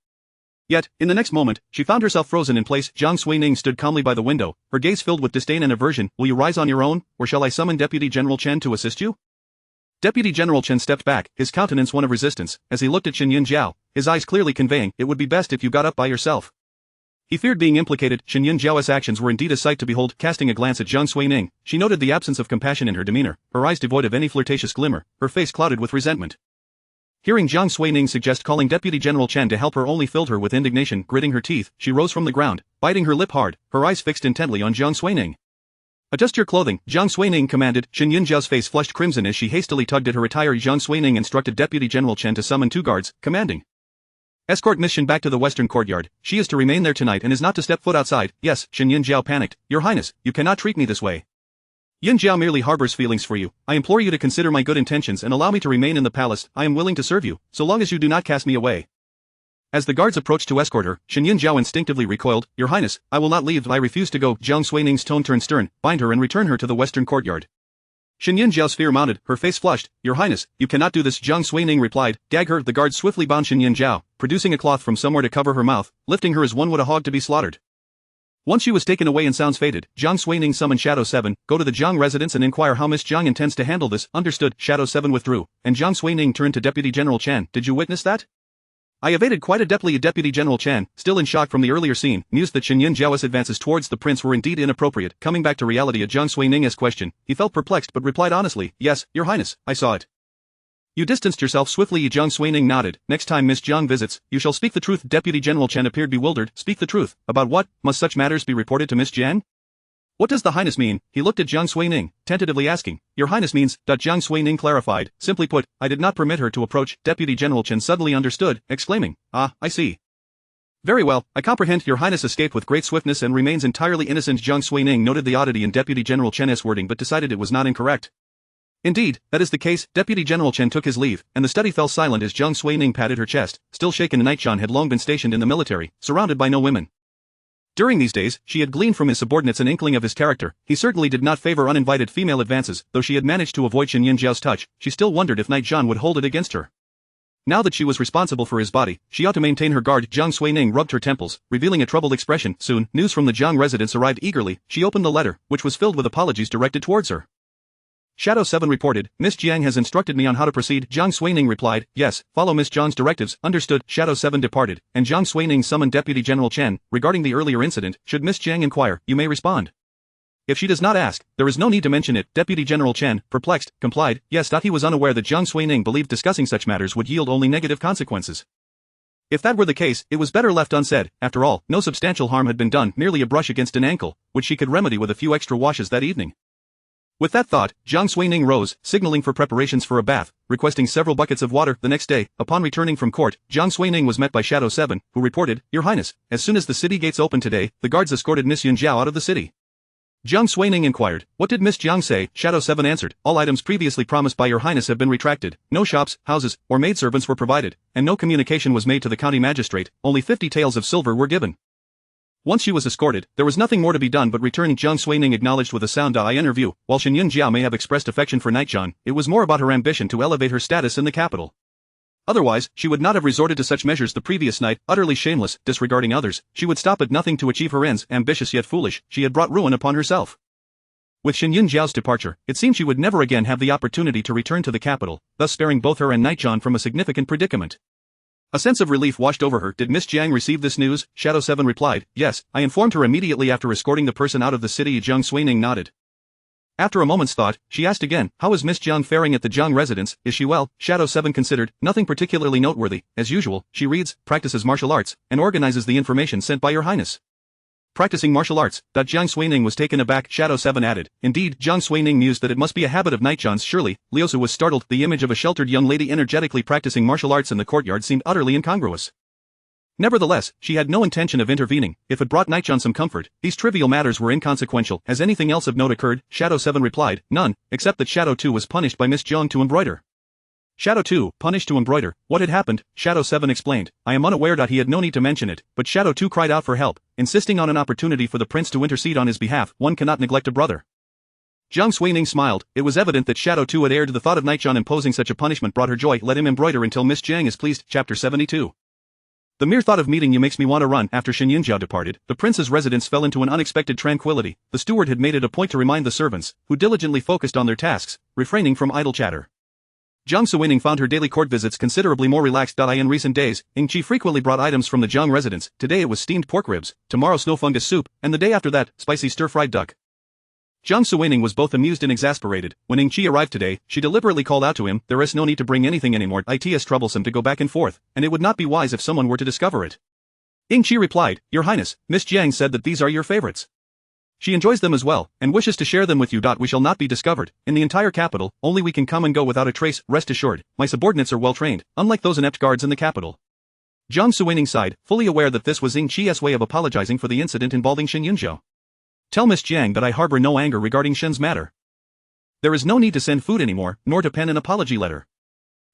Yet, in the next moment, she found herself frozen in place. Jiang Suining stood calmly by the window, her gaze filled with disdain and aversion. Will you rise on your own, or shall I summon Deputy General Chen to assist you? Deputy General Chen stepped back, his countenance one of resistance, as he looked at Shen Yunjiao, his eyes clearly conveying, it would be best if you got up by yourself. He feared being implicated. Shen Yunjiao's actions were indeed a sight to behold. Casting a glance at Jiang Suining, she noted the absence of compassion in her demeanor, her eyes devoid of any flirtatious glimmer, her face clouded with resentment. Hearing Jiang Suining suggest calling Deputy General Chen to help her only filled her with indignation. Gritting her teeth, she rose from the ground, biting her lip hard, her eyes fixed intently on Jiang Suining. "Adjust your clothing," Jiang Suining commanded. Shen Yunjiao's face flushed crimson as she hastily tugged at her attire. Jiang Suining instructed Deputy General Chen to summon 2 guards, commanding, "Escort Miss Shen back to the western courtyard. She is to remain there tonight and is not to step foot outside." "Yes," Shen Yunjiao panicked. "Your Highness, you cannot treat me this way. Yunjiao merely harbors feelings for you. I implore you to consider my good intentions and allow me to remain in the palace. I am willing to serve you, so long as you do not cast me away." As the guards approached to escort her, Shen Yunjiao instinctively recoiled. "Your Highness, I will not leave. I refuse to go." Jiang Suining's tone turned stern. "Bind her and return her to the western courtyard." Shen Yunjiao's fear mounted, her face flushed. "Your Highness, you cannot do this," Jiang Suining replied. "Gag her." The guards swiftly bound Shen Yunjiao, producing a cloth from somewhere to cover her mouth, lifting her as one would a hog to be slaughtered. Once she was taken away and sounds faded, Jiang Suining summoned Shadow 7, "Go to the Jiang residence and inquire how Miss Jiang intends to handle this." "Understood." Shadow 7 withdrew, and Jiang Suining turned to Deputy General Chen. "Did you witness that?" "I evaded quite adeptly." Deputy General Chen, still in shock from the earlier scene, mused that Shen Yunjiao's advances towards the prince were indeed inappropriate. Coming back to reality at Jiang Suining's question, he felt perplexed but replied honestly, "Yes, Your Highness, I saw it." "You distanced yourself swiftly." Jiang Suining nodded. "Next time Miss Jiang visits, you shall speak the truth." Deputy General Chen appeared bewildered. "Speak the truth? About what? Must such matters be reported to Miss Jiang? What does the Highness mean?" He looked at Jiang Suining, tentatively asking. "Your Highness means," Jiang Suining clarified. "Simply put, I did not permit her to approach." Deputy General Chen suddenly understood, exclaiming, "Ah, I see. Very well, I comprehend." "Your Highness escaped with great swiftness and remains entirely innocent." Jiang Suining noted the oddity in Deputy General Chen's wording but decided it was not incorrect. "Indeed, that is the case." Deputy General Chen took his leave, and the study fell silent as Jiang Suining patted her chest. Still shaken, Nightjan had long been stationed in the military, surrounded by no women. During these days, she had gleaned from his subordinates an inkling of his character. He certainly did not favor uninvited female advances. Though she had managed to avoid Shen Yunjiao's touch, she still wondered if Nightjan would hold it against her. Now that she was responsible for his body, she ought to maintain her guard. Jiang Suining rubbed her temples, revealing a troubled expression. Soon, news from the Jiang residence arrived eagerly. She opened the letter, which was filled with apologies directed towards her. Shadow 7 reported, "Miss Jiang has instructed me on how to proceed." Jiang Suining replied, "Yes, follow Miss Jiang's directives." "Understood." Shadow 7 departed, and Jiang Suining summoned Deputy General Chen. "Regarding the earlier incident, should Miss Jiang inquire, you may respond. If she does not ask, there is no need to mention it." Deputy General Chen, perplexed, complied. "Yes." He was unaware that Jiang Suining believed discussing such matters would yield only negative consequences. If that were the case, it was better left unsaid. After all, no substantial harm had been done, merely a brush against an ankle, which she could remedy with a few extra washes that evening. With that thought, Jiang Suining rose, signaling for preparations for a bath, requesting several buckets of water. The next day, upon returning from court, Jiang Suining was met by Shadow 7, who reported, "Your Highness, as soon as the city gates opened today, the guards escorted Miss Yunjiao out of the city." Jiang Suining inquired, "What did Miss Jiang say?" Shadow 7 answered, "All items previously promised by Your Highness have been retracted. No shops, houses, or maidservants were provided, and no communication was made to the county magistrate. Only 50 taels of silver were given." Once she was escorted, there was nothing more to be done but return. Jiang Suining acknowledged with a sound eye in her view. While Shen Yunjiao may have expressed affection for Nightjan, it was more about her ambition to elevate her status in the capital. Otherwise, she would not have resorted to such measures the previous night. Utterly shameless, disregarding others, she would stop at nothing to achieve her ends. Ambitious yet foolish, she had brought ruin upon herself. With Shen Yunjiao's departure, it seemed she would never again have the opportunity to return to the capital, thus sparing both her and Nightjan from a significant predicament. A sense of relief washed over her. "Did Miss Jiang receive this news?" Shadow 7 replied, "Yes, I informed her immediately after escorting the person out of the city." Jiang Suining nodded. After a moment's thought, she asked again, "How is Miss Jiang faring at the Jiang residence? Is she well?" Shadow 7 considered, "Nothing particularly noteworthy. As usual, she reads, practices martial arts, and organizes the information sent by Your Highness." Practicing martial arts. Jiang Suining was taken aback. Shadow 7 added, "Indeed." Jiang Suining mused that it must be a habit of Nightjan's. Surely, Liusu was startled. The image of a sheltered young lady energetically practicing martial arts in the courtyard seemed utterly incongruous. Nevertheless, she had no intention of intervening. If it brought Nightjan some comfort, these trivial matters were inconsequential. "Has anything else of note occurred?" Shadow 7 replied, "None, except that Shadow 2 was punished by Miss Jiang to embroider." Shadow 2, punished to embroider. What had happened? Shadow 7 explained, "I am unaware." He had no need to mention it, but Shadow 2 cried out for help, insisting on an opportunity for the prince to intercede on his behalf. One cannot neglect a brother. Jiang Suining smiled. It was evident that Shadow 2 had erred. The thought of Nightjan imposing such a punishment brought her joy. "Let him embroider until Miss Jiang is pleased." Chapter 72. The mere thought of meeting you makes me want to run. After Shen Yunjiao departed, the prince's residence fell into an unexpected tranquility. The steward had made it a point to remind the servants, who diligently focused on their tasks, refraining from idle chatter. Jiang Suining found her daily court visits considerably more relaxed. In recent days, Ying Qi frequently brought items from the Jiang residence. Today it was steamed pork ribs, tomorrow snow fungus soup, and the day after that, spicy stir-fried duck. Jiang Suining was both amused and exasperated. When Ying Qi arrived today, she deliberately called out to him, "There is no need to bring anything anymore. It is troublesome to go back and forth, and it would not be wise if someone were to discover it." Ying Qi replied, "Your Highness, Miss Jiang said that these are your favorites. She enjoys them as well, and wishes to share them with you. We shall not be discovered. In the entire capital, only we can come and go without a trace. Rest assured, my subordinates are well trained, unlike those inept guards in the capital." Jiang Suining sighed, fully aware that this was Ying Qi's way of apologizing for the incident involving Shen Yunzhou. "Tell Miss Jiang that I harbor no anger regarding Shen's matter. There is no need to send food anymore, nor to pen an apology letter."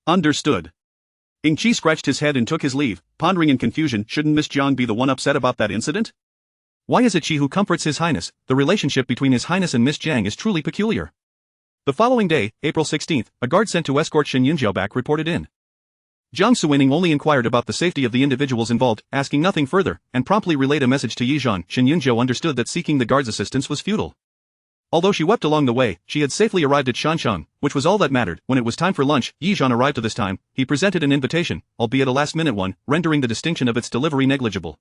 Understood. Ying Qi scratched his head and took his leave, pondering in confusion. Shouldn't Miss Jiang be the one upset about that incident? Why is it she who comforts His Highness? The relationship between His Highness and Miss Jiang is truly peculiar. The following day, April 16th, a guard sent to escort Shen Yunzhou back reported in. Jiang Suining only inquired about the safety of the individuals involved, asking nothing further, and promptly relayed a message to Yizhan. Shen Yunzhou understood that seeking the guard's assistance was futile. Although she wept along the way, she had safely arrived at Shanshang, which was all that mattered. When it was time for lunch, Yizhan arrived at this time. He presented an invitation, albeit a last-minute one, rendering the distinction of its delivery negligible.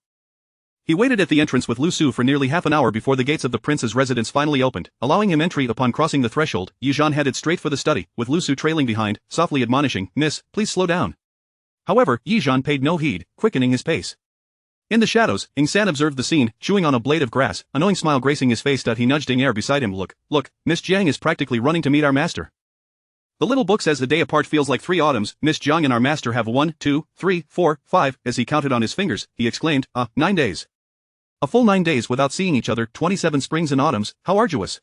He waited at the entrance with Lu Su for nearly half an hour before the gates of the prince's residence finally opened, allowing him entry. Upon crossing the threshold, Yizhan headed straight for the study, with Lu Su trailing behind, softly admonishing, "Miss, please slow down." However, Yizhan paid no heed, quickening his pace. In the shadows, Ying San observed the scene, chewing on a blade of grass, a knowing smile gracing his face. He nudged Ying Er beside him. Look, Miss Jiang is practically running to meet our master. The little book says a day apart feels like 3 autumns. Miss Jiang and our master have 1, 2, 3, 4, 5, as he counted on his fingers, he exclaimed, 9 days. A full 9 days without seeing each other, 27 springs and autumns, how arduous.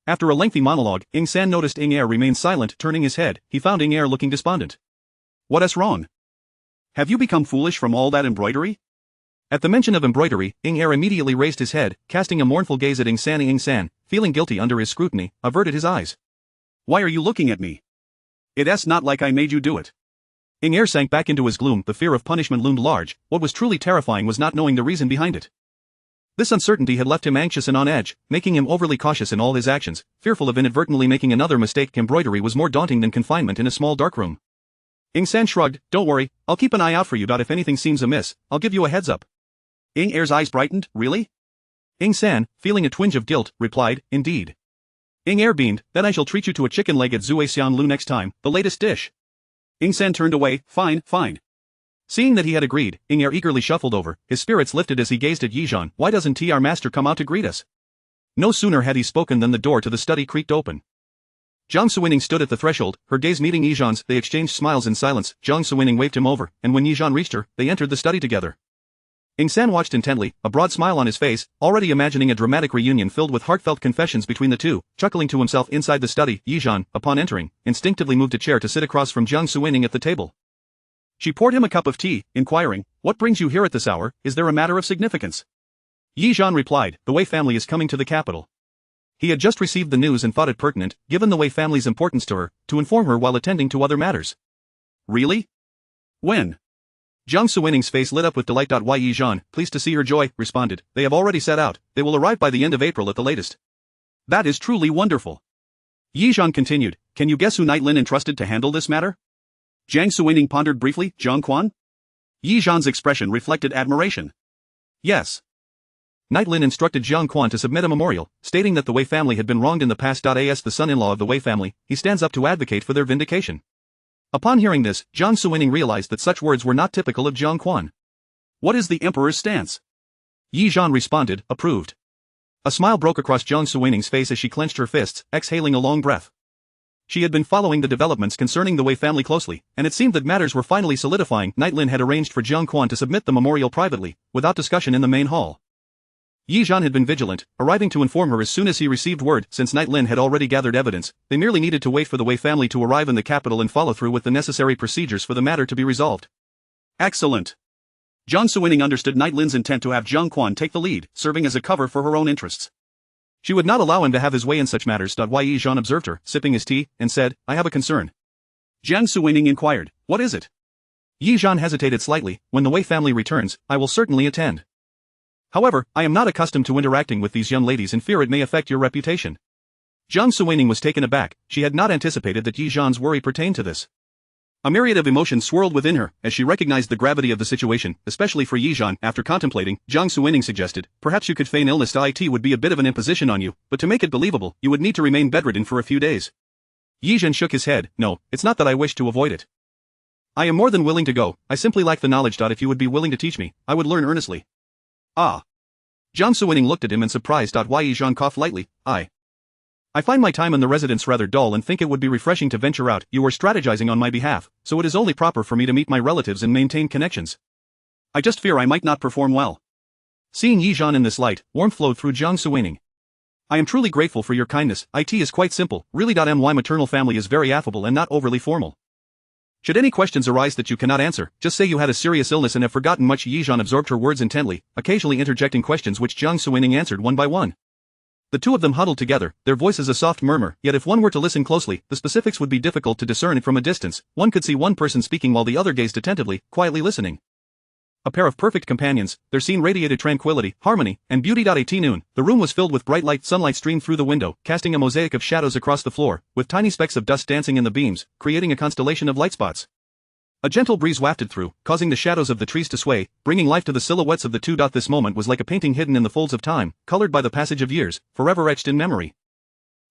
After a lengthy monologue, Ying San noticed Ying Er remained silent. Turning his head, he found Ying Er looking despondent. "What is wrong? Have you become foolish from all that embroidery?" At the mention of embroidery, Ying Er immediately raised his head, casting a mournful gaze at Ying San. Ying San, feeling guilty under his scrutiny, averted his eyes. "Why are you looking at me? It's not like I made you do it." Ying Er sank back into his gloom. The fear of punishment loomed large. What was truly terrifying was not knowing the reason behind it. This uncertainty had left him anxious and on edge, making him overly cautious in all his actions, fearful of inadvertently making another mistake. Embroidery was more daunting than confinement in a small dark room. Ying San shrugged. "Don't worry, I'll keep an eye out for you. If anything seems amiss, I'll give you a heads up." Ying Er's eyes brightened. "Really?" Ying San, feeling a twinge of guilt, replied, "Indeed." Ying Er beamed. "Then I shall treat you to a chicken leg at Zue Xian Lu next time, the latest dish." Ying San turned away. "Fine, fine." Seeing that he had agreed, Ying Er eagerly shuffled over, his spirits lifted as he gazed at Yizhan. "Why doesn't our master come out to greet us?" No sooner had he spoken than the door to the study creaked open. Jiang Suining stood at the threshold, her gaze meeting Yizhan's. They exchanged smiles in silence. Jiang Suining waved him over, and when Yizhan reached her, they entered the study together. Ying San watched intently, a broad smile on his face, already imagining a dramatic reunion filled with heartfelt confessions between the two, chuckling to himself inside the study. Yizhan, upon entering, instinctively moved a chair to sit across from Jiang Suining at the table. She poured him a cup of tea, inquiring, "What brings you here at this hour? Is there a matter of significance?" Yizhan replied, "The Wei family is coming to the capital." He had just received the news and thought it pertinent, given the Wei family's importance to her, to inform her while attending to other matters. "Really? When?" Jiang Suining's face lit up with delight. "Why Yizhan, pleased to see your joy," responded. "They have already set out. They will arrive by the end of April at the latest." "That is truly wonderful." Yizhan continued, "Can you guess who Knight Lin entrusted to handle this matter?" Jiang Suining pondered briefly. "Zhang Quan?" Yizhan's expression reflected admiration. "Yes." Knight Lin instructed Jiang Quan to submit a memorial, stating that the Wei family had been wronged in the past. As the son-in-law of the Wei family, he stands up to advocate for their vindication. Upon hearing this, Jiang Suining realized that such words were not typical of Jiang Quan. "What is the emperor's stance?" Yizhan responded, approved. A smile broke across Jiang Suining's face as she clenched her fists, exhaling a long breath. She had been following the developments concerning the Wei family closely, and it seemed that matters were finally solidifying. Knight Lin had arranged for Jiang Quan to submit the memorial privately, without discussion in the main hall. Yizhan had been vigilant, arriving to inform her as soon as he received word. Since Knight Lin had already gathered evidence, they merely needed to wait for the Wei family to arrive in the capital and follow through with the necessary procedures for the matter to be resolved. Excellent. Jiang Suining understood Knight Lin's intent to have Jiang Quan take the lead, serving as a cover for her own interests. She would not allow him to have his way in such matters. Yizhan observed her, sipping his tea, and said, "I have a concern." Jiang Suining inquired, "What is it?" Yizhan hesitated slightly. "When the Wei family returns, I will certainly attend. However, I am not accustomed to interacting with these young ladies and fear it may affect your reputation." Jiang Suining was taken aback. She had not anticipated that Yizhan's worry pertained to this. A myriad of emotions swirled within her as she recognized the gravity of the situation, especially for Yi Zhan. After contemplating, Jiang Suining suggested, perhaps you could feign illness. It would be a bit of an imposition on you, but to make it believable, you would need to remain bedridden for a few days. Yi Zhan shook his head. No, it's not that I wish to avoid it. I am more than willing to go, I simply lack the knowledge. If you would be willing to teach me, I would learn earnestly. Ah. Jiang Suining looked at him in surprise. Why? Yi Zhan coughed lightly. I find my time in the residence rather dull and think it would be refreshing to venture out. You are strategizing on my behalf, so it is only proper for me to meet my relatives and maintain connections. I just fear I might not perform well. Seeing Yi Zhan in this light, warmth flowed through Jiang Suining. I am truly grateful for your kindness. It is quite simple, really. My maternal family is very affable and not overly formal. Should any questions arise that you cannot answer, just say you had a serious illness and have forgotten much. Yi Zhan absorbed her words intently, occasionally interjecting questions which Jiang Suining answered one by one. The two of them huddled together, their voices a soft murmur, yet if one were to listen closely, the specifics would be difficult to discern from a distance. One could see one person speaking while the other gazed attentively, quietly listening. A pair of perfect companions, their scene radiated tranquility, harmony, and beauty. At noon, the room was filled with bright light. Sunlight streamed through the window, casting a mosaic of shadows across the floor, with tiny specks of dust dancing in the beams, creating a constellation of light spots. A gentle breeze wafted through, causing the shadows of the trees to sway, bringing life to the silhouettes of the two. This moment was like a painting hidden in the folds of time, colored by the passage of years, forever etched in memory.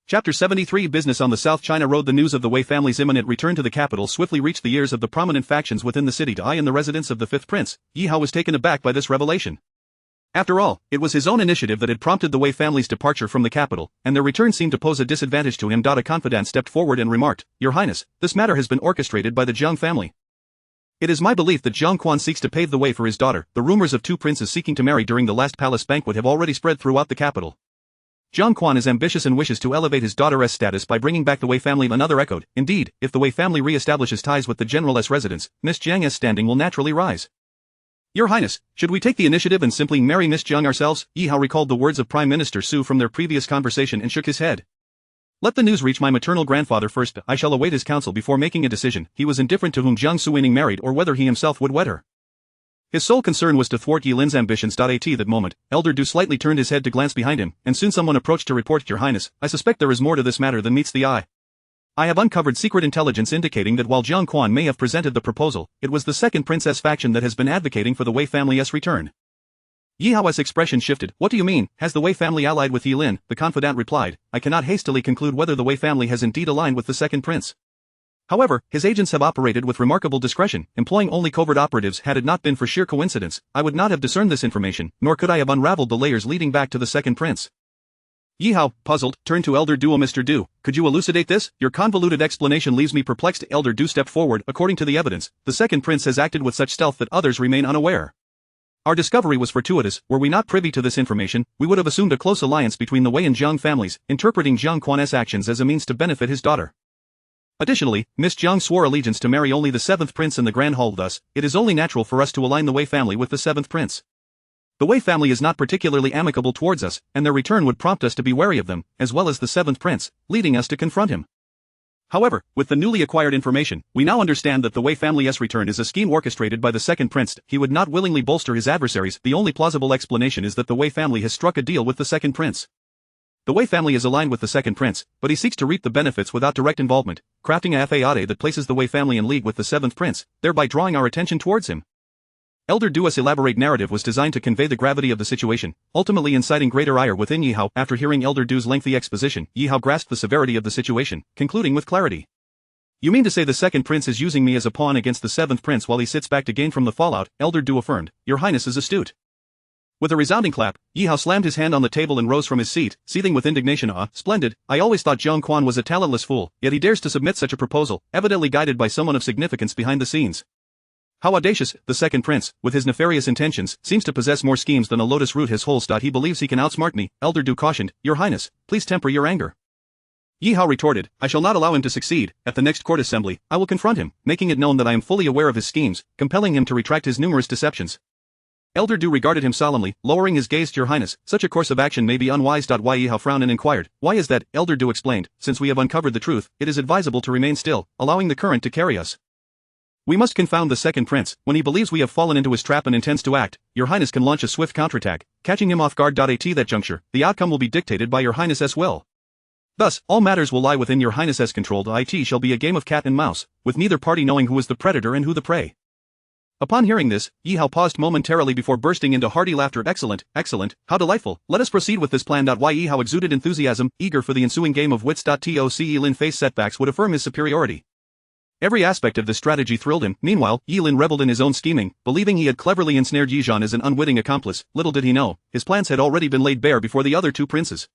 Chapter 73 Business on the South China Road. The news of the Wei family's imminent return to the capital swiftly reached the ears of the prominent factions within the city. In the residence of the fifth prince, Yi Hao was taken aback by this revelation. After all, it was his own initiative that had prompted the Wei family's departure from the capital, and their return seemed to pose a disadvantage to him. A confidant stepped forward and remarked, Your Highness, this matter has been orchestrated by the Jiang family. It is my belief that Jiang Quan seeks to pave the way for his daughter. The rumors of two princes seeking to marry during the last palace banquet have already spread throughout the capital. Jiang Quan is ambitious and wishes to elevate his daughter's status by bringing back the Wei family. Another echoed, indeed, if the Wei family re-establishes ties with the general's residence, Miss Jiang's standing will naturally rise. Your Highness, should we take the initiative and simply marry Miss Jiang ourselves? Yi Hao recalled the words of Prime Minister Su from their previous conversation and shook his head. Let the news reach my maternal grandfather first. I shall await his counsel before making a decision. He was indifferent to whom Jiang Suining married or whether he himself would wed her. His sole concern was to thwart Yi Lin's ambitions. At that moment, Elder Du slightly turned his head to glance behind him, and soon someone approached to report, Your Highness, I suspect there is more to this matter than meets the eye. I have uncovered secret intelligence indicating that while Jiang Quan may have presented the proposal, it was the second princess faction that has been advocating for the Wei family's return. Yi Hao's expression shifted. What do you mean? Has the Wei family allied with Yi Lin? The confidant replied, I cannot hastily conclude whether the Wei family has indeed aligned with the second prince. However, his agents have operated with remarkable discretion, employing only covert operatives. Had it not been for sheer coincidence, I would not have discerned this information, nor could I have unraveled the layers leading back to the second prince. Yi Hao, puzzled, turned to Elder Du. Mr. Du, could you elucidate this? Your convoluted explanation leaves me perplexed. Elder Du stepped forward. According to the evidence, the second prince has acted with such stealth that others remain unaware. Our discovery was fortuitous. Were we not privy to this information, we would have assumed a close alliance between the Wei and Jiang families, interpreting Jiang Quan's actions as a means to benefit his daughter. Additionally, Miss Jiang swore allegiance to marry only the seventh prince in the Grand Hall. Thus, it is only natural for us to align the Wei family with the seventh prince. The Wei family is not particularly amicable towards us, and their return would prompt us to be wary of them, as well as the seventh prince, leading us to confront him. However, with the newly acquired information, we now understand that the Wei family's return is a scheme orchestrated by the second prince. He would not willingly bolster his adversaries. The only plausible explanation is that the Wei family has struck a deal with the second prince. The Wei family is aligned with the second prince, but he seeks to reap the benefits without direct involvement, crafting a fate that places the Wei family in league with the seventh prince, thereby drawing our attention towards him. Elder Du's elaborate narrative was designed to convey the gravity of the situation, ultimately inciting greater ire within Yi Hao. After hearing Elder Du's lengthy exposition, Yi Hao grasped the severity of the situation, concluding with clarity. You mean to say the second prince is using me as a pawn against the seventh prince while he sits back to gain from the fallout? Elder Du affirmed. Your Highness is astute. With a resounding clap, Yi Hao slammed his hand on the table and rose from his seat, seething with indignation. Splendid. I always thought Jiang Quan was a talentless fool, yet he dares to submit such a proposal, evidently guided by someone of significance behind the scenes. How audacious. The second prince, with his nefarious intentions, seems to possess more schemes than a lotus root has holes. He believes he can outsmart me, Elder Du cautioned. Your Highness, please temper your anger. Yi Hao retorted, I shall not allow him to succeed. At the next court assembly, I will confront him, making it known that I am fully aware of his schemes, compelling him to retract his numerous deceptions. Elder Du regarded him solemnly, lowering his gaze. Your Highness, such a course of action may be unwise. Why? Yi Hao frowned and inquired. Why is that? Elder Du explained, since we have uncovered the truth, it is advisable to remain still, allowing the current to carry us. We must confound the second prince. When he believes we have fallen into his trap and intends to act, Your Highness can launch a swift counterattack, catching him off guard. At that juncture, the outcome will be dictated by Your Highness's will. Thus, all matters will lie within your highness's control. The IT shall be a game of cat and mouse, with neither party knowing who is the predator and who the prey. Upon hearing this, Yi Hao paused momentarily before bursting into hearty laughter. Excellent, excellent, how delightful, let us proceed with this plan. Yi Hao exuded enthusiasm, eager for the ensuing game of wits. Yi Lin faced setbacks would affirm his superiority. Every aspect of this strategy thrilled him. Meanwhile, Yi Lin reveled in his own scheming, believing he had cleverly ensnared Yi Zhan as an unwitting accomplice. Little did he know, his plans had already been laid bare before the other two princes.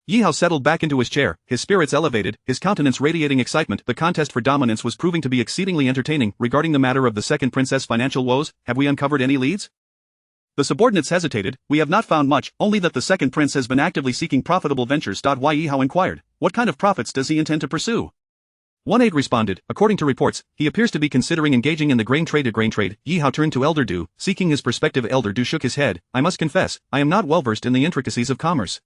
Yi Hao settled back into his chair, his spirits elevated, his countenance radiating excitement. The contest for dominance was proving to be exceedingly entertaining. Regarding the matter of the second princess' financial woes, have we uncovered any leads? The subordinates hesitated. We have not found much, only that the second prince has been actively seeking profitable ventures. Yi Hao inquired. What kind of profits does he intend to pursue? One aide responded, according to reports, he appears to be considering engaging in the grain trade. Yi Hao turned to Elder Du, seeking his perspective. Elder Du shook his head. I must confess, I am not well versed in the intricacies of commerce.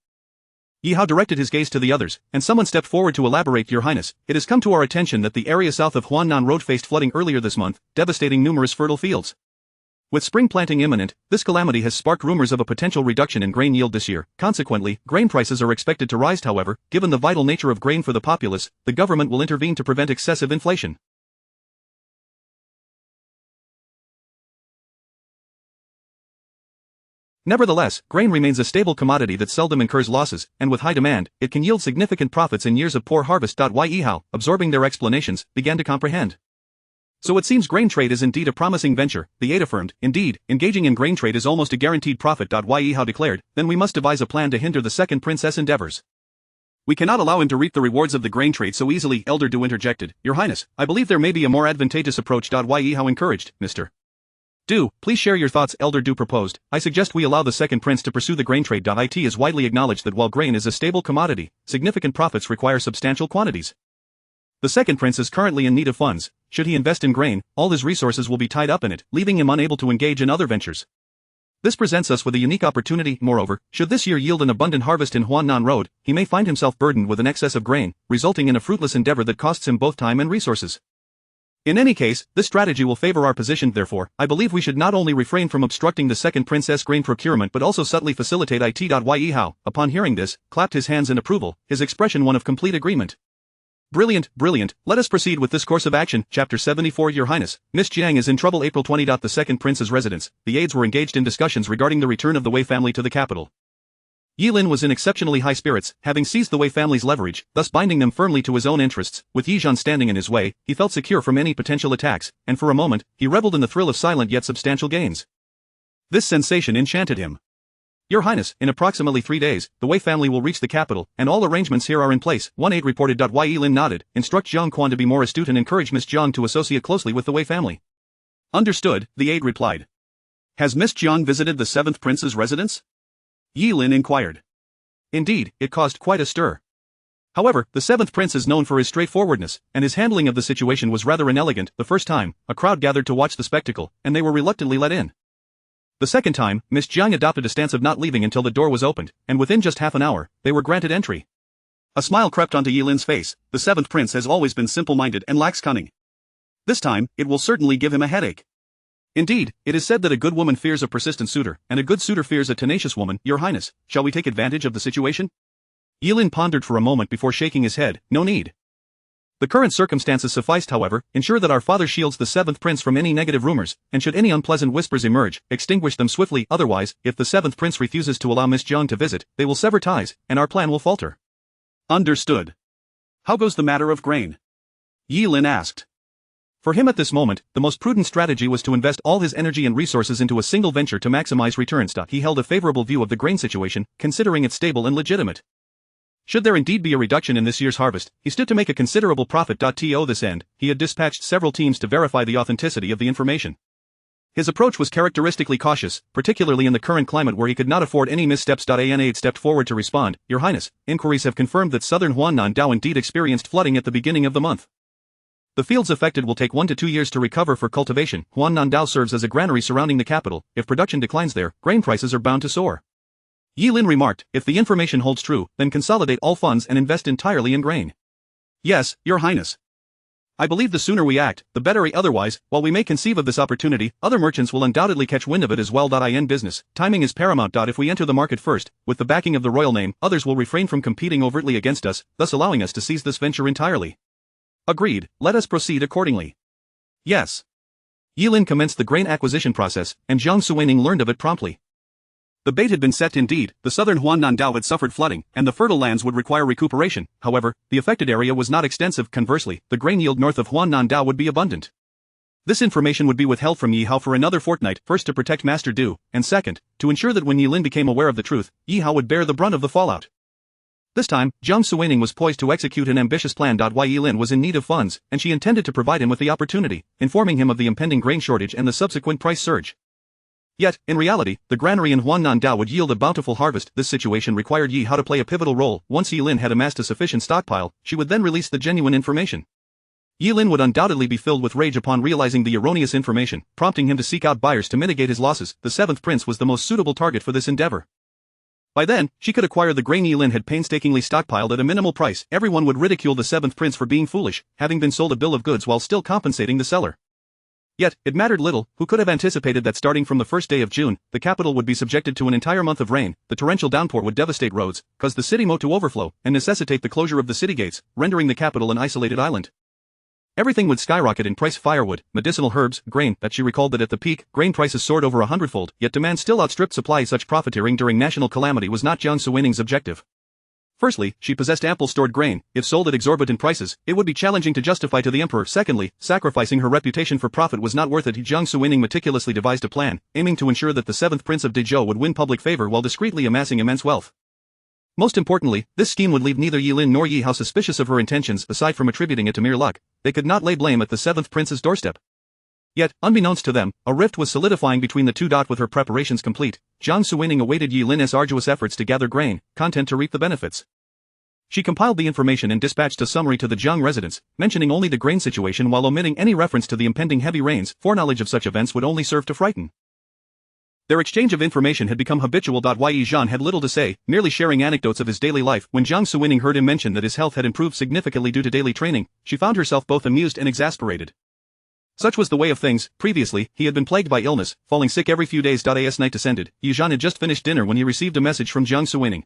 Yi Hao directed his gaze to the others, and someone stepped forward to elaborate. Your Highness, it has come to our attention that the area south of Huannan Road faced flooding earlier this month, devastating numerous fertile fields. With spring planting imminent, this calamity has sparked rumors of a potential reduction in grain yield this year. Consequently, grain prices are expected to rise. However, given the vital nature of grain for the populace, the government will intervene to prevent excessive inflation. Nevertheless, grain remains a stable commodity that seldom incurs losses, and with high demand, it can yield significant profits in years of poor harvest. Yi Hao, absorbing their explanations, began to comprehend. So it seems grain trade is indeed a promising venture, the aide affirmed. Indeed, engaging in grain trade is almost a guaranteed profit. Yi Hao declared. Then we must devise a plan to hinder the second princess' endeavors. We cannot allow him to reap the rewards of the grain trade so easily, Elder Du interjected. Your Highness, I believe there may be a more advantageous approach. Yi Hao encouraged. Mr. Du, please share your thoughts. Elder Du proposed. I suggest we allow the second prince to pursue the grain trade. It is widely acknowledged that while grain is a stable commodity, significant profits require substantial quantities. The second prince is currently in need of funds. Should he invest in grain, all his resources will be tied up in it, leaving him unable to engage in other ventures. This presents us with a unique opportunity. Moreover, should this year yield an abundant harvest in Huannan Road, he may find himself burdened with an excess of grain, resulting in a fruitless endeavor that costs him both time and resources. In any case, this strategy will favor our position. Therefore, I believe we should not only refrain from obstructing the second princess' grain procurement but also subtly facilitate it. Yi Hao, upon hearing this, clapped his hands in approval, his expression one of complete agreement. Brilliant, brilliant, let us proceed with this course of action. Chapter 74. Your Highness, Miss Jiang is in trouble. April 20. The second prince's residence, the aides were engaged in discussions regarding the return of the Wei family to the capital. Yi Lin was in exceptionally high spirits, having seized the Wei family's leverage, thus binding them firmly to his own interests. With Yi Zhan standing in his way, he felt secure from any potential attacks, and for a moment, he reveled in the thrill of silent yet substantial gains. This sensation enchanted him. Your Highness, in approximately 3 days, the Wei family will reach the capital, and all arrangements here are in place. One aide reported. Yi Lin nodded. Instruct Jiang Quan to be more astute and encourage Miss Jiang to associate closely with the Wei family. Understood, the aide replied. Has Miss Jiang visited the seventh prince's residence? Yi Lin inquired. Indeed, it caused quite a stir. However, the seventh prince is known for his straightforwardness, and his handling of the situation was rather inelegant. The first time, a crowd gathered to watch the spectacle, and they were reluctantly let in. The second time, Miss Jiang adopted a stance of not leaving until the door was opened, and within just half an hour, they were granted entry. A smile crept onto Yi Lin's face. The seventh prince has always been simple-minded and lacks cunning. This time, it will certainly give him a headache. Indeed, it is said that a good woman fears a persistent suitor, and a good suitor fears a tenacious woman. Your Highness, shall we take advantage of the situation? Yi Lin pondered for a moment before shaking his head. No need. The current circumstances sufficed. However, ensure that our father shields the seventh prince from any negative rumors, and should any unpleasant whispers emerge, extinguish them swiftly. Otherwise, if the seventh prince refuses to allow Miss Jiang to visit, they will sever ties, and our plan will falter. Understood. How goes the matter of grain? Yi Lin asked. For him at this moment, the most prudent strategy was to invest all his energy and resources into a single venture to maximize returns. He held a favorable view of the grain situation, considering it stable and legitimate. Should there indeed be a reduction in this year's harvest, he stood to make a considerable profit. To this end, he had dispatched several teams to verify the authenticity of the information. His approach was characteristically cautious, particularly in the current climate where he could not afford any missteps. An aide stepped forward to respond. Your Highness, inquiries have confirmed that southern Huannan Dao indeed experienced flooding at the beginning of the month. The fields affected will take 1 to 2 years to recover for cultivation. Huannan Dao serves as a granary surrounding the capital. If production declines there, grain prices are bound to soar. Yi Lin remarked, if the information holds true, then consolidate all funds and invest entirely in grain. Yes, Your Highness. I believe the sooner we act, the better. Otherwise, while we may conceive of this opportunity, other merchants will undoubtedly catch wind of it as well. In business, timing is paramount. If we enter the market first, with the backing of the royal name, others will refrain from competing overtly against us, thus allowing us to seize this venture entirely. Agreed, let us proceed accordingly. Yes. Yilin commenced the grain acquisition process, and Jiang Suining learned of it promptly. The bait had been set indeed, the southern Huannandao had suffered flooding, and the fertile lands would require recuperation. However, the affected area was not extensive. Conversely, the grain yield north of Huannandao would be abundant. This information would be withheld from Yi Hao for another fortnight, first to protect Master Du, and second, to ensure that when Yilin became aware of the truth, Yi Hao would bear the brunt of the fallout. This time, Jiang Suining was poised to execute an ambitious plan. Yilin was in need of funds, and she intended to provide him with the opportunity, informing him of the impending grain shortage and the subsequent price surge. Yet, in reality, the granary in Huannandao would yield a bountiful harvest. This situation required Yi Hao to play a pivotal role. Once Yilin had amassed a sufficient stockpile, she would then release the genuine information. Yilin would undoubtedly be filled with rage upon realizing the erroneous information, prompting him to seek out buyers to mitigate his losses. The seventh prince was the most suitable target for this endeavor. By then, she could acquire the grain Yilin had painstakingly stockpiled at a minimal price. Everyone would ridicule the seventh prince for being foolish, having been sold a bill of goods while still compensating the seller. Yet, it mattered little. Who could have anticipated that starting from the first day of June, the capital would be subjected to an entire month of rain. The torrential downpour would devastate roads, cause the city moat to overflow, and necessitate the closure of the city gates, rendering the capital an isolated island. Everything would skyrocket in price: firewood, medicinal herbs, grain. That she recalled that at the peak, grain prices soared over 100-fold, yet demand still outstripped supply. Such profiteering during national calamity was not Jiang Suining's objective. Firstly, she possessed ample stored grain. If sold at exorbitant prices, it would be challenging to justify to the emperor. Secondly, sacrificing her reputation for profit was not worth it. Jiang Suining meticulously devised a plan, aiming to ensure that the seventh prince of Dezhou would win public favor while discreetly amassing immense wealth. Most importantly, this scheme would leave neither Yilin nor Yi Hao suspicious of her intentions. Aside from attributing it to mere luck, they could not lay blame at the seventh prince's doorstep. Yet, unbeknownst to them, a rift was solidifying between the two. With her preparations complete, Jiang Suining awaited Yilin's arduous efforts to gather grain, content to reap the benefits. She compiled the information and dispatched a summary to the Jiang residents, mentioning only the grain situation while omitting any reference to the impending heavy rains. Foreknowledge of such events would only serve to frighten. Their exchange of information had become habitual. Yi Zhan had little to say, merely sharing anecdotes of his daily life. When Jiang Suining heard him mention that his health had improved significantly due to daily training, she found herself both amused and exasperated. Such was the way of things. Previously, he had been plagued by illness, falling sick every few days. As night descended, Yi Zhan had just finished dinner when he received a message from Jiang Suining.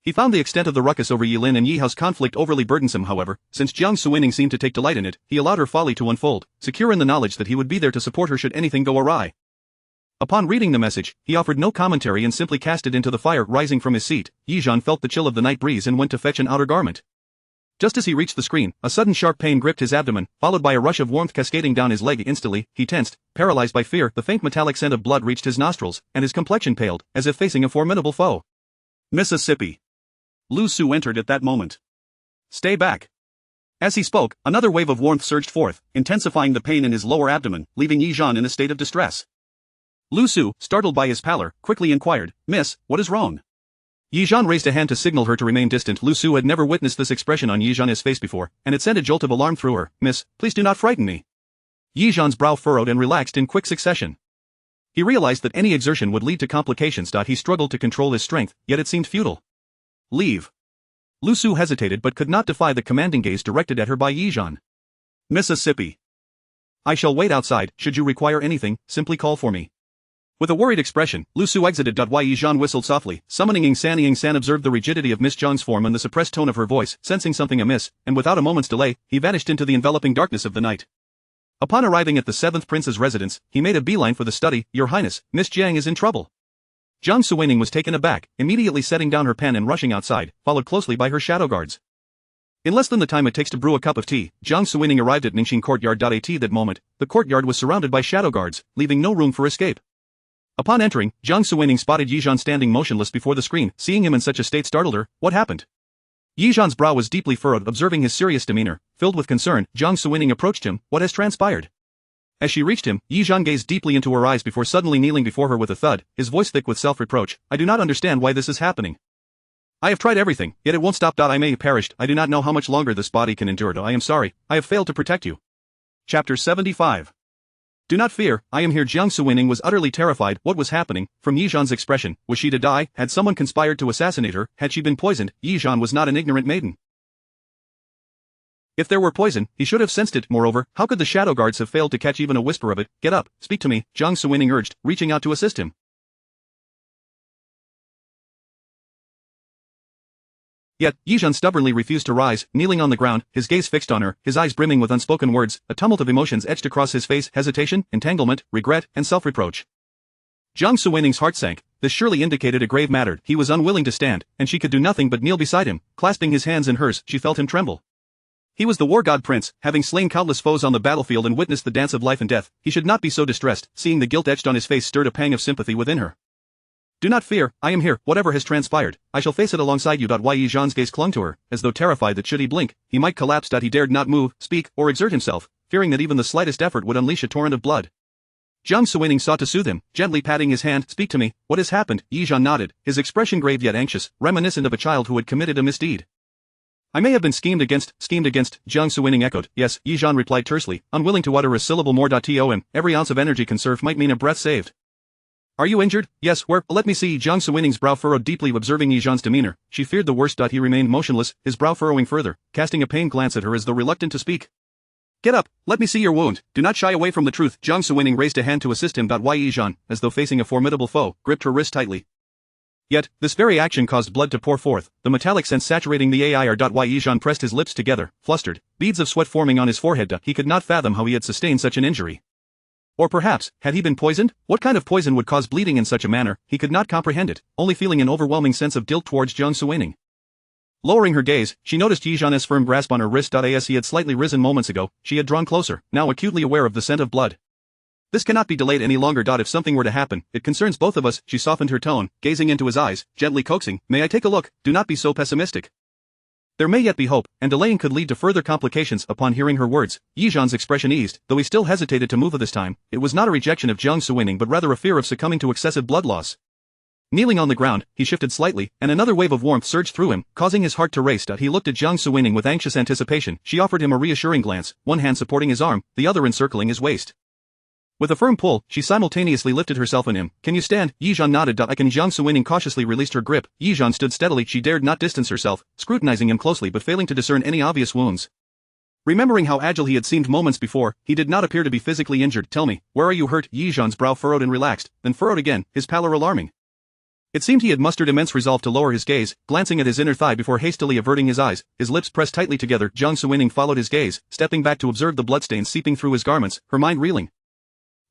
He found the extent of the ruckus over Yilin and Yi Hao's conflict overly burdensome. However, since Jiang Suining seemed to take delight in it, he allowed her folly to unfold, secure in the knowledge that he would be there to support her should anything go awry. Upon reading the message, he offered no commentary and simply cast it into the fire. Rising from his seat, Yi Zhan felt the chill of the night breeze and went to fetch an outer garment. Just as he reached the screen, a sudden sharp pain gripped his abdomen, followed by a rush of warmth cascading down his leg. Instantly, he tensed, paralyzed by fear. The faint metallic scent of blood reached his nostrils, and his complexion paled, as if facing a formidable foe. Mississippi. Lu Su entered at that moment. Stay back. As he spoke, another wave of warmth surged forth, intensifying the pain in his lower abdomen, leaving Yi Zhan in a state of distress. Lu Su, startled by his pallor, quickly inquired, "Miss, what is wrong?" Yi Zhan raised a hand to signal her to remain distant. Lu Su had never witnessed this expression on Yi Zhan's face before, and it sent a jolt of alarm through her. "Miss, please do not frighten me." Yi Zhan's brow furrowed and relaxed in quick succession. He realized that any exertion would lead to complications. He struggled to control his strength, yet it seemed futile. "Leave." Lu Su hesitated but could not defy the commanding gaze directed at her by Yi Zhan. "Mississippi. I shall wait outside. Should you require anything, simply call for me." With a worried expression, Lu Su exited. Yi Zhan whistled softly, summoning Ying San observed the rigidity of Miss Zhang's form and the suppressed tone of her voice, sensing something amiss, and without a moment's delay, he vanished into the enveloping darkness of the night. Upon arriving at the seventh prince's residence, he made a beeline for the study. "Your Highness, Miss Jiang is in trouble." Jiang Suining was taken aback, immediately setting down her pen and rushing outside, followed closely by her shadow guards. In less than the time it takes to brew a cup of tea, Jiang Suining arrived at Ningxing courtyard. At that moment, the courtyard was surrounded by shadow guards, leaving no room for escape. Upon entering, Jiang Suining spotted Yi Zhan standing motionless before the screen. Seeing him in such a state startled her. "What happened?" Yi Zhan's brow was deeply furrowed. Observing his serious demeanor, filled with concern, Jiang Suining approached him. "What has transpired?" As she reached him, Yi Zhan gazed deeply into her eyes before suddenly kneeling before her with a thud, his voice thick with self-reproach. "I do not understand why this is happening. I have tried everything, yet it won't stop. I may have perished. I do not know how much longer this body can endure. I am sorry, I have failed to protect you." Chapter 75. "Do not fear, I am here." Jiang Suining was utterly terrified. What was happening? From Yi Zhan's expression, was she to die? Had someone conspired to assassinate her? Had she been poisoned? Yi Zhan was not an ignorant maiden. If there were poison, he should have sensed it. Moreover, how could the shadow guards have failed to catch even a whisper of it? Get up, speak to me, Jiang Suining urged, reaching out to assist him. Yet, Yizhan stubbornly refused to rise, kneeling on the ground, his gaze fixed on her, his eyes brimming with unspoken words. A tumult of emotions etched across his face: hesitation, entanglement, regret, and self-reproach. Jiang Suining's heart sank. This surely indicated a grave matter. He was unwilling to stand, and she could do nothing but kneel beside him. Clasping his hands in hers, she felt him tremble. He was the war god prince, having slain countless foes on the battlefield and witnessed the dance of life and death. He should not be so distressed. Seeing the guilt etched on his face stirred a pang of sympathy within her. Do not fear, I am here. Whatever has transpired, I shall face it alongside you. Yi Zhan's gaze clung to her, as though terrified that should he blink, he might collapse. He dared not move, speak, or exert himself, fearing that even the slightest effort would unleash a torrent of blood. Jiang Suining sought to soothe him, gently patting his hand. Speak to me, what has happened? Yizhan nodded, his expression grave yet anxious, reminiscent of a child who had committed a misdeed. I may have been schemed against, Jiang Suining echoed. Yes, Yizhan replied tersely, unwilling to utter a syllable more. Tom, every ounce of energy conserved might mean a breath saved. Are you injured? Yes, where? Let me see. Jiang Suining's brow furrowed deeply, observing Yizhan's demeanor. She feared the worst. He remained motionless, his brow furrowing further, casting a pained glance at her as though reluctant to speak. Get up, let me see your wound. Do not shy away from the truth. Jiang Suining raised a hand to assist him. Yizhan, as though facing a formidable foe, gripped her wrist tightly. Yet, this very action caused blood to pour forth, the metallic scent saturating the air. Yizhan pressed his lips together, flustered, beads of sweat forming on his forehead. He could not fathom how he had sustained such an injury. Or perhaps, had he been poisoned? What kind of poison would cause bleeding in such a manner? He could not comprehend it, only feeling an overwhelming sense of guilt towards Jiang Suining. Lowering her gaze, she noticed Yizhan's firm grasp on her wrist. As he had slightly risen moments ago, she had drawn closer, now acutely aware of the scent of blood. This cannot be delayed any longer. If something were to happen, it concerns both of us. She softened her tone, gazing into his eyes, gently coaxing. May I take a look? Do not be so pessimistic. There may yet be hope, and delaying could lead to further complications. Upon hearing her words, Yizhan's expression eased, though he still hesitated to move. This time, it was not a rejection of Jiang Suining but rather a fear of succumbing to excessive blood loss. Kneeling on the ground, he shifted slightly, and another wave of warmth surged through him, causing his heart to race. He looked at Jiang Suining with anxious anticipation. She offered him a reassuring glance, one hand supporting his arm, the other encircling his waist. With a firm pull, she simultaneously lifted herself on him. Can you stand? Yizhan nodded. I can. Jiang Suining cautiously released her grip. Yizhan stood steadily. She dared not distance herself, scrutinizing him closely but failing to discern any obvious wounds. Remembering how agile he had seemed moments before, he did not appear to be physically injured. Tell me, where are you hurt? Yizhan's brow furrowed and relaxed, then furrowed again, his pallor alarming. It seemed he had mustered immense resolve to lower his gaze, glancing at his inner thigh before hastily averting his eyes, his lips pressed tightly together. Jiang Suining followed his gaze, stepping back to observe the bloodstains seeping through his garments, her mind reeling.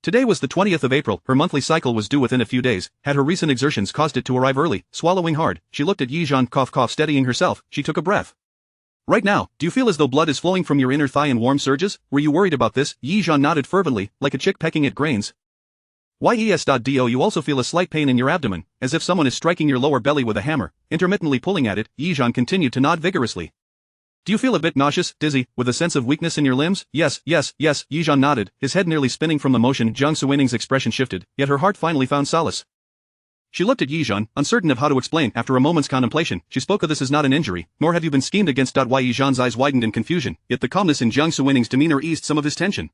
Today was the 20th of April, her monthly cycle was due within a few days. Had her recent exertions caused it to arrive early? Swallowing hard, she looked at Yizhan. Steadying herself, she took a breath. Right now, do you feel as though blood is flowing from your inner thigh in warm surges? Were you worried about this? Yizhan nodded fervently, like a chick pecking at grains. Yes.Do you also feel a slight pain in your abdomen, as if someone is striking your lower belly with a hammer, intermittently pulling at it? Yizhan continued to nod vigorously. Do you feel a bit nauseous, dizzy, with a sense of weakness in your limbs? Yes, Yizhan nodded, his head nearly spinning from the motion. Jiang Suining's expression shifted, yet her heart finally found solace. She looked at Yizhan, uncertain of how to explain. After a moment's contemplation, she spoke. This is not an injury, nor have you been schemed against. Yizhan's eyes widened in confusion, yet the calmness in Jiang Suining's demeanor eased some of his tension.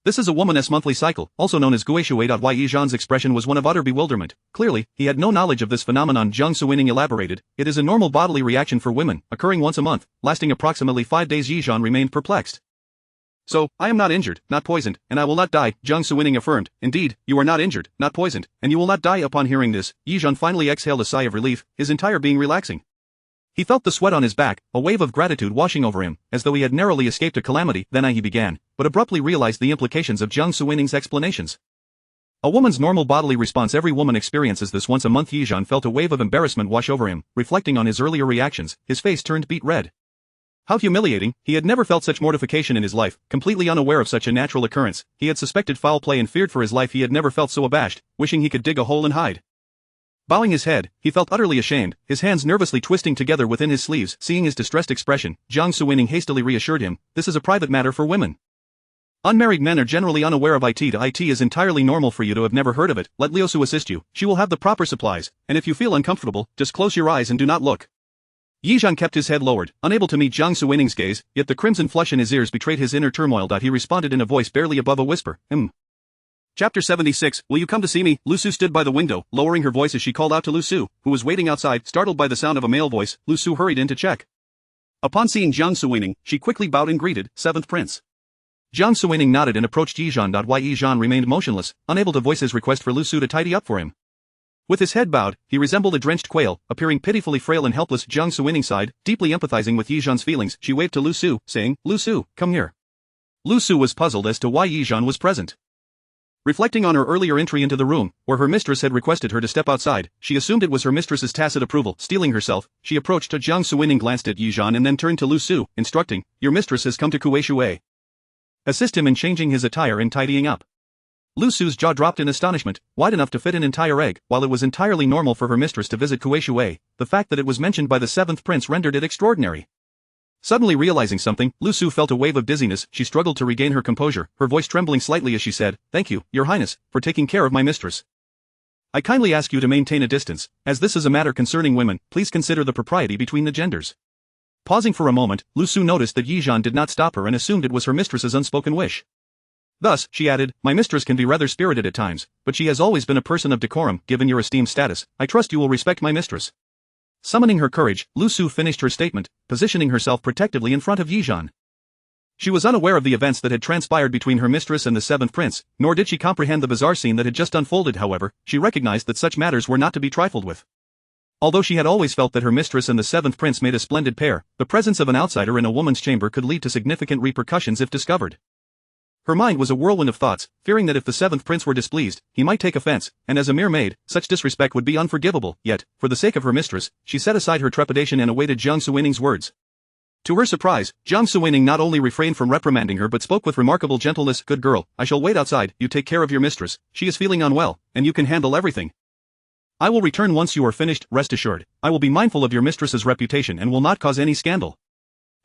This is a woman's monthly cycle, also known as guishui. Yizhan's expression was one of utter bewilderment. Clearly, he had no knowledge of this phenomenon. Jiang Suining elaborated, it is a normal bodily reaction for women, occurring once a month, lasting approximately 5 days. Yizhan remained perplexed. So, I am not injured, not poisoned, and I will not die, Jiang Suining affirmed. Indeed, you are not injured, not poisoned, and you will not die. Upon hearing this, Yizhan finally exhaled a sigh of relief, his entire being relaxing. He felt the sweat on his back, a wave of gratitude washing over him, as though he had narrowly escaped a calamity. Then he began, but abruptly realized the implications of Jiang Suining's explanations. A woman's normal bodily response. Every woman experiences this once a month. Yizhan felt a wave of embarrassment wash over him, reflecting on his earlier reactions, his face turned beet red. How humiliating, he had never felt such mortification in his life, completely unaware of such a natural occurrence. He had suspected foul play and feared for his life. He had never felt so abashed, wishing he could dig a hole and hide. Bowing his head, he felt utterly ashamed, his hands nervously twisting together within his sleeves. Seeing his distressed expression, Jiang Suining hastily reassured him, this is a private matter for women. Unmarried men are generally unaware of it. It is entirely normal for you to have never heard of it. Let Liusu assist you, she will have the proper supplies, and if you feel uncomfortable, just close your eyes and do not look. Yizhan kept his head lowered, unable to meet Jiang Suining's gaze, yet the crimson flush in his ears betrayed his inner turmoil. He responded in a voice barely above a whisper, Chapter 76, Will you come to see me? Lusu stood by the window, lowering her voice as she called out to Lusu, who was waiting outside. Startled by the sound of a male voice, Lusu hurried in to check. Upon seeing Jiang Suining, she quickly bowed and greeted, "Seventh Prince." Jiang Suining nodded and approached Yizhan. Yizhan remained motionless, unable to voice his request for Lu Su to tidy up for him. With his head bowed, he resembled a drenched quail, appearing pitifully frail and helpless. Jiang Suining sighed, deeply empathizing with Yizhan's feelings. She waved to Lu Su, saying, "Lu Su, come here." Lu Su was puzzled as to why Yizhan was present. Reflecting on her earlier entry into the room, where her mistress had requested her to step outside, she assumed it was her mistress's tacit approval. Steeling herself, she approached Jiang Suining, glanced at Yizhan and then turned to Lu Su, instructing, "Your mistress has come to Kuei. Assist him in changing his attire and tidying up." Lu Su's jaw dropped in astonishment, wide enough to fit an entire egg. While it was entirely normal for her mistress to visit Kuei, the fact that it was mentioned by the seventh prince rendered it extraordinary. Suddenly realizing something, Lu Su felt a wave of dizziness. She struggled to regain her composure, her voice trembling slightly as she said, "Thank you, Your Highness, for taking care of my mistress. I kindly ask you to maintain a distance. As this is a matter concerning women, please consider the propriety between the genders." Pausing for a moment, Lu Su noticed that Yizhan did not stop her and assumed it was her mistress's unspoken wish. Thus, she added, "My mistress can be rather spirited at times, but she has always been a person of decorum. Given your esteemed status, I trust you will respect my mistress." Summoning her courage, Lu Su finished her statement, positioning herself protectively in front of Yizhan. She was unaware of the events that had transpired between her mistress and the seventh prince, nor did she comprehend the bizarre scene that had just unfolded. However, she recognized that such matters were not to be trifled with. Although she had always felt that her mistress and the seventh prince made a splendid pair, the presence of an outsider in a woman's chamber could lead to significant repercussions if discovered. Her mind was a whirlwind of thoughts, fearing that if the seventh prince were displeased, he might take offense, and as a mere maid, such disrespect would be unforgivable. Yet, for the sake of her mistress, she set aside her trepidation and awaited Jiang Suining's words. To her surprise, Jiang Suining not only refrained from reprimanding her but spoke with remarkable gentleness. "Good girl, I shall wait outside. You take care of your mistress. She is feeling unwell, and you can handle everything. I will return once you are finished. Rest assured, I will be mindful of your mistress's reputation and will not cause any scandal."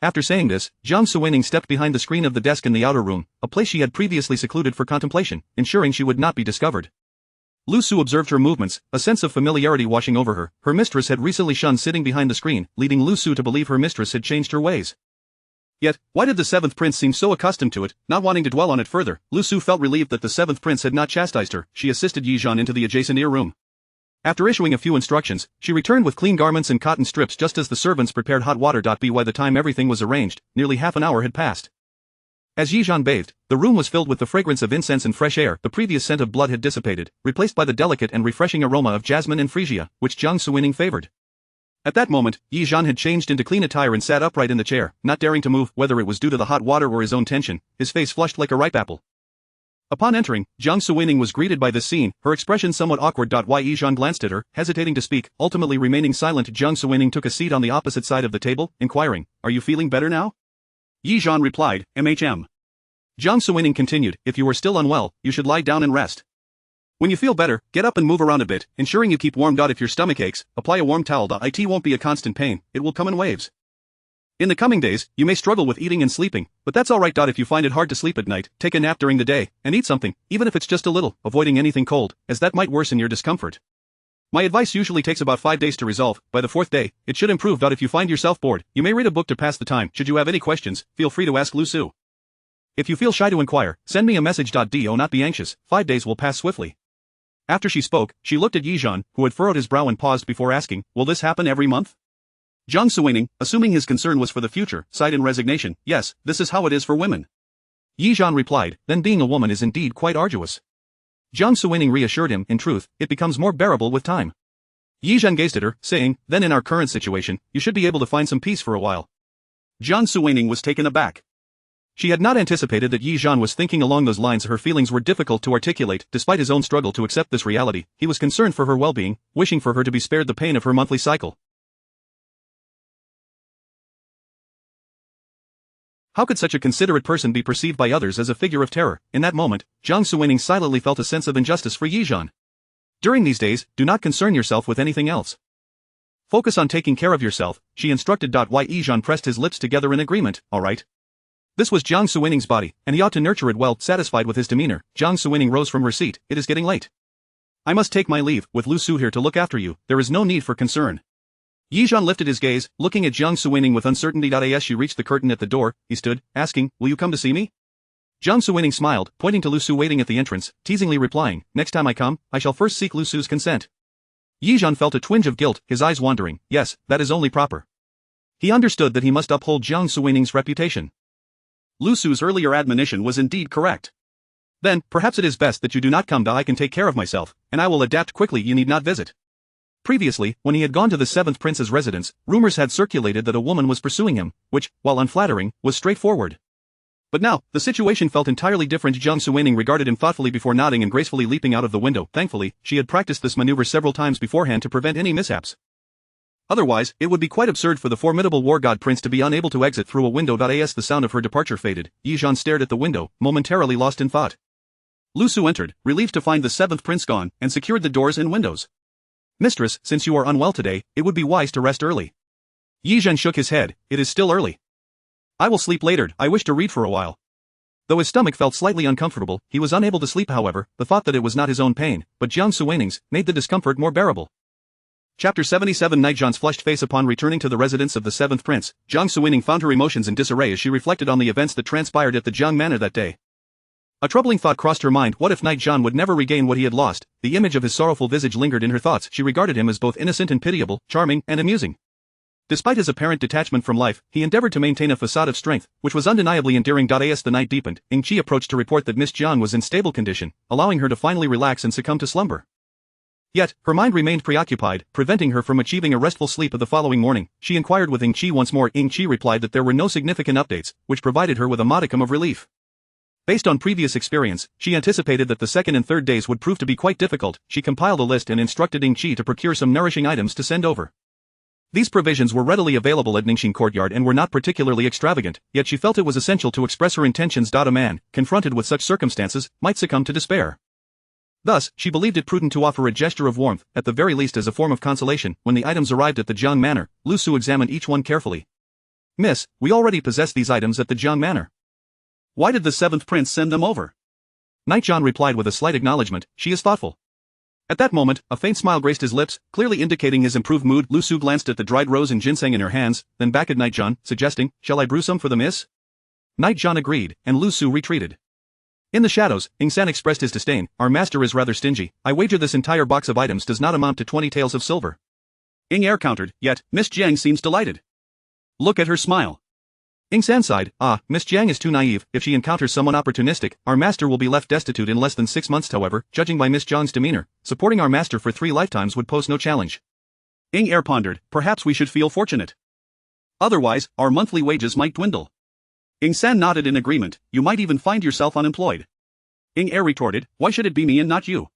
After saying this, Jiang Suining stepped behind the screen of the desk in the outer room, a place she had previously secluded for contemplation, ensuring she would not be discovered. Lu Su observed her movements, a sense of familiarity washing over her. Her mistress had recently shunned sitting behind the screen, leading Lu Su to believe her mistress had changed her ways. Yet, why did the seventh prince seem so accustomed to it? Not wanting to dwell on it further, Lu Su felt relieved that the seventh prince had not chastised her. She assisted Yizhan into the adjacent ear room. After issuing a few instructions, she returned with clean garments and cotton strips just as the servants prepared hot water. By the time everything was arranged, nearly half an hour had passed. As Yizhan bathed, the room was filled with the fragrance of incense and fresh air. The previous scent of blood had dissipated, replaced by the delicate and refreshing aroma of jasmine and freesia, which Jiang Suining favored. At that moment, Yizhan had changed into clean attire and sat upright in the chair, not daring to move. Whether it was due to the hot water or his own tension, his face flushed like a ripe apple. Upon entering, Jiang Suining was greeted by this scene, her expression somewhat awkward. Yizhan glanced at her, hesitating to speak, ultimately remaining silent. Jiang Suining took a seat on the opposite side of the table, inquiring, "Are you feeling better now?" Yizhan replied, "Mm." Jiang Suining continued, "If you are still unwell, you should lie down and rest. When you feel better, get up and move around a bit, ensuring you keep warm. If your stomach aches, apply a warm towel. It won't be a constant pain, it will come in waves. In the coming days, you may struggle with eating and sleeping, but that's alright. If you find it hard to sleep at night, take a nap during the day, and eat something, even if it's just a little, avoiding anything cold, as that might worsen your discomfort. My advice usually takes about 5 days to resolve. By the 4th day, it should improve. If you find yourself bored, you may read a book to pass the time. Should you have any questions, feel free to ask Lu Su. If you feel shy to inquire, send me a message. Do not be anxious, 5 days will pass swiftly." After she spoke, she looked at Yizhan, who had furrowed his brow and paused before asking, "Will this happen every month?" Jiang Suining, assuming his concern was for the future, sighed in resignation. "Yes, this is how it is for women." Yizhan replied, "Then being a woman is indeed quite arduous." Jiang Suining reassured him, "In truth, it becomes more bearable with time." Yizhan gazed at her, saying, "Then in our current situation, you should be able to find some peace for a while." Jiang Suining was taken aback. She had not anticipated that Yizhan was thinking along those lines. Her feelings were difficult to articulate. Despite his own struggle to accept this reality, he was concerned for her well-being, wishing for her to be spared the pain of her monthly cycle. How could such a considerate person be perceived by others as a figure of terror? In that moment, Jiang Suining silently felt a sense of injustice for Yizhan. During these days, do not concern yourself with anything else. Focus on taking care of yourself, she instructed. Yizhan pressed his lips together in agreement. Alright. This was Jiang Suining's body, and he ought to nurture it well. Satisfied with his demeanor, Jiang Suining rose from her seat. "It is getting late. I must take my leave. With Lu Su here to look after you, there is no need for concern." Yizhan lifted his gaze, looking at Jiang Suining with uncertainty. As she reached the curtain at the door, he stood, asking, "Will you come to see me?" Jiang Suining smiled, pointing to Lu Su waiting at the entrance, teasingly replying, "Next time I come, I shall first seek Lu Su's consent." Yizhan felt a twinge of guilt, his eyes wandering. "Yes, that is only proper." He understood that he must uphold Jiang Suining's reputation. Lu Su's earlier admonition was indeed correct. Then, perhaps it is best that you do not come. I can take care of myself, and I will adapt quickly. You need not visit. Previously, when he had gone to the seventh prince's residence, rumors had circulated that a woman was pursuing him, which, while unflattering, was straightforward. But now, the situation felt entirely different. Jiang Suining regarded him thoughtfully before nodding and gracefully leaping out of the window. Thankfully, she had practiced this maneuver several times beforehand to prevent any mishaps. Otherwise, it would be quite absurd for the formidable war god prince to be unable to exit through a window. As the sound of her departure faded, Yi Zhan stared at the window, momentarily lost in thought. Lu Su entered, relieved to find the seventh prince gone, and secured the doors and windows. Mistress, since you are unwell today, it would be wise to rest early. Yi Zhan shook his head. It is still early. I will sleep later. I wish to read for a while. Though his stomach felt slightly uncomfortable, he was unable to sleep. However, the thought that it was not his own pain, but Jiang Suining's, made the discomfort more bearable. Chapter 77 Night Zhan's flushed face. Upon returning to the residence of the seventh prince, Jiang Suining found her emotions in disarray as she reflected on the events that transpired at the Jiang manor that day. A troubling thought crossed her mind. What if Night Zhan would never regain what he had lost? The image of his sorrowful visage lingered in her thoughts. She regarded him as both innocent and pitiable, charming and amusing. Despite his apparent detachment from life, he endeavored to maintain a facade of strength, which was undeniably endearing. As the night deepened, Ying Qi approached to report that Miss Jiang was in stable condition, allowing her to finally relax and succumb to slumber. Yet, her mind remained preoccupied, preventing her from achieving a restful sleep. Of the following morning, she inquired with Ying Qi once more. Ying Qi replied that there were no significant updates, which provided her with a modicum of relief. Based on previous experience, she anticipated that the second and third days would prove to be quite difficult. She compiled a list and instructed Ying Qi to procure some nourishing items to send over. These provisions were readily available at Ningxin courtyard and were not particularly extravagant, yet she felt it was essential to express her intentions. A man, confronted with such circumstances, might succumb to despair. Thus, she believed it prudent to offer a gesture of warmth, at the very least as a form of consolation. When the items arrived at the Jiang manor, Lu Su examined each one carefully. Miss, we already possess these items at the Jiang manor. Why did the seventh prince send them over? Night Zhan replied with a slight acknowledgement. She is thoughtful. At that moment, a faint smile graced his lips, clearly indicating his improved mood. Lu Su glanced at the dried rose and ginseng in her hands, then back at Night Zhan, suggesting, shall I brew some for the miss? Night Zhan agreed, and Lu Su retreated. In the shadows, Ying San expressed his disdain. Our master is rather stingy. I wager this entire box of items does not amount to 20 taels of silver. Ying Er countered, yet, Miss Jiang seems delighted. Look at her smile. Ying San sighed. Miss Jiang is too naive. If she encounters someone opportunistic, our master will be left destitute in less than 6 months. However, judging by Miss Jiang's demeanor, supporting our master for 3 lifetimes would pose no challenge. Ying Er pondered, perhaps we should feel fortunate. Otherwise, our monthly wages might dwindle. Ying San nodded in agreement. You might even find yourself unemployed. Ying Er retorted, why should it be me and not you?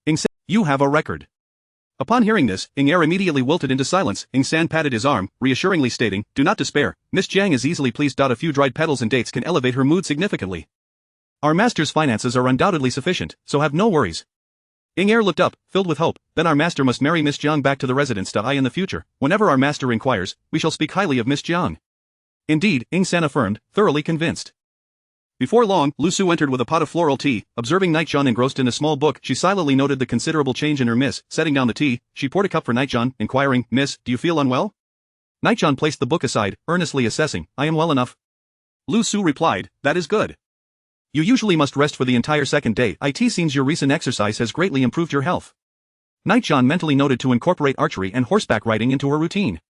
Ying San, you have a record. Upon hearing this, Ying Er immediately wilted into silence. Ying San patted his arm, reassuringly stating, do not despair, Miss Jiang is easily pleased. A few dried petals and dates can elevate her mood significantly. Our master's finances are undoubtedly sufficient, so have no worries. Ying Er looked up, filled with hope. Then our master must marry Miss Jiang back to the residence. In the future, whenever our master inquires, we shall speak highly of Miss Jiang. Indeed, Ying San affirmed, thoroughly convinced. Before long, Lu Su entered with a pot of floral tea. Observing Night Zhan engrossed in a small book, she silently noted the considerable change in her miss. Setting down the tea, she poured a cup for Night Zhan, inquiring, Miss, do you feel unwell? Night Zhan placed the book aside, earnestly assessing, I am well enough. Lu Su replied, that is good. You usually must rest for the entire second day. It seems your recent exercise has greatly improved your health. Night Zhan mentally noted to incorporate archery and horseback riding into her routine.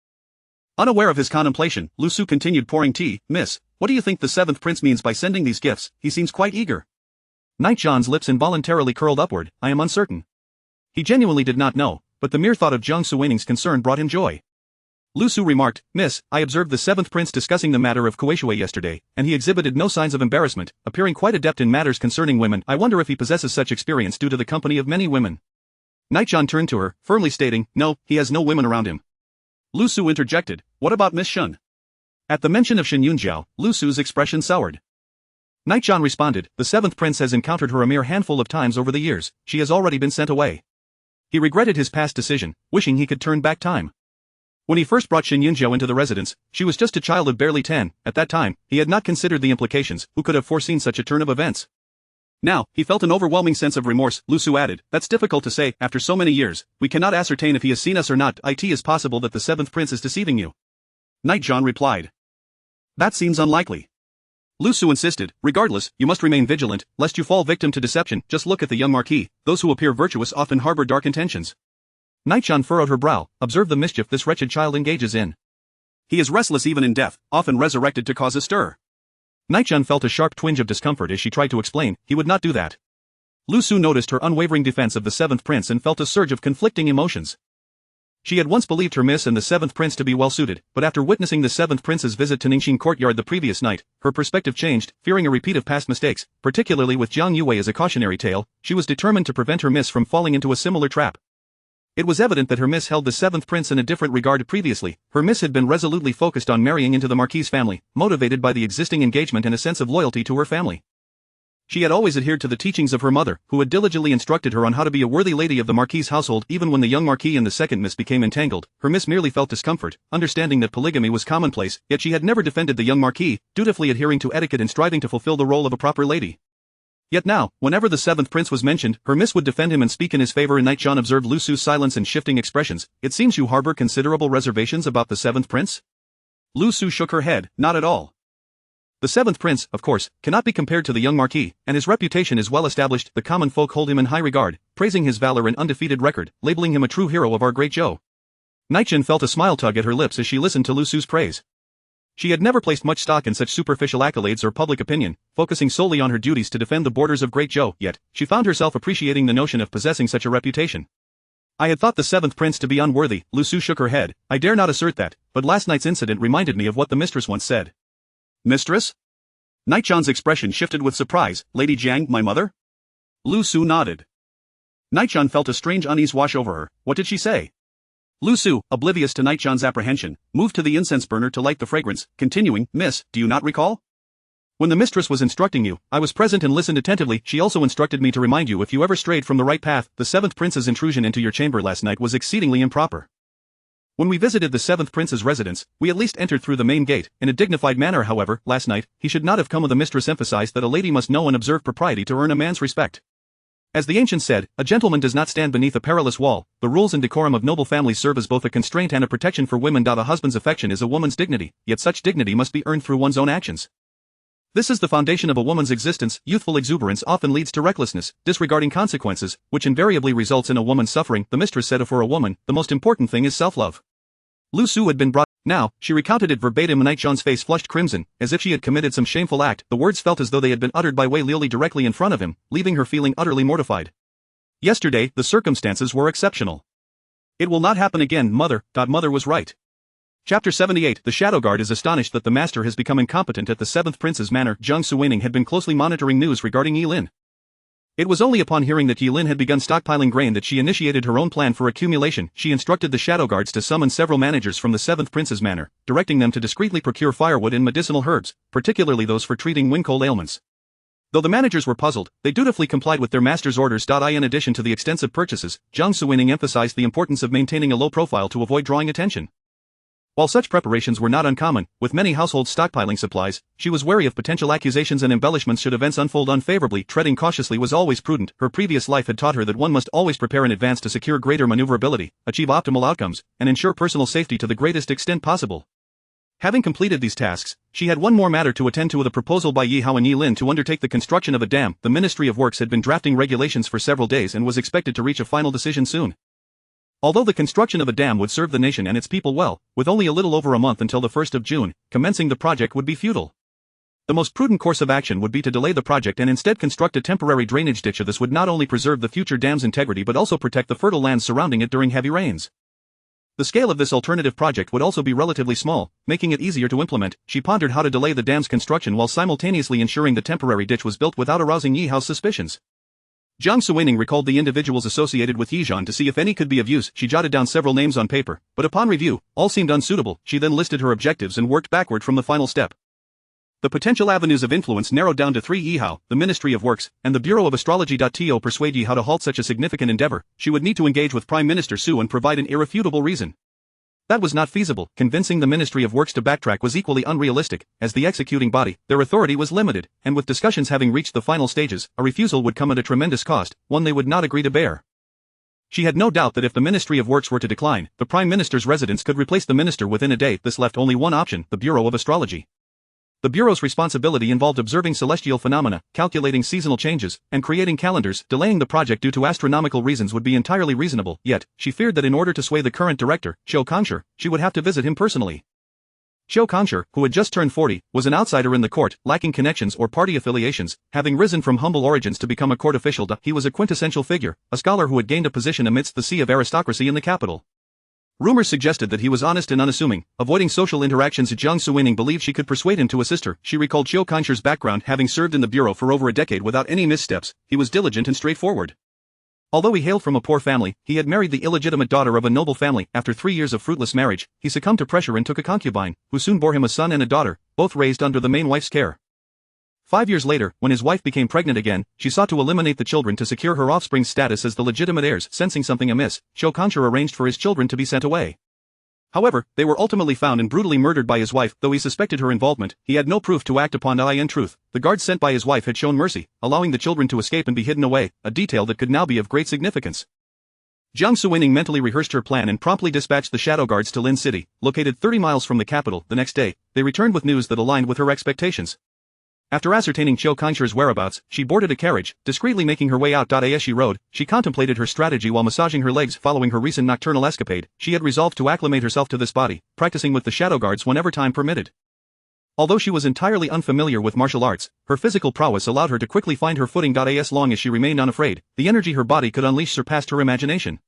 Unaware of his contemplation, Lu Su continued pouring tea. Miss, what do you think the seventh prince means by sending these gifts? He seems quite eager. Night Zhan's lips involuntarily curled upward. I am uncertain. He genuinely did not know, but the mere thought of Jiang Suining's concern brought him joy. Lu Su remarked, Miss, I observed the seventh prince discussing the matter of Kueishui yesterday, and he exhibited no signs of embarrassment, appearing quite adept in matters concerning women. I wonder if he possesses such experience due to the company of many women. Night Zhan turned to her, firmly stating, no, he has no women around him. Lu Su interjected, what about Miss Shun? At the mention of Shen Yunjiao, Lu Su's expression soured. Night Zhan responded, the seventh prince has encountered her a mere handful of times over the years, she has already been sent away. He regretted his past decision, wishing he could turn back time. When he first brought Shen Yunjiao into the residence, she was just a child of barely 10, at that time, he had not considered the implications, who could have foreseen such a turn of events? Now, he felt an overwhelming sense of remorse. Lu Su added, that's difficult to say, after so many years, we cannot ascertain if he has seen us or not. It is possible that the seventh prince is deceiving you. Night Zhan replied. That seems unlikely. Lu Su insisted, regardless, you must remain vigilant, lest you fall victim to deception. Just look at the young marquis, those who appear virtuous often harbor dark intentions. Night Zhan furrowed her brow, observe the mischief this wretched child engages in. He is restless even in death, often resurrected to cause a stir. Nightjun felt a sharp twinge of discomfort as she tried to explain. He would not do that. Lu Su noticed her unwavering defense of the seventh prince and felt a surge of conflicting emotions. She had once believed her miss and the seventh prince to be well-suited, but after witnessing the seventh prince's visit to Ningxin courtyard the previous night, her perspective changed. Fearing a repeat of past mistakes, particularly with Jiang Yue as a cautionary tale, she was determined to prevent her miss from falling into a similar trap. It was evident that her miss held the seventh prince in a different regard previously. Her miss had been resolutely focused on marrying into the Marquis' family, motivated by the existing engagement and a sense of loyalty to her family. She had always adhered to the teachings of her mother, who had diligently instructed her on how to be a worthy lady of the Marquis' household. Even when the young Marquis and the second miss became entangled, her miss merely felt discomfort, understanding that polygamy was commonplace, yet she had never defended the young Marquis, dutifully adhering to etiquette and striving to fulfill the role of a proper lady. Yet now, whenever the seventh prince was mentioned, her miss would defend him and speak in his favor. And Nightjun observed Lu Su's silence and shifting expressions. It seems you harbor considerable reservations about the seventh prince? Lu Su shook her head. Not at all. The seventh prince, of course, cannot be compared to the young Marquis, and his reputation is well established. The common folk hold him in high regard, praising his valor and undefeated record, labeling him a true hero of our great Zhou. Nightjun felt a smile tug at her lips as she listened to Lu Su's praise. She had never placed much stock in such superficial accolades or public opinion, focusing solely on her duties to defend the borders of Great Zhou, yet, she found herself appreciating the notion of possessing such a reputation. I had thought the seventh prince to be unworthy. Lu Su shook her head. I dare not assert that, but last night's incident reminded me of what the mistress once said. Mistress? Nightjun's expression shifted with surprise. Lady Jiang, my mother? Lu Su nodded. Nightjun felt a strange unease wash over her. What did she say? Lu Su, oblivious to Nightjun's apprehension, moved to the incense burner to light the fragrance, continuing, Miss, do you not recall? When the mistress was instructing you, I was present and listened attentively. She also instructed me to remind you if you ever strayed from the right path. The seventh prince's intrusion into your chamber last night was exceedingly improper. When we visited the seventh prince's residence, we at least entered through the main gate, in a dignified manner. However, last night, he should not have come. The mistress emphasized that a lady must know and observe propriety to earn a man's respect. As the ancients said, a gentleman does not stand beneath a perilous wall. The rules and decorum of noble families serve as both a constraint and a protection for women. A husband's affection is a woman's dignity, yet such dignity must be earned through one's own actions. This is the foundation of a woman's existence. Youthful exuberance often leads to recklessness, disregarding consequences, which invariably results in a woman's suffering. The mistress said for a woman, the most important thing is self-love. Lu Su had been brought. Now, she recounted it verbatim. Nightjun's face flushed crimson, as if she had committed some shameful act. The words felt as though they had been uttered by Wei Lili directly in front of him, leaving her feeling utterly mortified. Yesterday, the circumstances were exceptional. It will not happen again, mother. Mother was right. Chapter 78. The Shadow Guard is astonished that the master has become incompetent at the seventh prince's manor. Jiang Suining had been closely monitoring news regarding Yilin. It was only upon hearing that Yilin had begun stockpiling grain that she initiated her own plan for accumulation. She instructed the Shadow Guards to summon several managers from the seventh prince's manor, directing them to discreetly procure firewood and medicinal herbs, particularly those for treating wind-cold ailments. Though the managers were puzzled, they dutifully complied with their master's orders. In addition to the extensive purchases, Jiang Suining emphasized the importance of maintaining a low profile to avoid drawing attention. While such preparations were not uncommon, with many households stockpiling supplies, she was wary of potential accusations and embellishments should events unfold unfavorably. Treading cautiously was always prudent. Her previous life had taught her that one must always prepare in advance to secure greater maneuverability, achieve optimal outcomes, and ensure personal safety to the greatest extent possible. Having completed these tasks, she had one more matter to attend to: the proposal by Yi Hao and Yi Lin to undertake the construction of a dam. The Ministry of Works had been drafting regulations for several days and was expected to reach a final decision soon. Although the construction of a dam would serve the nation and its people well, with only a little over a month until the 1st of June, commencing the project would be futile. The most prudent course of action would be to delay the project and instead construct a temporary drainage ditch. This would not only preserve the future dam's integrity but also protect the fertile lands surrounding it during heavy rains. The scale of this alternative project would also be relatively small, making it easier to implement. She pondered how to delay the dam's construction while simultaneously ensuring the temporary ditch was built without arousing Yi Hao's suspicions. Jiang Suining recalled the individuals associated with Yizhan to see if any could be of use. She jotted down several names on paper, but upon review, all seemed unsuitable. She then listed her objectives and worked backward from the final step. The potential avenues of influence narrowed down to 3: Yi Hao, the Ministry of Works, and the Bureau of Astrology. To persuade Yi Hao to halt such a significant endeavor, she would need to engage with Prime Minister Su and provide an irrefutable reason. That was not feasible. Convincing the Ministry of Works to backtrack was equally unrealistic. As the executing body, their authority was limited, and with discussions having reached the final stages, a refusal would come at a tremendous cost, one they would not agree to bear. She had no doubt that if the Ministry of Works were to decline, the Prime Minister's residence could replace the minister within a day. This left only one option: the Bureau of Astrology. The Bureau's responsibility involved observing celestial phenomena, calculating seasonal changes, and creating calendars. Delaying the project due to astronomical reasons would be entirely reasonable, yet, she feared that in order to sway the current director, Zhou Kongshi, she would have to visit him personally. Qiu Kangshi, who had just turned 40, was an outsider in the court, lacking connections or party affiliations, having risen from humble origins to become a court official. He was a quintessential figure, a scholar who had gained a position amidst the sea of aristocracy in the capital. Rumors suggested that he was honest and unassuming, avoiding social interactions. Jiang Suining believed she could persuade him to assist her. She recalled Qiu Kangshi's background, having served in the bureau for over a decade without any missteps. He was diligent and straightforward. Although he hailed from a poor family, he had married the illegitimate daughter of a noble family. After 3 years of fruitless marriage, he succumbed to pressure and took a concubine, who soon bore him a son and a daughter, both raised under the main wife's care. 5 years later, when his wife became pregnant again, she sought to eliminate the children to secure her offspring's status as the legitimate heirs. Sensing something amiss, Qiu Kangshi arranged for his children to be sent away. However, they were ultimately found and brutally murdered by his wife. Though he suspected her involvement, he had no proof to act upon. In truth, the guards sent by his wife had shown mercy, allowing the children to escape and be hidden away, a detail that could now be of great significance. Jiang Suining mentally rehearsed her plan and promptly dispatched the shadow guards to Lin City, located 30 miles from the capital. The next day, they returned with news that aligned with her expectations. After ascertaining Qiu Kangshi's whereabouts, she boarded a carriage, discreetly making her way out. As she rode, she contemplated her strategy while massaging her legs. Following her recent nocturnal escapade, she had resolved to acclimate herself to this body, practicing with the shadow guards whenever time permitted. Although she was entirely unfamiliar with martial arts, her physical prowess allowed her to quickly find her footing. As long as she remained unafraid, the energy her body could unleash surpassed her imagination.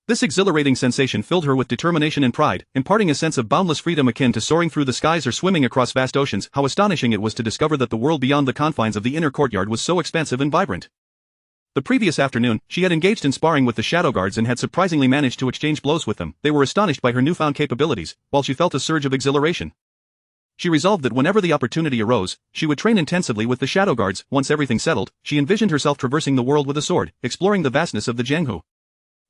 This exhilarating sensation filled her with determination and pride, imparting a sense of boundless freedom akin to soaring through the skies or swimming across vast oceans. How astonishing it was to discover that the world beyond the confines of the inner courtyard was so expansive and vibrant. The previous afternoon, she had engaged in sparring with the shadow guards and had surprisingly managed to exchange blows with them. They were astonished by her newfound capabilities, while she felt a surge of exhilaration. She resolved that whenever the opportunity arose, she would train intensively with the shadow guards. Once everything settled, she envisioned herself traversing the world with a sword, exploring the vastness of the Jianghu.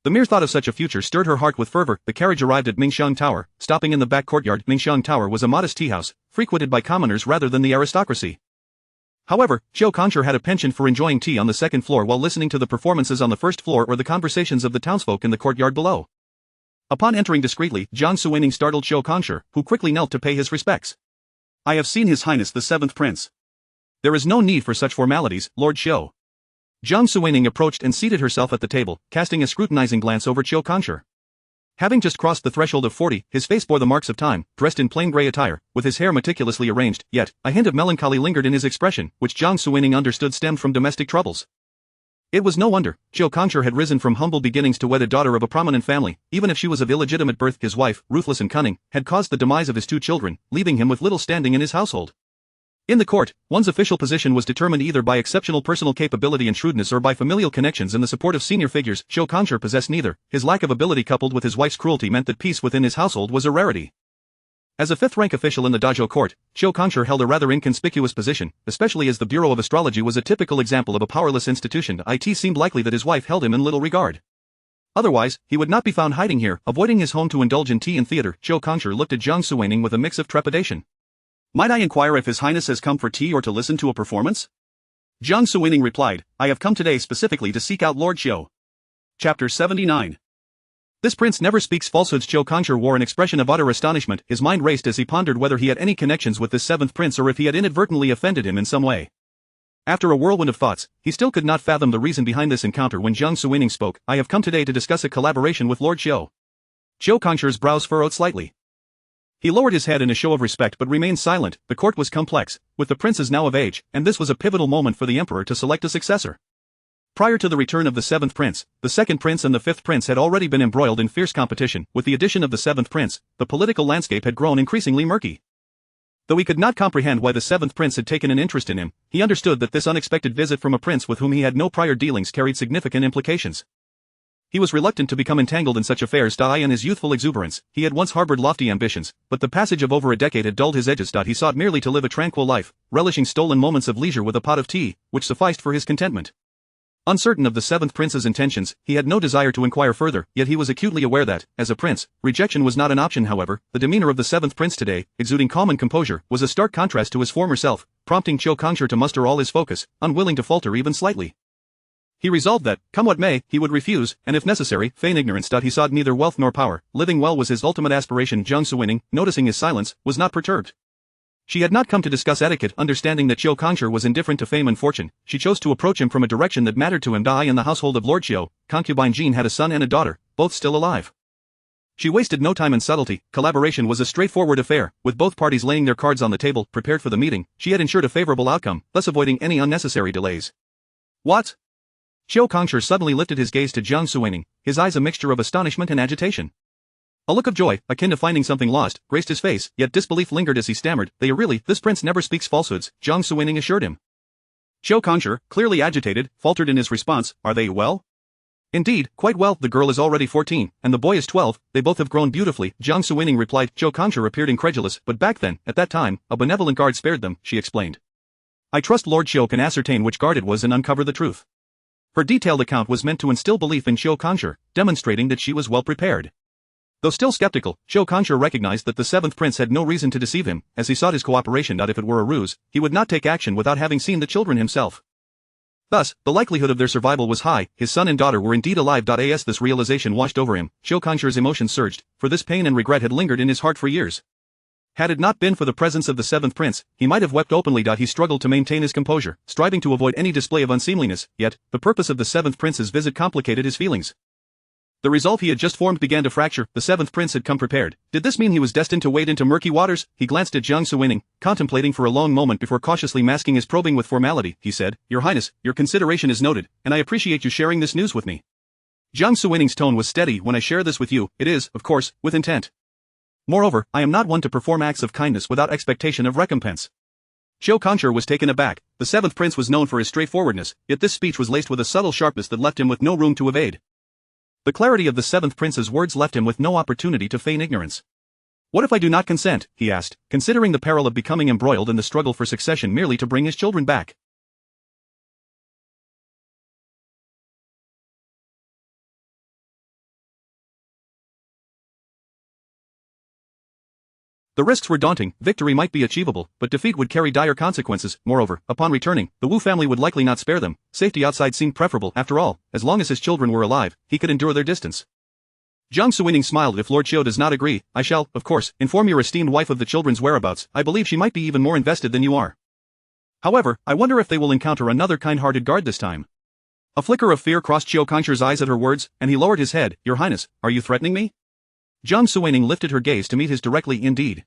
The mere thought of such a future stirred her heart with fervor. The carriage arrived at Mingxiang Tower, stopping in the back courtyard. Mingxiang Tower was a modest tea house, frequented by commoners rather than the aristocracy. However, Qiu Kangshi had a penchant for enjoying tea on the second floor while listening to the performances on the first floor or the conversations of the townsfolk in the courtyard below. Upon entering discreetly, Jiang Suining startled Qiu Kangshi, who quickly knelt to pay his respects. I have seen His Highness the 7th Prince. There is no need for such formalities, Lord Qiu. Jiang Suining approached and seated herself at the table, casting a scrutinizing glance over Qiu Kangshi. Having just crossed the threshold of 40, his face bore the marks of time, dressed in plain gray attire, with his hair meticulously arranged, yet a hint of melancholy lingered in his expression, which Jiang Suining understood stemmed from domestic troubles. It was no wonder. Qiu Kangshi had risen from humble beginnings to wed a daughter of a prominent family. Even if she was of illegitimate birth, his wife, ruthless and cunning, had caused the demise of his 2 children, leaving him with little standing in his household. In the court, one's official position was determined either by exceptional personal capability and shrewdness or by familial connections and the support of senior figures. Qiu Kangshi possessed neither. His lack of ability coupled with his wife's cruelty meant that peace within his household was a rarity. As a 5th-rank official in the Dazhou court, Qiu Kangshi held a rather inconspicuous position, especially as the Bureau of Astrology was a typical example of a powerless institution. It seemed likely that his wife held him in little regard. Otherwise, he would not be found hiding here, avoiding his home to indulge in tea and theater. Qiu Kangshi looked at Jiang Suining with a mix of trepidation. Might I inquire if His Highness has come for tea or to listen to a performance? Jiang Suining replied, I have come today specifically to seek out Lord Qiu. Chapter 79. This prince never speaks falsehoods. Qiu Kangshi wore an expression of utter astonishment. His mind raced as he pondered whether he had any connections with this 7th prince or if he had inadvertently offended him in some way. After a whirlwind of thoughts, he still could not fathom the reason behind this encounter when Jiang Suining spoke. I have come today to discuss a collaboration with Lord Qiu. Qiu Kangshi's brows furrowed slightly. He lowered his head in a show of respect but remained silent. The court was complex, with the princes now of age, and this was a pivotal moment for the emperor to select a successor. Prior to the return of the 7th prince, the 2nd prince and the 5th prince had already been embroiled in fierce competition. With the addition of the 7th prince, the political landscape had grown increasingly murky. Though he could not comprehend why the 7th prince had taken an interest in him, he understood that this unexpected visit from a prince with whom he had no prior dealings carried significant implications. He was reluctant to become entangled in such affairs. In his youthful exuberance, he had once harbored lofty ambitions, but the passage of over a decade had dulled his edges. He sought merely to live a tranquil life, relishing stolen moments of leisure with a pot of tea, which sufficed for his contentment. Uncertain of the 7th prince's intentions, he had no desire to inquire further, yet he was acutely aware that, as a prince, rejection was not an option. However, the demeanor of the 7th prince today, exuding calm and composure, was a stark contrast to his former self, prompting Qiu Kangshi to muster all his focus, unwilling to falter even slightly. He resolved that, come what may, he would refuse, and if necessary, feign ignorance. He sought neither wealth nor power. Living well was his ultimate aspiration. Jiang Suining, noticing his silence, was not perturbed. She had not come to discuss etiquette. Understanding that Qiu Kangshi was indifferent to fame and fortune, she chose to approach him from a direction that mattered to him. In the household of Lord Qiu, concubine Jean had a son and a daughter, both still alive. She wasted no time in subtlety. Collaboration was a straightforward affair, with both parties laying their cards on the table, prepared for the meeting. She had ensured a favorable outcome, thus avoiding any unnecessary delays. What? Qiu Kongshi suddenly lifted his gaze to Jiang Suining, his eyes a mixture of astonishment and agitation. A look of joy, akin to finding something lost, graced his face, yet disbelief lingered as he stammered. This prince never speaks falsehoods, Jiang Suining assured him. Qiu Kongshi, clearly agitated, faltered in his response, are they well? Indeed, quite well. The girl is already 14, and the boy is 12, they both have grown beautifully, Jiang Suining replied. Qiu Kongshi appeared incredulous, but back then, at that time, a benevolent guard spared them, she explained. I trust Lord Qiu can ascertain which guard it was and uncover the truth. Her detailed account was meant to instill belief in Qiu Kongshi, demonstrating that she was well prepared. Though still skeptical, Qiu Kongshi recognized that the seventh prince had no reason to deceive him, as he sought his cooperation. If it were a ruse, he would not take action without having seen the children himself. Thus, the likelihood of their survival was high. His son and daughter were indeed alive. As this realization washed over him, Qiu Kongshi's emotions surged, for this pain and regret had lingered in his heart for years. Had it not been for the presence of the seventh prince, he might have wept openly. He struggled to maintain his composure, striving to avoid any display of unseemliness, yet, the purpose of the seventh prince's visit complicated his feelings. The resolve he had just formed began to fracture. The seventh prince had come prepared. Did this mean he was destined to wade into murky waters? He glanced at Jiang Suining, contemplating for a long moment before cautiously masking his probing with formality. He said, Your Highness, your consideration is noted, and I appreciate you sharing this news with me. Jiang Suining's tone was steady. When I share this with you, it is, of course, with intent. Moreover, I am not one to perform acts of kindness without expectation of recompense. Qiu Kongshi was taken aback. The seventh prince was known for his straightforwardness, yet this speech was laced with a subtle sharpness that left him with no room to evade. The clarity of the seventh prince's words left him with no opportunity to feign ignorance. What if I do not consent, he asked, considering the peril of becoming embroiled in the struggle for succession merely to bring his children back. The risks were daunting. Victory might be achievable, but defeat would carry dire consequences. Moreover, upon returning, the Wu family would likely not spare them. Safety outside seemed preferable. After all, as long as his children were alive, he could endure their distance. Jiang Suining smiled. If Lord Qiu does not agree, I shall, of course, inform your esteemed wife of the children's whereabouts. I believe she might be even more invested than you are. However, I wonder if they will encounter another kind-hearted guard this time. A flicker of fear crossed Qiu Kongshi's eyes at her words, and he lowered his head. Your Highness, are you threatening me? Jiang Suining lifted her gaze to meet his directly. Indeed.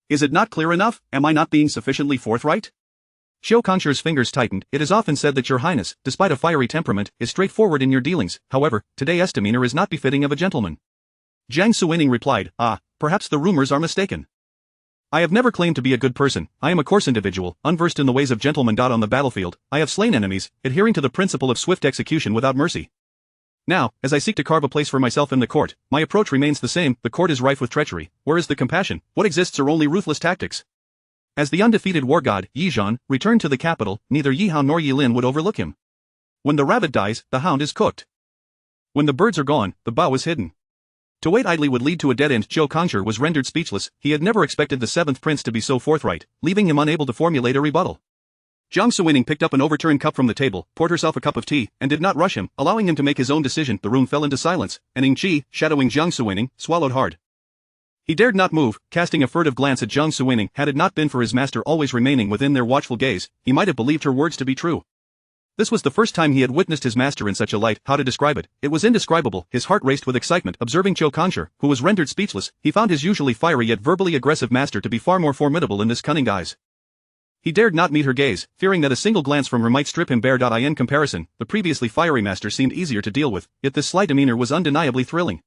Is it not clear enough? Am I not being sufficiently forthright? Qiu Kongshi's fingers tightened. It is often said that your Highness, despite a fiery temperament, is straightforward in your dealings. However, today's demeanor is not befitting of a gentleman. Jiang Suining replied, perhaps the rumors are mistaken. I have never claimed to be a good person. I am a coarse individual, unversed in the ways of gentlemen. On the battlefield, I have slain enemies, adhering to the principle of swift execution without mercy. Now, as I seek to carve a place for myself in the court, my approach remains the same. The court is rife with treachery. Where is the compassion? What exists are only ruthless tactics. As the undefeated war god, Yi Zhan, returned to the capital, neither Yi Hao nor Yi Lin would overlook him. When the rabbit dies, the hound is cooked. When the birds are gone, the bow is hidden. To wait idly would lead to a dead end. Qiu Kongshi was rendered speechless. He had never expected the seventh prince to be so forthright, leaving him unable to formulate a rebuttal. Jiang Suining picked up an overturned cup from the table, poured herself a cup of tea, and did not rush him, allowing him to make his own decision. The room fell into silence, and Ing Qi, shadowing Jiang Suining, swallowed hard. He dared not move, casting a furtive glance at Jiang Suining. Had it not been for his master always remaining within their watchful gaze, he might have believed her words to be true. This was the first time he had witnessed his master in such a light. How to describe it? It was indescribable. His heart raced with excitement. Observing Qiu Kongshi, who was rendered speechless, he found his usually fiery yet verbally aggressive master to be far more formidable in this cunning guise. He dared not meet her gaze, fearing that a single glance from her might strip him bare. In comparison, the previously fiery master seemed easier to deal with, yet this slight demeanor was undeniably thrilling.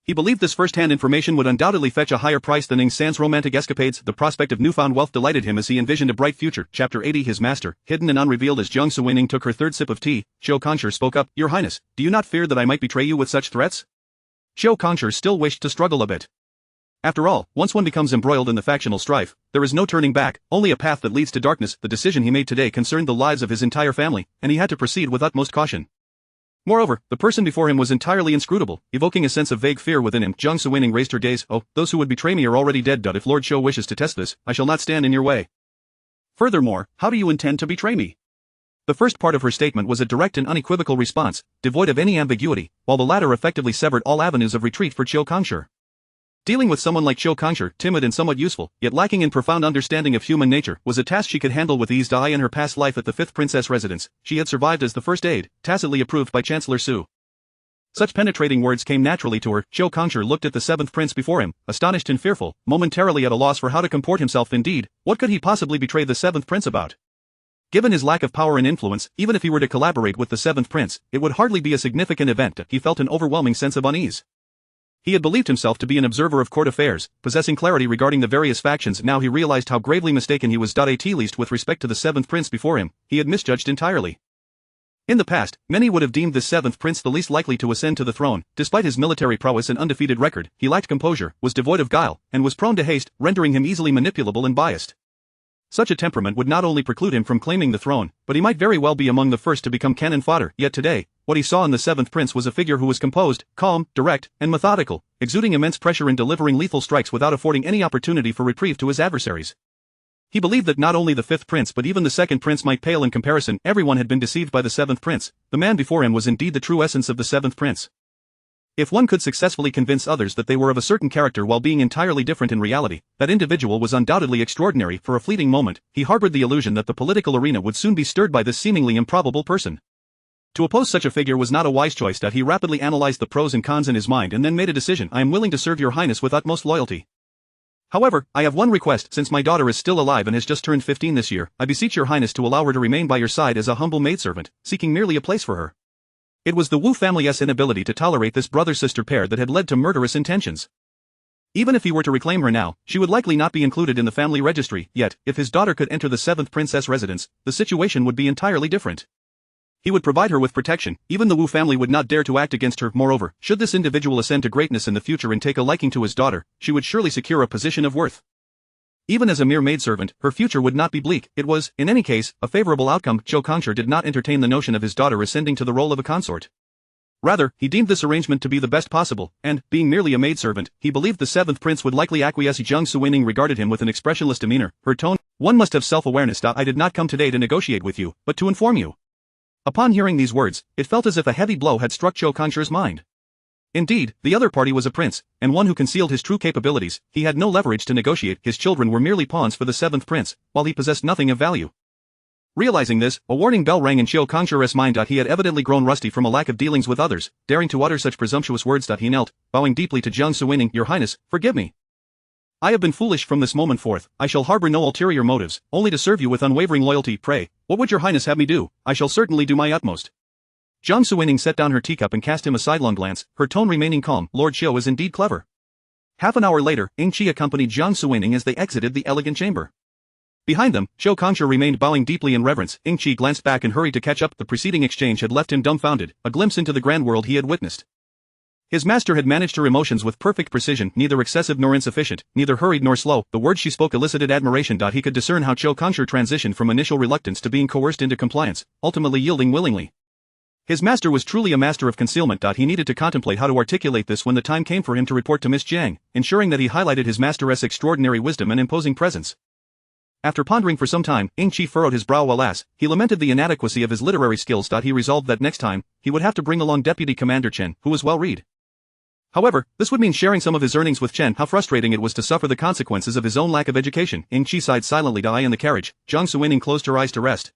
He believed this first-hand information would undoubtedly fetch a higher price than Ing San's romantic escapades. The prospect of newfound wealth delighted him as he envisioned a bright future. Chapter 80. His master, hidden and unrevealed. As Jiang Suining took her third sip of tea, Qiu Kongshi spoke up. Your Highness, do you not fear that I might betray you with such threats? Qiu Kongshi still wished to struggle a bit. After all, once one becomes embroiled in the factional strife, there is no turning back, only a path that leads to darkness. The decision he made today concerned the lives of his entire family, and he had to proceed with utmost caution. Moreover, the person before him was entirely inscrutable, evoking a sense of vague fear within him. Jiang Suining raised her gaze. Those who would betray me are already dead. If Lord Qiu wishes to test this, I shall not stand in your way. Furthermore, how do you intend to betray me? The first part of her statement was a direct and unequivocal response, devoid of any ambiguity, while the latter effectively severed all avenues of retreat for Qiu Kongshi. Dealing with someone like Qiu Kongshi, timid and somewhat useful, yet lacking in profound understanding of human nature, was a task she could handle with ease. In her past life at the 5th Princess residence, she had survived as the first aide, tacitly approved by Chancellor Su. Such penetrating words came naturally to her. Zhou Kongzhi looked at the seventh prince before him, astonished and fearful, momentarily at a loss for how to comport himself. Indeed, what could he possibly betray the seventh prince about? Given his lack of power and influence, even if he were to collaborate with the seventh prince, it would hardly be a significant event. He felt an overwhelming sense of unease. He had believed himself to be an observer of court affairs, possessing clarity regarding the various factions. Now he realized how gravely mistaken he was. At least with respect to the seventh prince before him, he had misjudged entirely. In the past, many would have deemed this seventh prince the least likely to ascend to the throne. Despite his military prowess and undefeated record, he lacked composure, was devoid of guile, and was prone to haste, rendering him easily manipulable and biased. Such a temperament would not only preclude him from claiming the throne, but he might very well be among the first to become cannon fodder. Yet today, what he saw in the seventh prince was a figure who was composed, calm, direct, and methodical, exuding immense pressure in delivering lethal strikes without affording any opportunity for reprieve to his adversaries. He believed that not only the fifth prince but even the second prince might pale in comparison. Everyone had been deceived by the seventh prince. The man before him was indeed the true essence of the seventh prince. If one could successfully convince others that they were of a certain character while being entirely different in reality, that individual was undoubtedly extraordinary. For a fleeting moment, he harbored the illusion that the political arena would soon be stirred by this seemingly improbable person. To oppose such a figure was not a wise choice. He rapidly analyzed the pros and cons in his mind and then made a decision. I am willing to serve your highness with utmost loyalty. However, I have one request. Since my daughter is still alive and has just turned 15 this year, I beseech your highness to allow her to remain by your side as a humble maidservant, seeking merely a place for her. It was the Wu family's inability to tolerate this brother-sister pair that had led to murderous intentions. Even if he were to reclaim her now, she would likely not be included in the family registry. Yet, if his daughter could enter the seventh princess residence, the situation would be entirely different. He would provide her with protection. Even the Wu family would not dare to act against her. Moreover, should this individual ascend to greatness in the future and take a liking to his daughter, she would surely secure a position of worth. Even as a mere maidservant, her future would not be bleak. It was, in any case, a favorable outcome. Zhou Kongzhi did not entertain the notion of his daughter ascending to the role of a consort. Rather, he deemed this arrangement to be the best possible, and, being merely a maidservant, he believed the seventh prince would likely acquiesce. Jiang Suining regarded him with an expressionless demeanor. Her tone, one must have self-awareness. I did not come today to negotiate with you, but to inform you. Upon hearing these words, it felt as if a heavy blow had struck Zhou Kongzhi's mind. Indeed, the other party was a prince, and one who concealed his true capabilities. He had no leverage to negotiate. His children were merely pawns for the seventh prince, while he possessed nothing of value. Realizing this, a warning bell rang in Zhou Kongzhi's mind. He had evidently grown rusty from a lack of dealings with others, daring to utter such presumptuous words. He knelt, bowing deeply to Jiang Suining. Your highness, forgive me. I have been foolish from this moment forth. I shall harbor no ulterior motives, only to serve you with unwavering loyalty. Pray, what would your highness have me do? I shall certainly do my utmost. Jiang Suining set down her teacup and cast him a sidelong glance, her tone remaining calm. Lord Xiu is indeed clever. Half an hour later, Ying Qi accompanied Jiang Suining as they exited the elegant chamber. Behind them, Zhou Kongzhi remained bowing deeply in reverence. Ying Qi glanced back and hurried to catch up. The preceding exchange had left him dumbfounded, a glimpse into the grand world he had witnessed. His master had managed her emotions with perfect precision, neither excessive nor insufficient, neither hurried nor slow. The words she spoke elicited admiration. He could discern how Zhou Kongzhi transitioned from initial reluctance to being coerced into compliance, ultimately yielding willingly. His master was truly a master of concealment. He needed to contemplate how to articulate this when the time came for him to report to Miss Jiang, ensuring that he highlighted his master's extraordinary wisdom and imposing presence. After pondering for some time, Ying Qi furrowed his brow. Alas, he lamented the inadequacy of his literary skills. He resolved that next time, he would have to bring along Deputy Commander Chen, who was well read. However, this would mean sharing some of his earnings with Chen. How frustrating it was to suffer the consequences of his own lack of education. Ying Qi sighed silently. In the carriage, Jiang Suining closed her eyes to rest.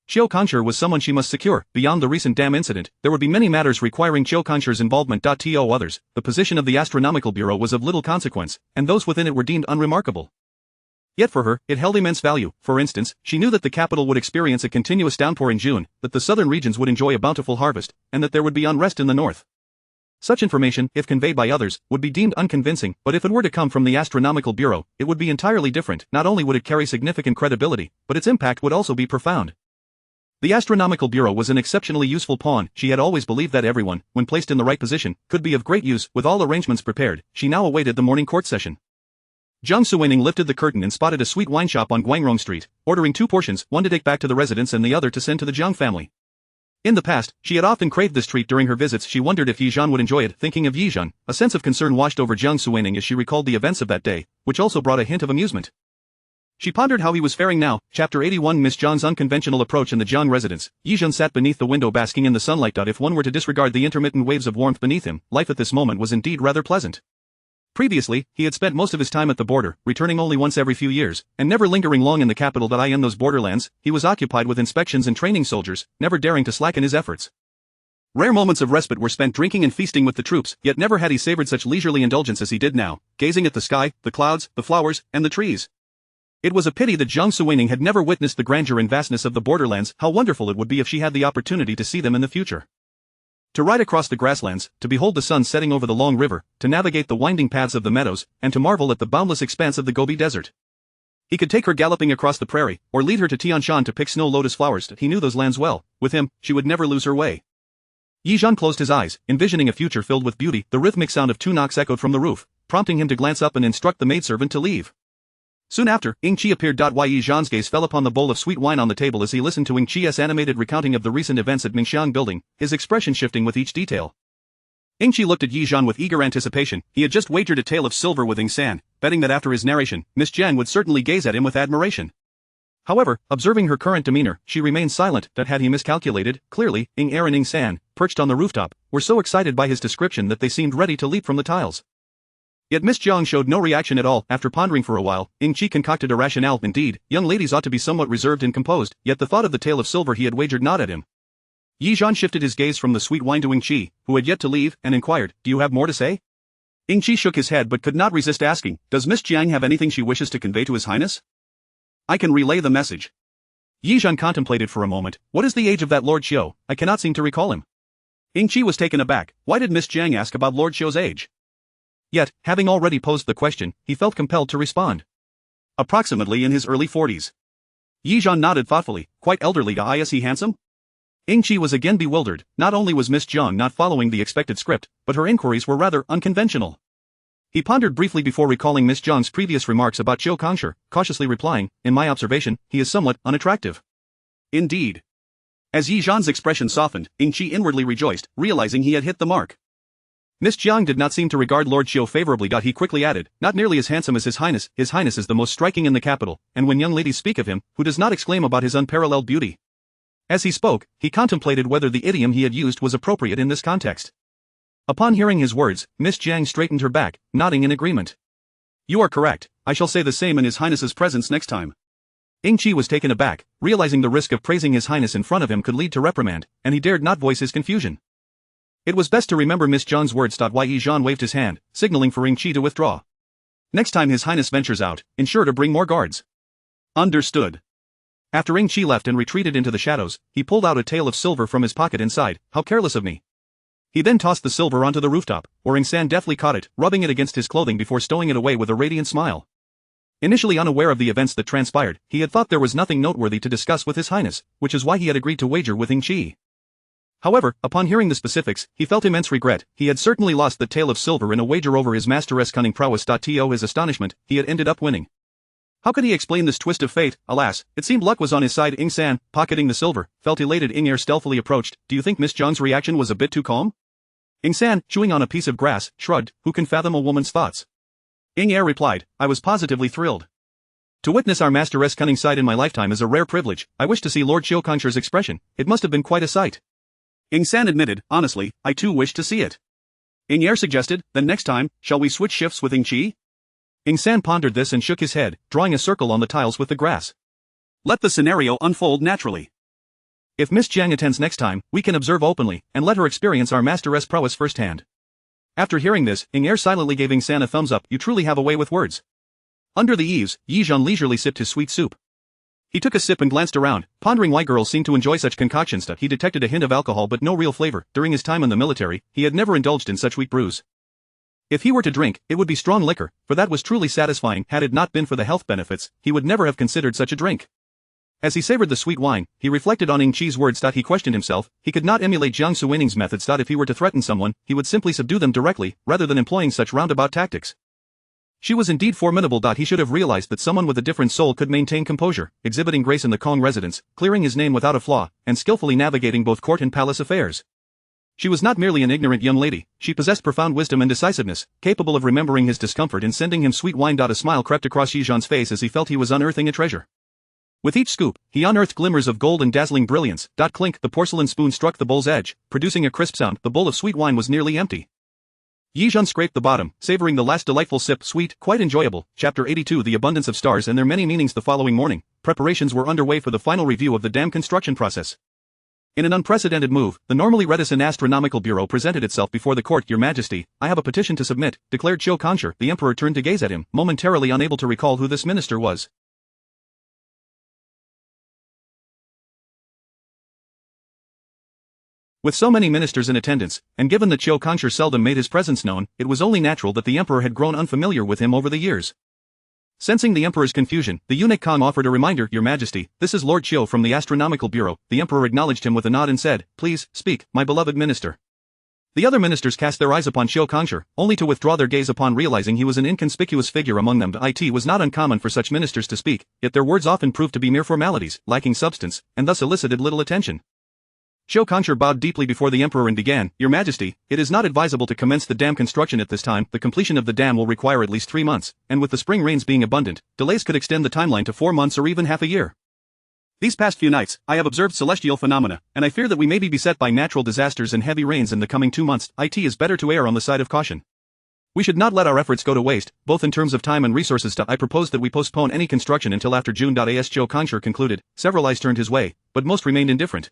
Zhou Kongzhi was someone she must secure. Beyond the recent dam incident, there would be many matters requiring Zhou Kongzhi's involvement. To others, the position of the Astronomical Bureau was of little consequence, and those within it were deemed unremarkable. Yet for her, it held immense value. For instance, she knew that the capital would experience a continuous downpour in June, that the southern regions would enjoy a bountiful harvest, and that there would be unrest in the north. Such information, if conveyed by others, would be deemed unconvincing, but if it were to come from the Astronomical Bureau, it would be entirely different. Not only would it carry significant credibility, but its impact would also be profound. The Astronomical Bureau was an exceptionally useful pawn. She had always believed that everyone, when placed in the right position, could be of great use. With all arrangements prepared, she now awaited the morning court session. Jiang Suining lifted the curtain and spotted a sweet wine shop on Guangrong Street, ordering 2 portions, one to take back to the residence and the other to send to the Jiang family. In the past, she had often craved this treat during her visits. She wondered if Yizhan would enjoy it. Thinking of Yizhan, a sense of concern washed over Jiang Suining as she recalled the events of that day, which also brought a hint of amusement. She pondered how he was faring now. Chapter 81 Miss Zhang's unconventional approach in the Jiang residence. Yizhan sat beneath the window basking in the sunlight. If one were to disregard the intermittent waves of warmth beneath him, life at this moment was indeed rather pleasant. Previously, he had spent most of his time at the border, returning only once every few years, and never lingering long in the capital. In those borderlands, he was occupied with inspections and training soldiers, never daring to slacken his efforts. Rare moments of respite were spent drinking and feasting with the troops, yet never had he savored such leisurely indulgence as he did now, gazing at the sky, the clouds, the flowers, and the trees. It was a pity that Jiang Suining had never witnessed the grandeur and vastness of the borderlands. How wonderful it would be if she had the opportunity to see them in the future. To ride across the grasslands, to behold the sun setting over the long river, to navigate the winding paths of the meadows, and to marvel at the boundless expanse of the Gobi Desert. He could take her galloping across the prairie, or lead her to Tianshan to pick snow lotus flowers. He knew those lands well. With him, she would never lose her way. Yi Zhan closed his eyes, envisioning a future filled with beauty. The rhythmic sound of two knocks echoed from the roof, prompting him to glance up and instruct the maidservant to leave. Soon after, Ying Qi appeared. Yi Zhan's gaze fell upon the bowl of sweet wine on the table as he listened to Ying Qi's animated recounting of the recent events at Mingxiang Building, his expression shifting with each detail. Ying Qi looked at Yi Zhan with eager anticipation. He had just wagered a tale of silver with Ying San, betting that after his narration, Miss Jiang would certainly gaze at him with admiration. However, observing her current demeanor, she remained silent. That had he miscalculated? Clearly, Ying Er and Ying San, perched on the rooftop, were so excited by his description that they seemed ready to leap from the tiles. Yet Miss Jiang showed no reaction at all. After pondering for a while, Ying Qi concocted a rationale. Indeed, young ladies ought to be somewhat reserved and composed, yet the thought of the tale of silver he had wagered gnawed at him. Yi Zhan shifted his gaze from the sweet wine to Ying Qi, who had yet to leave, and inquired, "Do you have more to say?" Ying Qi shook his head but could not resist asking, "Does Miss Jiang have anything she wishes to convey to His Highness?" "I can relay the message." Yi Zhan contemplated for a moment. "What is the age of that Lord Xiu? I cannot seem to recall him." Ying Qi was taken aback. Why did Miss Jiang ask about Lord Xiu's age? Yet, having already posed the question, he felt compelled to respond. "Approximately in his early 40s. Yi Zhan nodded thoughtfully. "Quite elderly. Is he handsome?" Ying Qi was again bewildered. Not only was Miss Jiang not following the expected script, but her inquiries were rather unconventional. He pondered briefly before recalling Miss Jiang's previous remarks about Qiu Kongshi, cautiously replying, "In my observation, he is somewhat unattractive." "Indeed." As Yi Zhan's expression softened, Ying Qi inwardly rejoiced, realizing he had hit the mark. Miss Jiang did not seem to regard Lord Xiu favorably. He quickly added, "Not nearly as handsome as His Highness is the most striking in the capital, and when young ladies speak of him, who does not exclaim about his unparalleled beauty?" As he spoke, he contemplated whether the idiom he had used was appropriate in this context. Upon hearing his words, Miss Jiang straightened her back, nodding in agreement. "You are correct. I shall say the same in His Highness's presence next time." Ying Qi was taken aback, realizing the risk of praising His Highness in front of him could lead to reprimand, and he dared not voice his confusion. It was best to remember Miss Jiang's words. Yi Zhan waved his hand, signaling for Ying Qi to withdraw. "Next time His Highness ventures out, ensure to bring more guards." "Understood." After Ying Qi left and retreated into the shadows, he pulled out a tael of silver from his pocket and sighed, "How careless of me." He then tossed the silver onto the rooftop, where Ying San deftly caught it, rubbing it against his clothing before stowing it away with a radiant smile. Initially unaware of the events that transpired, he had thought there was nothing noteworthy to discuss with His Highness, which is why he had agreed to wager with Ying Qi. However, upon hearing the specifics, he felt immense regret. He had certainly lost the tael of silver in a wager over his masteress' cunning prowess. To his astonishment, he had ended up winning. How could he explain this twist of fate? Alas, it seemed luck was on his side. Ying San, pocketing the silver, felt elated. Ying Er stealthily approached. "Do you think Miss Jiang's reaction was a bit too calm?" Ying San, chewing on a piece of grass, shrugged. "Who can fathom a woman's thoughts?" Ying Er replied, "I was positively thrilled. To witness our masteress' cunning side in my lifetime is a rare privilege. I wish to see Lord Qiu Kongshi's expression. It must have been quite a sight." Ying San admitted, "Honestly, I too wish to see it." Ying Er suggested, "Then next time, shall we switch shifts with Ying Qi?" Ying San pondered this and shook his head, drawing a circle on the tiles with the grass. "Let the scenario unfold naturally. If Miss Jiang attends next time, we can observe openly, and let her experience our masteress' prowess firsthand." After hearing this, Ying Er silently gave Ying San a thumbs up. "You truly have a way with words." Under the eaves, Yi Zhan leisurely sipped his sweet soup. He took a sip and glanced around, pondering why girls seemed to enjoy such concoctions. He detected a hint of alcohol but no real flavor. During his time in the military, he had never indulged in such weak brews. If he were to drink, it would be strong liquor, for that was truly satisfying. Had it not been for the health benefits, he would never have considered such a drink. As he savored the sweet wine, he reflected on Ying Qi's words. He questioned himself. He could not emulate Jiang Suining's methods. If he were to threaten someone, he would simply subdue them directly, rather than employing such roundabout tactics. She was indeed formidable. He should have realized that someone with a different soul could maintain composure, exhibiting grace in the Kong residence, clearing his name without a flaw, and skillfully navigating both court and palace affairs. She was not merely an ignorant young lady, she possessed profound wisdom and decisiveness, capable of remembering his discomfort and sending him sweet wine. A smile crept across Yi Zhan's face as he felt he was unearthing a treasure. With each scoop, he unearthed glimmers of gold and dazzling brilliance. Clink, the porcelain spoon struck the bowl's edge, producing a crisp sound. The bowl of sweet wine was nearly empty. Yi Zhan scraped the bottom, savoring the last delightful sip. Sweet, quite enjoyable. Chapter 82. The abundance of stars and their many meanings. The following morning, preparations were underway for the final review of the dam construction process. In an unprecedented move, the normally reticent astronomical bureau presented itself before the court. Your Majesty, I have a petition to submit, declared Chiu Kangshi. The emperor turned to gaze at him, momentarily unable to recall who this minister was. With so many ministers in attendance, and given that Chiu Kangshi seldom made his presence known, it was only natural that the emperor had grown unfamiliar with him over the years. Sensing the emperor's confusion, the eunuch Kang offered a reminder. Your Majesty, this is Lord Chiu from the Astronomical Bureau. The emperor acknowledged him with a nod and said, Please, speak, my beloved minister. The other ministers cast their eyes upon Chiu Kangshi, only to withdraw their gaze upon realizing he was an inconspicuous figure among them. It was not uncommon for such ministers to speak, yet their words often proved to be mere formalities, lacking substance, and thus elicited little attention. Chiu Kangshi bowed deeply before the emperor and began, Your Majesty, it is not advisable to commence the dam construction at this time. The completion of the dam will require at least 3 months, and with the spring rains being abundant, delays could extend the timeline to 4 months or even half a year. These past few nights, I have observed celestial phenomena, and I fear that we may be beset by natural disasters and heavy rains in the coming 2 months. It is better to err on the side of caution. We should not let our efforts go to waste, both in terms of time and resources. I propose that we postpone any construction until after June. As Chiu Kangshi concluded, several eyes turned his way, but most remained indifferent.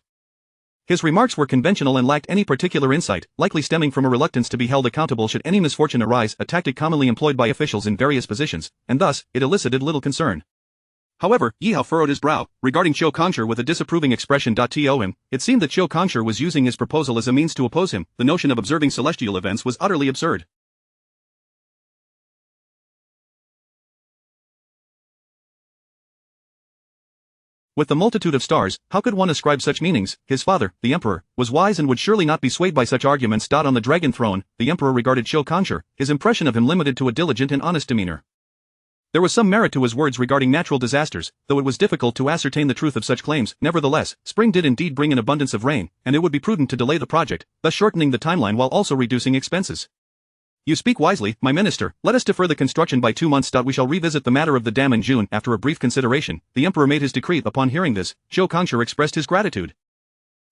His remarks were conventional and lacked any particular insight, likely stemming from a reluctance to be held accountable should any misfortune arise, a tactic commonly employed by officials in various positions, and thus, it elicited little concern. However, Yi Hao furrowed his brow, regarding Chiu Kangshi with a disapproving expression. To him, it seemed that Chiu Kangshi was using his proposal as a means to oppose him. The notion of observing celestial events was utterly absurd. With the multitude of stars, how could one ascribe such meanings? His father, the emperor, was wise and would surely not be swayed by such arguments. On the dragon throne, the emperor regarded Chiu Kangshi, his impression of him limited to a diligent and honest demeanor. There was some merit to his words regarding natural disasters, though it was difficult to ascertain the truth of such claims. Nevertheless, spring did indeed bring an abundance of rain, and it would be prudent to delay the project, thus shortening the timeline while also reducing expenses. You speak wisely, my minister. Let us defer the construction by 2 months. We shall revisit the matter of the dam in June. After a brief consideration, the emperor made his decree. Upon hearing this, Chiu Kangshi expressed his gratitude.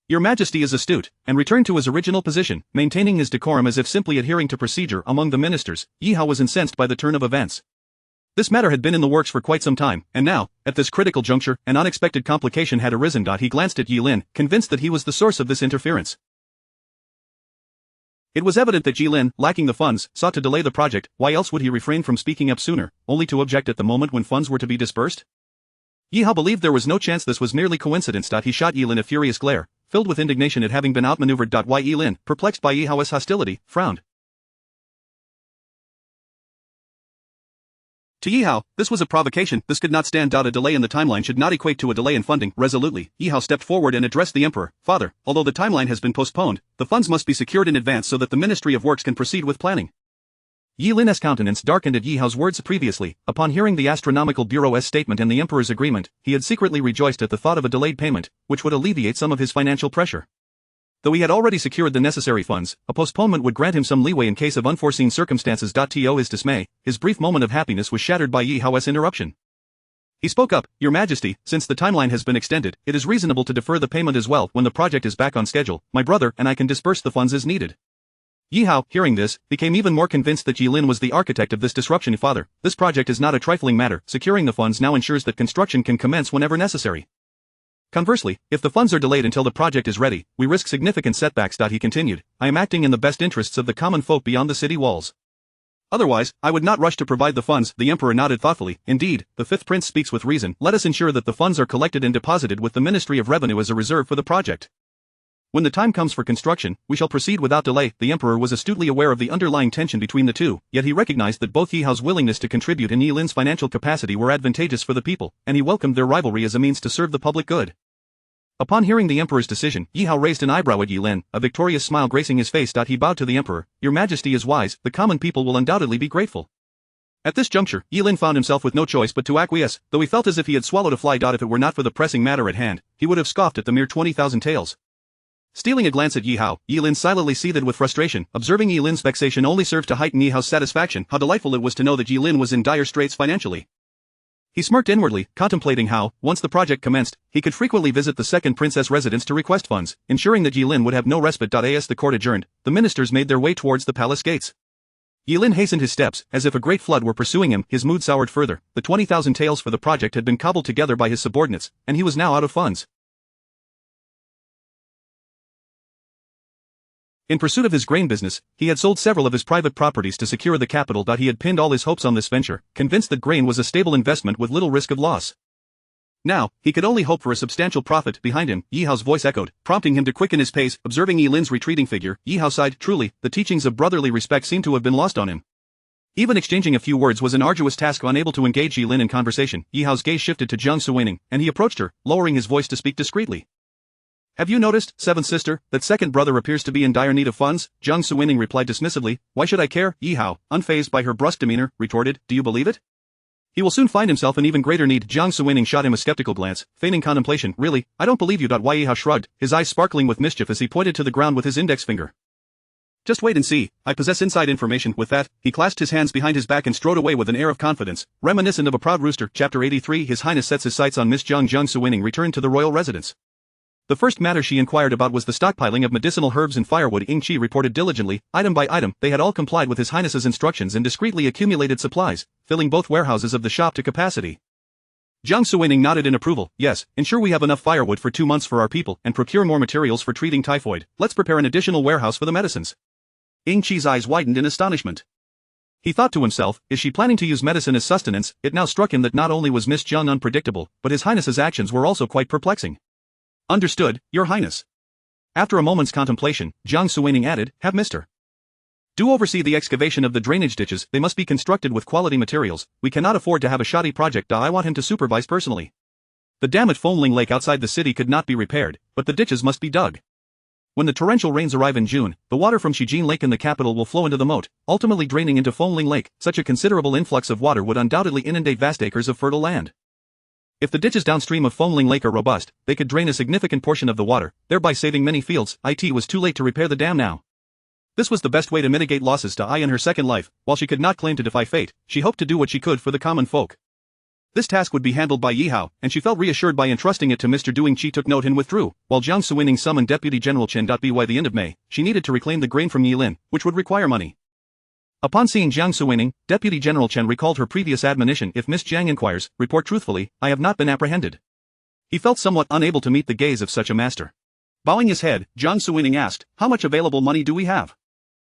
Your Majesty is astute, and returned to his original position, maintaining his decorum as if simply adhering to procedure. Among the ministers, Yi Hao was incensed by the turn of events. This matter had been in the works for quite some time, and now, at this critical juncture, an unexpected complication had arisen. He glanced at Yilin, convinced that he was the source of this interference. It was evident that Jilin, lacking the funds, sought to delay the project. Why else would he refrain from speaking up sooner, only to object at the moment when funds were to be dispersed? Yi Hao believed there was no chance this was merely coincidence. He shot Yilin a furious glare, filled with indignation at having been outmaneuvered. Why Yilin, perplexed by Yi Hao's hostility, frowned. To Yi Hao, this was a provocation. This could not stand. A delay in the timeline should not equate to a delay in funding. Resolutely, Yi Hao stepped forward and addressed the emperor. Father, although the timeline has been postponed, the funds must be secured in advance so that the Ministry of Works can proceed with planning. Yi Lin's countenance darkened at Yi Hao's words. Previously, upon hearing the Astronomical Bureau's statement and the emperor's agreement, he had secretly rejoiced at the thought of a delayed payment, which would alleviate some of his financial pressure. Though he had already secured the necessary funds, a postponement would grant him some leeway in case of unforeseen circumstances. To his dismay, his brief moment of happiness was shattered by Yi Hao's interruption. He spoke up, Your Majesty, since the timeline has been extended, it is reasonable to defer the payment as well. When the project is back on schedule, my brother and I can disperse the funds as needed. Yi Hao, hearing this, became even more convinced that Jilin was the architect of this disruption. Father, this project is not a trifling matter. Securing the funds now ensures that construction can commence whenever necessary. Conversely, if the funds are delayed until the project is ready, we risk significant setbacks. He continued, I am acting in the best interests of the common folk beyond the city walls. Otherwise, I would not rush to provide the funds. The emperor nodded thoughtfully. Indeed, the fifth prince speaks with reason. Let us ensure that the funds are collected and deposited with the Ministry of Revenue as a reserve for the project. When the time comes for construction, we shall proceed without delay. The emperor was astutely aware of the underlying tension between the two, yet he recognized that both Yi Hao's willingness to contribute and Yi Lin's financial capacity were advantageous for the people, and he welcomed their rivalry as a means to serve the public good. Upon hearing the emperor's decision, Yi Hao raised an eyebrow at Yilin, a victorious smile gracing his face. He bowed to the emperor, Your Majesty is wise, the common people will undoubtedly be grateful. At this juncture, Yilin found himself with no choice but to acquiesce, though he felt as if he had swallowed a fly. If it were not for the pressing matter at hand, he would have scoffed at the mere 20,000 taels. Stealing a glance at Yi Hao, Yilin silently seethed with frustration. Observing Yilin's vexation only served to heighten Yi Hao's satisfaction. How delightful it was to know that Yilin was in dire straits financially. He smirked inwardly, contemplating how, once the project commenced, he could frequently visit the second princess residence to request funds, ensuring that Yilin would have no respite. As the court adjourned, the ministers made their way towards the palace gates. Yilin hastened his steps, as if a great flood were pursuing him. His mood soured further. The 20,000 taels for the project had been cobbled together by his subordinates, and he was now out of funds. In pursuit of his grain business, he had sold several of his private properties to secure the capital. He had pinned all his hopes on this venture, convinced that grain was a stable investment with little risk of loss. Now, he could only hope for a substantial profit. Behind him, Yi Hao's voice echoed, prompting him to quicken his pace. Observing Yi Lin's retreating figure, Yi Hao sighed. Truly, the teachings of brotherly respect seemed to have been lost on him. Even exchanging a few words was an arduous task. Unable to engage Yi Lin in conversation, Yi Hao's gaze shifted to Jiang Suining, and he approached her, lowering his voice to speak discreetly. Have you noticed, seventh sister, that second brother appears to be in dire need of funds? Jiang Suining replied dismissively. Why should I care? Yi Hao, unfazed by her brusque demeanor, retorted. Do you believe it? He will soon find himself in even greater need. Jiang Suining shot him a skeptical glance, feigning contemplation. Really, I don't believe you. Yi Hao shrugged, his eyes sparkling with mischief as he pointed to the ground with his index finger. Just wait and see, I possess inside information. With that, he clasped his hands behind his back and strode away with an air of confidence, reminiscent of a proud rooster. Chapter 83 His Highness sets his sights on Miss Jiang. Jiang Suining returned to the royal residence. The first matter she inquired about was the stockpiling of medicinal herbs and firewood. Ying Qi reported diligently, item by item. They had all complied with His Highness's instructions and discreetly accumulated supplies, filling both warehouses of the shop to capacity. Jiang Suining nodded in approval. Yes, ensure we have enough firewood for 2 months for our people and procure more materials for treating typhoid. Let's prepare an additional warehouse for the medicines. Ying Qi's eyes widened in astonishment. He thought to himself, is she planning to use medicine as sustenance? It now struck him that not only was Miss Jiang unpredictable, but His Highness's actions were also quite perplexing. Understood, Your Highness. After a moment's contemplation, Jiang Suining added, have Mr. Do oversee the excavation of the drainage ditches. They must be constructed with quality materials. We cannot afford to have a shoddy project. I want him to supervise personally. The dam at Foamling Lake outside the city could not be repaired, but the ditches must be dug. When the torrential rains arrive in June, the water from Shijin Lake in the capital will flow into the moat, ultimately draining into Foamling Lake. Such a considerable influx of water would undoubtedly inundate vast acres of fertile land. If the ditches downstream of Foamling Lake are robust, they could drain a significant portion of the water, thereby saving many fields. It was too late to repair the dam now. This was the best way to mitigate losses to Ai in her second life. While she could not claim to defy fate, she hoped to do what she could for the common folk. This task would be handled by Yi Hao, and she felt reassured by entrusting it to Mr. Duing. Qi took note and withdrew, while Jiang Suining summoned Deputy General Chen. By the end of May, she needed to reclaim the grain from Yi Lin, which would require money. Upon seeing Jiang Suining, Deputy General Chen recalled her previous admonition. If Miss Jiang inquires, report truthfully. I have not been apprehended. He felt somewhat unable to meet the gaze of such a master. Bowing his head, Jiang Suining asked, how much available money do we have?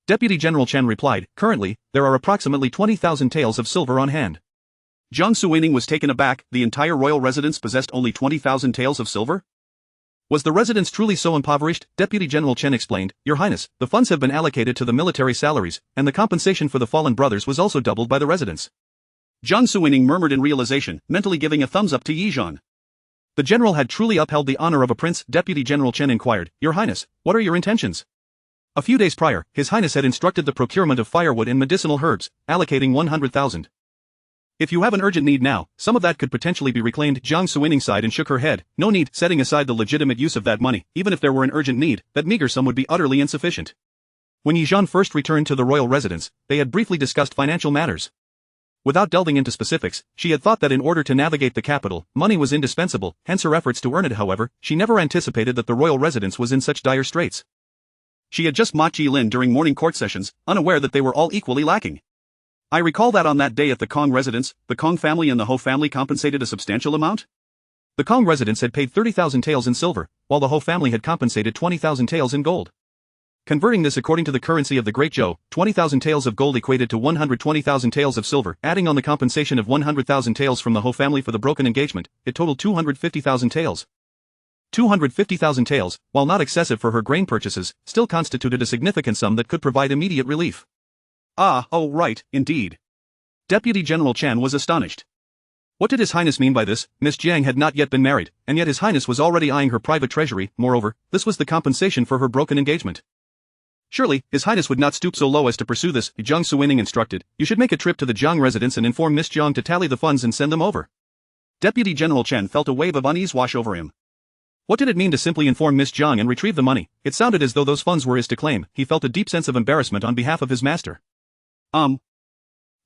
Deputy General Chen replied, currently, there are approximately 20,000 taels of silver on hand. Jiang Suining was taken aback. The entire royal residence possessed only 20,000 taels of silver? Was the residence truly so impoverished? Deputy General Chen explained, Your Highness, the funds have been allocated to the military salaries, and the compensation for the fallen brothers was also doubled by the residence. Jiang Suining murmured in realization, mentally giving a thumbs up to Yi Zhan. The general had truly upheld the honor of a prince. Deputy General Chen inquired, Your Highness, what are your intentions? A few days prior, His Highness had instructed the procurement of firewood and medicinal herbs, allocating 100,000. If you have an urgent need now, some of that could potentially be reclaimed. Jiang Suining sighed and shook her head. No need. Setting aside the legitimate use of that money, even if there were an urgent need, that meager sum would be utterly insufficient. When Yi Zhan first returned to the royal residence, they had briefly discussed financial matters. Without delving into specifics, she had thought that in order to navigate the capital, money was indispensable, hence her efforts to earn it. However, she never anticipated that the royal residence was in such dire straits. She had just mocked Yi Lin during morning court sessions, unaware that they were all equally lacking. I recall that on that day at the Kong residence, the Kong family and the Ho family compensated a substantial amount. The Kong residence had paid 30,000 taels in silver, while the Ho family had compensated 20,000 taels in gold. Converting this according to the currency of the Great Zhou, 20,000 taels of gold equated to 120,000 taels of silver. Adding on the compensation of 100,000 taels from the Ho family for the broken engagement, it totaled 250,000 taels. 250,000 taels, while not excessive for her grain purchases, still constituted a significant sum that could provide immediate relief. Oh right, indeed. Deputy General Chen was astonished. What did His Highness mean by this? Miss Jiang had not yet been married, and yet His Highness was already eyeing her private treasury. Moreover, this was the compensation for her broken engagement. Surely, His Highness would not stoop so low as to pursue this. Jiang Suining instructed, you should make a trip to the Jiang residence and inform Miss Jiang to tally the funds and send them over. Deputy General Chen felt a wave of unease wash over him. What did it mean to simply inform Miss Jiang and retrieve the money? It sounded as though those funds were his to claim. He felt a deep sense of embarrassment on behalf of his master.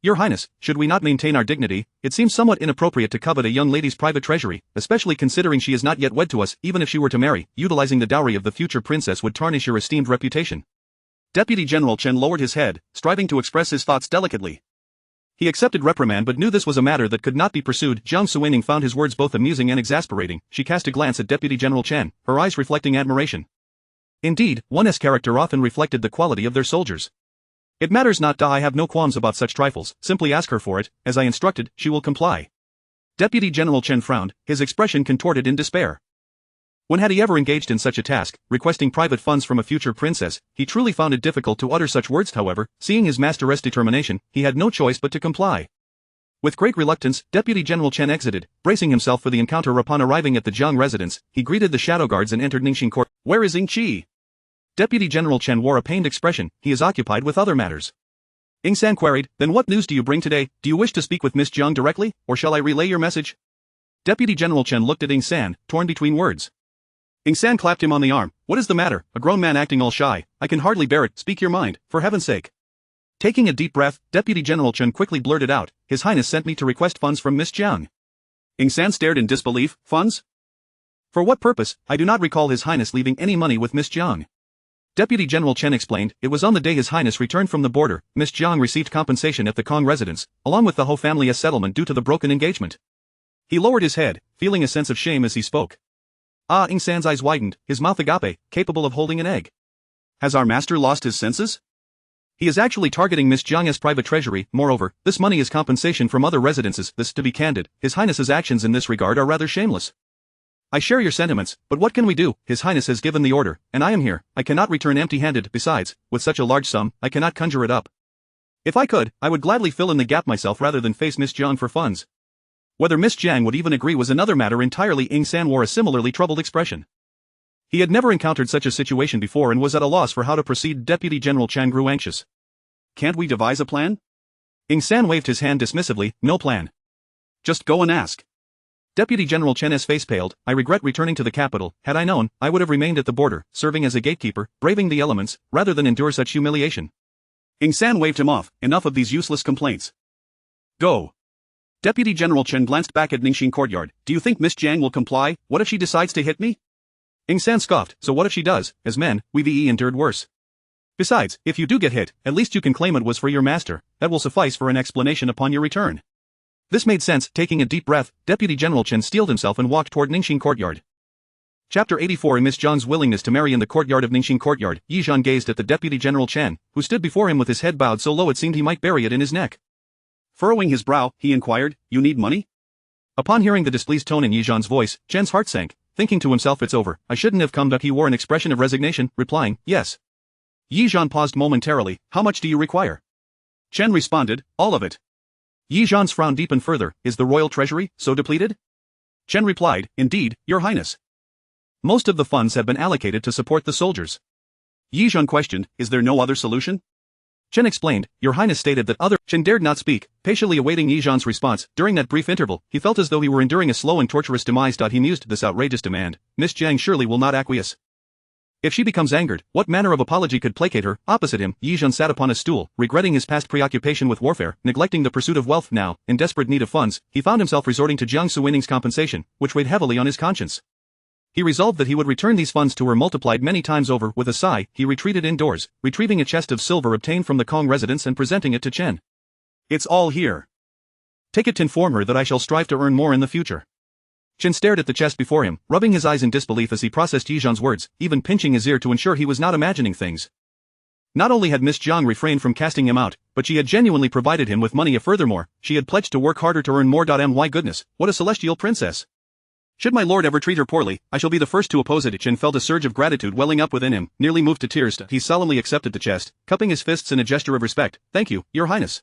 Your Highness, should we not maintain our dignity? It seems somewhat inappropriate to covet a young lady's private treasury, especially considering she is not yet wed to us. Even if she were to marry, utilizing the dowry of the future princess would tarnish your esteemed reputation. Deputy General Chen lowered his head, striving to express his thoughts delicately. He accepted reprimand but knew this was a matter that could not be pursued. Jiang Suining found his words both amusing and exasperating. She cast a glance at Deputy General Chen, her eyes reflecting admiration. Indeed, one's character often reflected the quality of their soldiers. It matters not, I have no qualms about such trifles, simply ask her for it, as I instructed, she will comply. Deputy General Chen frowned, his expression contorted in despair. When had he ever engaged in such a task, requesting private funds from a future princess? He truly found it difficult to utter such words. However, seeing his master's determination, he had no choice but to comply. With great reluctance, Deputy General Chen exited, bracing himself for the encounter. Upon arriving at the Jiang residence, he greeted the shadow guards and entered Ningxing Court. Where is Ying Qi? Deputy General Chen wore a pained expression. He is occupied with other matters. Ying San queried, then what news do you bring today? Do you wish to speak with Miss Jiang directly, or shall I relay your message? Deputy General Chen looked at Ying San, torn between words. Ying San clapped him on the arm. What is the matter? A grown man acting all shy. I can hardly bear it. Speak your mind, for heaven's sake. Taking a deep breath, Deputy General Chen quickly blurted out, His Highness sent me to request funds from Miss Jiang. Ying San stared in disbelief. Funds? For what purpose? I do not recall His Highness leaving any money with Miss Jiang. Deputy General Chen explained, it was on the day His Highness returned from the border. Miss Jiang received compensation at the Kong residence, along with the Ho family's settlement due to the broken engagement. He lowered his head, feeling a sense of shame as he spoke. Ying San's eyes widened, his mouth agape, capable of holding an egg. Has our master lost his senses? He is actually targeting Miss Jiang's private treasury. Moreover, this money is compensation from other residences. To be candid, His Highness's actions in this regard are rather shameless. I share your sentiments, but what can we do? His Highness has given the order, and I am here. I cannot return empty-handed. Besides, with such a large sum, I cannot conjure it up. If I could, I would gladly fill in the gap myself rather than face Miss Jiang for funds. Whether Miss Jiang would even agree was another matter entirely. Ying San wore a similarly troubled expression. He had never encountered such a situation before and was at a loss for how to proceed. Deputy General Chen grew anxious. Can't we devise a plan? Ying San waved his hand dismissively. No plan. Just go and ask. Deputy General Chen's face paled. I regret returning to the capital. Had I known, I would have remained at the border, serving as a gatekeeper, braving the elements, rather than endure such humiliation. Ying San waved him off. Enough of these useless complaints. Go. Deputy General Chen glanced back at Ningxing Courtyard. Do you think Miss Jiang will comply? What if she decides to hit me? Ying San scoffed. So what if she does? As men, we've endured worse. Besides, if you do get hit, at least you can claim it was for your master. That will suffice for an explanation upon your return. This made sense. Taking a deep breath, Deputy General Chen steeled himself and walked toward Ningxing Courtyard. Chapter 84. In Miss Jiang's willingness to marry. In the courtyard of Ningxing Courtyard, Yi Zhan gazed at the Deputy General Chen, who stood before him with his head bowed so low it seemed he might bury it in his neck. Furrowing his brow, he inquired, You need money? Upon hearing the displeased tone in Yi Zhan's voice, Chen's heart sank, thinking to himself, it's over, I shouldn't have come. But he wore an expression of resignation, replying, Yes. Yi Zhan paused momentarily. How much do you require? Chen responded, All of it. Yi Zhan's frown deepened further. Is the royal treasury so depleted? Chen replied, Indeed, Your Highness. Most of the funds have been allocated to support the soldiers. Yi Zhan questioned, Is there no other solution? Chen explained, Your Highness stated that other. Chen dared not speak, patiently awaiting Yi Zhan's response. During that brief interval, he felt as though he were enduring a slow and torturous demise. He mused, This outrageous demand. Miss Jiang surely will not acquiesce. If she becomes angered, what manner of apology could placate her? Opposite him, Yi Zhan sat upon a stool, regretting his past preoccupation with warfare, neglecting the pursuit of wealth. Now, in desperate need of funds, he found himself resorting to Jiang Suining's compensation, which weighed heavily on his conscience. He resolved that he would return these funds to her multiplied many times over. With a sigh, he retreated indoors, retrieving a chest of silver obtained from the Kong residence and presenting it to Chen. It's all here. Take it to inform her that I shall strive to earn more in the future. Chen stared at the chest before him, rubbing his eyes in disbelief as he processed Yi Zhan's words, even pinching his ear to ensure he was not imagining things. Not only had Miss Jiang refrained from casting him out, but she had genuinely provided him with money. Furthermore, she had pledged to work harder to earn more. My goodness, what a celestial princess. Should my lord ever treat her poorly, I shall be the first to oppose it. Chen felt a surge of gratitude welling up within him, nearly moved to tears. He solemnly accepted the chest, cupping his fists in a gesture of respect. Thank you, Your Highness.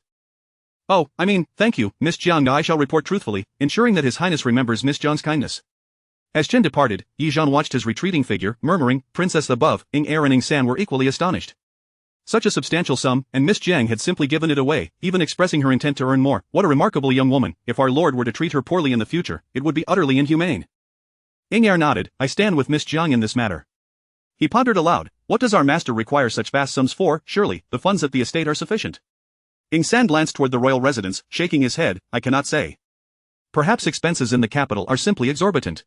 Oh, thank you, Miss Jiang. I shall report truthfully, ensuring that His Highness remembers Miss Jiang's kindness. As Chen departed, Yi Zhan watched his retreating figure, murmuring, Princess above. Ying Er and Ying San were equally astonished. Such a substantial sum, and Miss Jiang had simply given it away, even expressing her intent to earn more. What a remarkable young woman. If our lord were to treat her poorly in the future, it would be utterly inhumane. Ying Er nodded. I stand with Miss Jiang in this matter. He pondered aloud. What does our master require such vast sums for? Surely, the funds at the estate are sufficient. Ying San glanced toward the royal residence, shaking his head. I cannot say. Perhaps expenses in the capital are simply exorbitant.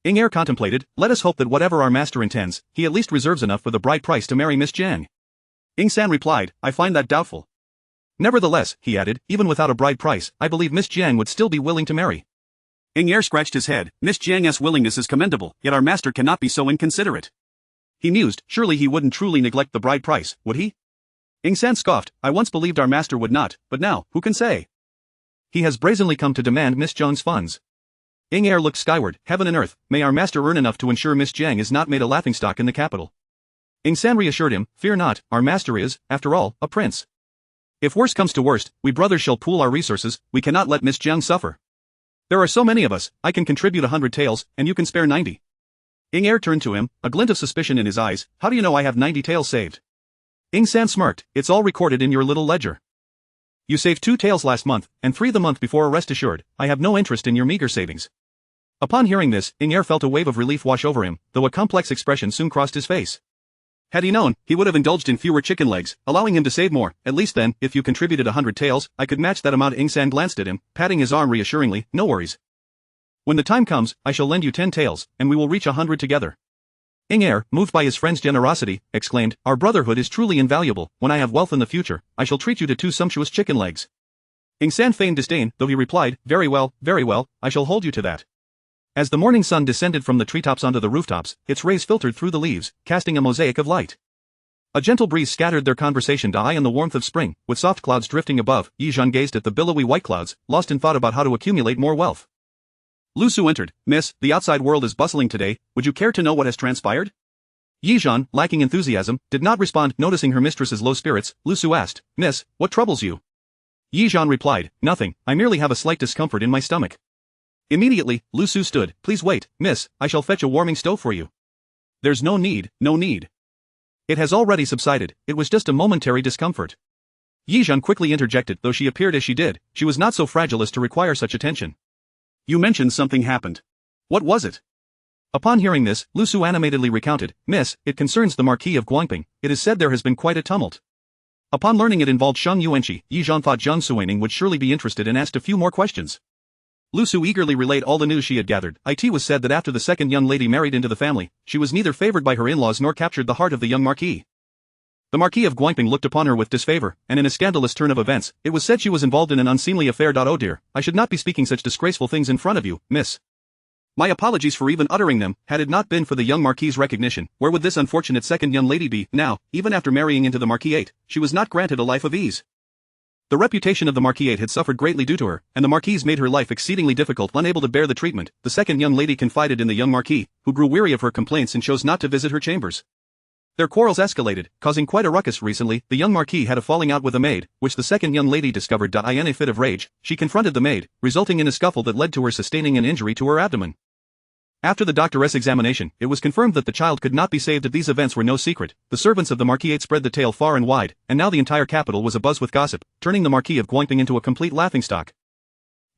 Ying Er contemplated. Let us hope that whatever our master intends, he at least reserves enough for the bride price to marry Miss Jiang. Ying San replied, I find that doubtful. Nevertheless, he added, even without a bride price, I believe Miss Jiang would still be willing to marry. Ying Er scratched his head. Miss Jiang's willingness is commendable, yet our master cannot be so inconsiderate. He mused, surely he wouldn't truly neglect the bride price, would he? Ing San scoffed, I once believed our master would not, but now, who can say? He has brazenly come to demand Miss Jiang's funds. Ing Er looked skyward, heaven and earth, may our master earn enough to ensure Miss Jiang is not made a laughingstock in the capital. Ing San reassured him, fear not, our master is, after all, a prince. If worst comes to worst, we brothers shall pool our resources, we cannot let Miss Jiang suffer. There are so many of us, I can contribute 100 taels, and you can spare 90. Ing Er turned to him, a glint of suspicion in his eyes, how do you know I have 90 taels saved? Ing San smirked, it's all recorded in your little ledger. You saved 2 taels last month, and 3 the month before, rest assured, I have no interest in your meager savings. Upon hearing this, Ing Er felt a wave of relief wash over him, though a complex expression soon crossed his face. Had he known, he would have indulged in fewer chicken legs, allowing him to save more, at least then, if you contributed 100 taels, I could match that amount. Ing San glanced at him, patting his arm reassuringly, no worries. When the time comes, I shall lend you 10 taels, and we will reach 100 together. Ing Er, moved by his friend's generosity, exclaimed, our brotherhood is truly invaluable, when I have wealth in the future, I shall treat you to 2 sumptuous chicken legs. Ing San feigned disdain, though he replied, very well, I shall hold you to that. As the morning sun descended from the treetops onto the rooftops, its rays filtered through the leaves, casting a mosaic of light. A gentle breeze scattered their conversation high in the warmth of spring, with soft clouds drifting above. Yizhan gazed at the billowy white clouds, lost in thought about how to accumulate more wealth. Lu Su entered. Miss, the outside world is bustling today, would you care to know what has transpired? Yizhan, lacking enthusiasm, did not respond. Noticing her mistress's low spirits, Lu Su asked, Miss, what troubles you? Yizhan replied, nothing, I merely have a slight discomfort in my stomach. Immediately, Lu Su stood, please wait, miss, I shall fetch a warming stove for you. There's no need. It has already subsided, it was just a momentary discomfort. Yizhan quickly interjected, though she appeared as she did, she was not so fragile as to require such attention. You mentioned something happened. What was it? Upon hearing this, Lu Su animatedly recounted, Miss, it concerns the Marquis of Guangping, it is said there has been quite a tumult. Upon learning it involved Shang Yuanqi, Yizhan thought Jiang Suining would surely be interested and asked a few more questions. Lu Su eagerly relayed all the news she had gathered. It was said that after the second young lady married into the family, she was neither favored by her in-laws nor captured the heart of the young Marquis. The Marquis of Guangping looked upon her with disfavor, and in a scandalous turn of events, it was said she was involved in an unseemly affair. Oh dear, I should not be speaking such disgraceful things in front of you, miss. My apologies for even uttering them. Had it not been for the young Marquis's recognition, where would this unfortunate second young lady be now? Even after marrying into the Marquis, she was not granted a life of ease. The reputation of the Marquis had suffered greatly due to her, and the Marquis made her life exceedingly difficult. Unable to bear the treatment, the second young lady confided in the young Marquis, who grew weary of her complaints and chose not to visit her chambers. Their quarrels escalated, causing quite a ruckus. Recently, the young Marquis had a falling out with a maid, which the second young lady discovered. In a fit of rage, she confronted the maid, resulting in a scuffle that led to her sustaining an injury to her abdomen. After the doctor's examination, it was confirmed that the child could not be saved. These events were no secret. The servants of the Marquis spread the tale far and wide, and now the entire capital was abuzz with gossip, turning the Marquis of Guangping into a complete laughingstock.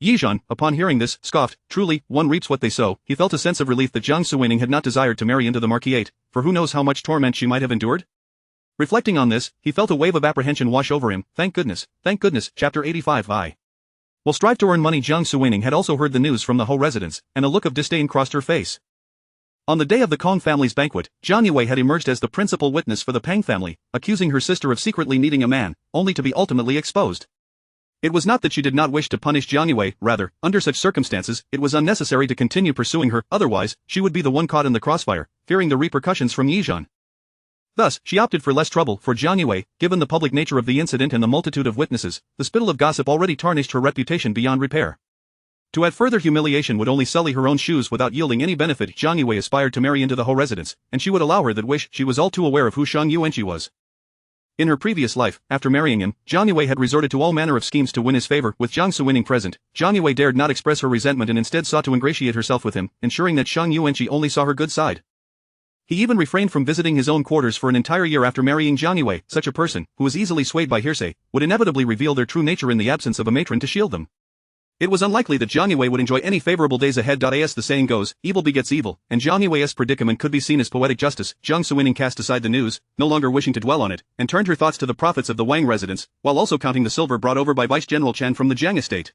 Yizhan, upon hearing this, scoffed, truly, one reaps what they sow. He felt a sense of relief that Jiang Suining had not desired to marry into the Marquis, for who knows how much torment she might have endured? Reflecting on this, he felt a wave of apprehension wash over him. Thank goodness, chapter 85. While strive to earn money, Jiang Suining had also heard the news from the Ho residence, and a look of disdain crossed her face. On the day of the Kong family's banquet, Jiang Yue had emerged as the principal witness for the Pang family, accusing her sister of secretly needing a man, only to be ultimately exposed. It was not that she did not wish to punish Jiang Yue, rather, under such circumstances, it was unnecessary to continue pursuing her, otherwise, she would be the one caught in the crossfire, fearing the repercussions from Yizhan. Thus, she opted for less trouble for Jiang Yue, given the public nature of the incident and the multitude of witnesses. The spittle of gossip already tarnished her reputation beyond repair. To add further humiliation would only sully her own shoes without yielding any benefit. Jiang Yue aspired to marry into the Ho residence, and she would allow her that wish. She was all too aware of who Shang Yuanqi was. In her previous life, after marrying him, Jiang Yue had resorted to all manner of schemes to win his favor. With Jiang Suining present, Jiang Yue dared not express her resentment and instead sought to ingratiate herself with him, ensuring that Shang Yuanqi only saw her good side. He even refrained from visiting his own quarters for an entire year after marrying Jiang Yue. Such a person, who was easily swayed by hearsay, would inevitably reveal their true nature in the absence of a matron to shield them. It was unlikely that Jiang Yue would enjoy any favorable days ahead. As the saying goes, evil begets evil, and Jiang Yue's predicament could be seen as poetic justice. Jiang Suining cast aside the news, no longer wishing to dwell on it, and turned her thoughts to the profits of the Wang residence, while also counting the silver brought over by Vice General Chen from the Jiang estate.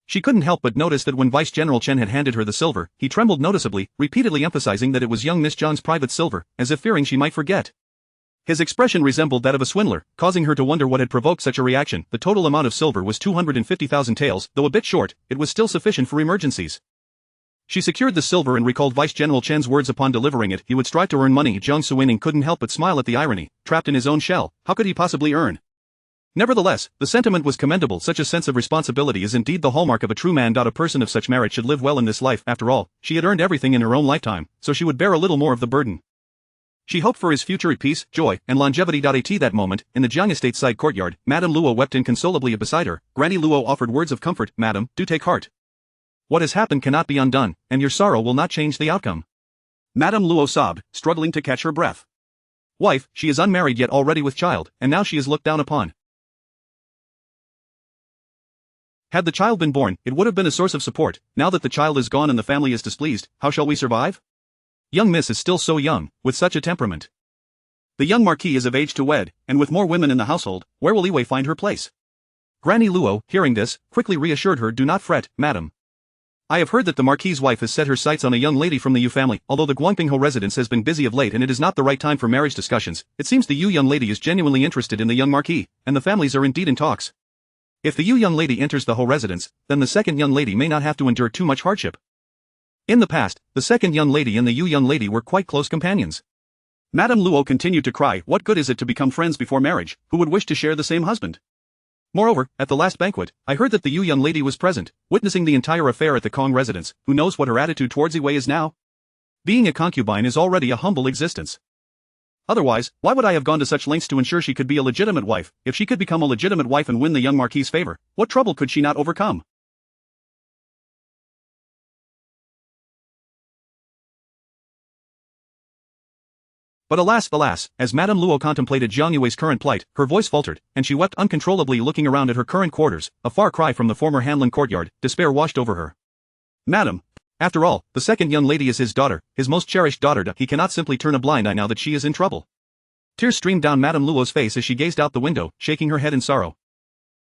She couldn't help but notice that when Vice General Chen had handed her the silver, he trembled noticeably, repeatedly emphasizing that it was young Miss Zhang's private silver, as if fearing she might forget. His expression resembled that of a swindler, causing her to wonder what had provoked such a reaction. The total amount of silver was 250,000 taels, though a bit short, it was still sufficient for emergencies. She secured the silver and recalled Vice General Chen's words upon delivering it. He would strive to earn money. Jiang Suining couldn't help but smile at the irony. Trapped in his own shell, how could he possibly earn? Nevertheless, the sentiment was commendable. Such a sense of responsibility is indeed the hallmark of a true man. A person of such merit should live well in this life. After all, she had earned everything in her own lifetime, so she would bear a little more of the burden. She hoped for his future peace, joy, and longevity. At that moment, in the Jiang estate side courtyard, Madame Luo wept inconsolably. Beside her, Granny Luo offered words of comfort. Madam, do take heart. What has happened cannot be undone, and your sorrow will not change the outcome. Madame Luo sobbed, struggling to catch her breath. Wife, she is unmarried yet already with child, and now she is looked down upon. Had the child been born, it would have been a source of support. Now that the child is gone and the family is displeased, how shall we survive? Young Miss is still so young, with such a temperament. The young Marquis is of age to wed, and with more women in the household, where will Liwei find her place? Granny Luo, hearing this, quickly reassured her. Do not fret, madam. I have heard that the Marquis's wife has set her sights on a young lady from the Yu family. Although the Guangpingho residence has been busy of late and it is not the right time for marriage discussions, it seems the Yu young lady is genuinely interested in the young Marquis, and the families are indeed in talks. If the Yu young lady enters the Ho residence, then the second young lady may not have to endure too much hardship. In the past, the second young lady and the Yu young lady were quite close companions. Madame Luo continued to cry. What good is it to become friends before marriage, who would wish to share the same husband? Moreover, at the last banquet, I heard that the Yu young lady was present, witnessing the entire affair at the Kong residence. Who knows what her attitude towards Liwei is now? Being a concubine is already a humble existence. Otherwise, why would I have gone to such lengths to ensure she could be a legitimate wife? If she could become a legitimate wife and win the young Marquis's favor, what trouble could she not overcome? But alas, as Madame Luo contemplated Jiang Yue's current plight, her voice faltered, and she wept uncontrollably. Looking around at her current quarters, a far cry from the former Hanlin courtyard, despair washed over her. Madam, after all, the second young lady is his daughter, his most cherished daughter. He cannot simply turn a blind eye now that she is in trouble. Tears streamed down Madame Luo's face as she gazed out the window, shaking her head in sorrow.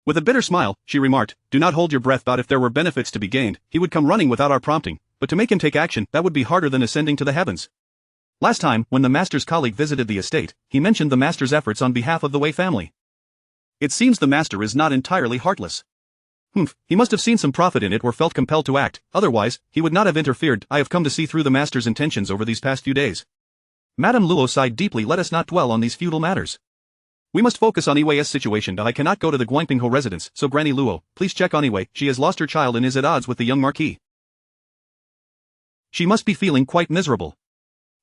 With a bitter smile, she remarked, do not hold your breath. If there were benefits to be gained, he would come running without our prompting, but to make him take action, that would be harder than ascending to the heavens. Last time, when the master's colleague visited the estate, he mentioned the master's efforts on behalf of the Wei family. It seems the master is not entirely heartless. He must have seen some profit in it or felt compelled to act, otherwise, he would not have interfered. I have come to see through the master's intentions over these past few days. Madame Luo sighed deeply. Let us not dwell on these futile matters. We must focus on Liwei's situation. I cannot go to the Guangpingho residence, so Granny Luo, please check on Liwei. She has lost her child and is at odds with the young Marquis. She must be feeling quite miserable.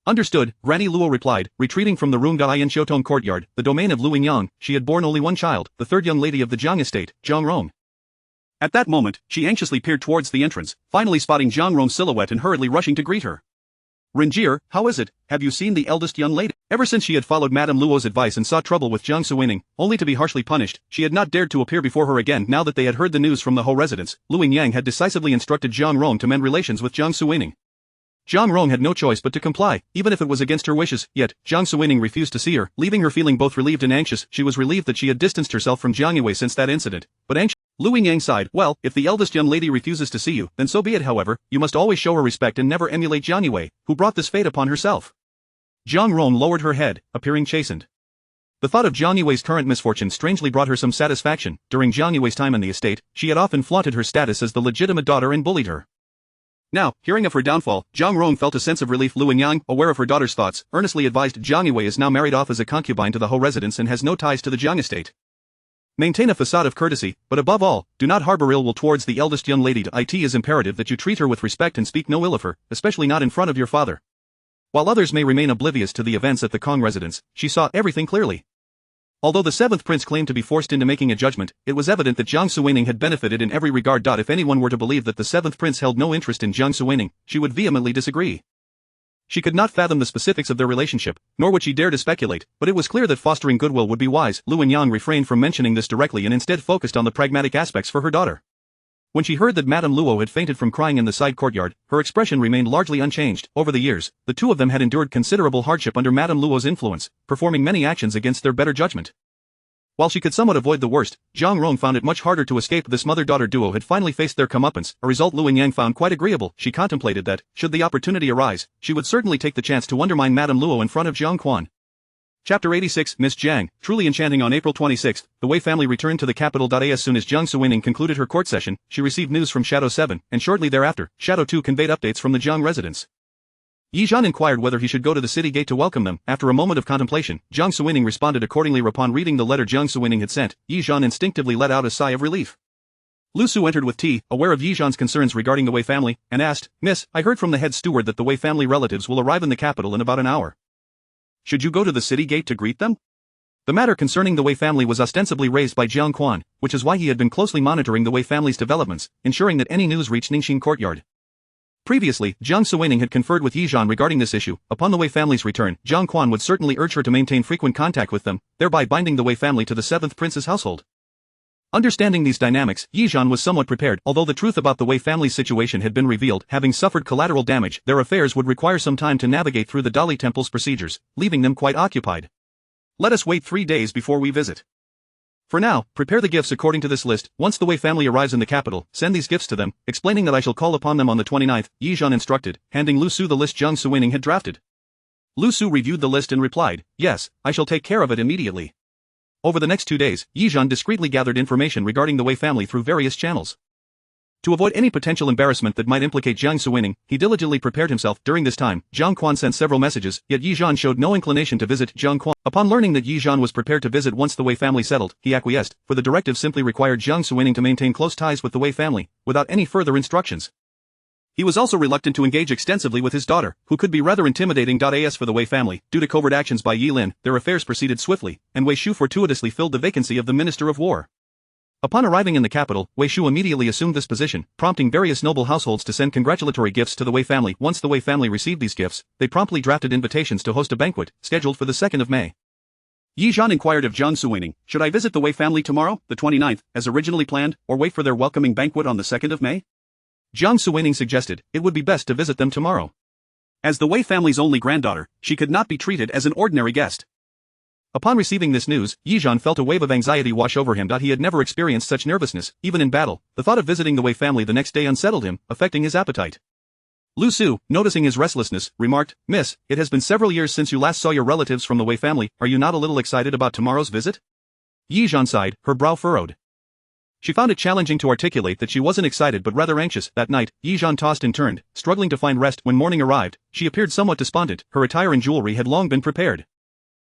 Understood, Granny Luo replied, retreating from the room. In Shoutong courtyard, the domain of Lu Yingyang, she had borne only one child, the third young lady of the Jiang estate, Zhang Rong. At that moment, she anxiously peered towards the entrance, finally spotting Zhang Rong's silhouette and hurriedly rushing to greet her. Rinjier, how is it? Have you seen the eldest young lady? Ever since she had followed Madame Luo's advice and sought trouble with Jiang Suining, only to be harshly punished, she had not dared to appear before her again. Now that they had heard the news from the Ho residence, Lu Yingyang had decisively instructed Zhang Rong to mend relations with Jiang Suining. Zhang Rong had no choice but to comply, even if it was against her wishes. Yet, Jiang Suining refused to see her, leaving her feeling both relieved and anxious. She was relieved that she had distanced herself from Jiang Yue since that incident, but anxious. Lu Yingyang sighed. Well, if the eldest young lady refuses to see you, then so be it. However, you must always show her respect and never emulate Jiang Yue, who brought this fate upon herself. Zhang Rong lowered her head, appearing chastened. The thought of Jiang Yue's current misfortune strangely brought her some satisfaction. During Jiang Yue's time in the estate, she had often flaunted her status as the legitimate daughter and bullied her. Now, hearing of her downfall, Zhang Rong felt a sense of relief. Lu Yingyang, aware of her daughter's thoughts, earnestly advised Jiang Yue is now married off as a concubine to the Ho residence and has no ties to the Jiang estate. Maintain a facade of courtesy, but above all, do not harbor ill will towards the eldest young lady. It is imperative that you treat her with respect and speak no ill of her, especially not in front of your father. While others may remain oblivious to the events at the Kong residence, she saw everything clearly. Although the seventh prince claimed to be forced into making a judgment, it was evident that Jiang Suining had benefited in every regard. If anyone were to believe that the seventh prince held no interest in Jiang Suining, she would vehemently disagree. She could not fathom the specifics of their relationship, nor would she dare to speculate, but it was clear that fostering goodwill would be wise. Lu Yingyang refrained from mentioning this directly and instead focused on the pragmatic aspects for her daughter. When she heard that Madame Luo had fainted from crying in the side courtyard, her expression remained largely unchanged. Over the years, the two of them had endured considerable hardship under Madame Luo's influence, performing many actions against their better judgment. While she could somewhat avoid the worst, Zhang Rong found it much harder to escape. This mother-daughter duo had finally faced their comeuppance, a result Lu Yingyang found quite agreeable. She contemplated that, should the opportunity arise, she would certainly take the chance to undermine Madame Luo in front of Jiang Quan. Chapter 86 Miss Jiang, truly enchanting. On April 26, the Wei family returned to the capital. As soon as Jiang Suining concluded her court session, she received news from Shadow 7, and shortly thereafter, Shadow 2 conveyed updates from the Jiang residence. Yi Zhan inquired whether he should go to the city gate to welcome them. After a moment of contemplation, Jiang Suining responded accordingly. Upon reading the letter Jiang Suining had sent, Yi Zhan instinctively let out a sigh of relief. Lu Su entered with tea, aware of Yi Zhan's concerns regarding the Wei family, and asked, "Miss, I heard from the head steward that the Wei family relatives will arrive in the capital in about an hour. Should you go to the city gate to greet them?" The matter concerning the Wei family was ostensibly raised by Jiang Quan, which is why he had been closely monitoring the Wei family's developments, ensuring that any news reached Ningxin courtyard. Previously, Jiang Suining had conferred with Yi Zhan regarding this issue. Upon the Wei family's return, Jiang Quan would certainly urge her to maintain frequent contact with them, thereby binding the Wei family to the 7th prince's household. Understanding these dynamics, Yi Zhan was somewhat prepared. Although the truth about the Wei family's situation had been revealed, having suffered collateral damage, their affairs would require some time to navigate through the Dali Temple's procedures, leaving them quite occupied. Let us wait 3 days before we visit. For now, prepare the gifts according to this list. Once the Wei family arrives in the capital, send these gifts to them, explaining that I shall call upon them on the 29th, Yi Zhan instructed, handing Lu Su the list Jiang Suining had drafted. Lu Su reviewed the list and replied, "Yes, I shall take care of it immediately." Over the next 2 days, Yi Zhan discreetly gathered information regarding the Wei family through various channels. To avoid any potential embarrassment that might implicate Jiang Suining, he diligently prepared himself. During this time, Jiang Quan sent several messages, yet Yi Zhan showed no inclination to visit Jiang Quan. Upon learning that Yi Zhan was prepared to visit once the Wei family settled, he acquiesced, for the directive simply required Jiang Suining to maintain close ties with the Wei family, without any further instructions. He was also reluctant to engage extensively with his daughter, who could be rather intimidating. As for the Wei family, due to covert actions by Yi Lin, their affairs proceeded swiftly, and Wei Shu fortuitously filled the vacancy of the Minister of War. Upon arriving in the capital, Wei Shu immediately assumed this position, prompting various noble households to send congratulatory gifts to the Wei family. Once the Wei family received these gifts, they promptly drafted invitations to host a banquet, scheduled for the 2nd of May. Yi Zhan inquired of Jiang Suining, "Should I visit the Wei family tomorrow, the 29th, as originally planned, or wait for their welcoming banquet on the 2nd of May? Jiang Suining suggested, it would be best to visit them tomorrow. As the Wei family's only granddaughter, she could not be treated as an ordinary guest. Upon receiving this news, Yi Zhan felt a wave of anxiety wash over him. He had never experienced such nervousness, even in battle. The thought of visiting the Wei family the next day unsettled him, affecting his appetite. Lu Su, noticing his restlessness, remarked, "Miss, it has been several years since you last saw your relatives from the Wei family. Are you not a little excited about tomorrow's visit?" Yi Zhan sighed, her brow furrowed. She found it challenging to articulate that she wasn't excited but rather anxious. That night, Yi Zhan tossed and turned, struggling to find rest. When morning arrived, she appeared somewhat despondent. Her attire and jewelry had long been prepared.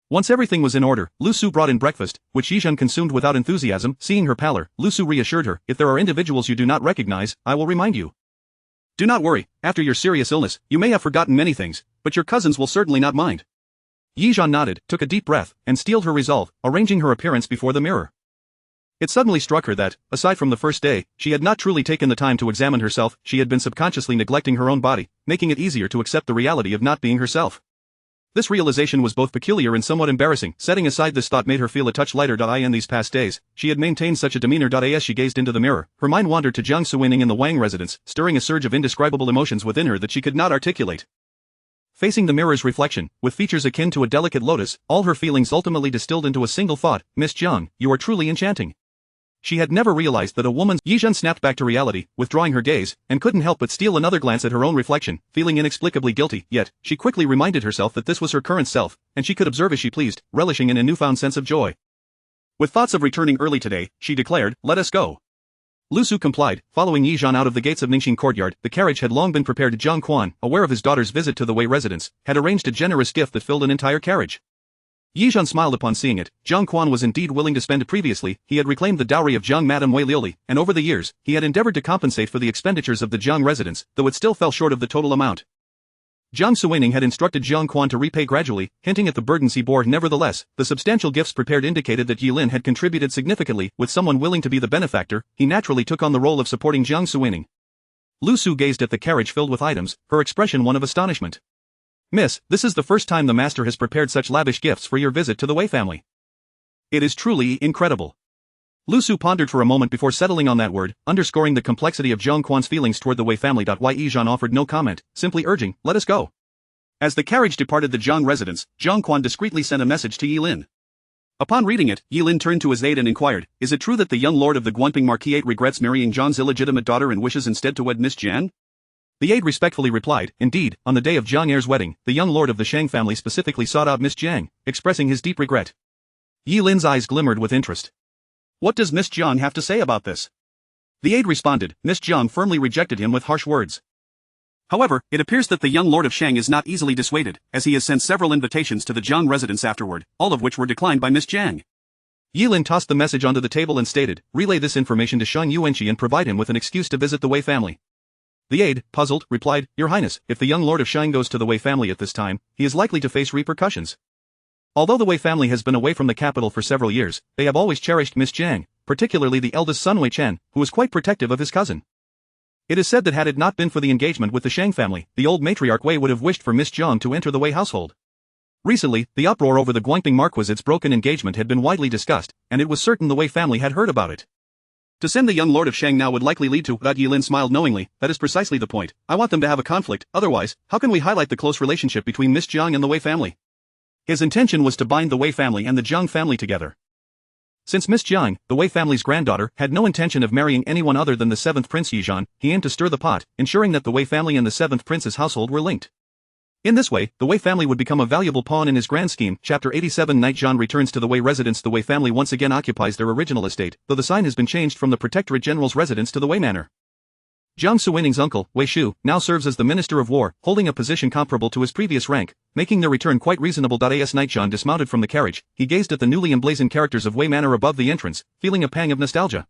Once everything was in order, Lu Su brought in breakfast, which Yi Zhan consumed without enthusiasm. Seeing her pallor, Lu Su reassured her, "If there are individuals you do not recognize, I will remind you. Do not worry, after your serious illness, you may have forgotten many things, but your cousins will certainly not mind." Yi Zhan nodded, took a deep breath, and steeled her resolve, arranging her appearance before the mirror. It suddenly struck her that, aside from the first day, she had not truly taken the time to examine herself. She had been subconsciously neglecting her own body, making it easier to accept the reality of not being herself. This realization was both peculiar and somewhat embarrassing. Setting aside this thought made her feel a touch lighter. In these past days, she had maintained such a demeanor. As she gazed into the mirror, her mind wandered to Jiang Suining in the Wang residence, stirring a surge of indescribable emotions within her that she could not articulate. Facing the mirror's reflection, with features akin to a delicate lotus, all her feelings ultimately distilled into a single thought: "Miss Jiang, you are truly enchanting." She had never realized that a woman's— Yi Zhan snapped back to reality, withdrawing her gaze, and couldn't help but steal another glance at her own reflection, feeling inexplicably guilty. Yet, she quickly reminded herself that this was her current self, and she could observe as she pleased, relishing in a newfound sense of joy. With thoughts of returning early today, she declared, "Let us go." Lu Su complied, following Yi Zhan out of the gates of Ningxin courtyard. The carriage had long been prepared. Jiang Quan, aware of his daughter's visit to the Wei residence, had arranged a generous gift that filled an entire carriage. Yi Zhan smiled upon seeing it. Jiang Quan was indeed willing to spend. Previously, he had reclaimed the dowry of Jiang Madame Wei Liuli, and over the years, he had endeavored to compensate for the expenditures of the Jiang residence, though it still fell short of the total amount. Jiang Suining had instructed Jiang Quan to repay gradually, hinting at the burdens he bore. Nevertheless, the substantial gifts prepared indicated that Yi Lin had contributed significantly. With someone willing to be the benefactor, he naturally took on the role of supporting Jiang Suining. Lu Su gazed at the carriage filled with items, her expression one of astonishment. "Miss, this is the first time the master has prepared such lavish gifts for your visit to the Wei family. It is truly incredible." Lu Su pondered for a moment before settling on that word, underscoring the complexity of Jiang Quan's feelings toward the Wei family. Yi Zhan offered no comment, simply urging, "Let us go." As the carriage departed the Jiang residence, Jiang Quan discreetly sent a message to Yi Lin. Upon reading it, Yi Lin turned to his aide and inquired, "Is it true that the young lord of the Guanping Marquisate regrets marrying Zhang's illegitimate daughter and wishes instead to wed Miss Jian?" The aide respectfully replied, indeed, on the day of Jiang Er's wedding, the young lord of the Shang family specifically sought out Miss Jiang, expressing his deep regret. Yi Lin's eyes glimmered with interest. What does Miss Jiang have to say about this? The aide responded. Miss Jiang firmly rejected him with harsh words. However, it appears that the young lord of Shang is not easily dissuaded, as he has sent several invitations to the Jiang residence afterward, all of which were declined by Miss Jiang. Yi Lin tossed the message onto the table and stated, relay this information to Shang Yuanqi and provide him with an excuse to visit the Wei family. The aide, puzzled, replied, Your Highness, if the young lord of Shang goes to the Wei family at this time, he is likely to face repercussions. Although the Wei family has been away from the capital for several years, they have always cherished Miss Jiang, particularly the eldest son Wei Chen, who was quite protective of his cousin. It is said that had it not been for the engagement with the Shang family, the old matriarch Wei would have wished for Miss Jiang to enter the Wei household. Recently, the uproar over the Guangping Marquis's broken engagement had been widely discussed, and it was certain the Wei family had heard about it. To send the young lord of Shang now would likely lead to, Yi Lin smiled knowingly, that is precisely the point. I want them to have a conflict, otherwise, how can we highlight the close relationship between Miss Jiang and the Wei family? His intention was to bind the Wei family and the Jiang family together. Since Miss Jiang, the Wei family's granddaughter, had no intention of marrying anyone other than the 7th Prince Yizhan, he aimed to stir the pot, ensuring that the Wei family and the 7th Prince's household were linked. In this way, the Wei family would become a valuable pawn in his grand scheme. Chapter 87 Knight Zhan returns to the Wei residence. The Wei family once again occupies their original estate, though the sign has been changed from the Protectorate General's residence to the Wei Manor. Jiang Suwining's uncle, Wei Shu, now serves as the Minister of War, holding a position comparable to his previous rank, making their return quite reasonable. As Knight Zhan dismounted from the carriage, he gazed at the newly emblazoned characters of Wei Manor above the entrance, feeling a pang of nostalgia.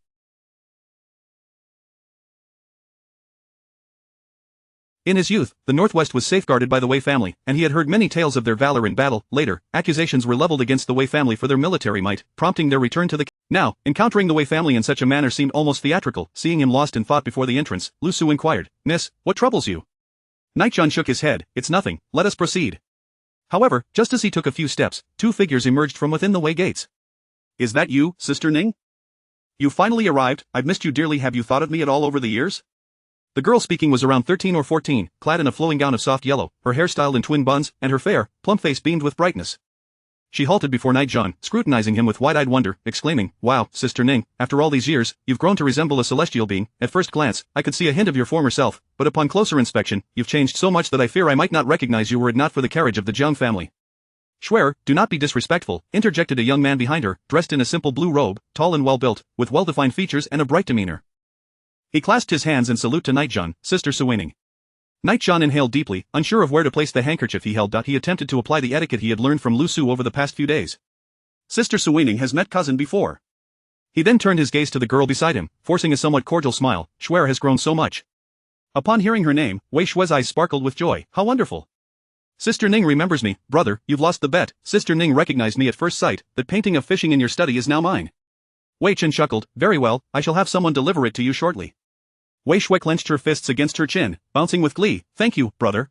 In his youth, the Northwest was safeguarded by the Wei family, and he had heard many tales of their valor in battle. Later, accusations were leveled against the Wei family for their military might, prompting their return to the Now, encountering the Wei family in such a manner seemed almost theatrical. Seeing him lost in thought before the entrance, Lu Su inquired, Miss, what troubles you? Knight Zhan shook his head, it's nothing, let us proceed. However, just as he took a few steps, two figures emerged from within the Wei gates. Is that you, Sister Ning? You finally arrived. I've missed you dearly. Have you thought of me at all over the years? The girl speaking was around 13 or 14, clad in a flowing gown of soft yellow, her hair styled in twin buns, and her fair, plump face beamed with brightness. She halted before Knight Zhan, scrutinizing him with wide-eyed wonder, exclaiming, Wow, Sister Ning, after all these years, you've grown to resemble a celestial being. At first glance, I could see a hint of your former self, but upon closer inspection, you've changed so much that I fear I might not recognize you were it not for the carriage of the Jiang family. Schwer, do not be disrespectful, interjected a young man behind her, dressed in a simple blue robe, tall and well-built, with well-defined features and a bright demeanor. He clasped his hands in salute to Knight Zhan, Sister Suwaining. Knight Zhan inhaled deeply, unsure of where to place the handkerchief he held. He attempted to apply the etiquette he had learned from Lu Su over the past few days. Sister Suwaining has met cousin before. He then turned his gaze to the girl beside him, forcing a somewhat cordial smile. Schwer has grown so much. Upon hearing her name, Wei Shue's eyes sparkled with joy. How wonderful. Sister Ning remembers me. Brother, you've lost the bet. Sister Ning recognized me at first sight. That painting of fishing in your study is now mine. Wei Chen chuckled. Very well, I shall have someone deliver it to you shortly. Wei Shui clenched her fists against her chin, bouncing with glee. Thank you, brother.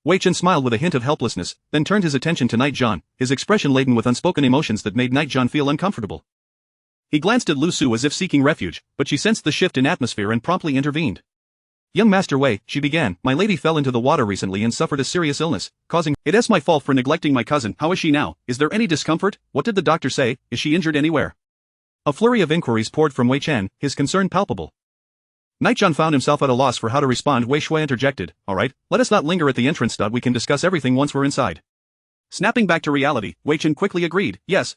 Wei Chen smiled with a hint of helplessness, then turned his attention to Knight Zhan, his expression laden with unspoken emotions that made Knight Zhan feel uncomfortable. He glanced at Lu Su as if seeking refuge, but she sensed the shift in atmosphere and promptly intervened. Young Master Wei, she began, my lady fell into the water recently and suffered a serious illness, causing— It's my fault for neglecting my cousin. How is she now? Is there any discomfort? What did the doctor say? Is she injured anywhere? A flurry of inquiries poured from Wei Chen, his concern palpable. Knight Zhan found himself at a loss for how to respond. Wei Shui interjected, Alright, let us not linger at the entrance. We can discuss everything once we're inside. Snapping back to reality, Wei Chen quickly agreed, yes.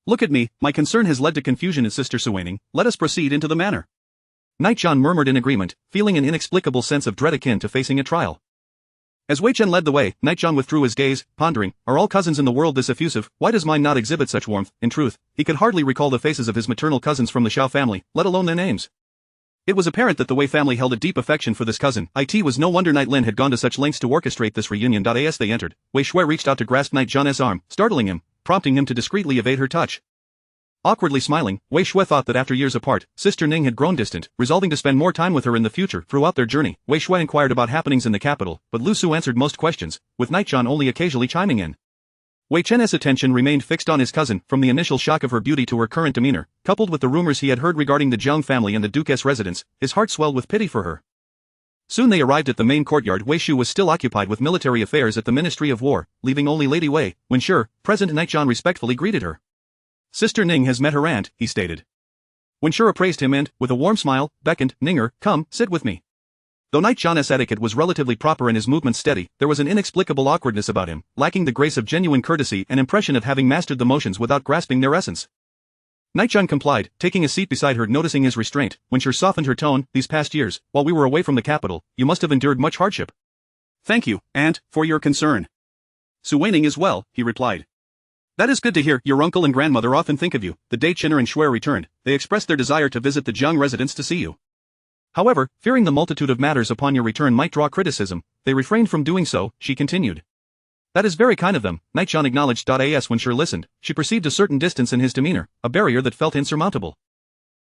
Look at me, my concern has led to confusion in Sister Suwaining, let us proceed into the manor. Knight Zhan murmured in agreement, feeling an inexplicable sense of dread akin to facing a trial. As Wei Chen led the way, Knight Zhan withdrew his gaze, pondering, are all cousins in the world this effusive? Why does mine not exhibit such warmth? In truth, he could hardly recall the faces of his maternal cousins from the Xiao family, let alone their names. It was apparent that the Wei family held a deep affection for this cousin. It was no wonder Knight Lin had gone to such lengths to orchestrate this reunion. As they entered, Wei Shui reached out to grasp Knight Zhan's arm, startling him, prompting him to discreetly evade her touch. Awkwardly smiling, Wei Shui thought that after years apart, Sister Ning had grown distant, resolving to spend more time with her in the future. Throughout their journey, Wei Shui inquired about happenings in the capital, but Lu Su answered most questions, with Knight Zhan only occasionally chiming in. Wei Chen's attention remained fixed on his cousin, from the initial shock of her beauty to her current demeanor, coupled with the rumors he had heard regarding the Jiang family and the Duke's residence, his heart swelled with pity for her. Soon they arrived at the main courtyard. Wei Shu was still occupied with military affairs at the Ministry of War, leaving only Lady Wei. When sure, present, Knight Zhan respectfully greeted her. Sister Ning has met her aunt, he stated. Wen Sure appraised him and, with a warm smile, beckoned, Ninger, come, sit with me. Though Knight John's etiquette was relatively proper and his movements steady, there was an inexplicable awkwardness about him, lacking the grace of genuine courtesy and impression of having mastered the motions without grasping their essence. Knight John complied, taking a seat beside her, noticing his restraint. Winsher softened her tone. These past years, while we were away from the capital, you must have endured much hardship. Thank you, Aunt, for your concern. Suwaning is well, he replied. That is good to hear. Your uncle and grandmother often think of you. The day Chinner and Schwer returned, they expressed their desire to visit the Jiang residence to see you. However, fearing the multitude of matters upon your return might draw criticism, they refrained from doing so, she continued. That is very kind of them, Knight John acknowledged. As Winsher listened, she perceived a certain distance in his demeanor, a barrier that felt insurmountable.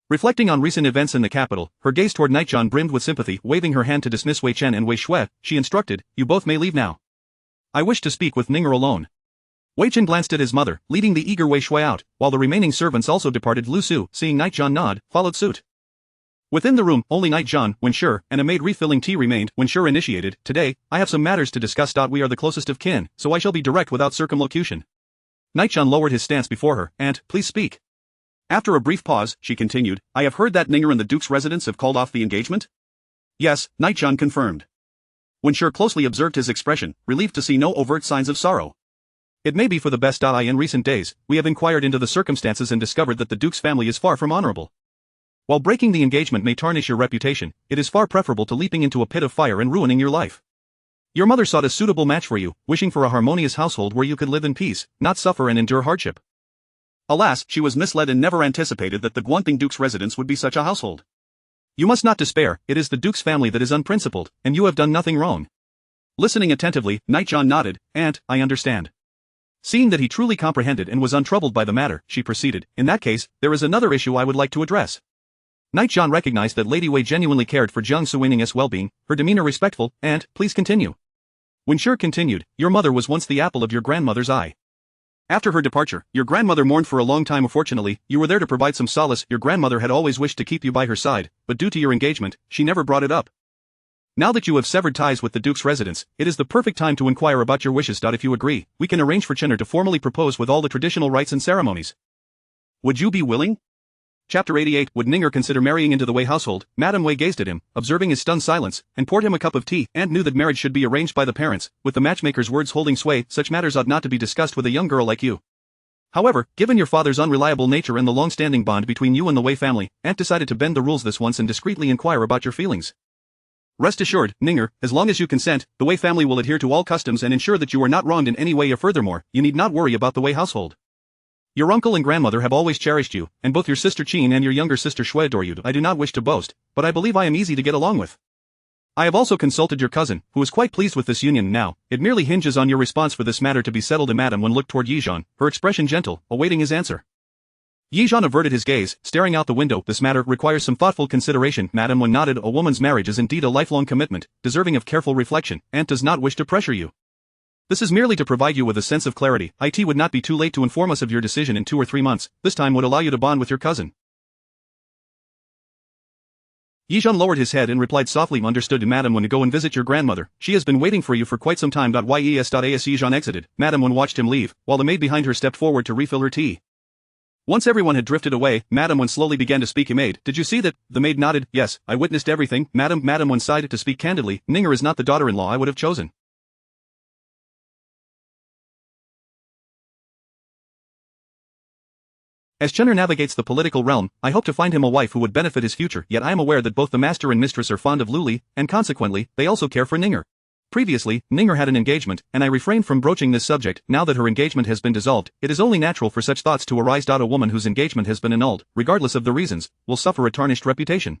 Reflecting on recent events in the capital, her gaze toward Knight John brimmed with sympathy. Waving her hand to dismiss Wei Chen and Wei Xue, she instructed, you both may leave now. I wish to speak with Ninger alone. Wei Chen glanced at his mother, leading the eager Wei Xue out, while the remaining servants also departed. Lu Su, seeing Knight John nod, followed suit. Within the room, only Knight John, Winsher, and a maid refilling tea remained. Winsher initiated, today, I have some matters to discuss. We are the closest of kin, so I shall be direct without circumlocution. Knight John lowered his stance before her, and, please speak. After a brief pause, she continued, I have heard that Ninger and the Duke's residence have called off the engagement? Yes, Knight John confirmed. Winsher closely observed his expression, relieved to see no overt signs of sorrow. It may be for the best. In recent days, we have inquired into the circumstances and discovered that the Duke's family is far from honorable. While breaking the engagement may tarnish your reputation, it is far preferable to leaping into a pit of fire and ruining your life. Your mother sought a suitable match for you, wishing for a harmonious household where you could live in peace, not suffer and endure hardship. Alas, she was misled and never anticipated that the Guanping Duke's residence would be such a household. You must not despair, it is the Duke's family that is unprincipled, and you have done nothing wrong. Listening attentively, Knight John nodded, Aunt, I understand. Seeing that he truly comprehended and was untroubled by the matter, she proceeded, in that case, there is another issue I would like to address. Knight John recognized that Lady Wei genuinely cared for Jiang Suwaning's well-being, her demeanor respectful, and, please continue. Winsher continued, your mother was once the apple of your grandmother's eye. After her departure, your grandmother mourned for a long time. Fortunately, you were there to provide some solace. Your grandmother had always wished to keep you by her side, but due to your engagement, she never brought it up. Now that you have severed ties with the Duke's residence, it is the perfect time to inquire about your wishes. If you agree, we can arrange for Chinner to formally propose with all the traditional rites and ceremonies. Would you be willing? Chapter 88. Would Ninger consider marrying into the Wei household? Madame Wei gazed at him, observing his stunned silence, and poured him a cup of tea, and knew that marriage should be arranged by the parents, with the matchmaker's words holding sway. Such matters ought not to be discussed with a young girl like you. However, given your father's unreliable nature and the long-standing bond between you and the Wei family, Aunt decided to bend the rules this once and discreetly inquire about your feelings. Rest assured, Ninger, as long as you consent, the Wei family will adhere to all customs and ensure that you are not wronged in any way. Furthermore, you need not worry about the Wei household. Your uncle and grandmother have always cherished you, and both your sister Qin and your younger sister Xue adore you. I do not wish to boast, but I believe I am easy to get along with. I have also consulted your cousin, who is quite pleased with this union. Now, it merely hinges on your response for this matter to be settled. Madame Wen looked toward Yizhan, her expression gentle, awaiting his answer. Yizhan averted his gaze, staring out the window. This matter requires some thoughtful consideration. Madame Wen nodded. A woman's marriage is indeed a lifelong commitment, deserving of careful reflection. Aunt does not wish to pressure you. This is merely to provide you with a sense of clarity. It would not be too late to inform us of your decision in 2 or 3 months. This time would allow you to bond with your cousin. Yizhan lowered his head and replied softly, understood. Madame Wen, to go and visit your grandmother. She has been waiting for you for quite some time. Yes. Yizhan exited. Madame Wen watched him leave, while the maid behind her stepped forward to refill her tea. Once everyone had drifted away, Madame Wen slowly began to speak. Maid, did you see that? The maid nodded. Yes, I witnessed everything. Madame Wen sighed. To speak candidly, Ninger is not the daughter-in-law I would have chosen. As Chenner navigates the political realm, I hope to find him a wife who would benefit his future. Yet I am aware that both the master and mistress are fond of Luli, and consequently, they also care for Ninger. Previously, Ninger had an engagement, and I refrained from broaching this subject. Now that her engagement has been dissolved, it is only natural for such thoughts to arise. A woman whose engagement has been annulled, regardless of the reasons, will suffer a tarnished reputation.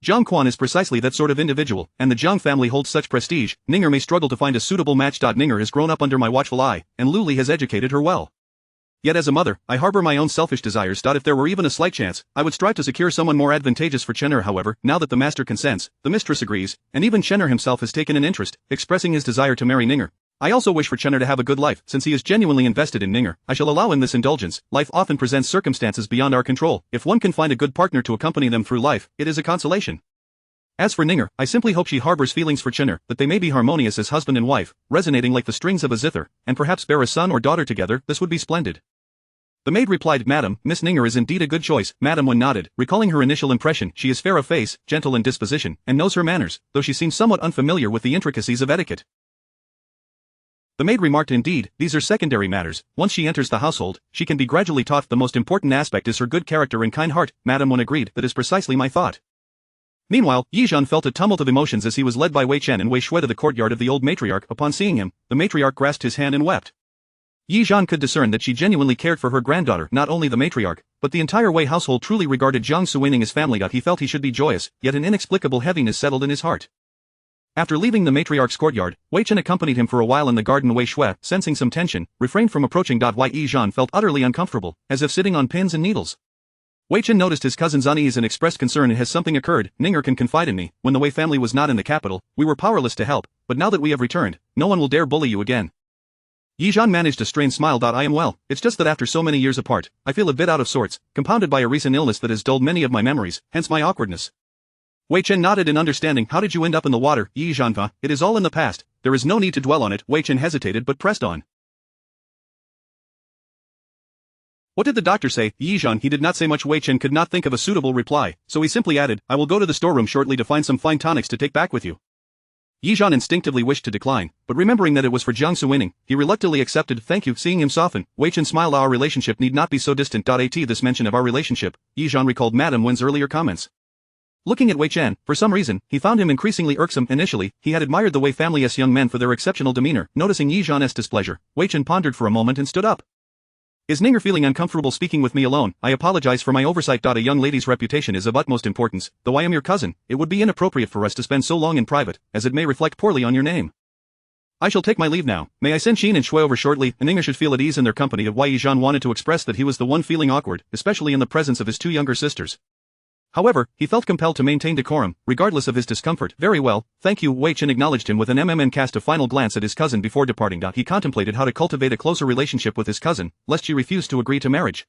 Jiang Quan is precisely that sort of individual, and the Jiang family holds such prestige. Ninger may struggle to find a suitable match. Ninger has grown up under my watchful eye, and Luli has educated her well. Yet as a mother, I harbor my own selfish desires. If there were even a slight chance, I would strive to secure someone more advantageous for Chenner. However, now that the master consents, the mistress agrees, and even Chenner himself has taken an interest, expressing his desire to marry Ninger. I also wish for Chenner to have a good life. Since he is genuinely invested in Ninger, I shall allow him this indulgence. Life often presents circumstances beyond our control. If one can find a good partner to accompany them through life, it is a consolation. As for Ninger, I simply hope she harbors feelings for Chenner, that they may be harmonious as husband and wife, resonating like the strings of a zither, and perhaps bear a son or daughter together. This would be splendid. The maid replied, Madam, Miss Ninger is indeed a good choice. Madam Wen nodded, recalling her initial impression. She is fair of face, gentle in disposition, and knows her manners, though she seems somewhat unfamiliar with the intricacies of etiquette. The maid remarked, indeed, these are secondary matters. Once she enters the household, she can be gradually taught. The most important aspect is her good character and kind heart. Madam Wen agreed, that is precisely my thought. Meanwhile, Yi Zhan felt a tumult of emotions as he was led by Wei Chen and Wei Shui to the courtyard of the old matriarch. Upon seeing him, the matriarch grasped his hand and wept. Yi Zhan could discern that she genuinely cared for her granddaughter. Not only the matriarch, but the entire Wei household truly regarded Jiang Suining as family. He felt he should be joyous, yet an inexplicable heaviness settled in his heart. After leaving the matriarch's courtyard, Wei Chen accompanied him for a while in the garden. Wei Shui, sensing some tension, refrained from approaching. Yi Zhan felt utterly uncomfortable, as if sitting on pins and needles. Wei Chen noticed his cousin's unease and expressed concern. Has something occurred? Ninger can confide in me. When the Wei family was not in the capital, we were powerless to help, but now that we have returned, no one will dare bully you again. Yi Zhan managed a strained smile. I am well, it's just that after so many years apart, I feel a bit out of sorts, compounded by a recent illness that has dulled many of my memories, hence my awkwardness. Wei Chen nodded in understanding. How did you end up in the water? Yi Zhan, it is all in the past, there is no need to dwell on it. Wei Chen hesitated but pressed on. What did the doctor say? Yi Zhan, he did not say much. Wei Chen could not think of a suitable reply, so he simply added, I will go to the storeroom shortly to find some fine tonics to take back with you. Yi Zhan instinctively wished to decline, but remembering that it was for Jiang Suining, he reluctantly accepted. Thank you. Seeing him soften, Wei Chen smiled. Our relationship need not be so distant. This mention of our relationship, Yi Zhan recalled Madame Wen's earlier comments. Looking at Wei Chen, for some reason, he found him increasingly irksome. Initially, he had admired the Wei family's young men for their exceptional demeanor. Noticing Yi Zhan's displeasure, Wei Chen pondered for a moment and stood up. Is Ninger feeling uncomfortable speaking with me alone? I apologize for my oversight. A young lady's reputation is of utmost importance. Though I am your cousin, it would be inappropriate for us to spend so long in private, as it may reflect poorly on your name. I shall take my leave now. May I send Xin and Shui over shortly? Ninger should feel at ease in their company. Yi Zhan wanted to express that he was the one feeling awkward, especially in the presence of his two younger sisters. However, he felt compelled to maintain decorum, regardless of his discomfort. Very well, thank you. Wei Chen acknowledged him with an and cast a final glance at his cousin before departing. He contemplated how to cultivate a closer relationship with his cousin, lest she refuse to agree to marriage.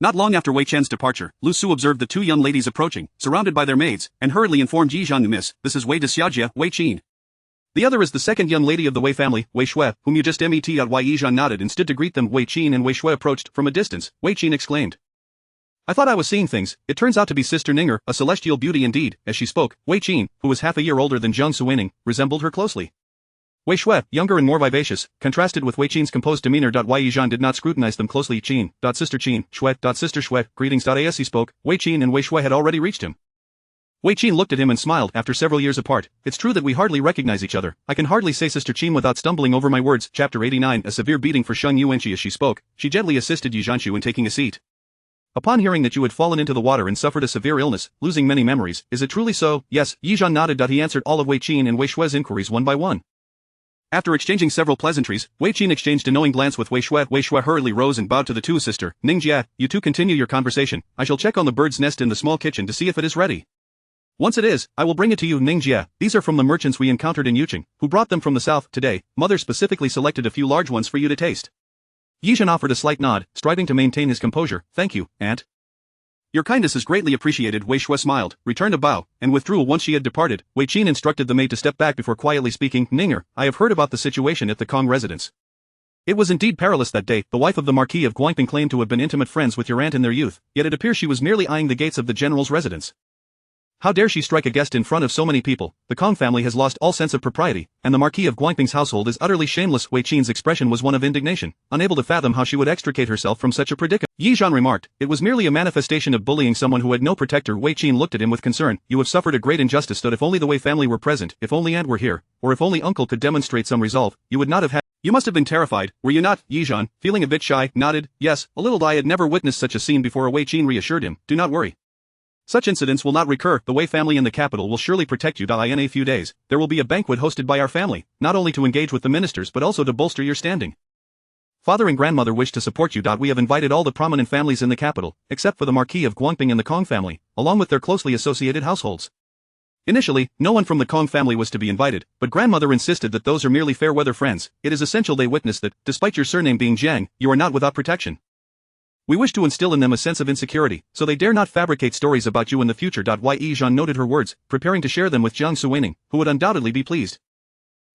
Not long after Wei Chen's departure, Lu Su observed the two young ladies approaching, surrounded by their maids, and hurriedly informed Yi Zhan, Miss, this is Wei de Xiajie, Wei Qin. The other is the second young lady of the Wei family, Wei Shui, whom you just met. Yi Zhan nodded and stood to greet them. Wei Qin and Wei Shui approached from a distance. Wei Qin exclaimed, I thought I was seeing things. It turns out to be Sister Ninger, a celestial beauty indeed. As she spoke, Wei Qin, who was half a year older than Jiang Suining, resembled her closely. Wei Shui, younger and more vivacious, contrasted with Wei Qin's composed demeanor. Yi Zhan did not scrutinize them closely. Qin, Sister Qin, Shui, Sister Shui, greetings. As he spoke, Wei Qin and Wei Shui had already reached him. Wei Qin looked at him and smiled. After several years apart, it's true that we hardly recognize each other. I can hardly say Sister Qin without stumbling over my words. Chapter 89. A severe beating for Sheng Yuanqi. As she spoke, she gently assisted Yi Zhanshu in taking a seat. Upon hearing that you had fallen into the water and suffered a severe illness, losing many memories, is it truly so? Yes. Yi Zhan nodded. He answered all of Wei Qin and Wei Shui's inquiries one by one. After exchanging several pleasantries, Wei Qin exchanged a knowing glance with Wei Shui. Wei Shui hurriedly rose and bowed to the two. Sister Ningjia, you two continue your conversation. I shall check on the bird's nest in the small kitchen to see if it is ready. Once it is, I will bring it to you. Ningjia, these are from the merchants we encountered in Yuqing, who brought them from the south. Today, mother specifically selected a few large ones for you to taste. Yi Zhan offered a slight nod, striving to maintain his composure. Thank you, aunt. Your kindness is greatly appreciated. Wei Shui smiled, returned a bow, and withdrew. Once she had departed, Wei Qin instructed the maid to step back before quietly speaking. Ninger, I have heard about the situation at the Kong residence. It was indeed perilous that day. The wife of the Marquis of Guangping claimed to have been intimate friends with your aunt in their youth, yet it appears she was merely eyeing the gates of the general's residence. How dare she strike a guest in front of so many people? The Kong family has lost all sense of propriety, and the Marquis of Guangping's household is utterly shameless. Wei Qin's expression was one of indignation, unable to fathom how she would extricate herself from such a predicament. Yi Zhan remarked, it was merely a manifestation of bullying someone who had no protector. Wei Qin looked at him with concern. You have suffered a great injustice. If only the Wei family were present, if only aunt were here, or if only uncle could demonstrate some resolve, you would not have had. You must have been terrified, were you not? Yi Zhan, feeling a bit shy, nodded. Yes, a little. I had never witnessed such a scene before. Wei Qin reassured him. Do not worry. Such incidents will not recur. The Wei family in the capital will surely protect you. In a few days, there will be a banquet hosted by our family, not only to engage with the ministers but also to bolster your standing. Father and grandmother wish to support you. We have invited all the prominent families in the capital, except for the Marquis of Guangping and the Kong family, along with their closely associated households. Initially, no one from the Kong family was to be invited, but grandmother insisted that those are merely fair-weather friends. It is essential they witness that, despite your surname being Jiang, you are not without protection. We wish to instill in them a sense of insecurity, so they dare not fabricate stories about you in the future. Yi Zhan noted her words, preparing to share them with Jiang Suining, who would undoubtedly be pleased.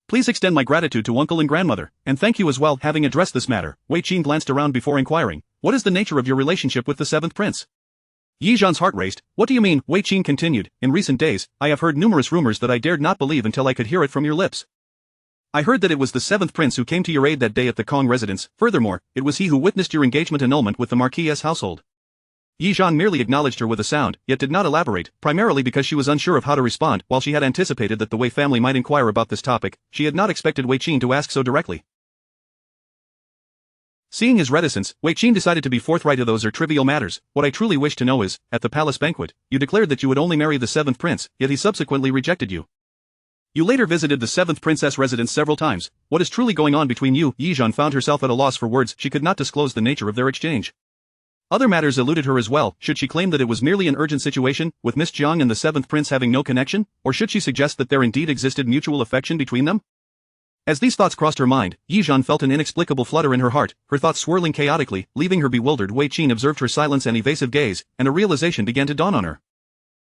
Please extend my gratitude to uncle and grandmother, and thank you as well. Having addressed this matter, Wei Qin glanced around before inquiring, what is the nature of your relationship with the 7th prince? Yi Zhan's heart raced. What do you mean? Wei Qin continued. In recent days, I have heard numerous rumors that I dared not believe until I could hear it from your lips. I heard that it was the 7th prince who came to your aid that day at the Kong residence. Furthermore, it was he who witnessed your engagement annulment with the Marquis' household. Yi Zhan merely acknowledged her with a sound, yet did not elaborate, primarily because she was unsure of how to respond. While she had anticipated that the Wei family might inquire about this topic, she had not expected Wei Qin to ask so directly. Seeing his reticence, Wei Qin decided to be forthright. Those are trivial matters. What I truly wish to know is, at the palace banquet, you declared that you would only marry the 7th prince, yet he subsequently rejected you. You later visited the 7th princess residence several times. What is truly going on between you? Yi Zhan found herself at a loss for words. She could not disclose the nature of their exchange. Other matters eluded her as well. Should she claim that it was merely an urgent situation, with Miss Jiang and the 7th prince having no connection, or should she suggest that there indeed existed mutual affection between them? As these thoughts crossed her mind, Yi Zhan felt an inexplicable flutter in her heart, her thoughts swirling chaotically, leaving her bewildered. Wei Qin observed her silence and evasive gaze, and a realization began to dawn on her.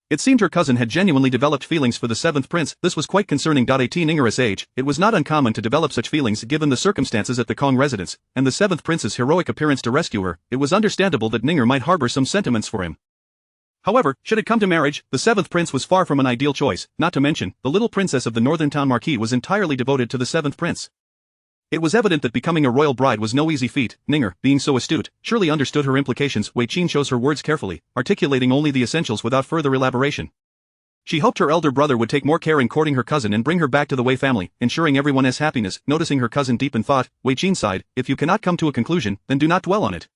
It seemed her cousin had genuinely developed feelings for the 7th prince. This was quite concerning. At Ningera's age, it was not uncommon to develop such feelings given the circumstances at the Kong residence, and the 7th prince's heroic appearance to rescue her. It was understandable that Ninger might harbor some sentiments for him. However, should it come to marriage, the 7th prince was far from an ideal choice, not to mention, the little princess of the northern town marquis was entirely devoted to the 7th prince. It was evident that becoming a royal bride was no easy feat. Ninger, being so astute, surely understood her implications. Wei Qin chose her words carefully, articulating only the essentials without further elaboration. She hoped her elder brother would take more care in courting her cousin and bring her back to the Wei family, ensuring everyone has happiness. Noticing her cousin deep in thought, Wei Qin sighed, if you cannot come to a conclusion, then do not dwell on it.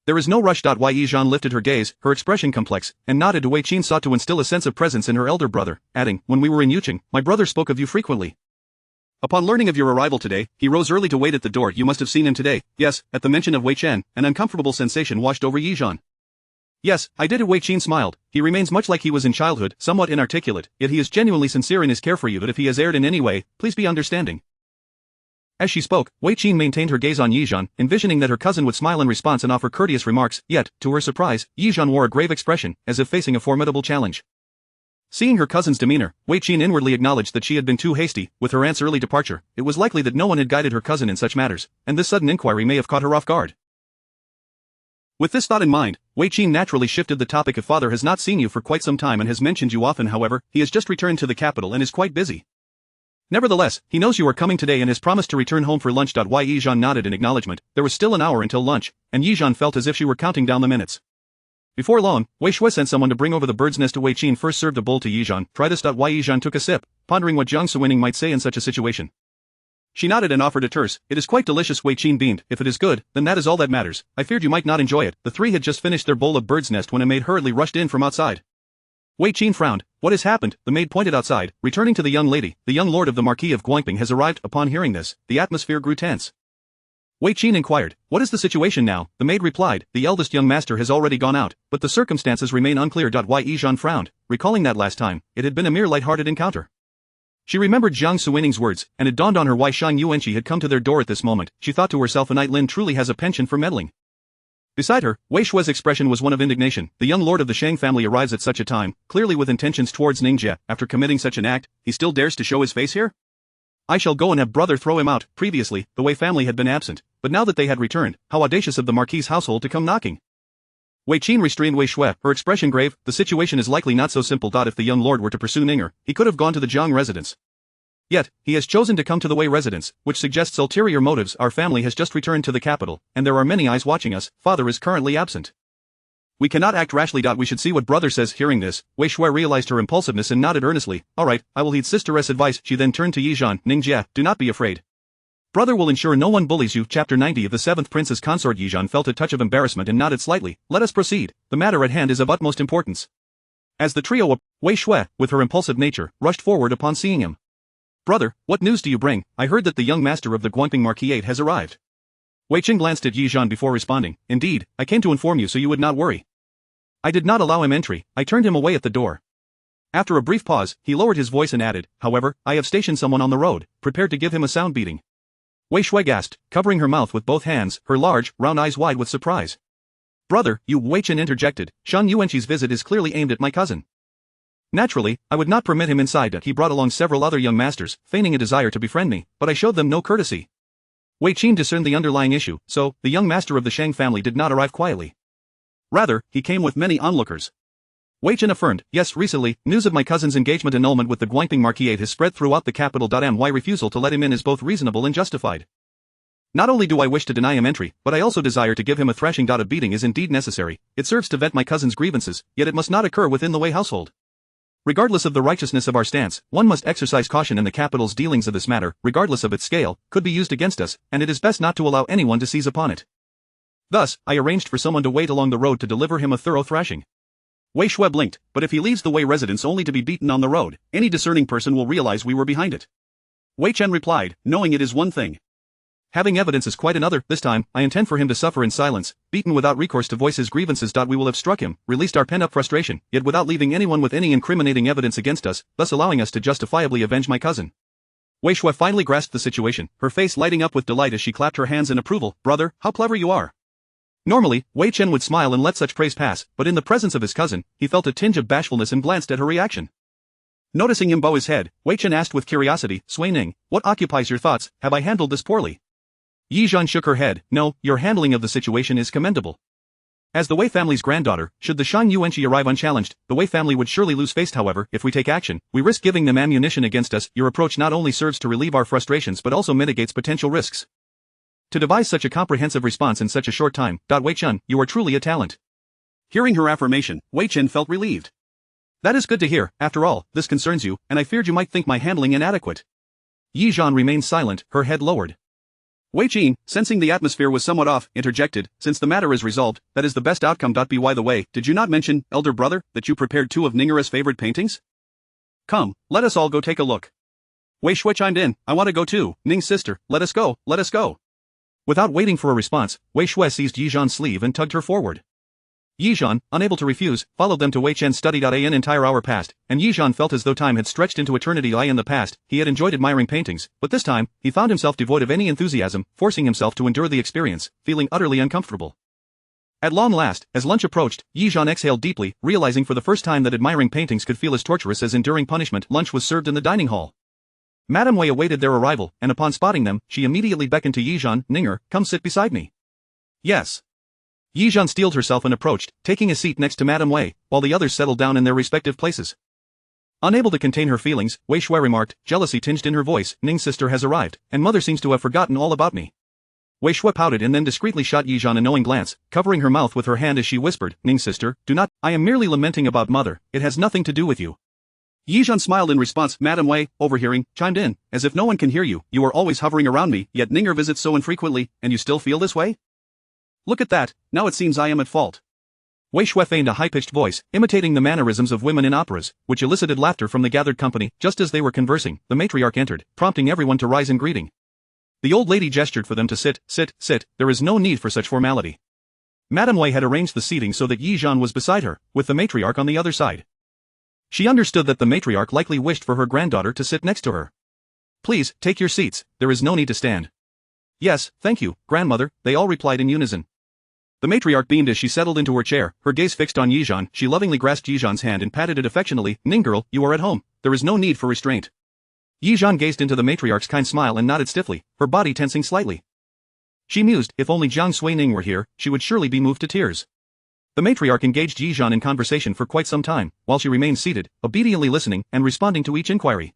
There is no rush. Yi Zhan lifted her gaze, her expression complex, and nodded to Wei Qin, sought to instill a sense of presence in her elder brother, adding, when we were in Yuqing, my brother spoke of you frequently. Upon learning of your arrival today, he rose early to wait at the door. You must have seen him today. Yes, at the mention of Wei Chen, an uncomfortable sensation washed over Yi Zhan. Yes, I did. Wei Qin smiled. He remains much like he was in childhood, somewhat inarticulate, yet he is genuinely sincere in his care for you. But if he has erred in any way, please be understanding. As she spoke, Wei Qin maintained her gaze on Yi Zhan, envisioning that her cousin would smile in response and offer courteous remarks, yet, to her surprise, Yi Zhan wore a grave expression, as if facing a formidable challenge. Seeing her cousin's demeanor, Wei Qin inwardly acknowledged that she had been too hasty. With her aunt's early departure, it was likely that no one had guided her cousin in such matters, and this sudden inquiry may have caught her off guard. With this thought in mind, Wei Qin naturally shifted the topic. If father has not seen you for quite some time and has mentioned you often, however, he has just returned to the capital and is quite busy. Nevertheless, he knows you are coming today and has promised to return home for lunch. Yi Zhan nodded in acknowledgement. There was still an hour until lunch, and Yi Zhan felt as if she were counting down the minutes. Before long, Wei Shui sent someone to bring over the bird's nest. Wei Qin first served a bowl to Yi Zhan. Try this. Yi Zhan took a sip, pondering what Jiang Suining might say in such a situation. She nodded and offered a terse. It is quite delicious. Wei Qin beamed. If it is good, then that is all that matters. I feared you might not enjoy it. The three had just finished their bowl of bird's nest when a maid hurriedly rushed in from outside. Wei Qin frowned. What has happened? The maid pointed outside, returning to the young lady. The young lord of the Marquis of Guangping has arrived. Upon hearing this, the atmosphere grew tense. Wei Qin inquired, what is the situation now? The maid replied, the eldest young master has already gone out, but the circumstances remain unclear. Yi Zhan frowned, recalling that last time, it had been a mere light-hearted encounter. She remembered Jiang Suining's words, and it dawned on her why Shang Yuanqi had come to their door at this moment. She thought to herself, Knight Lin truly has a penchant for meddling. Beside her, Wei Shui's expression was one of indignation. The young lord of the Shang family arrives at such a time, clearly with intentions towards Ningjie. After committing such an act, he still dares to show his face here? I shall go and have brother throw him out. Previously, the Wei family had been absent, but now that they had returned, how audacious of the Marquis' household to come knocking. Wei Qin restrained Wei Shui, her expression grave. The situation is likely not so simple. If the young lord were to pursue Ninger, he could have gone to the Jiang residence. Yet, he has chosen to come to the Wei residence, which suggests ulterior motives. Our family has just returned to the capital, and there are many eyes watching us. Father is currently absent. We cannot act rashly. We should see what brother says. Hearing this, Wei Shui realized her impulsiveness and nodded earnestly. All right, I will heed sister's advice. She then turned to Yi Zhan. Ningjie, do not be afraid. Brother will ensure no one bullies you. Chapter 90 of the 7th Prince's Consort. Yi Zhan felt a touch of embarrassment and nodded slightly. Let us proceed. The matter at hand is of utmost importance. As the trio, Wei Shui, with her impulsive nature, rushed forward upon seeing him. Brother, what news do you bring? I heard that the young master of the Guangping Marquis has arrived. Wei Qin glanced at Yi Zhan before responding. Indeed, I came to inform you so you would not worry. I did not allow him entry. I turned him away at the door. After a brief pause, he lowered his voice and added, however, I have stationed someone on the road, prepared to give him a sound beating. Wei Shui gasped, covering her mouth with both hands, her large, round eyes wide with surprise. Brother, you, Wei Qin interjected, Shang Yuanqi's visit is clearly aimed at my cousin. Naturally, I would not permit him inside. He brought along several other young masters, feigning a desire to befriend me, but I showed them no courtesy. Wei Qin discerned the underlying issue, so, the young master of the Shang family did not arrive quietly. Rather, he came with many onlookers. Wei Chen affirmed, yes, recently, news of my cousin's engagement annulment with the Guangping Marquis has spread throughout the capital. My refusal to let him in is both reasonable and justified. Not only do I wish to deny him entry, but I also desire to give him a thrashing. A beating is indeed necessary, it serves to vent my cousin's grievances, yet it must not occur within the Wei household. Regardless of the righteousness of our stance, one must exercise caution in the capital's dealings of this matter, regardless of its scale, could be used against us, and it is best not to allow anyone to seize upon it. Thus, I arranged for someone to wait along the road to deliver him a thorough thrashing. Wei Shui blinked, but if he leaves the Wei residence only to be beaten on the road, any discerning person will realize we were behind it. Wei Chen replied, knowing it is one thing. Having evidence is quite another. This time, I intend for him to suffer in silence, beaten without recourse to voice his grievances. We will have struck him, released our pent-up frustration, yet without leaving anyone with any incriminating evidence against us, thus allowing us to justifiably avenge my cousin. Wei Shui finally grasped the situation, her face lighting up with delight as she clapped her hands in approval. Brother, how clever you are. Normally, Wei Chen would smile and let such praise pass, but in the presence of his cousin, he felt a tinge of bashfulness and glanced at her reaction. Noticing him bow his head, Wei Chen asked with curiosity, Sui Ning, what occupies your thoughts? Have I handled this poorly? Yi Zhan shook her head. No, your handling of the situation is commendable. As the Wei family's granddaughter, should the Shan Yuanqi arrive unchallenged, the Wei family would surely lose face. However, if we take action, we risk giving them ammunition against us. Your approach not only serves to relieve our frustrations but also mitigates potential risks. To devise such a comprehensive response in such a short time. Wei Chen, you are truly a talent. Hearing her affirmation, Wei Chen felt relieved. That is good to hear. After all, this concerns you, and I feared you might think my handling inadequate. Yi Zhan remained silent, her head lowered. Wei Qin, sensing the atmosphere was somewhat off, interjected, since the matter is resolved, that is the best outcome. By the way, did you not mention, elder brother, that you prepared 2 of Ningera's favorite paintings? Come, let us all go take a look. Wei Shui chimed in, I want to go too, Ning's sister, let us go, let us go. Without waiting for a response, Wei Shui seized Yi Zhan's sleeve and tugged her forward. Yi Zhan, unable to refuse, followed them to Wei Chen's study. An entire hour passed, and Yi Zhan felt as though time had stretched into eternity. In the past, he had enjoyed admiring paintings, but this time, he found himself devoid of any enthusiasm, forcing himself to endure the experience, feeling utterly uncomfortable. At long last, as lunch approached, Yi Zhan exhaled deeply, realizing for the first time that admiring paintings could feel as torturous as enduring punishment. Lunch was served in the dining hall. Madame Wei awaited their arrival, and upon spotting them, she immediately beckoned to Yi Zhan. Ninger, come sit beside me. Yes. Yi Zhan steeled herself and approached, taking a seat next to Madame Wei, while the others settled down in their respective places. Unable to contain her feelings, Wei Shui remarked, jealousy tinged in her voice, Ning's sister has arrived, and mother seems to have forgotten all about me. Wei Shui pouted and then discreetly shot Yi Zhan a knowing glance, covering her mouth with her hand as she whispered, Ning's sister, do not, I am merely lamenting about mother, it has nothing to do with you. Yi Zhan smiled in response. Madame Wei, overhearing, chimed in, as if no one can hear you, you are always hovering around me, yet Ninger visits so infrequently, and you still feel this way? Look at that, now it seems I am at fault. Wei Shui feigned a high-pitched voice, imitating the mannerisms of women in operas, which elicited laughter from the gathered company. Just as they were conversing, the matriarch entered, prompting everyone to rise in greeting. The old lady gestured for them to sit, there is no need for such formality. Madame Wei had arranged the seating so that Yi Zhan was beside her, with the matriarch on the other side. She understood that the matriarch likely wished for her granddaughter to sit next to her. Please, take your seats, there is no need to stand. Yes, thank you, grandmother, they all replied in unison. The matriarch beamed as she settled into her chair, her gaze fixed on Yi Zhan. She lovingly grasped Yi Zhan's hand and patted it affectionately. Ning girl, you are at home, there is no need for restraint. Yi Zhan gazed into the matriarch's kind smile and nodded stiffly, her body tensing slightly. She mused, if only Jiang Sui Ning were here, she would surely be moved to tears. The matriarch engaged Yi Zhan in conversation for quite some time, while she remained seated, obediently listening and responding to each inquiry.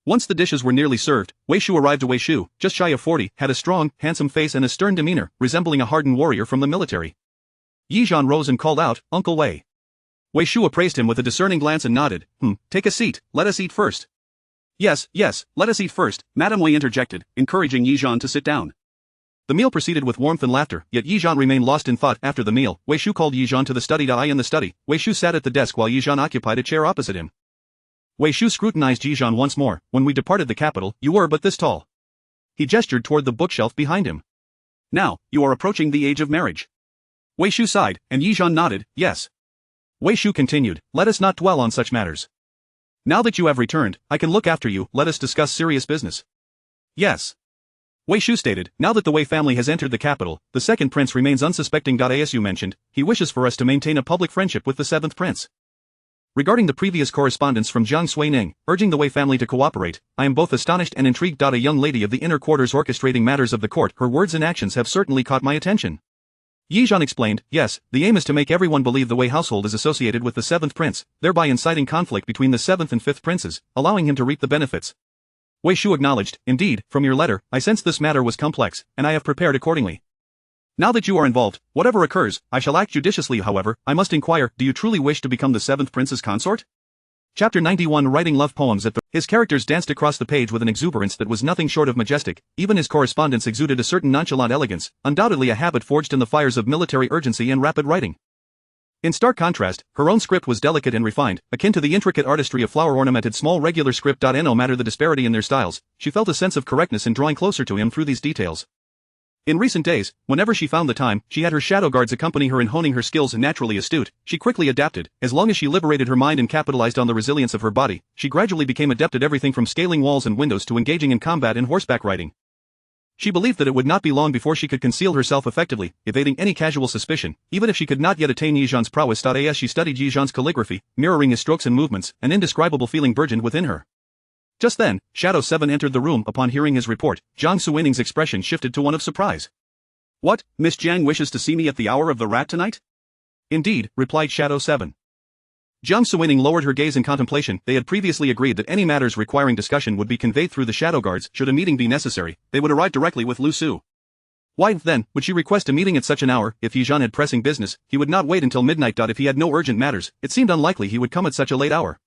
Once the dishes were nearly served, Wei Shu arrived. Wei Shu, just shy of 40, had a strong, handsome face and a stern demeanor, resembling a hardened warrior from the military. Yi Zhan rose and called out, Uncle Wei. Wei Shu appraised him with a discerning glance and nodded, take a seat, let us eat first. Yes, let us eat first, Madame Wei interjected, encouraging Yi Zhan to sit down. The meal proceeded with warmth and laughter, yet Yi Zhan remained lost in thought. After the meal, Wei Shu called Yi Zhan to the study. In the study, Wei Shu sat at the desk while Yi Zhan occupied a chair opposite him. Wei Shu scrutinized Yi Zhan once more. When we departed the capital, you were but this tall. He gestured toward the bookshelf behind him. Now, you are approaching the age of marriage. Wei Shu sighed, and Yi Zhan nodded, yes. Wei Shu continued, let us not dwell on such matters. Now that you have returned, I can look after you, let us discuss serious business. Yes. Wei Shu stated, now that the Wei family has entered the capital, the second prince remains unsuspecting. As you mentioned, he wishes for us to maintain a public friendship with the seventh prince. Regarding the previous correspondence from Jiang Suining, urging the Wei family to cooperate, I am both astonished and intrigued. A young lady of the inner quarters orchestrating matters of the court, her words and actions have certainly caught my attention. Yi Zhan explained, yes, the aim is to make everyone believe the Wei household is associated with the 7th prince, thereby inciting conflict between the 7th and 5th princes, allowing him to reap the benefits. Wei Shu acknowledged, indeed, from your letter, I sensed this matter was complex, and I have prepared accordingly. Now that you are involved, whatever occurs, I shall act judiciously. However, I must inquire, do you truly wish to become the 7th prince's consort? Chapter 91 Writing love poems at the... His characters danced across the page with an exuberance that was nothing short of majestic, even his correspondence exuded a certain nonchalant elegance, undoubtedly a habit forged in the fires of military urgency and rapid writing. In stark contrast, her own script was delicate and refined, akin to the intricate artistry of flower-ornamented small regular script. No matter the disparity in their styles, she felt a sense of correctness in drawing closer to him through these details. In recent days, whenever she found the time, she had her shadow guards accompany her in honing her skills. Naturally astute, she quickly adapted. As long as she liberated her mind and capitalized on the resilience of her body, she gradually became adept at everything from scaling walls and windows to engaging in combat and horseback riding. She believed that it would not be long before she could conceal herself effectively, evading any casual suspicion, even if she could not yet attain Yi Zhan's prowess. As she studied Yi Zhan's calligraphy, mirroring his strokes and movements, an indescribable feeling burgeoned within her. Just then, Shadow 7 entered the room. Upon hearing his report, Jiang Suining's expression shifted to one of surprise. What, Miss Jiang wishes to see me at the hour of the rat tonight? Indeed, replied Shadow 7. Jiang Suining lowered her gaze in contemplation. They had previously agreed that any matters requiring discussion would be conveyed through the shadow guards. Should a meeting be necessary, they would arrive directly with Lu Su. Why, then, would she request a meeting at such an hour? If Yi Zhan had pressing business, he would not wait until midnight. If he had no urgent matters, it seemed unlikely he would come at such a late hour.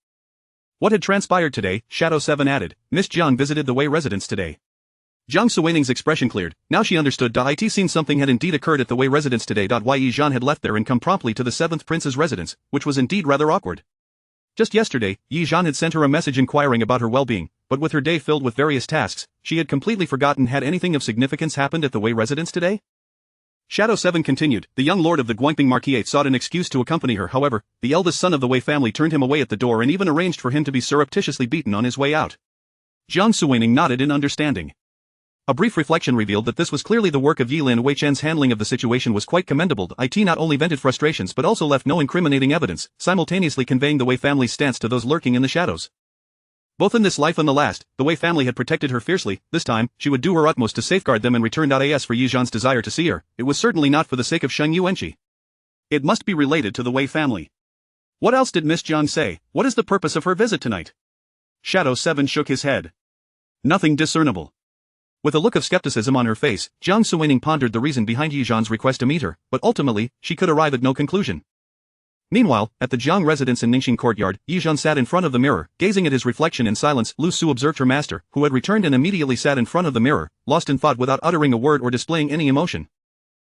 What had transpired today, Shadow 7 added. Miss Jiang visited the Wei residence today. Jiang Suining's expression cleared. Now she understood. It seemed something had indeed occurred at the Wei residence today. Why Yi Zhan had left there and come promptly to the 7th prince's residence, which was indeed rather awkward. Just yesterday, Yi Zhan had sent her a message inquiring about her well-being, but with her day filled with various tasks, she had completely forgotten. Had anything of significance happened at the Wei residence today? Shadow 7 continued. The young lord of the Guangping Marquisate sought an excuse to accompany her. However, the eldest son of the Wei family turned him away at the door and even arranged for him to be surreptitiously beaten on his way out. Jiang Suining nodded in understanding. A brief reflection revealed that this was clearly the work of Yilin Weichen's handling of the situation was quite commendable. It not only vented frustrations but also left no incriminating evidence, simultaneously conveying the Wei family's stance to those lurking in the shadows. Both in this life and the last, the Wei family had protected her fiercely. This time, she would do her utmost to safeguard them and return. As for Yi Zhan's desire to see her, it was certainly not for the sake of Sheng Yuanqi. It must be related to the Wei family. What else did Miss Jiang say? What is the purpose of her visit tonight? Shadow 7 shook his head. Nothing discernible. With a look of skepticism on her face, Jiang Suining pondered the reason behind Yi Zhan's request to meet her, but ultimately, she could arrive at no conclusion. Meanwhile, at the Jiang residence in Ningxing courtyard, Yi Zhan sat in front of the mirror, gazing at his reflection in silence. Lu Su observed her master, who had returned and immediately sat in front of the mirror, lost in thought without uttering a word or displaying any emotion.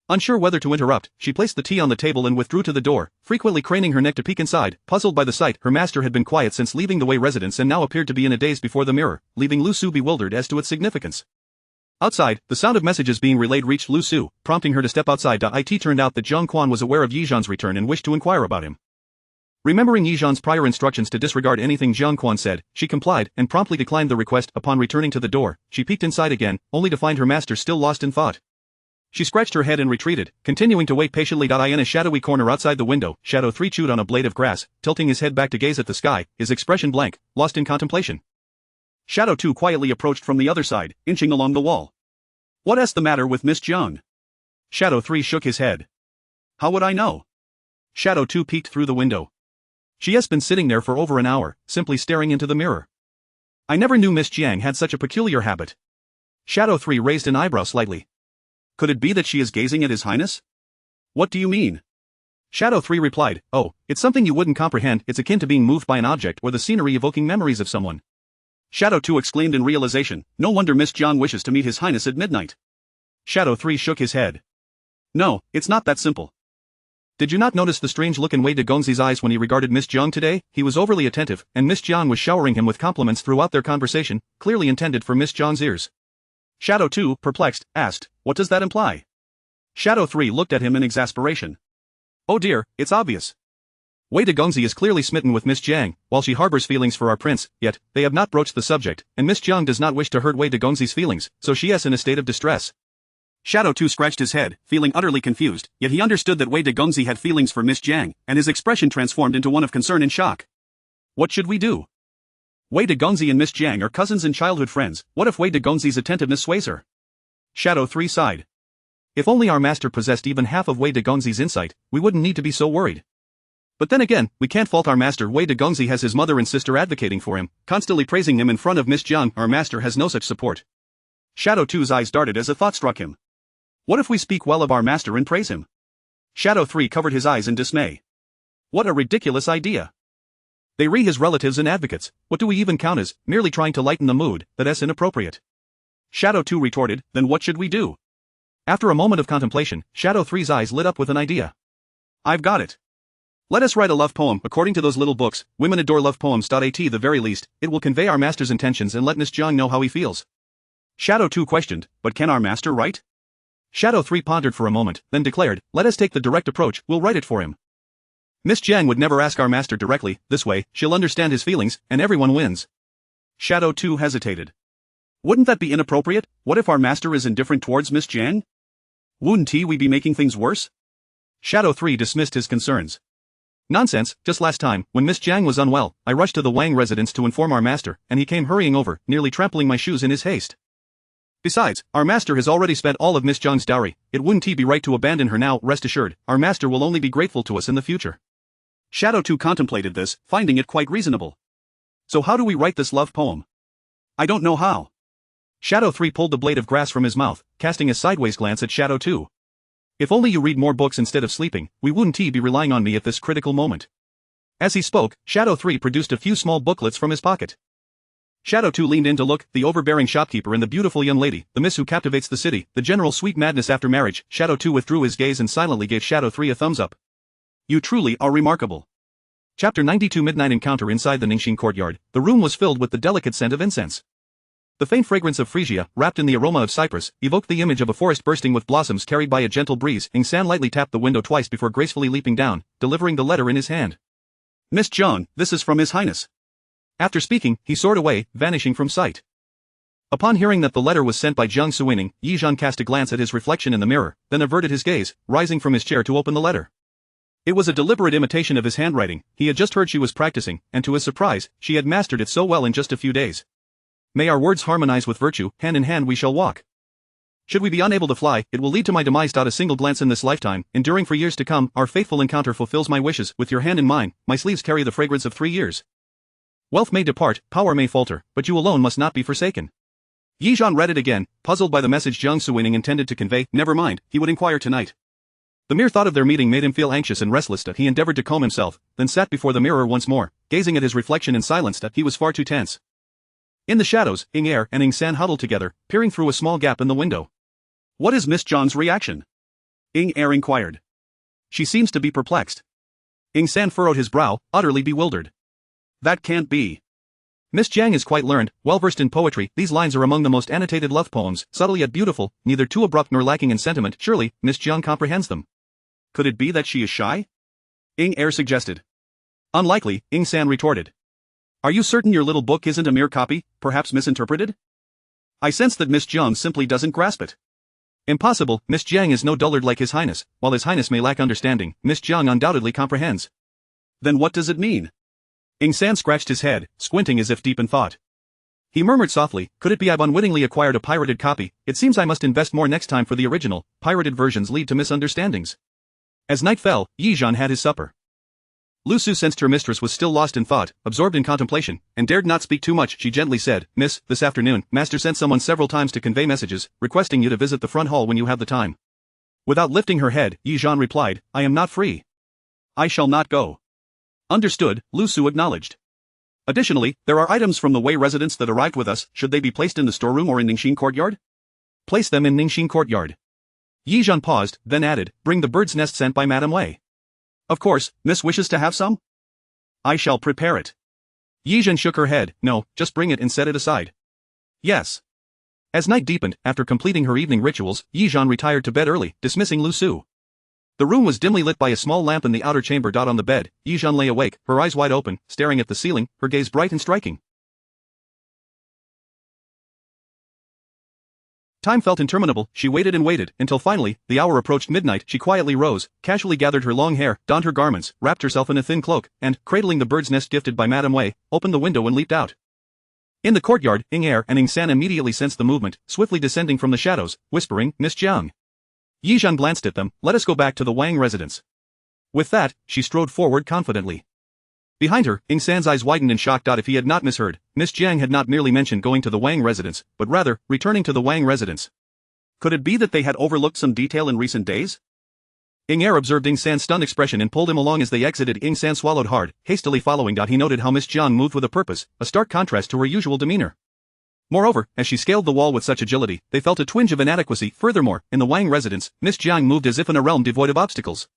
Unsure whether to interrupt, she placed the tea on the table and withdrew to the door, frequently craning her neck to peek inside. Puzzled by the sight, her master had been quiet since leaving the Wei residence and now appeared to be in a daze before the mirror, leaving Lu Su bewildered as to its significance. Outside, the sound of messages being relayed reached Lu Su, prompting her to step outside. It turned out that Zhang Quan was aware of Yi Zhan's return and wished to inquire about him. Remembering Yi Zhan's prior instructions to disregard anything Zhang Quan said, she complied and promptly declined the request. Upon returning to the door, she peeked inside again, only to find her master still lost in thought. She scratched her head and retreated, continuing to wait patiently. In a shadowy corner outside the window, Shadow 3 chewed on a blade of grass, tilting his head back to gaze at the sky, his expression blank, lost in contemplation. Shadow 2 quietly approached from the other side, inching along the wall. What's the matter with Miss Jiang? Shadow 3 shook his head. How would I know? Shadow 2 peeked through the window. She has been sitting there for over an hour, simply staring into the mirror. I never knew Miss Jiang had such a peculiar habit. Shadow 3 raised an eyebrow slightly. Could it be that she is gazing at His Highness? What do you mean? Shadow 3 replied, oh, it's something you wouldn't comprehend. It's akin to being moved by an object or the scenery evoking memories of someone. Shadow 2 exclaimed in realization, no wonder Miss Jiang wishes to meet His Highness at midnight. Shadow 3 shook his head. No, it's not that simple. Did you not notice the strange look in Wei Degongzi's eyes when he regarded Miss Jiang today? He was overly attentive, and Miss Jiang was showering him with compliments throughout their conversation, clearly intended for Miss Jiang's ears. Shadow 2, perplexed, asked, what does that imply? Shadow 3 looked at him in exasperation. Oh dear, it's obvious. Wei Degongzi is clearly smitten with Miss Jiang, while she harbors feelings for our prince, yet, they have not broached the subject, and Miss Jiang does not wish to hurt Wei Degongzi's feelings, so she is in a state of distress. Shadow 2 scratched his head, feeling utterly confused, yet he understood that Wei Degongzi had feelings for Miss Jiang, and his expression transformed into one of concern and shock. What should we do? Wei Degongzi and Miss Jiang are cousins and childhood friends. What if Wei Degongzi's attentiveness sways her? Shadow 3 sighed. If only our master possessed even half of Wei Degongzi's insight, we wouldn't need to be so worried. But then again, we can't fault our master. Wei Degongzi has his mother and sister advocating for him, constantly praising him in front of Miss Jiang. Our master has no such support. Shadow 2's eyes darted as a thought struck him. What if we speak well of our master and praise him? Shadow 3 covered his eyes in dismay. What a ridiculous idea. They re his relatives and advocates. What do we even count as? Merely trying to lighten the mood. That's inappropriate. Shadow 2 retorted, then what should we do? After a moment of contemplation, Shadow 3's eyes lit up with an idea. I've got it. Let us write a love poem according to those little books, Women Adore Love Poems. At the very least, it will convey our master's intentions and let Miss Jiang know how he feels. Shadow 2 questioned, but can our master write? Shadow 3 pondered for a moment, then declared, let us take the direct approach, we'll write it for him. Miss Jiang would never ask our master directly, this way, she'll understand his feelings, and everyone wins. Shadow 2 hesitated. Wouldn't that be inappropriate? What if our master is indifferent towards Miss Jiang? Wouldn't we be making things worse? Shadow 3 dismissed his concerns. Nonsense, just last time, when Miss Jiang was unwell, I rushed to the Wang residence to inform our master, and he came hurrying over, nearly trampling my shoes in his haste. Besides, our master has already spent all of Miss Jiang's dowry. It wouldn't be right to abandon her now. Rest assured, our master will only be grateful to us in the future. Shadow 2 contemplated this, finding it quite reasonable. So how do we write this love poem? I don't know how. Shadow 3 pulled the blade of grass from his mouth, casting a sideways glance at Shadow 2. If only you read more books instead of sleeping, we wouldn't be relying on me at this critical moment. As he spoke, Shadow 3 produced a few small booklets from his pocket. Shadow 2 leaned in to look, the overbearing shopkeeper and the beautiful young lady, the miss who captivates the city, the general sweet madness after marriage. Shadow 2 withdrew his gaze and silently gave Shadow 3 a thumbs up. You truly are remarkable. Chapter 92 Midnight Encounter. Inside the Ningxin courtyard, the room was filled with the delicate scent of incense. The faint fragrance of freesia, wrapped in the aroma of cypress, evoked the image of a forest bursting with blossoms carried by a gentle breeze. Ingsan lightly tapped the window twice before gracefully leaping down, delivering the letter in his hand. Miss Jiang, this is from His Highness. After speaking, he soared away, vanishing from sight. Upon hearing that the letter was sent by Jiang Suining, Yi Zhan cast a glance at his reflection in the mirror, then averted his gaze, rising from his chair to open the letter. It was a deliberate imitation of his handwriting. He had just heard she was practicing, and to his surprise, she had mastered it so well in just a few days. May our words harmonize with virtue, hand in hand we shall walk. Should we be unable to fly, it will lead to my demise. A single glance in this lifetime, enduring for years to come, our faithful encounter fulfills my wishes. With your hand in mine, my sleeves carry the fragrance of 3 years. Wealth may depart, power may falter, but you alone must not be forsaken. Yi Zhan read it again, puzzled by the message Jiang Suining intended to convey. Never mind, he would inquire tonight. The mere thought of their meeting made him feel anxious and restless. He endeavored to calm himself, then sat before the mirror once more, gazing at his reflection in silence. He was far too tense. In the shadows, Ing Er and Ing San huddled together, peering through a small gap in the window. What is Miss Jiang's reaction? Ing Er inquired. She seems to be perplexed. Ing San furrowed his brow, utterly bewildered. That can't be. Miss Jiang is quite learned, well-versed in poetry. These lines are among the most annotated love poems, subtle yet beautiful, neither too abrupt nor lacking in sentiment. Surely, Miss Jiang comprehends them. Could it be that she is shy? Ing Er suggested. Unlikely, Ing San retorted. Are you certain your little book isn't a mere copy, perhaps misinterpreted? I sense that Miss Jiang simply doesn't grasp it. Impossible, Miss Jiang is no dullard like His Highness. While His Highness may lack understanding, Miss Jiang undoubtedly comprehends. Then what does it mean? Ing San scratched his head, squinting as if deep in thought. He murmured softly, could it be I've unwittingly acquired a pirated copy? It seems I must invest more next time for the original. Pirated versions lead to misunderstandings. As night fell, Yi Zhan had his supper. Lu Su sensed her mistress was still lost in thought, absorbed in contemplation, and dared not speak too much. She gently said, Miss, this afternoon, Master sent someone several times to convey messages, requesting you to visit the front hall when you have the time. Without lifting her head, Yi Zhan replied, I am not free. I shall not go. Understood, Lu Su acknowledged. Additionally, there are items from the Wei residence that arrived with us. Should they be placed in the storeroom or in Ningxin courtyard? Place them in Ningxin courtyard. Yi Zhan paused, then added, bring the bird's nest sent by Madame Wei. Of course, Miss wishes to have some? I shall prepare it. Yi Zhan shook her head, no, just bring it and set it aside. Yes. As night deepened, after completing her evening rituals, Yi Zhan retired to bed early, dismissing Lu Su. The room was dimly lit by a small lamp in the outer chamber. On the bed, Yi Zhan lay awake, her eyes wide open, staring at the ceiling, her gaze bright and striking. Time felt interminable, she waited and waited, until finally, the hour approached midnight. She quietly rose, casually gathered her long hair, donned her garments, wrapped herself in a thin cloak, and, cradling the bird's nest gifted by Madame Wei, opened the window and leaped out. In the courtyard, Er and San immediately sensed the movement, swiftly descending from the shadows, whispering, "Miss Jiang." Zhan glanced at them. "Let us go back to the Wang residence." With that, she strode forward confidently. Behind her, San's eyes widened in shock. If he had not misheard, Miss Jiang had not merely mentioned going to the Wang residence, but rather, returning to the Wang residence. Could it be that they had overlooked some detail in recent days? Er observed San's stunned expression and pulled him along as they exited. San swallowed hard, hastily following. He noted how Miss Jiang moved with a purpose, a stark contrast to her usual demeanor. Moreover, as she scaled the wall with such agility, they felt a twinge of inadequacy. Furthermore, in the Wang residence, Miss Jiang moved as if in a realm devoid of obstacles.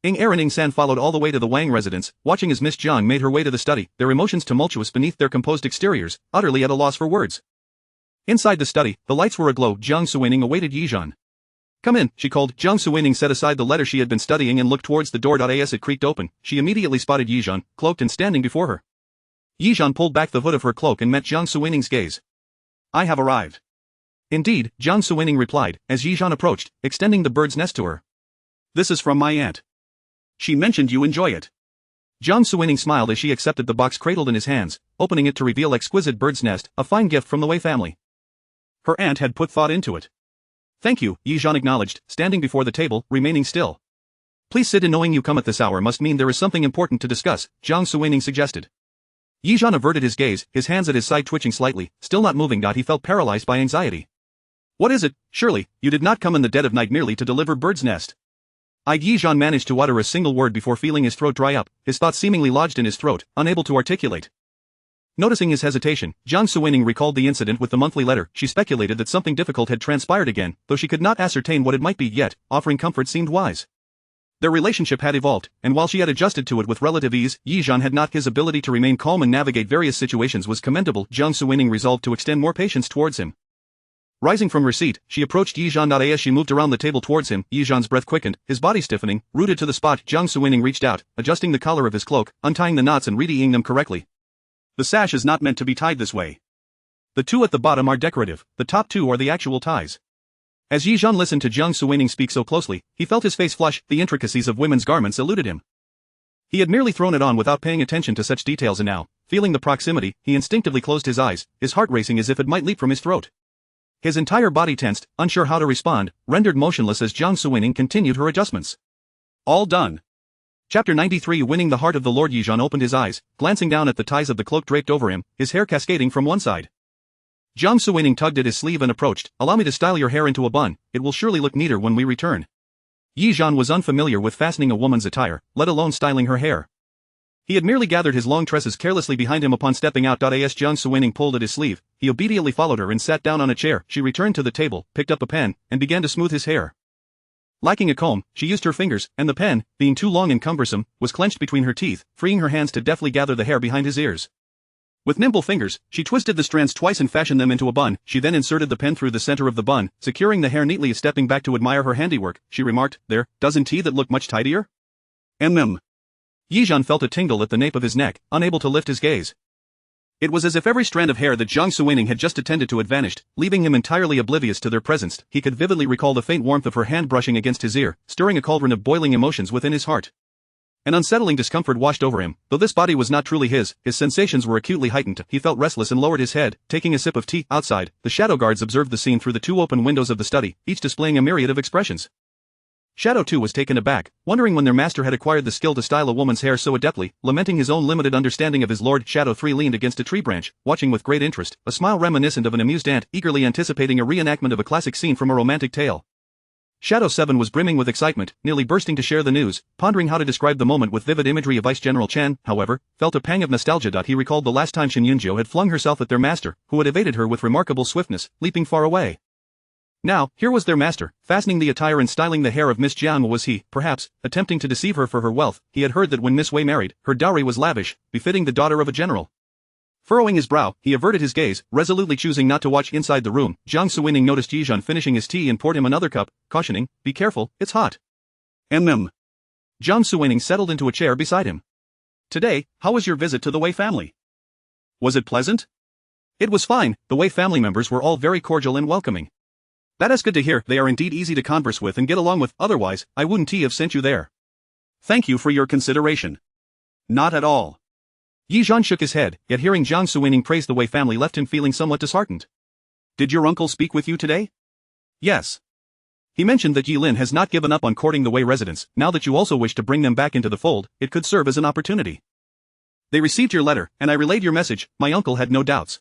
Er and San followed all the way to the Wang residence, watching as Miss Jiang made her way to the study, their emotions tumultuous beneath their composed exteriors, utterly at a loss for words. Inside the study, the lights were aglow. Jiang Suining awaited Zhan. "Come in," she called. Jiang Suining set aside the letter she had been studying and looked towards the door. As it creaked open, she immediately spotted Zhan, cloaked and standing before her. Zhan pulled back the hood of her cloak and met Jiang Suining's gaze. "I have arrived." "Indeed," Jiang Suining replied, as Zhan approached, extending the bird's nest to her. "This is from my aunt. She mentioned you enjoy it." Jiang Suining smiled as she accepted the box cradled in his hands, opening it to reveal exquisite bird's nest, a fine gift from the Wei family. Her aunt had put thought into it. "Thank you," Zhan acknowledged, standing before the table, remaining still. "Please sit in. Knowing you come at this hour must mean there is something important to discuss," Jiang Suining suggested. Zhan averted his gaze, his hands at his side twitching slightly, still not moving. He felt paralyzed by anxiety. "What is it? Surely, you did not come in the dead of night merely to deliver bird's nest?" Zhan managed to utter a single word before feeling his throat dry up, his thoughts seemingly lodged in his throat, unable to articulate. Noticing his hesitation, Jiang Suining recalled the incident with the monthly letter. She speculated that something difficult had transpired again, though she could not ascertain what it might be yet. Offering comfort seemed wise. Their relationship had evolved, and while she had adjusted to it with relative ease, Zhan had not. His ability to remain calm and navigate various situations was commendable. Jiang Suining resolved to extend more patience towards him. Rising from her seat, she approached Zhan. As she moved around the table towards him, Zhan's breath quickened, his body stiffening, rooted to the spot. Jiang Suining reached out, adjusting the collar of his cloak, untying the knots and readying them correctly. "The sash is not meant to be tied this way. The two at the bottom are decorative, the top two are the actual ties." As Zhan listened to Jiang Suining speak so closely, he felt his face flush. The intricacies of women's garments eluded him. He had merely thrown it on without paying attention to such details, and now, feeling the proximity, he instinctively closed his eyes, his heart racing as if it might leap from his throat. His entire body tensed, unsure how to respond, rendered motionless as Jiang Suining continued her adjustments. "All done." Chapter 93. Winning the heart of the Lord. Zhan opened his eyes, glancing down at the ties of the cloak draped over him, his hair cascading from one side. Jiang Suining tugged at his sleeve and approached. "Allow me to style your hair into a bun, it will surely look neater when we return." Zhan was unfamiliar with fastening a woman's attire, let alone styling her hair. He had merely gathered his long tresses carelessly behind him upon stepping out. As Jiang Suining pulled at his sleeve, he obediently followed her and sat down on a chair. She returned to the table, picked up a pen, and began to smooth his hair. Lacking a comb, she used her fingers, and the pen, being too long and cumbersome, was clenched between her teeth, freeing her hands to deftly gather the hair behind his ears. With nimble fingers, she twisted the strands twice and fashioned them into a bun. She then inserted the pen through the center of the bun, securing the hair neatly. Stepping back to admire her handiwork, she remarked, "There, doesn't that look much tidier?" Zhan felt a tingle at the nape of his neck, unable to lift his gaze. It was as if every strand of hair that Jiang Suining had just attended to had vanished, leaving him entirely oblivious to their presence. He could vividly recall the faint warmth of her hand brushing against his ear, stirring a cauldron of boiling emotions within his heart. An unsettling discomfort washed over him. Though this body was not truly his sensations were acutely heightened. He felt restless and lowered his head, taking a sip of tea. Outside, the shadow guards observed the scene through the two open windows of the study, each displaying a myriad of expressions. Shadow 2 was taken aback, wondering when their master had acquired the skill to style a woman's hair so adeptly, lamenting his own limited understanding of his lord. Shadow 3 leaned against a tree branch, watching with great interest, a smile reminiscent of an amused ant, eagerly anticipating a reenactment of a classic scene from a romantic tale. Shadow 7 was brimming with excitement, nearly bursting to share the news, pondering how to describe the moment with vivid imagery. Vice General Chen, however, felt a pang of nostalgia. He recalled the last time Shen Yunjiu had flung herself at their master, who had evaded her with remarkable swiftness, leaping far away. Now, here was their master, fastening the attire and styling the hair of Miss Jiang. Was he, perhaps, attempting to deceive her for her wealth? He had heard that when Miss Wei married, her dowry was lavish, befitting the daughter of a general. Furrowing his brow, he averted his gaze, resolutely choosing not to watch inside the room. Jiang Suining noticed Zhan finishing his tea and poured him another cup, cautioning, "Be careful, it's hot." Jiang Suining settled into a chair beside him. "Today, how was your visit to the Wei family? Was it pleasant?" It was fine. The Wei family members were all very cordial and welcoming. That is good to hear. They are indeed easy to converse with and get along with, otherwise, I wouldn't have sent you there. Thank you for your consideration. Not at all. Yi Zhan shook his head, yet hearing Jiang Suining praise the Wei family left him feeling somewhat disheartened. Did your uncle speak with you today? Yes. He mentioned that Yi Lin has not given up on courting the Wei residents. Now that you also wish to bring them back into the fold, it could serve as an opportunity. They received your letter, and I relayed your message. My uncle had no doubts.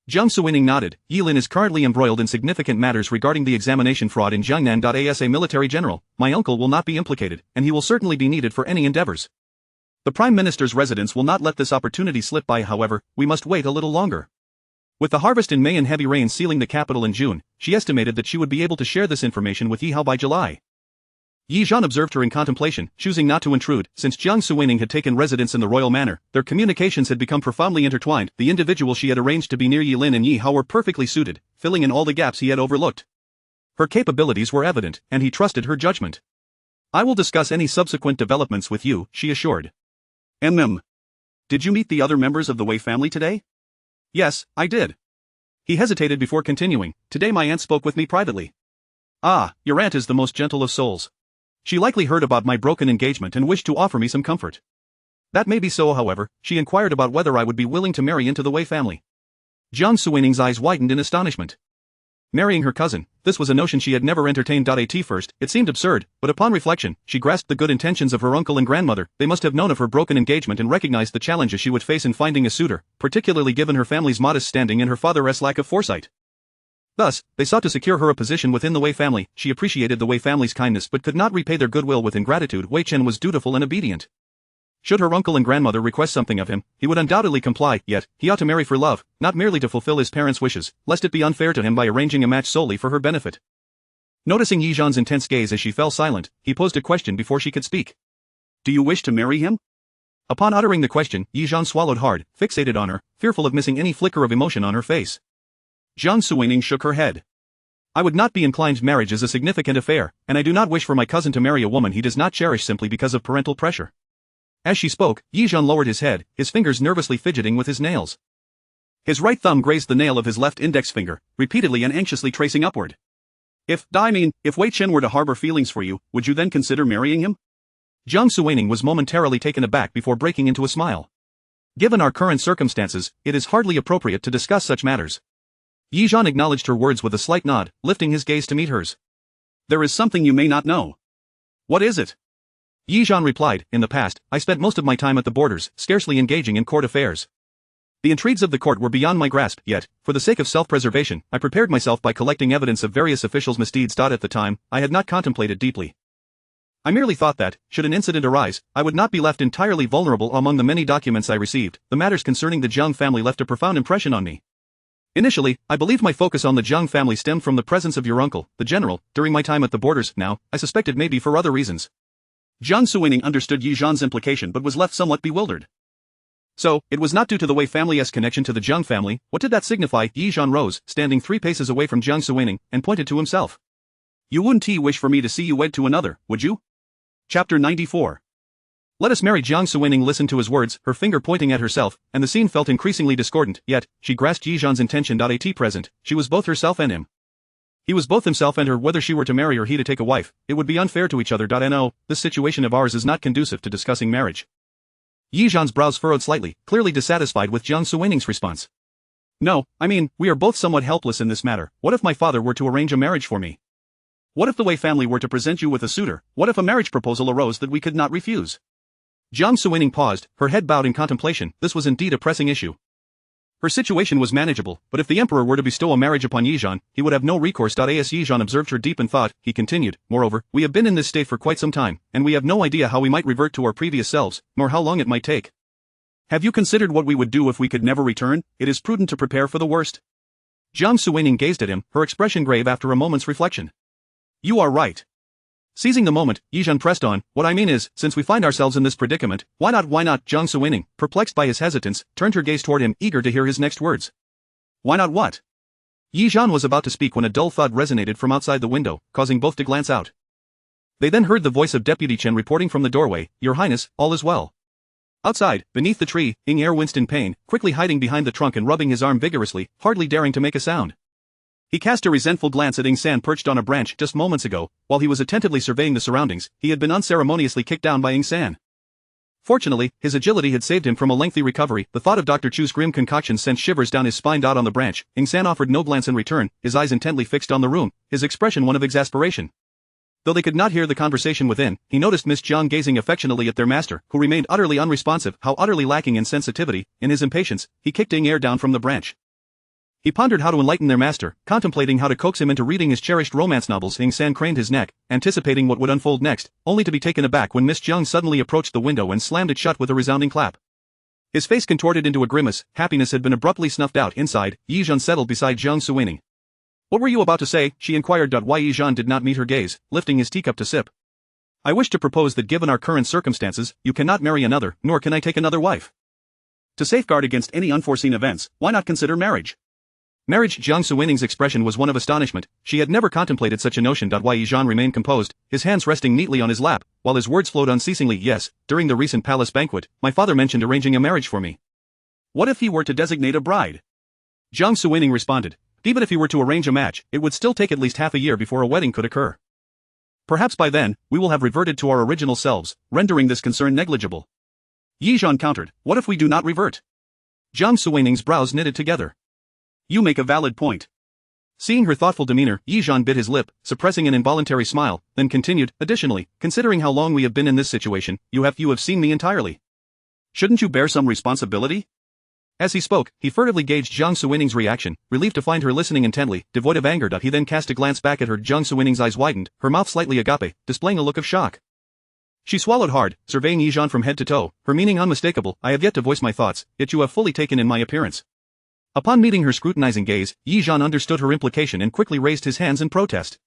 Jiang Suining nodded. Yi Lin is currently embroiled in significant matters regarding the examination fraud in Jiangnan. As a military general, my uncle will not be implicated, and he will certainly be needed for any endeavors. The Prime Minister's residence will not let this opportunity slip by. However, we must wait a little longer. With the harvest in May and heavy rains sealing the capital in June, she estimated that she would be able to share this information with Yi Hao by July. Yi Zhan observed her in contemplation, choosing not to intrude. Since Jiang Suining had taken residence in the royal manor, their communications had become profoundly intertwined. The individual she had arranged to be near Yi Lin and Yi Hao were perfectly suited, filling in all the gaps he had overlooked. Her capabilities were evident, and he trusted her judgment. I will discuss any subsequent developments with you, she assured. Did you meet the other members of the Wei family today? Yes, I did. He hesitated before continuing. Today my aunt spoke with me privately. Ah, your aunt is the most gentle of souls. She likely heard about my broken engagement and wished to offer me some comfort. That may be so. However, she inquired about whether I would be willing to marry into the Wei family. Jiang Suining's eyes widened in astonishment. Marrying her cousin, this was a notion she had never entertained. At first, it seemed absurd, but upon reflection, she grasped the good intentions of her uncle and grandmother. They must have known of her broken engagement and recognized the challenges she would face in finding a suitor, particularly given her family's modest standing and her father's lack of foresight. Thus, they sought to secure her a position within the Wei family. She appreciated the Wei family's kindness but could not repay their goodwill with ingratitude. Wei Chen was dutiful and obedient. Should her uncle and grandmother request something of him, he would undoubtedly comply, yet, he ought to marry for love, not merely to fulfill his parents' wishes, lest it be unfair to him by arranging a match solely for her benefit. Noticing Yi Zhan's intense gaze as she fell silent, he posed a question before she could speak. Do you wish to marry him? Upon uttering the question, Yi Zhan swallowed hard, fixated on her, fearful of missing any flicker of emotion on her face. Jiang Suining shook her head. I would not be inclined. Marriage is a significant affair, and I do not wish for my cousin to marry a woman he does not cherish simply because of parental pressure. As she spoke, Yi Zhan lowered his head, his fingers nervously fidgeting with his nails. His right thumb grazed the nail of his left index finger, repeatedly and anxiously tracing upward. If Wei Chen were to harbor feelings for you, would you then consider marrying him? Jiang Suining was momentarily taken aback before breaking into a smile. Given our current circumstances, it is hardly appropriate to discuss such matters. Yi Zhan acknowledged her words with a slight nod, lifting his gaze to meet hers. There is something you may not know. What is it? Yi Zhan replied, in the past, I spent most of my time at the borders, scarcely engaging in court affairs. The intrigues of the court were beyond my grasp, yet, for the sake of self-preservation, I prepared myself by collecting evidence of various officials' misdeeds. At the time, I had not contemplated deeply. I merely thought that, should an incident arise, I would not be left entirely vulnerable. Among the many documents I received, the matters concerning the Jiang family left a profound impression on me. Initially, I believed my focus on the Jiang family stemmed from the presence of your uncle, the general, during my time at the borders. Now, I suspect it may be for other reasons. Jiang Suining understood Yi Zhan's implication but was left somewhat bewildered. So, it was not due to the Wei family's connection to the Jiang family. What did that signify? Yi Zhan rose, standing 3 paces away from Jiang Suining, and pointed to himself. You wouldn't wish for me to see you wed to another, would you? Chapter 94. Let us marry. Jiang Suining listened to his words, her finger pointing at herself, and the scene felt increasingly discordant, yet, she grasped Yi Zhan's intention. At present, she was both herself and him. He was both himself and her. Whether she were to marry or he to take a wife, it would be unfair to each other. No, this situation of ours is not conducive to discussing marriage. Yi Zhan's brows furrowed slightly, clearly dissatisfied with Jiang Suining's response. No, we are both somewhat helpless in this matter. What if my father were to arrange a marriage for me? What if the Wei family were to present you with a suitor? What if a marriage proposal arose that we could not refuse? Jiang Suining paused, her head bowed in contemplation. This was indeed a pressing issue. Her situation was manageable, but if the emperor were to bestow a marriage upon Yi Zhan, he would have no recourse. As Yi Zhan observed her deep in thought, he continued, moreover, we have been in this state for quite some time, and we have no idea how we might revert to our previous selves, nor how long it might take. Have you considered what we would do if we could never return? It is prudent to prepare for the worst. Jiang Suining gazed at him, her expression grave after a moment's reflection. You are right. Seizing the moment, Yi Zhan pressed on, what I mean is, since we find ourselves in this predicament, why not? Jiang Suining, perplexed by his hesitance, turned her gaze toward him, eager to hear his next words. Why not what? Yi Zhan was about to speak when a dull thud resonated from outside the window, causing both to glance out. They then heard the voice of Deputy Chen reporting from the doorway, Your Highness, all is well. Outside, beneath the tree, Ing Er winced in pain, quickly hiding behind the trunk and rubbing his arm vigorously, hardly daring to make a sound. He cast a resentful glance at Ingsan perched on a branch just moments ago. While he was attentively surveying the surroundings, he had been unceremoniously kicked down by Ingsan. Fortunately, his agility had saved him from a lengthy recovery. The thought of Dr. Chu's grim concoction sent shivers down his spine. On the branch, Ingsan offered no glance in return, his eyes intently fixed on the room, his expression one of exasperation. Though they could not hear the conversation within, he noticed Miss Jiang gazing affectionately at their master, who remained utterly unresponsive. How utterly lacking in sensitivity. In his impatience, he kicked Ing Er down from the branch. He pondered how to enlighten their master, contemplating how to coax him into reading his cherished romance novels. Ingsan craned his neck, anticipating what would unfold next, only to be taken aback when Miss Jiang suddenly approached the window and slammed it shut with a resounding clap. His face contorted into a grimace. Happiness had been abruptly snuffed out. Inside, Yi Zhan settled beside Jiang Suining. "What were you about to say?" she inquired. Why Yi Zhan did not meet her gaze, lifting his teacup to sip. "I wish to propose that given our current circumstances, you cannot marry another, nor can I take another wife. To safeguard against any unforeseen events, why not consider marriage?" Marriage. Jiang Suining's expression was one of astonishment. She had never contemplated such a notion. Why Yi Zhan remained composed, his hands resting neatly on his lap, while his words flowed unceasingly. "Yes, during the recent palace banquet, my father mentioned arranging a marriage for me." "What if he were to designate a bride?" Jiang Suining responded. "Even if he were to arrange a match, it would still take at least half a year before a wedding could occur. Perhaps by then, we will have reverted to our original selves, rendering this concern negligible." Yi Zhan countered. "What if we do not revert?" Jiang Suining's brows knitted together. "You make a valid point." Seeing her thoughtful demeanor, Yi Zhan bit his lip, suppressing an involuntary smile, then continued, "Additionally, considering how long we have been in this situation, you have seen me entirely. Shouldn't you bear some responsibility?" As he spoke, he furtively gauged Jiang Suining's reaction, relieved to find her listening intently, devoid of anger. He then cast a glance back at her. Jiang Suining's eyes widened, her mouth slightly agape, displaying a look of shock. She swallowed hard, surveying Yi Zhan from head to toe, her meaning unmistakable. "I have yet to voice my thoughts, yet you have fully taken in my appearance." Upon meeting her scrutinizing gaze, Yi Zhan understood her implication and quickly raised his hands in protest.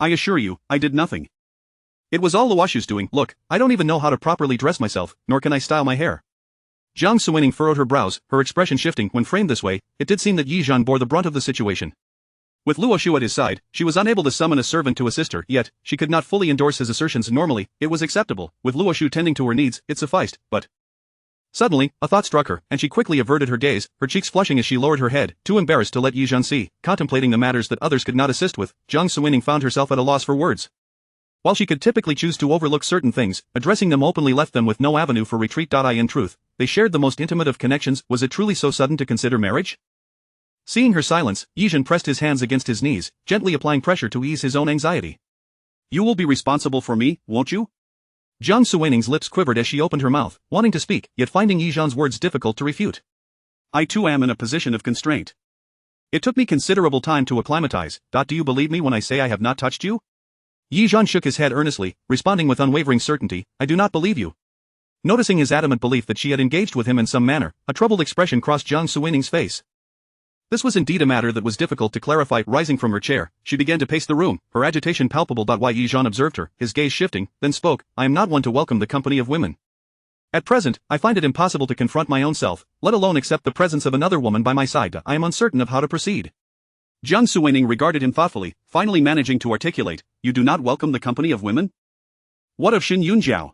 "I assure you, I did nothing. It was all Luoshu's doing. Look, I don't even know how to properly dress myself, nor can I style my hair." Jiang Suining furrowed her brows, her expression shifting. When framed this way, it did seem that Yi Zhan bore the brunt of the situation. With Luoshu at his side, she was unable to summon a servant to assist her, yet, she could not fully endorse his assertions. Normally, it was acceptable. With Luoshu tending to her needs, it sufficed, but... Suddenly, a thought struck her, and she quickly averted her gaze, her cheeks flushing as she lowered her head, too embarrassed to let Yi Zhan see. Contemplating the matters that others could not assist with, Jiang Suining found herself at a loss for words. While she could typically choose to overlook certain things, addressing them openly left them with no avenue for retreat. In truth, they shared the most intimate of connections. Was it truly so sudden to consider marriage? Seeing her silence, Yi Zhan pressed his hands against his knees, gently applying pressure to ease his own anxiety. "You will be responsible for me, won't you?" Jiang Suining's lips quivered as she opened her mouth, wanting to speak, yet finding Yi Zhan's words difficult to refute. "I too am in a position of constraint. It took me considerable time to acclimatize. Do you believe me when I say I have not touched you?" Yi Zhan shook his head earnestly, responding with unwavering certainty, "I do not believe you." Noticing his adamant belief that she had engaged with him in some manner, a troubled expression crossed Jiang Suining's face. This was indeed a matter that was difficult to clarify. Rising from her chair, she began to pace the room, her agitation palpable. Why Yi Zhan observed her, his gaze shifting, then spoke. "I am not one to welcome the company of women. At present, I find it impossible to confront my own self, let alone accept the presence of another woman by my side. I am uncertain of how to proceed." Jiang Suining regarded him thoughtfully, finally managing to articulate, "You do not welcome the company of women? What of Xin Yunjiao?"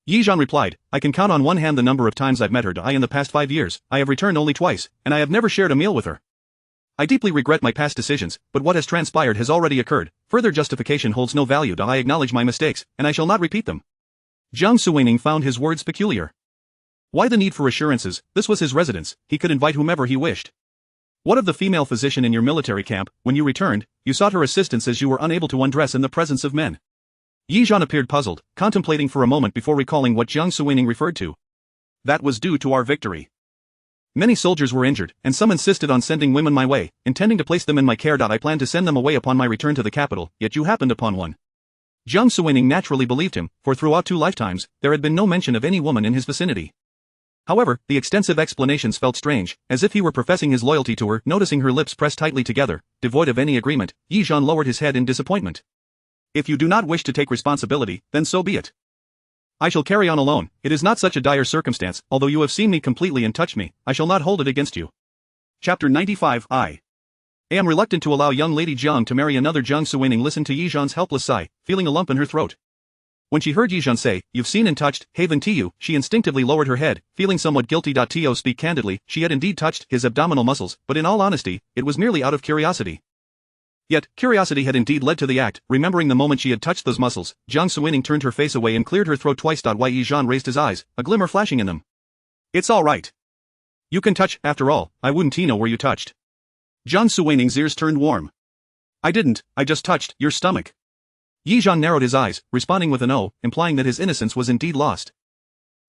Yi Zhan replied, "I can count on one hand the number of times I've met her. In the past 5 years, I have returned only twice, and I have never shared a meal with her. I deeply regret my past decisions, but what has transpired has already occurred. Further justification holds no value. I acknowledge my mistakes, and I shall not repeat them." Jiang Suining found his words peculiar. Why the need for assurances? This was his residence, he could invite whomever he wished. What of the female physician in your military camp? When you returned, you sought her assistance as you were unable to undress in the presence of men. Yi Zhan appeared puzzled, contemplating for a moment before recalling what Jiang Suining referred to. "That was due to our victory. Many soldiers were injured, and some insisted on sending women my way, intending to place them in my care. I planned to send them away upon my return to the capital, yet you happened upon one." Jiang Suining naturally believed him, for throughout 2 lifetimes, there had been no mention of any woman in his vicinity. However, the extensive explanations felt strange, as if he were professing his loyalty to her. Noticing her lips pressed tightly together, devoid of any agreement, Yi Zhan lowered his head in disappointment. "If you do not wish to take responsibility, then so be it. I shall carry on alone. It is not such a dire circumstance. Although you have seen me completely and touched me, I shall not hold it against you." Chapter 95. I am reluctant to allow young Lady Jiang to marry another. Jiang Suining listened to Yi Zhan's helpless sigh, feeling a lump in her throat. When she heard Yi Zhan say, "You've seen and touched, Haven Tu," she instinctively lowered her head, feeling somewhat guilty. To speak candidly, she had indeed touched his abdominal muscles, but in all honesty, it was merely out of curiosity. Yet, curiosity had indeed led to the act. Remembering the moment she had touched those muscles, Jiang Suining turned her face away and cleared her throat twice. Yi Zhan raised his eyes, a glimmer flashing in them. It's all right. You can touch, after all, I wouldn't know where you touched. Jiang Suining's ears turned warm. I didn't, I just touched your stomach. Yi Zhan narrowed his eyes, responding with an "oh," implying that his innocence was indeed lost.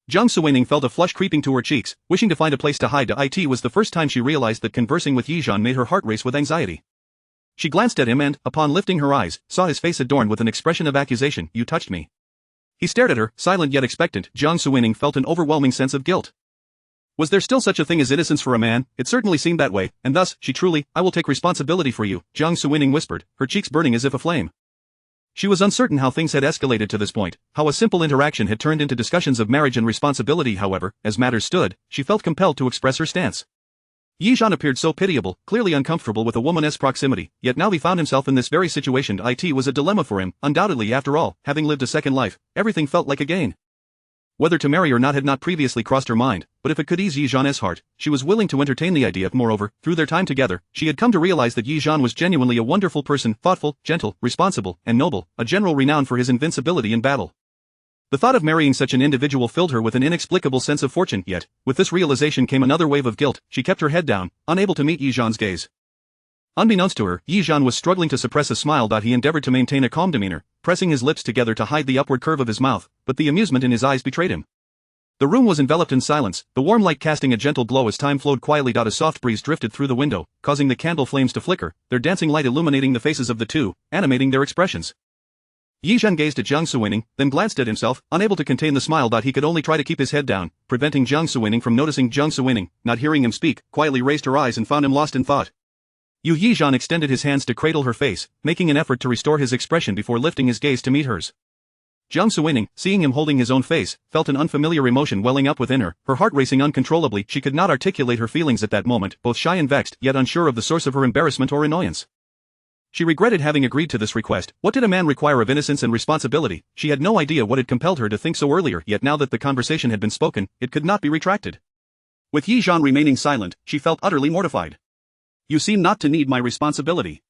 Jiang Suining felt a flush creeping to her cheeks, wishing to find a place to hide. It was the first time she realized that conversing with Yi Zhan made her heart race with anxiety. She glanced at him and, upon lifting her eyes, saw his face adorned with an expression of accusation. You touched me. He stared at her, silent yet expectant. Jiang Suining felt an overwhelming sense of guilt. Was there still such a thing as innocence for a man? It certainly seemed that way, and thus, I will take responsibility for you, Jiang Suining whispered, her cheeks burning as if aflame. She was uncertain how things had escalated to this point, how a simple interaction had turned into discussions of marriage and responsibility. However, as matters stood, she felt compelled to express her stance. Yi Zhan appeared so pitiable, clearly uncomfortable with a woman's proximity, yet now he found himself in this very situation. It was a dilemma for him, undoubtedly. After all, having lived a second life, everything felt like a gain. Whether to marry or not had not previously crossed her mind, but if it could ease Yi Zhan's heart, she was willing to entertain the idea. Moreover, through their time together, she had come to realize that Yi Zhan was genuinely a wonderful person, thoughtful, gentle, responsible, and noble, a general renowned for his invincibility in battle. The thought of marrying such an individual filled her with an inexplicable sense of fortune. Yet, with this realization came another wave of guilt. She kept her head down, unable to meet Yi Zhan's gaze. Unbeknownst to her, Yi Zhan was struggling to suppress a smile. He endeavored to maintain a calm demeanor, pressing his lips together to hide the upward curve of his mouth, but the amusement in his eyes betrayed him. The room was enveloped in silence, the warm light casting a gentle glow as time flowed quietly. A soft breeze drifted through the window, causing the candle flames to flicker, their dancing light illuminating the faces of the two, animating their expressions. Yi Zhan gazed at Jiang Suining, then glanced at himself, unable to contain the smile. He could only try to keep his head down, preventing Jiang Suining from noticing. Jiang Suining, not hearing him speak, quietly raised her eyes and found him lost in thought. Yi Zhan extended his hands to cradle her face, making an effort to restore his expression before lifting his gaze to meet hers. Jiang Suining, seeing him holding his own face, felt an unfamiliar emotion welling up within her, her heart racing uncontrollably. She could not articulate her feelings at that moment, both shy and vexed, yet unsure of the source of her embarrassment or annoyance. She regretted having agreed to this request. What did a man require of innocence and responsibility? She had no idea what had compelled her to think so earlier, yet now that the conversation had been spoken, it could not be retracted. With Yi Zhan remaining silent, she felt utterly mortified. You seem not to need my responsibility.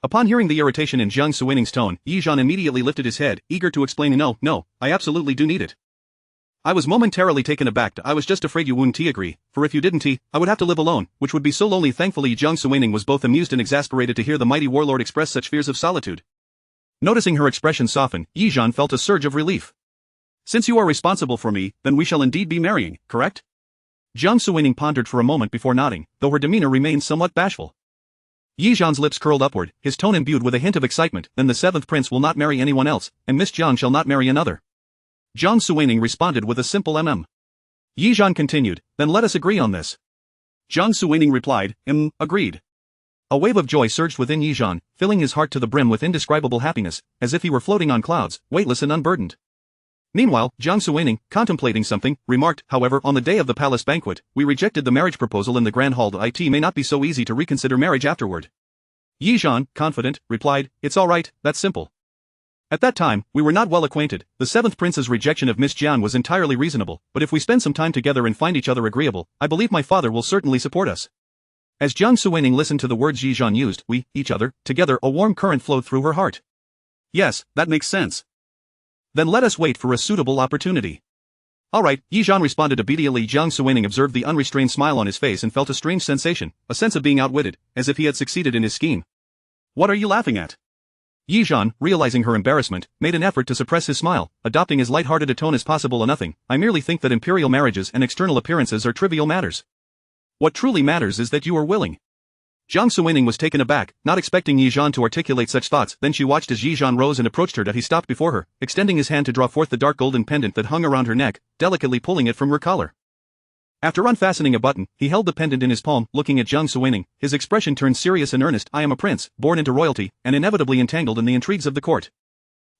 Upon hearing the irritation in Jiang Suining's tone, Yi Zhan immediately lifted his head, eager to explain. No, I absolutely do need it. I was momentarily taken aback. I was just afraid you wouldn't agree, for if you didn't, I would have to live alone, which would be so lonely. Thankfully, Jiang Suining was both amused and exasperated to hear the mighty warlord express such fears of solitude. Noticing her expression soften, Yi Zhan felt a surge of relief. Since you are responsible for me, then we shall indeed be marrying, correct? Jiang Suining pondered for a moment before nodding, though her demeanor remained somewhat bashful. Yi Zhan's lips curled upward, his tone imbued with a hint of excitement. Then the seventh prince will not marry anyone else, and Miss Jiang shall not marry another. Jiang Suining responded with a simple Yi Zhan continued, then let us agree on this. Jiang Suining replied, agreed. A wave of joy surged within Yi Zhan, filling his heart to the brim with indescribable happiness, as if he were floating on clouds, weightless and unburdened. Meanwhile, Jiang Suining, contemplating something, remarked, however, on the day of the palace banquet, we rejected the marriage proposal in the grand hall. It may not be so easy to reconsider marriage afterward. Yi Zhan, confident, replied, it's all right, that's simple. At that time, we were not well acquainted. The seventh prince's rejection of Miss Jiang was entirely reasonable, but if we spend some time together and find each other agreeable, I believe my father will certainly support us. As Jiang Suining listened to the words Yi Zhan used, we, each other, together, a warm current flowed through her heart. Yes, that makes sense. Then let us wait for a suitable opportunity. All right, Yi Zhan responded obediently. Jiang Suining observed the unrestrained smile on his face and felt a strange sensation, a sense of being outwitted, as if he had succeeded in his scheme. What are you laughing at? Yi Zhan, realizing her embarrassment, made an effort to suppress his smile, adopting as light-hearted a tone as possible. Nothing, I merely think that imperial marriages and external appearances are trivial matters. What truly matters is that you are willing. Jiang Suining was taken aback, not expecting Yi Zhan to articulate such thoughts. Then she watched as Yi Zhan rose and approached her. He stopped before her, extending his hand to draw forth the dark golden pendant that hung around her neck, delicately pulling it from her collar. After unfastening a button, he held the pendant in his palm, looking at Jiang Suining. His expression turned serious and earnest. I am a prince, born into royalty, and inevitably entangled in the intrigues of the court.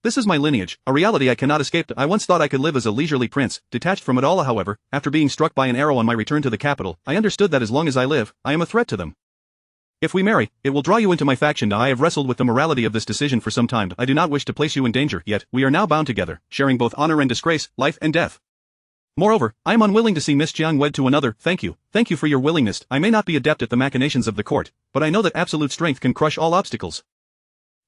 This is my lineage, a reality I cannot escape. I once thought I could live as a leisurely prince, detached from it all. However, after being struck by an arrow on my return to the capital, I understood that as long as I live, I am a threat to them. If we marry, it will draw you into my faction. I have wrestled with the morality of this decision for some time. I do not wish to place you in danger, yet, we are now bound together, sharing both honor and disgrace, life and death. Moreover, I am unwilling to see Miss Jiang wed to another. Thank you for your willingness. I may not be adept at the machinations of the court, but I know that absolute strength can crush all obstacles.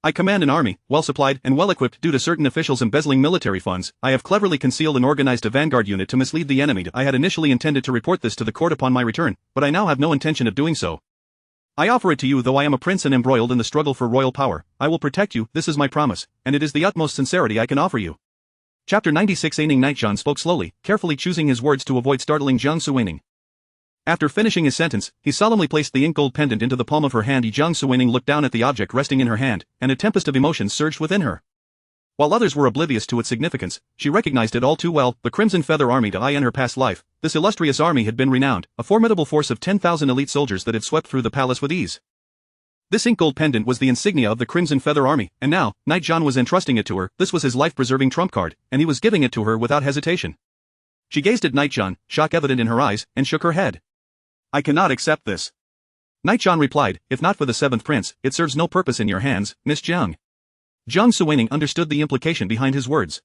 I command an army, well-supplied and well-equipped due to certain officials embezzling military funds. I have cleverly concealed and organized a vanguard unit to mislead the enemy. I had initially intended to report this to the court upon my return, but I now have no intention of doing so. I offer it to you though I am a prince and embroiled in the struggle for royal power. I will protect you, this is my promise, and it is the utmost sincerity I can offer you. Chapter 96. Aining. Nightjan spoke slowly, carefully choosing his words to avoid startling Jiang Suining. After finishing his sentence, he solemnly placed the ink-gold pendant into the palm of her hand. Jiang Suining looked down at the object resting in her hand, and a tempest of emotions surged within her. While others were oblivious to its significance, she recognized it all too well. The Crimson Feather Army. In her past life, this illustrious army had been renowned, a formidable force of 10,000 elite soldiers that had swept through the palace with ease. This ink-gold pendant was the insignia of the Crimson Feather Army, and now, Nightjan was entrusting it to her. This was his life-preserving trump card, and he was giving it to her without hesitation. She gazed at Nightjan, shock evident in her eyes, and shook her head. I cannot accept this. Nightjan replied, if not for the seventh prince, it serves no purpose in your hands, Miss Jiang. Jiang Suining understood the implication behind his words.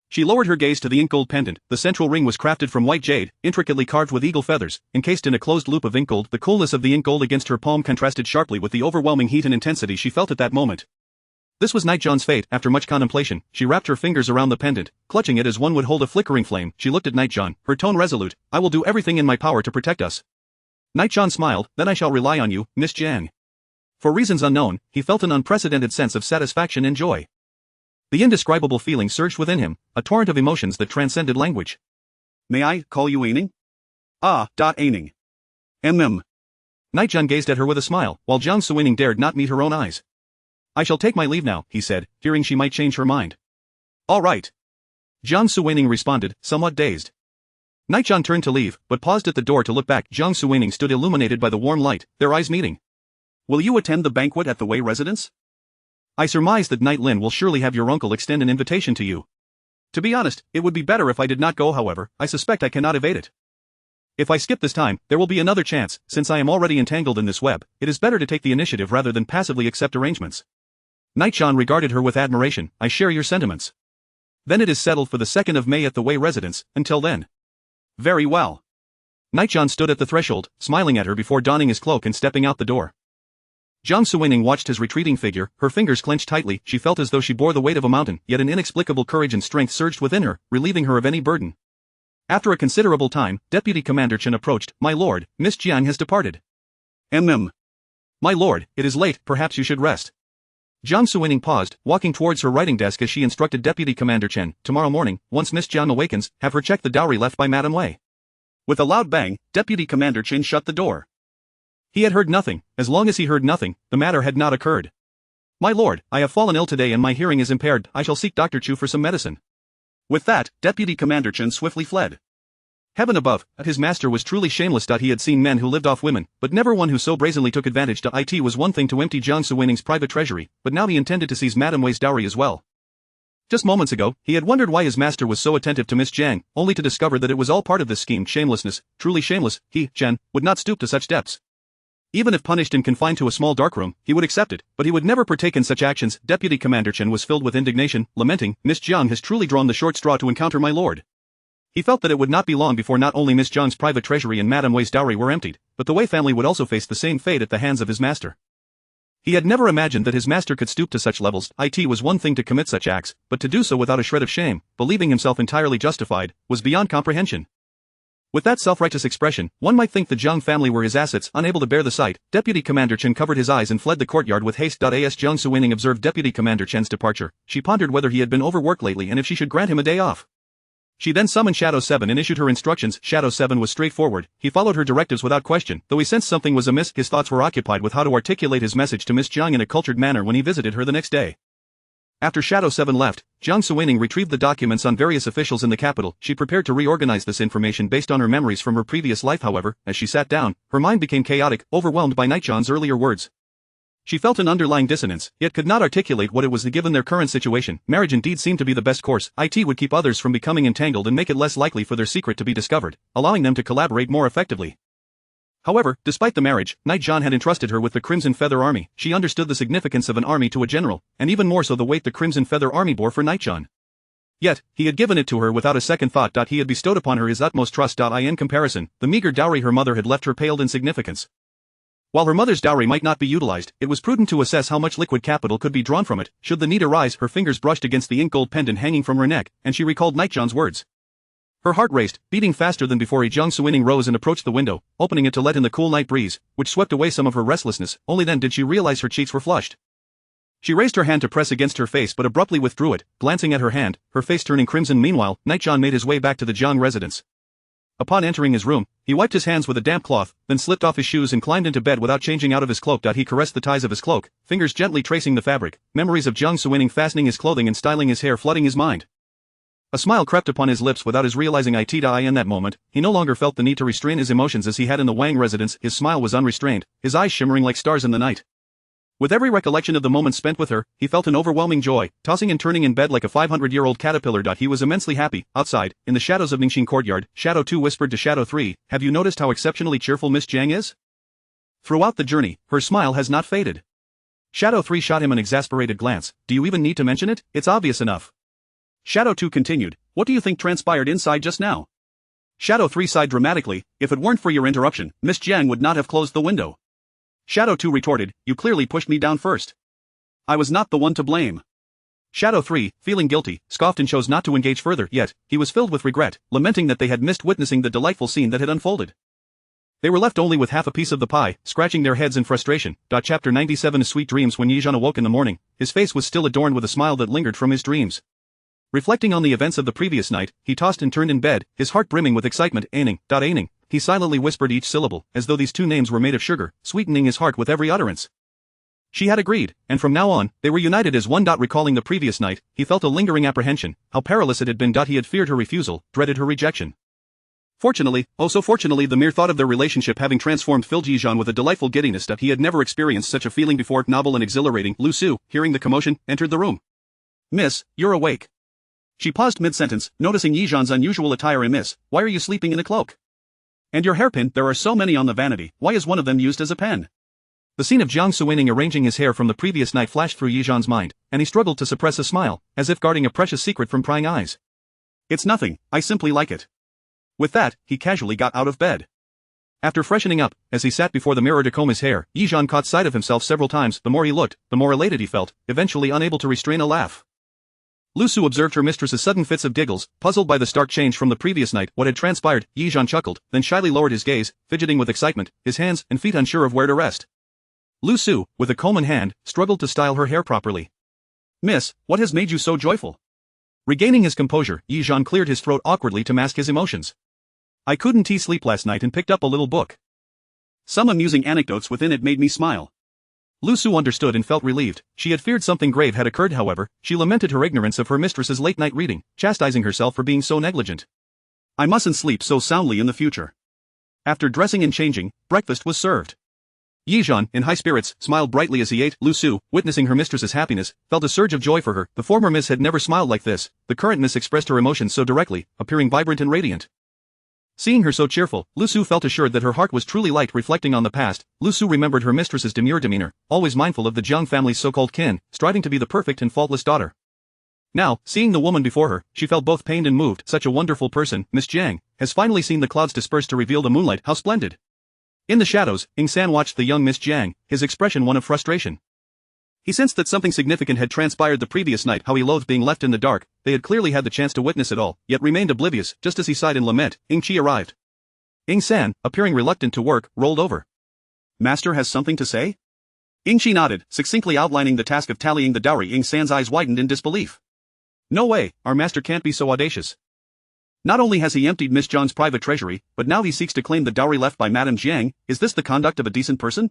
She lowered her gaze to the ink-gold pendant. The central ring was crafted from white jade, intricately carved with eagle feathers, encased in a closed loop of ink gold. The coolness of the ink gold against her palm contrasted sharply with the overwhelming heat and intensity she felt at that moment. This was Nightjan's fate. After much contemplation, she wrapped her fingers around the pendant, clutching it as one would hold a flickering flame. She looked at Nightjan, her tone resolute. I will do everything in my power to protect us. Nightjan smiled, then I shall rely on you, Miss Jiang. For reasons unknown, he felt an unprecedented sense of satisfaction and joy. The indescribable feeling surged within him, a torrent of emotions that transcended language. May I call you Aining? Aining. Nightjan gazed at her with a smile, while Jiang Suining dared not meet her own eyes. I shall take my leave now, he said, fearing she might change her mind. All right. Jiang Suining responded, somewhat dazed. Nightjan turned to leave, but paused at the door to look back. Jiang Suining stood illuminated by the warm light, their eyes meeting. Will you attend the banquet at the Wei residence? I surmise that Knight Lin will surely have your uncle extend an invitation to you. To be honest, it would be better if I did not go. However, I suspect I cannot evade it. If I skip this time, there will be another chance. Since I am already entangled in this web, it is better to take the initiative rather than passively accept arrangements. Nightjan regarded her with admiration. I share your sentiments. Then it is settled for the 2nd of May at the Wei residence. Until then. Very well. Nightjan stood at the threshold, smiling at her before donning his cloak and stepping out the door. Jiang Suining watched his retreating figure, her fingers clenched tightly. She felt as though she bore the weight of a mountain, yet an inexplicable courage and strength surged within her, relieving her of any burden. After a considerable time, Deputy Commander Chen approached. My lord, Miss Jiang has departed. My lord, it is late, perhaps you should rest. Jiang Suining paused, walking towards her writing desk as she instructed Deputy Commander Chen, tomorrow morning, once Miss Jiang awakens, have her check the dowry left by Madame Wei. With a loud bang, Deputy Commander Chen shut the door. He had heard nothing. As long as he heard nothing, the matter had not occurred. My lord, I have fallen ill today and my hearing is impaired. I shall seek Dr. Chu for some medicine. With that, Deputy Commander Chen swiftly fled. Heaven above, his master was truly shameless. He had seen men who lived off women, but never one who so brazenly took advantage. It was one thing to empty Jiang Suining's private treasury, but now he intended to seize Madame Wei's dowry as well. Just moments ago, he had wondered why his master was so attentive to Miss Jiang, only to discover that it was all part of this scheme. Shamelessness, truly shameless. He, Chen, would not stoop to such depths. Even if punished and confined to a small darkroom, he would accept it, but he would never partake in such actions. Deputy Commander Chen was filled with indignation, lamenting, Miss Jiang has truly drawn the short straw to encounter my lord. He felt that it would not be long before not only Miss Jiang's private treasury and Madame Wei's dowry were emptied, but the Wei family would also face the same fate at the hands of his master. He had never imagined that his master could stoop to such levels. It was one thing to commit such acts, but to do so without a shred of shame, believing himself entirely justified, was beyond comprehension. With that self-righteous expression, one might think the Jiang family were his assets. Unable to bear the sight, Deputy Commander Chen covered his eyes and fled the courtyard with haste. As Jiang Suining observed Deputy Commander Chen's departure, she pondered whether he had been overworked lately and if she should grant him a day off. She then summoned Shadow 7 and issued her instructions. Shadow 7 was straightforward. He followed her directives without question. Though he sensed something was amiss, his thoughts were occupied with how to articulate his message to Miss Jiang in a cultured manner when he visited her the next day. After Shadow 7 left, Jiang Suining retrieved the documents on various officials in the capital. She prepared to reorganize this information based on her memories from her previous life. However, as she sat down, her mind became chaotic, overwhelmed by Nightjan's earlier words. She felt an underlying dissonance, yet could not articulate what it was given their current situation. Marriage indeed seemed to be the best course. It would keep others from becoming entangled and make it less likely for their secret to be discovered, allowing them to collaborate more effectively. However, despite the marriage, Nightjan had entrusted her with the Crimson Feather Army. She understood the significance of an army to a general, and even more so the weight the Crimson Feather Army bore for Nightjan. Yet, he had given it to her without a second thought. He had bestowed upon her his utmost trust. In comparison, the meager dowry her mother had left her paled in significance. While her mother's dowry might not be utilized, it was prudent to assess how much liquid capital could be drawn from it. Should the need arise, her fingers brushed against the ink-gold pendant hanging from her neck, and she recalled Nightjohn's words. Her heart raced, beating faster than before. Jiang Suining rose and approached the window, opening it to let in the cool night breeze, which swept away some of her restlessness. Only then did she realize her cheeks were flushed. She raised her hand to press against her face but abruptly withdrew it, glancing at her hand, her face turning crimson. Meanwhile, Nightjohn made his way back to the Jiang residence. Upon entering his room, he wiped his hands with a damp cloth, then slipped off his shoes and climbed into bed without changing out of his cloak. He caressed the ties of his cloak, fingers gently tracing the fabric, memories of Jiang Suining fastening his clothing and styling his hair flooding his mind. A smile crept upon his lips without his realizing it. In that moment, he no longer felt the need to restrain his emotions as he had in the Wang residence. His smile was unrestrained, his eyes shimmering like stars in the night. With every recollection of the moment spent with her, he felt an overwhelming joy, tossing and turning in bed like a 500-year-old caterpillar. He was immensely happy. Outside, in the shadows of Ningxin courtyard, Shadow 2 whispered to Shadow 3, "Have you noticed how exceptionally cheerful Miss Jiang is? Throughout the journey, her smile has not faded." Shadow 3 shot him an exasperated glance. "Do you even need to mention it? It's obvious enough." Shadow 2 continued, "What do you think transpired inside just now?" Shadow 3 sighed dramatically, "If it weren't for your interruption, Miss Jiang would not have closed the window." Shadow 2 retorted, "You clearly pushed me down first. I was not the one to blame." Shadow 3, feeling guilty, scoffed and chose not to engage further. Yet, he was filled with regret, lamenting that they had missed witnessing the delightful scene that had unfolded. They were left only with half a piece of the pie, scratching their heads in frustration. Chapter 97 Sweet Dreams. When Yijan awoke in the morning, his face was still adorned with a smile that lingered from his dreams. Reflecting on the events of the previous night, he tossed and turned in bed, his heart brimming with excitement. Aining. He silently whispered each syllable, as though these two names were made of sugar, sweetening his heart with every utterance. She had agreed, and from now on, they were united as one. Recalling the previous night, he felt a lingering apprehension, how perilous it had been. He had feared her refusal, dreaded her rejection. Fortunately, oh so fortunately, the mere thought of their relationship having transformed filled Yijan with a delightful giddiness that he had never experienced such a feeling before. Novel and exhilarating. Lu Su, hearing the commotion, entered the room. "Miss, you're awake." She paused mid-sentence, noticing Yijan's unusual attire. "Miss, why are you sleeping in a cloak? And your hairpin, there are so many on the vanity, why is one of them used as a pen?" The scene of Jiang Suining arranging his hair from the previous night flashed through Yijan's mind, and he struggled to suppress a smile, as if guarding a precious secret from prying eyes. "It's nothing, I simply like it." With that, he casually got out of bed. After freshening up, as he sat before the mirror to comb his hair, Yijan caught sight of himself several times. The more he looked, the more elated he felt, eventually unable to restrain a laugh. Lu Su observed her mistress's sudden fits of giggles, puzzled by the stark change from the previous night. What had transpired? Yijan chuckled, then shyly lowered his gaze, fidgeting with excitement, his hands and feet unsure of where to rest. Lu Su, with a comb in hand, struggled to style her hair properly. "Miss, what has made you so joyful?" Regaining his composure, Yijan cleared his throat awkwardly to mask his emotions. "I couldn't sleep last night and picked up a little book. Some amusing anecdotes within it made me smile." Lu Su understood and felt relieved. She had feared something grave had occurred. However, she lamented her ignorance of her mistress's late-night reading, chastising herself for being so negligent. "I mustn't sleep so soundly in the future." After dressing and changing, breakfast was served. Yijan, in high spirits, smiled brightly as he ate. Lu Su, witnessing her mistress's happiness, felt a surge of joy for her. The former miss had never smiled like this. The current miss expressed her emotions so directly, appearing vibrant and radiant. Seeing her so cheerful, Lu Su felt assured that her heart was truly light. Reflecting on the past, Lu Su remembered her mistress's demure demeanor, always mindful of the Jiang family's so-called kin, striving to be the perfect and faultless daughter. Now, seeing the woman before her, she felt both pained and moved. Such a wonderful person, Miss Jiang, has finally seen the clouds disperse to reveal the moonlight. How splendid! In the shadows, San watched the young Miss Jiang, his expression one of frustration. He sensed that something significant had transpired the previous night. How he loathed being left in the dark. They had clearly had the chance to witness it all, yet remained oblivious. Just as he sighed in lament, Chi arrived. San, appearing reluctant to work, rolled over. "Master has something to say?" Chi nodded, succinctly outlining the task of tallying the dowry. San's eyes widened in disbelief. "No way, our master can't be so audacious. Not only has he emptied Miss Jiang's private treasury, but now he seeks to claim the dowry left by Madame Jiang. Is this the conduct of a decent person?"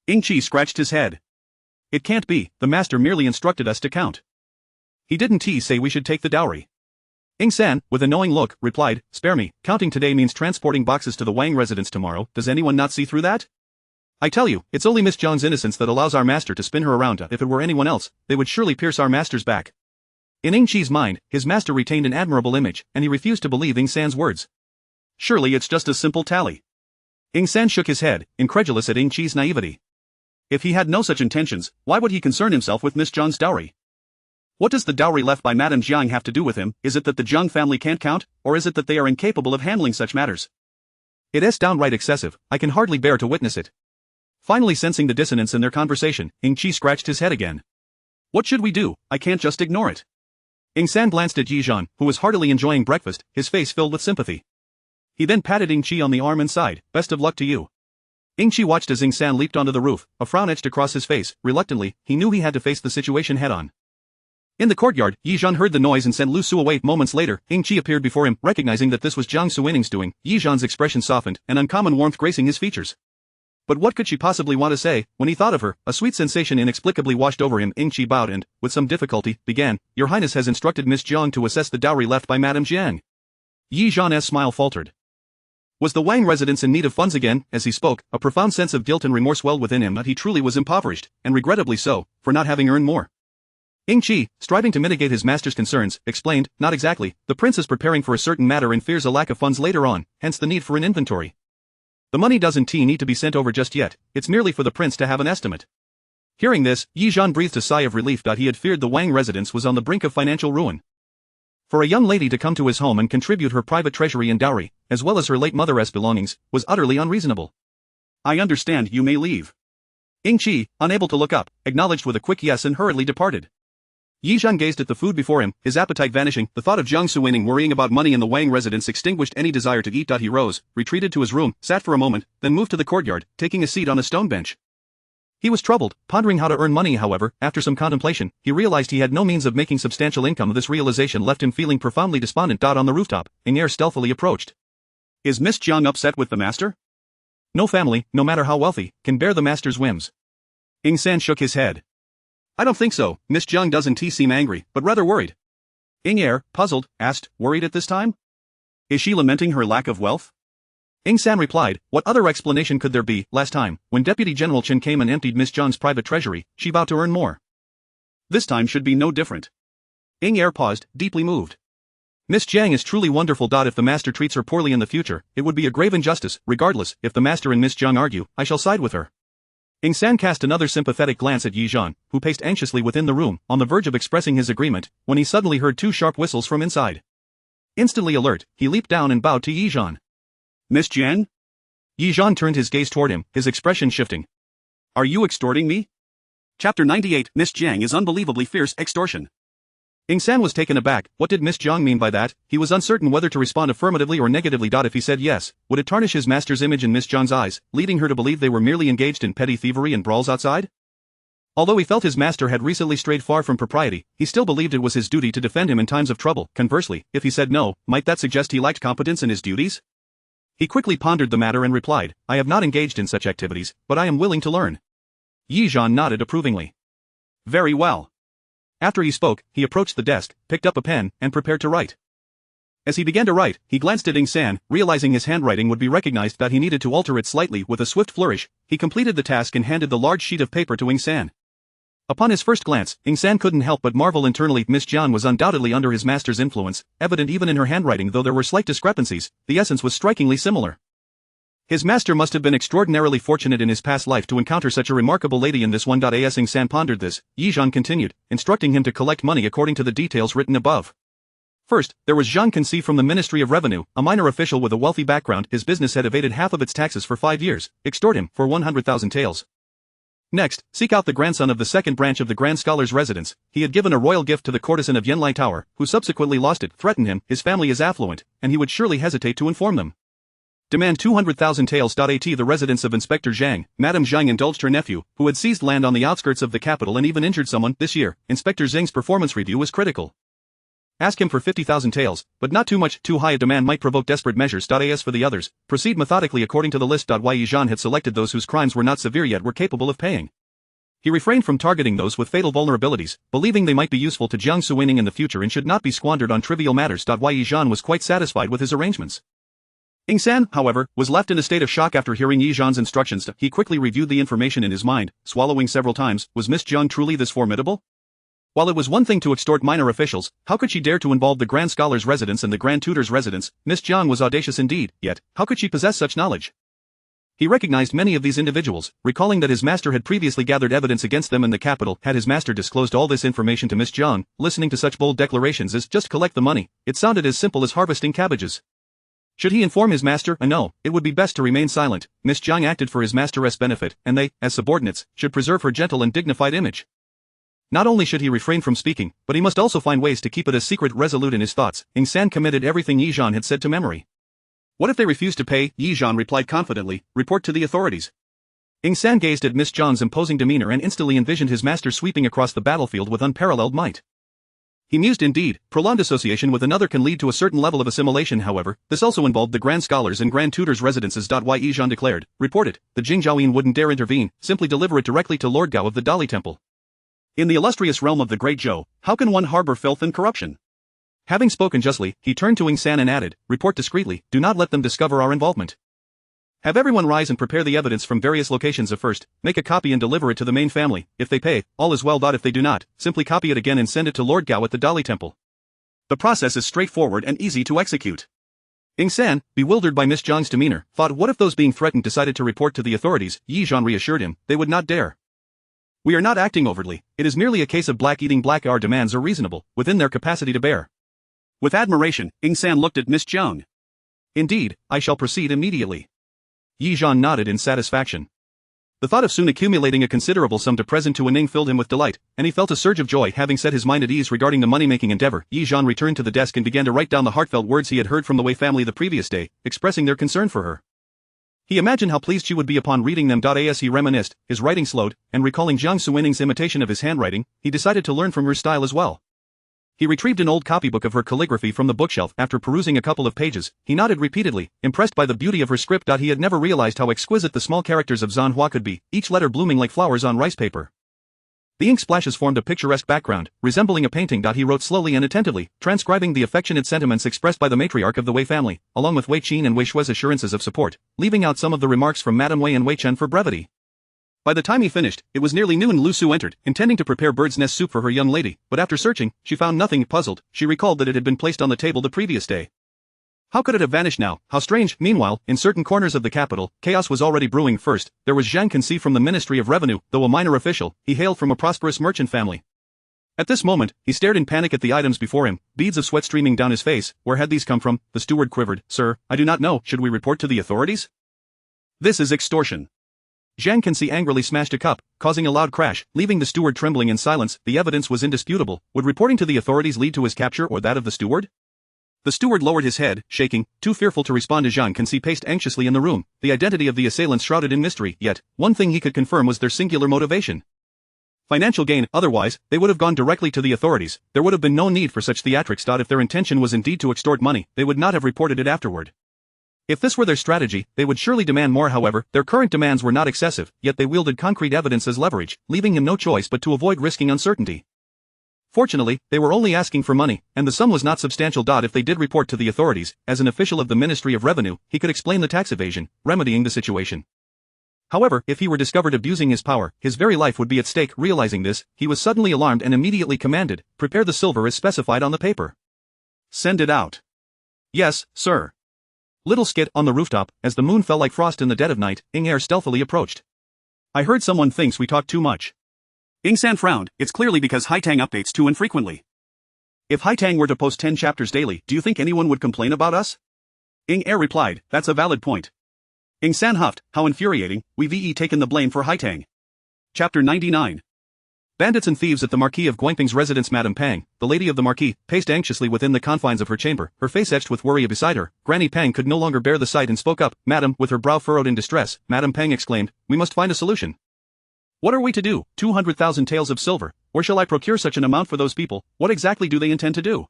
Chi scratched his head. "It can't be, the master merely instructed us to count. He didn't say we should take the dowry." San, with a knowing look, replied, "Spare me, counting today means transporting boxes to the Wang residence tomorrow. Does anyone not see through that? I tell you, it's only Miss Jiang's innocence that allows our master to spin her around. If it were anyone else, they would surely pierce our master's back." In Chi's mind, his master retained an admirable image, and he refused to believe San's words. "Surely it's just a simple tally." San shook his head, incredulous at Chi's naivety. If he had no such intentions, why would he concern himself with Miss Jiang's dowry? What does the dowry left by Madame Jiang have to do with him? Is it that the Jiang family can't count, or is it that they are incapable of handling such matters? It is downright excessive, I can hardly bear to witness it. Finally sensing the dissonance in their conversation, Ing-chi scratched his head again. What should we do? I can't just ignore it. Ing-san glanced at Yi-jeon, who was heartily enjoying breakfast, his face filled with sympathy. He then patted Ing-chi on the arm and sighed, best of luck to you. Ing-chi watched as Ing-san leaped onto the roof, a frown etched across his face. Reluctantly, he knew he had to face the situation head-on. In the courtyard, Yi-jeon heard the noise and sent Lu Su away. Moments later, Ing-chi appeared before him, recognizing that this was Jiang Suining's doing. Yi-jeon's expression softened, an uncommon warmth gracing his features. But what could she possibly want to say? When he thought of her, a sweet sensation inexplicably washed over him. Ing-chi bowed and, with some difficulty, began, Your Highness has instructed Miss Jiang to assess the dowry left by Madame Jiang. Yi-jeon's smile faltered. Was the Wang residence in need of funds again? As he spoke, a profound sense of guilt and remorse welled within him that he truly was impoverished, and regrettably so, for not having earned more. Ing-chi, striving to mitigate his master's concerns, explained, Not exactly, the prince is preparing for a certain matter and fears a lack of funds later on, hence the need for an inventory. The money doesn't need to be sent over just yet, it's merely for the prince to have an estimate. Hearing this, Yi-jeon breathed a sigh of relief that he had feared the Wang residence was on the brink of financial ruin. For a young lady to come to his home and contribute her private treasury and dowry, as well as her late mother's belongings, was utterly unreasonable. I understand, you may leave. Ing-chi, unable to look up, acknowledged with a quick yes and hurriedly departed. Yi-jeon gazed at the food before him, his appetite vanishing. The thought of Jiang Suining worrying about money in the Wang residence extinguished any desire to eat. He rose, retreated to his room, sat for a moment, then moved to the courtyard, taking a seat on a stone bench. He was troubled, pondering how to earn money. However, after some contemplation, he realized he had no means of making substantial income. This realization left him feeling profoundly despondent. On the rooftop, Ing-er stealthily approached. Is Miss Jiang upset with the master? No family, no matter how wealthy, can bear the master's whims. Ing-san shook his head. I don't think so. Miss Jiang doesn't seem angry, but rather worried. Ing-er, puzzled, asked, worried at this time? Is she lamenting her lack of wealth? Ing-san replied, what other explanation could there be? Last time, when Deputy General Chen came and emptied Miss Jiang's private treasury, she vowed to earn more. This time should be no different. Ing-er paused, deeply moved. Miss Jiang is truly wonderful. If the master treats her poorly in the future, it would be a grave injustice. Regardless, if the master and Miss Jiang argue, I shall side with her. Ing-san cast another sympathetic glance at Yi-jeon, who paced anxiously within the room, on the verge of expressing his agreement, when he suddenly heard two sharp whistles from inside. Instantly alert, he leaped down and bowed to Yi-jeon. Miss Jiang? Yi-jeon turned his gaze toward him, his expression shifting. Are you extorting me? Chapter 98 Miss Jiang is unbelievably fierce. Extortion. Ing-san was taken aback. What did Miss Jiang mean by that? He was uncertain whether to respond affirmatively or negatively. If he said yes, would it tarnish his master's image in Miss Jiang's eyes, leading her to believe they were merely engaged in petty thievery and brawls outside? Although he felt his master had recently strayed far from propriety, he still believed it was his duty to defend him in times of trouble. Conversely, if he said no, might that suggest he lacked competence in his duties? He quickly pondered the matter and replied, I have not engaged in such activities, but I am willing to learn. Yi-jeon nodded approvingly. Very well. After he spoke, he approached the desk, picked up a pen, and prepared to write. As he began to write, he glanced at Ing-san, realizing his handwriting would be recognized that he needed to alter it slightly. With a swift flourish, he completed the task and handed the large sheet of paper to Ing-san. Upon his first glance, Ing-san couldn't help but marvel internally. Miss Jiang was undoubtedly under his master's influence, evident even in her handwriting. Though there were slight discrepancies, the essence was strikingly similar. His master must have been extraordinarily fortunate in his past life to encounter such a remarkable lady in this one. As Ing-san pondered this, Yi-jeon continued, instructing him to collect money according to the details written above. First, there was Zhang Kensi from the Ministry of Revenue, a minor official with a wealthy background. His business had evaded half of its taxes for 5 years. Extort him for 100,000 taels. Next, seek out the grandson of the second branch of the Grand Scholar's residence. He had given a royal gift to the courtesan of Yenlai Tower, who subsequently lost it. Threaten him, his family is affluent, and he would surely hesitate to inform them. Demand 200,000 taels. At the residence of Inspector Zhang, Madame Zhang indulged her nephew, who had seized land on the outskirts of the capital and even injured someone. This year, Inspector Zhang's performance review was critical. Ask him for 50,000 taels, but not too much. Too high a demand might provoke desperate measures. As for the others, proceed methodically according to the list. Yi-jeon had selected those whose crimes were not severe yet were capable of paying. He refrained from targeting those with fatal vulnerabilities, believing they might be useful to Jiang Suining in the future and should not be squandered on trivial matters. Yi-jeon was quite satisfied with his arrangements. Ing-san, however, was left in a state of shock after hearing Yi-jeon's instructions. He quickly reviewed the information in his mind, swallowing several times. Was Miss Jiang truly this formidable? While it was one thing to extort minor officials, how could she dare to involve the Grand Scholar's residence and the Grand Tutor's residence? Miss Jiang was audacious indeed, yet, how could she possess such knowledge? He recognized many of these individuals, recalling that his master had previously gathered evidence against them in the capital. Had his master disclosed all this information to Miss Jiang, listening to such bold declarations as just collect the money, it sounded as simple as harvesting cabbages. Should he inform his master? No, it would be best to remain silent. Miss Jiang acted for his master's benefit, and they, as subordinates, should preserve her gentle and dignified image. Not only should he refrain from speaking, but he must also find ways to keep it a secret. Resolute in his thoughts, Ing San committed everything Yi Zhan had said to memory. What if they refuse to pay? Yi Zhan replied confidently, report to the authorities. Ing San gazed at Miss Jiang's imposing demeanor and instantly envisioned his master sweeping across the battlefield with unparalleled might. He mused indeed, prolonged association with another can lead to a certain level of assimilation. However, this also involved the grand scholars and grand tutors' residences. Yi Zhan declared, report it, the Jingzhaoyin wouldn't dare intervene, simply deliver it directly to Lord Gao of the Dali Temple. In the illustrious realm of the Great Zhou, how can one harbor filth and corruption? Having spoken justly, he turned to Ing San and added, report discreetly, do not let them discover our involvement. Have everyone rise and prepare the evidence from various locations. First, make a copy and deliver it to the main family. If they pay, all is well. If they do not, simply copy it again and send it to Lord Gao at the Dali Temple. The process is straightforward and easy to execute. Ing San, bewildered by Miss Jiang's demeanor, thought what if those being threatened decided to report to the authorities? Yi Zhan reassured him, they would not dare. We are not acting overtly, it is merely a case of black eating black. Our demands are reasonable, within their capacity to bear. With admiration, Ing San looked at Miss Jiang. Indeed, I shall proceed immediately. Yi Zhan nodded in satisfaction. The thought of soon accumulating a considerable sum to present to Ning filled him with delight, and he felt a surge of joy. Having set his mind at ease regarding the money-making endeavor, Yi Zhan returned to the desk and began to write down the heartfelt words he had heard from the Wei family the previous day, expressing their concern for her. He imagined how pleased she would be upon reading them. As he reminisced, his writing slowed, and recalling Jiang Suining's imitation of his handwriting, he decided to learn from her style as well. He retrieved an old copybook of her calligraphy from the bookshelf. After perusing a couple of pages, he nodded repeatedly, impressed by the beauty of her script. He had never realized how exquisite the small characters of Zhanhua could be, each letter blooming like flowers on rice paper. The ink splashes formed a picturesque background, resembling a painting. He wrote slowly and attentively, transcribing the affectionate sentiments expressed by the matriarch of the Wei family, along with Wei Qin and Wei Shui's assurances of support, leaving out some of the remarks from Madame Wei and Wei Chen for brevity. By the time he finished, it was nearly noon. Lu Su entered, intending to prepare bird's nest soup for her young lady, but after searching, she found nothing. Puzzled, she recalled that it had been placed on the table the previous day. How could it have vanished now? How strange. Meanwhile, in certain corners of the capital, chaos was already brewing. First, there was Zhang Kensi from the Ministry of Revenue. Though a minor official, he hailed from a prosperous merchant family. At this moment, he stared in panic at the items before him, beads of sweat streaming down his face. Where had these come from? The steward quivered. Sir, I do not know. Should we report to the authorities? This is extortion. Zhang Kensi angrily smashed a cup, causing a loud crash, leaving the steward trembling in silence. The evidence was indisputable. Would reporting to the authorities lead to his capture or that of the steward? The steward lowered his head, shaking, too fearful to respond. Zhang Kensi paced anxiously in the room, the identity of the assailants shrouded in mystery. Yet, one thing he could confirm was their singular motivation. Financial gain. Otherwise, they would have gone directly to the authorities. There would have been no need for such theatrics. If their intention was indeed to extort money, they would not have reported it afterward. If this were their strategy, they would surely demand more. However, their current demands were not excessive, yet they wielded concrete evidence as leverage, leaving him no choice but to avoid risking uncertainty. Fortunately, they were only asking for money, and the sum was not substantial. If they did report to the authorities, as an official of the Ministry of Revenue, he could explain the tax evasion, remedying the situation. However, if he were discovered abusing his power, his very life would be at stake. Realizing this, he was suddenly alarmed and immediately commanded, prepare the silver as specified on the paper. Send it out. Yes, sir. Little skit on the rooftop, as the moon fell like frost in the dead of night, Ing Er stealthily approached. I heard someone thinks we talk too much. Ing San frowned. It's clearly because Haitang updates too infrequently. If Haitang were to post 10 chapters daily, do you think anyone would complain about us? Ing Er replied, that's a valid point. Ing San huffed, how infuriating, we've taken the blame for Haitang. Chapter 99. Bandits and thieves at the Marquis of Guangping's residence. Madame Pang, the lady of the Marquis, paced anxiously within the confines of her chamber, her face etched with worry. Beside her, Granny Pang could no longer bear the sight and spoke up. Madam, with her brow furrowed in distress, Madame Pang exclaimed, we must find a solution. What are we to do? 200,000 taels of silver. Where shall I procure such an amount for those people? What exactly do they intend to do?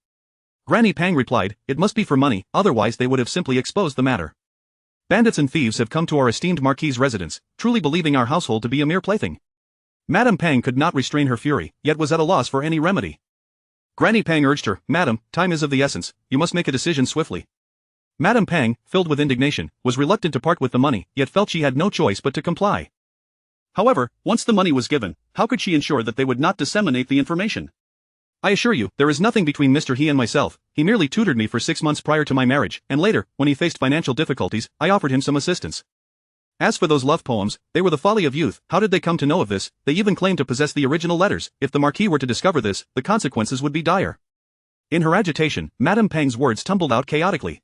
Granny Pang replied, it must be for money, otherwise they would have simply exposed the matter. Bandits and thieves have come to our esteemed Marquis's residence, truly believing our household to be a mere plaything. Madame Pang could not restrain her fury, yet was at a loss for any remedy. Granny Pang urged her, Madam, time is of the essence, you must make a decision swiftly. Madame Pang, filled with indignation, was reluctant to part with the money, yet felt she had no choice but to comply. However, once the money was given, how could she ensure that they would not disseminate the information? I assure you, there is nothing between Mr. He and myself. He merely tutored me for 6 months prior to my marriage, and later, when he faced financial difficulties, I offered him some assistance. As for those love poems, they were the folly of youth. How did they come to know of this? They even claimed to possess the original letters. If the Marquis were to discover this, the consequences would be dire. In her agitation, Madame Pang's words tumbled out chaotically.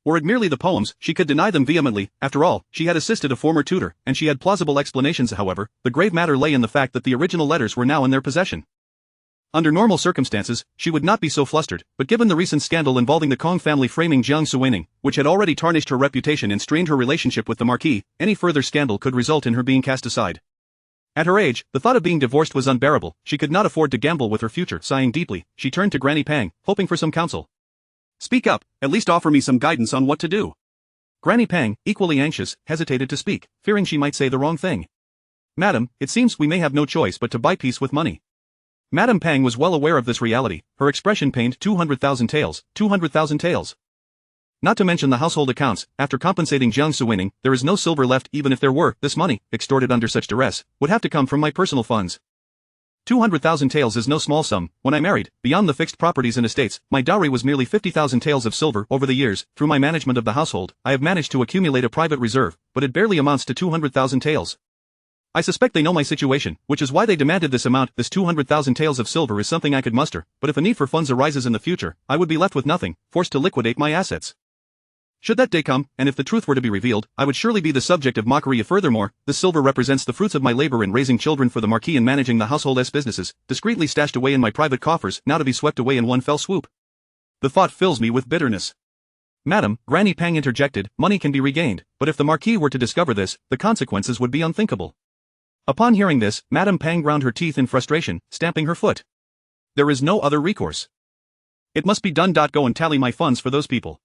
Were it merely the poems, she could deny them vehemently. After all, she had assisted a former tutor, and she had plausible explanations. However, the grave matter lay in the fact that the original letters were now in their possession. Under normal circumstances, she would not be so flustered, but given the recent scandal involving the Kong family framing Jiang Suining, which had already tarnished her reputation and strained her relationship with the Marquis, any further scandal could result in her being cast aside. At her age, the thought of being divorced was unbearable. She could not afford to gamble with her future. Sighing deeply, she turned to Granny Pang, hoping for some counsel. Speak up, at least offer me some guidance on what to do. Granny Pang, equally anxious, hesitated to speak, fearing she might say the wrong thing. Madam, it seems we may have no choice but to buy peace with money. Madame Pang was well aware of this reality. Her expression pained 200,000 taels, 200,000 taels. Not to mention the household accounts. After compensating Jiang Suining, there is no silver left. Even if there were, this money, extorted under such duress, would have to come from my personal funds. 200,000 taels is no small sum. When I married, beyond the fixed properties and estates, my dowry was merely 50,000 taels of silver. Over the years, through my management of the household, I have managed to accumulate a private reserve, but it barely amounts to 200,000 taels. I suspect they know my situation, which is why they demanded this amount. This 200,000 taels of silver is something I could muster, but if a need for funds arises in the future, I would be left with nothing, forced to liquidate my assets. Should that day come, and if the truth were to be revealed, I would surely be the subject of mockery. Furthermore, this silver represents the fruits of my labor in raising children for the Marquis and managing the household's businesses, discreetly stashed away in my private coffers, now to be swept away in one fell swoop. The thought fills me with bitterness. Madam, Granny Pang interjected, money can be regained, but if the Marquis were to discover this, the consequences would be unthinkable. Upon hearing this, Madame Pang ground her teeth in frustration, stamping her foot. There is no other recourse. It must be done. Go and tally my funds for those people.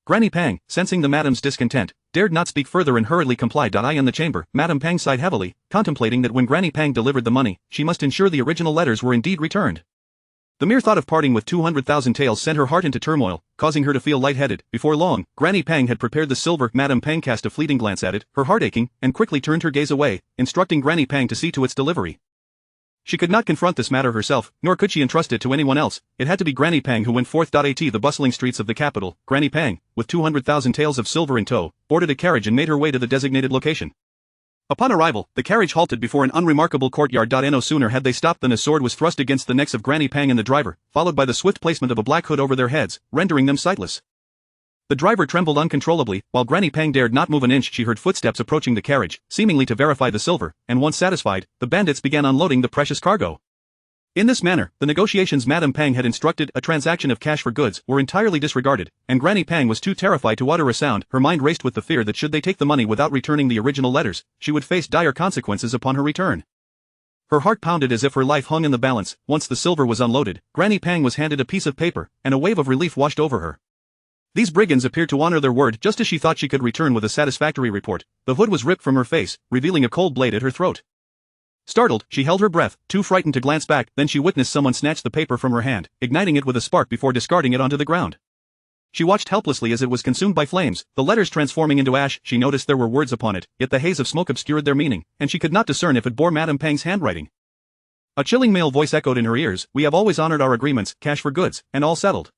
Granny Pang, sensing the madam's discontent, dared not speak further and hurriedly complied. I in the chamber, Madame Pang sighed heavily, contemplating that when Granny Pang delivered the money, she must ensure the original letters were indeed returned. The mere thought of parting with 200,000 taels sent her heart into turmoil, causing her to feel lightheaded. Before long, Granny Pang had prepared the silver. Madame Pang cast a fleeting glance at it, her heart aching, and quickly turned her gaze away, instructing Granny Pang to see to its delivery. She could not confront this matter herself, nor could she entrust it to anyone else. It had to be Granny Pang who went forth. At the bustling streets of the capital, Granny Pang, with 200,000 taels of silver in tow, boarded a carriage and made her way to the designated location. Upon arrival, the carriage halted before an unremarkable courtyard. No sooner had they stopped than a sword was thrust against the necks of Granny Pang and the driver, followed by the swift placement of a black hood over their heads, rendering them sightless. The driver trembled uncontrollably, while Granny Pang dared not move an inch. She heard footsteps approaching the carriage, seemingly to verify the silver, and once satisfied, the bandits began unloading the precious cargo. In this manner, the negotiations Madame Pang had instructed, a transaction of cash for goods, were entirely disregarded, and Granny Pang was too terrified to utter a sound. Her mind raced with the fear that should they take the money without returning the original letters, she would face dire consequences upon her return. Her heart pounded as if her life hung in the balance. Once the silver was unloaded, Granny Pang was handed a piece of paper, and a wave of relief washed over her. These brigands appeared to honor their word. Just as she thought she could return with a satisfactory report, the hood was ripped from her face, revealing a cold blade at her throat. Startled, she held her breath, too frightened to glance back. Then she witnessed someone snatch the paper from her hand, igniting it with a spark before discarding it onto the ground. She watched helplessly as it was consumed by flames, the letters transforming into ash. She noticed there were words upon it, yet the haze of smoke obscured their meaning, and she could not discern if it bore Madame Pang's handwriting. A chilling male voice echoed in her ears, "We have always honored our agreements, cash for goods, and all settled."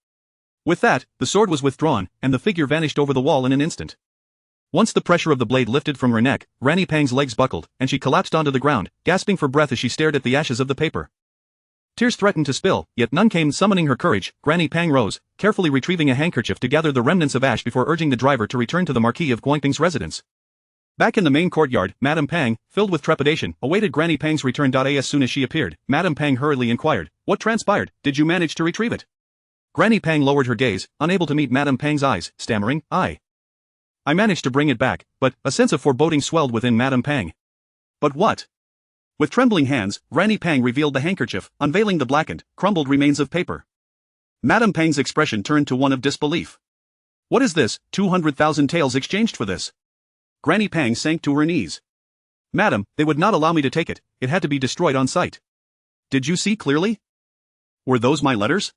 With that, the sword was withdrawn, and the figure vanished over the wall in an instant. Once the pressure of the blade lifted from her neck, Granny Pang's legs buckled, and she collapsed onto the ground, gasping for breath as she stared at the ashes of the paper. Tears threatened to spill, yet none came. Summoning her courage, Granny Pang rose, carefully retrieving a handkerchief to gather the remnants of ash before urging the driver to return to the Marquis of Guangping's residence. Back in the main courtyard, Madame Pang, filled with trepidation, awaited Granny Pang's return. As soon as she appeared, Madame Pang hurriedly inquired, "What transpired? Did you manage to retrieve it?" Granny Pang lowered her gaze, unable to meet Madame Pang's eyes, stammering, I managed to bring it back, but," a sense of foreboding swelled within Madame Pang. "But what?" With trembling hands, Granny Pang revealed the handkerchief, unveiling the blackened, crumbled remains of paper. Madame Pang's expression turned to one of disbelief. "What is this? 200,000 taels exchanged for this?" Granny Pang sank to her knees. "Madam, they would not allow me to take it. It had to be destroyed on sight." "Did you see clearly? Were those my letters?"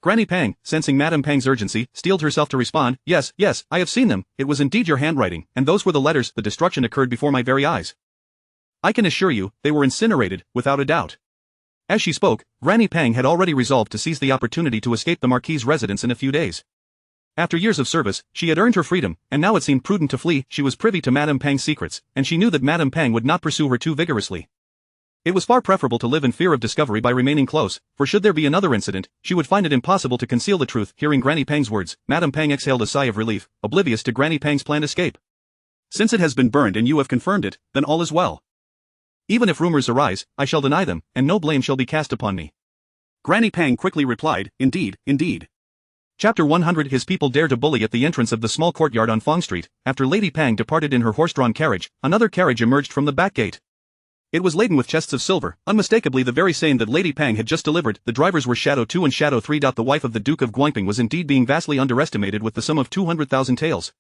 Granny Pang, sensing Madame Pang's urgency, steeled herself to respond, yes, I have seen them. It was indeed your handwriting, and those were the letters. The destruction occurred before my very eyes. I can assure you, they were incinerated, without a doubt." As she spoke, Granny Pang had already resolved to seize the opportunity to escape the Marquis's residence in a few days. After years of service, she had earned her freedom, and now it seemed prudent to flee. She was privy to Madame Pang's secrets, and she knew that Madame Pang would not pursue her too vigorously. It was far preferable to live in fear of discovery by remaining close, for should there be another incident, she would find it impossible to conceal the truth. Hearing Granny Pang's words, Madame Pang exhaled a sigh of relief, oblivious to Granny Pang's planned escape. Since it has been burned and you have confirmed it, then all is well. Even if rumors arise, I shall deny them, and no blame shall be cast upon me. Granny Pang quickly replied, indeed, indeed. Chapter 100 His people dare to bully at the entrance of the small courtyard on Fong Street. After Lady Pang departed in her horse-drawn carriage, another carriage emerged from the back gate. It was laden with chests of silver, unmistakably the very same that Lady Pang had just delivered. The drivers were Shadow 2 and Shadow 3. The wife of the Duke of Guangping was indeed being vastly underestimated with the sum of 200,000 taels.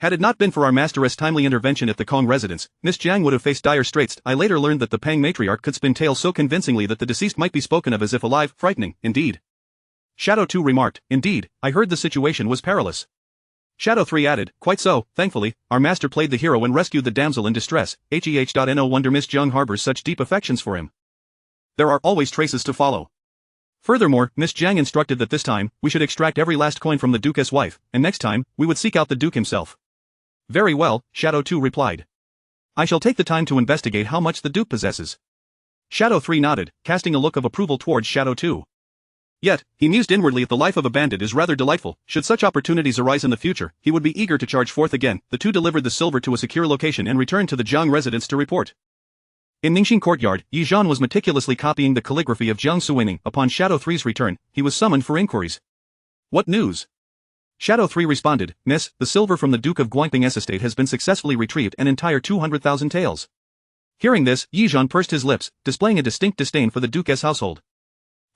Had it not been for our masteress' timely intervention at the Kong residence, Miss Jiang would have faced dire straits. I later learned that the Pang matriarch could spin tales so convincingly that the deceased might be spoken of as if alive. Frightening, indeed. Shadow 2 remarked, indeed, I heard the situation was perilous. Shadow 3 added, quite so, thankfully, our master played the hero and rescued the damsel in distress. No wonder Miss Jiang harbors such deep affections for him. There are always traces to follow. Furthermore, Miss Jiang instructed that this time, we should extract every last coin from the Duke's wife, and next time, we would seek out the Duke himself. Very well, Shadow 2 replied. I shall take the time to investigate how much the Duke possesses. Shadow 3 nodded, casting a look of approval towards Shadow 2. Yet, he mused inwardly if the life of a bandit is rather delightful, should such opportunities arise in the future, he would be eager to charge forth again. The two delivered the silver to a secure location and returned to the Jiang residence to report. In Ningxing courtyard, Yi Zhan was meticulously copying the calligraphy of Jiang Suining. Upon Shadow 3's return, he was summoned for inquiries. What news? Shadow 3 responded, Miss, the silver from the Duke of Guangping's estate has been successfully retrieved, an entire 200,000 taels. Hearing this, Yi Zhan pursed his lips, displaying a distinct disdain for the Duke's household.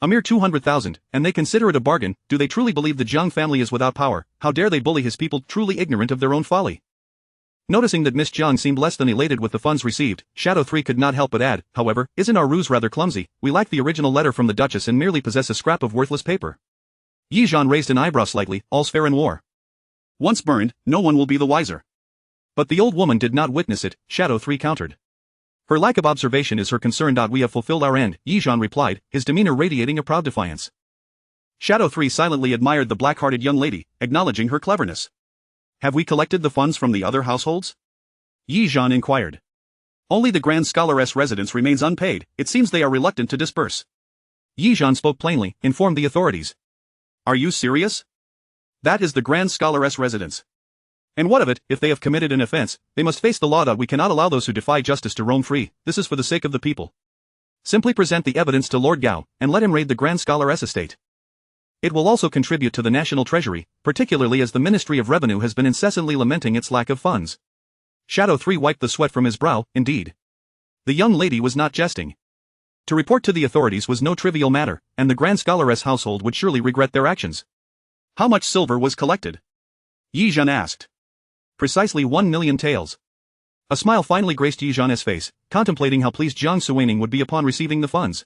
A mere 200,000, and they consider it a bargain. Do they truly believe the Jiang family is without power? How dare they bully his people, truly ignorant of their own folly? Noticing that Miss Jiang seemed less than elated with the funds received, Shadow 3 could not help but add, however, isn't our ruse rather clumsy? We lack the original letter from the Duchess and merely possess a scrap of worthless paper. Yi Zhan raised an eyebrow slightly, all's fair in war. Once burned, no one will be the wiser. But the old woman did not witness it, Shadow 3 countered. Her lack of observation is her concern. We have fulfilled our end, Yi Zhan replied, his demeanor radiating a proud defiance. Shadow 3 silently admired the black-hearted young lady, acknowledging her cleverness. Have we collected the funds from the other households? Yi Zhan inquired. Only the Grand Scholaress residence remains unpaid, it seems they are reluctant to disperse. Yi Zhan spoke plainly, informed the authorities. Are you serious? That is the Grand Scholaress residence. And what of it? If they have committed an offense, they must face the law. We cannot allow those who defy justice to roam free. This is for the sake of the people. Simply present the evidence to Lord Gao, and let him raid the Grand Scholaress estate. It will also contribute to the national treasury, particularly as the Ministry of Revenue has been incessantly lamenting its lack of funds. Shadow 3 wiped the sweat from his brow, indeed. The young lady was not jesting. To report to the authorities was no trivial matter, and the Grand Scholaress household would surely regret their actions. How much silver was collected? Yi Zhan asked. Precisely 1 million taels. A smile finally graced Yi Zhan's face, contemplating how pleased Jiang Suining would be upon receiving the funds.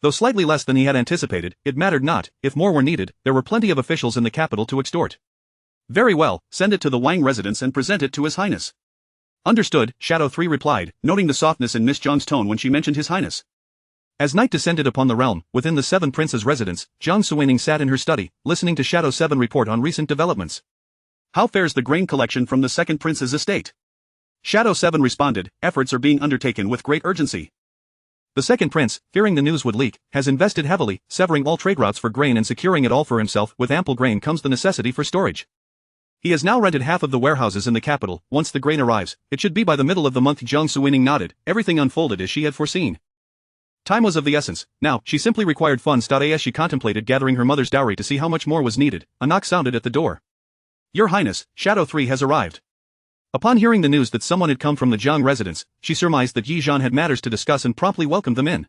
Though slightly less than he had anticipated, it mattered not. If more were needed, there were plenty of officials in the capital to extort. Very well, send it to the Wang residence and present it to His Highness. Understood, Shadow 3 replied, noting the softness in Miss Jiang's tone when she mentioned His Highness. As night descended upon the realm, within the Seven Princes' residence, Jiang Suining sat in her study, listening to Shadow 7 report on recent developments. How fares the grain collection from the second prince's estate? Shadow 7 responded, efforts are being undertaken with great urgency. The second prince, fearing the news would leak, has invested heavily, severing all trade routes for grain and securing it all for himself. With ample grain comes the necessity for storage. He has now rented half of the warehouses in the capital. Once the grain arrives, it should be by the middle of the month. Jiang Suining nodded, everything unfolded as she had foreseen. Time was of the essence. Now, she simply required funds. As she contemplated gathering her mother's dowry to see how much more was needed, a knock sounded at the door. Your Highness, Shadow 3 has arrived. Upon hearing the news that someone had come from the Jiang residence, she surmised that Yi Zhan had matters to discuss and promptly welcomed them in.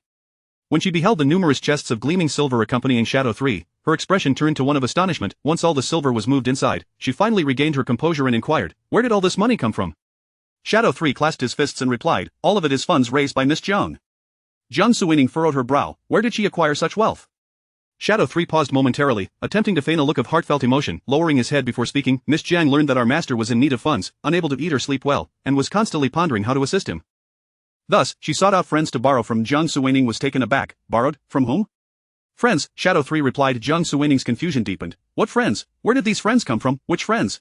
When she beheld the numerous chests of gleaming silver accompanying Shadow 3, her expression turned to one of astonishment. Once all the silver was moved inside, she finally regained her composure and inquired, where did all this money come from? Shadow 3 clasped his fists and replied, all of it is funds raised by Miss Jiang. Jiang Suining furrowed her brow, where did she acquire such wealth? Shadow 3 paused momentarily, attempting to feign a look of heartfelt emotion, lowering his head before speaking. Miss Jiang learned that our master was in need of funds, unable to eat or sleep well, and was constantly pondering how to assist him. Thus, she sought out friends to borrow from. Jiang Suining was taken aback. Borrowed? From whom? Friends, Shadow 3 replied. Jiang Suining's confusion deepened. What friends? Where did these friends come from? Which friends?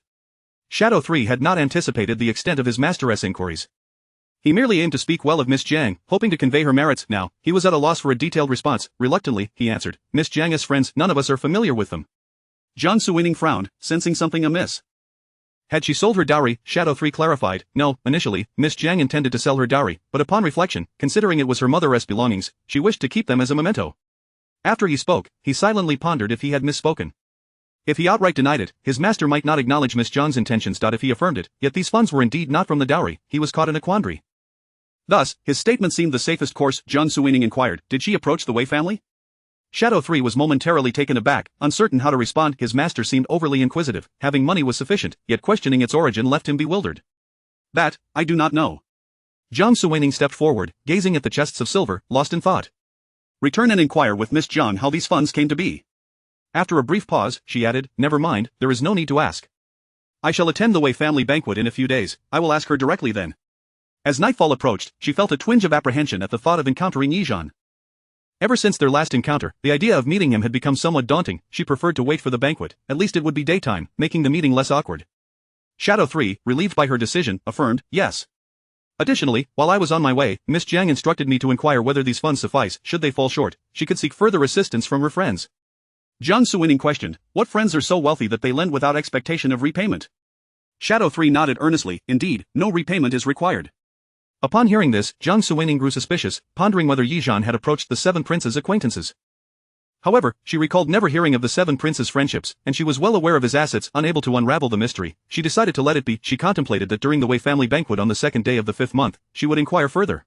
Shadow 3 had not anticipated the extent of his masteress' inquiries. He merely aimed to speak well of Miss Jiang, hoping to convey her merits. Now, he was at a loss for a detailed response. Reluctantly, he answered, Miss Jiang's friends, none of us are familiar with them. Jiang Suining frowned, sensing something amiss. Had she sold her dowry? Shadow 3 clarified. No, initially, Miss Jiang intended to sell her dowry, but upon reflection, considering it was her mother's belongings, she wished to keep them as a memento. After he spoke, he silently pondered if he had misspoken. If he outright denied it, his master might not acknowledge Miss Jiang's intentions. If he affirmed it, yet these funds were indeed not from the dowry, he was caught in a quandary. Thus, his statement seemed the safest course. Jiang Suining inquired, did she approach the Wei family? Shadow 3 was momentarily taken aback, uncertain how to respond. His master seemed overly inquisitive. Having money was sufficient, yet questioning its origin left him bewildered. That, I do not know. Jiang Suining stepped forward, gazing at the chests of silver, lost in thought. Return and inquire with Miss Jiang how these funds came to be. After a brief pause, she added, never mind, there is no need to ask. I shall attend the Wei family banquet in a few days, I will ask her directly then. As nightfall approached, she felt a twinge of apprehension at the thought of encountering Yizhan. Ever since their last encounter, the idea of meeting him had become somewhat daunting. She preferred to wait for the banquet, at least it would be daytime, making the meeting less awkward. Shadow 3, relieved by her decision, affirmed, yes. Additionally, while I was on my way, Miss Jiang instructed me to inquire whether these funds suffice. Should they fall short, she could seek further assistance from her friends. Jiang Suining questioned, what friends are so wealthy that they lend without expectation of repayment? Shadow 3 nodded earnestly, indeed, no repayment is required. Upon hearing this, Jiang Suining grew suspicious, pondering whether Yizhan had approached the 7 princes' acquaintances. However, she recalled never hearing of the 7 princes' friendships, and she was well aware of his assets. Unable to unravel the mystery, she decided to let it be. She contemplated that during the Wei family banquet on the 2nd day of the 5th month, she would inquire further.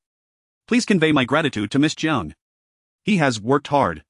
Please convey my gratitude to Miss Jiang. He has worked hard.